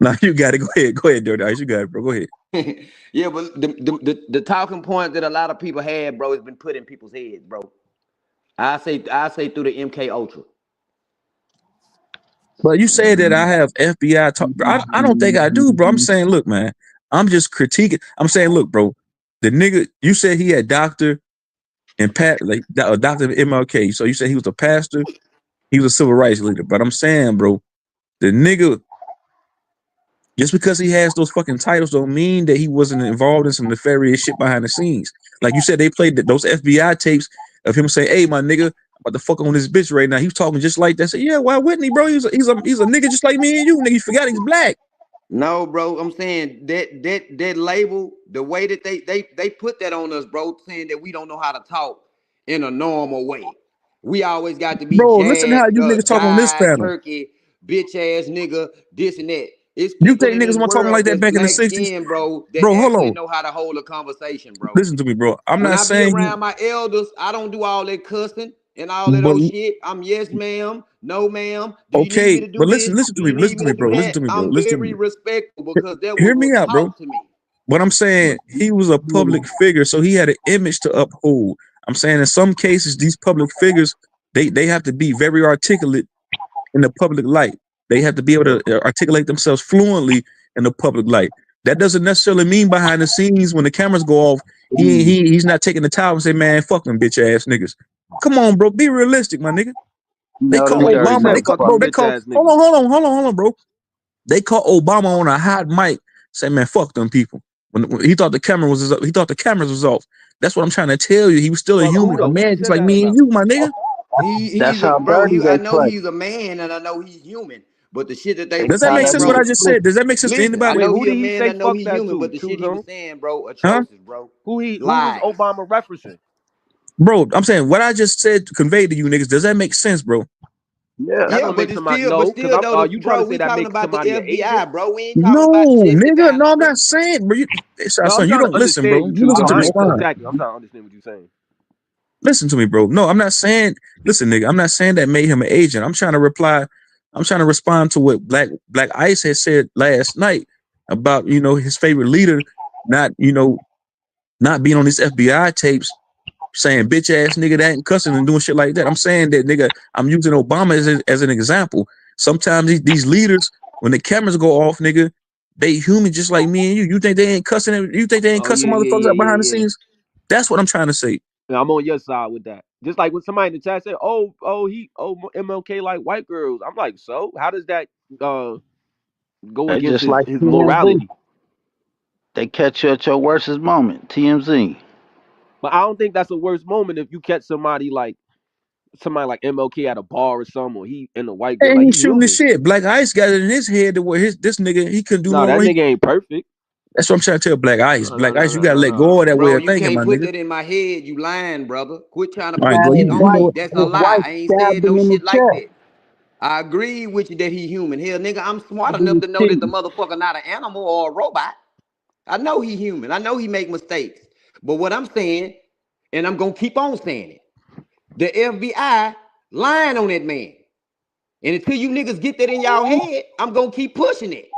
Now you got it. Go ahead, Dirty Ice. You got it, bro. Go ahead. Yeah, but the talking point that a lot of people had, bro, has been put in people's heads, bro. I say through the MK Ultra. But you say that I have FBI talk. I don't think I do, bro. I'm saying, look, man. I'm just critiquing. I'm saying, look, bro. The nigga, you said he had doctor and pat like a doctor of MLK. So you said he was a pastor. He was a civil rights leader. But I'm saying, bro, the nigga, just because he has those fucking titles don't mean that he wasn't involved in some nefarious shit behind the scenes. Like you said, they played those FBI tapes of him saying, "Hey, my nigga, I'm about to fuck on this bitch right now." He was talking just like that. Say, "Yeah, why wouldn't he, bro? He's a nigga just like me and you, nigga. You forgot he's black." No, bro, I'm saying that label, the way that they put that on us, bro, saying that we don't know how to talk in a normal way. We always got to be Bro, listen to how jacked you up, niggas talk on this died, panel. turkey, bitch ass nigga, this and that. It's You people think in niggas this weren't talking like world that that's back in the black 60s? skinned, bro, that Bro, hold actually on. know how to hold a conversation, bro. Listen to me, bro. I'm When not I be saying you, around my elders, I don't do all that cussing and all that but old shit. I'm yes, ma'am, no, ma'am. Do you need me okay, to do but listen, this? listen Do to me, you listen need to me me, to do bro. Listen that? to me, bro. I'm Listen to very me. respectful because that Hear was me out, bro. taught to me. What I'm saying, he was a public figure, so he had an image to uphold. I'm saying in some cases, these public figures, they have to be very articulate in the public light. They have to be able to articulate themselves fluently in the public light. That doesn't necessarily mean behind the scenes when the cameras go off, he's not taking the towel and say, man, fuck them bitch ass niggas. Come on, bro, be realistic, my nigga. You They know call them Wait, who dirty Obama. They said call fuck bro. them They bitch motherfuckers. call. ass Hold niggas? on, hold on, hold on, hold on, bro. They call Obama on a hot mic. Say, man, fuck them people. When he thought the camera was, he thought the cameras was off. That's what I'm trying to tell you. He was still a But who human, a though? Who he man just said like that me and about? you, my nigga. That's He's a how bro. dirty I they know play. he's a man and I know he's human. But the shit that they They was Does that try make to saying, sense? be What I bro. just said? explicit. Does that make sense to Listen, I anybody? Wait, know who he a did he man. I say know fuck he that human. to? But the True shit he Zone. was saying, bro, Huh, atrocious, bro. Who was Lies. Obama referencing? bro? I'm saying what I just said conveyed to you niggas. Does that make sense, bro? Yeah. That Yeah, don't but make it's somebody still, but no, because still I'm though, you trying bro, to say we that talking makes about the somebody an FBI, agent? bro. We ain't talking about No, Jesse nigga. No, I'm Dapper. not saying, bro. No, I'm Son, you trying to don't listen, bro. understand you, You True listen Zone. to I me ain't gonna fine. attack you. I'm trying to understand what you're saying. Listen to me, bro. No, I'm not saying. Listen, nigga. I'm not saying that made him an agent. I'm trying to reply. I'm trying to respond to what Black Ice had said last night about his favorite leader not not being on these FBI tapes saying bitch ass nigga that and cussing and doing shit like that. I'm saying that nigga. I'm using Obama as an example. Sometimes these leaders, when the cameras go off, nigga, they human just like me and you. You think they ain't cussing? You think they ain't Oh cussing yeah, yeah, motherfuckers yeah, out behind the yeah, yeah. scenes? That's what I'm trying to say. Yeah, I'm on your side with that. Just like when somebody in the chat said, MLK like white girls." I'm like, so how does that uh go They against just his like his TMZ. morality? They catch you at your worstest moment. TMZ. But I don't think that's the worst moment if you catch somebody like MLK at a bar or something, or he and a white girl, And like he's he shooting the human. shit. Black Ice got it in his head to where this nigga he couldn't do No, no that wrong. nigga ain't perfect. That's what I'm trying to tell Black Ice. No, no, Black no, Ice, you no, gotta no, let no. go of that way Bro, of you thinking, can't my put nigga. that in my head. You lying, brother. Quit trying to put Man, All right, that go shit ahead. on You know me. what? That's a his lie. wife I ain't said stabbed no him in the shit like chest. that. I agree with you that he human. Hell, nigga, I'm smart He enough was to know that the cheating. motherfucker not an animal or a robot. I know he human. I know he make mistakes. But what I'm saying, and I'm gonna keep on saying it, the FBI lying on that man. And until you niggas get that in y'all head, I'm gonna keep pushing it.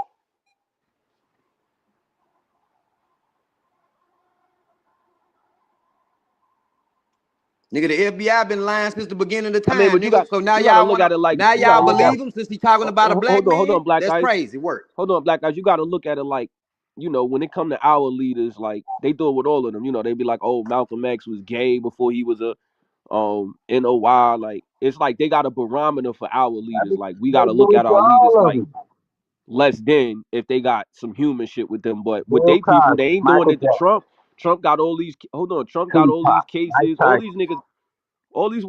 Nigga, the FBI been lying since the beginning of the I mean, time, but nigga. So now you gotta y'all look wanna at it like now you gotta y'all look at believe him since he talking about a black hold man? on, Black That's Ice. crazy work. Hold on, Black Guys. You got to look at it like, when it come to our leaders, like they do it with all of them. They be like, oh, Malcolm X was gay before he was a NOY. Like it's like they got a barometer for our leaders. Like we got They to look do it at for our leaders all of like them. less than if they got some human shit with them. But with Bill they people, they Cosby, ain't doing Michael it to Jackson, Trump. Trump got all these. Hold on, Trump got all these Tupac, Mike cases. All these Tyson. niggas all these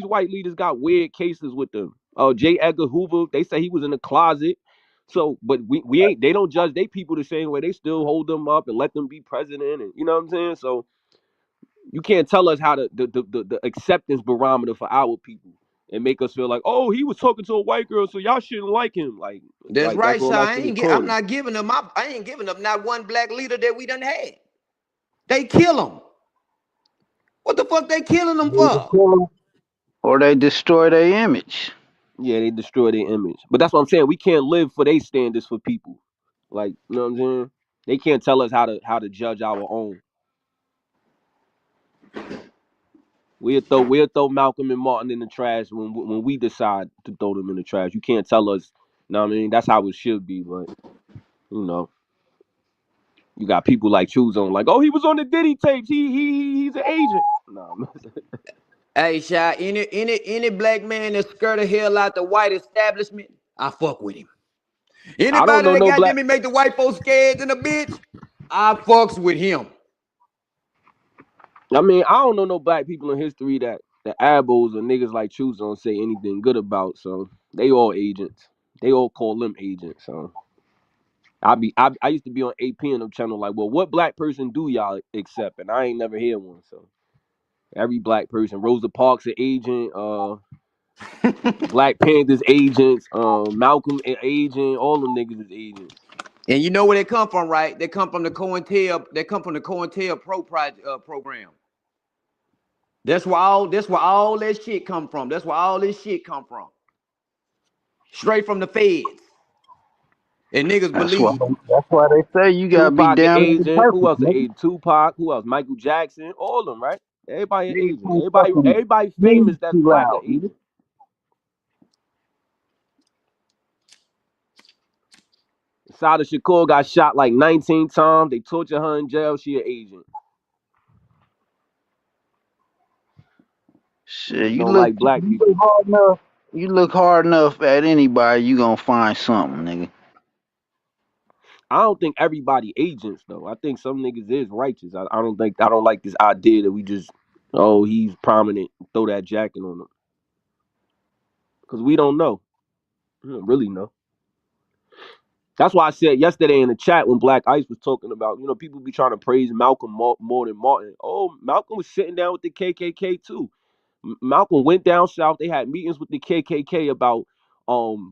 white leaders got weird cases with them. J. Edgar Hoover, they say he was in the closet. So, but we ain't. They don't judge they people the same way. They still hold them up and let them be president, and you know what I'm saying. So you can't tell us how the acceptance barometer for our people and make us feel like, oh, he was talking to a white girl, so y'all shouldn't like him. That's Like that's right, all Sha. that shit is I'm corny. not giving them I ain't giving up not one black leader that we done had. They kill them. What the fuck they killing them Either for? kill 'em or they destroy their image. Yeah, they destroy their image. But that's what I'm saying. We can't live for their standards for people. Like, you know what I'm saying? They can't tell us how to judge our own. We'll throw Malcolm and Martin in the trash when we decide to throw them in the trash. You can't tell us. You know what I mean? That's how it should be. But you know, you got people like Truthzone, like, oh, he was on the Diddy tapes. He's an agent. No, Hey, Sha, any black man that skirt the hell out the white establishment, I fuck with him. I don't Anybody know that no got black. them and make the white folks scared than a bitch, I fucks with him. I mean, I don't know no black people in history that the abos or niggas like Truthzone say anything good about. So they all agents. They all call them agents. So I used to be on AP on them channel like, well, what black person do y'all accept? And I ain't never hear one. So Every black person. Rosa Parks an agent. Black Panthers agents. Malcolm an agent. All them niggas is agents. And you know where they come from, right? They come from the COINTEL. They come from the COINTEL program. That's where all that shit come from. That's where all this shit come from. Straight from the feds. And niggas That's why. believe it. That's why they say you gotta be Tupac an down with the agent. Who purpose, else an nigga. agent? Tupac. Who else? Michael Jackson. All of them, right? Everybody an Niggas agent. can't fucking Everybody breathe famous that's too black an loud, nigga. agent. Sada Shakur got shot like 19 times. They torture her in jail. She an agent. Shit, Niggas don't like black you look people. hard enough. You look hard enough at anybody, you gonna find something, nigga. I don't think everybody agents though. I think some niggas is righteous. I don't like this idea that we just he's prominent, throw that jacket on him. Cause we don't know. We don't really know. That's why I said yesterday in the chat when Black Ice was talking about, people be trying to praise Malcolm more than Martin. Oh, Malcolm was sitting down with the KKK too. Malcolm went down south. They had meetings with the KKK about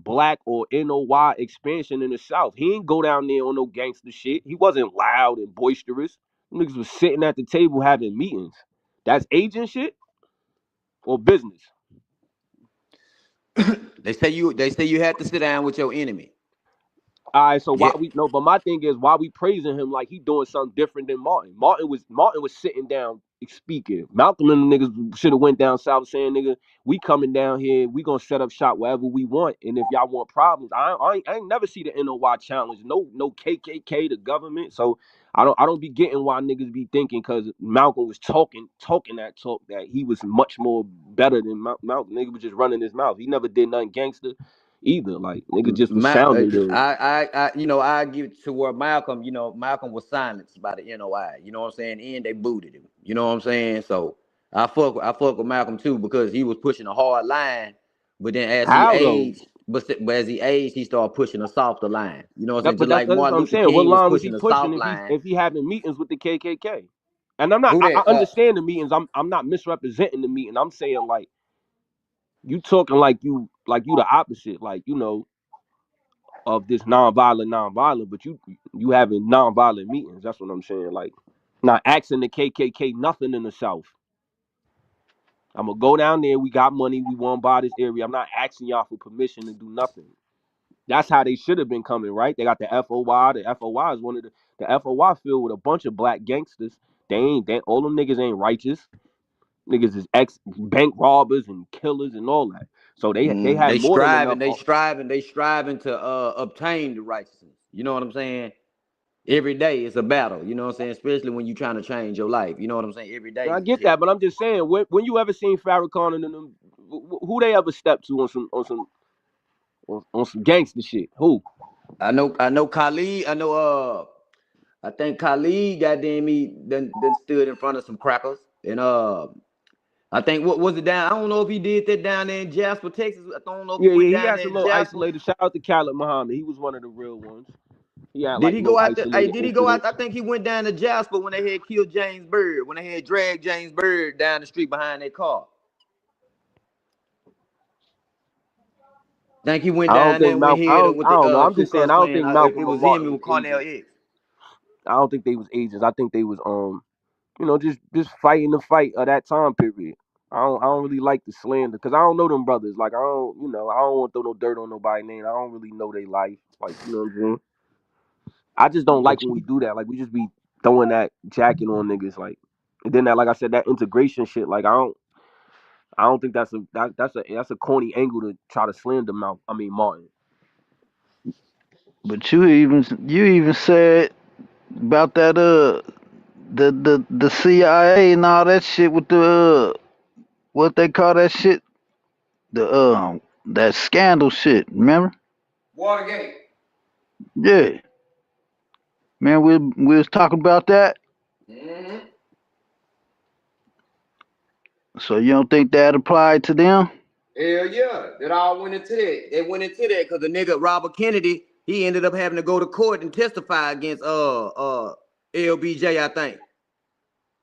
black or NOY expansion in the south. He didn't go down there on no gangster shit. He wasn't loud and boisterous. Them niggas was sitting at the table having meetings. That's agent shit or business. They say you had to sit down with your enemy. All right, so Yeah. but my thing is why we praising him like he doing something different than Martin. Martin was sitting down speaking. Malcolm and the niggas should have went down south saying, nigga, we coming down here, we gonna set up shop wherever we want. And if y'all want problems, I ain't never see the NOY challenge. No KKK, the government. So I don't be getting why niggas be thinking because Malcolm was talking that talk that he was much more better than Malcolm. Nigga was just running his mouth. He never did nothing gangster either. Like nigga just was sounding good. I give it to where Malcolm, Malcolm was silenced by the NOI. You know what I'm saying? And they booted him. You know what I'm saying? So I fuck with Malcolm too because he was pushing a hard line, but then as he How though? aged, but as he aged, he started pushing a softer line. You know what I'm saying? But Just that's like that's what Martin I'm Luther saying. What King was line was he pushing a pushing soft if line. he having meetings with the KKK? And I'm not. Who I that? understand the meetings. I'm not misrepresenting the meeting. I'm saying like you talking like you the opposite. Like of this nonviolent, but you having nonviolent meetings. That's what I'm saying. Like not asking the KKK nothing in the South. I'm gonna go down there. We got money. We want to buy this area. I'm not asking y'all for permission to do nothing. That's how they should have been coming, right? They got the FOY. The FOY is one of the FOY filled with a bunch of black gangsters. They all them niggas ain't righteous. Niggas is ex bank robbers and killers and all that. So they had They more than enough. striving, they striving to obtain the righteousness. You know what I'm saying? Every day it's a battle. You know what I'm saying? Especially when you're trying to change your life. You know what I'm saying? Every day I is a get shit. that, but I'm just saying, when you ever seen Farrakhan and them, who they ever stepped to on some gangster shit? Who? I know Khalid. I think Khalid goddamn me then stood in front of some crackers. And I think what was it down? I don't know if he did that down there in Jasper, Texas. I don't know if he Yeah, went yeah, he down had there some in little Jasper. isolated. Shout out to Khaled Muhammad. He was one of the real ones. He had Did like he little go out there? Hey, isolated did he go out? incidents. I think he went down to Jasper when they had killed James Bird, when they had dragged James Bird down the street behind their car. Think he went I don't down there think and went Malcolm. head up I with the don't know. I'm Ku just saying Klux I don't Klan. think It Malcolm was and him. It Martin was was Cornell agents. X. I don't think they was agents. I think they was just fighting the fight of that time period. I don't really like the slander because I don't know them brothers. Like I don't want to throw no dirt on nobody's name. I don't really know their life. Like what I'm saying. I just don't like But when we do that. Like we just be throwing that jacket on niggas. Like and then that like I said that integration shit. Like I don't think that's a corny angle to try to slander Mount. I mean Martin. you even said about that the CIA and all that shit with the what they call that shit, the that scandal shit, remember? Watergate. Yeah, man, we was talking about that. Mm-hmm. So you don't think that applied to them? Hell yeah. It all went into that. They went into that because the nigga Robert Kennedy, he ended up having to go to court and testify against LBJ, I think.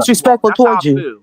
disrespectful That's how I towards you. feel.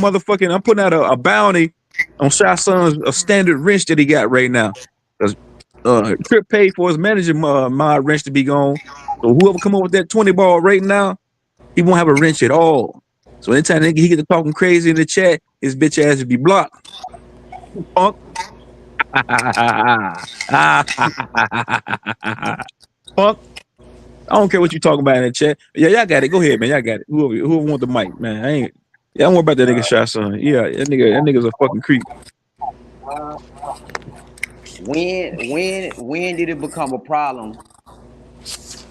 motherfucking. I'm putting out a bounty on Shy Son's a standard wrench that he got right now. Cause Trip paid for his manager my wrench to be gone. So whoever come up with that 20 ball right now, he won't have a wrench at all. So anytime he get to talking crazy in the chat, his bitch ass will be blocked. Punk. Punk. I don't care what you talking about in the chat. Yeah, y'all got it. Go ahead, man. Y'all got it. Whoever want the mic, man. I ain't. Yeah, don't worry about that nigga Shy Son. Yeah, that nigga's a fucking creep. When did it become a problem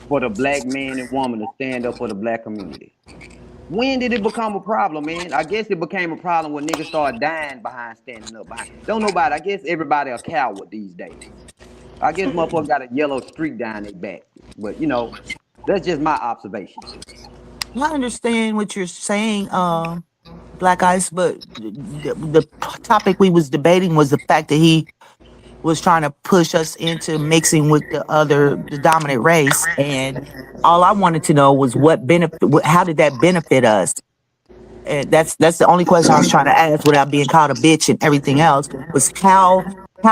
for the black man and woman to stand up for the black community. When did it become a problem, man? I guess it became a problem when niggas started dying behind standing up behind. Don't nobody. I guess everybody a coward these days. I guess motherfuckers got a yellow streak down their back. But that's just my observation. I understand what you're saying, Black Ice, but the topic we was debating was the fact that he was trying to push us into mixing with the dominant race, and all I wanted to know was how did that benefit us? And that's the only question I was trying to ask without being called a bitch and everything else was how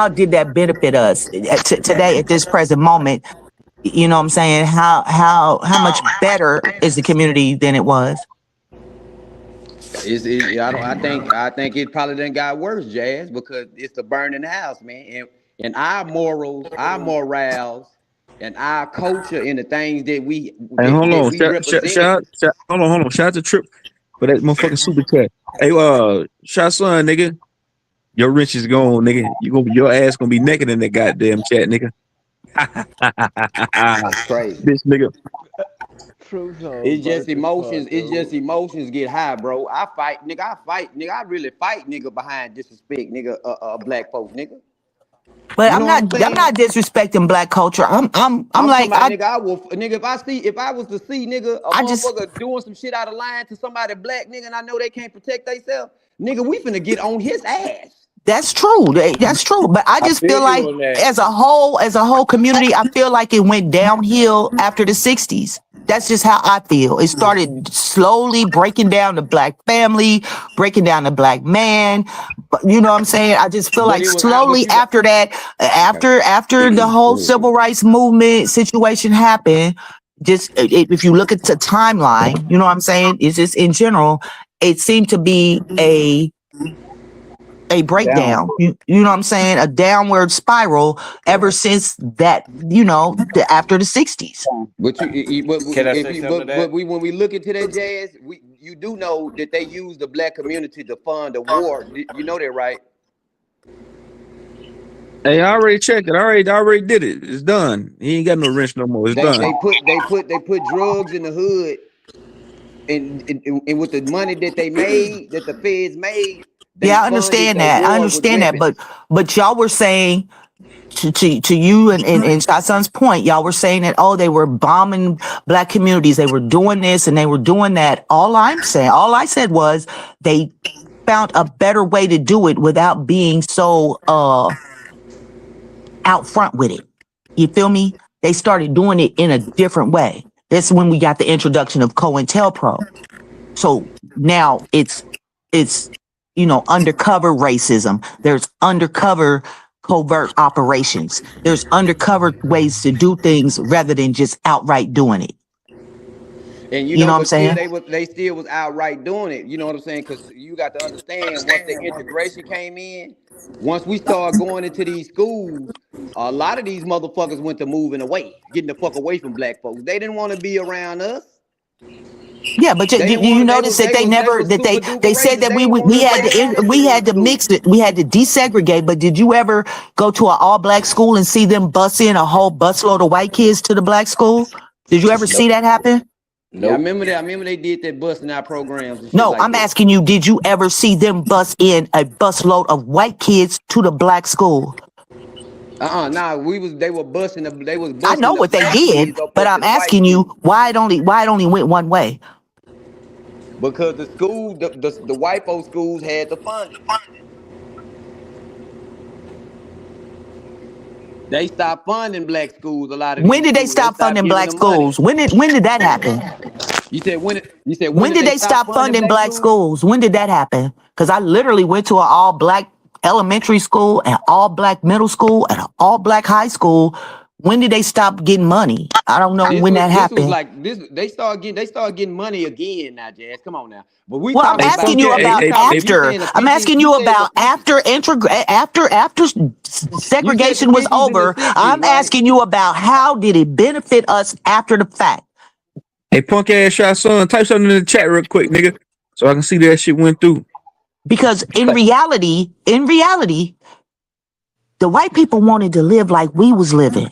did that benefit us today at this present moment? You know what I'm saying? How much better is the community than it was? I think it probably done got worse, Jazz, because it's the burning house, man. And our morals, our morals, and our culture and the things that we Hey, hold that on. we represented. Hold on. Shout out to Trip for that motherfucking super chat. Hey, shot son, nigga. Your wrench is gone, nigga. Your ass gonna be naked in that goddamn chat, nigga. That's crazy. This nigga. Truthzone It's just burnt as emotions. fuck, It's just dude. emotions get high, bro. I fight, nigga. I really fight, nigga, behind disrespect, nigga. Black folks, nigga. But You I'm know what not I'm I'm saying? not disrespecting black culture. I'm I'm talking like about, nigga. I will, nigga. If I was to see, nigga, a I just motherfucker doing some shit out of line to somebody black, nigga, and I know they can't protect themselves, nigga, we finna get on his ass. that's true. That's true. But I I just feel feel you like on that. as a whole community, I feel like it went downhill after the 60s. That's just how I feel. It started slowly breaking down the black family, breaking down the black man. But you know what I'm saying? I just feel But like it was out. But slowly you got after that, okay. after the whole civil rights movement situation happened, just if you look at the timeline, you know what I'm saying? It's just in general, it seemed to be a Down. breakdown. You know what I'm saying? A downward spiral ever since that, after the 60s. But Can I say something to that? when we look into that, Jazz, you do know that they use the black community to fund the war. You know that, right? Hey, I already checked it. I already did it. It's done. He ain't got no wrench no more. It's They done. they put they put drugs in the hood, and with the money that they made, that the feds made, they Yeah, I funded understand a that. I war with understand that. weapons. But y'all were saying to you and Son's point, y'all were saying that, oh, they were bombing black communities, they were doing this and they were doing that. All I said was they found a better way to do it without being so out front with it. You feel me? They started doing it in a different way. That's when we got the introduction of COINTELPRO. So now it's undercover racism. There's undercover covert operations. There's undercover ways to do things rather than just outright doing it. And You know what I'm but still saying? they still was outright doing it. You know what I'm saying? Because you got to understand, once the integration came in, once we started going into these schools, a lot of these motherfuckers went to moving away, getting the fuck away from black folks. They didn't want to be around us. Yeah, but They didn't you want to. notice that They was super they duper said racist. that They didn't want we us had black folks we in had to school. mix it. We had to desegregate. But did you ever go to an all black school and see them bus in a whole busload of white kids to the black school? Did you ever see Nope. that happen? Yeah, Nope. I remember they did that busting out programs and shit No, like I'm that. asking you, did you ever see them bus in a busload of white kids to the black school? Nah, they was I busting know the what they black did, kids up but to I'm the white asking you schools. why it only went one way. Because the school, the white folk schools had the funding. They stopped funding black schools. A lot of When these did they schools, they stop stopped funding giving black them money. schools? When did that happen? When When did did they they stop stop funding funding black black schools? schools? When did that happen? Because I literally went to an all black elementary school, and all black middle school, and an all black high school. When did they stop getting money? I don't know when that This was happened. like this. They started getting money again now, Jazz. Come on now. But we Well, I'm talking Hey, about asking punk you it. if Hey, we about hey, talking hey, if you after. saying the I'm 50s, asking you you said the about 50s. after You said the segregation was 50s and the over. 60s, I'm right? asking you about how did it benefit us after the fact? hey, punk ass shot son. Type something in the chat real quick, nigga, so I can see that shit went through. Because Like, in reality, the white people wanted to live like we was living.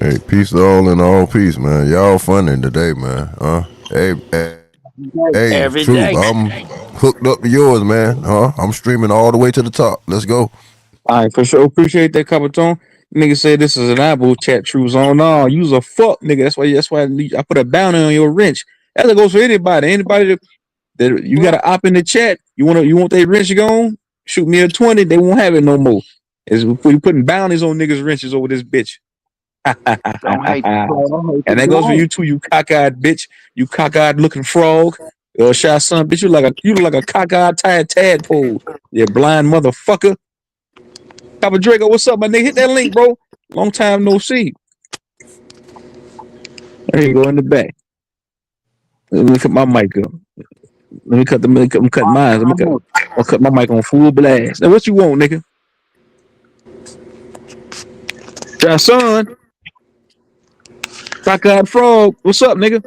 Hey, peace to all and all peace, man. Y'all funny today, man. Hey, Every truth. day. I'm hooked up to yours, man. I'm streaming all the way to the top. Let's go. All right, for sure. Appreciate that, Capiton. Nigga said this is an Apple chat Truthzone. No, you's a fuck nigga. That's why I put a bounty on your wrench. That goes for anybody. Anybody that you got Well, to opt in the chat. You want their wrench gone? Shoot me a 20, they won't have it no more. Is we putting bounties on niggas' wrenches over this bitch. Don't hate the player, don't hate the And that goes for you game. too, you cockeyed bitch. You cockeyed looking frog. Shy son, bitch, you look like a cockeyed tired tadpole. You blind motherfucker. Papa Draco, what's up, my nigga? Hit that link, bro. Long time no see. There you go in the back. Let me cut my mic up. Let me cut the mic. I'm cutting mine. I'll cut my mic on full blast. Now what you want, nigga? Shy son, cockeyed frog. What's up, nigga?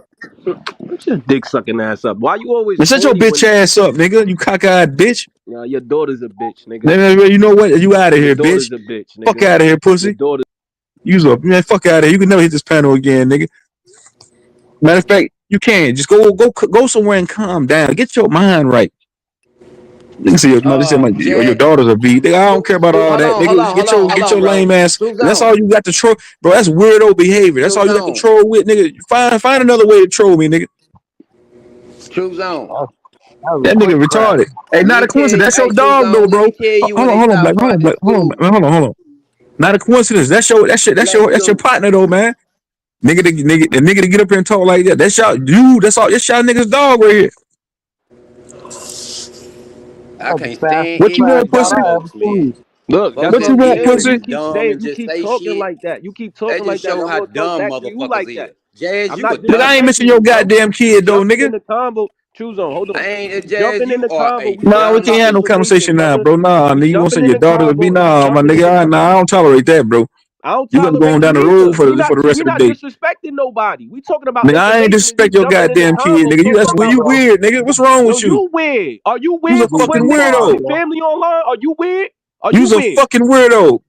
Put your dick sucking ass up. Why you always Man, shut your corny bitch when ass up, nigga. You cockeyed bitch. your daughter's a bitch, nigga? Nigga, you know what? You out of Your here, bitch. daughter's a bitch, Fuck nigga. out of here, Your pussy. daughter. Use up, man. Fuck out of here. You can never hit this panel again, nigga. Matter of fact, you can just go somewhere and calm down. Get your mind right. Nigga say your mother said your Jack, daughter's a B. Nigga, I don't care about all hold that. on, hold on, Nigga, hold on, hold get on, your lame bro. ass. True That's zone, all you got to troll, bro. That's weirdo behavior. That's true all you got to zone, troll with, nigga. Find another way to troll me, nigga. true zone. That was That a nigga quick cry. retarded. Hey, Let not me a tell you, coincidence. That's your hey, true dog, though, zone. Let bro. me tell you when Hold on, they hold on, stop black. Hold on, fighting in black. school. Hold on. Not a coincidence. Black That's your suit. partner, though, man. The nigga to get up here and talk like that. That's y'all dude. That's all. That's y'all niggas dog right here. I That's the can't stand What fastest you hearing want, you five talk, ball pussy? I ever folks, man. seen. Look, Folks that's What what that you I'm want, be saying. You pussy? ignorant, keep dumb, saying, and you just keep say talking shit. like that. You keep That talking just like that, and show I'm how gonna talk dumb back to you motherfuckers like that. is. Jazz, I'm you a not Nigga, I ain't dumbass. missing disrespecting your you, bro. goddamn You kid, though, jumping nigga. in the combo. Choose on. Hold on. Man, You Jazz, jumping in you the are combo. a We Nah, we talking can't about have dumbass. no information, conversation now, brother. bro. Nah, We nigga, you gonna jumping say in your the daughter to be? combo. You Nah, my jumping in the nigga, nah, I don't tolerate that, bro. I don't You gonna go on tolerate down you the either. road for the rest We of the not day. disrespecting nobody. We talking about Nigga, I ain't information and you disrespect your jumping in the goddamn kid, combo nigga. talking You about weird, nigga. What's wrong no, with you? you weird. Are you You's a weird for fucking putting your weirdo. fucking family online? Are you weird? Are you You's a weird? fucking weirdo.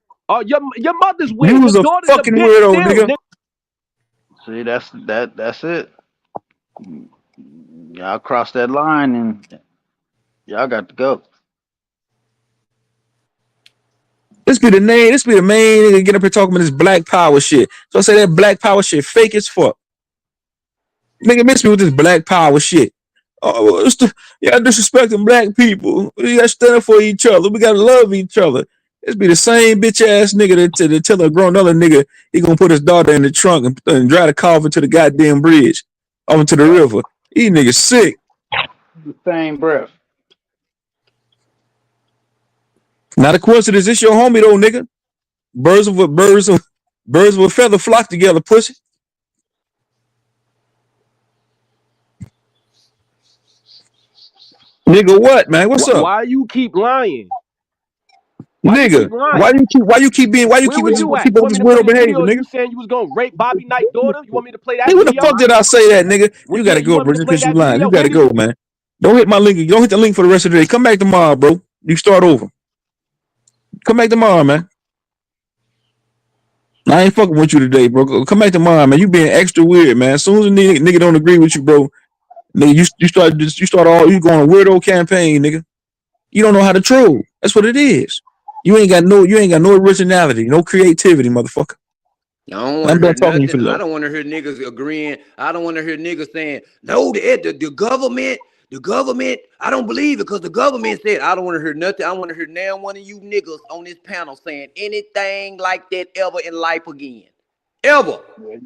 Your mother's weird. Your You's a daughter's a fucking bitch weirdo, still, nigga. nigga. See, that's it. Y'all cross that line and y'all got to go. This be the main nigga get up here talking about this black power shit. So I say that black power shit fake as fuck. Nigga miss me with this black power shit. Oh, y'all disrespecting black people. We gotta stand up for each other. We gotta love each other. This be the same bitch ass nigga that tell a grown other nigga he gonna put his daughter in the trunk and drive the coffin to the goddamn bridge, over to the Yep. river. These niggas sick. The same breath. Not a coincidence. This your homie though, nigga. Birds of a feather flock together, pussy. Nigga, what, man? What's up? Why you keep lying? Why you keep Nigga, lying? why you Where was you at? keep You up want this me to play weirdo this behavior, video of nigga? you saying you was gonna rape Bobby Knight daughter? You want me to play that Nigga, when the video? fuck did I say that, nigga? Well, You yeah, gotta you go, want me bro, to just play because you that lying. You video, gotta nigga? go, man. Don't hit my link. Don't hit the link for the rest of the day. Come back tomorrow, bro. You start over. Come back tomorrow, man. I ain't fucking with you today, bro. Come back tomorrow, man. You being extra weird, man. As soon as a nigga don't agree with you, bro, nigga, you start all you going a weirdo campaign, nigga. You don't know how to troll. That's what it is. You ain't got no originality, no creativity, motherfucker. I don't want to I'm hear done talking to you for nothing. the I day. don't want to hear niggas agreeing. I don't want to hear niggas saying, no, the government, I don't believe it because the government said, I don't want to hear nothing. I want to hear now one of you niggas on this panel saying anything like that ever in life again. Ever. Yeah,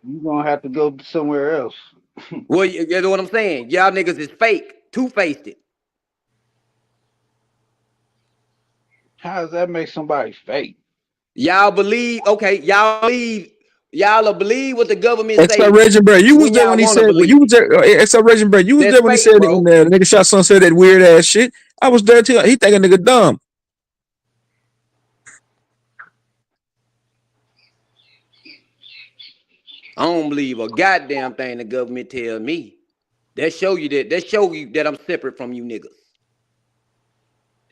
you gonna have to go somewhere else. Well, you know what I'm saying? Y'all niggas is fake, two-faced it. How does that make somebody fake? Y'all believe what the government Except say Reggie Brand. You was when there y'all when he want to said you believe was it. there. Except Reggie Brand. You was That's there when he fake, said it. And bro. the nigga shot son said that weird ass shit. I was there too. He think a nigga dumb. I don't believe a goddamn thing the government tell me. That show you that I'm separate from you niggas.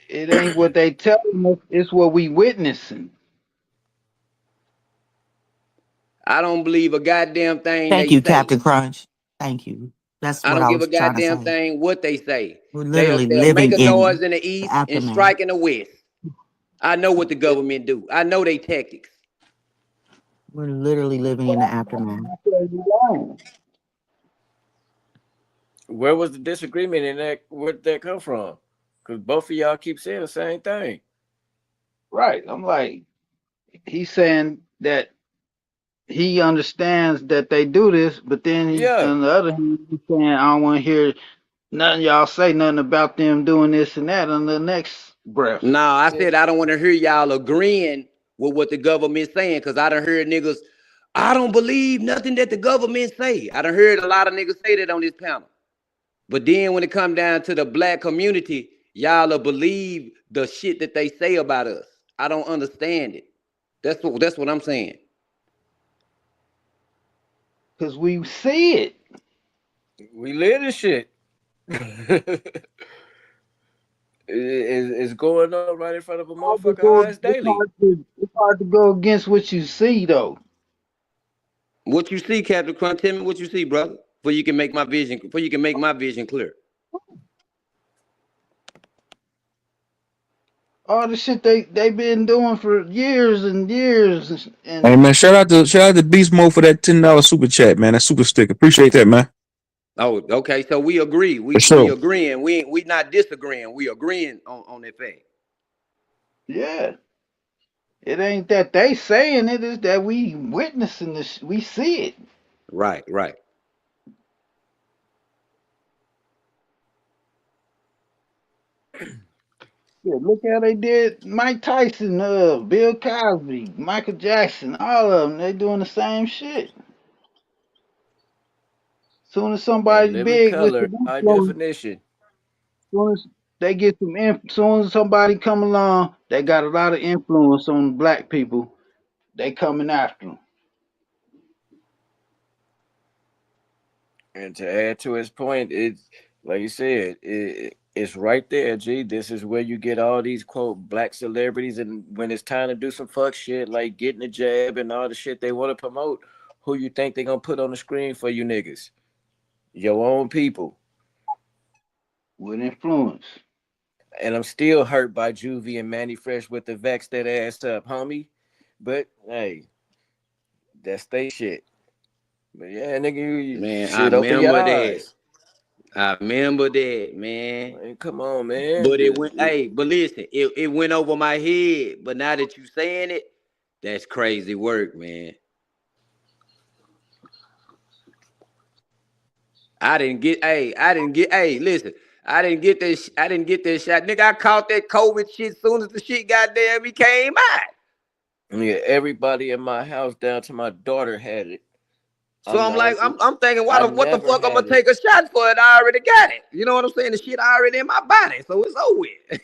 It ain't what they telling us, it's what we witnessing. I don't believe a goddamn thing Thank they you, say. Captain Crunch. Thank you. That's I what don't I give a was trying to goddamn say. thing what they say. We're They'll literally they'll make living a noise in in the the east and aftermath. strike in the west. I know what the government do. I know they tactics. We're literally living in the aftermath. Where was the disagreement in that? Where did that come from? Cause both of y'all keep saying the same thing. Right. I'm like, he's saying that he understands that they do this, but then he, Yeah. on the other hand, he's saying, I don't want to hear nothing y'all say nothing about them doing this and that on the next breath. No, I said I don't want to hear y'all agreeing with what the government's saying, because I done heard niggas, I don't believe nothing that the government say. I done heard a lot of niggas say that on this panel. But then when it come down to the black community, y'all will believe the shit that they say about us. I don't understand it. That's what I'm saying. Because we see it. We live this shit. It's going on right in front of a motherfucker eyes daily. It's hard to go against what you see, though. What you see, Captain Crunch, tell me what you see, brother. Before you can make my vision clear. All the shit they been doing for years and years, Hey and man, shout out to Beast Mode for that $10 super chat, man. That super sticker. Appreciate that, man. Oh, okay. So we agree. For We sure. agreeing. We not disagreeing. We agreeing on that fact. yeah, it ain't that they saying it, is that we witnessing this. We see it. Right, right. Yeah, look how they did Mike Tyson, Bill Cosby, Michael Jackson, all of them. They doing the same shit. Soon as And somebody living big with color, some high influence, definition. soon as they get soon as somebody come along, they got a lot of influence on black people. They coming after them. And to add to his point, it's like you said, it's right there, G. This is where you get all these quote black celebrities, and when it's time to do some fuck shit like getting a jab and all the shit they want to promote, who you think they gonna put on the screen for you niggas? Your own people. With influence. And I'm still hurt by Juvie and Manny Fresh with the vex that ass up, homie. But hey, that's they shit. But yeah, nigga, you Man, I shit, open your remember that. eyes. I remember that, man. Man, come on, man. But it went, hey, but listen, it went over my head. But now that you saying it, that's crazy work, man. Listen, I didn't get that shot. Nigga, I caught that COVID shit as soon as the shit goddamn me came out. Yeah, everybody in my house down to my daughter had it. So I'm like, I'm thinking, I what the never fuck I'm had gonna it. take a shot for it? I already got it. You know what I'm saying? The shit already in my body, so it's over with.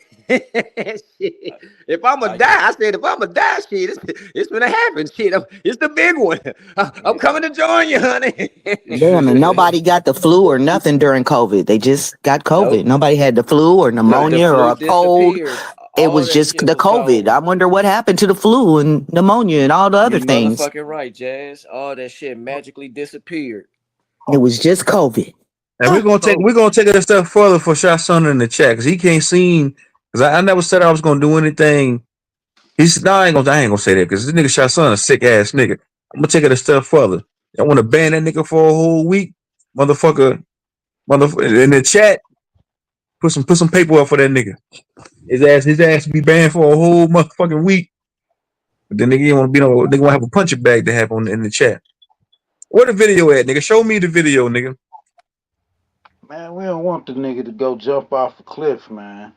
Shit. If I'm gonna die, I said, if I'm gonna die, shit, it's gonna happen. Shit, it's the big one. I'm coming to join you, honey. Damn, and nobody got the flu or nothing during COVID. They just got COVID. Nope. Nobody had the flu or The pneumonia or flu a cold. disappeared. It All was that just shit the was COVID. gone. I wonder what happened to the flu and pneumonia and all the other You things. motherfucking right, Jazz. All that shit magically disappeared. It was just COVID. And we're gonna take it a step further for Shot Son in the chat because he can't seem because I never said I was gonna do anything. He's no, I ain't gonna say that because this nigga Shot Son a sick ass nigga. I'm gonna take it a step further. I want to ban that nigga for a whole week, motherfucker. In the chat, put some paper up for that nigga. His ass be banned for a whole motherfucking week. But then nigga want to be no nigga want to have a punching bag to have on in the chat. Where the video at, nigga? Show me the video, nigga. Man, we don't want the nigga to go jump off a cliff, man.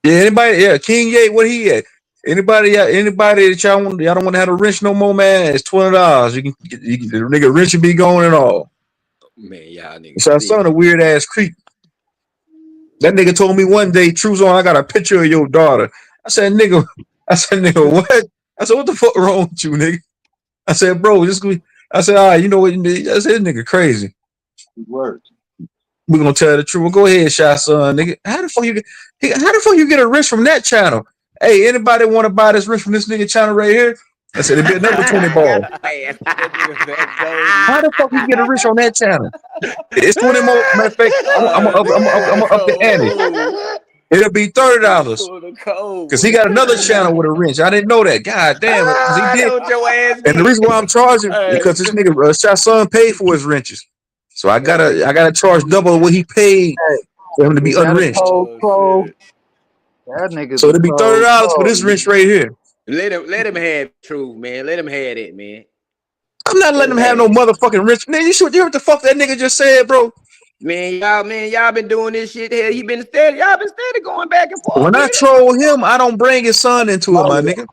Yeah, anybody? Yeah, King Ye, what he at? Anybody? Anybody that y'all don't want to have a wrench no more, man? It's $20. You can the nigga wrench and be going and all. Man, y'all niggas So I sick. saw a weird ass creep. That nigga told me one day, Truthzone, I got a picture of your daughter. Nigga, what? I said, what the fuck wrong with you, nigga? I said, bro, I said, all right, you know what? I said, this nigga crazy. Word. We're gonna tell the truth. Well, go ahead, Shot Son, nigga. How the fuck you get a wrench from that channel? Hey, anybody want to buy this wrench from this nigga channel right here? I said, it'd be another 20 Got ball. the pass. That nigga Vex Dozy. How the fuck you get a wrench on that channel? It's 20 more. Matter of fact, I'm Oh, gonna nigga I'm in the up the ante. cold. It'll be He $30 pulled a cold because he one. got another channel with a wrench. I didn't know that. God damn it, because he I did. know what your ass And the did. reason why I'm charging Hey, because this nigga Shot Son paid for his wrenches. So I gotta charge double what he paid Hey, for him to be is that a unwrenched. cold Oh troll? shit. That nigga's So a it'll be cold $30 for troll, this wrench man. right here. Let him have truth, man. Let him have it, man. I'm not Let letting him him have have no it. motherfucking wrench. Man, you heard what the fuck that nigga just said, bro? Y'all been doing this shit here. Y'all been steady going back and forth When with I it. troll him, I don't bring his son into it, my nigga.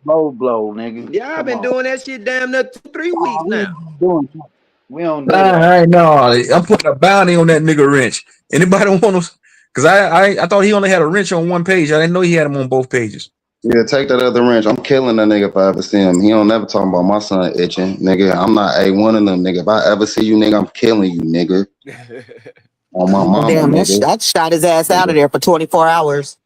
Low blow, nigga. Y'all Come been on. doing that shit damn near 3 weeks We now. ain't doing that. We don't do that. I know. I'm putting a bounty on that nigga wrench. Anybody want to? Because I thought he only had a wrench on one page. I didn't know he had him on both pages. Yeah, take that other wrench. I'm killing that nigga if I ever see him. He don't never talk about my son itching. Nigga, I'm not one of them, nigga. If I ever see you, nigga, I'm killing you, nigga. On my Oh, mama, damn, nigga. that shot his ass out of Nigga, there for 24 hours.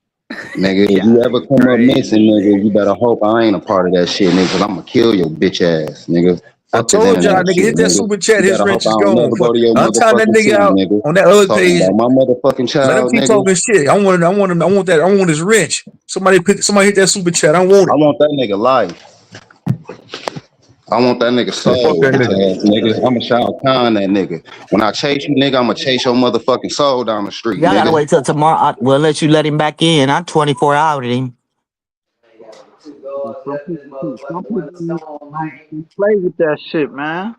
nigga, if Y'all you ever niggas come up missing, crazy, nigga, you man. better hope I ain't a part of that shit, nigga, because I'm going to kill your bitch ass, nigga. I Fuck this told y'all, internet nigga, shit, hit that nigga. super chat. You His better wrench hope I is don't gone. never go to your Untime that motherfucking nigga city, out nigga. on that other Talking page. about my motherfucking Let him child, keep nigga. talking shit. I want his wrench. Somebody hit that super chat. I want I it. want that nigga life. I want that nigga Man, fuck soul, that bitch nigga. ass nigga. I'ma Shao Kahn that nigga. When I chase you, nigga, I'ma chase your motherfucking soul down the street, Y'all gotta nigga. wait till tomorrow. We'll let you let him back in. I'm 24 hours with him. Some people don't play with that shit, man.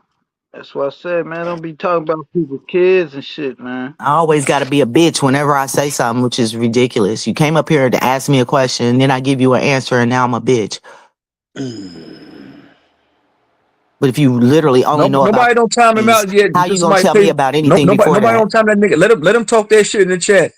That's what I said, man. Don't be talking about people's kids and shit, man. I always got to be a bitch whenever I say something, which is ridiculous. You came up here to ask me a question, then I give you an answer, and now I'm a bitch. But if you literally only know about Nobody don't time him things, out yet how until you gonna somebody tell me say about anything before nobody that? don't time that nigga. Let him talk that shit in the chat.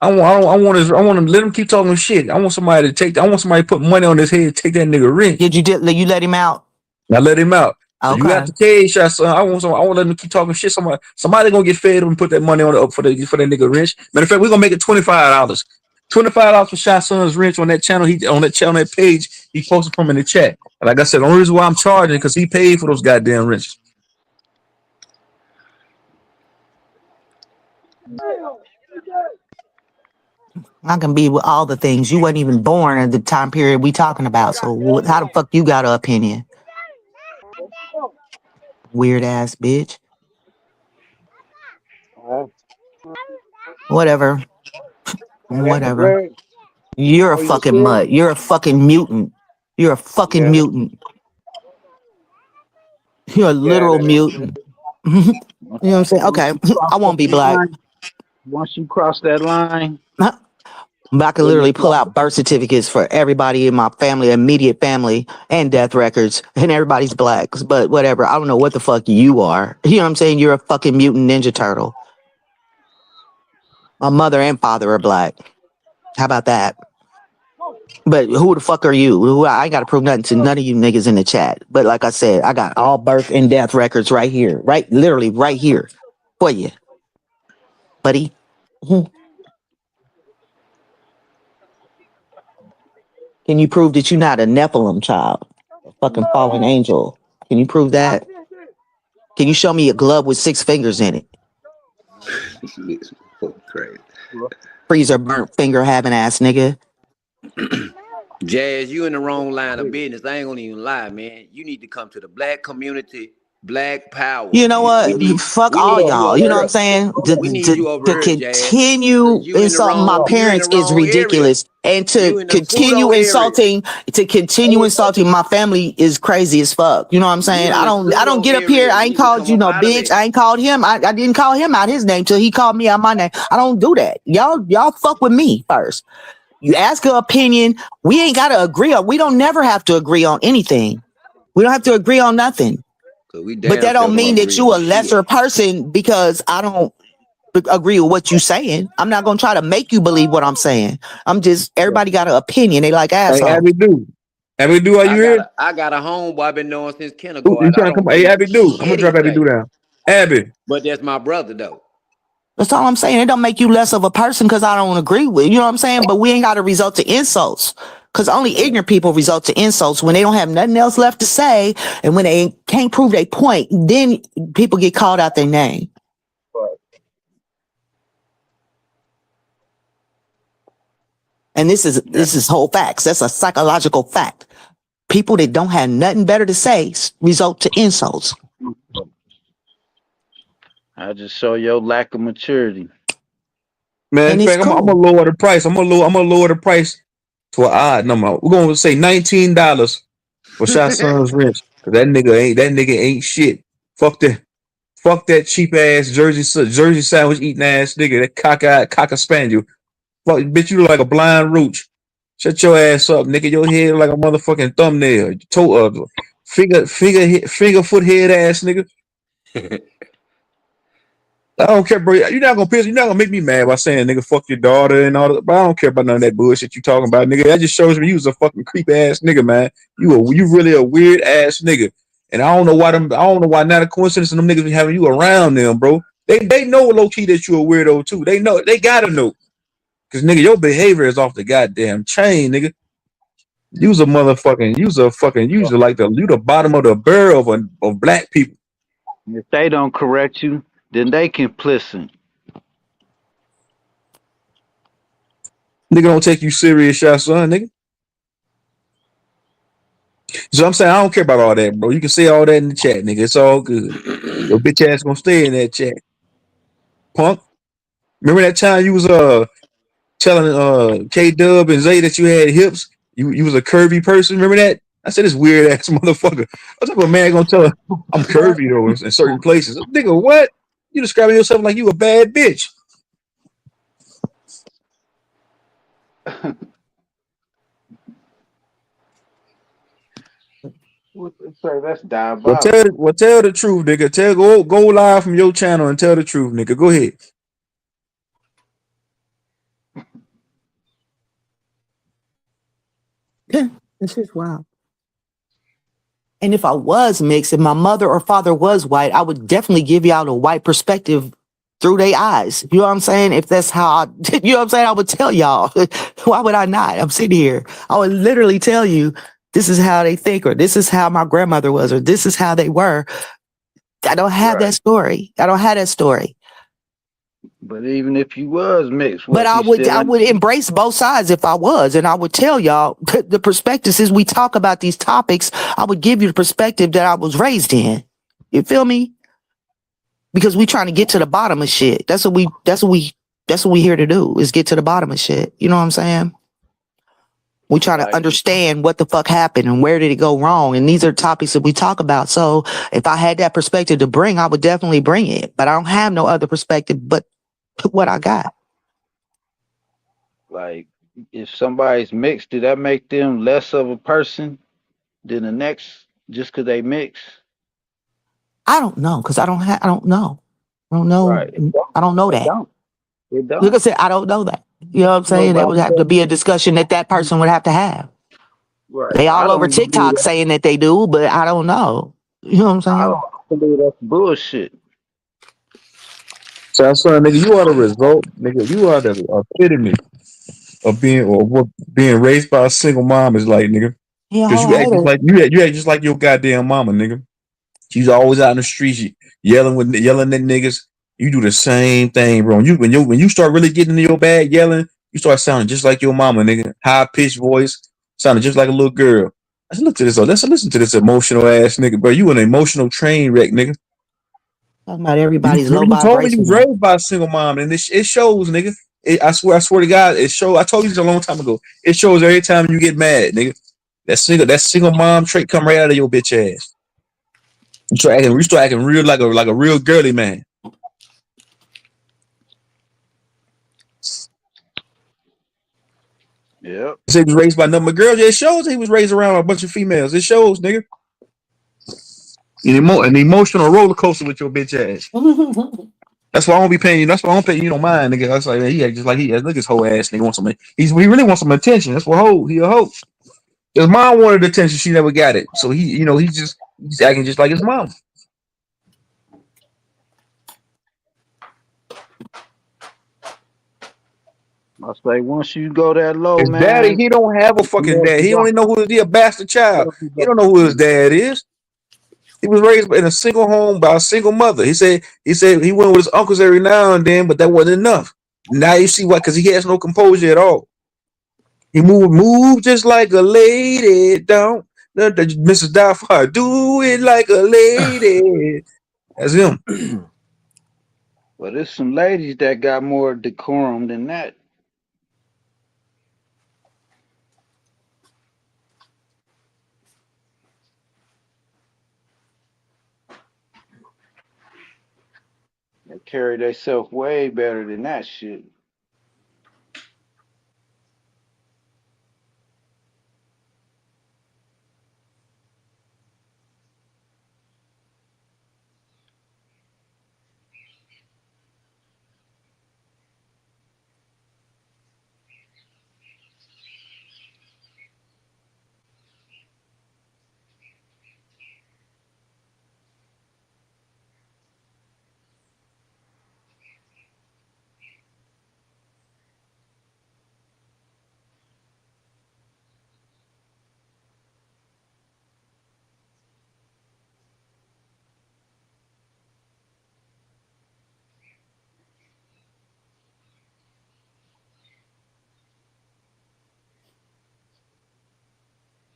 I want him let him keep talking shit. I want somebody to put money on his head, take that nigga wrench. You let him out? Now let him out. You got Okay. the cage shot, son. I want to let him keep talking shit. Somebody gonna get fed and put that money on up for that nigga wrench. Matter of fact, we're gonna make it $25. $25 for Shot Son's wrench on that channel. That page he posted from in the chat. And like I said, the only reason why I'm charging because he paid for those goddamn wrenches. I can be with all the things. You wasn't even born at the time period we talking about. So how the fuck you got an opinion? Weird ass bitch. Whatever. Whatever. You're a Oh, you fucking scared? mutt. You're a fucking mutant. You're a fucking Yeah. mutant. You're a literal mutant. You know what I'm saying? Once Okay, you cross I that won't be black. line, once you cross that line, But I can then literally it's pull like, out birth certificates for everybody in my family, immediate family, and death records, and everybody's blacks. But whatever. I don't know what the fuck you are. You know what I'm saying? You're a fucking mutant ninja turtle. My mother and father are black. How about that? But who the fuck are you? I ain't got to prove nothing to none of you niggas in the chat. But like I said, I got all birth and death records right here. Right? Literally right here for you, buddy. Can you prove that you're not a Nephilim child? A fucking fallen angel. Can you prove that? Can you show me a glove with 6 fingers in it? Crazy. Freezer burnt finger having ass nigga. Jazz, you in the wrong line of business. I ain't gonna even lie, man. You need to come to the black community, black power, You know man. what? Fuck We all need you y'all. over You know what I'm here. saying? We need you over To here, Jazz. Cause continue insulting my you in the parents is wrong area. ridiculous. And You in the pseudo area. to continue insulting my family is crazy as fuck. You know what I'm saying? You in the I don't pseudo get up here. area. I You ain't need to called come you up no out of bitch. that. I ain't called him. I didn't call him out his name till he called me out my name. I don't do that. Y'all fuck with me first. You ask her opinion. We ain't gotta agree on. We don't never have to agree on anything. We don't have to agree on nothing. Cause we But damn that sure don't don't mean that agree you on a shit. lesser person because I don't agree with what you saying. I'm not gonna try to make you believe what I'm saying. I'm just everybody got an opinion. They like Hey, assholes. Abby Do. Abby Do, are you here? I got a homeboy I've been knowing since Ooh, you kindergarten. I trying to come? don't Hey, do Abby Do. I'm gonna shit he drop Abby Do say. down. Abby. But that's my brother though. That's all I'm saying. It don't make you less of a person because I don't agree with. You know what I'm saying? But we ain't got to result to insults. Because only ignorant people result to insults when they don't have nothing else left to say, and when they can't prove their point, then people get called out their name. And this is whole facts. That's a psychological fact. People that don't have nothing better to say result to insults. I just show your lack of maturity. Man, in And it's fact, I'm gonna cool. lower the price. I'm gonna lower the price to an odd number. We're gonna say $19 for Shot Son's wrench. Cause that nigga ain't shit. Fuck that. Fuck that cheap ass Jersey sandwich eating ass nigga. That cocker spaniel. Fuck, bitch, you look like a blind roach. Shut your ass up, nigga. Your head like a motherfucking thumbnail. Finger foot head ass nigga. I don't care, bro. You're not gonna piss. You're not gonna make me mad by saying, nigga, fuck your daughter and all that. But I don't care about none of that bullshit you talking about, nigga. That just shows me you was a fucking creep ass nigga, man. You really a weird ass nigga. And I don't know why I don't know why not a coincidence and them niggas be having you around them, bro. They know low key that you a weirdo too. They know, they gotta know. Cause nigga, your behavior is off the goddamn chain, nigga. You was a you the bottom of the barrel of black people. If they don't correct you, then they complicit. Nigga don't take you serious, Shot Son, nigga. So I'm saying I don't care about all that, bro. You can say all that in the chat, nigga. It's all good. Your bitch ass gonna stay in that chat, punk. Remember that time you was telling K Dub and Zay that you had hips? You was a curvy person. Remember that? I said this weird ass motherfucker. I was like, a man gonna tell her I'm curvy though in certain places. Nigga, what? You describing yourself like you a bad bitch. What they say? That's Well, diabolical. tell the truth, nigga. Go live from your channel and tell the truth, nigga. Go ahead. This is wild. And if I was mixed, if my mother or father was white, I would definitely give y'all a white perspective through their eyes. You know what I'm saying? If that's how I, you know what I'm saying? I would tell y'all. Why would I not? I'm sitting here. I would literally tell you, this is how they think, or this is how my grandmother was, or this is how they were. I don't have that Right. story. I don't have that story. But even if you was mixed, But what you I still would embrace both sides if I was, and I would tell y'all the perspectives as we talk about these topics. I would give you the perspective that I was raised in. You feel me? Because we trying to get to the bottom of shit. That's what we here to do, is get to the bottom of shit. You know what I'm saying? We trying to understand what the fuck happened and where did it go wrong. And these are topics that we talk about. So if I had that perspective to bring, I would definitely bring it. But I don't have no other perspective but what I got. like if somebody's mixed, did that make them less of a person than the next just because they mix? I don't know, because I don't know. I don't know. Right. I don't know It that. don't. It Like I don't. said, I don't know that. You know what I'm saying? That would Nobody have to does. be a discussion that person would have to have. Right. They I all over don't believe TikTok that. saying that they do, but I don't know. You know what I'm I saying? don't believe that's bullshit. So, son, nigga, you are the result, nigga. You are the epitome of being raised by a single mom is like, nigga. Yeah, Because hold you on, act hold just on. like you act just like your goddamn mama, nigga. She's always out in the streets yelling at niggas. You do the same thing, bro. When you start really getting in your bag yelling, you start sounding just like your mama, nigga. High pitched voice, sounding just like a little girl. Let's look to this. Let's listen to this emotional ass nigga, bro. You an emotional train wreck, nigga. Talking about You everybody's low remember you told me you was vibrational. raised by a single mom, and it shows, nigga. I swear to God, it shows. I told you this a long time ago. It shows every time you get mad, nigga. That single mom trait come right out of your bitch ass. You start acting real like a real girly man. Yep. He said he was raised by nothing but girls. Yeah, it shows he was raised around a bunch of females. It shows, nigga. An emotional roller coaster with your bitch ass. That's why I don't be paying you. That's why I don't pay you no mind, nigga. I was like, man, he act just like he look at his whole ass nigga wants some. He really wants some attention. That's what he a hoe. His mom wanted attention, she never got it. So he's acting just like his mom. I say once you go that low, His daddy, man, he don't have a you fucking never dad. He go. only know who he a bastard child. Never He go. don't know who his dad is. He was raised in a single home by a single mother. He said he went with his uncles every now and then, but that wasn't enough. Now you see why, because he has no composure at all. He move just like a lady. Don't Mrs. Doubtfire do it like a lady. That's him. But there's some ladies that got more decorum than that. They carry themselves way better than that shit.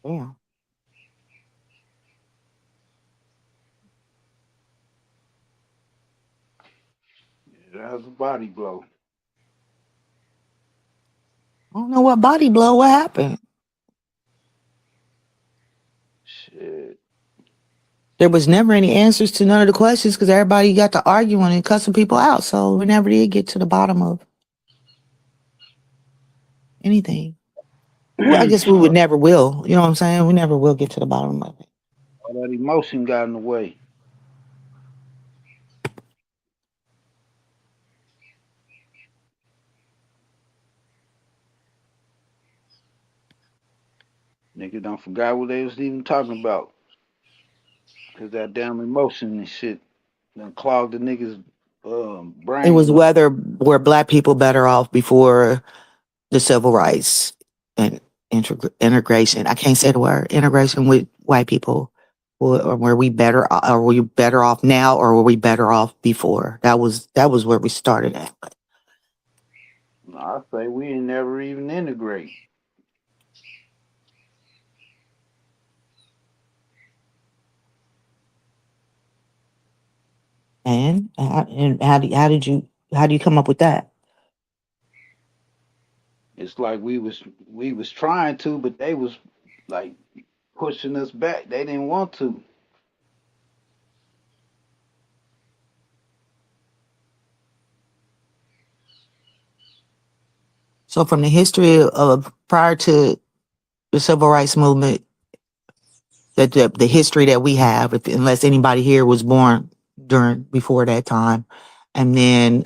Yeah. That was a body blow. I don't know what body blow. What happened? Shit. There was never any answers to none of the questions because everybody got to arguing and cussing people out. So we never did get to the bottom of anything. Well, I guess we would never will. You know what I'm saying? We never will get to the bottom of it. All that emotion got in the way. Nigga don't forgot what they was even talking about. Cause that damn emotion and shit done clogged the niggas' It was brain up. whether were black people better off before the civil rights and integration. I can't say the word integration with white people. Or were we better? Are we better off now, or were we better off before? That was where we started at. I say we ain't never even integrate. And how do you come up with that? It's like we was trying to, but they was like pushing us back. They didn't want to. So from the history of prior to the civil rights movement, that the history that we have, unless anybody here was born before that time, and then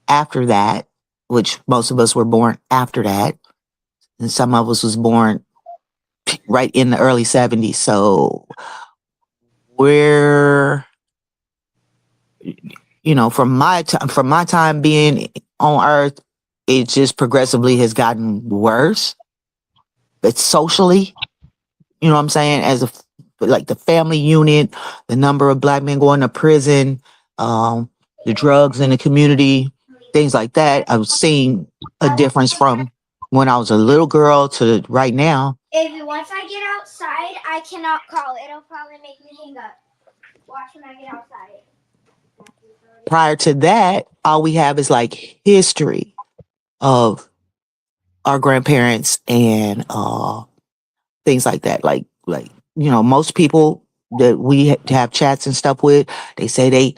after that, which most of us were born after that, and some of us was born right in the early 70s. So we're, from my time being on earth, it just progressively has gotten worse. It's socially, you know what I'm saying, like the family unit, the number of black men going to prison, the drugs in the community, things like that. I've seen a difference from when I was a little girl to right now. If once I get outside, I cannot call. It'll probably make me hang up. Watch when I get outside. Prior to that, all we have is like history of our grandparents and things like that. Like most people that we have chats and stuff with, they say they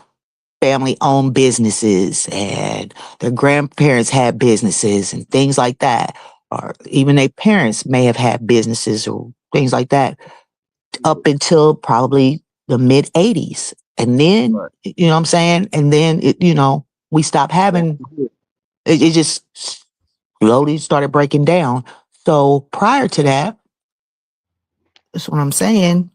family owned businesses and their grandparents had businesses and things like that. Or even their parents may have had businesses or things like that up until probably the mid 80s. And then, Right. you know what I'm saying? And then, we stopped having, it just slowly started breaking down. So prior to that, that's what I'm saying.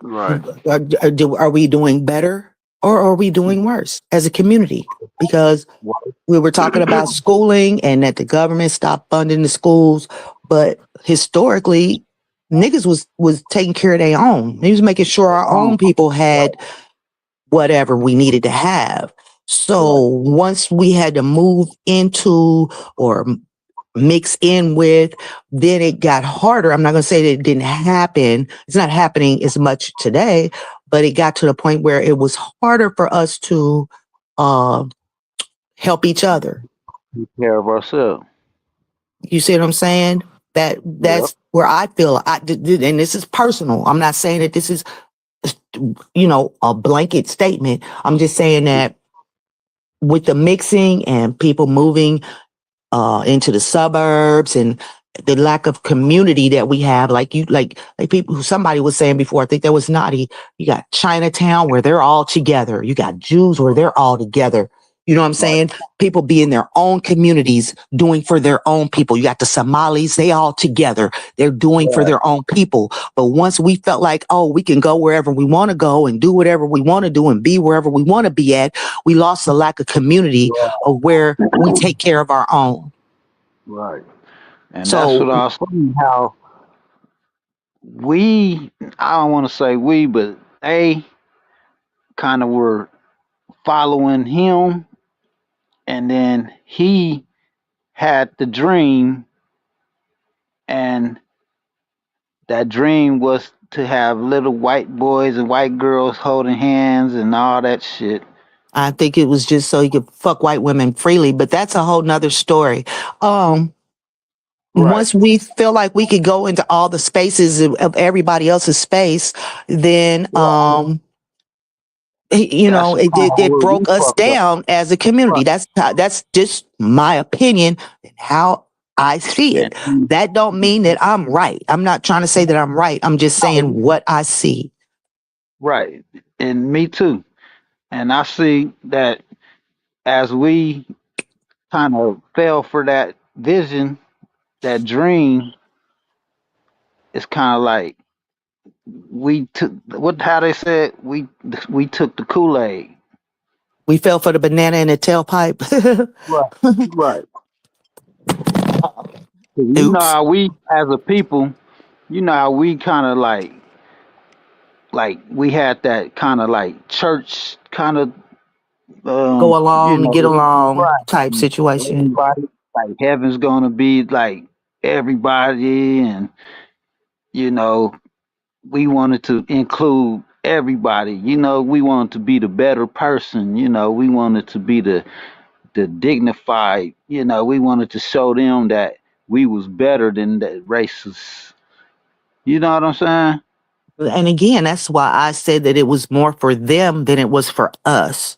Right. Are we doing better or are we doing worse as a community? Because we were talking about schooling and that the government stopped funding the schools, but historically, niggas was taking care of their own. He was making sure our own people had whatever we needed to have. So once we had to move into or mix in with, then it got harder. I'm not going to say that it didn't happen. It's not happening as much today, but it got to the point where it was harder for us to uh, help each other. Take care of ourselves. You see what I'm saying? Yep. That's where I feel and this is personal. I'm not saying that this is, a blanket statement. I'm just saying that with the mixing and people moving into the suburbs and the lack of community that we have, like people who somebody was saying before, I think that was Naughty. You got Chinatown where they're all together. You got Jews where they're all together. You know what I'm saying? People be in their own communities doing for their own people. You got the Somalis, they all together. They're doing for their own people. But once we felt like, oh, we can go wherever we want to go and do whatever we want to do and be wherever we want to be at, we lost the lack of community of where we take care of our own. Right. And that's what So I was saying, how I don't want to say we, but they kind of were following him, and then he had the dream, and that dream was to have little white boys and white girls holding hands and all that shit. I think it was just so he could fuck white women freely, but that's a whole nother story. Right. Once we feel like we could go into all the spaces of everybody else's space, then That's it where we broke us fucked up. down as a community. Right. That's just my opinion and how I see it. And That don't mean that I'm right. I'm not trying to say that I'm right. I'm just saying what I see. right. And me too. And I see that as we kind of fell for that vision, that dream, it's kind of like we took how they said we took the Kool-Aid. We fell for the banana in the tailpipe. Right. Right. 'Cause you know Oops. how we as a people, you know how we kind of like we had that kind of like church kind of Go along, get along right. type situation. Everybody like heaven's gonna be like everybody, and you know we wanted to include everybody. You know, we wanted to be the better person. You know, we wanted to be the dignified. You know, we wanted to show them that we was better than the racists. You know what I'm saying? And again, that's why I said that it was more for them than it was for us.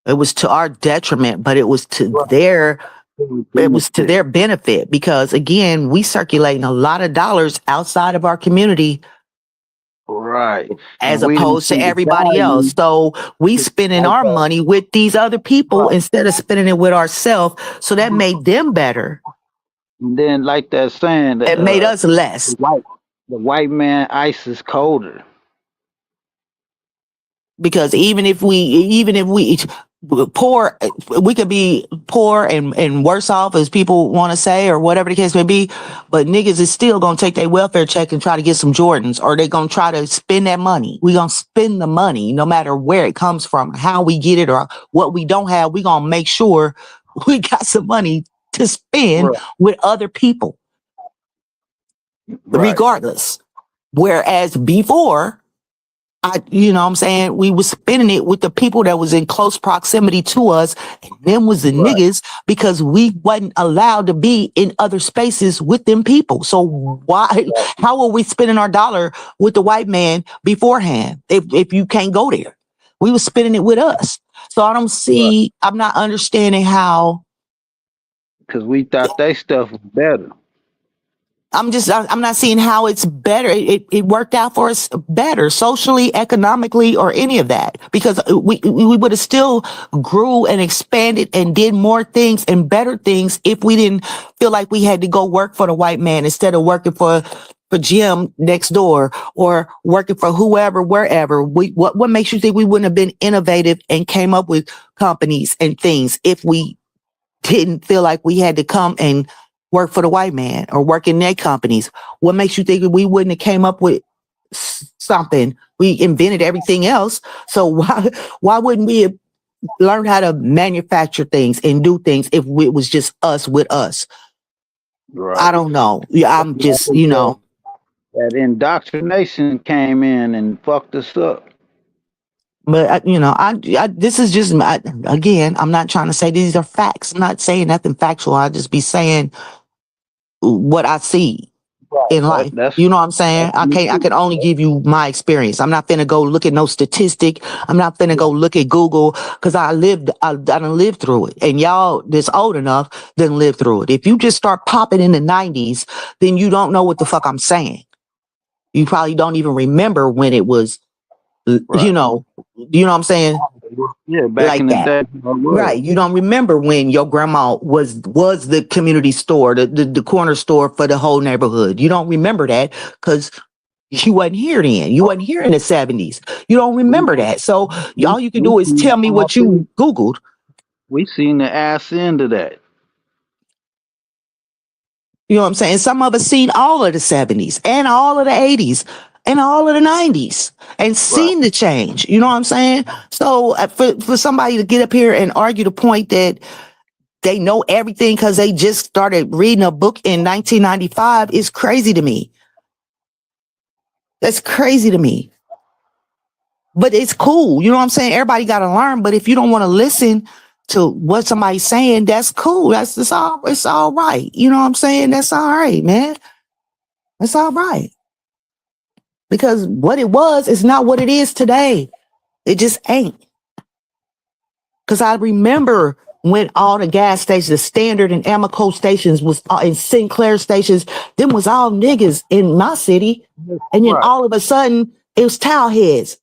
It was to our detriment, but it was to their benefit because again, we circulating a lot of dollars outside of our community Right. as And we didn't opposed to see the everybody else. value So we spending like our that. money with these other people Right. instead of spending it with ourselves. So that made them better. And then like that saying, It made us less. the white man ice is colder. Because even if we poor, we could be poor and worse off as people want to say or whatever the case may be, but niggas is still gonna take their welfare check and try to get some Jordans, or they gonna try to spend that money. We gonna spend the money no matter where it comes from, how we get it, or what we don't have. We gonna make sure we got some money to spend with other people, Right. regardless. Whereas before, I'm saying, we was spending it with the people that was in close proximity to us, and them was the niggas because we wasn't allowed to be in other spaces with them people. So how are we spending our dollar with the white man beforehand if you can't go there? We was spending it with us. So I don't see, I'm not understanding how. Because we thought they stuff was better. I'm not seeing how it's better. It worked out for us better socially, economically, or any of that, because we would have still grew and expanded and did more things and better things if we didn't feel like we had to go work for the white man instead of working for Jim next door or working for whoever, wherever. What makes you think we wouldn't have been innovative and came up with companies and things if we didn't feel like we had to come and work for the white man or work in their companies? What makes you think we wouldn't have came up with something? We invented everything else. So why wouldn't we have learned how to manufacture things and do things if it was just us with us? Right. I don't know. Yeah, I'm just, that indoctrination came in and fucked us up. But this is just again. I'm not trying to say these are facts. I'm not saying nothing factual. I just be saying what I see in That, life. that's You know what I'm saying? that's me I too. can only give you my experience. I'm not finna go look at no statistic. I'm not finna go look at Google because I done lived through it. And y'all that's old enough didn't live through it. If you just start popping in the 90s, then you don't know what the fuck I'm saying. You probably don't even remember when it was, Right. you know what I'm saying? Yeah, back Like in the that. day, it was. Right. You don't remember when your grandma was the community store, the corner store for the whole neighborhood. You don't remember that because you wasn't here then. You wasn't here in the 70s. You don't We remember that. So we all you can we do is seen tell me all what things. you Googled. We seen the ass end of that. You know what I'm saying? Some of us seen all of the 70s and all of the 80s and all of the 90s and Right. seen the change. You know what I'm saying? So for somebody to get up here and argue the point that they know everything because they just started reading a book in 1995 is crazy to me. That's crazy to me. But it's cool. You know what I'm saying? Everybody got to learn. But if you don't want to listen to what somebody's saying, that's cool. It's all right. You know what I'm saying? That's all right, man. That's all right. Because what it was is not what it is today. It just ain't. Because I remember when all the gas stations, the Standard and Amoco stations was and Sinclair stations, them was all niggas in my city. And then Right. all of a sudden, it was towel heads.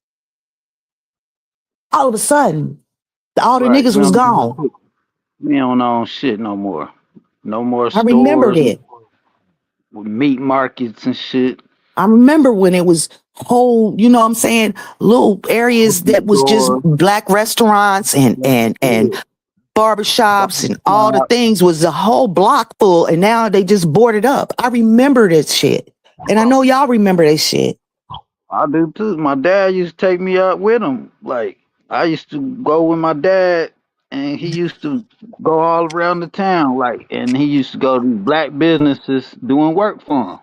All of a sudden, all the Right. niggas was gone. We don't own shit no more. No more I remembered stores it. with meat markets and shit. I remember when it was whole, you know what I'm saying, little areas that was just Stores. black restaurants and barbershops and all the things was a whole block full, and now they just boarded up. I remember this shit. And I know y'all remember this shit. I do too. My dad used to take me out with him. Like I used to go with my dad, and he used to go all around the town. Like, and he used to go to black businesses doing work for him.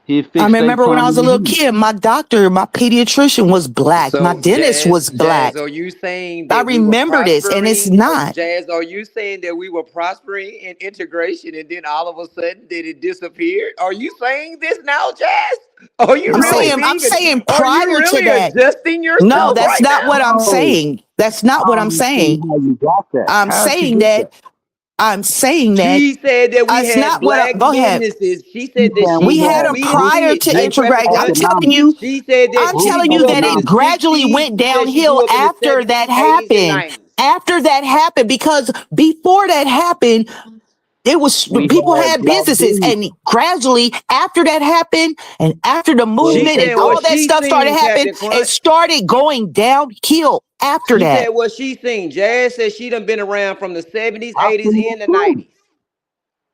He'd I fix their remember when I was a plumbing. little kid, my doctor, my pediatrician was black. My So dentist was Jazz, black. are you saying I that we were remember this, and it's prospering? not. Jazz, are you saying that we were prospering in integration and then all of a sudden did it disappear? Are you saying this now, Jazz? Are you really No, I'm being? saying Are you prior to really that. adjusting No, yourself that's right not what now? I'm no. saying. That's not I what don't I'm understand saying. how you got that. I'm How'd you saying get that that? I'm saying that She said that we it's had not what black go ahead. businesses. She You said that saying We we had had them we didn't group see prior it. to Hey, group President integrate. John, economics, she said that I'm group she telling you grew up that in the it economics. gradually 60s. went She said she grew downhill up in the after 70s, that 80s, and happened. 90s. After that happened, because before that happened, it was We people had had black businesses, business. and gradually after that happened, and after the She movement and said what all that she stuff started seen, happening, Captain it Crunch. started going downhill after She said that. what she seen. Jazz said she done been around from the 70s, I 80s, seen it and the too. 90s.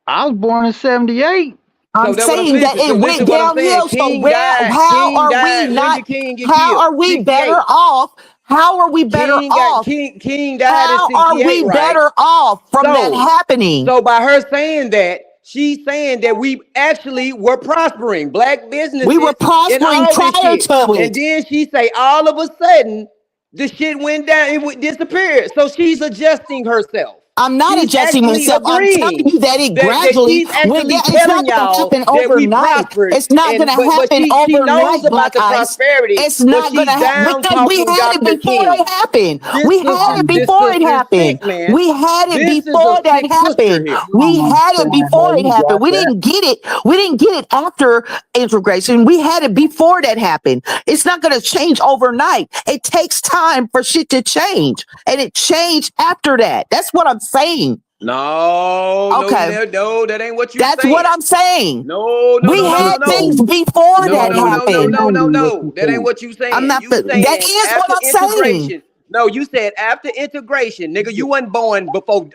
I was born in '78. So I'm that's what I'm saying that listening. So it went listen what I'm saying. downhill. So King died. how King are we died. When not? did King get How killed? are we better 68. off? How are we better off? King died in How are 68, we right? better off from that So happening? so by her saying that, she's saying that we actually were prospering, black We were businesses and prospering all this prior shit. to And it. then she say all of a sudden the shit went down, disappeared. So she's adjusting herself. I'm not She's adjusting actually myself. I'm telling agreeing you that it that gradually she's went actually down. It's telling not going to y'all happen that we overnight. prospered. It's not going And to but happen she knows overnight, about Black the Ice. prosperity, It's but not going to she's happen down because we talking had it Dr. before King. it happened. This We had sister, it this before it sister is happened. sick, man. We had it This is a before that sick sister happened. here. I We don't had it understand how before it you happened. got We that. didn't get it. We didn't get it after integration. We had it before that happened. It's not going to change overnight. It takes time for shit to change, and it changed after that. That's what I'm saying. No, no, Okay. no, no, that ain't what you That's what saying. I'm saying. No, no, We no, I no, no, had no. things understand. before I No, that no, don't no, no, happened. no, understand no, what no. you're That ain't saying. what you I'm saying. not, You that saying is what after I'm saying. integration. No, you said after integration, nigga. You wasn't born before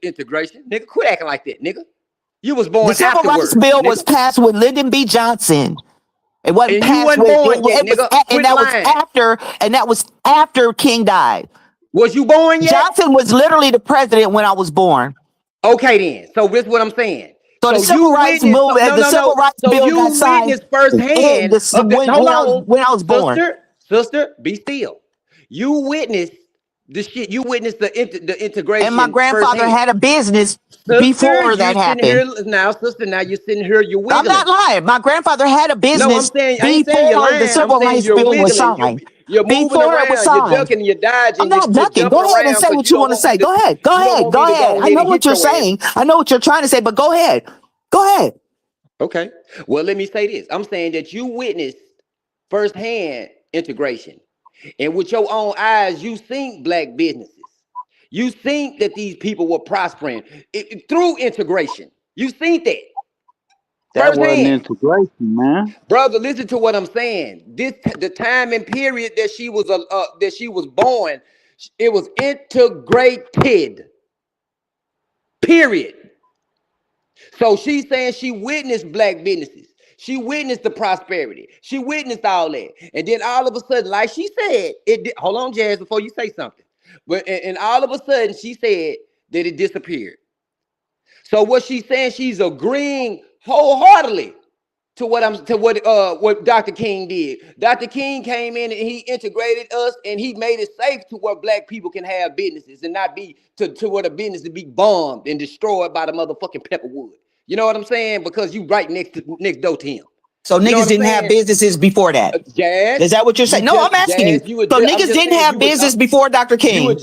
integration, nigga. Quit acting like that, nigga. You was The born Civil Rights afterwards, Bill was nigga. passed with Lyndon B. Johnson. It wasn't And you passed wasn't with, born yet, it was, nigga. and Quit lying. that was after King died. Was you born yet? Johnson was literally the president when I was born. Okay, then. So this is what I'm saying. So the So Civil you Rights witnessed. Move, No, the no, Civil no. Rights So Bill you got signed witnessed in firsthand this of the. Hold on, when I was born. sister. Sister, be still. You witnessed the shit. You witnessed the And my integration grandfather firsthand. had a business Sister, before you're that sitting happened. here now, sister. Now you're sitting here, you're I'm not wiggling. lying. My grandfather had a No, I'm business saying I ain't saying you're before the lying. I'm civil saying rights you're bill was wiggling. signed. You're moving Before it was around. You're signed. ducking. You're I'm dodging. not You're ducking. jumping Go ahead and around say because what you you don't want to want me say. to. Go ahead. Go You don't ahead. want me Go to go ahead. I ahead know and what hit you're your ass. saying. I know what you're trying to say, but go ahead. Go ahead. Okay. Well, let me say this. I'm saying that you witnessed firsthand integration, and with your own eyes, you seen black businesses. You seen that these people were prospering through integration. You seen that That wasn't firsthand. integration, man. Brother, listen to what I'm saying. The time and period that she was born, it was integrated. Period. So she's saying she witnessed black businesses. She witnessed the prosperity. She witnessed all that. And then all of a sudden, like she said, hold on, Jazz, before you say something. But and all of a sudden she said that it disappeared. So what she's saying, she's agreeing wholeheartedly to what Dr. King did. Dr. King came in and he integrated us and he made it safe to where black people can have businesses and not be to where the business to be bombed and destroyed by the motherfucking Pepperwood. You know what I'm saying? Because you right next door to him. So You know niggas what I'm didn't have saying? businesses before that. Jazz, Is that what you're saying? No, I'm asking you. So I'm niggas just didn't saying have business before Dr. you King.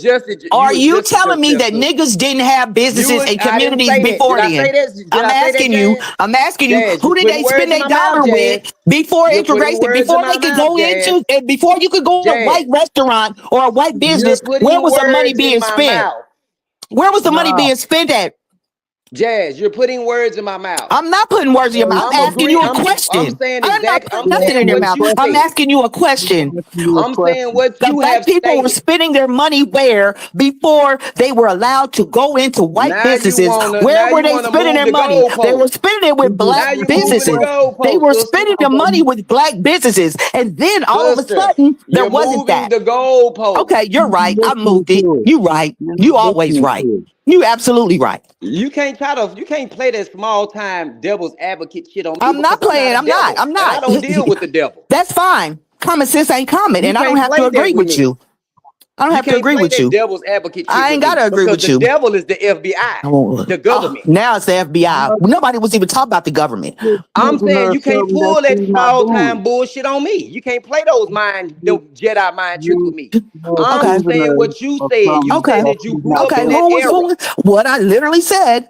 Are you you adjusted telling me yourself, that sister. niggas didn't have businesses and I didn't communities say that. Did before I say then? that? Did I'm I say that, asking you. Jazz? I'm asking you. Jazz, Who you did they putting spend words in their my mouth, dollar Jazz. with before You're putting integration? words in Before my they could mouth, go Jazz. into and before you could go to a Jazz, white restaurant or a white you're business, where putting was the money words in being my spent? mouth. Where was the money Nah, being spent at? Jazz, you're putting words in my mouth. I'm not putting words in your mouth. I'm asking you a I'm question. saying I'm not exactly. putting I'm he nothing saying in asking your you what a mouth. you I'm said. question. asking you a He question. asking you a I'm saying question. what The you black have people were stated. spending their money where before they were allowed to go into white Now you businesses. wanna Where now were you they wanna spending move their the money? They were goalpost. spending it He with just black Now you asked you a moving the businesses. question. They goalpost, were sister. spending their money with black businesses. And then all of a Sister, sudden, there you're wasn't moving that. the goalpost. Okay, you're You're right. not I listening moved it. to it. You right. You're You not always listening right. to it. You absolutely right. You can't play that small time devil's advocate shit on me I'm because not I'm not playing. a I'm not. devil I'm and I not. don't deal with the devil. That's fine. Common sense ain't common, You and I don't can't have to play that agree with with me. you. I don't You have to can't agree play with that you. devil's advocate shit I with ain't me gotta agree because with the you. devil is the FBI, the Oh, government. now it's the FBI. You're Nobody was even talking about the government. I'm accusing saying her of you can't something that pull that she's not small time doing. bullshit on me. You can't play those You, Jedi mind tricks with you, me. you're I'm Okay. accusing saying her what you of said. You something Okay. said that that you she's grew not up Okay. in doing. that era. What I literally said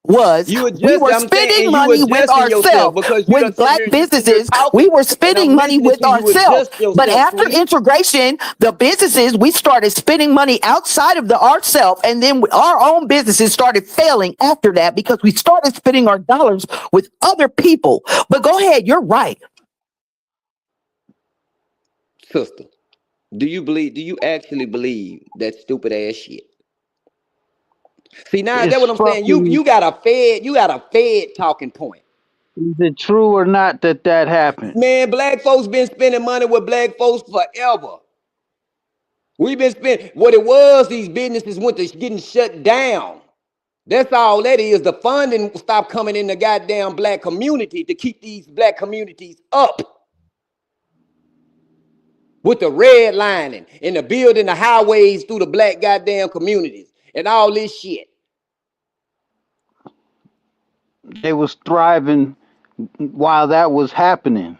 was we were I'm saying, spending and you money with adjusting yourself ourselves because you done with sit black here, you sitting here businesses. We talking, were and I'm spending money listening with to you ourselves. adjust But yourself, after sweetie. integration, the businesses, we started spending money outside of the ourselves, and then our own businesses started failing after that because we started spending our dollars with other people. But go ahead, you're right. Sister, do you actually believe that stupid ass shit? See, now that's It's what I'm saying. fucking. You got a fed talking point. Is it true or not that that happened? Man, black folks been spending money with black folks forever. We've been spending what it was, these businesses went to getting shut down. That's all that is. The funding stopped coming in the goddamn black community to keep these black communities up with the red lining and the building the highways through the black goddamn communities and all this shit. They was thriving while that was happening.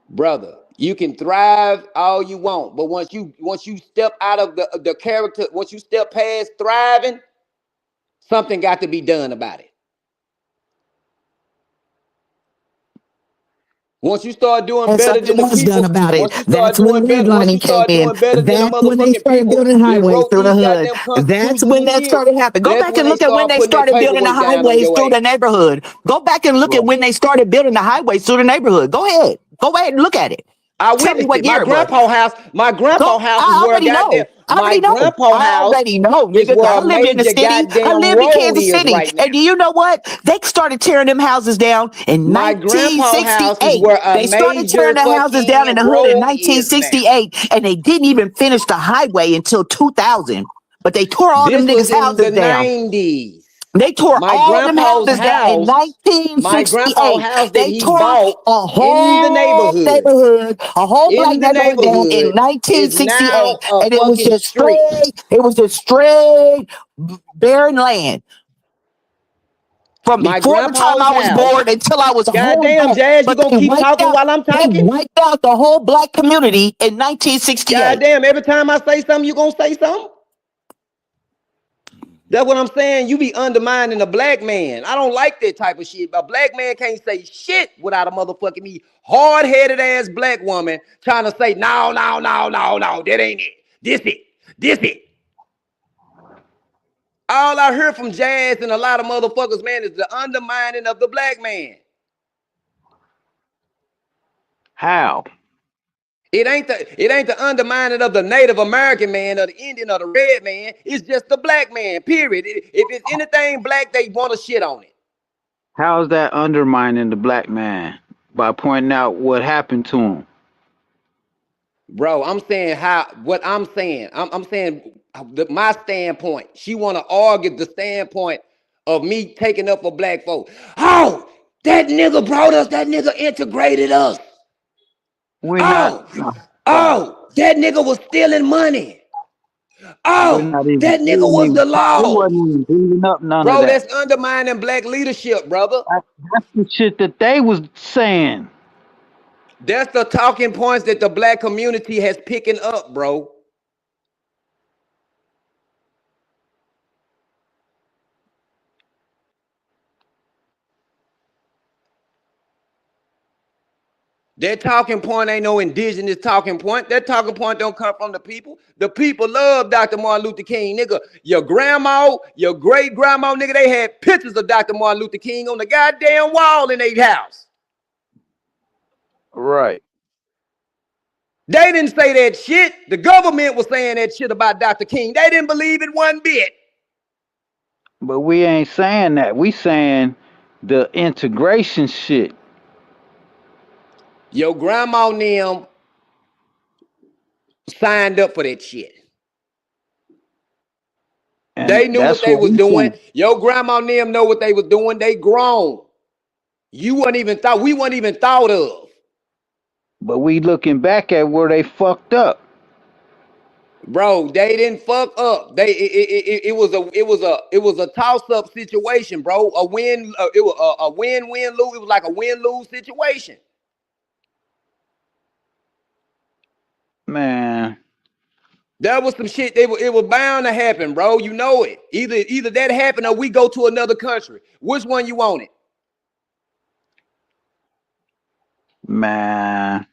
Brother, you can thrive all you want, but once you step out of the character, once you step past thriving, something got to be done about it. Once you start doing And better something than the was done people, about it. once you start That's when doing better, once you redlining came start in. doing better than the That's when they motherfucking started people building that highways wrote through the these hood. goddamn That's when constitutions and that shit, started happening. Go that's back when and they look at when start they putting their started building the paperwork down on highways your through ass. the neighborhood. Go back and look at Right. when they started building the highways through the neighborhood. Go ahead. Go ahead and look at it. I Tell me witnessed what it. year it was. My Go. grandpa house is I where a already goddamn know. I already know. I already know, is nigga. where I a lived in the major city. I goddamn lived in road Kansas is City. right now. And do you know what? They started tearing them houses down in My grandpa house is 1968. where a They started major tearing the houses down in fucking the hood in road is now. 1968. And they didn't even finish the highway until 2000. But they tore all them This was niggas' in the houses down. 90s. They tore My all them grandpa's houses down in house, my grandpa's 1968. house that They he tore bought a in the whole neighborhood, neighborhood, a whole black in the neighborhood down in neighborhood, is 1968. now a And it was fucking just street. straight barren land. From My before the time grandpa's I was house. born until I was a whole Goddamn, adult. Jazz, you But gonna keep talking while I'm they talking? wiped out the whole black community in 1968. Goddamn, every time I say something, you gonna say something? That's what I'm saying. You be undermining a black man. I don't like that type of shit. A black man can't say shit without a motherfucking me hard-headed ass black woman trying to say, no, no, no, no, no, that ain't it. This it. All I heard from Jazz and a lot of motherfuckers, man, is the undermining of the black man. How? It ain't the undermining of the Native American man or the Indian or the red man. It's just the black man, period. If it's anything black, they want to shit on it. How's that undermining the black man? By pointing out what happened to him. Bro, I'm saying I'm saying my standpoint. She want to argue the standpoint of me taking up for black folk. Oh, that nigga brought us, that nigga integrated us. We're not. Oh, that nigga was stealing money. We're Oh, not even. that nigga was the We law. wasn't even bringing up none of Bro, that. that's undermining black leadership, brother. That's the shit that they was saying. That's the talking points that the black community has picking up, bro. That talking point ain't no indigenous talking point. That talking point don't come from the people. The people love Dr. Martin Luther King, nigga. Your grandma, your great grandma, nigga, they had pictures of Dr. Martin Luther King on the goddamn wall in their house. Right. They didn't say that shit. The government was saying that shit about Dr. King. They didn't believe it one bit. But we ain't saying that. We saying the integration shit. Your grandma and them signed up for that shit. And They knew what that's they what was we doing. saying. Your grandma and them know what they was doing. They grown. We weren't even thought of. But we looking back at where they fucked up. Bro, they didn't fuck up. It was a toss up situation, bro. A win. It was a win lose. It was like a win lose situation. Man. That was some shit. It was bound to happen, bro. You know it. Either that happened or we go to another country. Which one you want it? Man.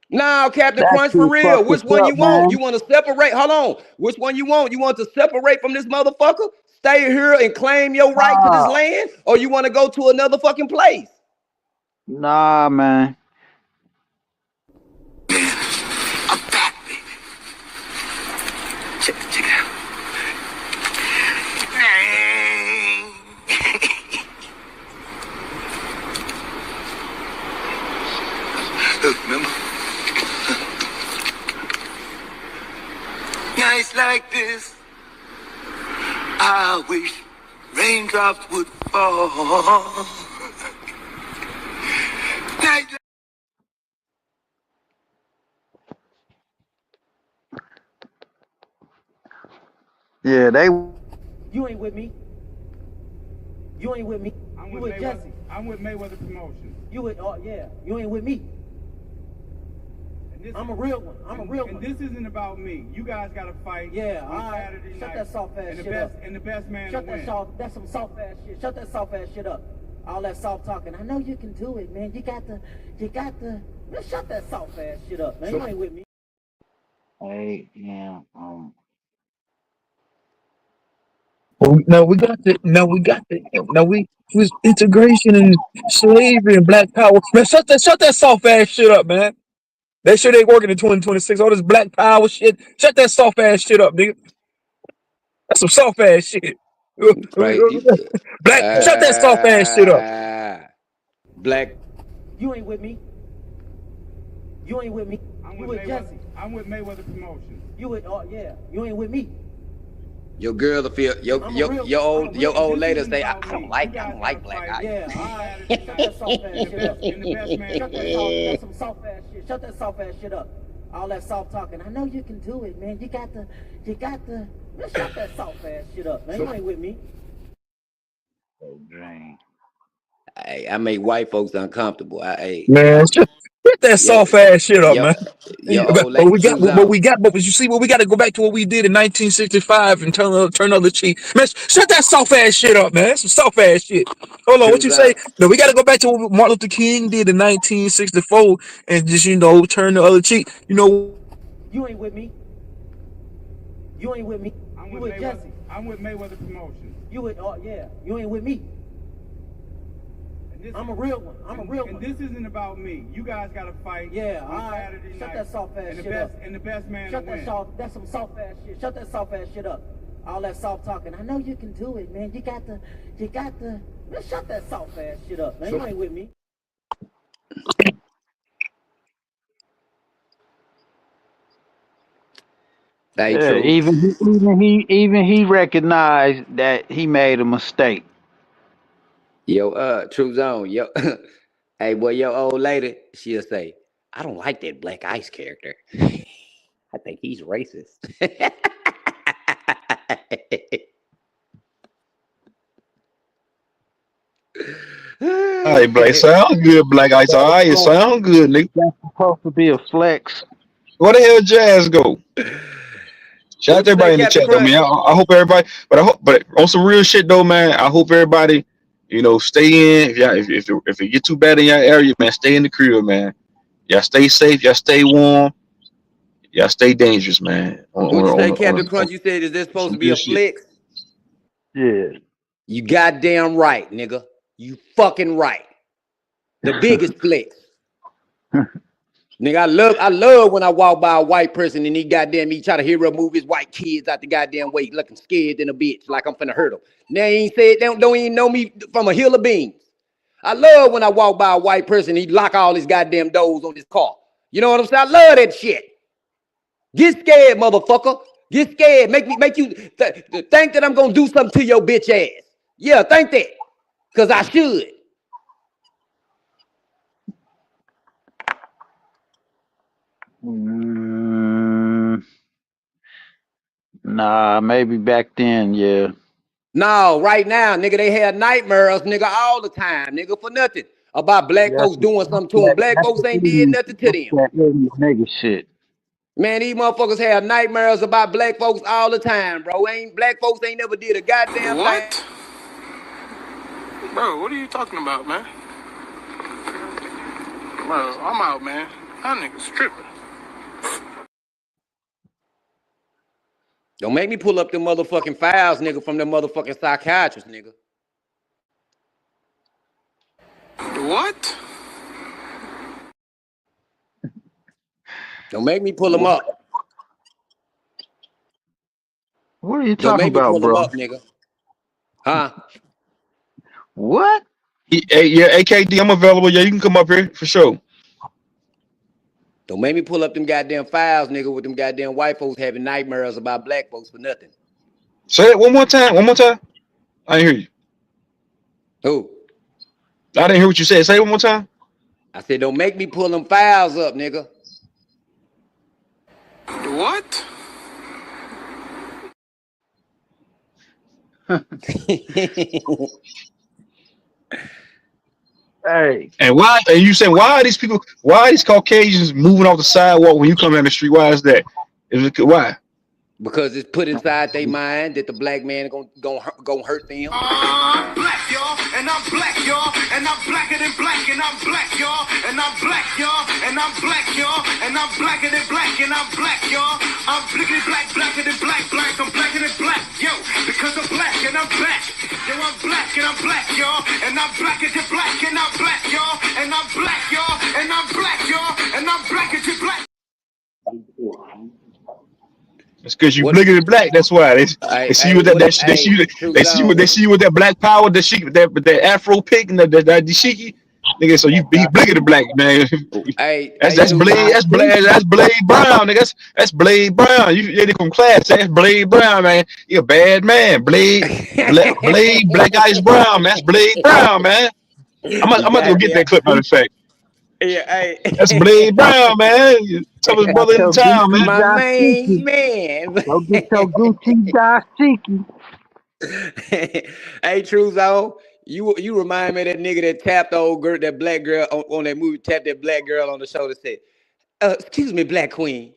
Now, Captain That Crunch, for shit real. fucked us Which one up, you want? man. You want to separate? Hold on. Which one you want? You want to separate from this motherfucker? Stay here and claim your right to this Nah. land? Or you want to go to another fucking place? Nah, man. Check it out. Look, remember? Nights like this, I wish raindrops would fall. Nights like Yeah, they. You ain't with me. You ain't with me. You with Jesse. I'm with Mayweather Promotions. You with yeah. You ain't with me. I'm a real one. I'm a real one. And this isn't about me. You guys got to fight. Yeah, on all right. Saturday Shut night. that soft ass and the shit best, up. And the best man Shut to that win. soft. That's some soft ass shit. Shut that soft ass shit up. All that soft talking. I know you can do it, man. You got the. Man, shut that soft ass shit up, man. You ain't with me. Hey, yeah. No, we got the. No, we got the. No, we was integration and slavery and black power. Man, shut that soft ass shit up, man. They sure they working in 2026. All this black power shit. Shut that soft ass shit up, nigga. That's some soft ass shit. Right. Black, shut that soft ass shit up. Black. You ain't with me. You ain't with me. I'm You with with Mayweather. Jesse. I'm with Mayweather Promotions. You with yeah. You ain't with me. Your girl will feel your old lady say, I don't like black ice. Yeah, all right. Shut that soft ass shit up. And the best man Shut that soft, that's some soft ass shit. Shut that soft ass shit up. All that soft talking. I know you can do it, man. You got the. Man, shut that soft ass shit up, man. You ain't with me. Oh, dang. I make white folks uncomfortable. Man, shut that Yo, soft ass shit up, yo, man. your But old lady True Zone. but you see what we got to go back to what we did in 1965 and turn the other cheek. Man, shut that soft ass shit up, man. Some soft ass shit. Hold on, what True you say? Zone. No, we got to go back to what Martin Luther King did in 1964 and just turn the other cheek. You ain't with me. You ain't with me. You with Jesse. I'm with Mayweather Promotions. You with, yeah. You ain't with me. I'm a real one. I'm a real one. And this isn't about me. You guys got to fight. Yeah, all right. Shut that soft ass shit up. And the best man Shut that soft. That's some soft ass shit. Shut that soft ass shit up. All that soft talking. I know you can do it, man. You got the. Man, shut that soft ass shit up, man. You ain't with me. Hey, Yeah, True. even he recognized that he made a mistake. Yo, True Zone. Yo, hey, boy, your old lady, she'll say, I don't like that Black Ice character. I think he's racist. All right, Black. Sound good, Black Ice. All right, it sound good, nigga. That's supposed to be a flex. Where the hell Jazz go? Shout out What to you say, everybody in the Captain chat though, Crunch? man. I hope everybody, but on some real shit though, man. I hope everybody, stay in. If y'all, if it get too bad in your area, man, stay in the crib, man. Y'all stay safe. Y'all stay warm. Y'all stay dangerous, man. What you say, Captain On Crunch? You said, is this supposed some to be good a shit. flex? Yeah. You goddamn right, nigga. You fucking right. The biggest flex. Nigga, I love when I walk by a white person and he try to hero move his white kids out the goddamn way, looking scared than a bitch, like I'm finna hurt him. Now he ain't said, don't even know me from a hill of beans. I love when I walk by a white person, he lock all his goddamn doors on his car. You know what I'm saying? I love that shit. Get scared, motherfucker. Get scared. Make you think that I'm gonna do something to your bitch ass. Yeah, think that. Cause I should. Mm, nah, maybe back then, yeah. No, right now, nigga, they had nightmares, nigga, all the time, nigga, for nothing. About black That's folks doing something to them. that, Black that's folks the ain't did 80s. nothing to That's them. that 80s nigga shit. Man, these motherfuckers have nightmares about black folks all the time, bro. Black folks ain't never did a goddamn thing. What? Bro, what are you talking about, man? Bro, I'm out, man. That nigga's tripping. Don't make me pull up them motherfucking files, nigga, from them motherfucking psychiatrist, nigga. What? Don't make me pull them up. What are you Don't talking make me about, pull them bro? up, nigga. Huh? What? Hey, yeah, AKD, I'm available. Yeah, you can come up here for sure. Don't make me pull up them goddamn files, nigga, with them goddamn white folks having nightmares about black folks for nothing. Say it one more time. One more time. I didn't hear you. Who? I didn't hear what you said. Say it one more time. I said, don't make me pull them files up, nigga. What? Hey, And why? And you say why are these people? Why are these Caucasians moving off the sidewalk when you come down the street? Why is that? Why? Because it's put inside their mind that the black man gonna hurt them. I'm black, y'all, and I'm black, y'all, and I'm blacker than black, and I'm black, y'all, and I'm black, y'all, and I'm black, y'all, and I'm blacker than black, and I'm black, y'all. I'm blickety black, blacker than black, black, I'm blacker than black, yo, because I'm black and I'm black. Yo, I'm black and I'm black, y'all, and I'm blacker than black, and I'm black, y'all, and I'm black, y'all, and I'm black, y'all, and I'm blacker than black. It's because you What? bigger than black. That's why they see you with that, Hey, True they see you Zone. with that power that that Afro pick and that dashiki. Nigga, so you bigger than black, man. Hey, That's hey, that's Truth. Blade, that's Blade Brown, nigga. That's Blade Brown. You ain't from class. That's Blade Brown, man. You a bad man. Blade, Black Ice Brown, man. That's Blade Brown, man. I'm You about to go got get there. that clip, matter of fact. Yeah, That's hey. Blade Brown, man. Toughest Got brother in the your town, man. Gucci My dashiki. man. Go get your Gucci dashiki. Hey, Truthzone, you remind me of that nigga that tapped the old girl, that black girl on that movie, tapped that black girl on the shoulder, said, excuse me, black queen.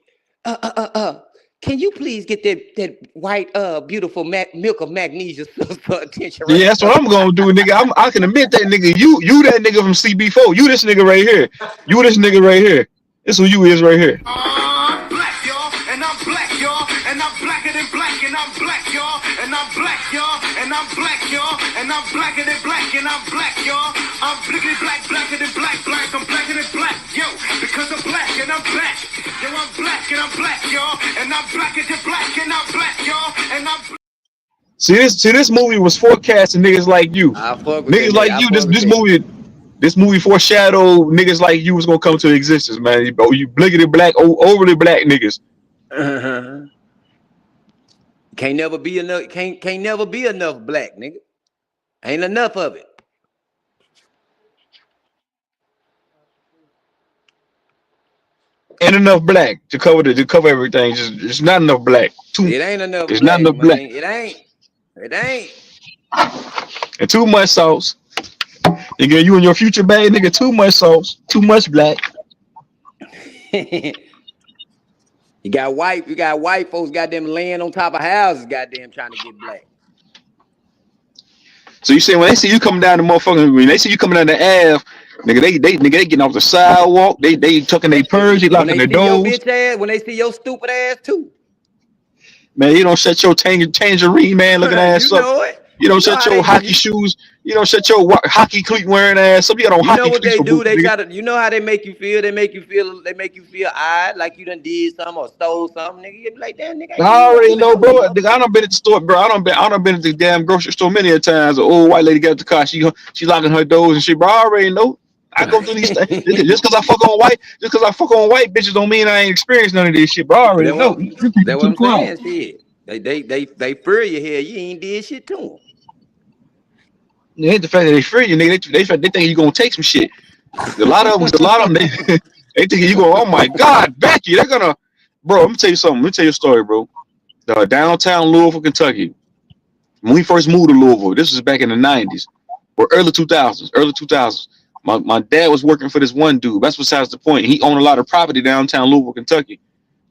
Can you please get that white, beautiful milk of magnesia for attention right Yeah, that's now? what I'm gonna do, nigga. I can admit that, nigga. You that nigga from CB4. You this nigga right here. You this nigga right here. This who you is right here. I'm black, y'all, and I'm black, y'all, and I'm blacker than black, and I'm black, y'all, and I'm black, y'all, and I'm black, y'all, and I'm blacker than black, and I'm black, y'all. I'm blickety black, blacker than black, I'm blacker than black, yo, because I'm black and I'm black. Yo, I'm black and I'm black, y'all, and I'm blacker than black, and I'm black, y'all, and I'm See this movie was forecasting niggas like you. I fuck with that Niggas nigga. like I you, fuck with that. this movie foreshadowed niggas like you was gonna come to existence, man. You blickety black, overly black niggas. Can't never be enough. Can't never be enough black, nigga. Ain't enough of it. Ain't enough black to cover everything. Just not enough black. It ain't enough It's not black, enough black. man. It ain't. It ain't. And too much sauce. Nigga, you and your future bag, nigga, too much sauce, too much black. You got white folks goddamn laying on top of houses, goddamn trying to get black. So you say when they see you coming down the motherfucking, when they see you coming down the Ave, nigga, they getting off the sidewalk, they tucking their purse, they When locking they their see your doors. bitch ass, when they see your stupid ass too. Man, you don't shut your tangerine man looking You ass up. know it. You You don't know shut how your they hockey shoes. You don't shut your hockey cleat wearing ass up. You got on you know hockey what cleats they for do? boots, They nigga. try to you know how they make you feel? They make you feel odd, like you done did something or stole something, nigga. You be like, damn nigga, I I ain't do nothing, already know, bro. stole Nigga, I done been at the store, bro. I done been at the damn grocery store many a times. The old white lady got the car. She locking her doors and shit, bro. I already know. I go through these things. something. Just cause I fuck on white bitches don't mean I ain't experienced none of this shit, bro. I already That know. what You keep that it to what the I'm quiet. saying. Shit. They fear you here. You ain't did shit to them. It ain't the fact that they free you, nigga. They think you gonna take some shit. A lot of them, they think you go. Oh my God, Becky, they're gonna, bro. Let me tell you something. Let me tell you a story, bro. Downtown Louisville, Kentucky. When we first moved to Louisville, this was back in the '90s or early 2000s. Early 2000s. My dad was working for this one dude. That's besides the point. He owned a lot of property downtown Louisville, Kentucky.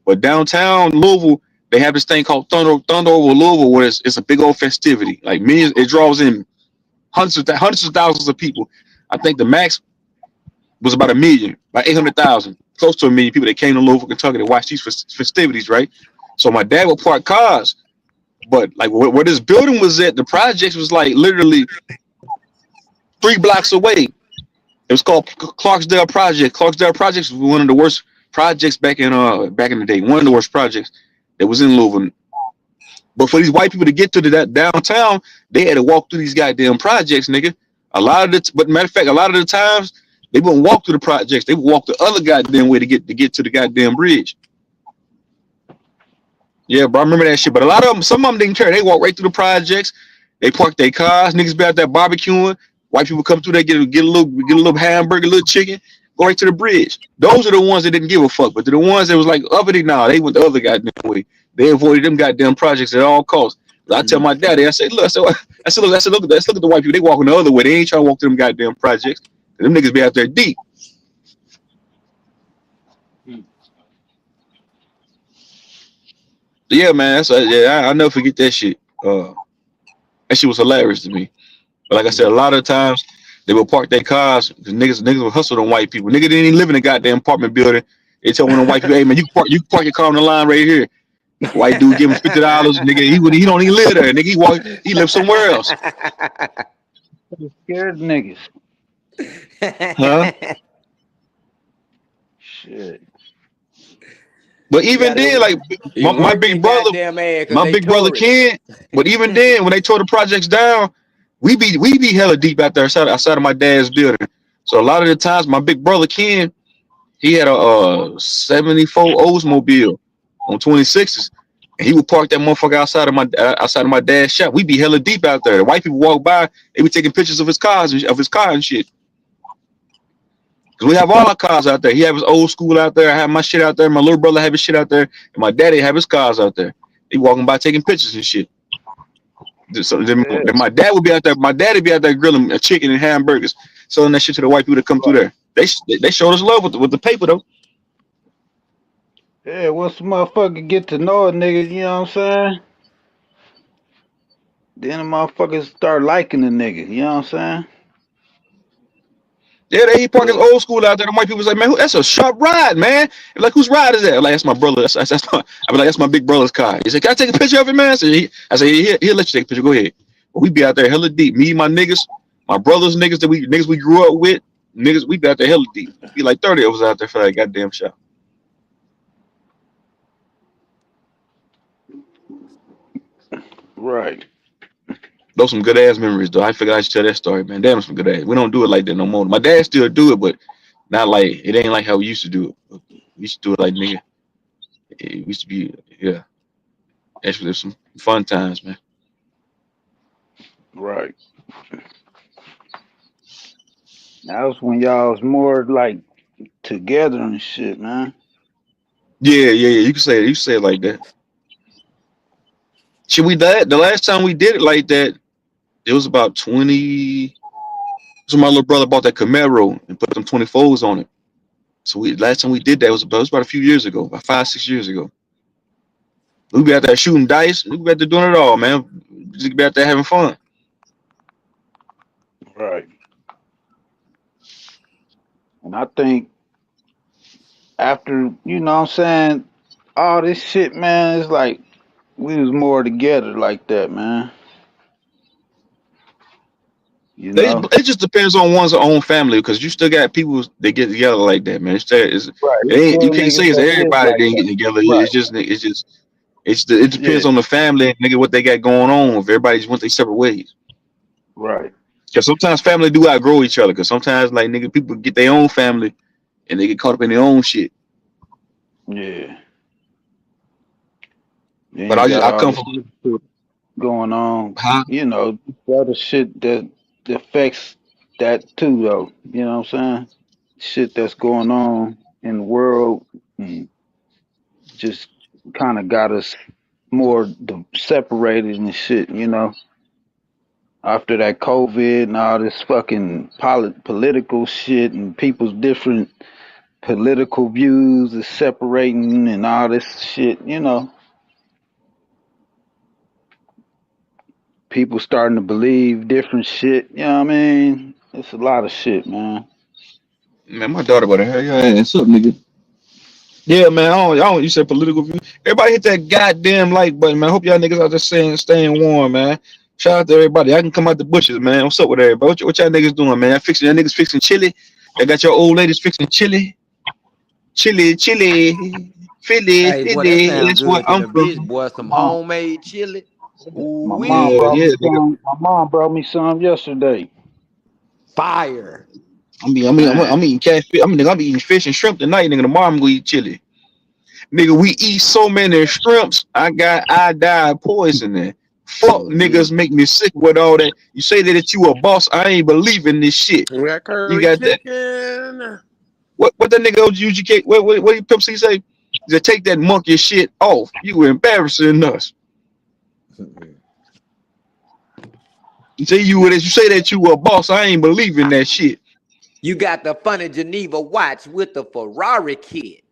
But downtown Louisville, they have this thing called Thunder over Louisville, where it's a big old festivity. Like millions, it draws in hundreds of thousands of people. I think the max was about 1 million, about 800,000, close to 1 million people that came to Louisville, Kentucky to watch these festivities, right? So my dad would park cars, but like where this building was at, the projects was like literally 3 blocks away. It was called Clarksdale Project. Clarksdale Projects was one of the worst projects back in the day. One of the worst projects that was in Louisville. But for these white people to get to that downtown, they had to walk through these goddamn projects, nigga. But matter of fact, a lot of the times they wouldn't walk through the projects. They would walk the other goddamn way to get to the goddamn bridge. Yeah, bro, I remember that shit. But a lot of them, some of them didn't care. They walk right through the projects. They park their cars. Niggas be out there barbecuing. White people come through there, get a little hamburger, a little chicken, go right to the bridge. Those are the ones that didn't give a fuck. But the ones that was like uppity, nah, they went the other goddamn way. They avoided them goddamn projects at all costs. I tell my daddy, I said, look, let's look at the white people. They walking the other way. They ain't trying to walk to them goddamn projects. Them niggas be out there deep. Yeah, man. I never forget that shit. That shit was hilarious to me. But like I said, a lot of the times they would park their cars because niggas would hustle on white people. Nigga didn't even live in a goddamn apartment building. They tell one of the white people, hey man, you can park your car on the line right here. White dude give him $50. Nigga, he don't even live there. Nigga, he lives somewhere else. Scared niggas. Huh? Shit. But You even then, gotta like you my work their big brother, goddamn ass because my they big brother tourists. Ken. But even then, when they tore the projects down, we be hella deep out there outside of my dad's building. So a lot of the times, my big brother Ken, he had a 74 Oldsmobile on 26s, and he would park that motherfucker outside of my dad's shop. We'd be hella deep out there. White people walk by, they be taking pictures of his cars and of his car and shit. Cause we have all our cars out there. He have his old school out there. I have my shit out there. My little brother have his shit out there, and my daddy have his cars out there. They walking by taking pictures and shit. So then Yeah. my dad would be out there. My daddy be out there grilling a chicken and hamburgers, selling that shit to the white people that come through there. They showed us love with the paper though. Yeah, once the motherfucker get to know a nigga, you know what I'm saying? Then the motherfuckers start liking the nigga, you know what I'm saying? Yeah, he park his So, old school out there. The white people's like, man, that's a sharp ride, man. And like, whose ride is that? I'm like, that's my brother. I be like, that's my big brother's car. He said, can I take a picture of it, man? I said, he'll let you take a picture. Go ahead. But we be out there hella deep. Me, my niggas, my brothers, niggas we grew up with, niggas, we be out there hella deep. Be like 30 of us out there for that goddamn shot. right. Those some good ass memories though. I figured I should tell that story, man. Damn, some good ass. We don't do it like that no more. My dad still do it, but not like it ain't like how we used to do it. We used to do it like nigga. It used to be yeah. Actually, some fun times, man. Right. That was when y'all was more like together and shit, man. Yeah. You can say it. You can say it like that. Should we that the last time we did it like that? It was about 20. So my little brother bought that Camaro and put them 24s on it. So last time we did that was about a few years ago, about 5-6 years ago. We be out there shooting dice. We be out there doing it all, man. Just be out there having fun. Right. And I think after, you know what I'm saying, all this shit, man, it's like we was more together like that, man. You know? It just depends on one's own family because you still got people that get together like that, man. Right. It It's ain't, you still can't niggas say it's that live everybody that like ain't that. getting together. Right. It Yeah. depends on the family, nigga, what they got going on. If everybody just went their separate ways. Right. Because sometimes family do outgrow each other. Because sometimes, like, nigga, people get their own family and they get caught up in their own shit. Yeah. But Then you got I all come this from other shit going on, huh? you know, the other shit that affects that too though. You know what I'm saying? Shit that's going on in the world and just kinda got us more separated and shit, you know. After that COVID and all this fucking political shit and people's different political views is separating and all this shit, you know. People starting to believe different shit. You know what I mean? It's a lot of shit, man. Man, my daughter about to hell yeah, what's up, nigga? Yeah, man. I don't. You said political view. Everybody hit that goddamn like button, man. I hope y'all niggas out there staying warm, man. Shout out to everybody. I can come out the bushes, man. What's up with everybody? What y'all niggas doing, man? Y'all niggas fixing chili. Y'all got your old ladies fixing chili. Chili, Hey, boy, that Philly. sound That's where good to I'm the bitch, from. boy. Some Mom, homemade chili. Ooh my mom wee. Yeah, brought yeah, me nigga. some. My mom brought me some yesterday. Fire. I'm eating catfish. I'm eating fish and shrimp tonight, nigga. Tomorrow I'm gonna eat chili. Nigga, we eat so many shrimps. I died poisoning. Fuck Oh niggas yeah. make me sick with all that. You say that you a boss. I ain't believing this shit. We got You curry got that. chicken. What that nigga UGK? What you Pimp C say? Just take that monkey shit off. You embarrassing us. You say that you a boss. I ain't believing that shit. You got the funny Geneva watch with the Ferrari kit.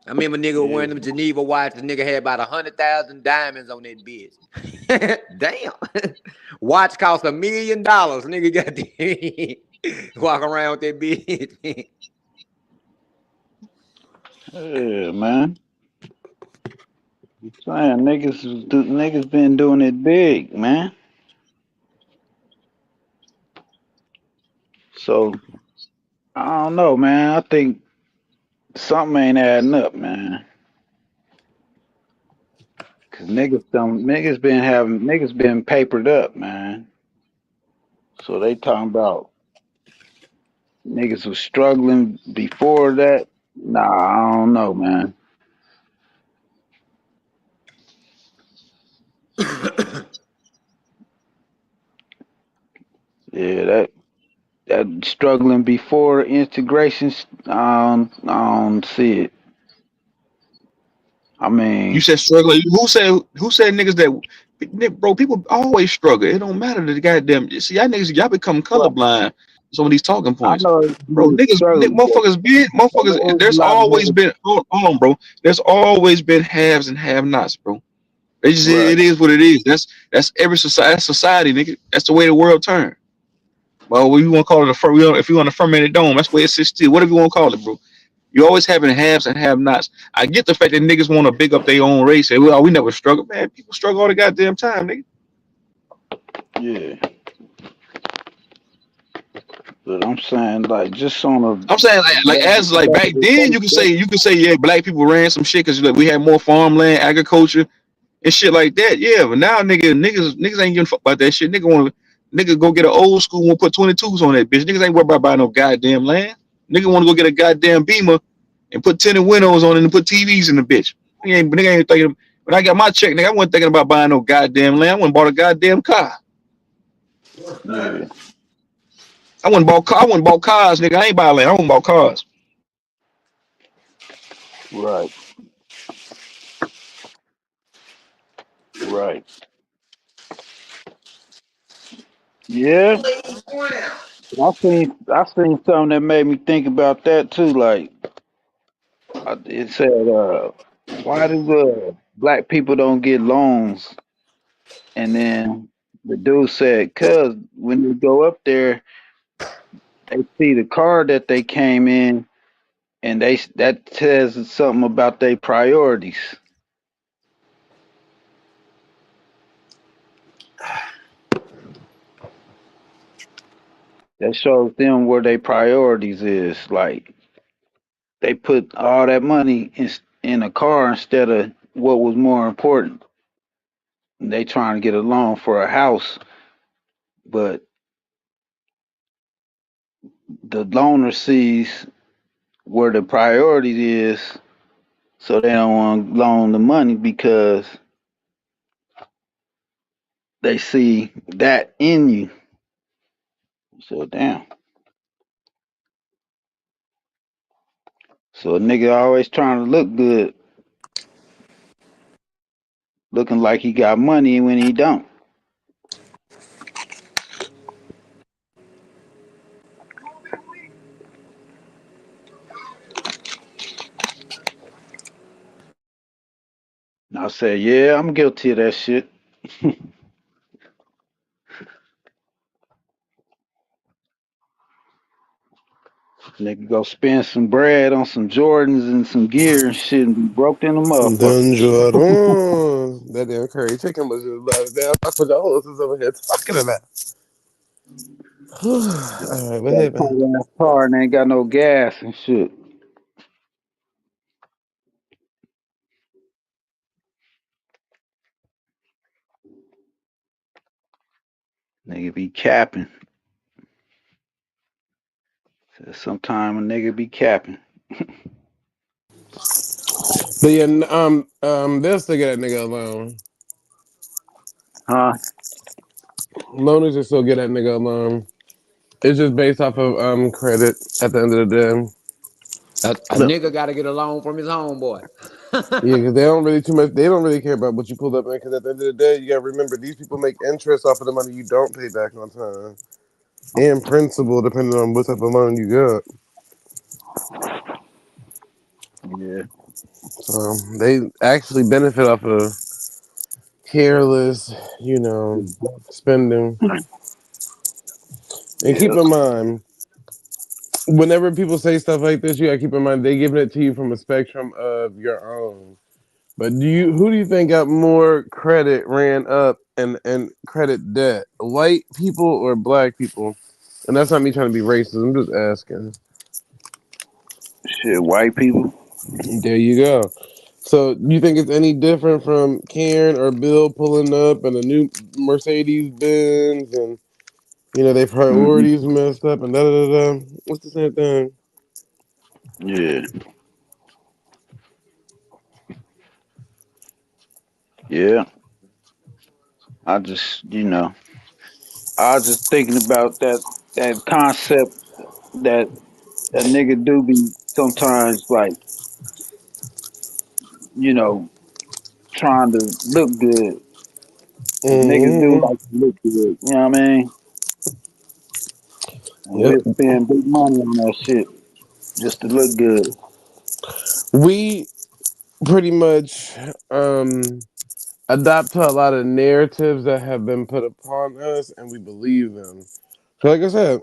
I remember nigga Yeah. wearing them Geneva watches. Nigga had about 100,000 diamonds on that bitch. Damn. Watch cost $1 million. Nigga got the walk around with that bitch. Yeah, man. Saying niggas been doing it big, man. So I don't know, man. I think something ain't adding up, man. Cause niggas been papered up, man. So they talking about niggas was struggling before that. Nah, I don't know, man. Yeah, that struggling before integration, I don't see it. I You mean, said struggling. Who said niggas that bro? People always struggle. It don't matter the goddamn. See, y'all become well, colorblind. Some of these talking I points, know bro. niggas struggling, but Motherfuckers, motherfuckers. there is a There's lot of always niggas. been. Hold on, bro. There's always been haves and have-nots, bro. Right. It is what it is. That's every society. That's society, nigga. That's the way the world turns. Well, we want to call it if you want a fermented dome, that's where it sits still. Whatever you want to call it, bro. You always having haves and have-nots. I get the fact that niggas want to big up their own race. Say, well, we never struggle, man. People struggle all the goddamn time, nigga. Yeah, but I'm saying like just on a I'm saying like back level then, basis. you could say yeah, black people ran some shit because like, we had more farmland, agriculture, and shit like that. Yeah, but now niggas ain't giving fuck about that shit. Nigga go get an old school and put 22s on that bitch. Niggas ain't worried about buying no goddamn land. Nigga want to go get a goddamn Beamer and put tinted windows on it and put TVs in the bitch. Nigga ain't thinking. When I got my check, nigga, I wasn't thinking about buying no goddamn land. I went and bought a goddamn car. Yeah, I went and bought cars, nigga. I ain't buying land. I went and bought cars. right, right. Yeah, I seen something that made me think about that too. Like it said, why do black people don't get loans? And then the dude said, cause when you go up there, they see the car that they came in, and that tells something about their priorities. That shows them where their priorities is. Like they put all that money in a car instead of what was more important. They trying to get a loan for a house, but the loaner sees where the priority is, so they don't want to loan the money because they see that in you. So damn. So a nigga always trying to look good, looking like he got money when he don't. And I said, yeah, I'm guilty of that shit. Nigga go spend some bread on some Jordans and some gear and shit and be broke in the motherfucker. Done Jordan. That damn curry chicken was just damn. I put y'all is over here talking about. All right, what Got a happened? tight ass car and ain't got no gas and shit. Nigga be capping. Sometime a nigga be capping. But yeah, they'll still get that nigga alone. Huh? Loners will still get that nigga alone. It's just based off of credit at the end of the day. A No. nigga got to get a loan from his homeboy. Yeah, because they don't really too much. They don't really care about what you pulled up in. Because at the end of the day, you gotta remember these people make interest off of the money you don't pay back on time, and principal depending on what type of loan you got. Yeah. So they actually benefit off of careless, spending. And keep Yeah. in mind, whenever people say stuff like this, you gotta keep in mind they giving it to you from a spectrum of your own. But who do you think got more credit ran up and credit debt? White people or black people? And that's not me trying to be racist. I'm just asking. Shit, white people. There you go. So you think it's any different from Karen or Bill pulling up and a new Mercedes Benz and Their Mhm. priorities messed up and da da da da. What's the same thing? Yeah, yeah. I just, I was just thinking about that concept that a nigga do be sometimes like, you know, trying to look good. Cause niggas do Hmm. like to look good. You know what I mean? And Yep. we'll spend big money on that shit just to look good. We pretty much adapt to a lot of narratives that have been put upon us, and we believe them. So, like I said,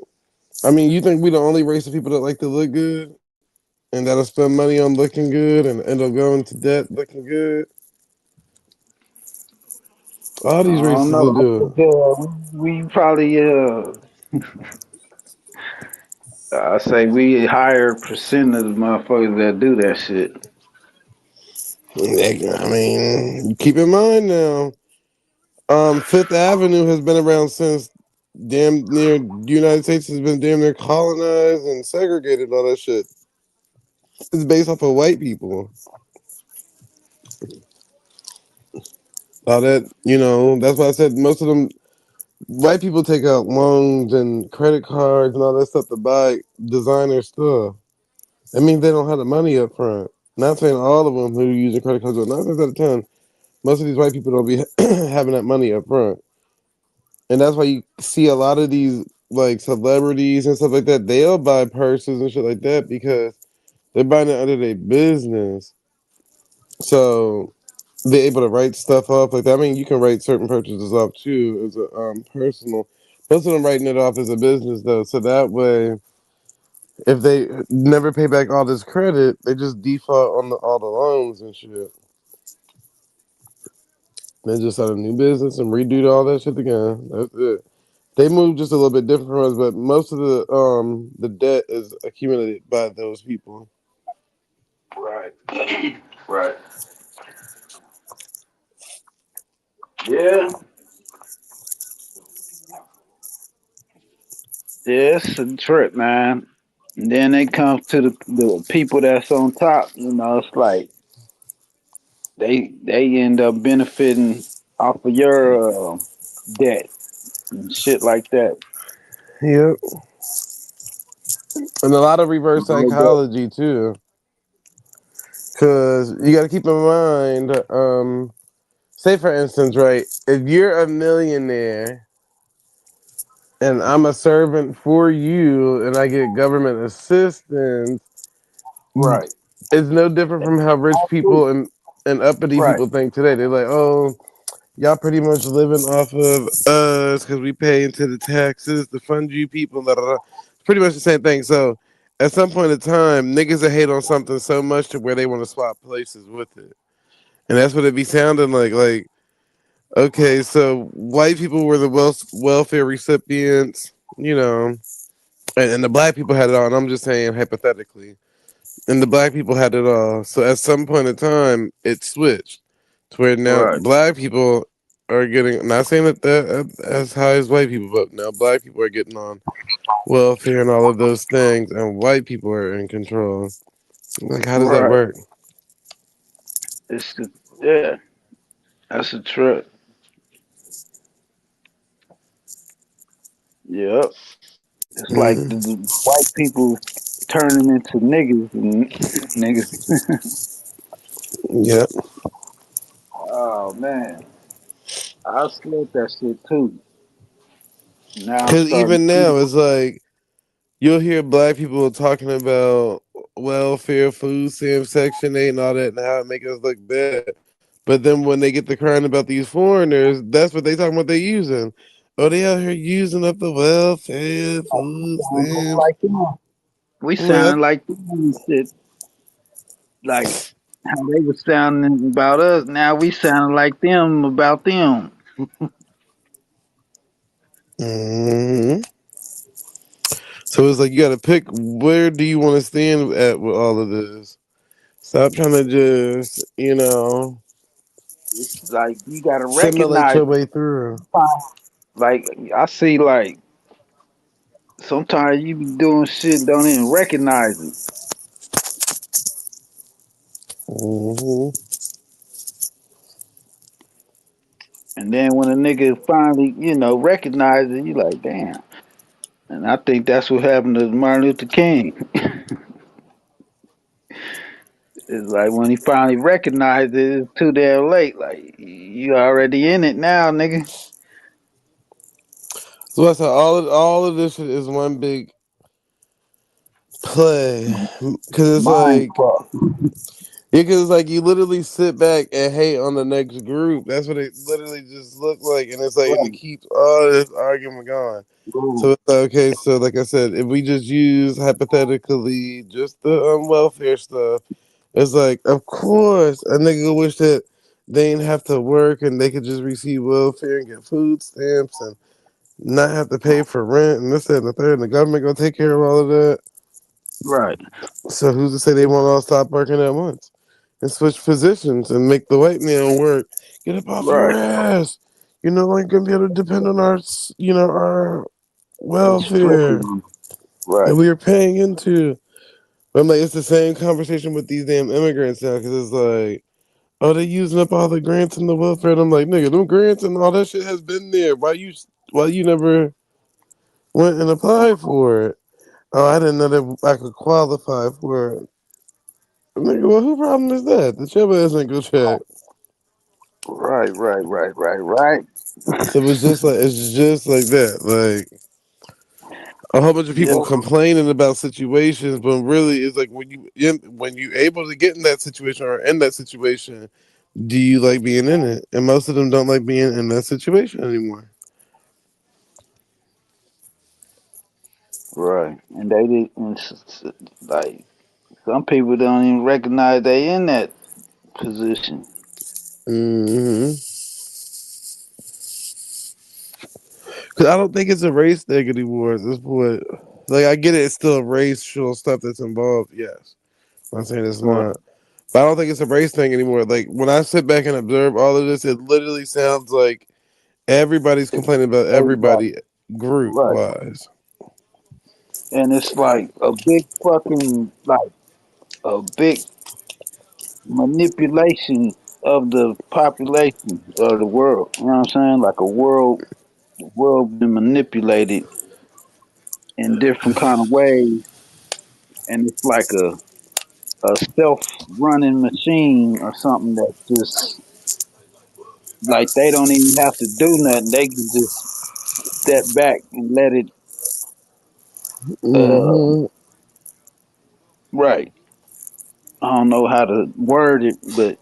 I mean, you think we the only race of people that like to look good and that'll spend money on looking good and end up going to debt looking good? All I these don't races know. will I do think it. we probably I say we higher percent of the motherfuckers that do that shit. I mean, keep in mind now, Fifth Avenue has been around since damn near the United States has been damn near colonized and segregated. All that shit. It's based off of white people. All that, that's why I said most of them white people take out loans and credit cards and all that stuff to buy designer stuff. I mean, they don't have the money up front. Not saying all of them who use credit cards, but 9 times out of 10, most of these white people don't be having that money up front. And that's why you see a lot of these like celebrities and stuff like that. They'll buy purses and shit like that because they're buying it under their business. So they're able to write stuff off like that. I mean, you can write certain purchases off too as a personal. Most of them writing it off as a business though, so that way, if they never pay back all this credit, they just default on all the loans and shit. They just start a new business and redo all that shit again. That's it. They move just a little bit different from us, but most of the debt is accumulated by those people. Right. Right. Yeah. Yeah, it's a trip, man. And then it comes to the people that's on top. It's like they end up benefiting off of your debt and shit like that. Yep, and a lot of reverse psychology too, because you got to keep in mind. Say for instance, right? If you're a millionaire and I'm a servant for you, and I get government assistance, Right. it's no different from how rich people and uppity Right. people think today. They're like, oh, y'all pretty much living off of us because we pay into the taxes to fund you people. Da, da, da. It's pretty much the same thing. So at some point in time, niggas that hate on something so much to where they want to swap places with it. And that's what it be sounding like. Like, okay, so white people were the welfare recipients, and the black people had it all. And I'm just saying hypothetically. And the black people had it all. So at some point in time, it switched to where now Right. black people are getting. Not saying that as high as white people, but now black people are getting on welfare and all of those things, and white people are in control. Like, how does that Right. work? It's the yeah. That's a trip. Yep. It's like Mm-hmm. the white people turning into niggas and niggas. Yep. Oh man, I slept that shit too. Now I'm Because starting even to see. now, it's like you'll hear black people talking about welfare, food stamps, Section 8, and all that, and how it make us look bad. But then when they get to crying about these foreigners, that's what they talking about they using. Oh, they out here using up the welfare, food stamps. Like them. We I'm like, sounded like them and shit. Like how they were sounding about us. Now we sounding like them about them. mm-hmm. So it's like you got to pick where do you want to stand at with all of this. Stop trying to just, It's like you gotta simulate recognize. your way through. Like I see, like sometimes you be doing shit, don't even recognize it. Hmm. And then when a nigga finally, recognize it, you like, damn. And I think that's what happened to Martin Luther King. It's like when he finally recognized it, it's too damn late. Like you already in it now, nigga. So I said all of this shit is one big play because it's Mind like fuck. yeah, because like you literally sit back and hate on the next group. That's what it literally just looked like, and it's like and it Right, keeps all this argument going. right, So it's like, okay, so like I said, if we just use hypothetically just the welfare stuff, it's like of course a nigga wish that they didn't have to work and they could just receive welfare and get food stamps and not have to pay for rent and this that, and the third, and the government gonna take care of all of that. right, So who's to say they won't all stop working at once and switch positions and make the white man work? Get up off your right. ass. You're no longer gonna be able to depend on our, our It's welfare flipping. that Right, we are paying into. But I'm like, it's the same conversation with these damn immigrants now because it's like, oh, they using up all the grants and the welfare. And I'm like, nigga, them grants and all that shit has been there. Why you never went and applied for it? Oh, I didn't know that I could qualify for it. Nigga, well, who problem is that? The your ass ain't go check. right, right, right, right, right. So it's just like that. Like a whole bunch of Yeah, people complaining about situations, but really it's like when you able to get in that situation or in that situation, do you like being in it? And most of them don't like being in that situation anymore. right. And they did, like some people don't even recognize they in that position. Hmm. Cause I don't think it's a race thing anymore at this point. Like I get it, it's still racial stuff that's involved. Yes, I'm saying it's Right. not. But I don't think it's a race thing anymore. Like when I sit back and observe all of this, it literally sounds like everybody's complaining about Everybody. everybody group Right. wise. And it's like a big fucking like a big manipulation of the population of the world. You know what I'm saying? Like the world been manipulated in different kind of ways, and it's like a self-running machine or something that just like they don't even have to do nothing. They can just step back and let it. Uh, Hmm. right. I don't know how to word it, but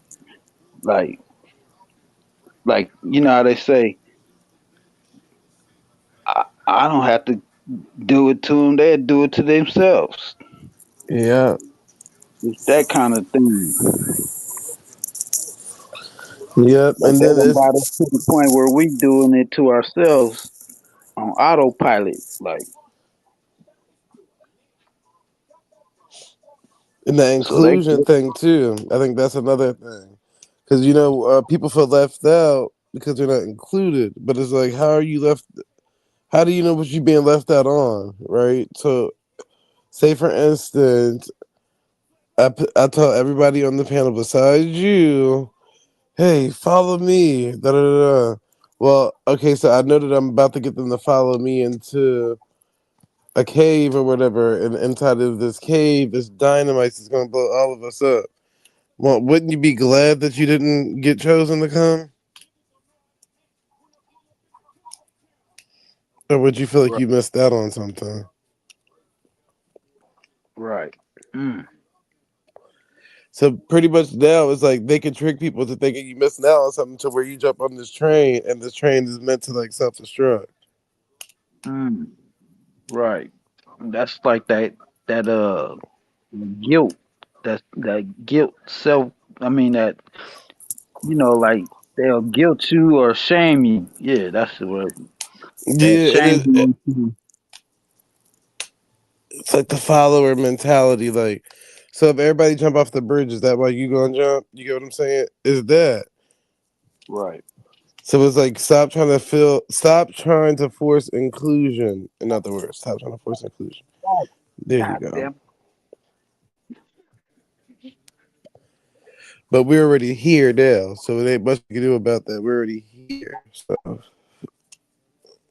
like you know how they say, I don't have to do it to them; they do it to themselves. Yeah. It's that kind of thing. Yep. But And they then done it's got us to the point where we doing it to ourselves on autopilot. Like and the so they inclusion thing too. I think that's another thing. Because people feel left out because they're not included. But it's like, how are you left? How do you know what you're being left out on, right? So, say for instance, I tell everybody on the panel besides you, hey, follow me. Da, da, da, da. Well, okay, so I know that I'm about to get them to follow me into a cave or whatever, and inside of this cave, this dynamite is going to blow all of us up. Well, wouldn't you be glad that you didn't get chosen to come? Or would you feel like right, you missed out on something? right. Mm, So pretty much now it's like they can trick people to thinking you missing out on something to where you jump on this train and this train is meant to like self destruct. mm, right. That's like that guilt. That guilt self. I mean that like they'll guilt you or shame you. Yeah, that's the word. That Yeah, shame you into. it's like the follower mentality. Like, so if everybody jump off the bridge, is that why you gonna jump? You get what I'm saying? Is that? Right. So it's like stop trying to force inclusion. In other words, stop trying to force inclusion. There you God go. damn. But we're already here now, so it ain't much we can do about that. We're already here. So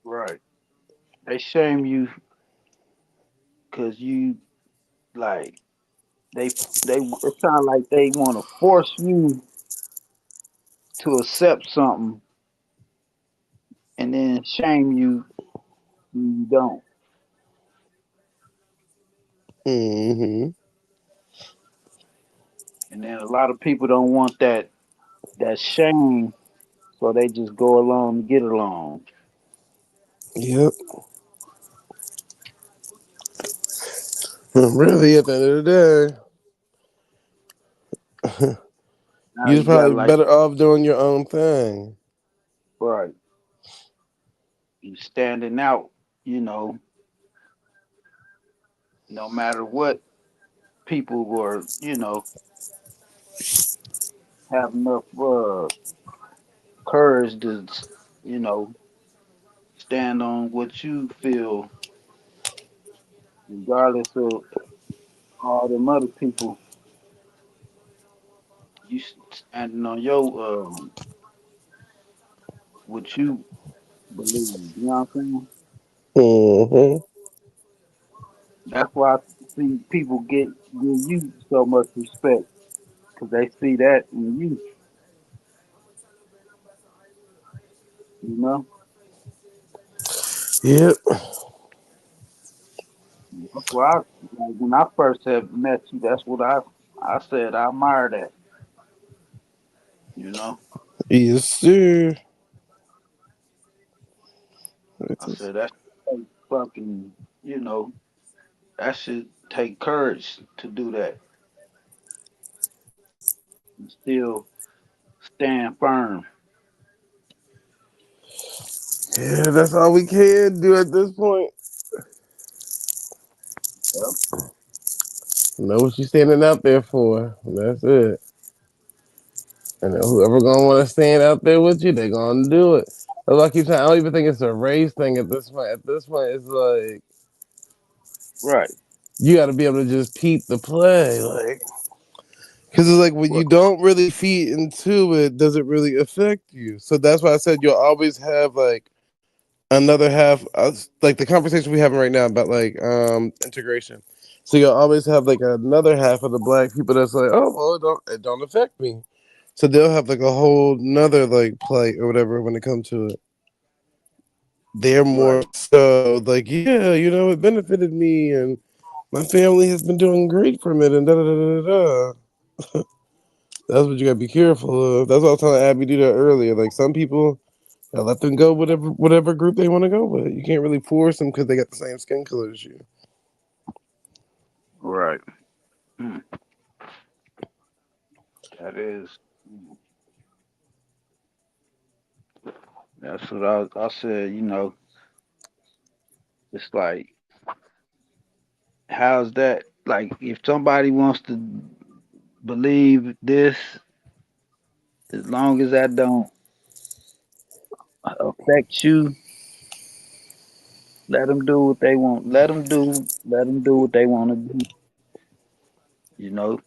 Right. They shame you because you like they. It's kind of like they want to force you to accept something and then shame you when you don't. hmm And then a lot of people don't want that shame, so they just go along to get along. Yep. Really, at the end of the day, Now you're you got probably like better off doing your own thing. right, you standing out. You know, no matter what, people were have enough courage to you know stand on what you feel, regardless of all them other people. You standing on your what you believe. You know what I'm saying? hmm That's why I see people give you so much respect because they see that in you. You know, Yep. that's why like, when I first had met you, that's what I said. I admire that. You know, Yes, sir. I said that's fucking. You know, that should take courage to do that and still stand firm. Yeah, that's all we can do at this point. Yep. Know what you're standing out there for. That's it. And then whoever gonna want to stand out there with you, they gonna do it. That's why I keep saying I don't even think it's a race thing at this point. At this point, it's like Right. you got to be able to just peep the play, like because it's like when Right. you don't really feed into it, does it really affect you? So that's why I said you'll always have like another half, like the conversation we having right now about like integration. So you'll always have like another half of the black people that's like, oh well, it don't affect me. So they'll have like a whole nother like plight or whatever when it comes to it. They're more Right. so like, yeah, it benefited me and my family has been doing great from it and da da da da da. That's what you gotta be careful of. That's what I was telling Abby do that earlier. Like some people, let them go whatever group they want to go with. You can't really force them because they got the same skin color as you. Right. Mm, that is. That's what I said. You know, it's like, how's that? Like, if somebody wants to believe this, as long as that don't affect you, let them do what they want. Let them do. Let them do what they want to do. You know,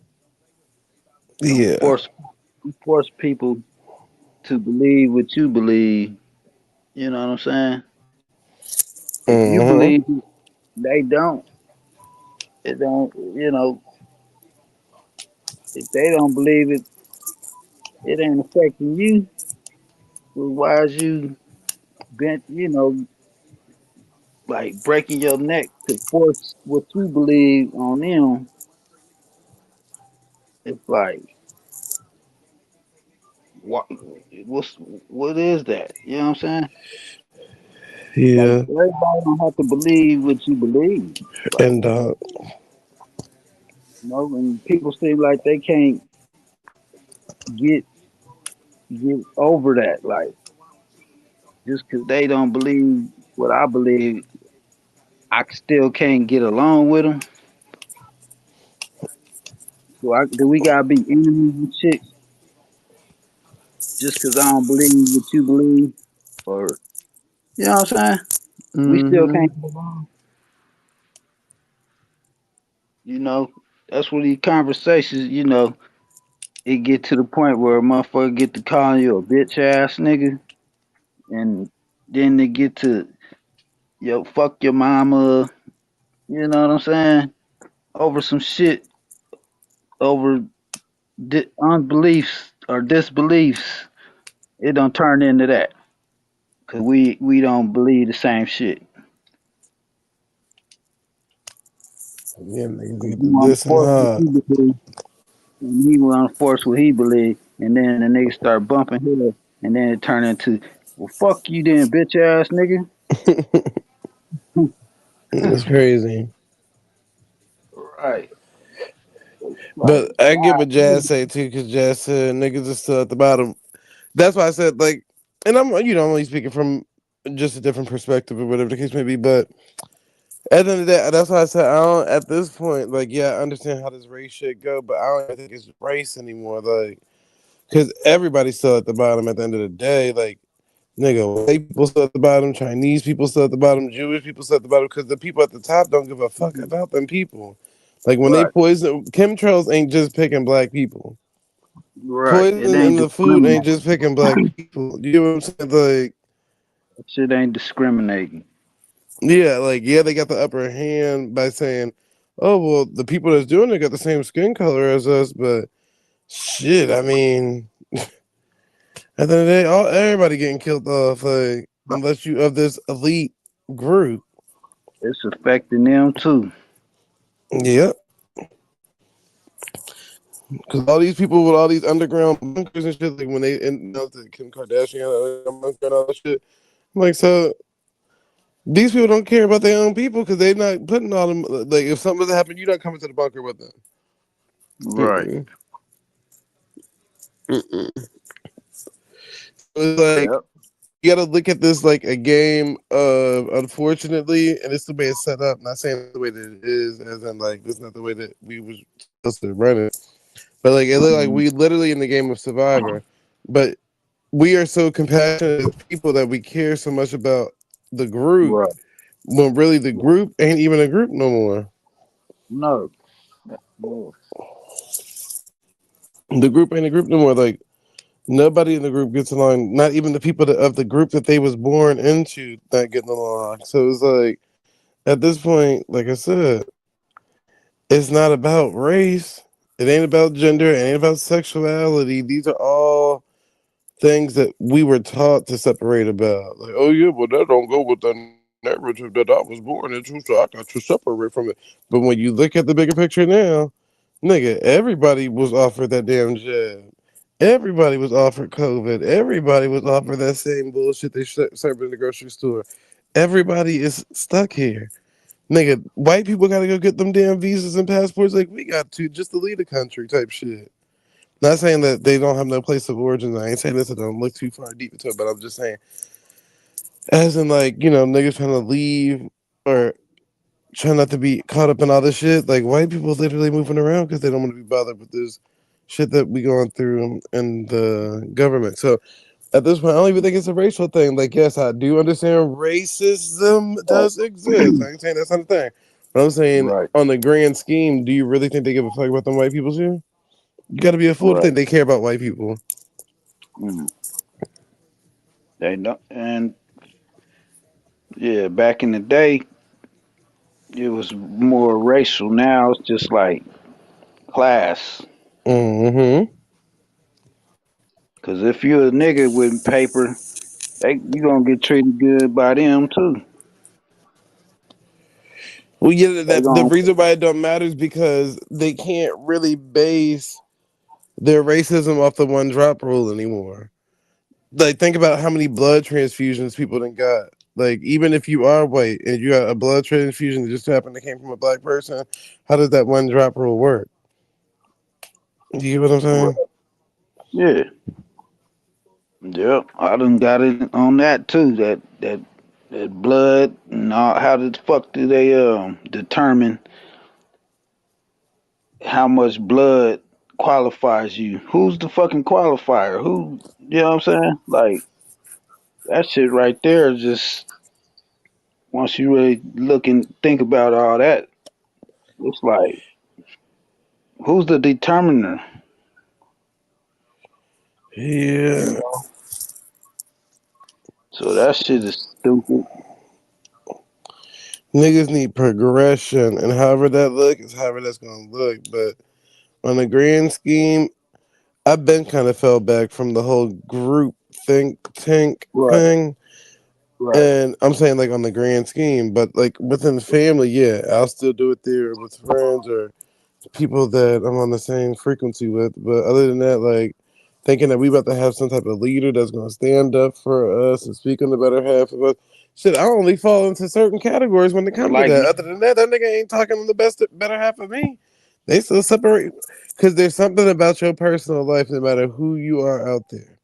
don't Yeah. force people to believe what you believe. You know what I'm saying? If you Mm-hmm. believe it, they don't. It don't. You know, if they don't believe it, it ain't affecting you. Well, why is you bent? You know, like breaking your neck to force what you believe on them. It's like what? What is that? You know what I'm saying? Like Yeah. everybody don't have to believe what you believe. Like And and people seem like they can't get get over that. Like just because they don't believe what I believe, still can't get along with them. Do we gotta be enemies and shit? just because I don't believe what you believe, or you know what I'm saying? We still Mm-hmm. can't get along. You know, that's what these conversations. It get to the point where a motherfucker get to calling you a bitch ass nigga, and then they get to yo fuck your mama. You know what I'm saying? Over some shit, over unbeliefs or disbeliefs. It don't turn into that because we don't believe the same shit. Yeah, niggas 'Cause get you to want to this and force what hard. you believe, and he want to force what he believe, and then the nigga start bumping head, and then it turn into, well, fuck you then, bitch ass nigga. It's crazy. Right. Like, But I get God, what Jazz say too, because Jazz said niggas are still at the bottom. That's why I said like, and I'm only speaking from just a different perspective or whatever the case may be. But at the end of the day, that's why I said I don't. At this point, like, yeah, I understand how this race shit go, but I don't even think it's race anymore. Like, because everybody's still at the bottom. At the end of the day, like, nigga, white people still at the bottom, Chinese people still at the bottom, Jewish people still at the bottom, because the people at the top don't give a fuck about them people. Like when they right, poison chemtrails ain't just picking black people. right. It Poison in ain't the food ain't discriminating. just picking black people. You know what I'm saying? Like, That shit ain't discriminating. yeah, like yeah, they got the upper hand by saying, "Oh well, the people that's doing it got the same skin color as us," but shit, I mean, at the end of the day, everybody getting killed off, like unless you of this elite group. It's affecting them too. Yep, because all these people with all these underground bunkers and shit, like when they and Kim Kardashian bunker and all that shit, I'm like so. These people don't care about their own people because they're not putting all them. Like, if something doesn't happen, you're not coming to the bunker with them. Right. Mm-mm. Mm-mm. It's like Yep. you got to look at this like a game of, unfortunately, and it's the way it's set up. Not saying it's the way that it is, as in like this is not the way that we were supposed to run it. But like it looked like Mhm. we literally in the game of Survivor, but we are so compassionate as people that we care so much about the group Right. when really the group ain't even a group no more. No. No. The group ain't a group no more. Like nobody in the group gets along. Not even the people of the group that they was born into not getting along. So it's like at this point, like I said, it's not about race. It ain't about gender. It ain't about sexuality. These are all things that we were taught to separate about. Like, oh yeah, well that don't go with the narrative that I was born into, so I got to separate from it. But when you look at the bigger picture now, nigga, everybody was offered that damn jab. Everybody was offered COVID. Everybody was offered that same bullshit they serve in the grocery store. Everybody is stuck here. Nigga, white people gotta go get them damn visas and passports like we got to just to leave the country type shit. Not saying that they don't have no place of origin. I ain't saying this. I don't look too far deep into it, but I'm just saying, as in like niggas trying to leave or trying not to be caught up in all this shit. Like white people literally moving around because they don't want to be bothered with this shit that we going through in the government. So at this point, I don't even think it's a racial thing. Like, yes, I do understand racism does exist. I ain't saying that's not a thing. But I'm saying Right. on the grand scheme, do you really think they give a fuck about them white people too? You got to be a fool to Right. think they care about white people. Mm. They don't. And yeah, back in the day, it was more racial. Now it's just like class. Mm-hmm. Cause if you're a nigga with paper, you gonna get treated good by them too. Well, yeah, They the gonna reason why it don't matter is because they can't really base their racism off the one drop rule anymore. Like, think about how many blood transfusions people done got. Like, even if you are white and you got a blood transfusion that just happened that came from a black person, how does that one drop rule work? Do you get what I'm saying? yeah. Yep. I done got it on that too. That blood and all, how the fuck do they determine how much blood qualifies you? Who's the fucking qualifier? Who? You know what I'm saying? Like that shit right there is just once you really look and think about all that, it's like who's the determiner? You Yeah. know? So that shit is stupid. Niggas need progression, and however that look is however that's gonna look. But on the grand scheme, I've been kind of fell back from the whole group think tank Right, thing. right. And I'm saying like on the grand scheme, but like within the family, yeah, I'll still do it there with friends or people that I'm on the same frequency with. But other than that, like thinking that we about to have some type of leader that's gonna stand up for us and speak on the better half of us. Shit, I only fall into certain categories when it comes to Like that. Other than that, that nigga ain't talking on the better half of me. They still separate because there's something about your personal life, no matter who you are out there.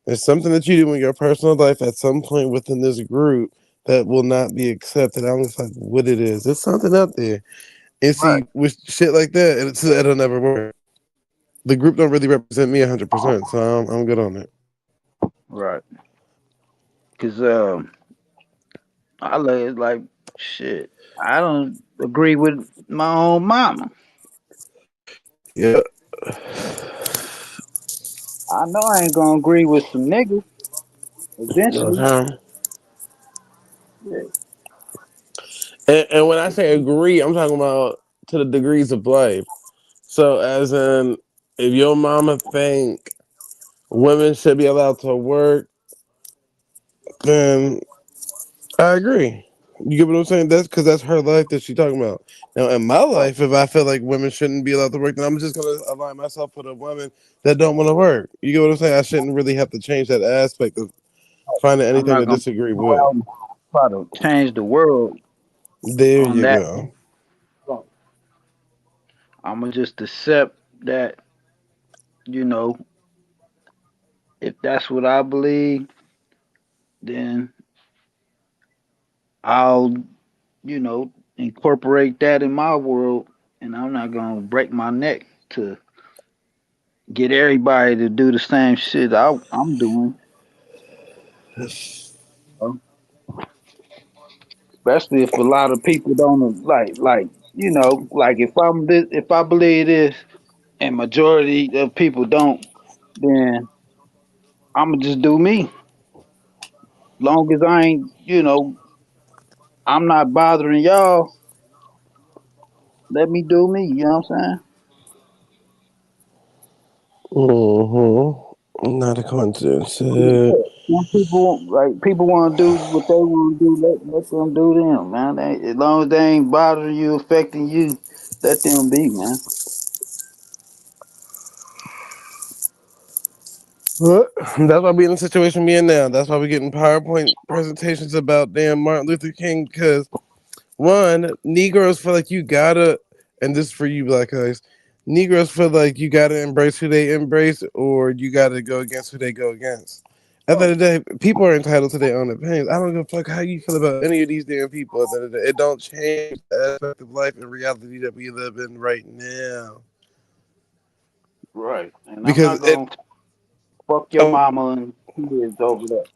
There's something that you do in your personal life at some point within this group that will not be accepted. I don't know like what it is. There's something out there. And right, see, with shit like that, it'll never work. The group don't really represent me 100%, so I'm good on it. right. Cause I like shit. I don't agree with my own mama. Yeah. I know I ain't gonna agree with some niggas eventually. Okay. Yeah. And when I say agree, I'm talking about to the degrees of life. So, as in, if your mama think women should be allowed to work, then I agree. You get what I'm saying? That's because that's her life that she's talking about. Now, in my Right. life, if I feel like women shouldn't be allowed to work, then I'm just gonna align myself with a woman that don't want to work. You get what I'm saying? I shouldn't really have to change that aspect of finding I'm anything not to gonna disagree go with. out and try to change the world There on you that. go. I'm gonna just accept that, you know, if that's what I believe, then I'll, incorporate that in my world, and I'm not gonna break my neck to get everybody to do the same shit I'm doing. You know? Especially if a lot of people don't like if I believe this and majority of people don't, then I'ma just do me. Long as I ain't, I'm not bothering y'all, let me do me, you know what I'm saying? Not a coincidence. Yeah. Some people want to do what they want to do. Let them do them, man. As long as they ain't bothering you, affecting you, let them be, man. Well, that's why we in the situation we in now. That's why we getting PowerPoint presentations about damn Martin Luther King. Because one, Negroes feel like you gotta, and this is for you, black guys. Negroes feel like you gotta embrace who they embrace, or you gotta go against who they go against. At the end of the day, people are entitled to their own opinions. I don't give a fuck how you feel about any of these damn people. At the end of the day, it don't change the aspect of life and reality that we live in right now. Right. And I'm Because not it, gonna fuck your oh, mama and kids over that.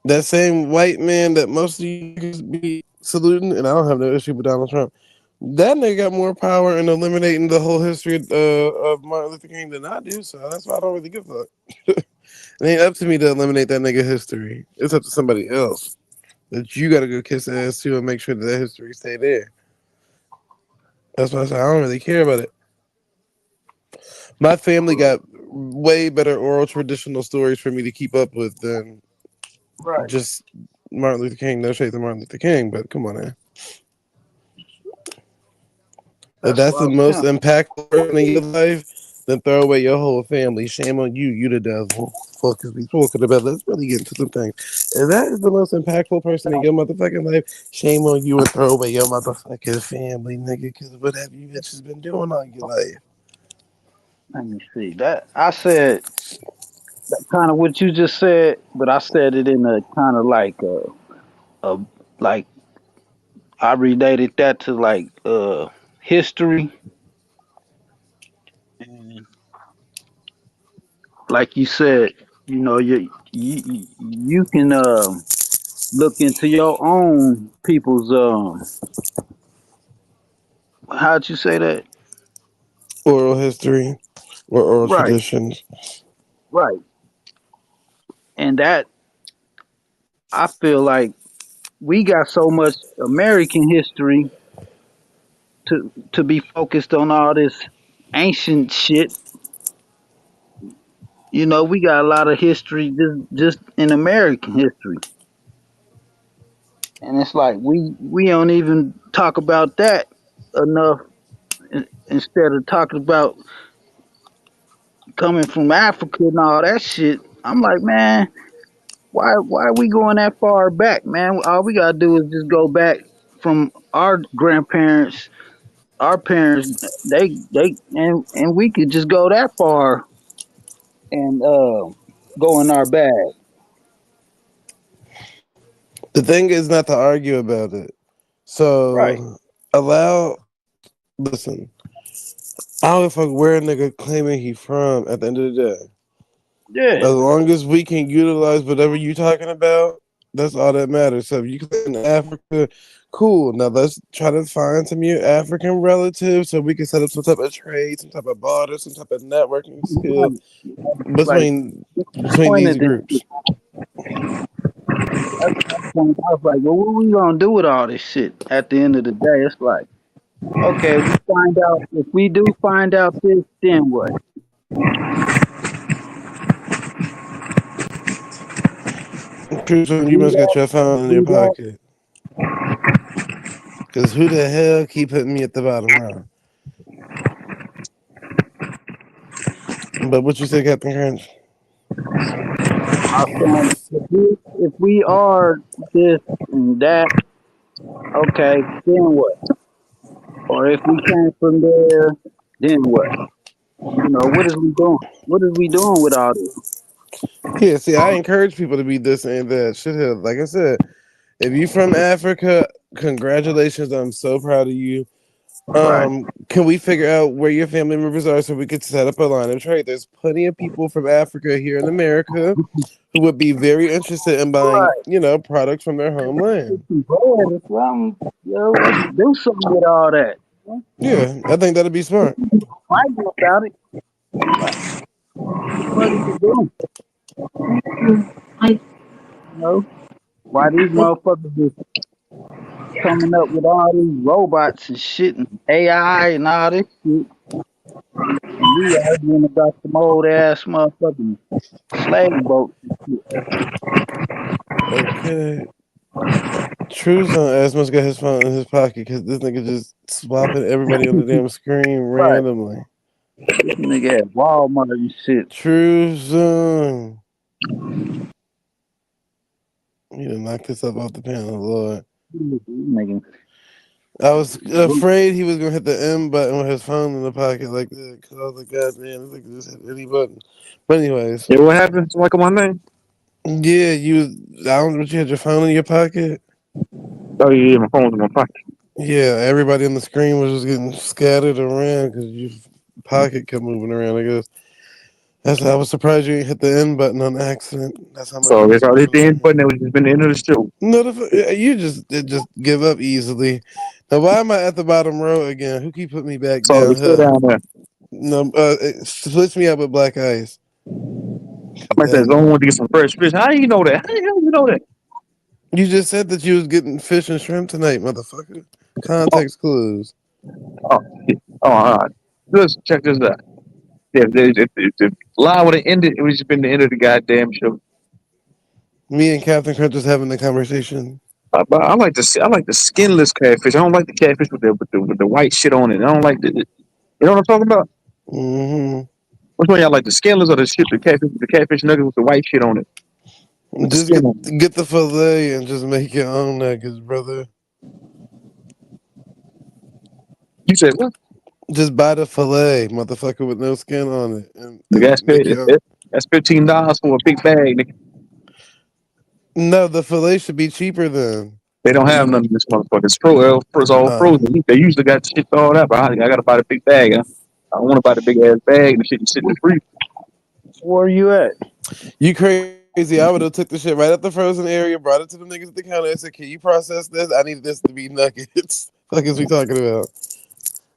that same white man that most of you niggas be saluting, and I don't have no issue with Donald Trump. That nigga got more power in eliminating the whole history of Martin Luther King than I do, so that's why I don't really give a fuck. It ain't up to me to eliminate that nigga history. It's up to somebody else. That you gotta go kiss ass too and make sure that that history stay there. That's why I say I don't really care about it. My family got way better oral traditional stories for me to keep up with than Right. just Martin Luther King. No shade to Martin Luther King, but come on now. If That's that's what the I'm most saying. impactful person in your life, then throw away your whole family. Shame on you, you the devil. Fuck is we talking about? Let's really get into some things. If that is the most impactful person in your motherfucking life, shame on you and throw away your motherfucking family, nigga. Because what have you bitches been doing all your life? Let me see. That I said kind of what you just said, but I said it in a kind of like a like I related that to like history like you said, you can look into your own people's how'd you say that? Oral history or oral Right, traditions. right. And that I feel like we got so much American history to be focused on all this ancient shit. We got a lot of history just in American history. And it's like we don't even talk about that enough instead of talking about coming from Africa and all that shit. I'm like, man, why are we going that far back, man? All we gotta do is just go back from our grandparents, our parents, and we could just go that far and go in our bag. The thing is not to argue about it. Right. So allow listen. I don't give a fuck where a nigga claiming he from at the end of the day. Yeah. As long as we can utilize whatever you talking about, that's all that matters. So if you claim Africa, cool. Now let's try to find some of your African relatives so we can set up some type of trade, some type of barter, some type of networking skill Right. Like between point these of this. groups. That's my point. I was like, well, what we gonna do with all this shit? At the end of the day, it's like, okay, we find out if we do find out this, then what? Truthzone, you We must got got, your phone in your we got, pocket. Cause who the hell keep putting me at the bottom row? But what you say, Captain Crunch? I saying if we are this and that, okay, then what? Or if we came from there, then what? What is we doing? What is we doing with all this? Yeah, see, I encourage people to be this and that. Shit, hell, like I said, if you from Africa, congratulations. I'm so proud of you. Right. Can we figure out where your family members are so we could set up a line of trade? There's plenty of people from Africa here in America who would be very interested in buying, Right. products from their Get homeland. some bread or something. Let's do something with all that. Yeah, I think that'd be smart. Fighting about it. Like, what is it doing? You know? Why these motherfuckers is coming up with all these robots and shit and AI and all this shit? And we arguing about some old ass motherfucking slave boats and shit. Okay. Truth's on ass must got his phone in his pocket because this nigga just swapping everybody on the damn screen Right. randomly. This nigga at Walmart and shit. Truth's on. He done knocked this up off the panel, Lord. Nigga. I was afraid he was gonna hit the M button with his phone in the pocket like that. Cause I was like, God damn, this nigga just hit any button. But anyways, Yeah, what happened? Somebody come on my name? yeah, I don't know, you had your phone in your pocket. Oh yeah, my phone's in my pocket. Yeah, everybody on the screen was just getting scattered around because your pocket kept moving around. I guess I was surprised you didn't hit the end button on accident. That's how much So you I was guess I'll hit screwing the end around. button that was just been the end of the show. You just give up easily. Now why am I at the bottom row again? Who keep putting me back So down it's still here? down there. No, it splits me up with black ice. Somebody says, I Then want to get some fresh fish. How do you know that? How the hell you know that? you just said that you was getting fish and shrimp tonight, motherfucker. Oh, Context clues. oh, yeah. Oh, all right. Let's check this out. Yeah, if lie would have ended, it would just been the end of the goddamn show. Me and Captain Crunch was having the conversation. But I like the skinless catfish. I don't like the catfish with the white shit on it. I don't like you know what I'm talking about? Hmm. Which one y'all like, the skinless or the catfish nuggets with the white shit on it with the Just skin get on it? get the fillet and just make your own nuggets, brother. You said what? Just buy the fillet, motherfucker, with no skin on it, The and gas make paid. your own. That's $15 for a big bag. Nigga. No, the fillet should be cheaper then. They don't have none of this motherfucker. It's all Oh, frozen. They usually got shit thawed out, but I gotta buy the big bag. Huh? I don't want to buy the big ass bag and the shit and sit in the freezer. Where you at? You crazy. I would have took the shit right up the frozen area, brought it to the niggas at the counter. I said, can you process this? I need this to be nuggets. Fuck is we talking about?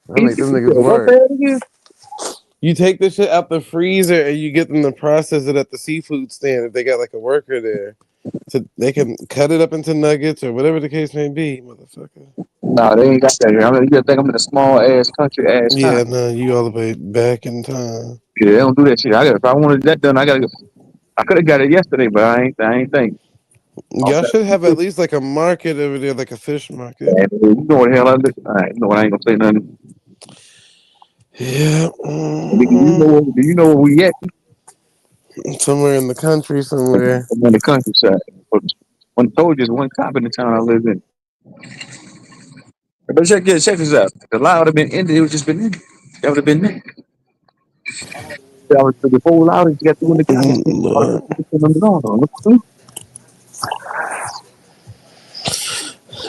I make them niggas What work. the hell again? You take the shit out the freezer and you get them to process it at the seafood stand if they got like a worker there. So they can cut it up into nuggets or whatever the case may be, motherfucker. Nah, they ain't got that here. I mean, you gotta think I'm in a small ass country ass Yeah, town. no, you all the way back in time. Yeah, they don't do that shit. I got if I wanted that done, I could have got it yesterday, but I ain't think. Off Y'all that, should have at least like a market over there, like a fish market. man, you know what the hell I did? All right, you know what? I ain't gonna say nothing. Yeah, Nigga, do you know where we at? somewhere in the country, somewhere. I'm on the countryside. But one told you, one cop in the town I live in. But check this out. The lie would have been ended. It would just been ended. That would have been it. That was the whole outage. You got through in the county.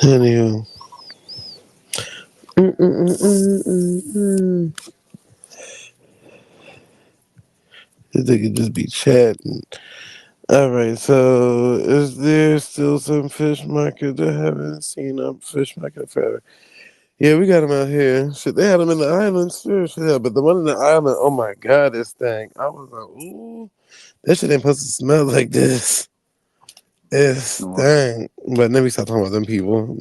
Anywho. Mm-mm-mm-mm-mm-mm. This nigga just be chatting. All right, so is there still some fish market? I haven't seen a fish market forever. Yeah, we got them out here. Shit, they had them in the islands too. Shit, yeah, but the one in the island, oh my god, this thing. I was like, ooh, that shit ain't supposed to smell like this. It's dang. But let me stop talking about them people.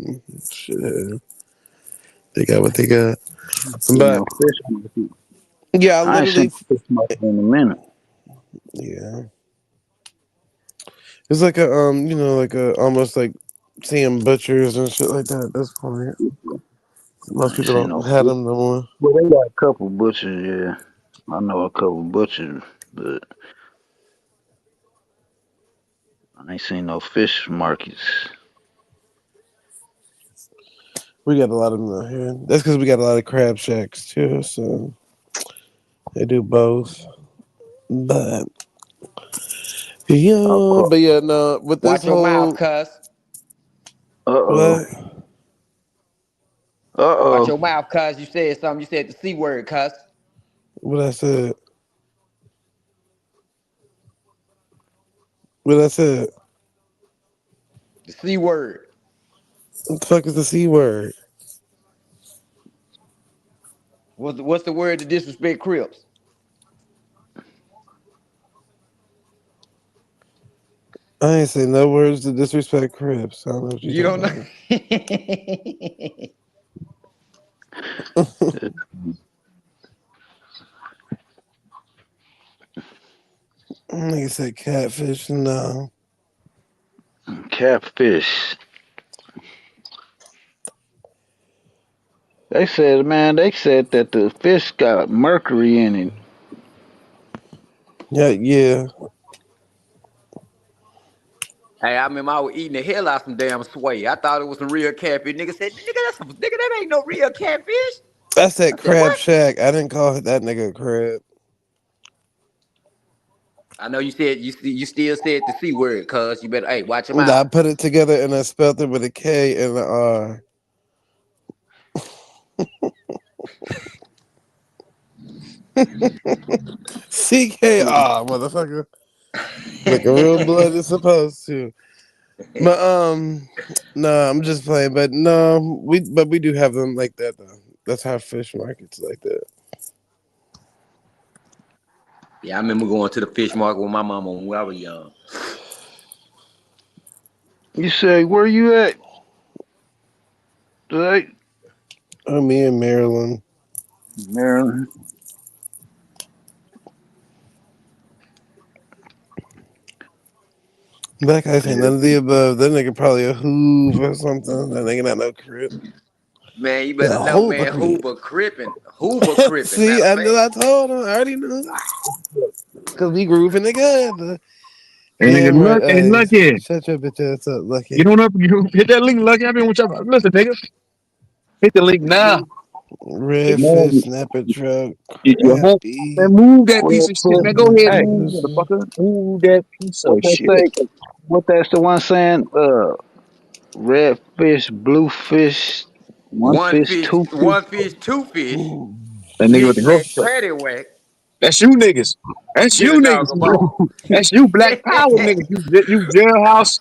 Shit, they got what they got. You But know, fish market. yeah, I I ain't seen literally, a fish market in a minute. yeah, it's like a like a almost like seeing butchers and shit like that at this point. I Most ain't people seen don't no have fish. them no more. Well, they got a couple butchers, yeah. I know a couple butchers, but I ain't seen no fish markets. We got a lot of them out here. That's because we got a lot of crab shacks too, so they do both. But yeah, but yeah, no. With this Watch your mouth, whole cuz. Uh-oh. what? Watch Uh-oh. your mouth, cuz. You said something. You said the C word, cuz. What I said? What I said? The C word. What the fuck is the c word? What's the word to disrespect Crips? I ain't say no words to disrespect Crips. I don't know what you You don't know. talking about. Nigga said catfish. No, Catfish. They said, man, they said that the fish got mercury in it. yeah, yeah. Hey, I remember I was eating the hell out some damn sway. I thought it was some real catfish. Nigga said, nigga, that ain't no real catfish. I said I said, crab what? shack. I didn't call that nigga a crab. I know you said you still said the C word, cuz you better hey, watch your I mouth. put it together and I spelled it with a K and an R. CKR, motherfucker. Like a real blood is supposed to. But no, I'm just playing. But no, we do have them like that though. That's how fish markets like that. Yeah, I remember going to the fish market with my mama when I was young. You say, where you at? Today? Oh, me in Maryland. Maryland. That guy saying Yeah. none of the above. That nigga probably a hoove or something. That nigga not no crip. Man, you better Yeah, know, Hoover man. crip. Hoover crippin'. Hoover crippin', See, matter of I knew fact. I told him. I already knew. Cause we grooving together. And nigga, Damn right. look, hey, Hey, lucky. shut your bitch ass up, Lucky. Get on up, you hit that link, lucky. I've been with y'all. Listen, nigga. Hit the link now. Redfish, Man, snapper truck, you home. Man, crappie. move that piece Well, of shit, man. Go ahead, hey, move, motherfucker. Move that piece of what they shit. say? What that's the one saying? Red fish, blue fish, one fish, two fish. One fish, two fish. That nigga with the Knick grocery knack, store. paddywhack. That's you niggas. That's Get you a niggas. dog a bone. That's you black power niggas. You jailhouse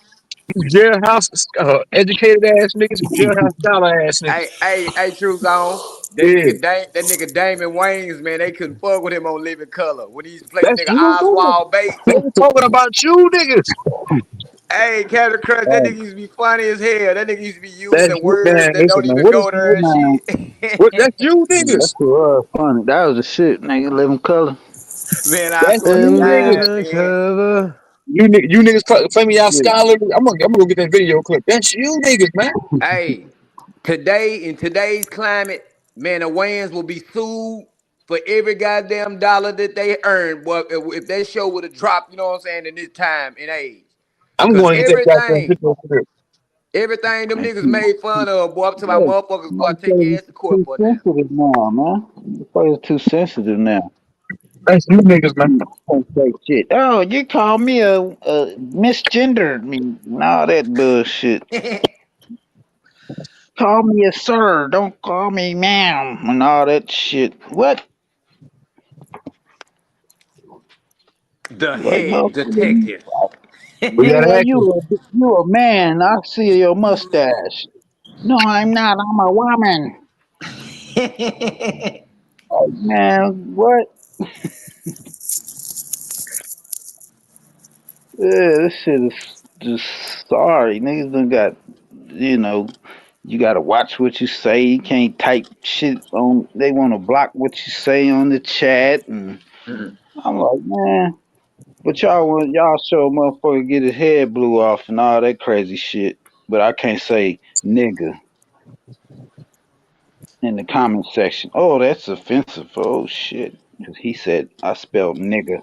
educated ass niggas. You jailhouse scholar ass niggas. Hey, Truthzone. Yeah, That nigga Damon Wayans, man, they couldn't fuck with him on Living Color. When he used to play the that's nigga you niggas. Oswald Bates. They ain't talking about you niggas. Hey, Captain Crunch, that nigga used to be funny as hell. That nigga used to be That's using you, words man. that Listen, don't man. even What is go there Yeah, and man. what? shit. That's you That niggas. shit was funny. That was the shit, nigga. Living color. Man, I That's swear to you In niggas. God, living man. color. You niggas claim y'all Yeah. scholar. I'm gonna go get that video clip. That's you niggas, man. Hey, today in today's climate, man, the Wayans will be sued for every goddamn dollar that they earn. But if that show would have dropped, you know what I'm saying, in this time and age. I'm Cause going to get that goddamn video clip. everything them Man, niggas made fun of, boy, up to my yeah. motherfuckers, boy, take your Motherfuckers ass to court too for now. sensitive now, man. Motherfuckers too sensitive now. That's you niggas, man. Can't say shit. Oh, you call me a misgendered me and all that bullshit. Call me a sir. Don't call me ma'am and all that shit. What? The Like, head motherfucker, detective. We got nigga, action. you a man. I see your mustache. No, I'm not. I'm a woman. Like, man, what? Yeah, this shit is just sorry. Niggas done got, you know, you gotta watch what you say. You can't type shit on. They want to block what you say on the chat, and I'm like, man. But y'all show a motherfucker get his head blew off and all that crazy shit. But I can't say nigga in the comment section. Oh, that's offensive. Oh shit, because he said I spelled nigga.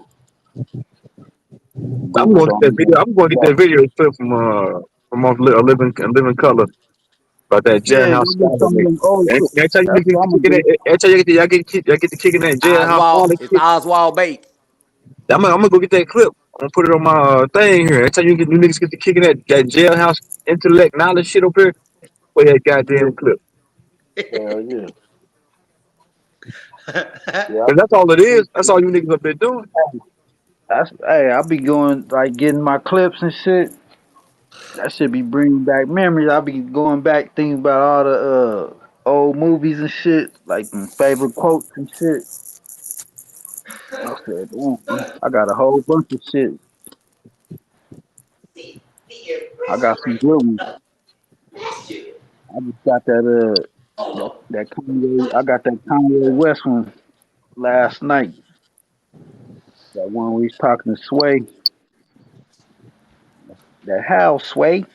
I'm Google going to get that don't video. even I'm going to get yeah. that video clip from off a living color about that Yeah, jailhouse go get scholar some of nigga. them old shit. Every time you That's get what I'm to gonna kicking do. that, every time y'all get to kicking that jailhouse all that It's shit. Oswald Bates. I'm gonna go get that clip. I'm gonna put it on my thing here. Every time you niggas get to kicking that jailhouse intellect knowledge shit up here, play that Yeah, goddamn clip. hell yeah. Yeah, And that's all it is. That's all you niggas up there doing. that's hey. I be going like getting my clips and shit. That should be bringing back memories. I be going back thinking about all the old movies and shit, like my favorite quotes and shit. I said, damn, I got a whole bunch of shit. I got some good ones. I just got that Kanye. I got that Kanye West one last night. That one we was talking to Sway. That how Sway.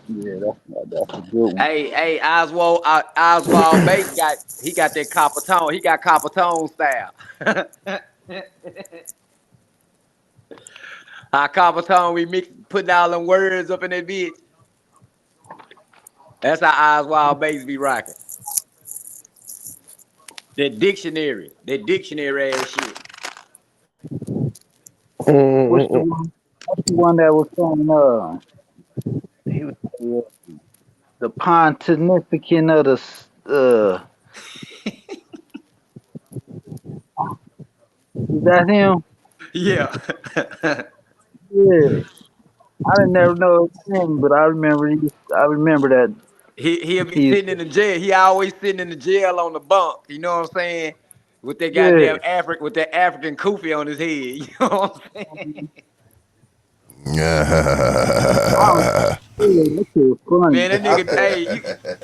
Yeah, that's a good one. Hey, Oswald Bates got that copper tone. He got copper tone style. Our copper tone, we putting all them words up in that bitch. That's how Oswald Bates be rocking. That dictionary ass shit. What's the Mm-mm-mm. one? What's the one that was on? He was the pontificant of the. Is that him? Yeah. Yeah, I didn't never know his name, but I remember. I remember that He'll be he. sitting in the jail. He always sitting in the jail on the bunk. You know what I'm saying? With that Yeah, goddamn with that African kufi on his head. You know what I'm saying? I don't. Yeah, that shit was funny. Man, that nigga, hey,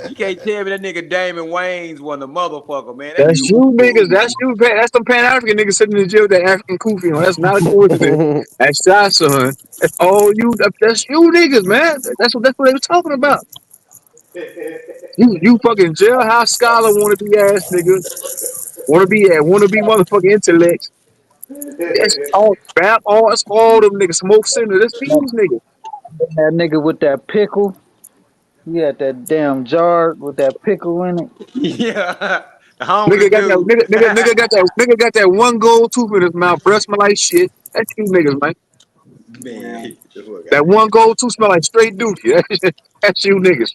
you can't tell me that nigga Damon Wayans was a motherfucker, man. That That's nigga you was niggas. cool. That's you. That's them Pan African niggas sitting in the jail with that African kufi on. That's not a coincidence. That's your son. That's all you. That's you niggas, man. That's what they were talking about. You fucking jailhouse scholar wanna be ass nigga. Wanna be motherfucking intellect. That's all rap all that's all them niggas. Smoke center. That's these niggas. That nigga with that pickle. He had that damn jar with that pickle in it. Yeah. The homeless Nigga got that dude. nigga got that one gold tooth in his mouth, breath smell like shit. That's you niggas, man. Man, get the fuck out That of here. one gold tooth smell like straight dookie. That's you niggas.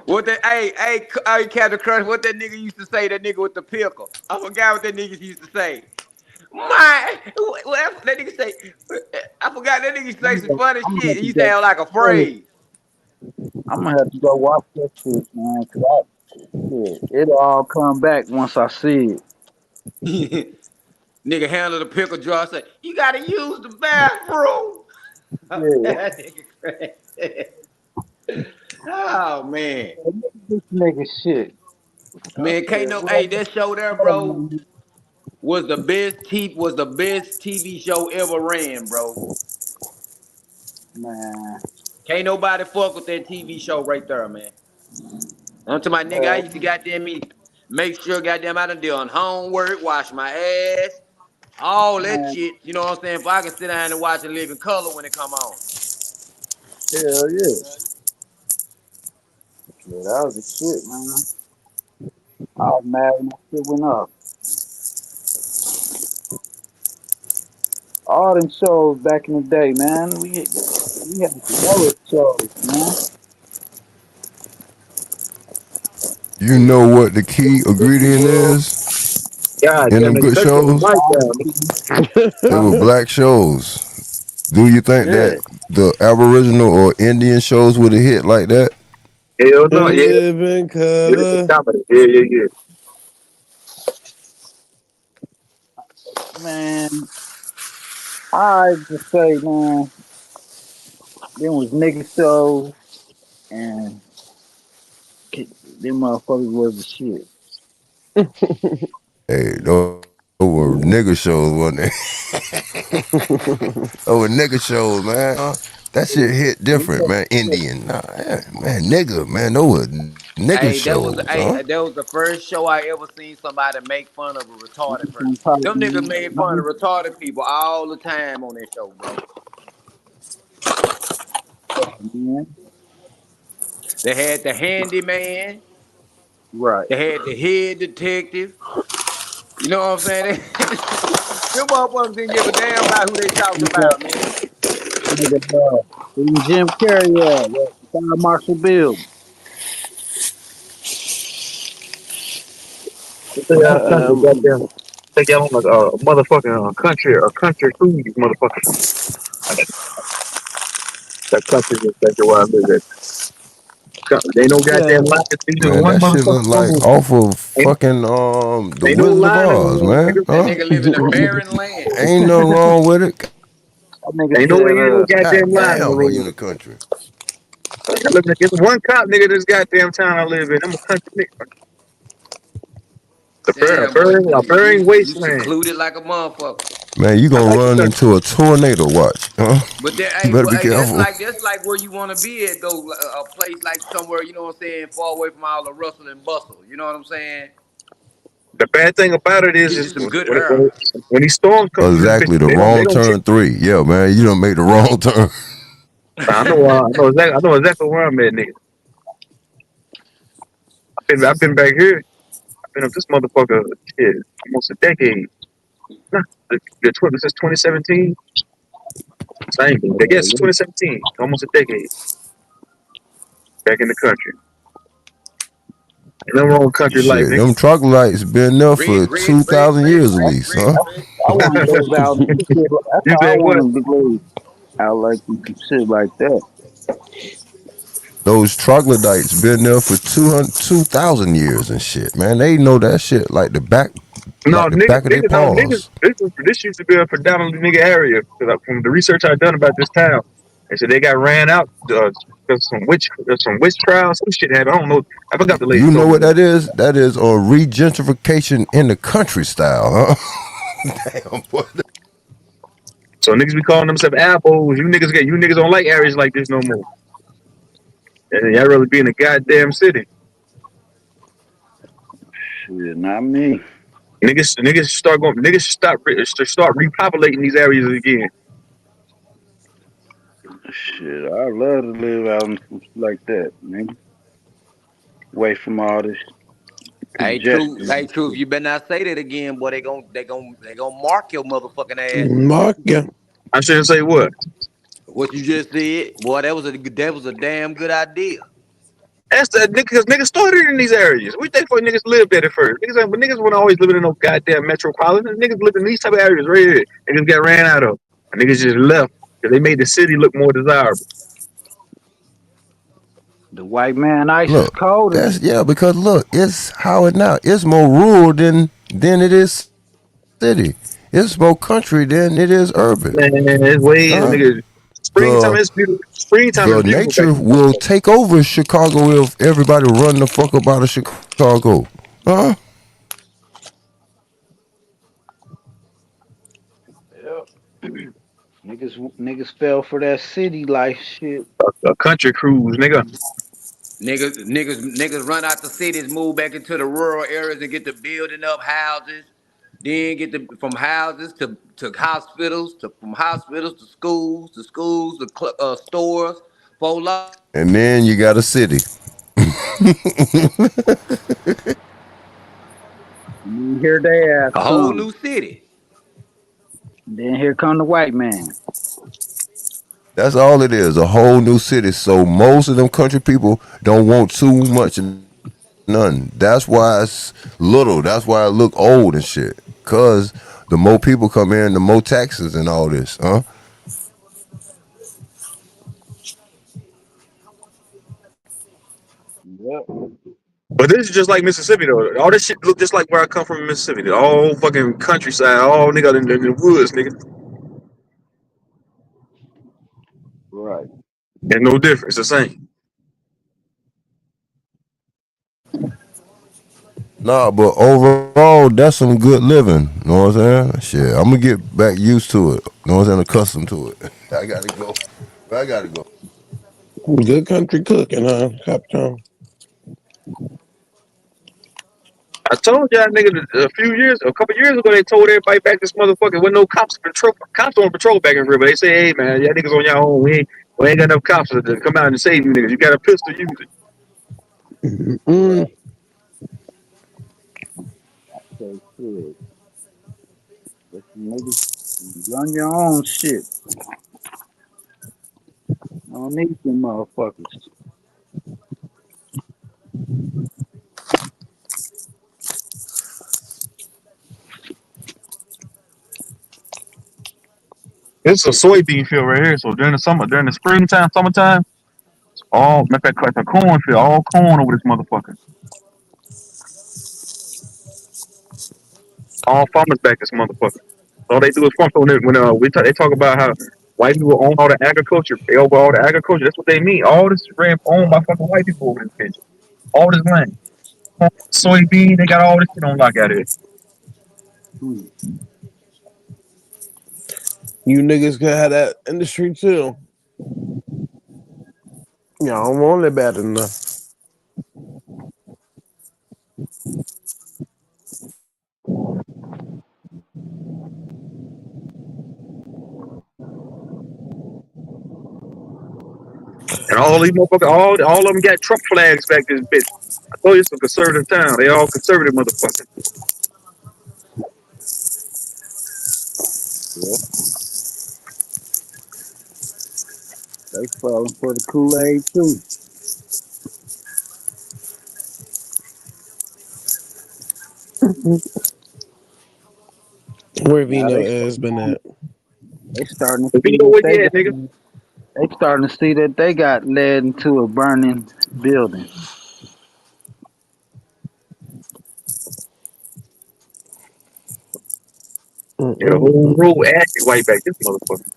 What that? Hey, Captain Crunch. What that nigga used to say? That nigga with the pickle. I forgot what that nigga used to say. My, what that nigga say? I forgot that nigga used to say some funny I'm gonna shit. have to He go. sound like a phrase. I'm gonna have to go watch that shit, man. Shit, it'll all come back once I see it. Nigga handle the pickle jar. Say you gotta use the bathroom. Yeah, That nigga crazy. Oh man. this nigga shit. I Man, can't said, no. well, Hey, that show there, bro, was the best TV show ever ran, bro. man, Can't nobody fuck with that TV show right there, man. I'm to my nigga. I used to goddamn me make sure goddamn I done done homework, wash my ass, all that man, shit. You know what I'm saying? If I can sit down and watch and live in color when it come on. hell yeah. Yeah, that was the shit, man. I was mad when that shit went up. All them shows back in the day, man. We had to know it shows, man. You know what the key ingredient is God in damn, them nigga, good take the shows? mic down, They were Huh? black shows. Do you think Yeah. that the Aboriginal or Indian shows would have hit like that? Hell no, And yeah, live in yeah, this is color. comedy. Yeah, yeah, yeah. Man, I just say, man, them was nigga shows and them motherfuckers was the shit. Hey, those were nigga shows, wasn't they? Those were nigga shows, man. That shit hit different, man. Indian, nah, yeah, man, nigga, man. Those were nigga shows, huh? That was the first show I ever seen somebody make fun of a retarded person. I'm probably, Them niggas made fun of retarded people all the time on that show, bro. man. They had the handyman, Right. they had the head detective. You know what I'm saying? Them motherfuckers didn't give a damn about who they talked about, man. Nigga, even Jim Carrey, Fire Marshal Bill. They out of country, goddamn. Take y'all on a motherfucking country food, motherfucker. That country is like where I live at. They no Yeah, goddamn line between Man, one that shit look motherfucking like food. off of Ain't, fucking the ain't no Wizard of line in Oz, there, man. nigga. That Huh? nigga live in a barren land. Ain't nothing wrong with it. that nigga Ain't no way said, you ain't no God goddamn line in the damn, are you in road. the country? I live in it's one cop nigga this goddamn town I live in. I'm a country nigga. Damn, boy, A burning you wasteland. secluded like a motherfucker. Man, you I gonna like the run country. into a tornado watch, huh? But there, You hey, better but be hey, careful. that's like where you want to be at though, a place like somewhere, you know what I'm saying, far away from all the rustle and bustle. You know what I'm saying? The bad thing about it Get you is some good air. when these storms come through this bitch, Exactly, the they wrong don't check. turn 3. Yeah, man, you done made the wrong turn. I know exactly where I'm at, nigga. I've been back here. I've been up this motherfucker shit almost a decade. Nah, since 2017. Same. I guess 2017. Almost a decade back in the country. Ain't no wrong with country life, Shit, nigga. them troglodytes been there for Red 2,000 flag, years at least, huh? I want to live out in some shit. That's You how I said what? want to live out like some shit like that. Those troglodytes been there for 2,000 years and shit, man. They know that shit No, like the back of their niggas. paws. This used to be a predominantly nigga area. From the research I done about this town, they said they got ran out. Some witch trials, some shit happened. I don't know. I forgot the lady You know told what me. that is? That is on regentrification in the country style, huh? Damn, boy. So niggas be calling themselves apples. You niggas don't like areas like this no more. And y'all really be in a goddamn city. Shit, not me. Niggas start repopulating these areas again. Shit, I love to live out in some shit like that, man. Away from all this hey, congestion. truth, you better not say that again, boy. They gonna mark your motherfucking ass. Mark ya. I shouldn't say what. What you just said, boy, that was a damn good idea. That's the niggas. Niggas started in these areas. We think for niggas lived there at first. But niggas weren't always living in no goddamn metropolitan. Niggas lived in these type of areas right here. Niggas got ran out of. And niggas just left because they made the city look more desirable. The white man ice is Look, colder. that's yeah, because look, it's how it now. It's more rural than it is city. It's more country than it is urban. Man, it's way Huh? nigga. Springtime The is beautiful. Springtime is the beautiful back nature in the will motherfucker. take over Chicago if everybody run the fuck up out of Chicago. Huh? Yep. Niggas fell for that city life shit. A country cruise, nigga. Niggas run out the cities, move back into the rural areas and get to building up houses. Then get to from houses to hospitals, to from hospitals to schools to stores. For And then you got a city. And then here they ass a whole come. new city. Then here come the white man. That's all it is, a whole new city. So most of them country people don't want too much of none. That's why it's little. That's why it look old and shit. Cause the more people come in, the more taxes and all this, huh? Yep. But this is just like Mississippi though. All this shit look just like where I come from in Mississippi. All fucking countryside, all nigga in the woods, nigga. Right. There's no difference. It's the same. Nah, but overall, that's some good living. Know what I'm saying? Shit, I'm gonna get back used to it. Know what I'm saying? Accustomed to it. I gotta go. I gotta go. Good country cooking, huh, Captain? I told y'all nigga a couple years ago, they told everybody back this motherfucker with no cops on patrol back in River. They say, hey man, y'all niggas on your own. We ain't got enough cops to come out and save you niggas. You got a pistol, use it. Mm-mm. So shit. But you niggas run your own shit. I don't need them motherfuckers. This is a soybean field right here. So during the springtime, summertime, all matter of fact, like a cornfield, all corn over this motherfucker. All farmers back this motherfucker. All they do is farm. So they talk about how white people own all the agriculture, they over all the agriculture. That's what they mean. All this land owned by fucking white people over this bitch. All this land, soybean, they got all this shit on lock out of here. Hmm. You niggas could have that industry too. Y'all don't want it bad enough. And all these motherfuckers, all of them got Trump flags back this bitch. I told you it's a conservative town. They all conservative motherfuckers. Yep. They falling for the Kool-Aid too. Where Now Vino has been at. they starting to But you see know that what, yeah, nigga. they starting to see that they got led into a burning building. Yeah, the whole road acting white back this motherfucker.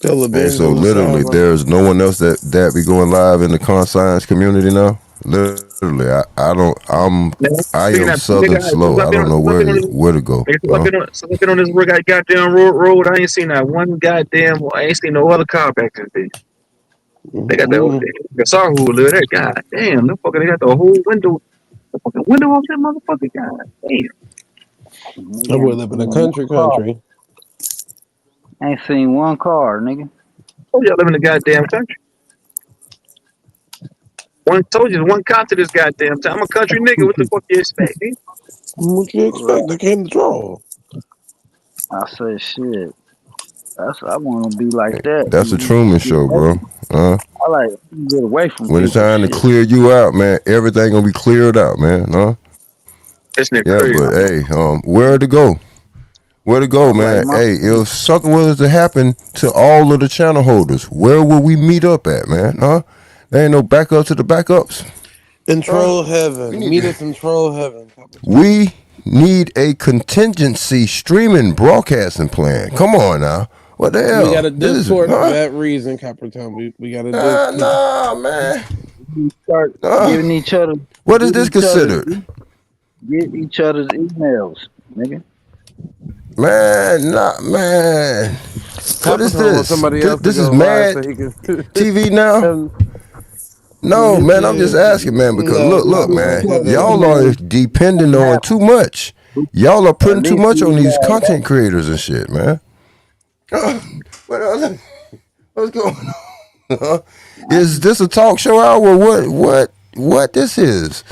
Tell And so Evangelist literally, Saba. there's no one else that be going live in the conscience community now. Literally, Man, I am speaking of southern nigga, slow. I don't know where to go. Huh? since I've been on this goddamn road, I ain't seen that one goddamn. I ain't seen no other car back this bitch. They got Mm-mm. the sorry who live there. God damn, the fucker, they got the whole window, the fucking window off that motherfucker. God damn. That Nigga boy ain't live in a seen one country car. country. Ain't seen one car, nigga. Oh, y'all live in the goddamn country. One told you, one cop to this goddamn town. I'm a country nigga. What the fuck you expect? Eh? What you Right. expect? They came to draw. I said, shit. I want to be like that. That's a Truman Show, bro. I like to get away from When it's people. time to Shit. clear you out, man, everything gonna be cleared out, man. This nigga Yeah, crazy. but hey, where to go? Where to go, I like man? my. Hey, if something was to happen to all of the channel holders, where would we meet up at, man? There ain't no backup to the backups. In troll We heaven. need Meet us in troll heaven, Capitan. we need a contingency streaming broadcasting plan. Come on now. What the We got a hell? This is Discord for that reason, Capitan. We got a Discord. nah, man. We start giving each other, What is get this each other's, considered? get each other's emails, nigga. Man, nah, man. What is Capitan wants this? somebody else to This is go live so Mad he can TV now? and No, man, I'm just asking, man, because no, look, Capitan, man, can't do that. y'all are depending on too much. Y'all are putting too much on these content creators and shit, man. What's going on? Is this a talk show hour? What this is?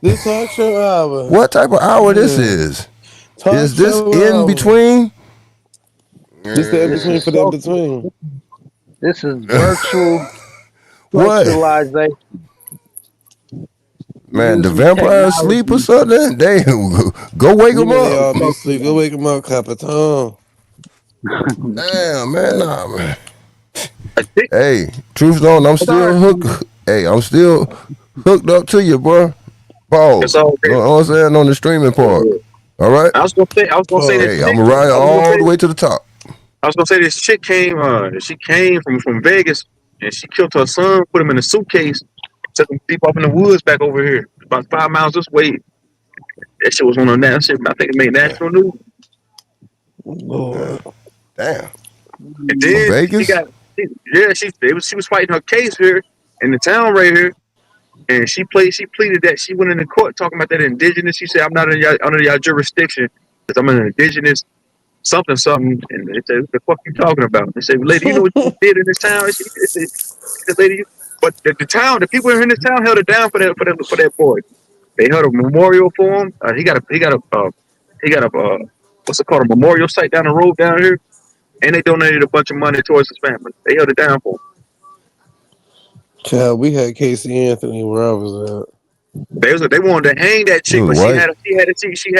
This talk show hour. What type of hour this is? Talk Is this show in hour. between? This the in This between is for the in between. This is virtual What? socialization. Man, the Using vampire asleep or technology. something? They go wake You them know they up. all be asleep. Go wake them up, Capitan. Damn, man, nah, man. I think Hey, Truthzone, I'm it's all right. still hooked. Hey, I'm still hooked up to you, bro. It's Pause. all You good. know what I'm saying on the streaming part. All right. I was gonna say this Hey, I'm chick. gonna ride I was gonna all say the way to the top. I was gonna say this chick came. She came from Vegas, and she killed her son, put him in a suitcase, took him deep off in the woods back over here, about 5 miles this way. That shit was on the national. I think it made Yeah. national news. Lord. Damn. And From then she Vegas? got, she was fighting her case here in the town right here, and she pleaded that she went into court talking about that indigenous. She said, "I'm not under y'all jurisdiction because I'm an indigenous something something." And they said, "What the fuck you talking about?" They said, "Lady, you know what you did in this town?" And she said, "Lady, but the town, the people in this town held it down for that boy. They held a memorial for him. He got a what's it called, a memorial site down the road down here, and they donated a bunch of money towards his family. They held it down for him. Child, we had Casey Anthony where I was at. They wanted to hang that He chick, was but white. she had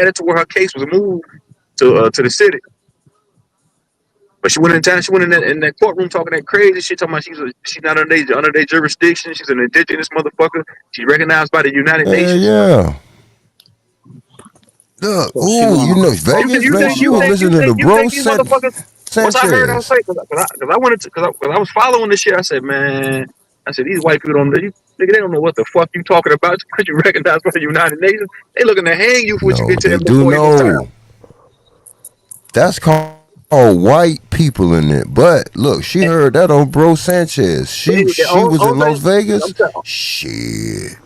it to where her case was moved to the city. But she went in town. She went in that courtroom talking that crazy shit, talking about she's not under their jurisdiction. She's an indigenous motherfucker. She's recognized by the United Nations. Yeah. Look, So she ooh, you wanna know You think Vegas? you Vegas, think she you was think you listening think to you Bro think these motherfuckers? Once I heard, I was Sanchez. like, because I wanted to, because I was following this shit. I said, man, I said these white people don't, nigga, they don't know what the fuck you talking about. Because you recognized by the United Nations, they looking to hang you for what you No, did to they that little do boy in this town. know. That's called white people in it. But look, she heard that on Bro Sanchez. The She was in only Las thing, I'm Vegas. saying, Shit.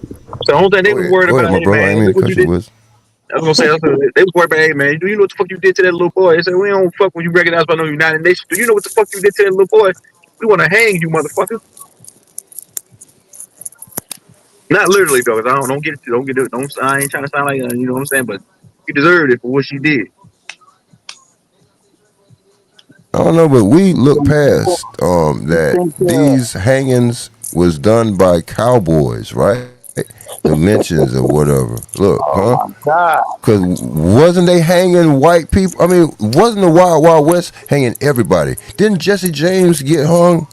the only thing they was worried Go ahead, about, my hey bro. I man, ain't mean to look what you cut you, did. Wiz. I was gonna say, they was worried about, hey man, do you know what the fuck you did to that little boy? They said, we don't fuck when you recognized by the United Nations. Do you know what the fuck you did to that little boy? We want to hang you, motherfucker. Not literally though, 'cause don't get it, don't get it, don't. I ain't trying to sound like you know what I'm saying, but she deserved it for what she did. I don't know, but we look some people past you that think these hangings was done by cowboys, right? The lynchings or whatever. Look, huh? oh my God. Because wasn't they hanging white people? I mean, wasn't the Wild Wild West hanging everybody? Didn't Jesse James get hung?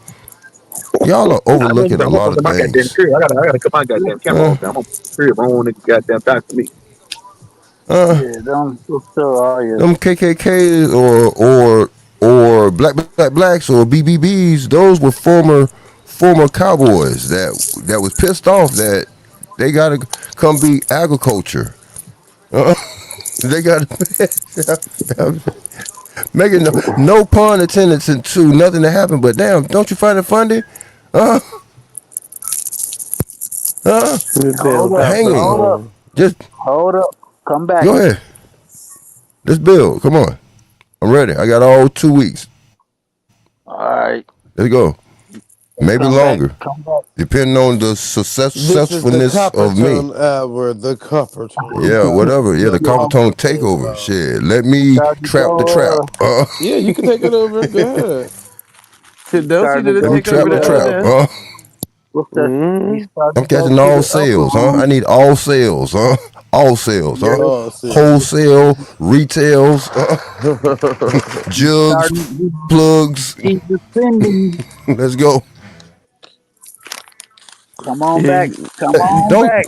Y'all are I know overlooking a I'm gonna lot come of to my goddamn things. crib. I gotta cut my goddamn camera Uh, off. I'm gonna crib. I don't want to goddamn talk to me. uh, Yeah, them so all your them KKKs or blacks or BBBs, those were former cowboys that was pissed off that they got to come be agriculture. Uh, they got to making no pun intended to nothing to happen. But damn, don't you find it funny? Uh, We hold build up, hanging. hold up, Capitan. Just hold up. Come back. go ahead. Let's build. Come on. I'm ready. I got all 2 weeks. All right. Let's go. maybe Come back. longer, Come back. depending on the This is the successfulness copper of me. tone hour. The copper tone. Yeah, whatever. Yeah, the copper Um, tone takeover. Shit, let me starting to trap the trap. go. Yeah, you can take it over. Go ahead. Shit, He's Dosey starting to did a Let me go trap takeover to the the other trap. day. what's that? He's Mm-hmm. starting I'm to go catching to all the upper sales, huh? I room. need all sales, huh? All sales, huh? Yes, Oh, shit. Wholesale, retails, he's jugs, starting. plugs. He's descending. Let's go. Come on Yeah, back. Come on Don't back.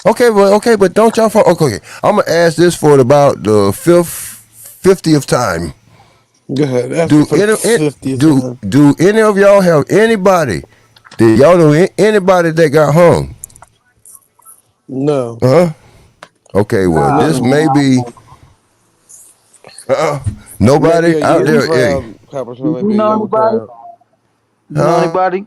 okay, but don't y'all okay. I'm gonna ask this for about the 50th time. go ahead. Ask it Do for the any 50th do time. do any of y'all have anybody? Did y'all know anybody that got hung? No. Huh? Okay, well Nah, this No. may nah. be Maybe nobody you out in the there. Hey, crowd, copper tone. Do you Maybe know you in the anybody? crowd. You know huh? anybody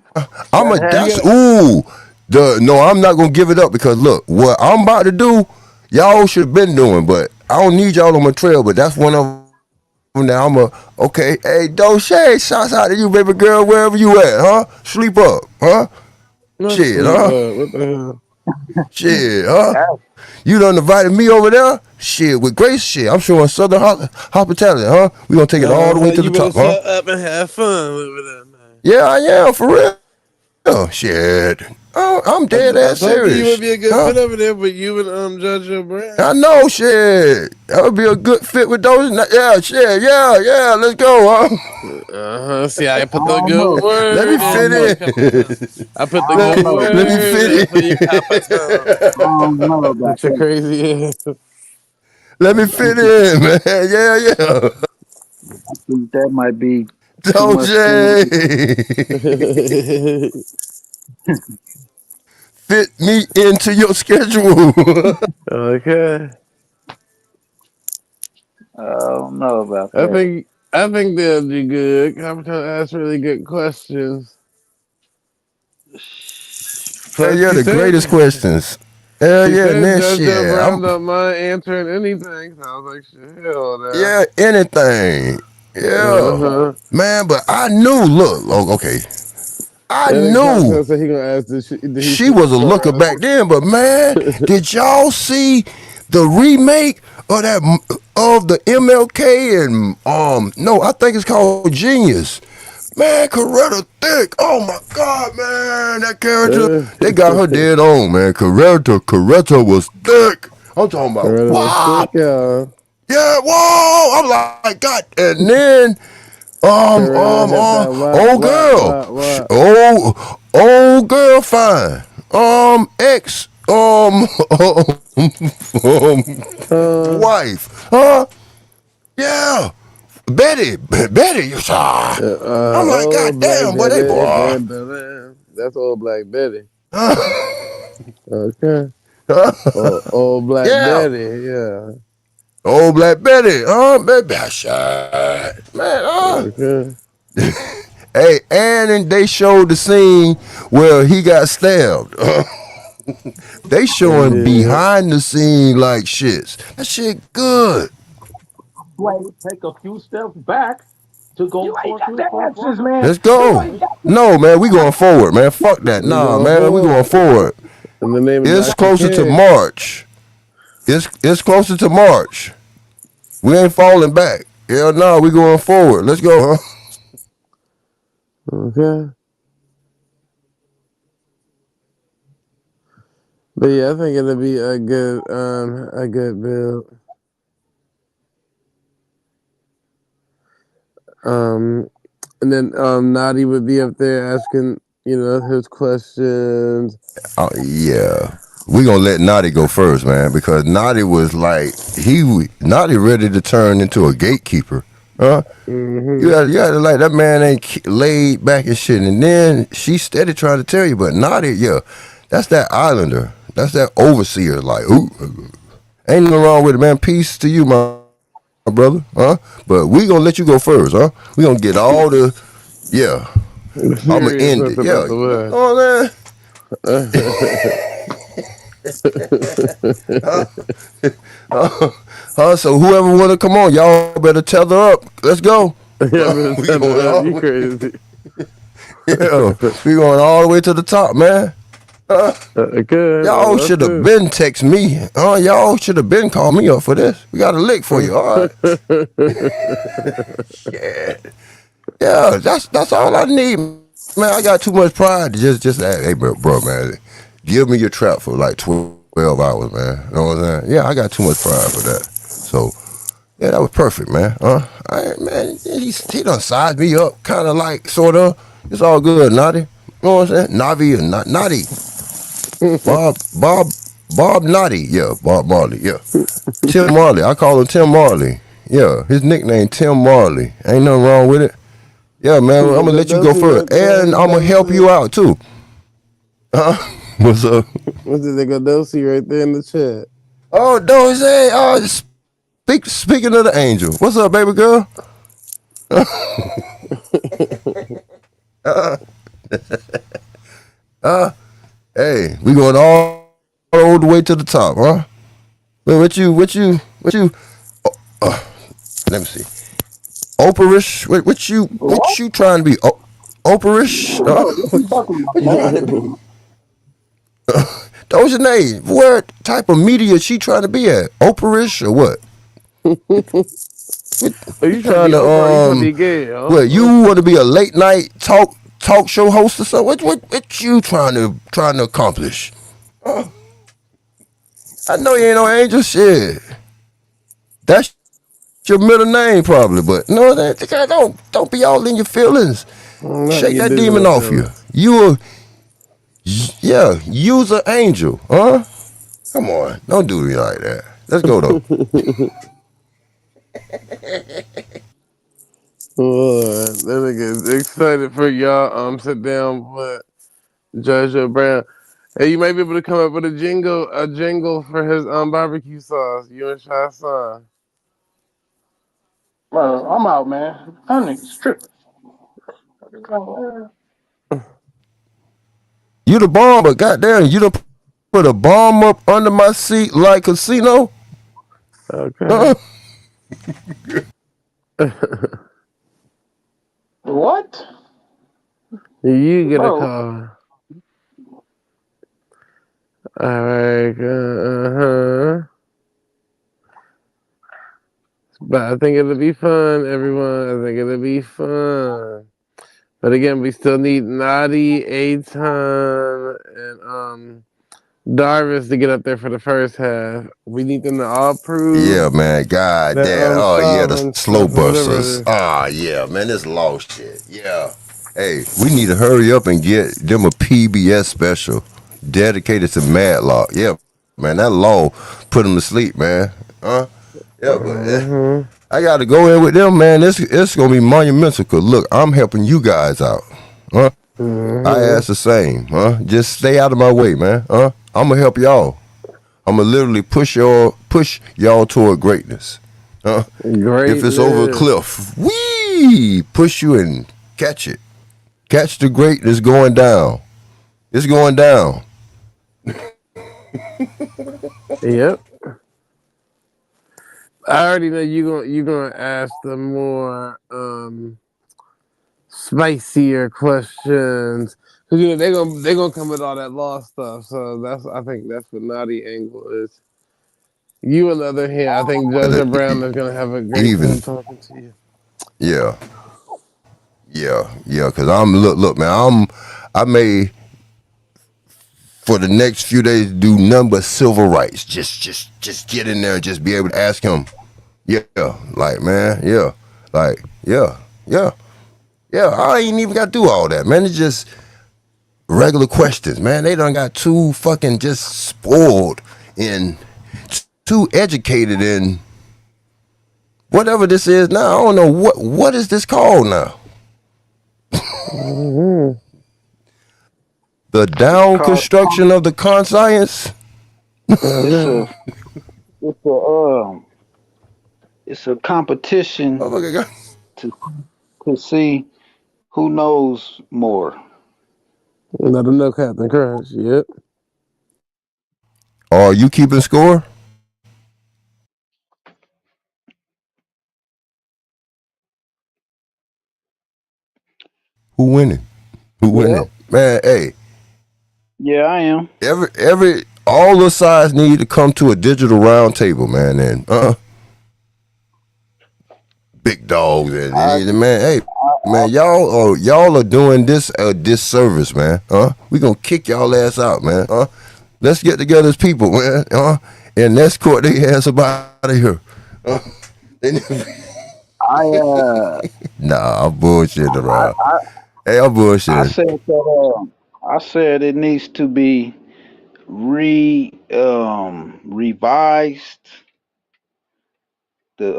I'm that a You has? that's gotta. ooh the no. I'm not gonna give it up because look what I'm about to do. Y'all should have been doing, but I don't need y'all on my trail. But that's one of them that I'm a okay. Hey, Doche, shouts out to you, baby girl, wherever you at, huh? Sleep up, huh? Not Shit, sleep. huh? What the hell? Shit, huh? Hey, You done invited me over there? Shit, with Grace, shit. I'm showing Southern hospitality, huh? We gonna take it all the way to the You better top, huh? shut up and have fun over there, man. Yeah, I am for real. Shit. Oh, I'm dead I ass told you you would serious, be a good huh? fit over there, but you and Judge I Brand. know, shit. That would be a good fit with those. Yeah, shit. Yeah, yeah. Let's go, huh? See, I I put the don't good know. Let me word I in don't fit for know. you, in. copper tone. I put the I good don't know. Let me word fit in for you, in. copper tone. I don't know about With your that. crazy ass. Let me fit in, man. Yeah, yeah. I think that might be too Doja, much too. fit me into your schedule. Okay. I don't know about I that. think I think they'll do good. Copper tone asked really good questions. Hell Plus, yeah, the greatest questions. Hell she yeah, and said then JoJo shit. Brown don't mind answering anything. So I was like, shit, hell no. Yeah, anything. Yeah. Uh-huh. Man, but I knew, look, okay. I And then knew Compton said he gonna ask did he she shoot the was a looker star? back then, but man, did y'all see the remake of that of the MLK and no, I think it's called Genius. Man, Coretta thick. Oh my God, man, that character they got her dead on, man. Coretta was thick. I'm talking about Coretta was wow. thick, y'all. Yeah, whoa. I'm like God, and then Coretta hit that wop, old wop, girl, wop, wop. old girl, fine. Ex, Uh, wife, huh? Yeah, Betty. I'm like, God old black damn, boy, they Betty. boy. Dun, dun, dun. That's old black Betty. Okay. Old black Yeah, Betty, yeah. old black Betty, baby, shit, man, Okay. Hey, and they showed the scene where he got stabbed. They They showing did. behind the scene like shits. That shit good. Wait, take a few steps back to go You ain't towards got his the front answers, brother. man. Let's You go. ain't got No, man, we going forward, man. Fuck that. We Nah, going man, we going forward. forward. In the name of It's Dr. closer to King. March. It's closer to March. We ain't falling back. Hell no, we going forward. Let's go, huh? Okay. But yeah, I think it'll be a good build. Um, and then Nadi would be up there asking, his questions. Yeah. We gonna let Naughty go first, man, because Naughty was like Naughty ready to turn into a gatekeeper, huh? Mm-hmm. You had to like that man ain't laid back and shit, and then she steady trying to tell you, but Naughty, yeah, that's that Islander, that's that overseer, like, ooh, ain't nothing wrong with it, man. Peace to you, my brother, huh? But we gonna let you go first, huh? We gonna get all the, yeah, I'ma Serious end it, something yeah, about the you word. know what so whoever wanna come on, y'all better tether up. Let's go. Yeah, but We shut going up. all the You way. crazy. Yeah, we going all the way to the top, man. Good. Y'all That's should have good. been text me. Y'all should have been called me up for this. We got a lick for you, all right? Yeah, yeah. That's all I need, man. I got too much pride to just hey, bro, man, give me your trap for like 12 hours, man. You know what I'm saying? Yeah, I got too much pride for that. So yeah, that was perfect, man. Man, he done sized me up, kind of like, sort of. It's all good, Naughty. You know what I'm saying? Navi and Naughty. Bob Naughty. Yeah, Bob Marley. Yeah. Tim Marley. I call him Tim Marley. Yeah, his nickname Tim Marley. Ain't nothing wrong with it. Yeah, man, I'm That gonna let you go Dusty first. right there. And I'm gonna help you out too. What's up? What's the nigga Dusty right there in the chat? Oh, don't say, speaking of the angel. What's up, baby girl? uh, hey, we going all the way to the top, huh? What you, uh, let me see. Operish? What you trying to be? Operish? Bro, what you talking about, What you man? trying to be? Those name. What type of media she trying to be at? Operish or what? Are You you trying to trying be to Oprah or you trying to be gay? what? You Huh? want to be a late night talk show host or something? What you trying to accomplish? I know you ain't no angel shit. That's your middle name probably, but no, don't be all in your feelings. I'm not in Shake your that demon digital off you. feelings. Yeah, use an angel, huh? Come on, don't do me like that. Let's go though. That nigga is excited for y'all. Sit down with Judge Brown. Hey, you might be able to come up with a jingle for his barbecue sauce. You and Shy Son. Bro, I'm out, man. That nigga's tripping. You the bomb, but goddamn, you done put a bomb up under my seat like casino. Okay. Uh, What? You get a Bro, call. All right. Uh-huh. But I think it'll be fun, everyone. I think it'll be fun. But again, we still need Naughty, Aton, and Darvis to get up there for the first half. We need them to all prove yeah, man. God that damn. Oh yeah, the sovereign slow stuff or whatever busters. it is. Ah yeah, man. This lost shit. Yeah. Hey, we need to hurry up and get them a PBS special dedicated to Madlock. Yeah, man. That law put them to sleep, man. Huh? Yeah, but Mm-hmm. I got to go in with them, man. It's gonna be monumental. Cause look, I'm helping you guys out. Huh? I ask Mm-hmm. the same, huh? Just stay out of my way, man. Huh? I'm gonna help y'all. I'm gonna literally push y'all toward greatness. Huh? If it's over a Greatness. cliff, wee, push you and catch it. Catch the greatness going down. It's going down. Yep. I already know you gonna ask the more spicier questions because you know they gonna come with all that law stuff. So I think that's what Naughty Angle is. You, on the other hand, I think Judge Brown is gonna have a great Even time talking to you. yeah, yeah. Cause look, man. I may for the next few days do nothing but civil rights. Just get in there and just be able to ask him. Yeah, like man, yeah, like yeah. Yeah, I ain't even got to do all that, man. It's just regular questions, man. They done got too fucking just spoiled and too educated in whatever this is now. I don't know what is this called now. Mm-hmm. The it's down called, construction of the conscience. it's Okay. a, it's a, it's a competition Oh my God. to to see who knows more. Let them know, Captain Crunch. Yep. Are you keeping score? Who winning? Who Yeah, winning? Man, hey, yeah, I am. all the sides need to come to a digital round table, man. And big dogs I, and man, hey, I, man, y'all are doing this a disservice, man. We gonna kick y'all ass out, man. Let's get together as people, man. And escort their ass up out of here. I, uh, Nah, I'm bullshitting I, around. I, Hey, I'm I bullshitting. said that. I said it needs to be revised. The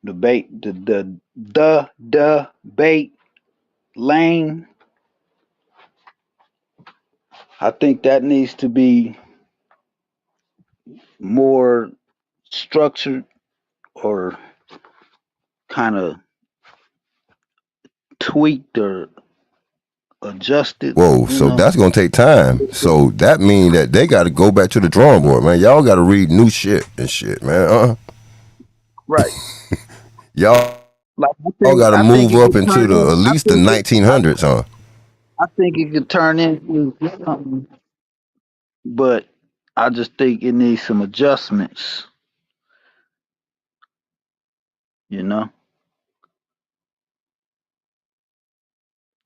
debate, the debate lane. I think that needs to be more structured or kind of tweaked or adjusted. Whoa, so that's gonna take time. So that means that they got to go back to the drawing board, man. Y'all got to read new shit and shit, man. Right. Y'all Like got to I think move it up could into turn the in. at least the 1900s, huh? I think it could turn into something, but I just think it needs some adjustments. You know,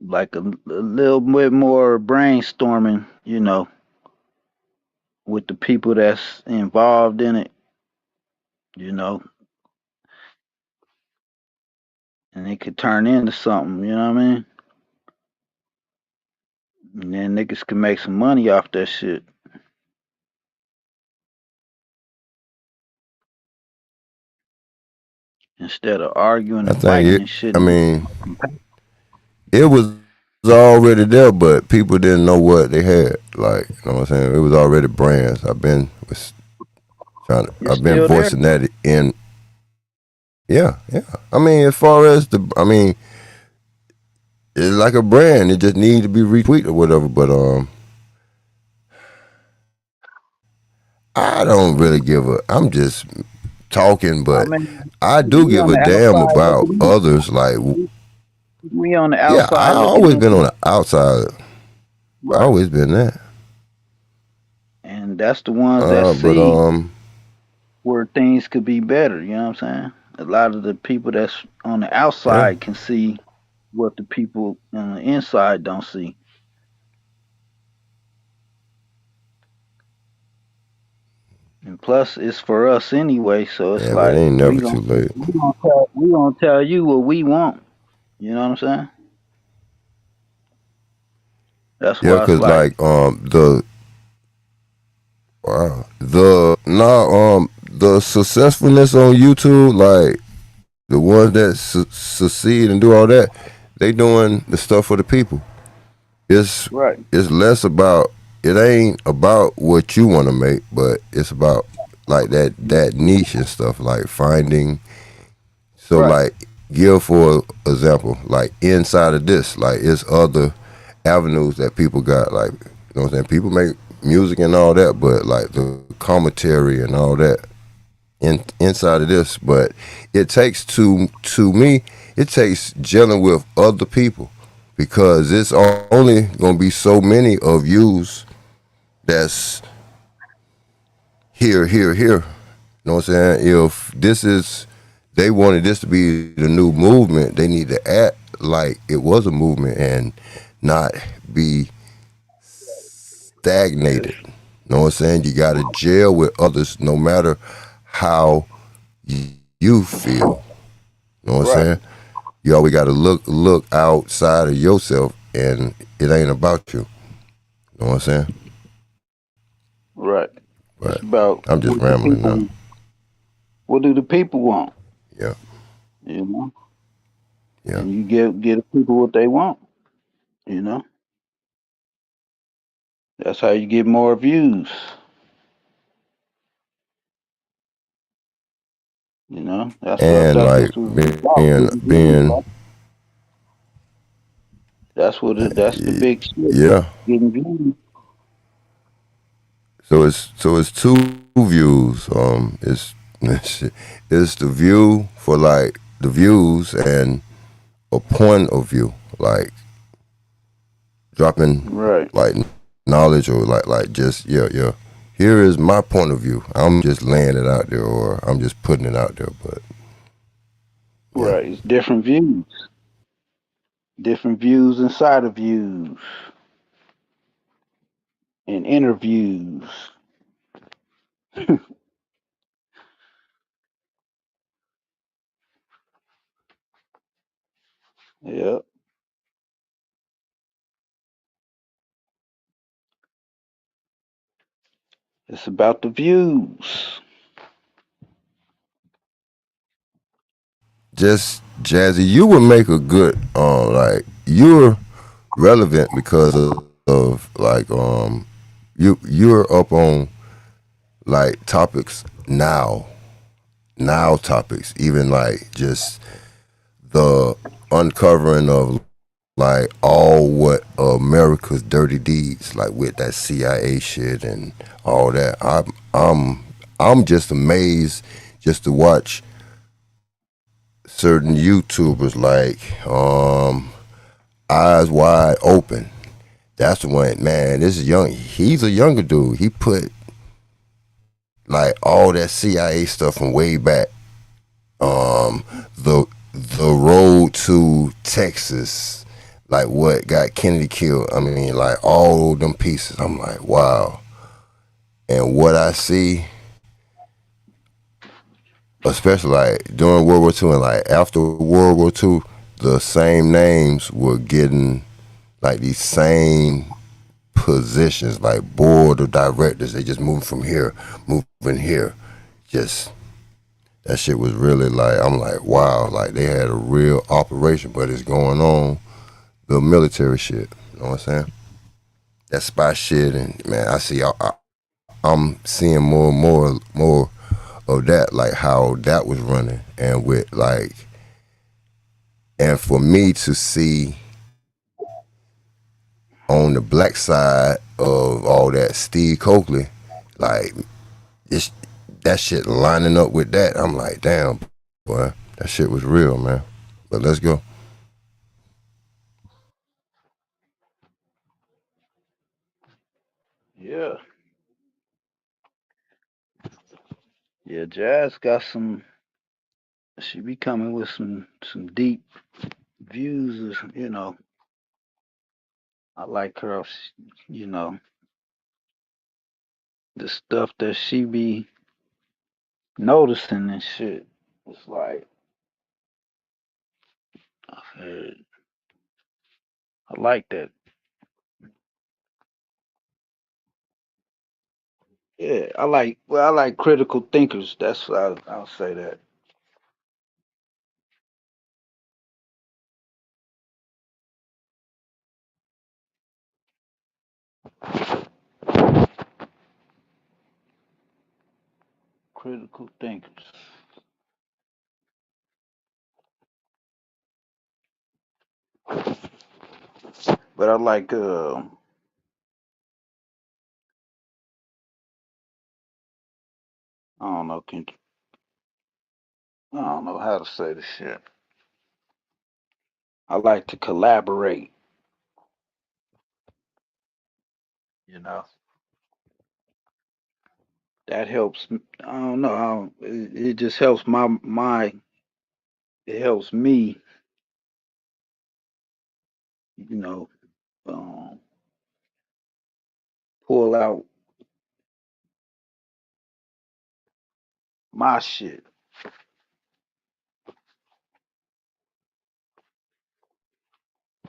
like a little bit more brainstorming. With the people that's involved in it. You know, and it could turn into something. You know what I mean? And then niggas can make some money off that shit instead of arguing I and think fighting it. and shit. I mean, it was already there, but people didn't know what they had. Like, you know what I'm saying? It was already brands. It's I've been still there. voicing that in. Yeah, yeah. I mean, as far as it's like a brand. It just needs to be retweeted or whatever. But I don't really give a. I'm just talking, I but mean, I do we give on a the damn outside about looking others. Like, in. We on the yeah, I outside looking always in. been on the outside. I Right. always been that. And that's the ones that But see where things could be better. You know what I'm saying? A lot of the people that's on the yeah. outside can see what the people on the inside don't see. And plus, it's for us anyway, so it's Yeah, but it like ain't never too late. we gonna tell you what we want. You know what I'm saying? That's Yeah, why it's cause like, like the successfulness on YouTube, like the ones that succeed and do all that, they doing the stuff for the people. It's right, it's less about it ain't about what you want to make, but it's about like that niche and stuff, like finding. So right, like give for example, like inside of this, like it's other avenues that people got, like you know what I'm saying. People make music and all that, but like the commentary and all that inside of this, but it takes to me, it takes gelling with other people because it's only gonna be so many of yous that's here. You know what I'm saying? If this is they wanted this to be the new movement, they need to act like it was a movement and not be stagnated. You know what I'm saying? You gotta gel with others no matter how you feel. You know what I'm right, saying? You always gotta look outside of yourself and it ain't about you. You know what I'm saying? right. It's But about I'm just rambling now. what do the people want? Yeah, You know, yeah. and you get the people what they want. You know, that's how you get more views. You know, that's what I And thought like this was about. being Getting views, being right? That's what that's the big shit. yeah. Getting views. So it's two views. It's it's the view for like the views and a point of view, like dropping Right. like knowledge or like just yeah. Here is my point of view. I'm just laying it out there, or I'm just putting it out there. But yeah, Right. It's different views. Different views inside of views and interviews. Yep. It's about the views. just Jazzy, you would make a good like you're relevant because of like you're up on like topics now topics, even like just the uncovering of like all what America's dirty deeds, like with that CIA shit and all that. I'm just amazed just to watch certain YouTubers like Eyes Wide Open. That's the one, man. This is young. He's a younger dude. He put like all that CIA stuff from way back. Um, the road to Texas, like what got Kennedy killed. I mean, like all them pieces. I'm like, wow. And what I see, especially like during World War II and like after World War II, the same names were getting like these same positions, like board of directors. They just moved from here, moving here. Just that shit was really like, I'm like, wow, like they had a real operation, but it's going on the military shit. You know what I'm saying? That spy shit, and man, I'm seeing more of that, like how that was running, and with like, and for me to see on the black side of all that, Steve Coakley, like it's that shit lining up with that. I'm like, damn, boy, that shit was real, man. But let's go. Yeah. Yeah, Jazz got some. She be coming with some deep views. You know, I like her. You know, the stuff that she be noticing and shit. It's like uh, I like that. Yeah, I like critical thinkers. That's what I'll say that. Critical thinkers. But I like I don't know, I don't know how to say this shit. I like to collaborate, you know. That helps I don't know how it just helps my it helps me, you know, um, pull out my shit.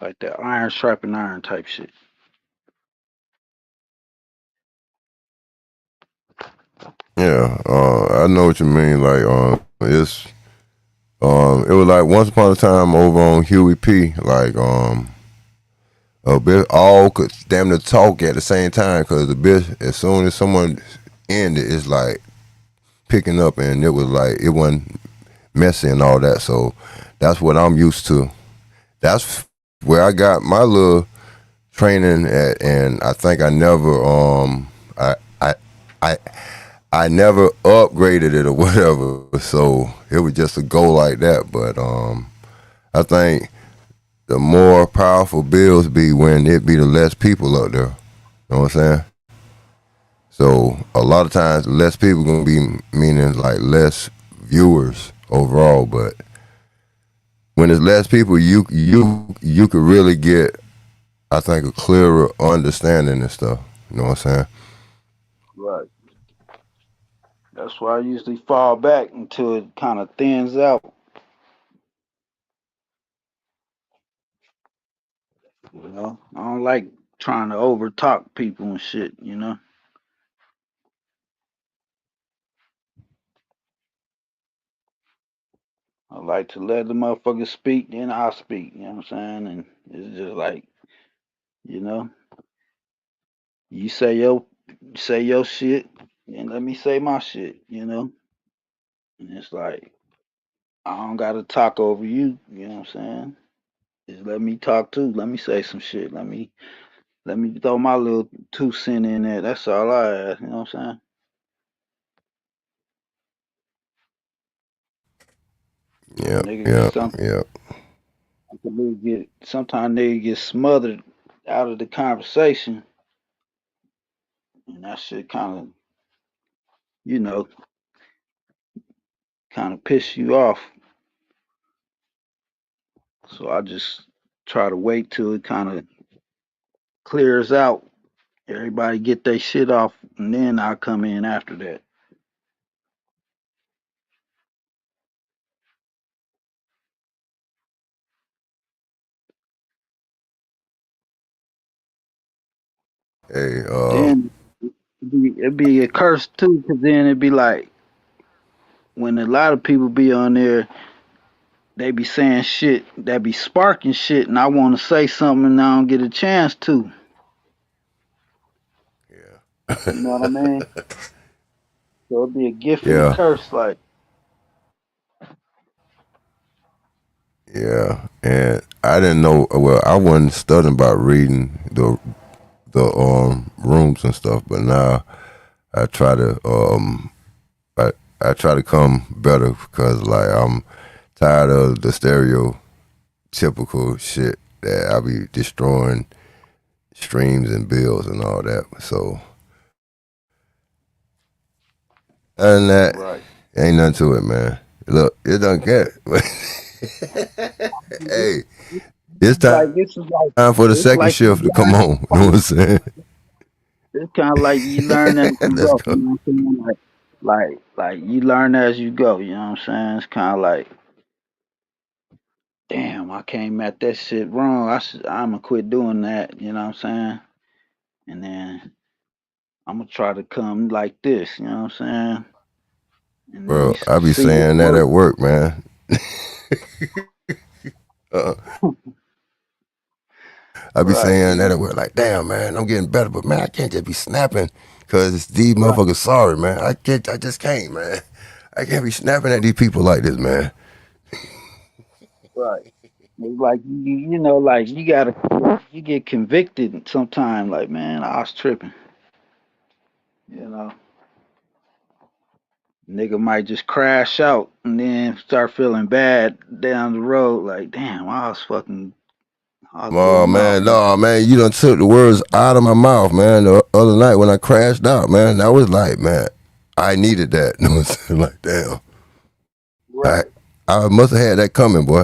Like that iron sharpen iron type shit. Yeah, I know what you mean. Like, it was like once upon a time over on Huey P. Like, a bit all could damn near talk at the same time because the bit as soon as someone ended, it's like picking up, and it was like it wasn't messy and all that. So that's what I'm used to. That's where I got my little training at, and I think I never I I I I never upgraded it or whatever. So it was just a go like that. But I think the more powerful bills be when it be the less people up there. You know what I'm saying? So a lot of times less people gonna be meaning like less viewers overall, but when there's less people, you could really get, I think, a clearer understanding and stuff. You know what I'm saying? Right. That's why I usually fall back until it kind of thins out. You know, I don't like trying to over talk people and shit. You know, I like to let the motherfuckers speak, then I speak. You know what I'm saying? And it's just like, you know, you say your shit, and let me say my shit. You know, and it's like I don't gotta talk over you. You know what I'm saying? Just let me talk too. Let me say some shit. Let me throw my little 2 cents in there. That's all I ask. You know what I'm saying? Yep, Nigga, yep, some yep. sometimes nigga get smothered out of the conversation, and that shit kind of, you know, kind of piss you off. So I just try to wait till it kind of clears out. Everybody get their shit off, and then I come in after that. Hey, Then it'd be a curse too, cause then it'd be like when a lot of people be on there, they be saying shit that be sparking shit, and I want to say something and I don't get a chance to. You know what I mean? So it'd be a gift and a yeah, curse, like. yeah. And I didn't know. Well, I wasn't studying about reading the rooms and stuff, but now I try to I try to come better because like I'm tired of the stereotypical shit that I be destroying streams and bills and all that. So other than that, Right. ain't nothing to it, man. Look, it don't get. Hey, it's Like time this is like for the it's second like you shift to come learn. on. You know what I'm saying? It's kind of like you learn as you Let's go. go. You know what I'm saying? Like you learn as you go. You know what I'm saying? It's kind of like, damn, I came at that shit wrong. I'ma quit doing that. You know what I'm saying? And then I'm gonna try to come like this. You know what I'm saying? And at Bro, least I be see what saying that works. at work, man. uh, I be Right. saying that You at work, like, damn, man, I'm getting better, but man, I can't just be snapping because these right. motherfuckers sorry, man. I just can't, man. I can't be snapping at these people like this, man. Right. It's like you know, like you get convicted sometime. Like, man, I was tripping. You know, nigga might just crash out and then start feeling bad down the road. Like, damn, I was Oh bugging out, man, man. no, man, you done took the words out of my mouth, man. The other night when I crashed out, man, that was like, man, I needed that. You know what I'm saying? Like, damn, I Right. I must have had that coming, boy.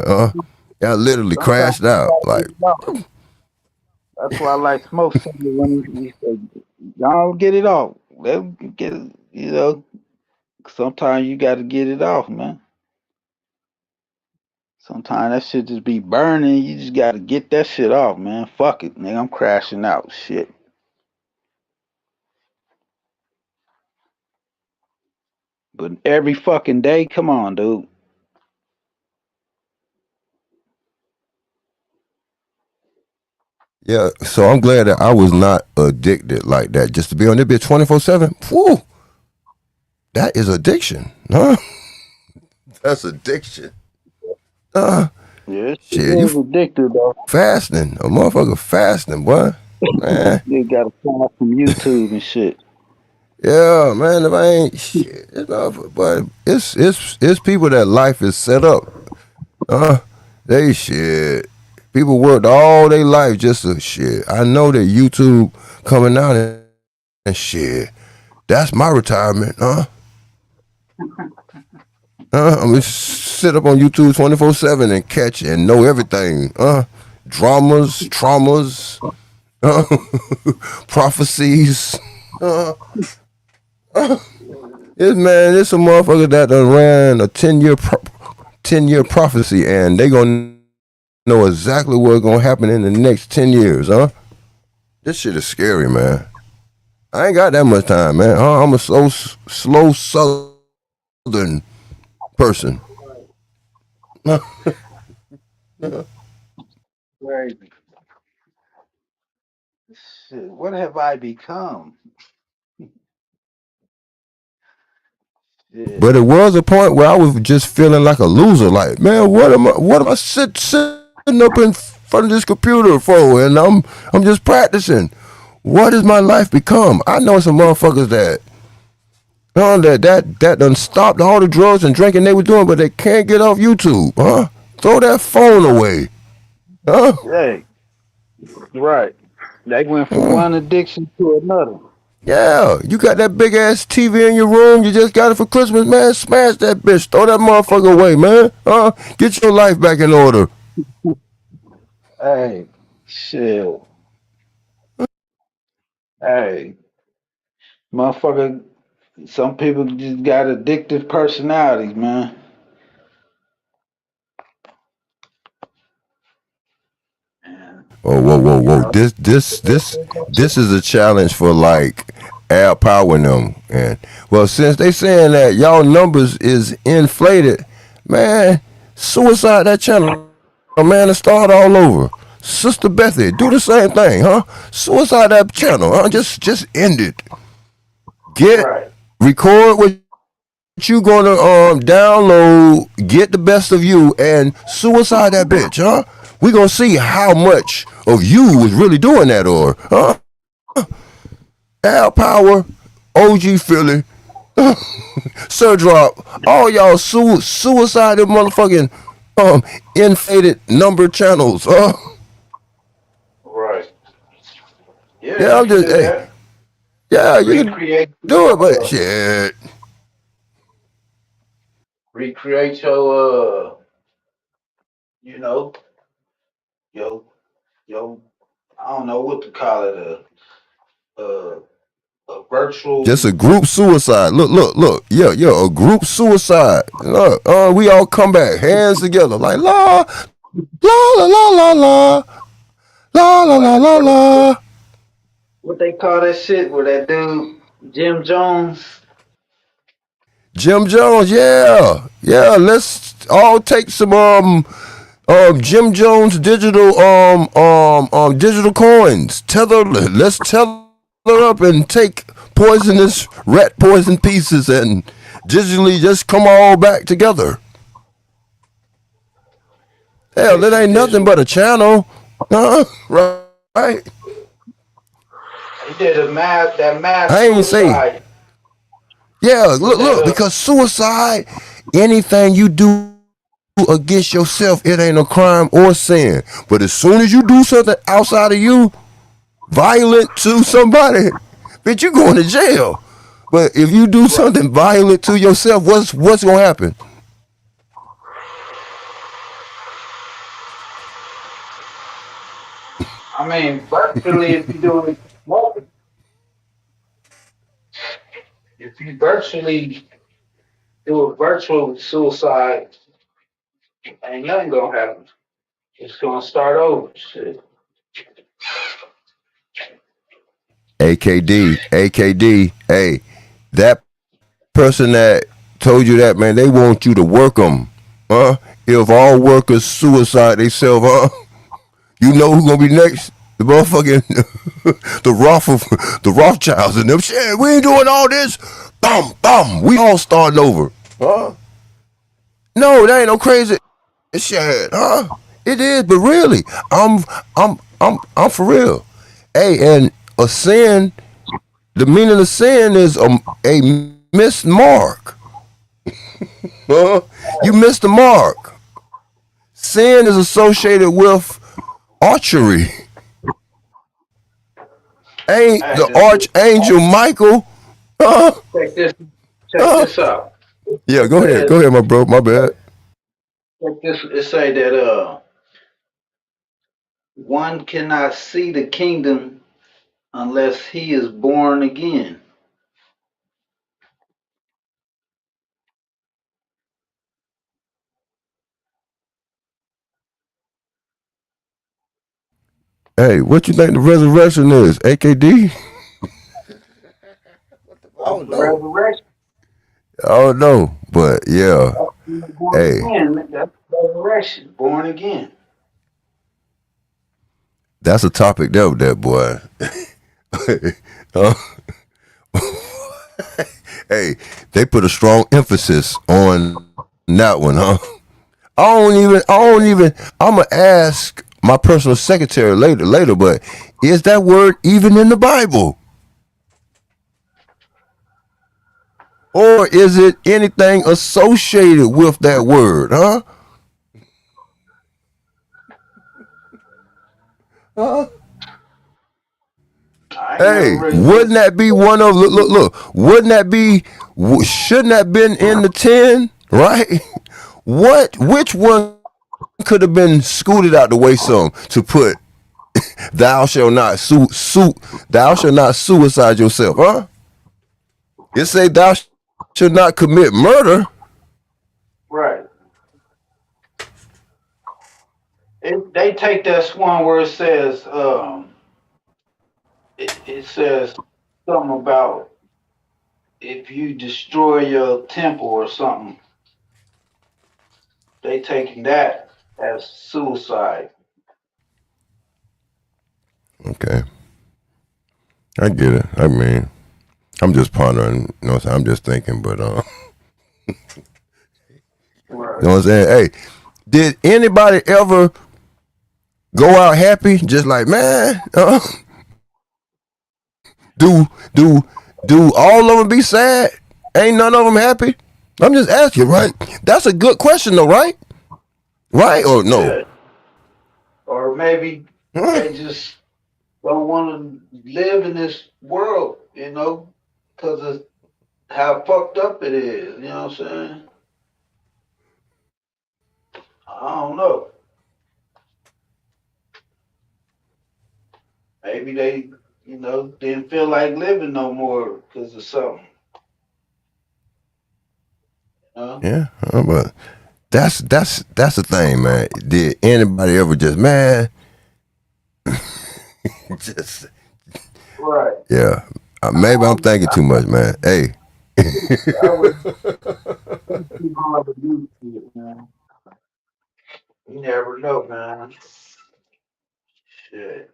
I literally Sometimes crashed you out, gotta get like, it off. That's why I like Smoke saying when he said, "Y'all get it off. Let 'em get it." You know, sometimes you got to get it off, man. Sometimes that shit just be burning. You just got to get that shit off, man. Fuck it, nigga. I'm crashing out. Shit. But every fucking day, come on, dude. yeah. So I'm glad that I was not addicted like that. Just to be on this bitch 24/7. Whew, that is addiction, huh? That's addiction. Uh, Yeah, it shit, you is addictive though. fasting, a motherfucker fasting, boy, man. You got to come from YouTube and shit. Yeah, man. If I ain't shit, but it's people that life is set up. Uh, they shit. People worked all their life just to shit. I know that YouTube coming out and shit. That's my retirement, huh? I'm gonna sit up on YouTube 24/7 and catch and know everything. Dramas, traumas, uh, prophecies. Uh, it's a motherfucker that done ran a 10-year prophecy, and they gonna know exactly what's gonna happen in the next 10 years, This shit is scary, man. I ain't got that much time, man. I'm a slow Southern person. Crazy. Shit, what have I become? But Shit. it was a point where I was just feeling like a loser. Like, man, what am I sitting up in front of this computer for? And I'm just practicing. What has my life become? I know some motherfuckers that done stopped all the drugs and drinking they were doing, but they can't get off YouTube, Throw that phone away, huh? Hey, right. They went from Uh, one addiction to another. yeah, you got that big ass TV in your room. You just got it for Christmas, man. Smash that bitch. Throw that motherfucker away, man. Get your life back in order. Hey, shit. Hey, motherfucker. Some people just got addictive personalities, man. Oh, whoa, whoa, You whoa! know. This is a challenge for like Al Power and them. And well, since they saying that y'all numbers is inflated, man, suicide that channel, man, and start all over. Sister Bethy, do the same thing, huh? Suicide that channel, huh? Just end it. Get Right. record what you gonna download. Get the best of you and suicide that bitch, huh? We gonna see how much of you was really doing that, or Al Power, OG Philly, Sir Drop, all y'all suicided motherfucking inflated number channels. Right. Yeah, Yeah, you I'm can just do hey, that. yeah, you can do it, Recreate but shit. recreate your you know, your your I don't know what to call it, a a Just virtual. a group suicide. Look. Yeah, a group suicide. Look, we all come back, hands together, like la, la la la Like la la. what they call that shit where that dude Jim Jones. Jim Jones, yeah. Let's all take some Jim Jones digital coins. Let's tether up and take poisonous rat poison pieces and digitally just come all back together. Hell, Take that some ain't nothing digital. but a channel, right? He did that I mass ain't say, suicide. yeah. With that Because suicide, anything you do against yourself, it ain't a crime or sin. But as soon as you do something outside of you, violent to somebody, bitch, you going to jail. But if you do right. something violent to yourself, what's gonna happen? I mean, virtually, if you do it, if you virtually do a virtual suicide, ain't nothing gonna happen. It's gonna start over. Shit. AKD, hey, that person that told you that, man, they want you to work them, huh? If all workers suicide themselves, you know who gonna be next? The motherfucking the Rothschilds and them. Shit, we ain't doing all this. Bum. We all starting over, huh? No, that ain't no crazy shit, huh? It is, but really, I'm for real. Hey, and a sin, the meaning of sin is a missed mark. Huh? You missed the mark. Sin is associated with archery. Ain't Hey, the archangel Michael? Uh, check this. Check uh. this out. Yeah, It go ahead. says, Go ahead, my bro. My bad. check this. It say that one cannot see the kingdom unless he is born again. Hey, what you think the resurrection is? AKD? I That's don't the know. resurrection. I don't know. But yeah. That's being born Hey, again. That's the resurrection. Born again. that's a topic there with that boy. Huh? Hey, they put a strong emphasis on that one, huh? I'ma ask my personal secretary later, but is that word even in the Bible? Or is it anything associated with that word, huh? Huh? I ain't never Hey, really wouldn't looked. that be one of look? Wouldn't that be? Shouldn't that been in the 10? Right? What? Which one could have been scooted out the way some to put thou shall not thou shall not suicide yourself, huh? It say thou shall not commit murder. Right. They take that one where it says it says something about if you destroy your temple or something. They taking that as suicide. Okay, I get it. I mean, I'm just pondering. You know what I'm saying? I'm just thinking, but you Right. know what I'm saying? Hey, did anybody ever go out happy? Just like man, do do do all of them be sad? Ain't none of them happy? I'm just asking, right? That's a good question, though, right? Right or no? Yeah. Or maybe Huh? they just don't want to live in this world, because of how fucked up it is. You know what I'm saying? I don't know. Maybe they, didn't feel like living no more because of something. You know? Yeah, but that's the thing, man. Did anybody ever just man just Right. yeah? I Maybe I'm would, thinking too much, man. Hey, I would it's too hard to do shit, man. You never know, man. Shit.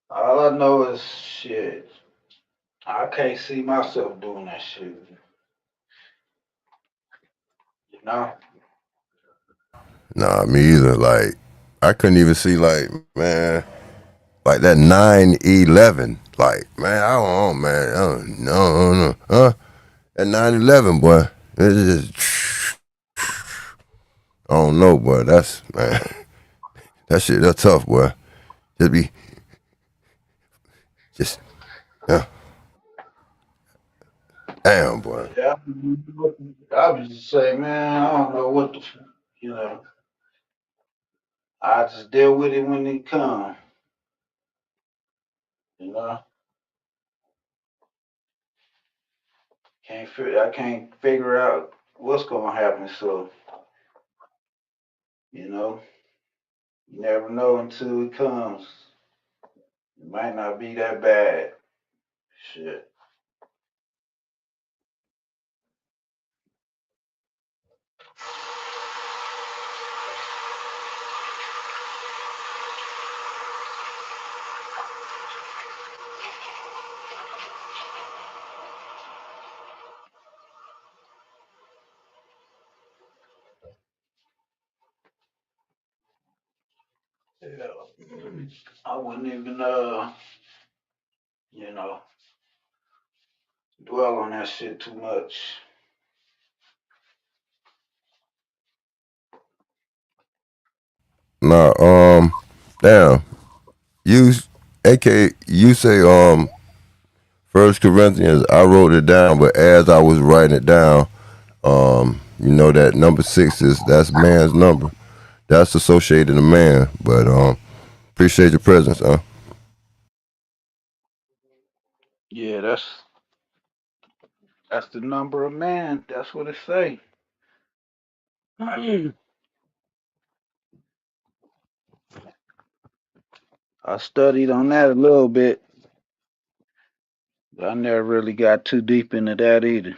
All I know is shit. I can't see myself doing that shit. You know? nah, me either. Like I couldn't even see like man, like that 9/11. Like man, I don't know, man. No, huh? That 9/11, boy. It's just I don't know, boy. That's man. That shit, that's tough, boy. Just be, just, yeah. Damn, boy. Yeah. I was just say, man, I don't know what you know. I just deal with it when it comes. You know, I can't figure out what's gonna happen. So, you know, you never know until it comes. It might not be that bad. Shit. Yeah. I wouldn't even you know, dwell on that shit too much. Nah, damn. You, AK, you say First Corinthians. I wrote it down, but as I was writing it down, you know that number 6 that's man's number. That's associated to man. But appreciate your presence, huh? Yeah, that's the number of man. That's what it say. I studied on that a little bit, but I never really got too deep into that either.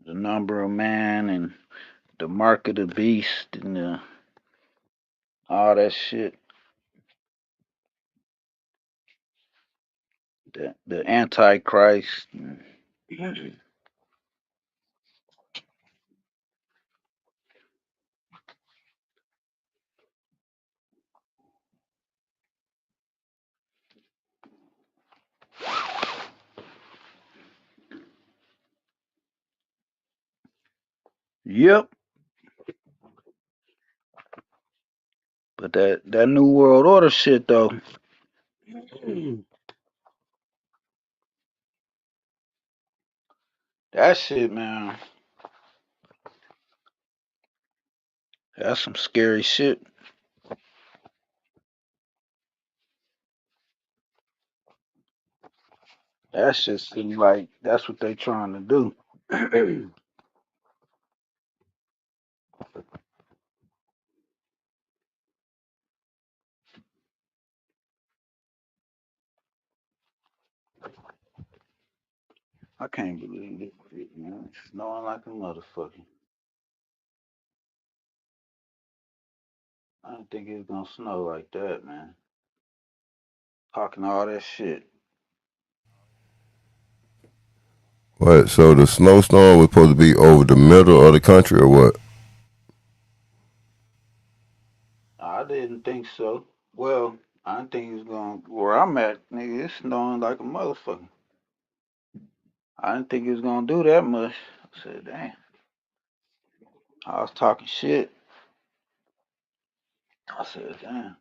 The number of man and the mark of the beast and all that shit. The Antichrist. Yep. But that new world order shit though. That shit, man. That's some scary shit. That shit seems like that's what they trying to do. I can't believe this shit, man. It's snowing like a motherfucker. I didn't think it was gonna snow like that, man. Talking all that shit. What? So the snowstorm was supposed to be over the middle of the country, or what? I didn't think so. Well, I didn't think it was going where I'm at, nigga. It's snowing like a motherfucker. I didn't think it was gonna do that much. I said, damn. I was talking shit. I said, damn.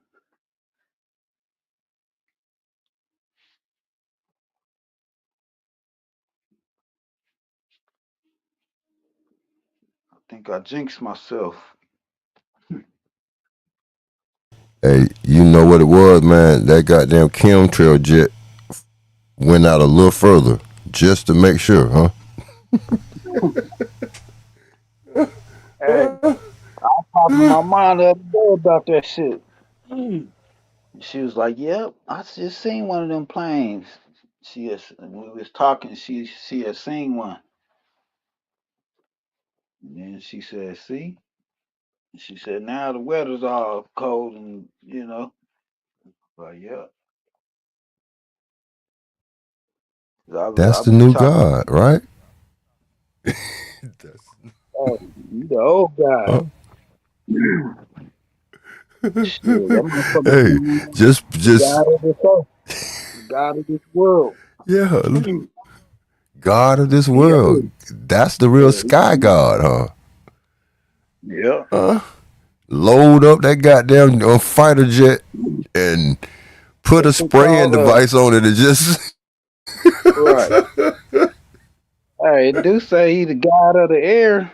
I think I jinxed myself. Hey, you know what it was, man? That goddamn chemtrail jet went out a little further just to make sure, huh? Hey, I was talking to my mom the other day about that shit. She was like, "Yep, I just seen one of them planes." When we was talking, she had seen one. And then she said, "See?" She said, "Now the weather's all cold and like, yeah." That's I the be new talking. God, right? Oh, you the old guy. Huh? Shit, that motherfucker Hey, the just God of this earth, the God of this world. yeah, He God of this world. old. That's the real Yeah, sky God, huh? yeah. Huh? Load up that goddamn fighter jet and put a That's who spraying called device on it and just right. Hey, it do say he the God of the air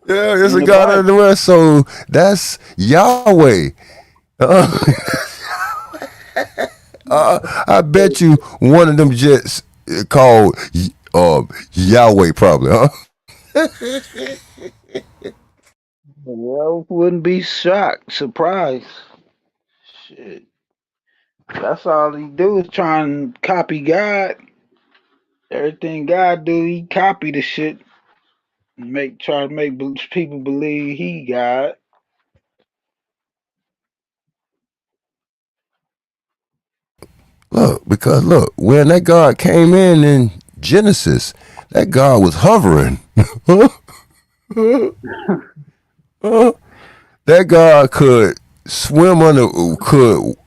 yeah, it's in a the God of Bible. the world. So that's Yahweh. Uh, I bet you one of them jets called Yahweh probably, huh? Well, wouldn't be shocked, surprised. Shit. That's all he do is try and copy God. Everything God do, he copy the shit. Try to make people believe he God. Because when that God came in Genesis, that God was hovering. That God could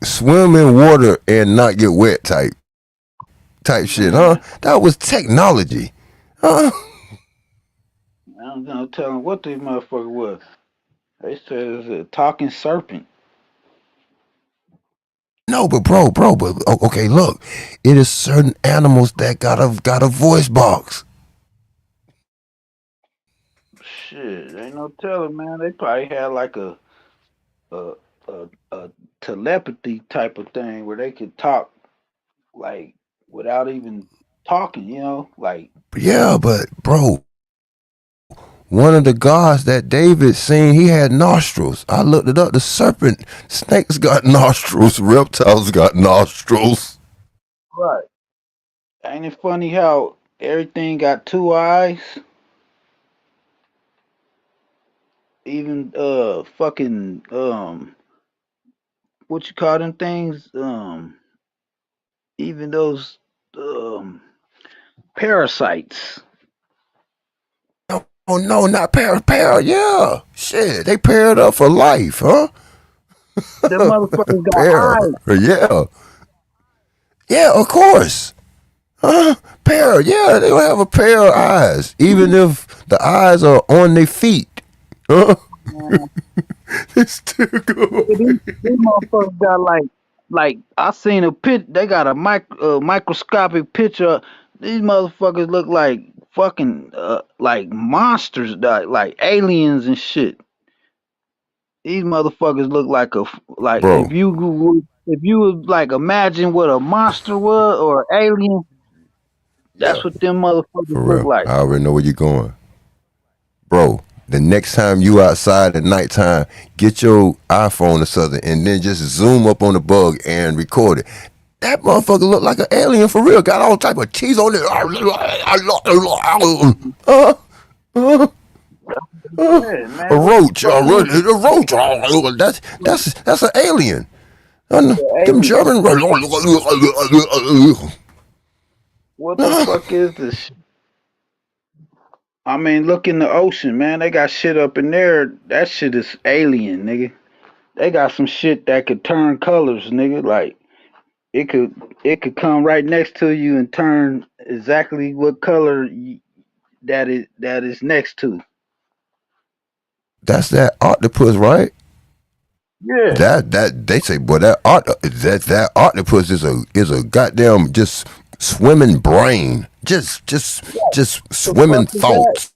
swim in water and not get wet type shit, huh? Man, That was technology. Huh? no telling what this motherfucker was. They said it's a talking serpent. No, but bro, but okay, look, it is certain animals that got a voice box. Shit, ain't no telling, man. They probably had like a a telepathy type of thing where they could talk like without even talking. Like Yeah, but bro, one of the gods that David seen, he had nostrils. I looked it up. The serpent, snakes got nostrils. Reptiles got nostrils. right. Ain't it funny how everything got two eyes? Even fucking what you call them things? Even those um parasites. Oh no, not para. Yeah, shit, they paired up for life, huh? Them motherfuckers got Pair. eyes. Yeah, yeah, of course. Huh? Pair. Yeah, they will have a pair of eyes, even if the eyes are on their feet. Huh? Man, It's still nigga, going. these motherfuckers got like I seen a pit. They got a microscopic picture. These motherfuckers look like fucking like monsters, like aliens and shit. These motherfuckers look like like Bro, if you would like imagine what a monster was or alien, yeah, that's what them motherfuckers for look real. like. I already know where you're going. Bro, the next time you outside at nighttime, get your iPhone or something and then just zoom up on the bug and record it. That motherfucker look like an alien for real. Got all type of cheese on it. Uh, uh, Yeah, a man, what the roach. fuck is A roach. That's an alien. the Them alien? German. What the fuck is this? I mean, look in the ocean, man. They got shit up in there. That shit is alien, nigga. They got some shit that could turn colors, nigga. Like it could come right next to you and turn exactly what color that is next to. That's that octopus, right? Yeah. That they say, boy, that octopus is a goddamn just swimming brain, just What the fuck swimming is that? thoughts.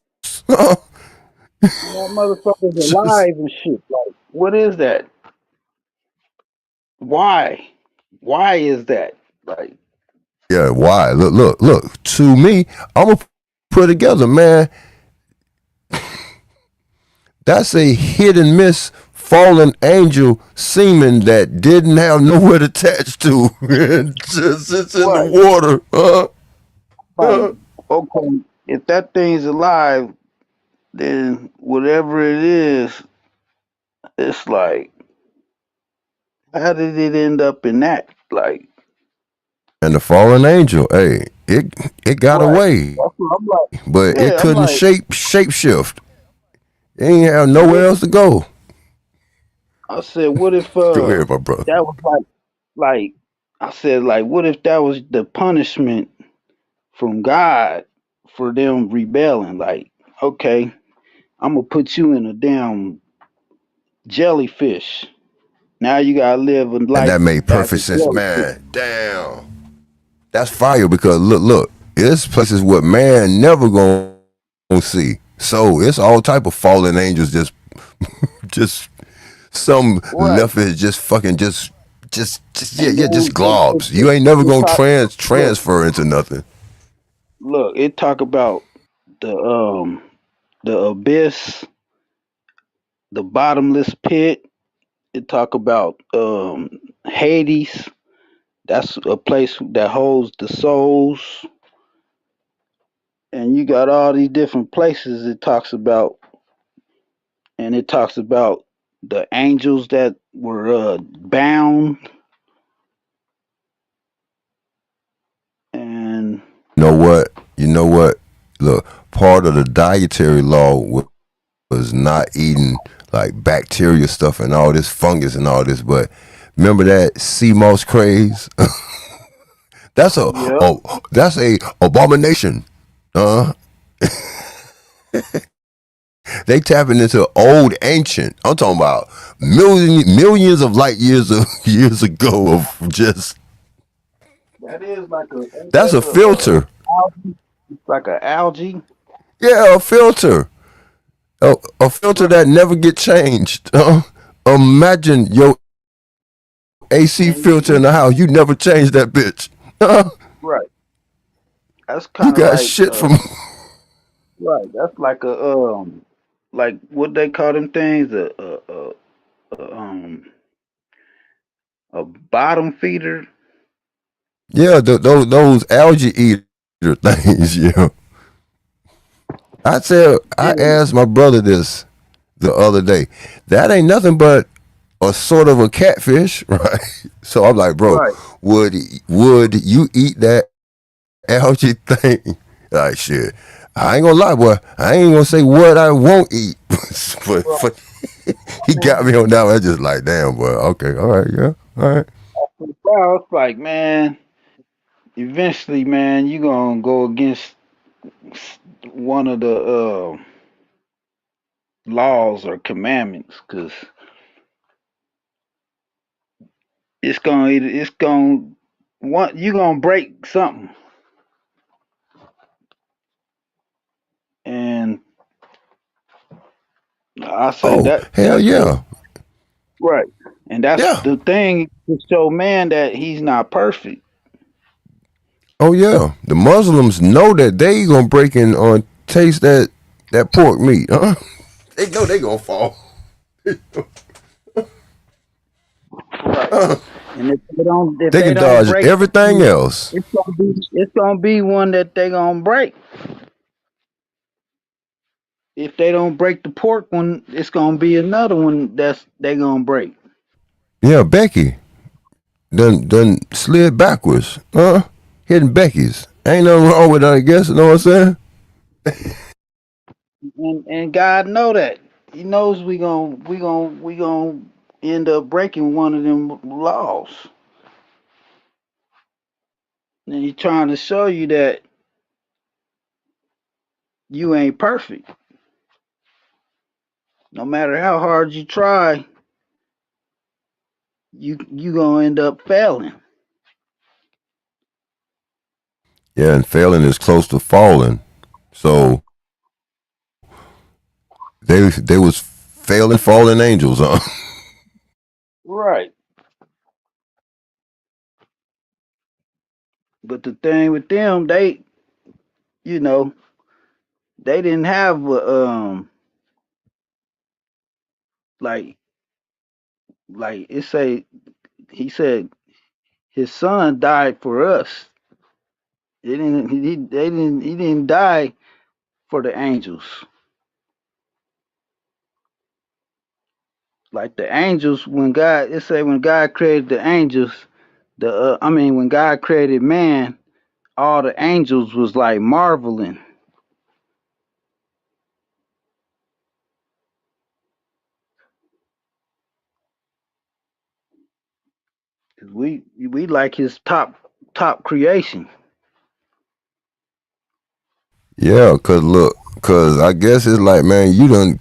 That motherfucker's Just alive and shit. Like, what is that? Why? Why is that? Like, yeah, why? Look. To me, I'm gonna put it together, man. That's a hit and miss fallen angel semen that didn't have nowhere to attach to. Just sits in the what? water. Like, okay, if that thing's alive, then whatever it is, it's like, how did it end up in that? Like, And the fallen angel, hey, it got right. away, That's what I'm like. but it Yeah, I'm couldn't like, shape shift. It ain't have what? nowhere else to go. I said, what if Go ahead, my brother. that was like I said, like, what if that was the punishment from God for them rebelling? Like, okay, I'm gonna put you in a damn jellyfish. Now you gotta live a And life that made as perfect a sense, jellyfish. man. Damn, that's fire because look, this place is what man never gonna see. So it's all type of fallen angels, just some Right. left is just fucking And yeah, then just globs. You ain't never it gonna talk look, transfer into nothing. it talk about the the abyss, the bottomless pit. It talk about Hades. That's a place that holds the souls. And you got all these different places it talks about, and it talks about the angels that were bound, and You know what? Look, part of the dietary law was not eating like bacteria stuff and all this fungus and all this. But remember that sea moss craze? that's a yeah, oh, that's a abomination. Uh, They tapping into old ancient. I'm talking about millions of light years of years ago of just That is like a ain't that's that a filter. algae? It's like a algae. Yeah, a filter. A filter Right. that never get changed. Imagine your AC And filter in the house. You never change that bitch. right. That's You kind of got like shit from right. That's like a like what they call them things a a bottom feeder. yeah, those algae eater things. Yeah, I Yeah. asked my brother this the other day. That ain't nothing but a sort of a catfish, right? So I'm like, bro, Right. would would you eat that algae thing? Like shit. I ain't gonna lie, boy. I ain't gonna say what I won't eat, Right. but he got me on that one. I just like, damn, boy. Okay, all right, yeah, all right. Well, it's like, man, eventually, man, you gonna go against one of the laws or commandments, cause it's gonna one you gonna break something, and I say Oh, hell that's what yeah, right, and that's yeah. the thing to show man that he's not perfect. Oh yeah, the Muslims know that they gonna break in on taste that pork meat. Huh? They know they gonna fall. Right. And if They they can don't dodge break, everything else. it's gonna be one that they gonna break. If they don't break the pork one, it's gonna be another one that's they gonna break. Yeah, Becky done slid backwards. Hitting Becky's. Ain't nothing wrong with that, I guess. You know what I'm saying? And God know that. He knows we gonna end up breaking one of them laws. And he's trying to show you that you ain't perfect. No matter how hard you try, you gonna end up failing. Yeah, and failing is close to falling. So they was failing fallen angels, huh? Right. But the thing with them, you know, they didn't have like it say he said his son died for us. He didn't die for the angels. Like the angels, when God it say when God created the angels, when God created man, all the angels was like marveling. 'Cause we like his top creation. Yeah, cause I guess it's like, man, you done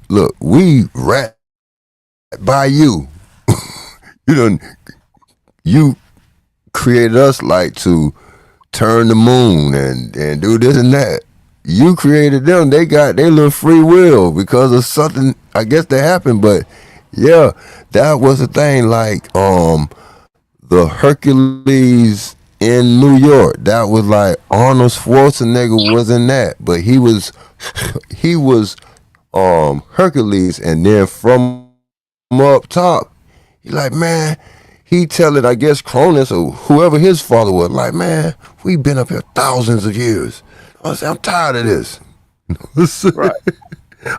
look. We rat by you. You done you created us like to turn the moon and do this and that. You created them. They got their little free will because of something. I guess that happened, but yeah, that was the thing. Like the Hercules in New York. That was like Arnold Schwarzenegger was in that, but he was Hercules, and then from up top, he like, man, he telling, I guess, Cronus or whoever his father was, like, man, we've been up here thousands of years. I said, I'm tired of this. Right.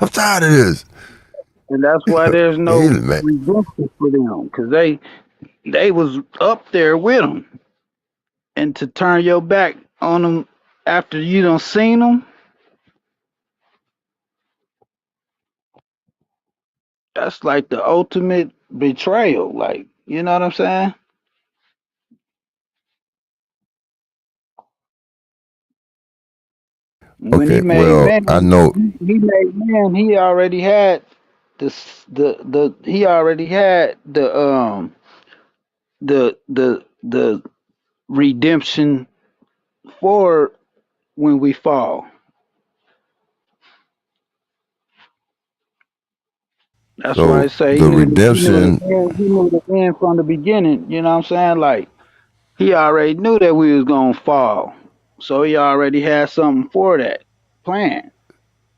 I'm tired of this. And that's why there's no Man, redemption for them, because they was up there with them. And to turn your back on them after you done seen them, that's like the ultimate betrayal. Like, you know what I'm saying? When he Okay, made well, man, I know. he made man. He already had the he already had the redemption for when we fall. That's why I So say the redemption. he knew the end from the beginning. You know what I'm saying? Like he already knew that we was gonna fall, so he already had something for that plan.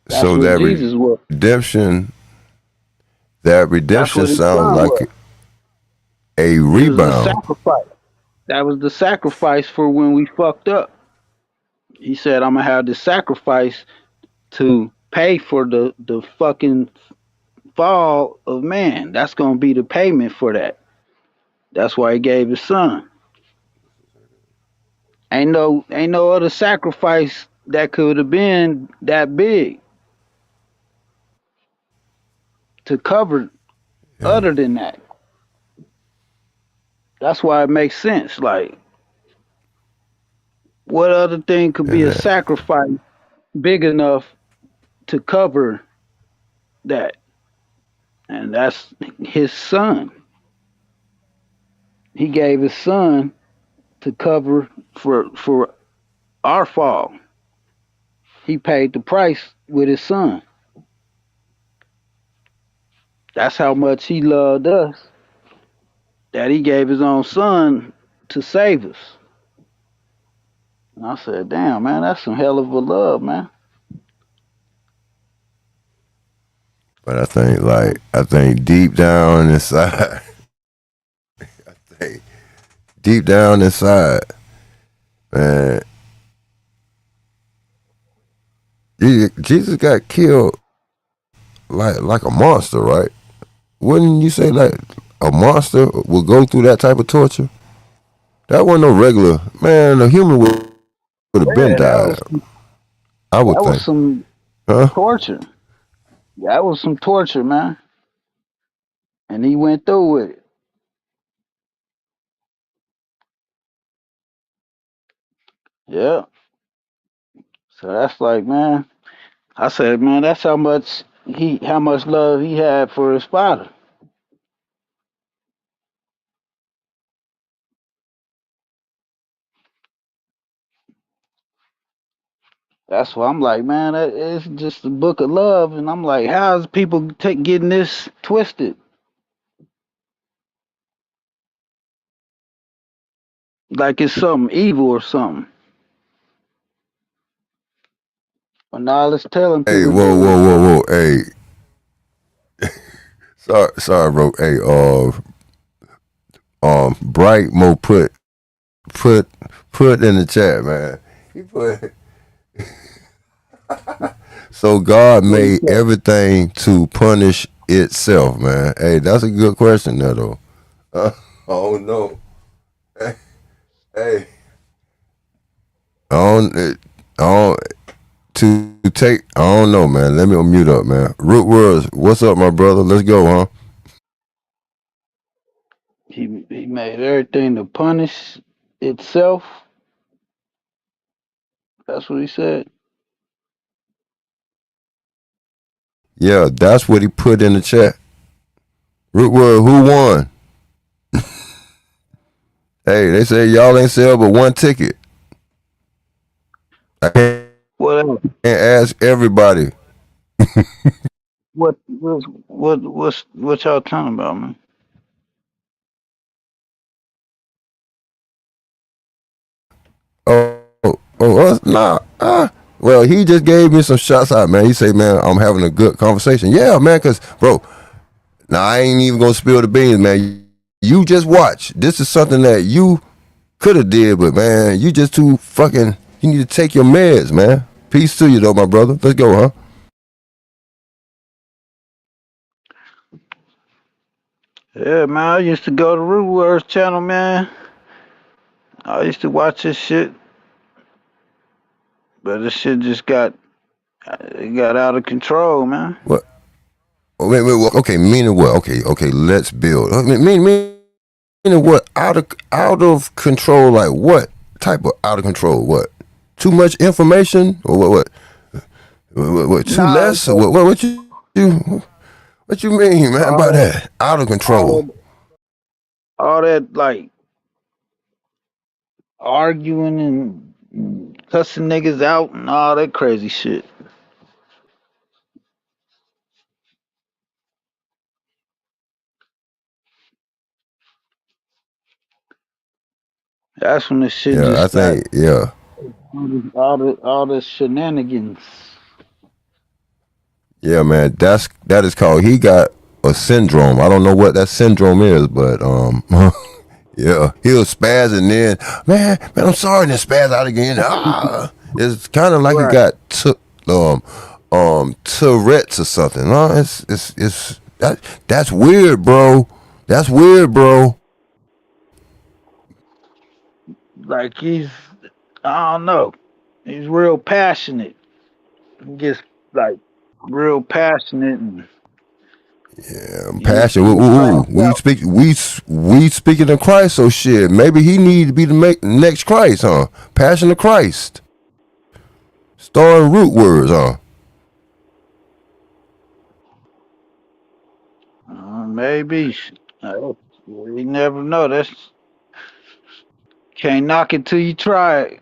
That's So what that Jesus was. redemption. That That's redemption what his sounds son was. like a It was a rebound. sacrifice. That was the sacrifice for when we fucked up. He said, "I'm gonna have the sacrifice to pay for the fucking fall of man. That's gonna be the payment for that. That's why he gave his son. Ain't no other sacrifice that could have been that big to cover Yeah, other than that. That's why it makes sense. Like, what other thing could be a yeah. sacrifice big enough to cover that? And that's his son. He gave his son to cover for our fall. He paid the price with his son. That's how much he loved us that he gave his own son to save us. And I said, damn, man, that's some hell of a love, man. But I think deep down inside, I think deep down inside, man, Jesus got killed like a monster, right? Wouldn't you say like a monster would go through that type of torture? That wasn't no regular man. A human would have been Yeah, died. I would that was think, some huh? torture. That was some torture, man. And he went through with it. Yeah. So that's like, man, I said, man, that's how much love he had for his father. That's why I'm like, man, it's just a book of love, and I'm like, how's people getting this twisted? Like it's something evil or something. When all it's telling Hey, people whoa, do whoa, is, whoa, whoa. Hey, sorry, bro. Hey, Bright Mo put put in the chat, man. He put so God what he made say? everything to punish itself, man. Hey, that's a good question, there, though. Oh no, hey, on on to take. I don't know, man. Let me mute up, man. Root words. What's up, my brother? Let's go, huh? He made everything to punish itself. That's what he said. Yeah, that's what he put in the chat. Root word. Who won? Hey, they say y'all ain't sell but one ticket. I What else? can't ask everybody. What y'all talking about, man? Nah. Well, he just gave me some shots out, man. He say, man, I'm having a good conversation. Yeah, man, because, bro, now I ain't even going to spill the beans, man. You just watch. This is something that you could have did, but, man, you just too fucking, you need to take your meds, man. Peace to you, though, my brother. Let's go, huh? Yeah, man. I used to go to Root Wars channel, man. I used to watch this shit, but this shit just it got out of control, man. What? Wait. Okay, meaning what? Okay, let's build. Meaning what? Out of control, like what type of out of control? What? Too much information or what? What two Nah, less? What you mean, man, all by that, that? Out of all control. that, all that, like arguing and cussing niggas out and all that crazy shit. That's when the shit Yeah, just I got think, yeah. all the shenanigans. Yeah, man, that is called. He got a syndrome. I don't know what that syndrome is, but yeah, he'll spaz and then, man, I'm sorry, and then spaz out again. It's kind of like he Right. got Tourette's or something. No, it's that's weird, bro. That's weird, bro. Like I don't know. He's real passionate. He gets like real passionate and Passion. he Ooh, lashed out. we speaking of Christ, so shit. Maybe he need to be the next Christ, huh? Passion of Christ. Starring root words, huh? Maybe. Uh, you never know. That's can't knock it till you try it.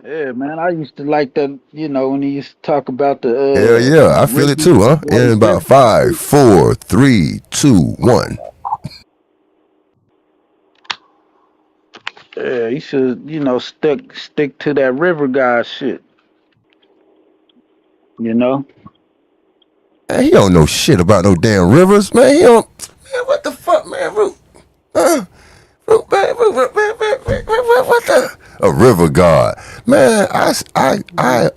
Yeah, man. I used to like that. You know when he used to talk about the Hell yeah, I feel it rivers, too, huh? In white about rivers. five, 4, 3, 2, 1. Yeah, he should. Stick to that river god shit. You know. Man, he don't know shit about no damn rivers, man. He don't. Man, what the fuck, man? What the? A river god, man. I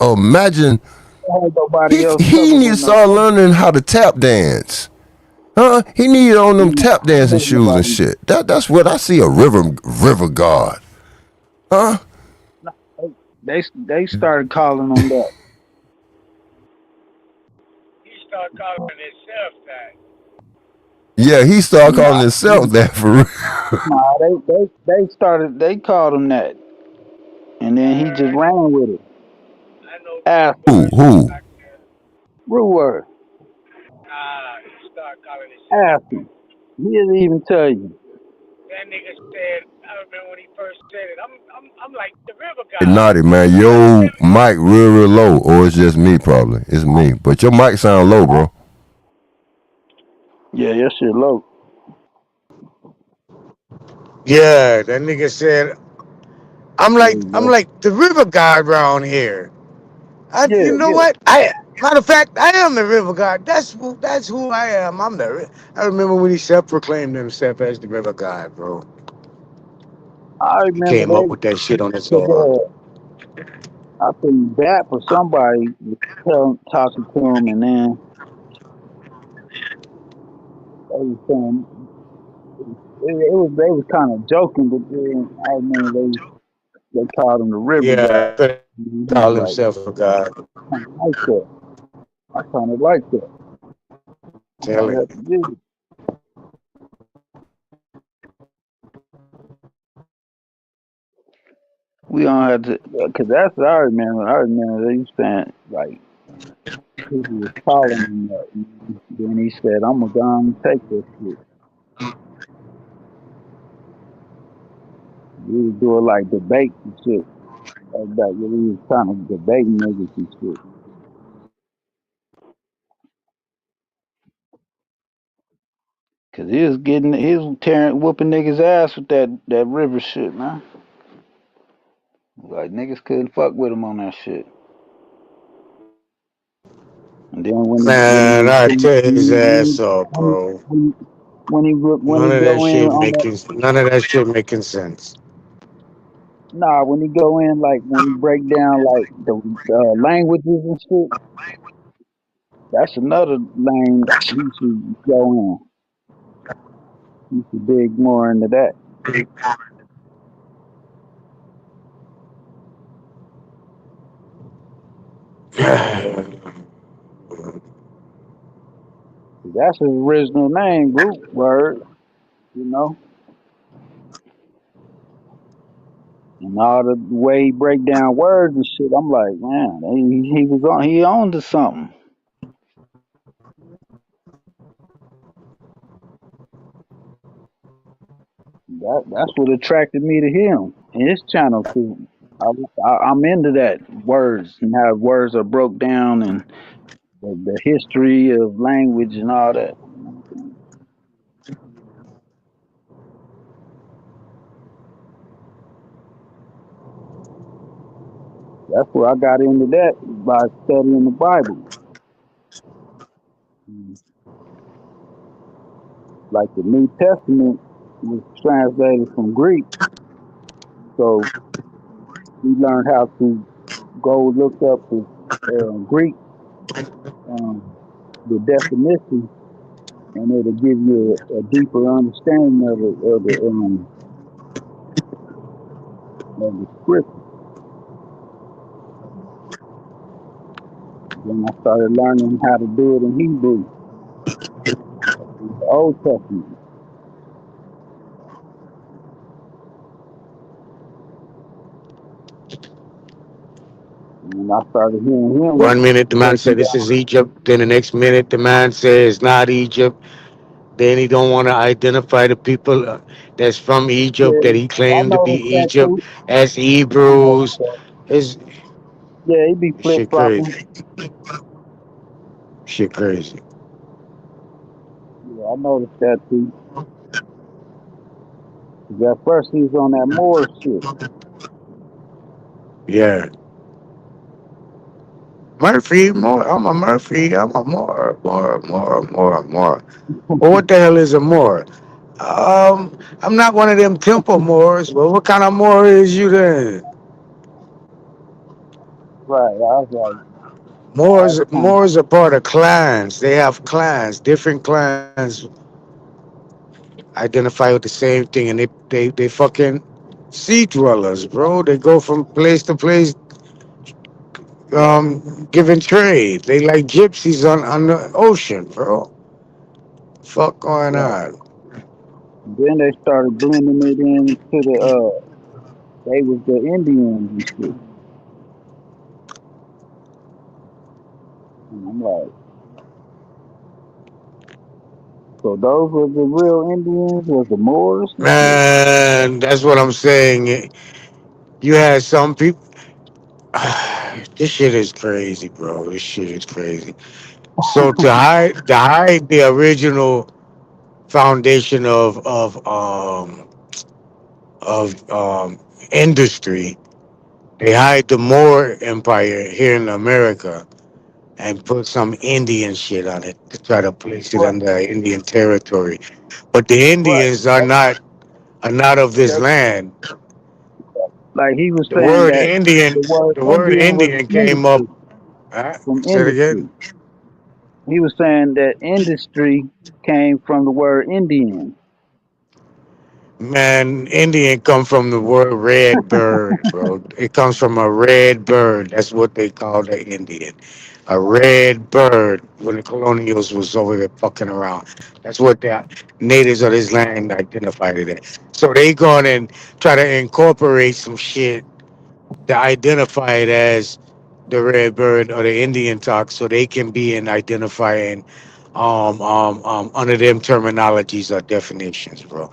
imagine Don't nobody he else he covered need to with no start river. learning how to tap dance. Huh? He need on them tap dancing Don't shoes and nobody. shit. That's what I see, a river god. Huh? They started calling on that. He started calling himself that. Yeah, he started calling Nah, himself that for real. nah, they called him that, and then he just ran with it. I know Root Ask him. Word Who? back there. Real word. He started calling himself. Ask him. He'll even tell you. That nigga said, I remember when he first said it. I'm like the river Hey, god. Naughty, man, yo mic real low, or it's just me probably. It's me. But your mic sound low, bro. Yeah, your shit low. Yeah, that nigga said, There you I'm go. like the river god around here. You Yeah, know yeah. what? Matter of fact, I am the river god. That's who I am. I remember when he self-proclaimed himself as the river god, bro. I He remember came up with that shit on his own. I think that for somebody was talking to him, and then they was saying they was kind of joking, but then I remember they called him the river god. Yeah, And he was call like, himself a god. I kind of like that. I kind of like that. I Tell might it. have to get it. We don't have to, cause that's what I remember. I remember they saying like people was calling him that. And then he said, "I'm gonna go and take this shit." We was doing like debates and shit like that. Where we was kind of debating niggas and shit. Cause he was tearing, whooping niggas ass with that river shit, man. Like niggas couldn't fuck with him on that shit. And then Man, I tear his ass off, bro. when None he of that go in shit on that, making none of that shit making sense. nah, when he go in like when he break down like the languages and shit, that's another lane he should go in. He should dig more into that. That's his original name, Root Word. You know, and all the way he break down words and shit. I'm like, man, he on to something. That's what attracted me to him and his channel. Cause I'm into that words and how words are broke down and the history of language and all that. That's where I got into that by studying the Bible. Like the New Testament was translated from Greek, so we learned how to go look up the Greek um, the definition, and it'll give you a deeper understanding of the scripture. Then I started learning how to do it in Hebrew, the Old Testament. And I started hearing him 1 minute the man break said it this down. is Egypt. Then the next minute the man says not Egypt. Then he don't want to identify the people that's from Egypt that Yeah, he I claimed to be noticed that Egypt too. as I noticed Hebrews. that. It's Yeah, he be flip shit flopping. crazy. Shit crazy. Yeah, I noticed that too. 'Cause at first he was on that Moore shit. Yeah. Murphy, more. I'm a Murphy. I'm a more. Well, what the hell is a Moor? I'm not one of them temple Moors. Well, what kind of Moor is you then? Right. I was like, I Moors, was kind of Moors are part of clans. They have clans, different clans identify with the same thing, and they fucking sea dwellers, bro. They go from place to place, giving trade. They like gypsies on the ocean, bro. Fuck going right. on? Then they started blending it into they was the Indians and shit. And I'm like, so those were the real Indians, was the Moors and shit. Man, that's what I'm saying. You had some people. This shit is crazy, bro. This shit is crazy. So to hide the original foundation of industry, they hide the Moor Empire here in America and put some Indian shit on it to try to place it Right, under Indian territory. But the right. Indians are not of this That's, land. like he was The saying word that Indian, the the word Indian was Indian came up. industry from Say it industry. again. He was saying that industry came from the word Indian. Man, Indian come from the word red bird, bro. It comes from a red bird. That's what they call the Indian. A red bird when the colonials was over there fucking around. That's what the natives of this land identified it as. So they gone and try to incorporate some shit to identify it as the red bird or the Indian talk so they can be in identifying under them terminologies or definitions, bro.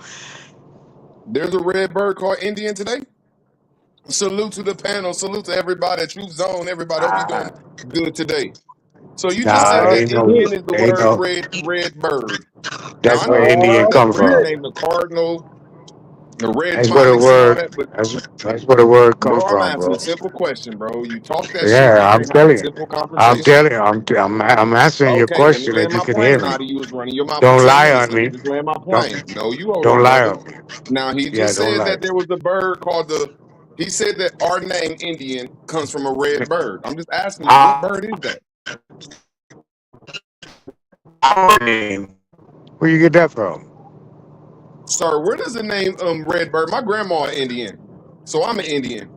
There's a red bird called Indian today. Salute to the panel. Salute to everybody at Truthzone. Everybody, hope you're doing good today. So you just said Nah, Oh that ain't no, Indian is the ain't word no. red bird. Now That's I know where they got Indian oh come different from. shit. names, the cardinal, the red That's where the phonics, and all word. that. But That's where the word come bro, I'm from, asking bro. a simple question, bro. You talk that shit. We Yeah, I'm can't have a telling you. simple I'm conversation. telling you. I'm answering your Okay, let me question land if you my can hear plane. me. Now you was running your mouth for Don't 10 lie minutes. on Let me me. just land my plane. Don't No, you hold on, don't lie brother. on me. Now he Yeah, just don't said lie. that there was a bird called the. He said that our name Indian comes from a red bird. I'm just asking you, what bird is that, Our name. Where you get that from? sir? Where does the name red bird? My grandma an Indian, so I'm an Indian.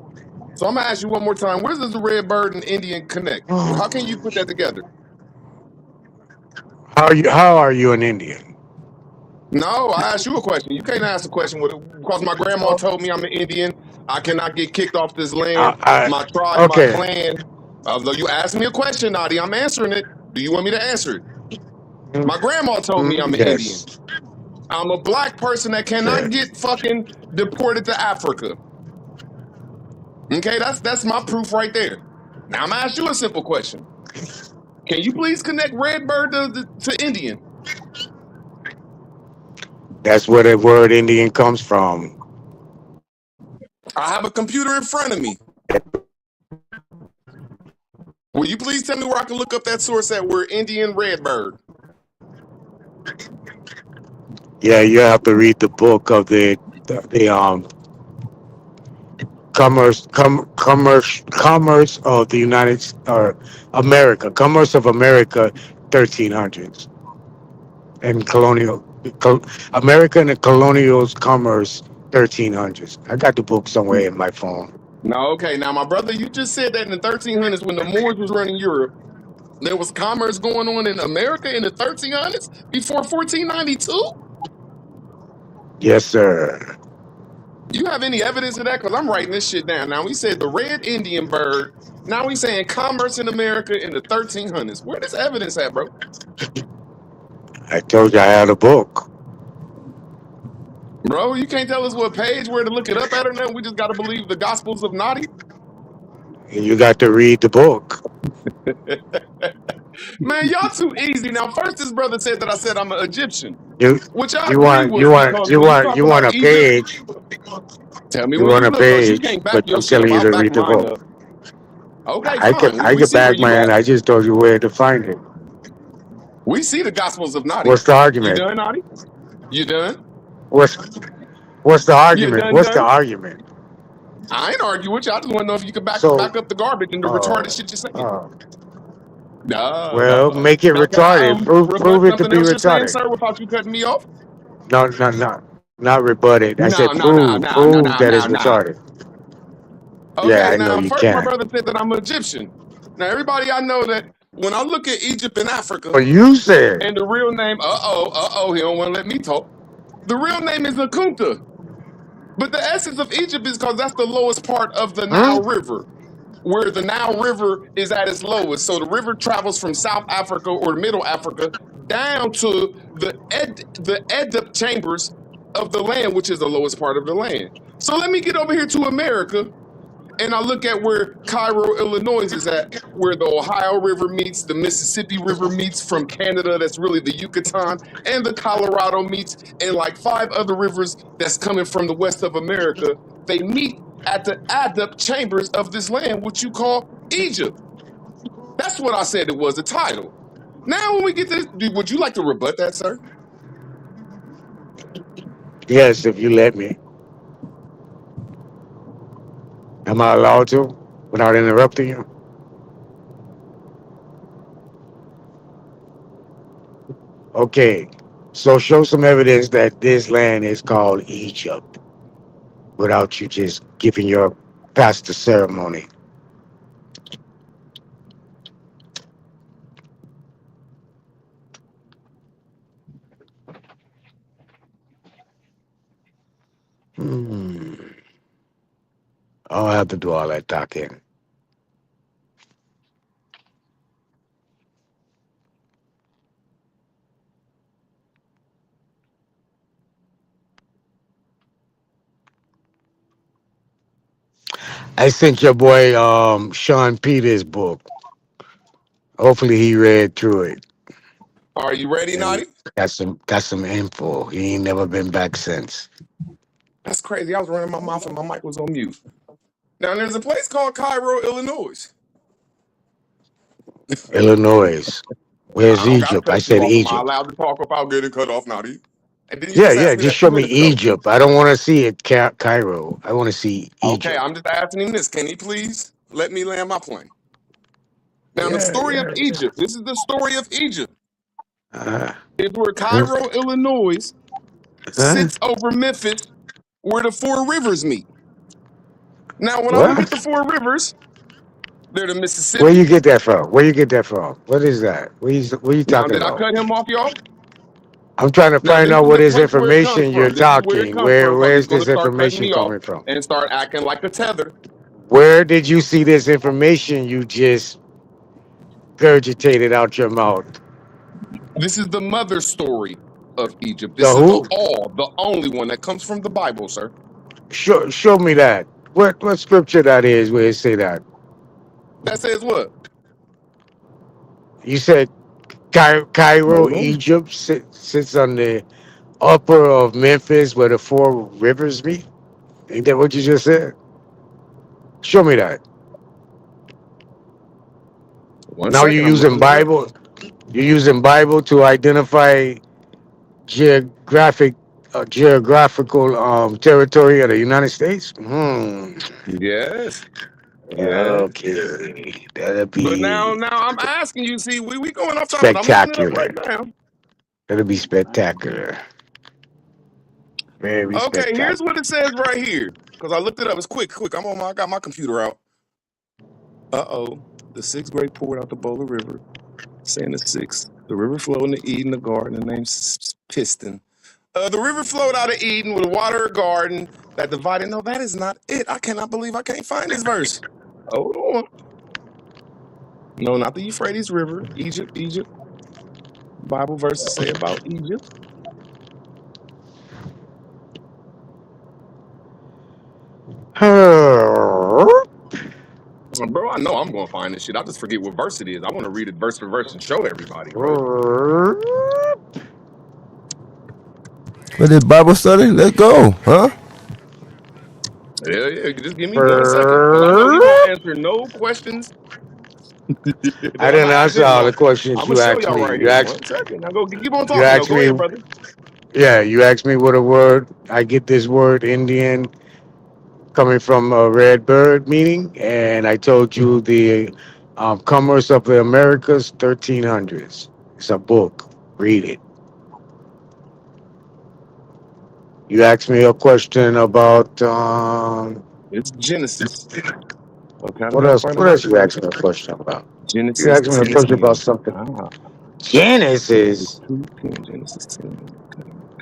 So I'm gonna ask you one more time. Where does the red bird and Indian connect? How can you put that together? How are you an Indian? No, I asked you a question. You can't ask a question because my grandma told me I'm an Indian. I cannot get kicked off this land. My tribe, my Okay. clan. Although you asked me a question, Nadi, I'm answering it. Do you want me to answer it? My grandma told me I'm an Indian. Yes. I'm a black person that cannot Okay. get fucking deported to Africa. Okay, that's my proof right there. Now I'm gonna ask you a simple question. Can you please connect Redbird to Indian? That's where the word Indian comes from. I have a computer in front of me. Will you please tell me where I can look up that source at word Indian Redbird? Yeah, you have to read the book of the commerce of the or America, commerce of America, 1300s, and America and the colonials commerce 1300s. I got the book somewhere in my phone. No, okay. Now, my brother, you just said that in the 1300s when the Moors was running Europe, there was commerce going on in America in the 1300s before 1492? Yes, sir. You have any evidence of that? Because I'm writing this shit down. Now, we said the red Indian bird. Now we saying commerce in America in the 1300s. Where this evidence at, bro? I told you I had a book. Bro, you can't tell us what page, where to look it up at or nothing. We just got to believe the Gospels of Nadi. And you got to read the book. Man, y'all too easy. Now, first, this brother said that I said I'm an Egyptian, You which I you agree want with you want because you when you want talk you want about a Egypt, page. tell me You where want you a look, because you page, can't back but your I'm shit telling up. you I'll to back read the mine book. up. Okay, I can fine. I We can see where back you mine. at. I just told you where to find it. We see the Gospels of Nadi. What's the You argument? done, Nadi? You done? What's what's the You argument? done What's the done? argument? I ain't arguing with you. I just want to know if you can So, back up the garbage and the retarded oh, shit you're saying. oh, No, well, no. make it Now, can I retarded. rebut Prove it to something be else you're saying, retarded. sir, without you cutting me off? No, no, no, not rebut it. I No, said no, no, no, no, prove no, that no, it's no. retarded. Yeah, Okay, I know now you first my can't. brother said that I'm Egyptian. Now everybody I know that when I look at Egypt and Africa But you said, and the real name, he don't want to let me talk. The real name is Akunta. But the essence of Egypt is because that's the lowest part of the hmm? Nile River, where the Nile River is at its lowest. So the river travels from South Africa or Middle Africa down to the Edip chambers of the land, which is the lowest part of the land. So let me get over here to America and I look at where Cairo, Illinois is at, where the Ohio River meets, the Mississippi River meets from Canada, that's really the Yucatan, and the Colorado meets, and like 5 other rivers that's coming from the west of America, they meet at the adduct chambers of this land, which you call Egypt. That's what I said it was, the title. Now, when we get this, would you like to rebut that, sir? Yes, if you let me. Am I allowed to without interrupting you? Okay. So show some evidence that this land is called Egypt without you just giving your pastor ceremony. Hmm. I'll have to do all that talking. I sent your boy Sean Peters' book. Hopefully he read through it Are you ready, and Nadi? got some info. He ain't never been back since. That's crazy. I was running my mouth and my mic was on mute. Now, there's a place called Cairo, Illinois. Illinois. I Where's don't got to Egypt? I cut you said off. Am I Egypt. allowed to talk without getting cut off, Nadi? And then you Yeah, just yeah. asked me Just that show 2 me minutes ago. Egypt. I don't want to see it, Cairo. I want to see Okay, Egypt. I'm just asking him this. Can he please let me land my plane? Now, the Yeah, story of yeah, yeah. Egypt. This is the story of Egypt. Uh, It's where huh? Cairo, Illinois Huh? sits over Memphis, where the 4 rivers meet. Now, when I look at the What? 4 rivers, They're the Where you Mississippi. get that from? Where you get that from? What is that? What are you Now, talking did I about? cut him off, y'all? I'm trying to Now, find this out is what the is place where it comes information you're from. This is where it talking. comes from. So Where's he's going this to start cutting information me off coming from? and start acting like a tether. Where did you see this information you just regurgitated out your mouth? This is the mother story of Egypt. The This is who? the only one that comes from the Bible, sir. Show me that. What scripture that is where it say that? That says what? You said Cairo, Hold on. Egypt sits on the upper of Memphis where the four rivers meet. Ain't that what you just said? Show me that. One Now you're second, I'm using looking it up. Bible. You're using Bible to identify geographic geographical territory of the United States. Yes, yes. Okay, that'll But be now I'm asking you. See, we going off topic. I'm looking it up right spectacular. now. That'll be spectacular. Very Okay, here's spectacular. what it says right here. Because I looked it up. It's quick. I got my computer out. Uh-oh. The sixth great poured out the Bola River, saying the sixth. The river flowed into Eden, the garden, the name Piston. The river flowed out of Eden with a water garden that divided. No, that is not it. I cannot believe I can't find this verse. Hold on. No, not the Euphrates River. Egypt. Bible verses say about Egypt. Bro, I know I'm going to find this shit. I just forget what verse it is. I want to read it verse for verse and show everybody, bro. For this Bible study, let's go, huh? Yeah, yeah. Just give me 1 second. Because I know he won't answer no questions I that didn't I answer didn't all the want. questions I'm going you to show asked y'all me. right here. 1 second. Now go keep on You talking, though. asked Go me, ahead, brother. yeah, you asked me what a word. I get this word Indian coming from a red bird meaning, and I told you the Commerce of the Americas, 1300s. It's a book. Read it. You asked me a question about It's Genesis. Okay, I what got to else? find the What else verse. you asked me a question about? You Genesis asked me a question about 10:10. something. Ah, Genesis. 2:10. Genesis 10. Okay, okay.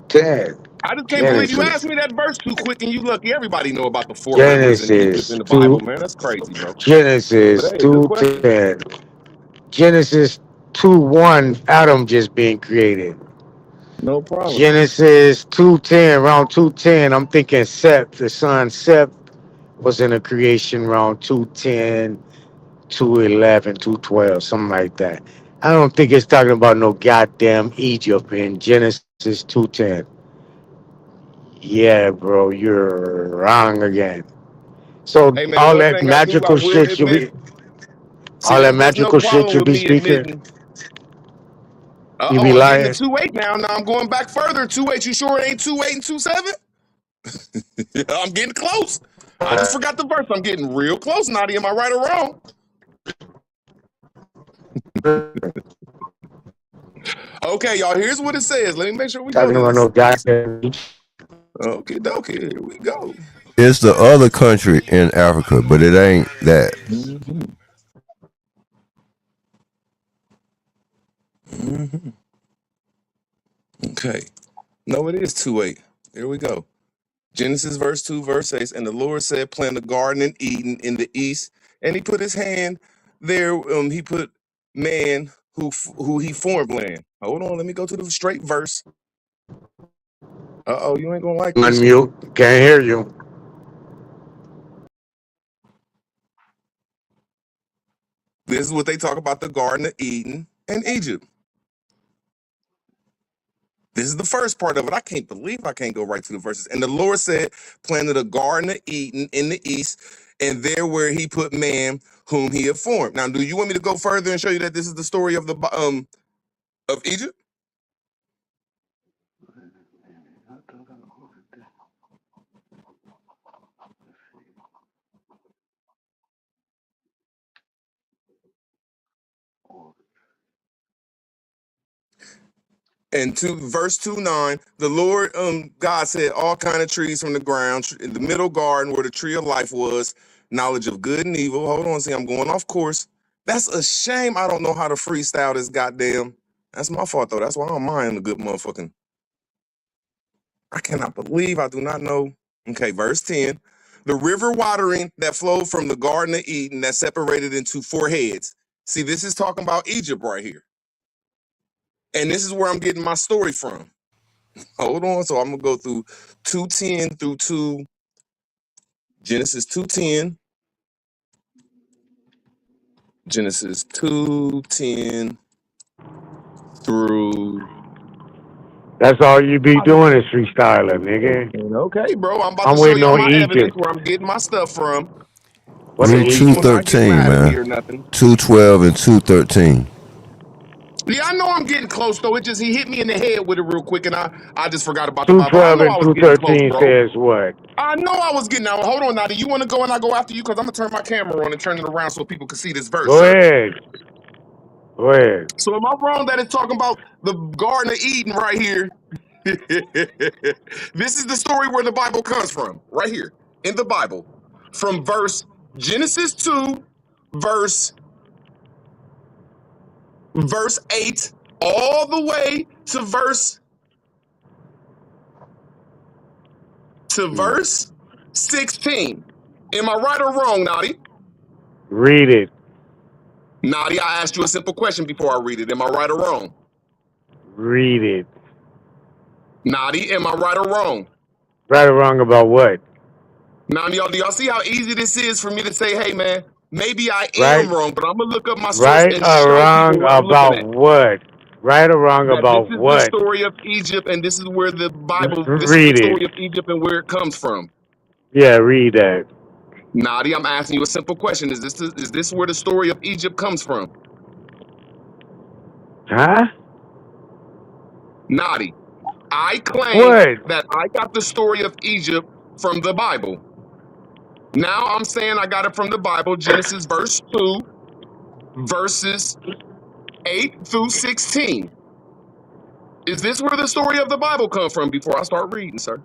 Ten. I just can't believe you asked Genesis. me that verse too quick and you lucky. Everybody know about the four rivers in Egypt Genesis in the two. Bible, man. That's crazy, bro. But Genesis hey, good question. 2:10. Genesis 2:1. Adam just being created. No problem. Genesis 2:10. Around 2:10. I'm thinking Seth, the son Seth, was in a creation around 2:10, 2:11, 2:12, something like that. I don't think it's talking about no goddamn Egypt in Genesis 2:10. Yeah, bro, you're wrong again. So Hey, man, all one that thing I do, I magical will shit you admit. be, See, all that there's no magical shit problem you with be me speaking, admitting. you Uh-oh, be I'm getting to lying. 2:8 now. Now I'm going back further. 2:8. You sure it ain't 2:8 and 2:7? I'm getting close. I just forgot the verse. I'm getting real close, Nadia. Am I right or wrong? Okay, y'all, here's what it says. Let me make sure we go Talking to about no this. goddamn. Okay, dokie, here we go. It's the other country in Africa, but it ain't that. Mm-hmm. Mm-hmm. Okay. No, it is 2:8. Here we go. Genesis verse 2, verse 8. And the Lord said, plant a garden in Eden in the east. And he put his hand there. He put man who he formed land. Hold on, let me go to the straight verse. Uh-oh, you ain't gonna like this one. Unmute. Can't hear you. This is what they talk about the Garden of Eden and Egypt. This is the first part of it. I can't believe I can't go right to the verses. And the Lord said, planted a garden of Eden in the east, and there where he put man whom he had formed. Now, do you want me to go further and show you that this is the story of the of Egypt? And to verse 2:9, the Lord God said, all kind of trees from the ground, in the middle garden where the tree of life was, knowledge of good and evil. Hold on, see, I'm going off course. That's a shame I don't know how to freestyle this goddamn. That's my fault though. That's why I don't mind a good motherfucking. I cannot believe I do not know. Okay, verse 10. The river watering that flowed from the Garden of Eden that separated into four heads. See, this is talking about Egypt right here. And this is where I'm getting my story from. Hold on. So I'm going to go through 2:10 through 2, Genesis 2:10. Genesis 2:10 through. That's all you be doing is freestyling, nigga. Okay, bro. I'm about to I'm show waiting y'all on my evidence Egypt. where I'm getting my stuff from. What the So Read people will Egypt? not get 2:13, mad at me man. or nothing. 2:12 and 2:13. Yeah, I know I'm getting close though. It just he hit me in the head with it real quick, and I just forgot about the Bible. I 2:12 know and I was getting close, 2:13 bro. says what? I know I was getting out. Hold on, Nadi. You want to go and I go after you because I'm gonna turn my camera on and turn it around so people can see this verse, Go sir. ahead. Go ahead. So am I wrong that it's talking about the Garden of Eden right here? This is the story where the Bible comes from, right here in the Bible, from verse Genesis 2, verse 8, all the way to verse 16. Am I right or wrong, Nadi? Read it. Nadi, I asked you a simple question before I read it. Am I right or wrong? Read it. Nadi, am I right or wrong? Right or wrong about what? Now, y'all, do y'all see how easy this is for me to say, hey, man, maybe I Right? am wrong, but I'm going to look up my source Right and or show people wrong what I'm looking about at. what? Right or wrong That this about is the what? story of Egypt, and this is where the Bible, this is the Read it. story of Egypt and where it comes from. Yeah, read that. Nadi, I'm asking you a simple question. Is this where the story of Egypt comes from? Huh? Nadi, I claim What? that I got the story of Egypt from the Bible. Now I'm saying I got it from the Bible, Genesis verse 2, verses 8 through 16. Is this where the story of the Bible comes from before I start reading, sir?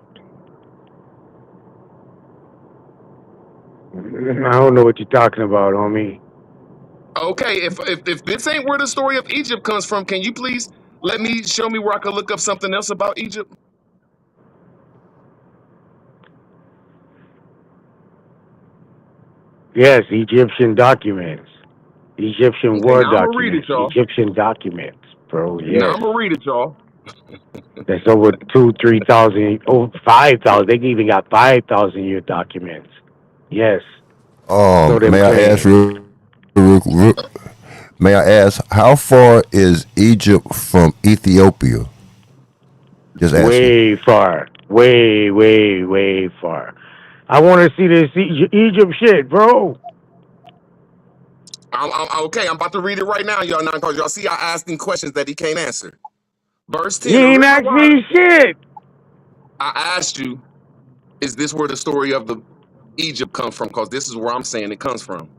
I don't know what you're talking about, homie. Okay, if this ain't where the story of Egypt comes from, can you please show me where I can look up something else about Egypt? Yes, Egyptian documents. Egyptian Okay, war now I'm gonna read it, documents. y'all. Egyptian documents, bro. Now Yes. I'm gonna read it, y'all. That's over 2, 3,000, over 5,000. They even got 5,000 year documents. Yes. So them May I ask claims. may I ask how far is Egypt from Ethiopia? Just asking. Way far. Way, way, way far. I want to see this Egypt shit, bro. Okay, I'm about to read it right now, y'all. Now, because y'all see, I asked him questions that he can't answer. Verse You 10, the ain't river asked water. me shit. I asked you, is this where the story of the Egypt comes from? Because this is where I'm saying it comes from.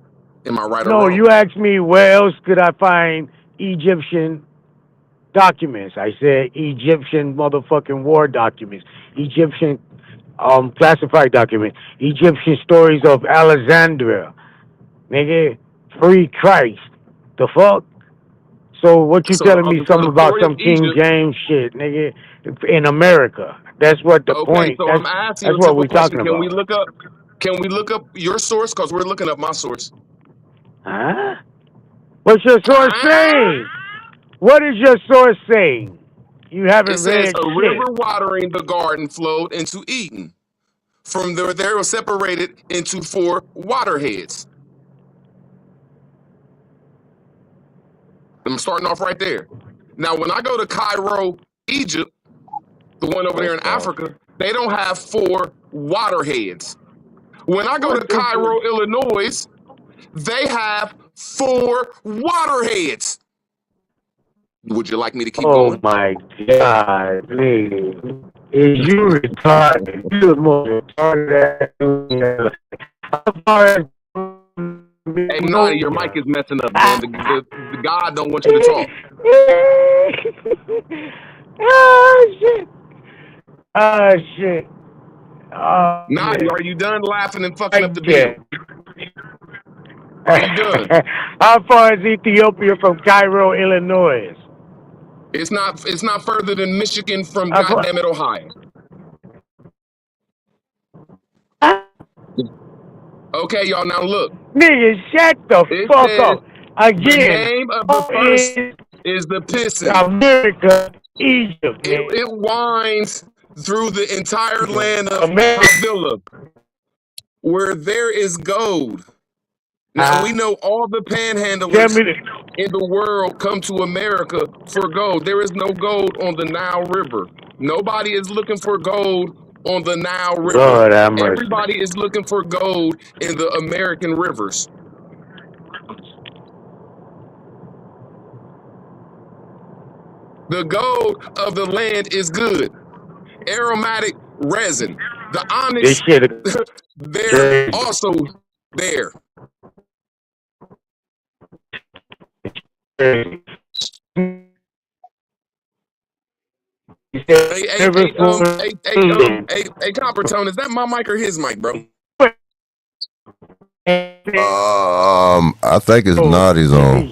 Am I right or No, wrong? you asked me where else could I find Egyptian documents. I said Egyptian motherfucking war documents. Egyptian classified documents. Egyptian stories of Alexandria. Nigga, free Christ. The fuck? So what you telling me So the something about story of some King Egypt. James shit, nigga, in America? That's what the Okay, point. so I'm asking you That's a what simple we question. talking Can we about. look up? Can we look up your source? Because we're looking up my source. Huh? What's your source Ah! saying? What is your source saying? You It haven't says read a shit. river watering the garden flowed into Eden. From there, they were separated into four waterheads. I'm starting off right there. Now, when I go to Cairo, Egypt, the one over there in Fuck off. Africa, they don't have four waterheads. When I go What to the Cairo, Illinois, they have four waterheads. Would you like me to keep Oh going? my god, nigga. Is you retarded? You the most retarded ass dude. How far Hey, Nani, your mic is messing up, man. The God don't want you to talk. Oh shit. Oh shit. Oh Nani, shit. are you done laughing and fucking I up the get. bill? I'm done. How far is Ethiopia from Cairo, Illinois? It's not further than Michigan from How far? goddamn it Ohio. Okay, y'all. Now look. Nigga, shut the It fuck says up. the Again, name of the how first is is the Pissing. America, Egypt, man? It winds through the entire land of America. Havilah, where there is gold. Now we know all the Tell panhandlers me this. in the world come to America for gold. There is no gold on the Nile River. Nobody is looking for gold on the Nile River. Lord have mercy. Everybody is looking for gold in the American rivers. The gold of the land is good. Aromatic resin. The This onyx, shit is they're crazy. also there. Hey, Coppertone, is that my mic or his mic, bro? I think it's Naughty's on.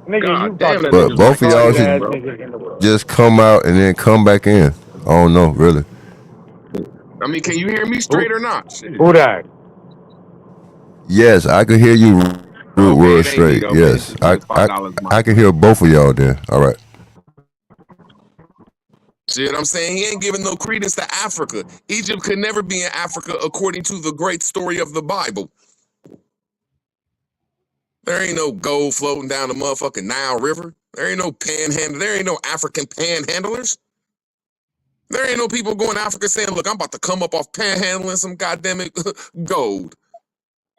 Nigga, you God damn, about to that But nigga's the mic both of y'all fuckest stinking, ass should bro. niggas in the world. just come out and then come back in. I don't know, really. I mean, can you hear me Who, straight or not? Shit. who that? Yes, I can hear you root Okay, word it ain't me straight. though, man. It's Yes. just I like I $5 I mic. can hear both of y'all then. All right. See what I'm saying? He ain't giving no credence to Africa. Egypt could never be in Africa according to the great story of the Bible. There ain't no gold floating down the motherfucking Nile River. There ain't no panhandle. There ain't no African panhandlers. There ain't no people going to Africa saying, look, I'm about to come up off panhandling some goddamn it gold.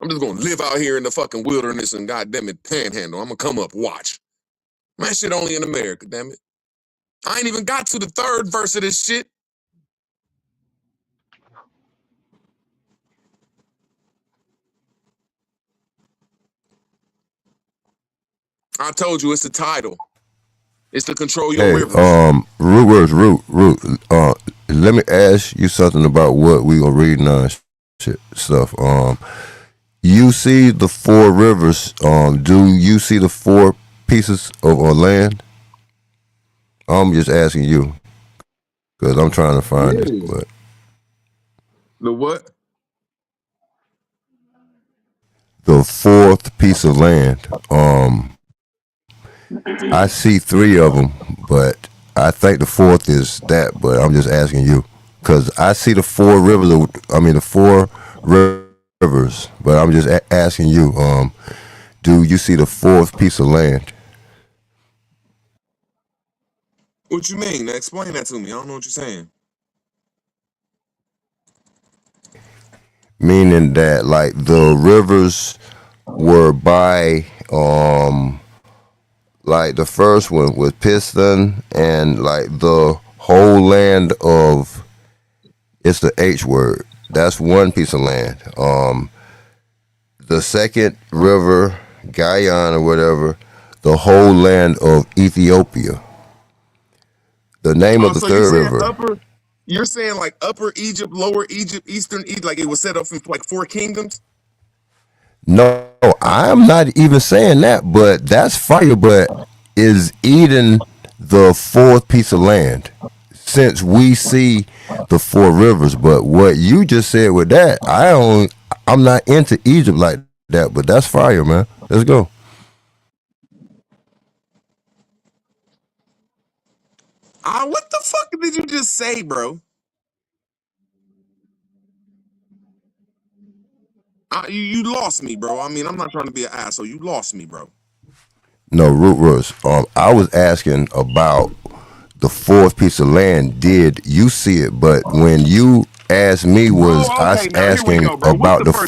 I'm just gonna live out here in the fucking wilderness and goddamn it panhandle. I'm gonna come up, watch. Man, shit only in America, damn it. I ain't even got to the third verse of this shit. I told you it's the title. It's to control your Hey, rivers. root words, root. Let me ask you something about what we gonna read now. Shit stuff. You see the four rivers. Do you see the four pieces of land? I'm just asking you because I'm trying to find it. Yeah. But The what? the fourth piece of land. I see three of them, but I think the fourth is that. But I'm just asking you because I see the four rivers. The four rivers. But I'm just asking you. Do you see the fourth piece of land? What you mean? Now explain that to me. I don't know what you're saying. Meaning that like the rivers were by like the first one was Piston and like the whole land of it's the H word. That's one piece of land. The second river, Guyana or whatever, the whole land of Ethiopia. The name Oh, of the so you third saying river. upper? You're saying like Upper Egypt, Lower Egypt, Eastern Egypt, like it was set up in like four kingdoms? No, I'm not even saying that, but that's fire. But is Eden the fourth piece of land? Since we see the four rivers, but what you just said with that, I'm not into Egypt like that, but that's fire, man. Let's go. Ah, what the fuck did you just say, bro? You lost me, bro. I mean, I'm not trying to be an asshole. You lost me, bro. No, root words. I was asking about the fourth piece of land. Did you see it? But when you asked me, was Oh, I okay. Now here we asking go, bro. What's about the the first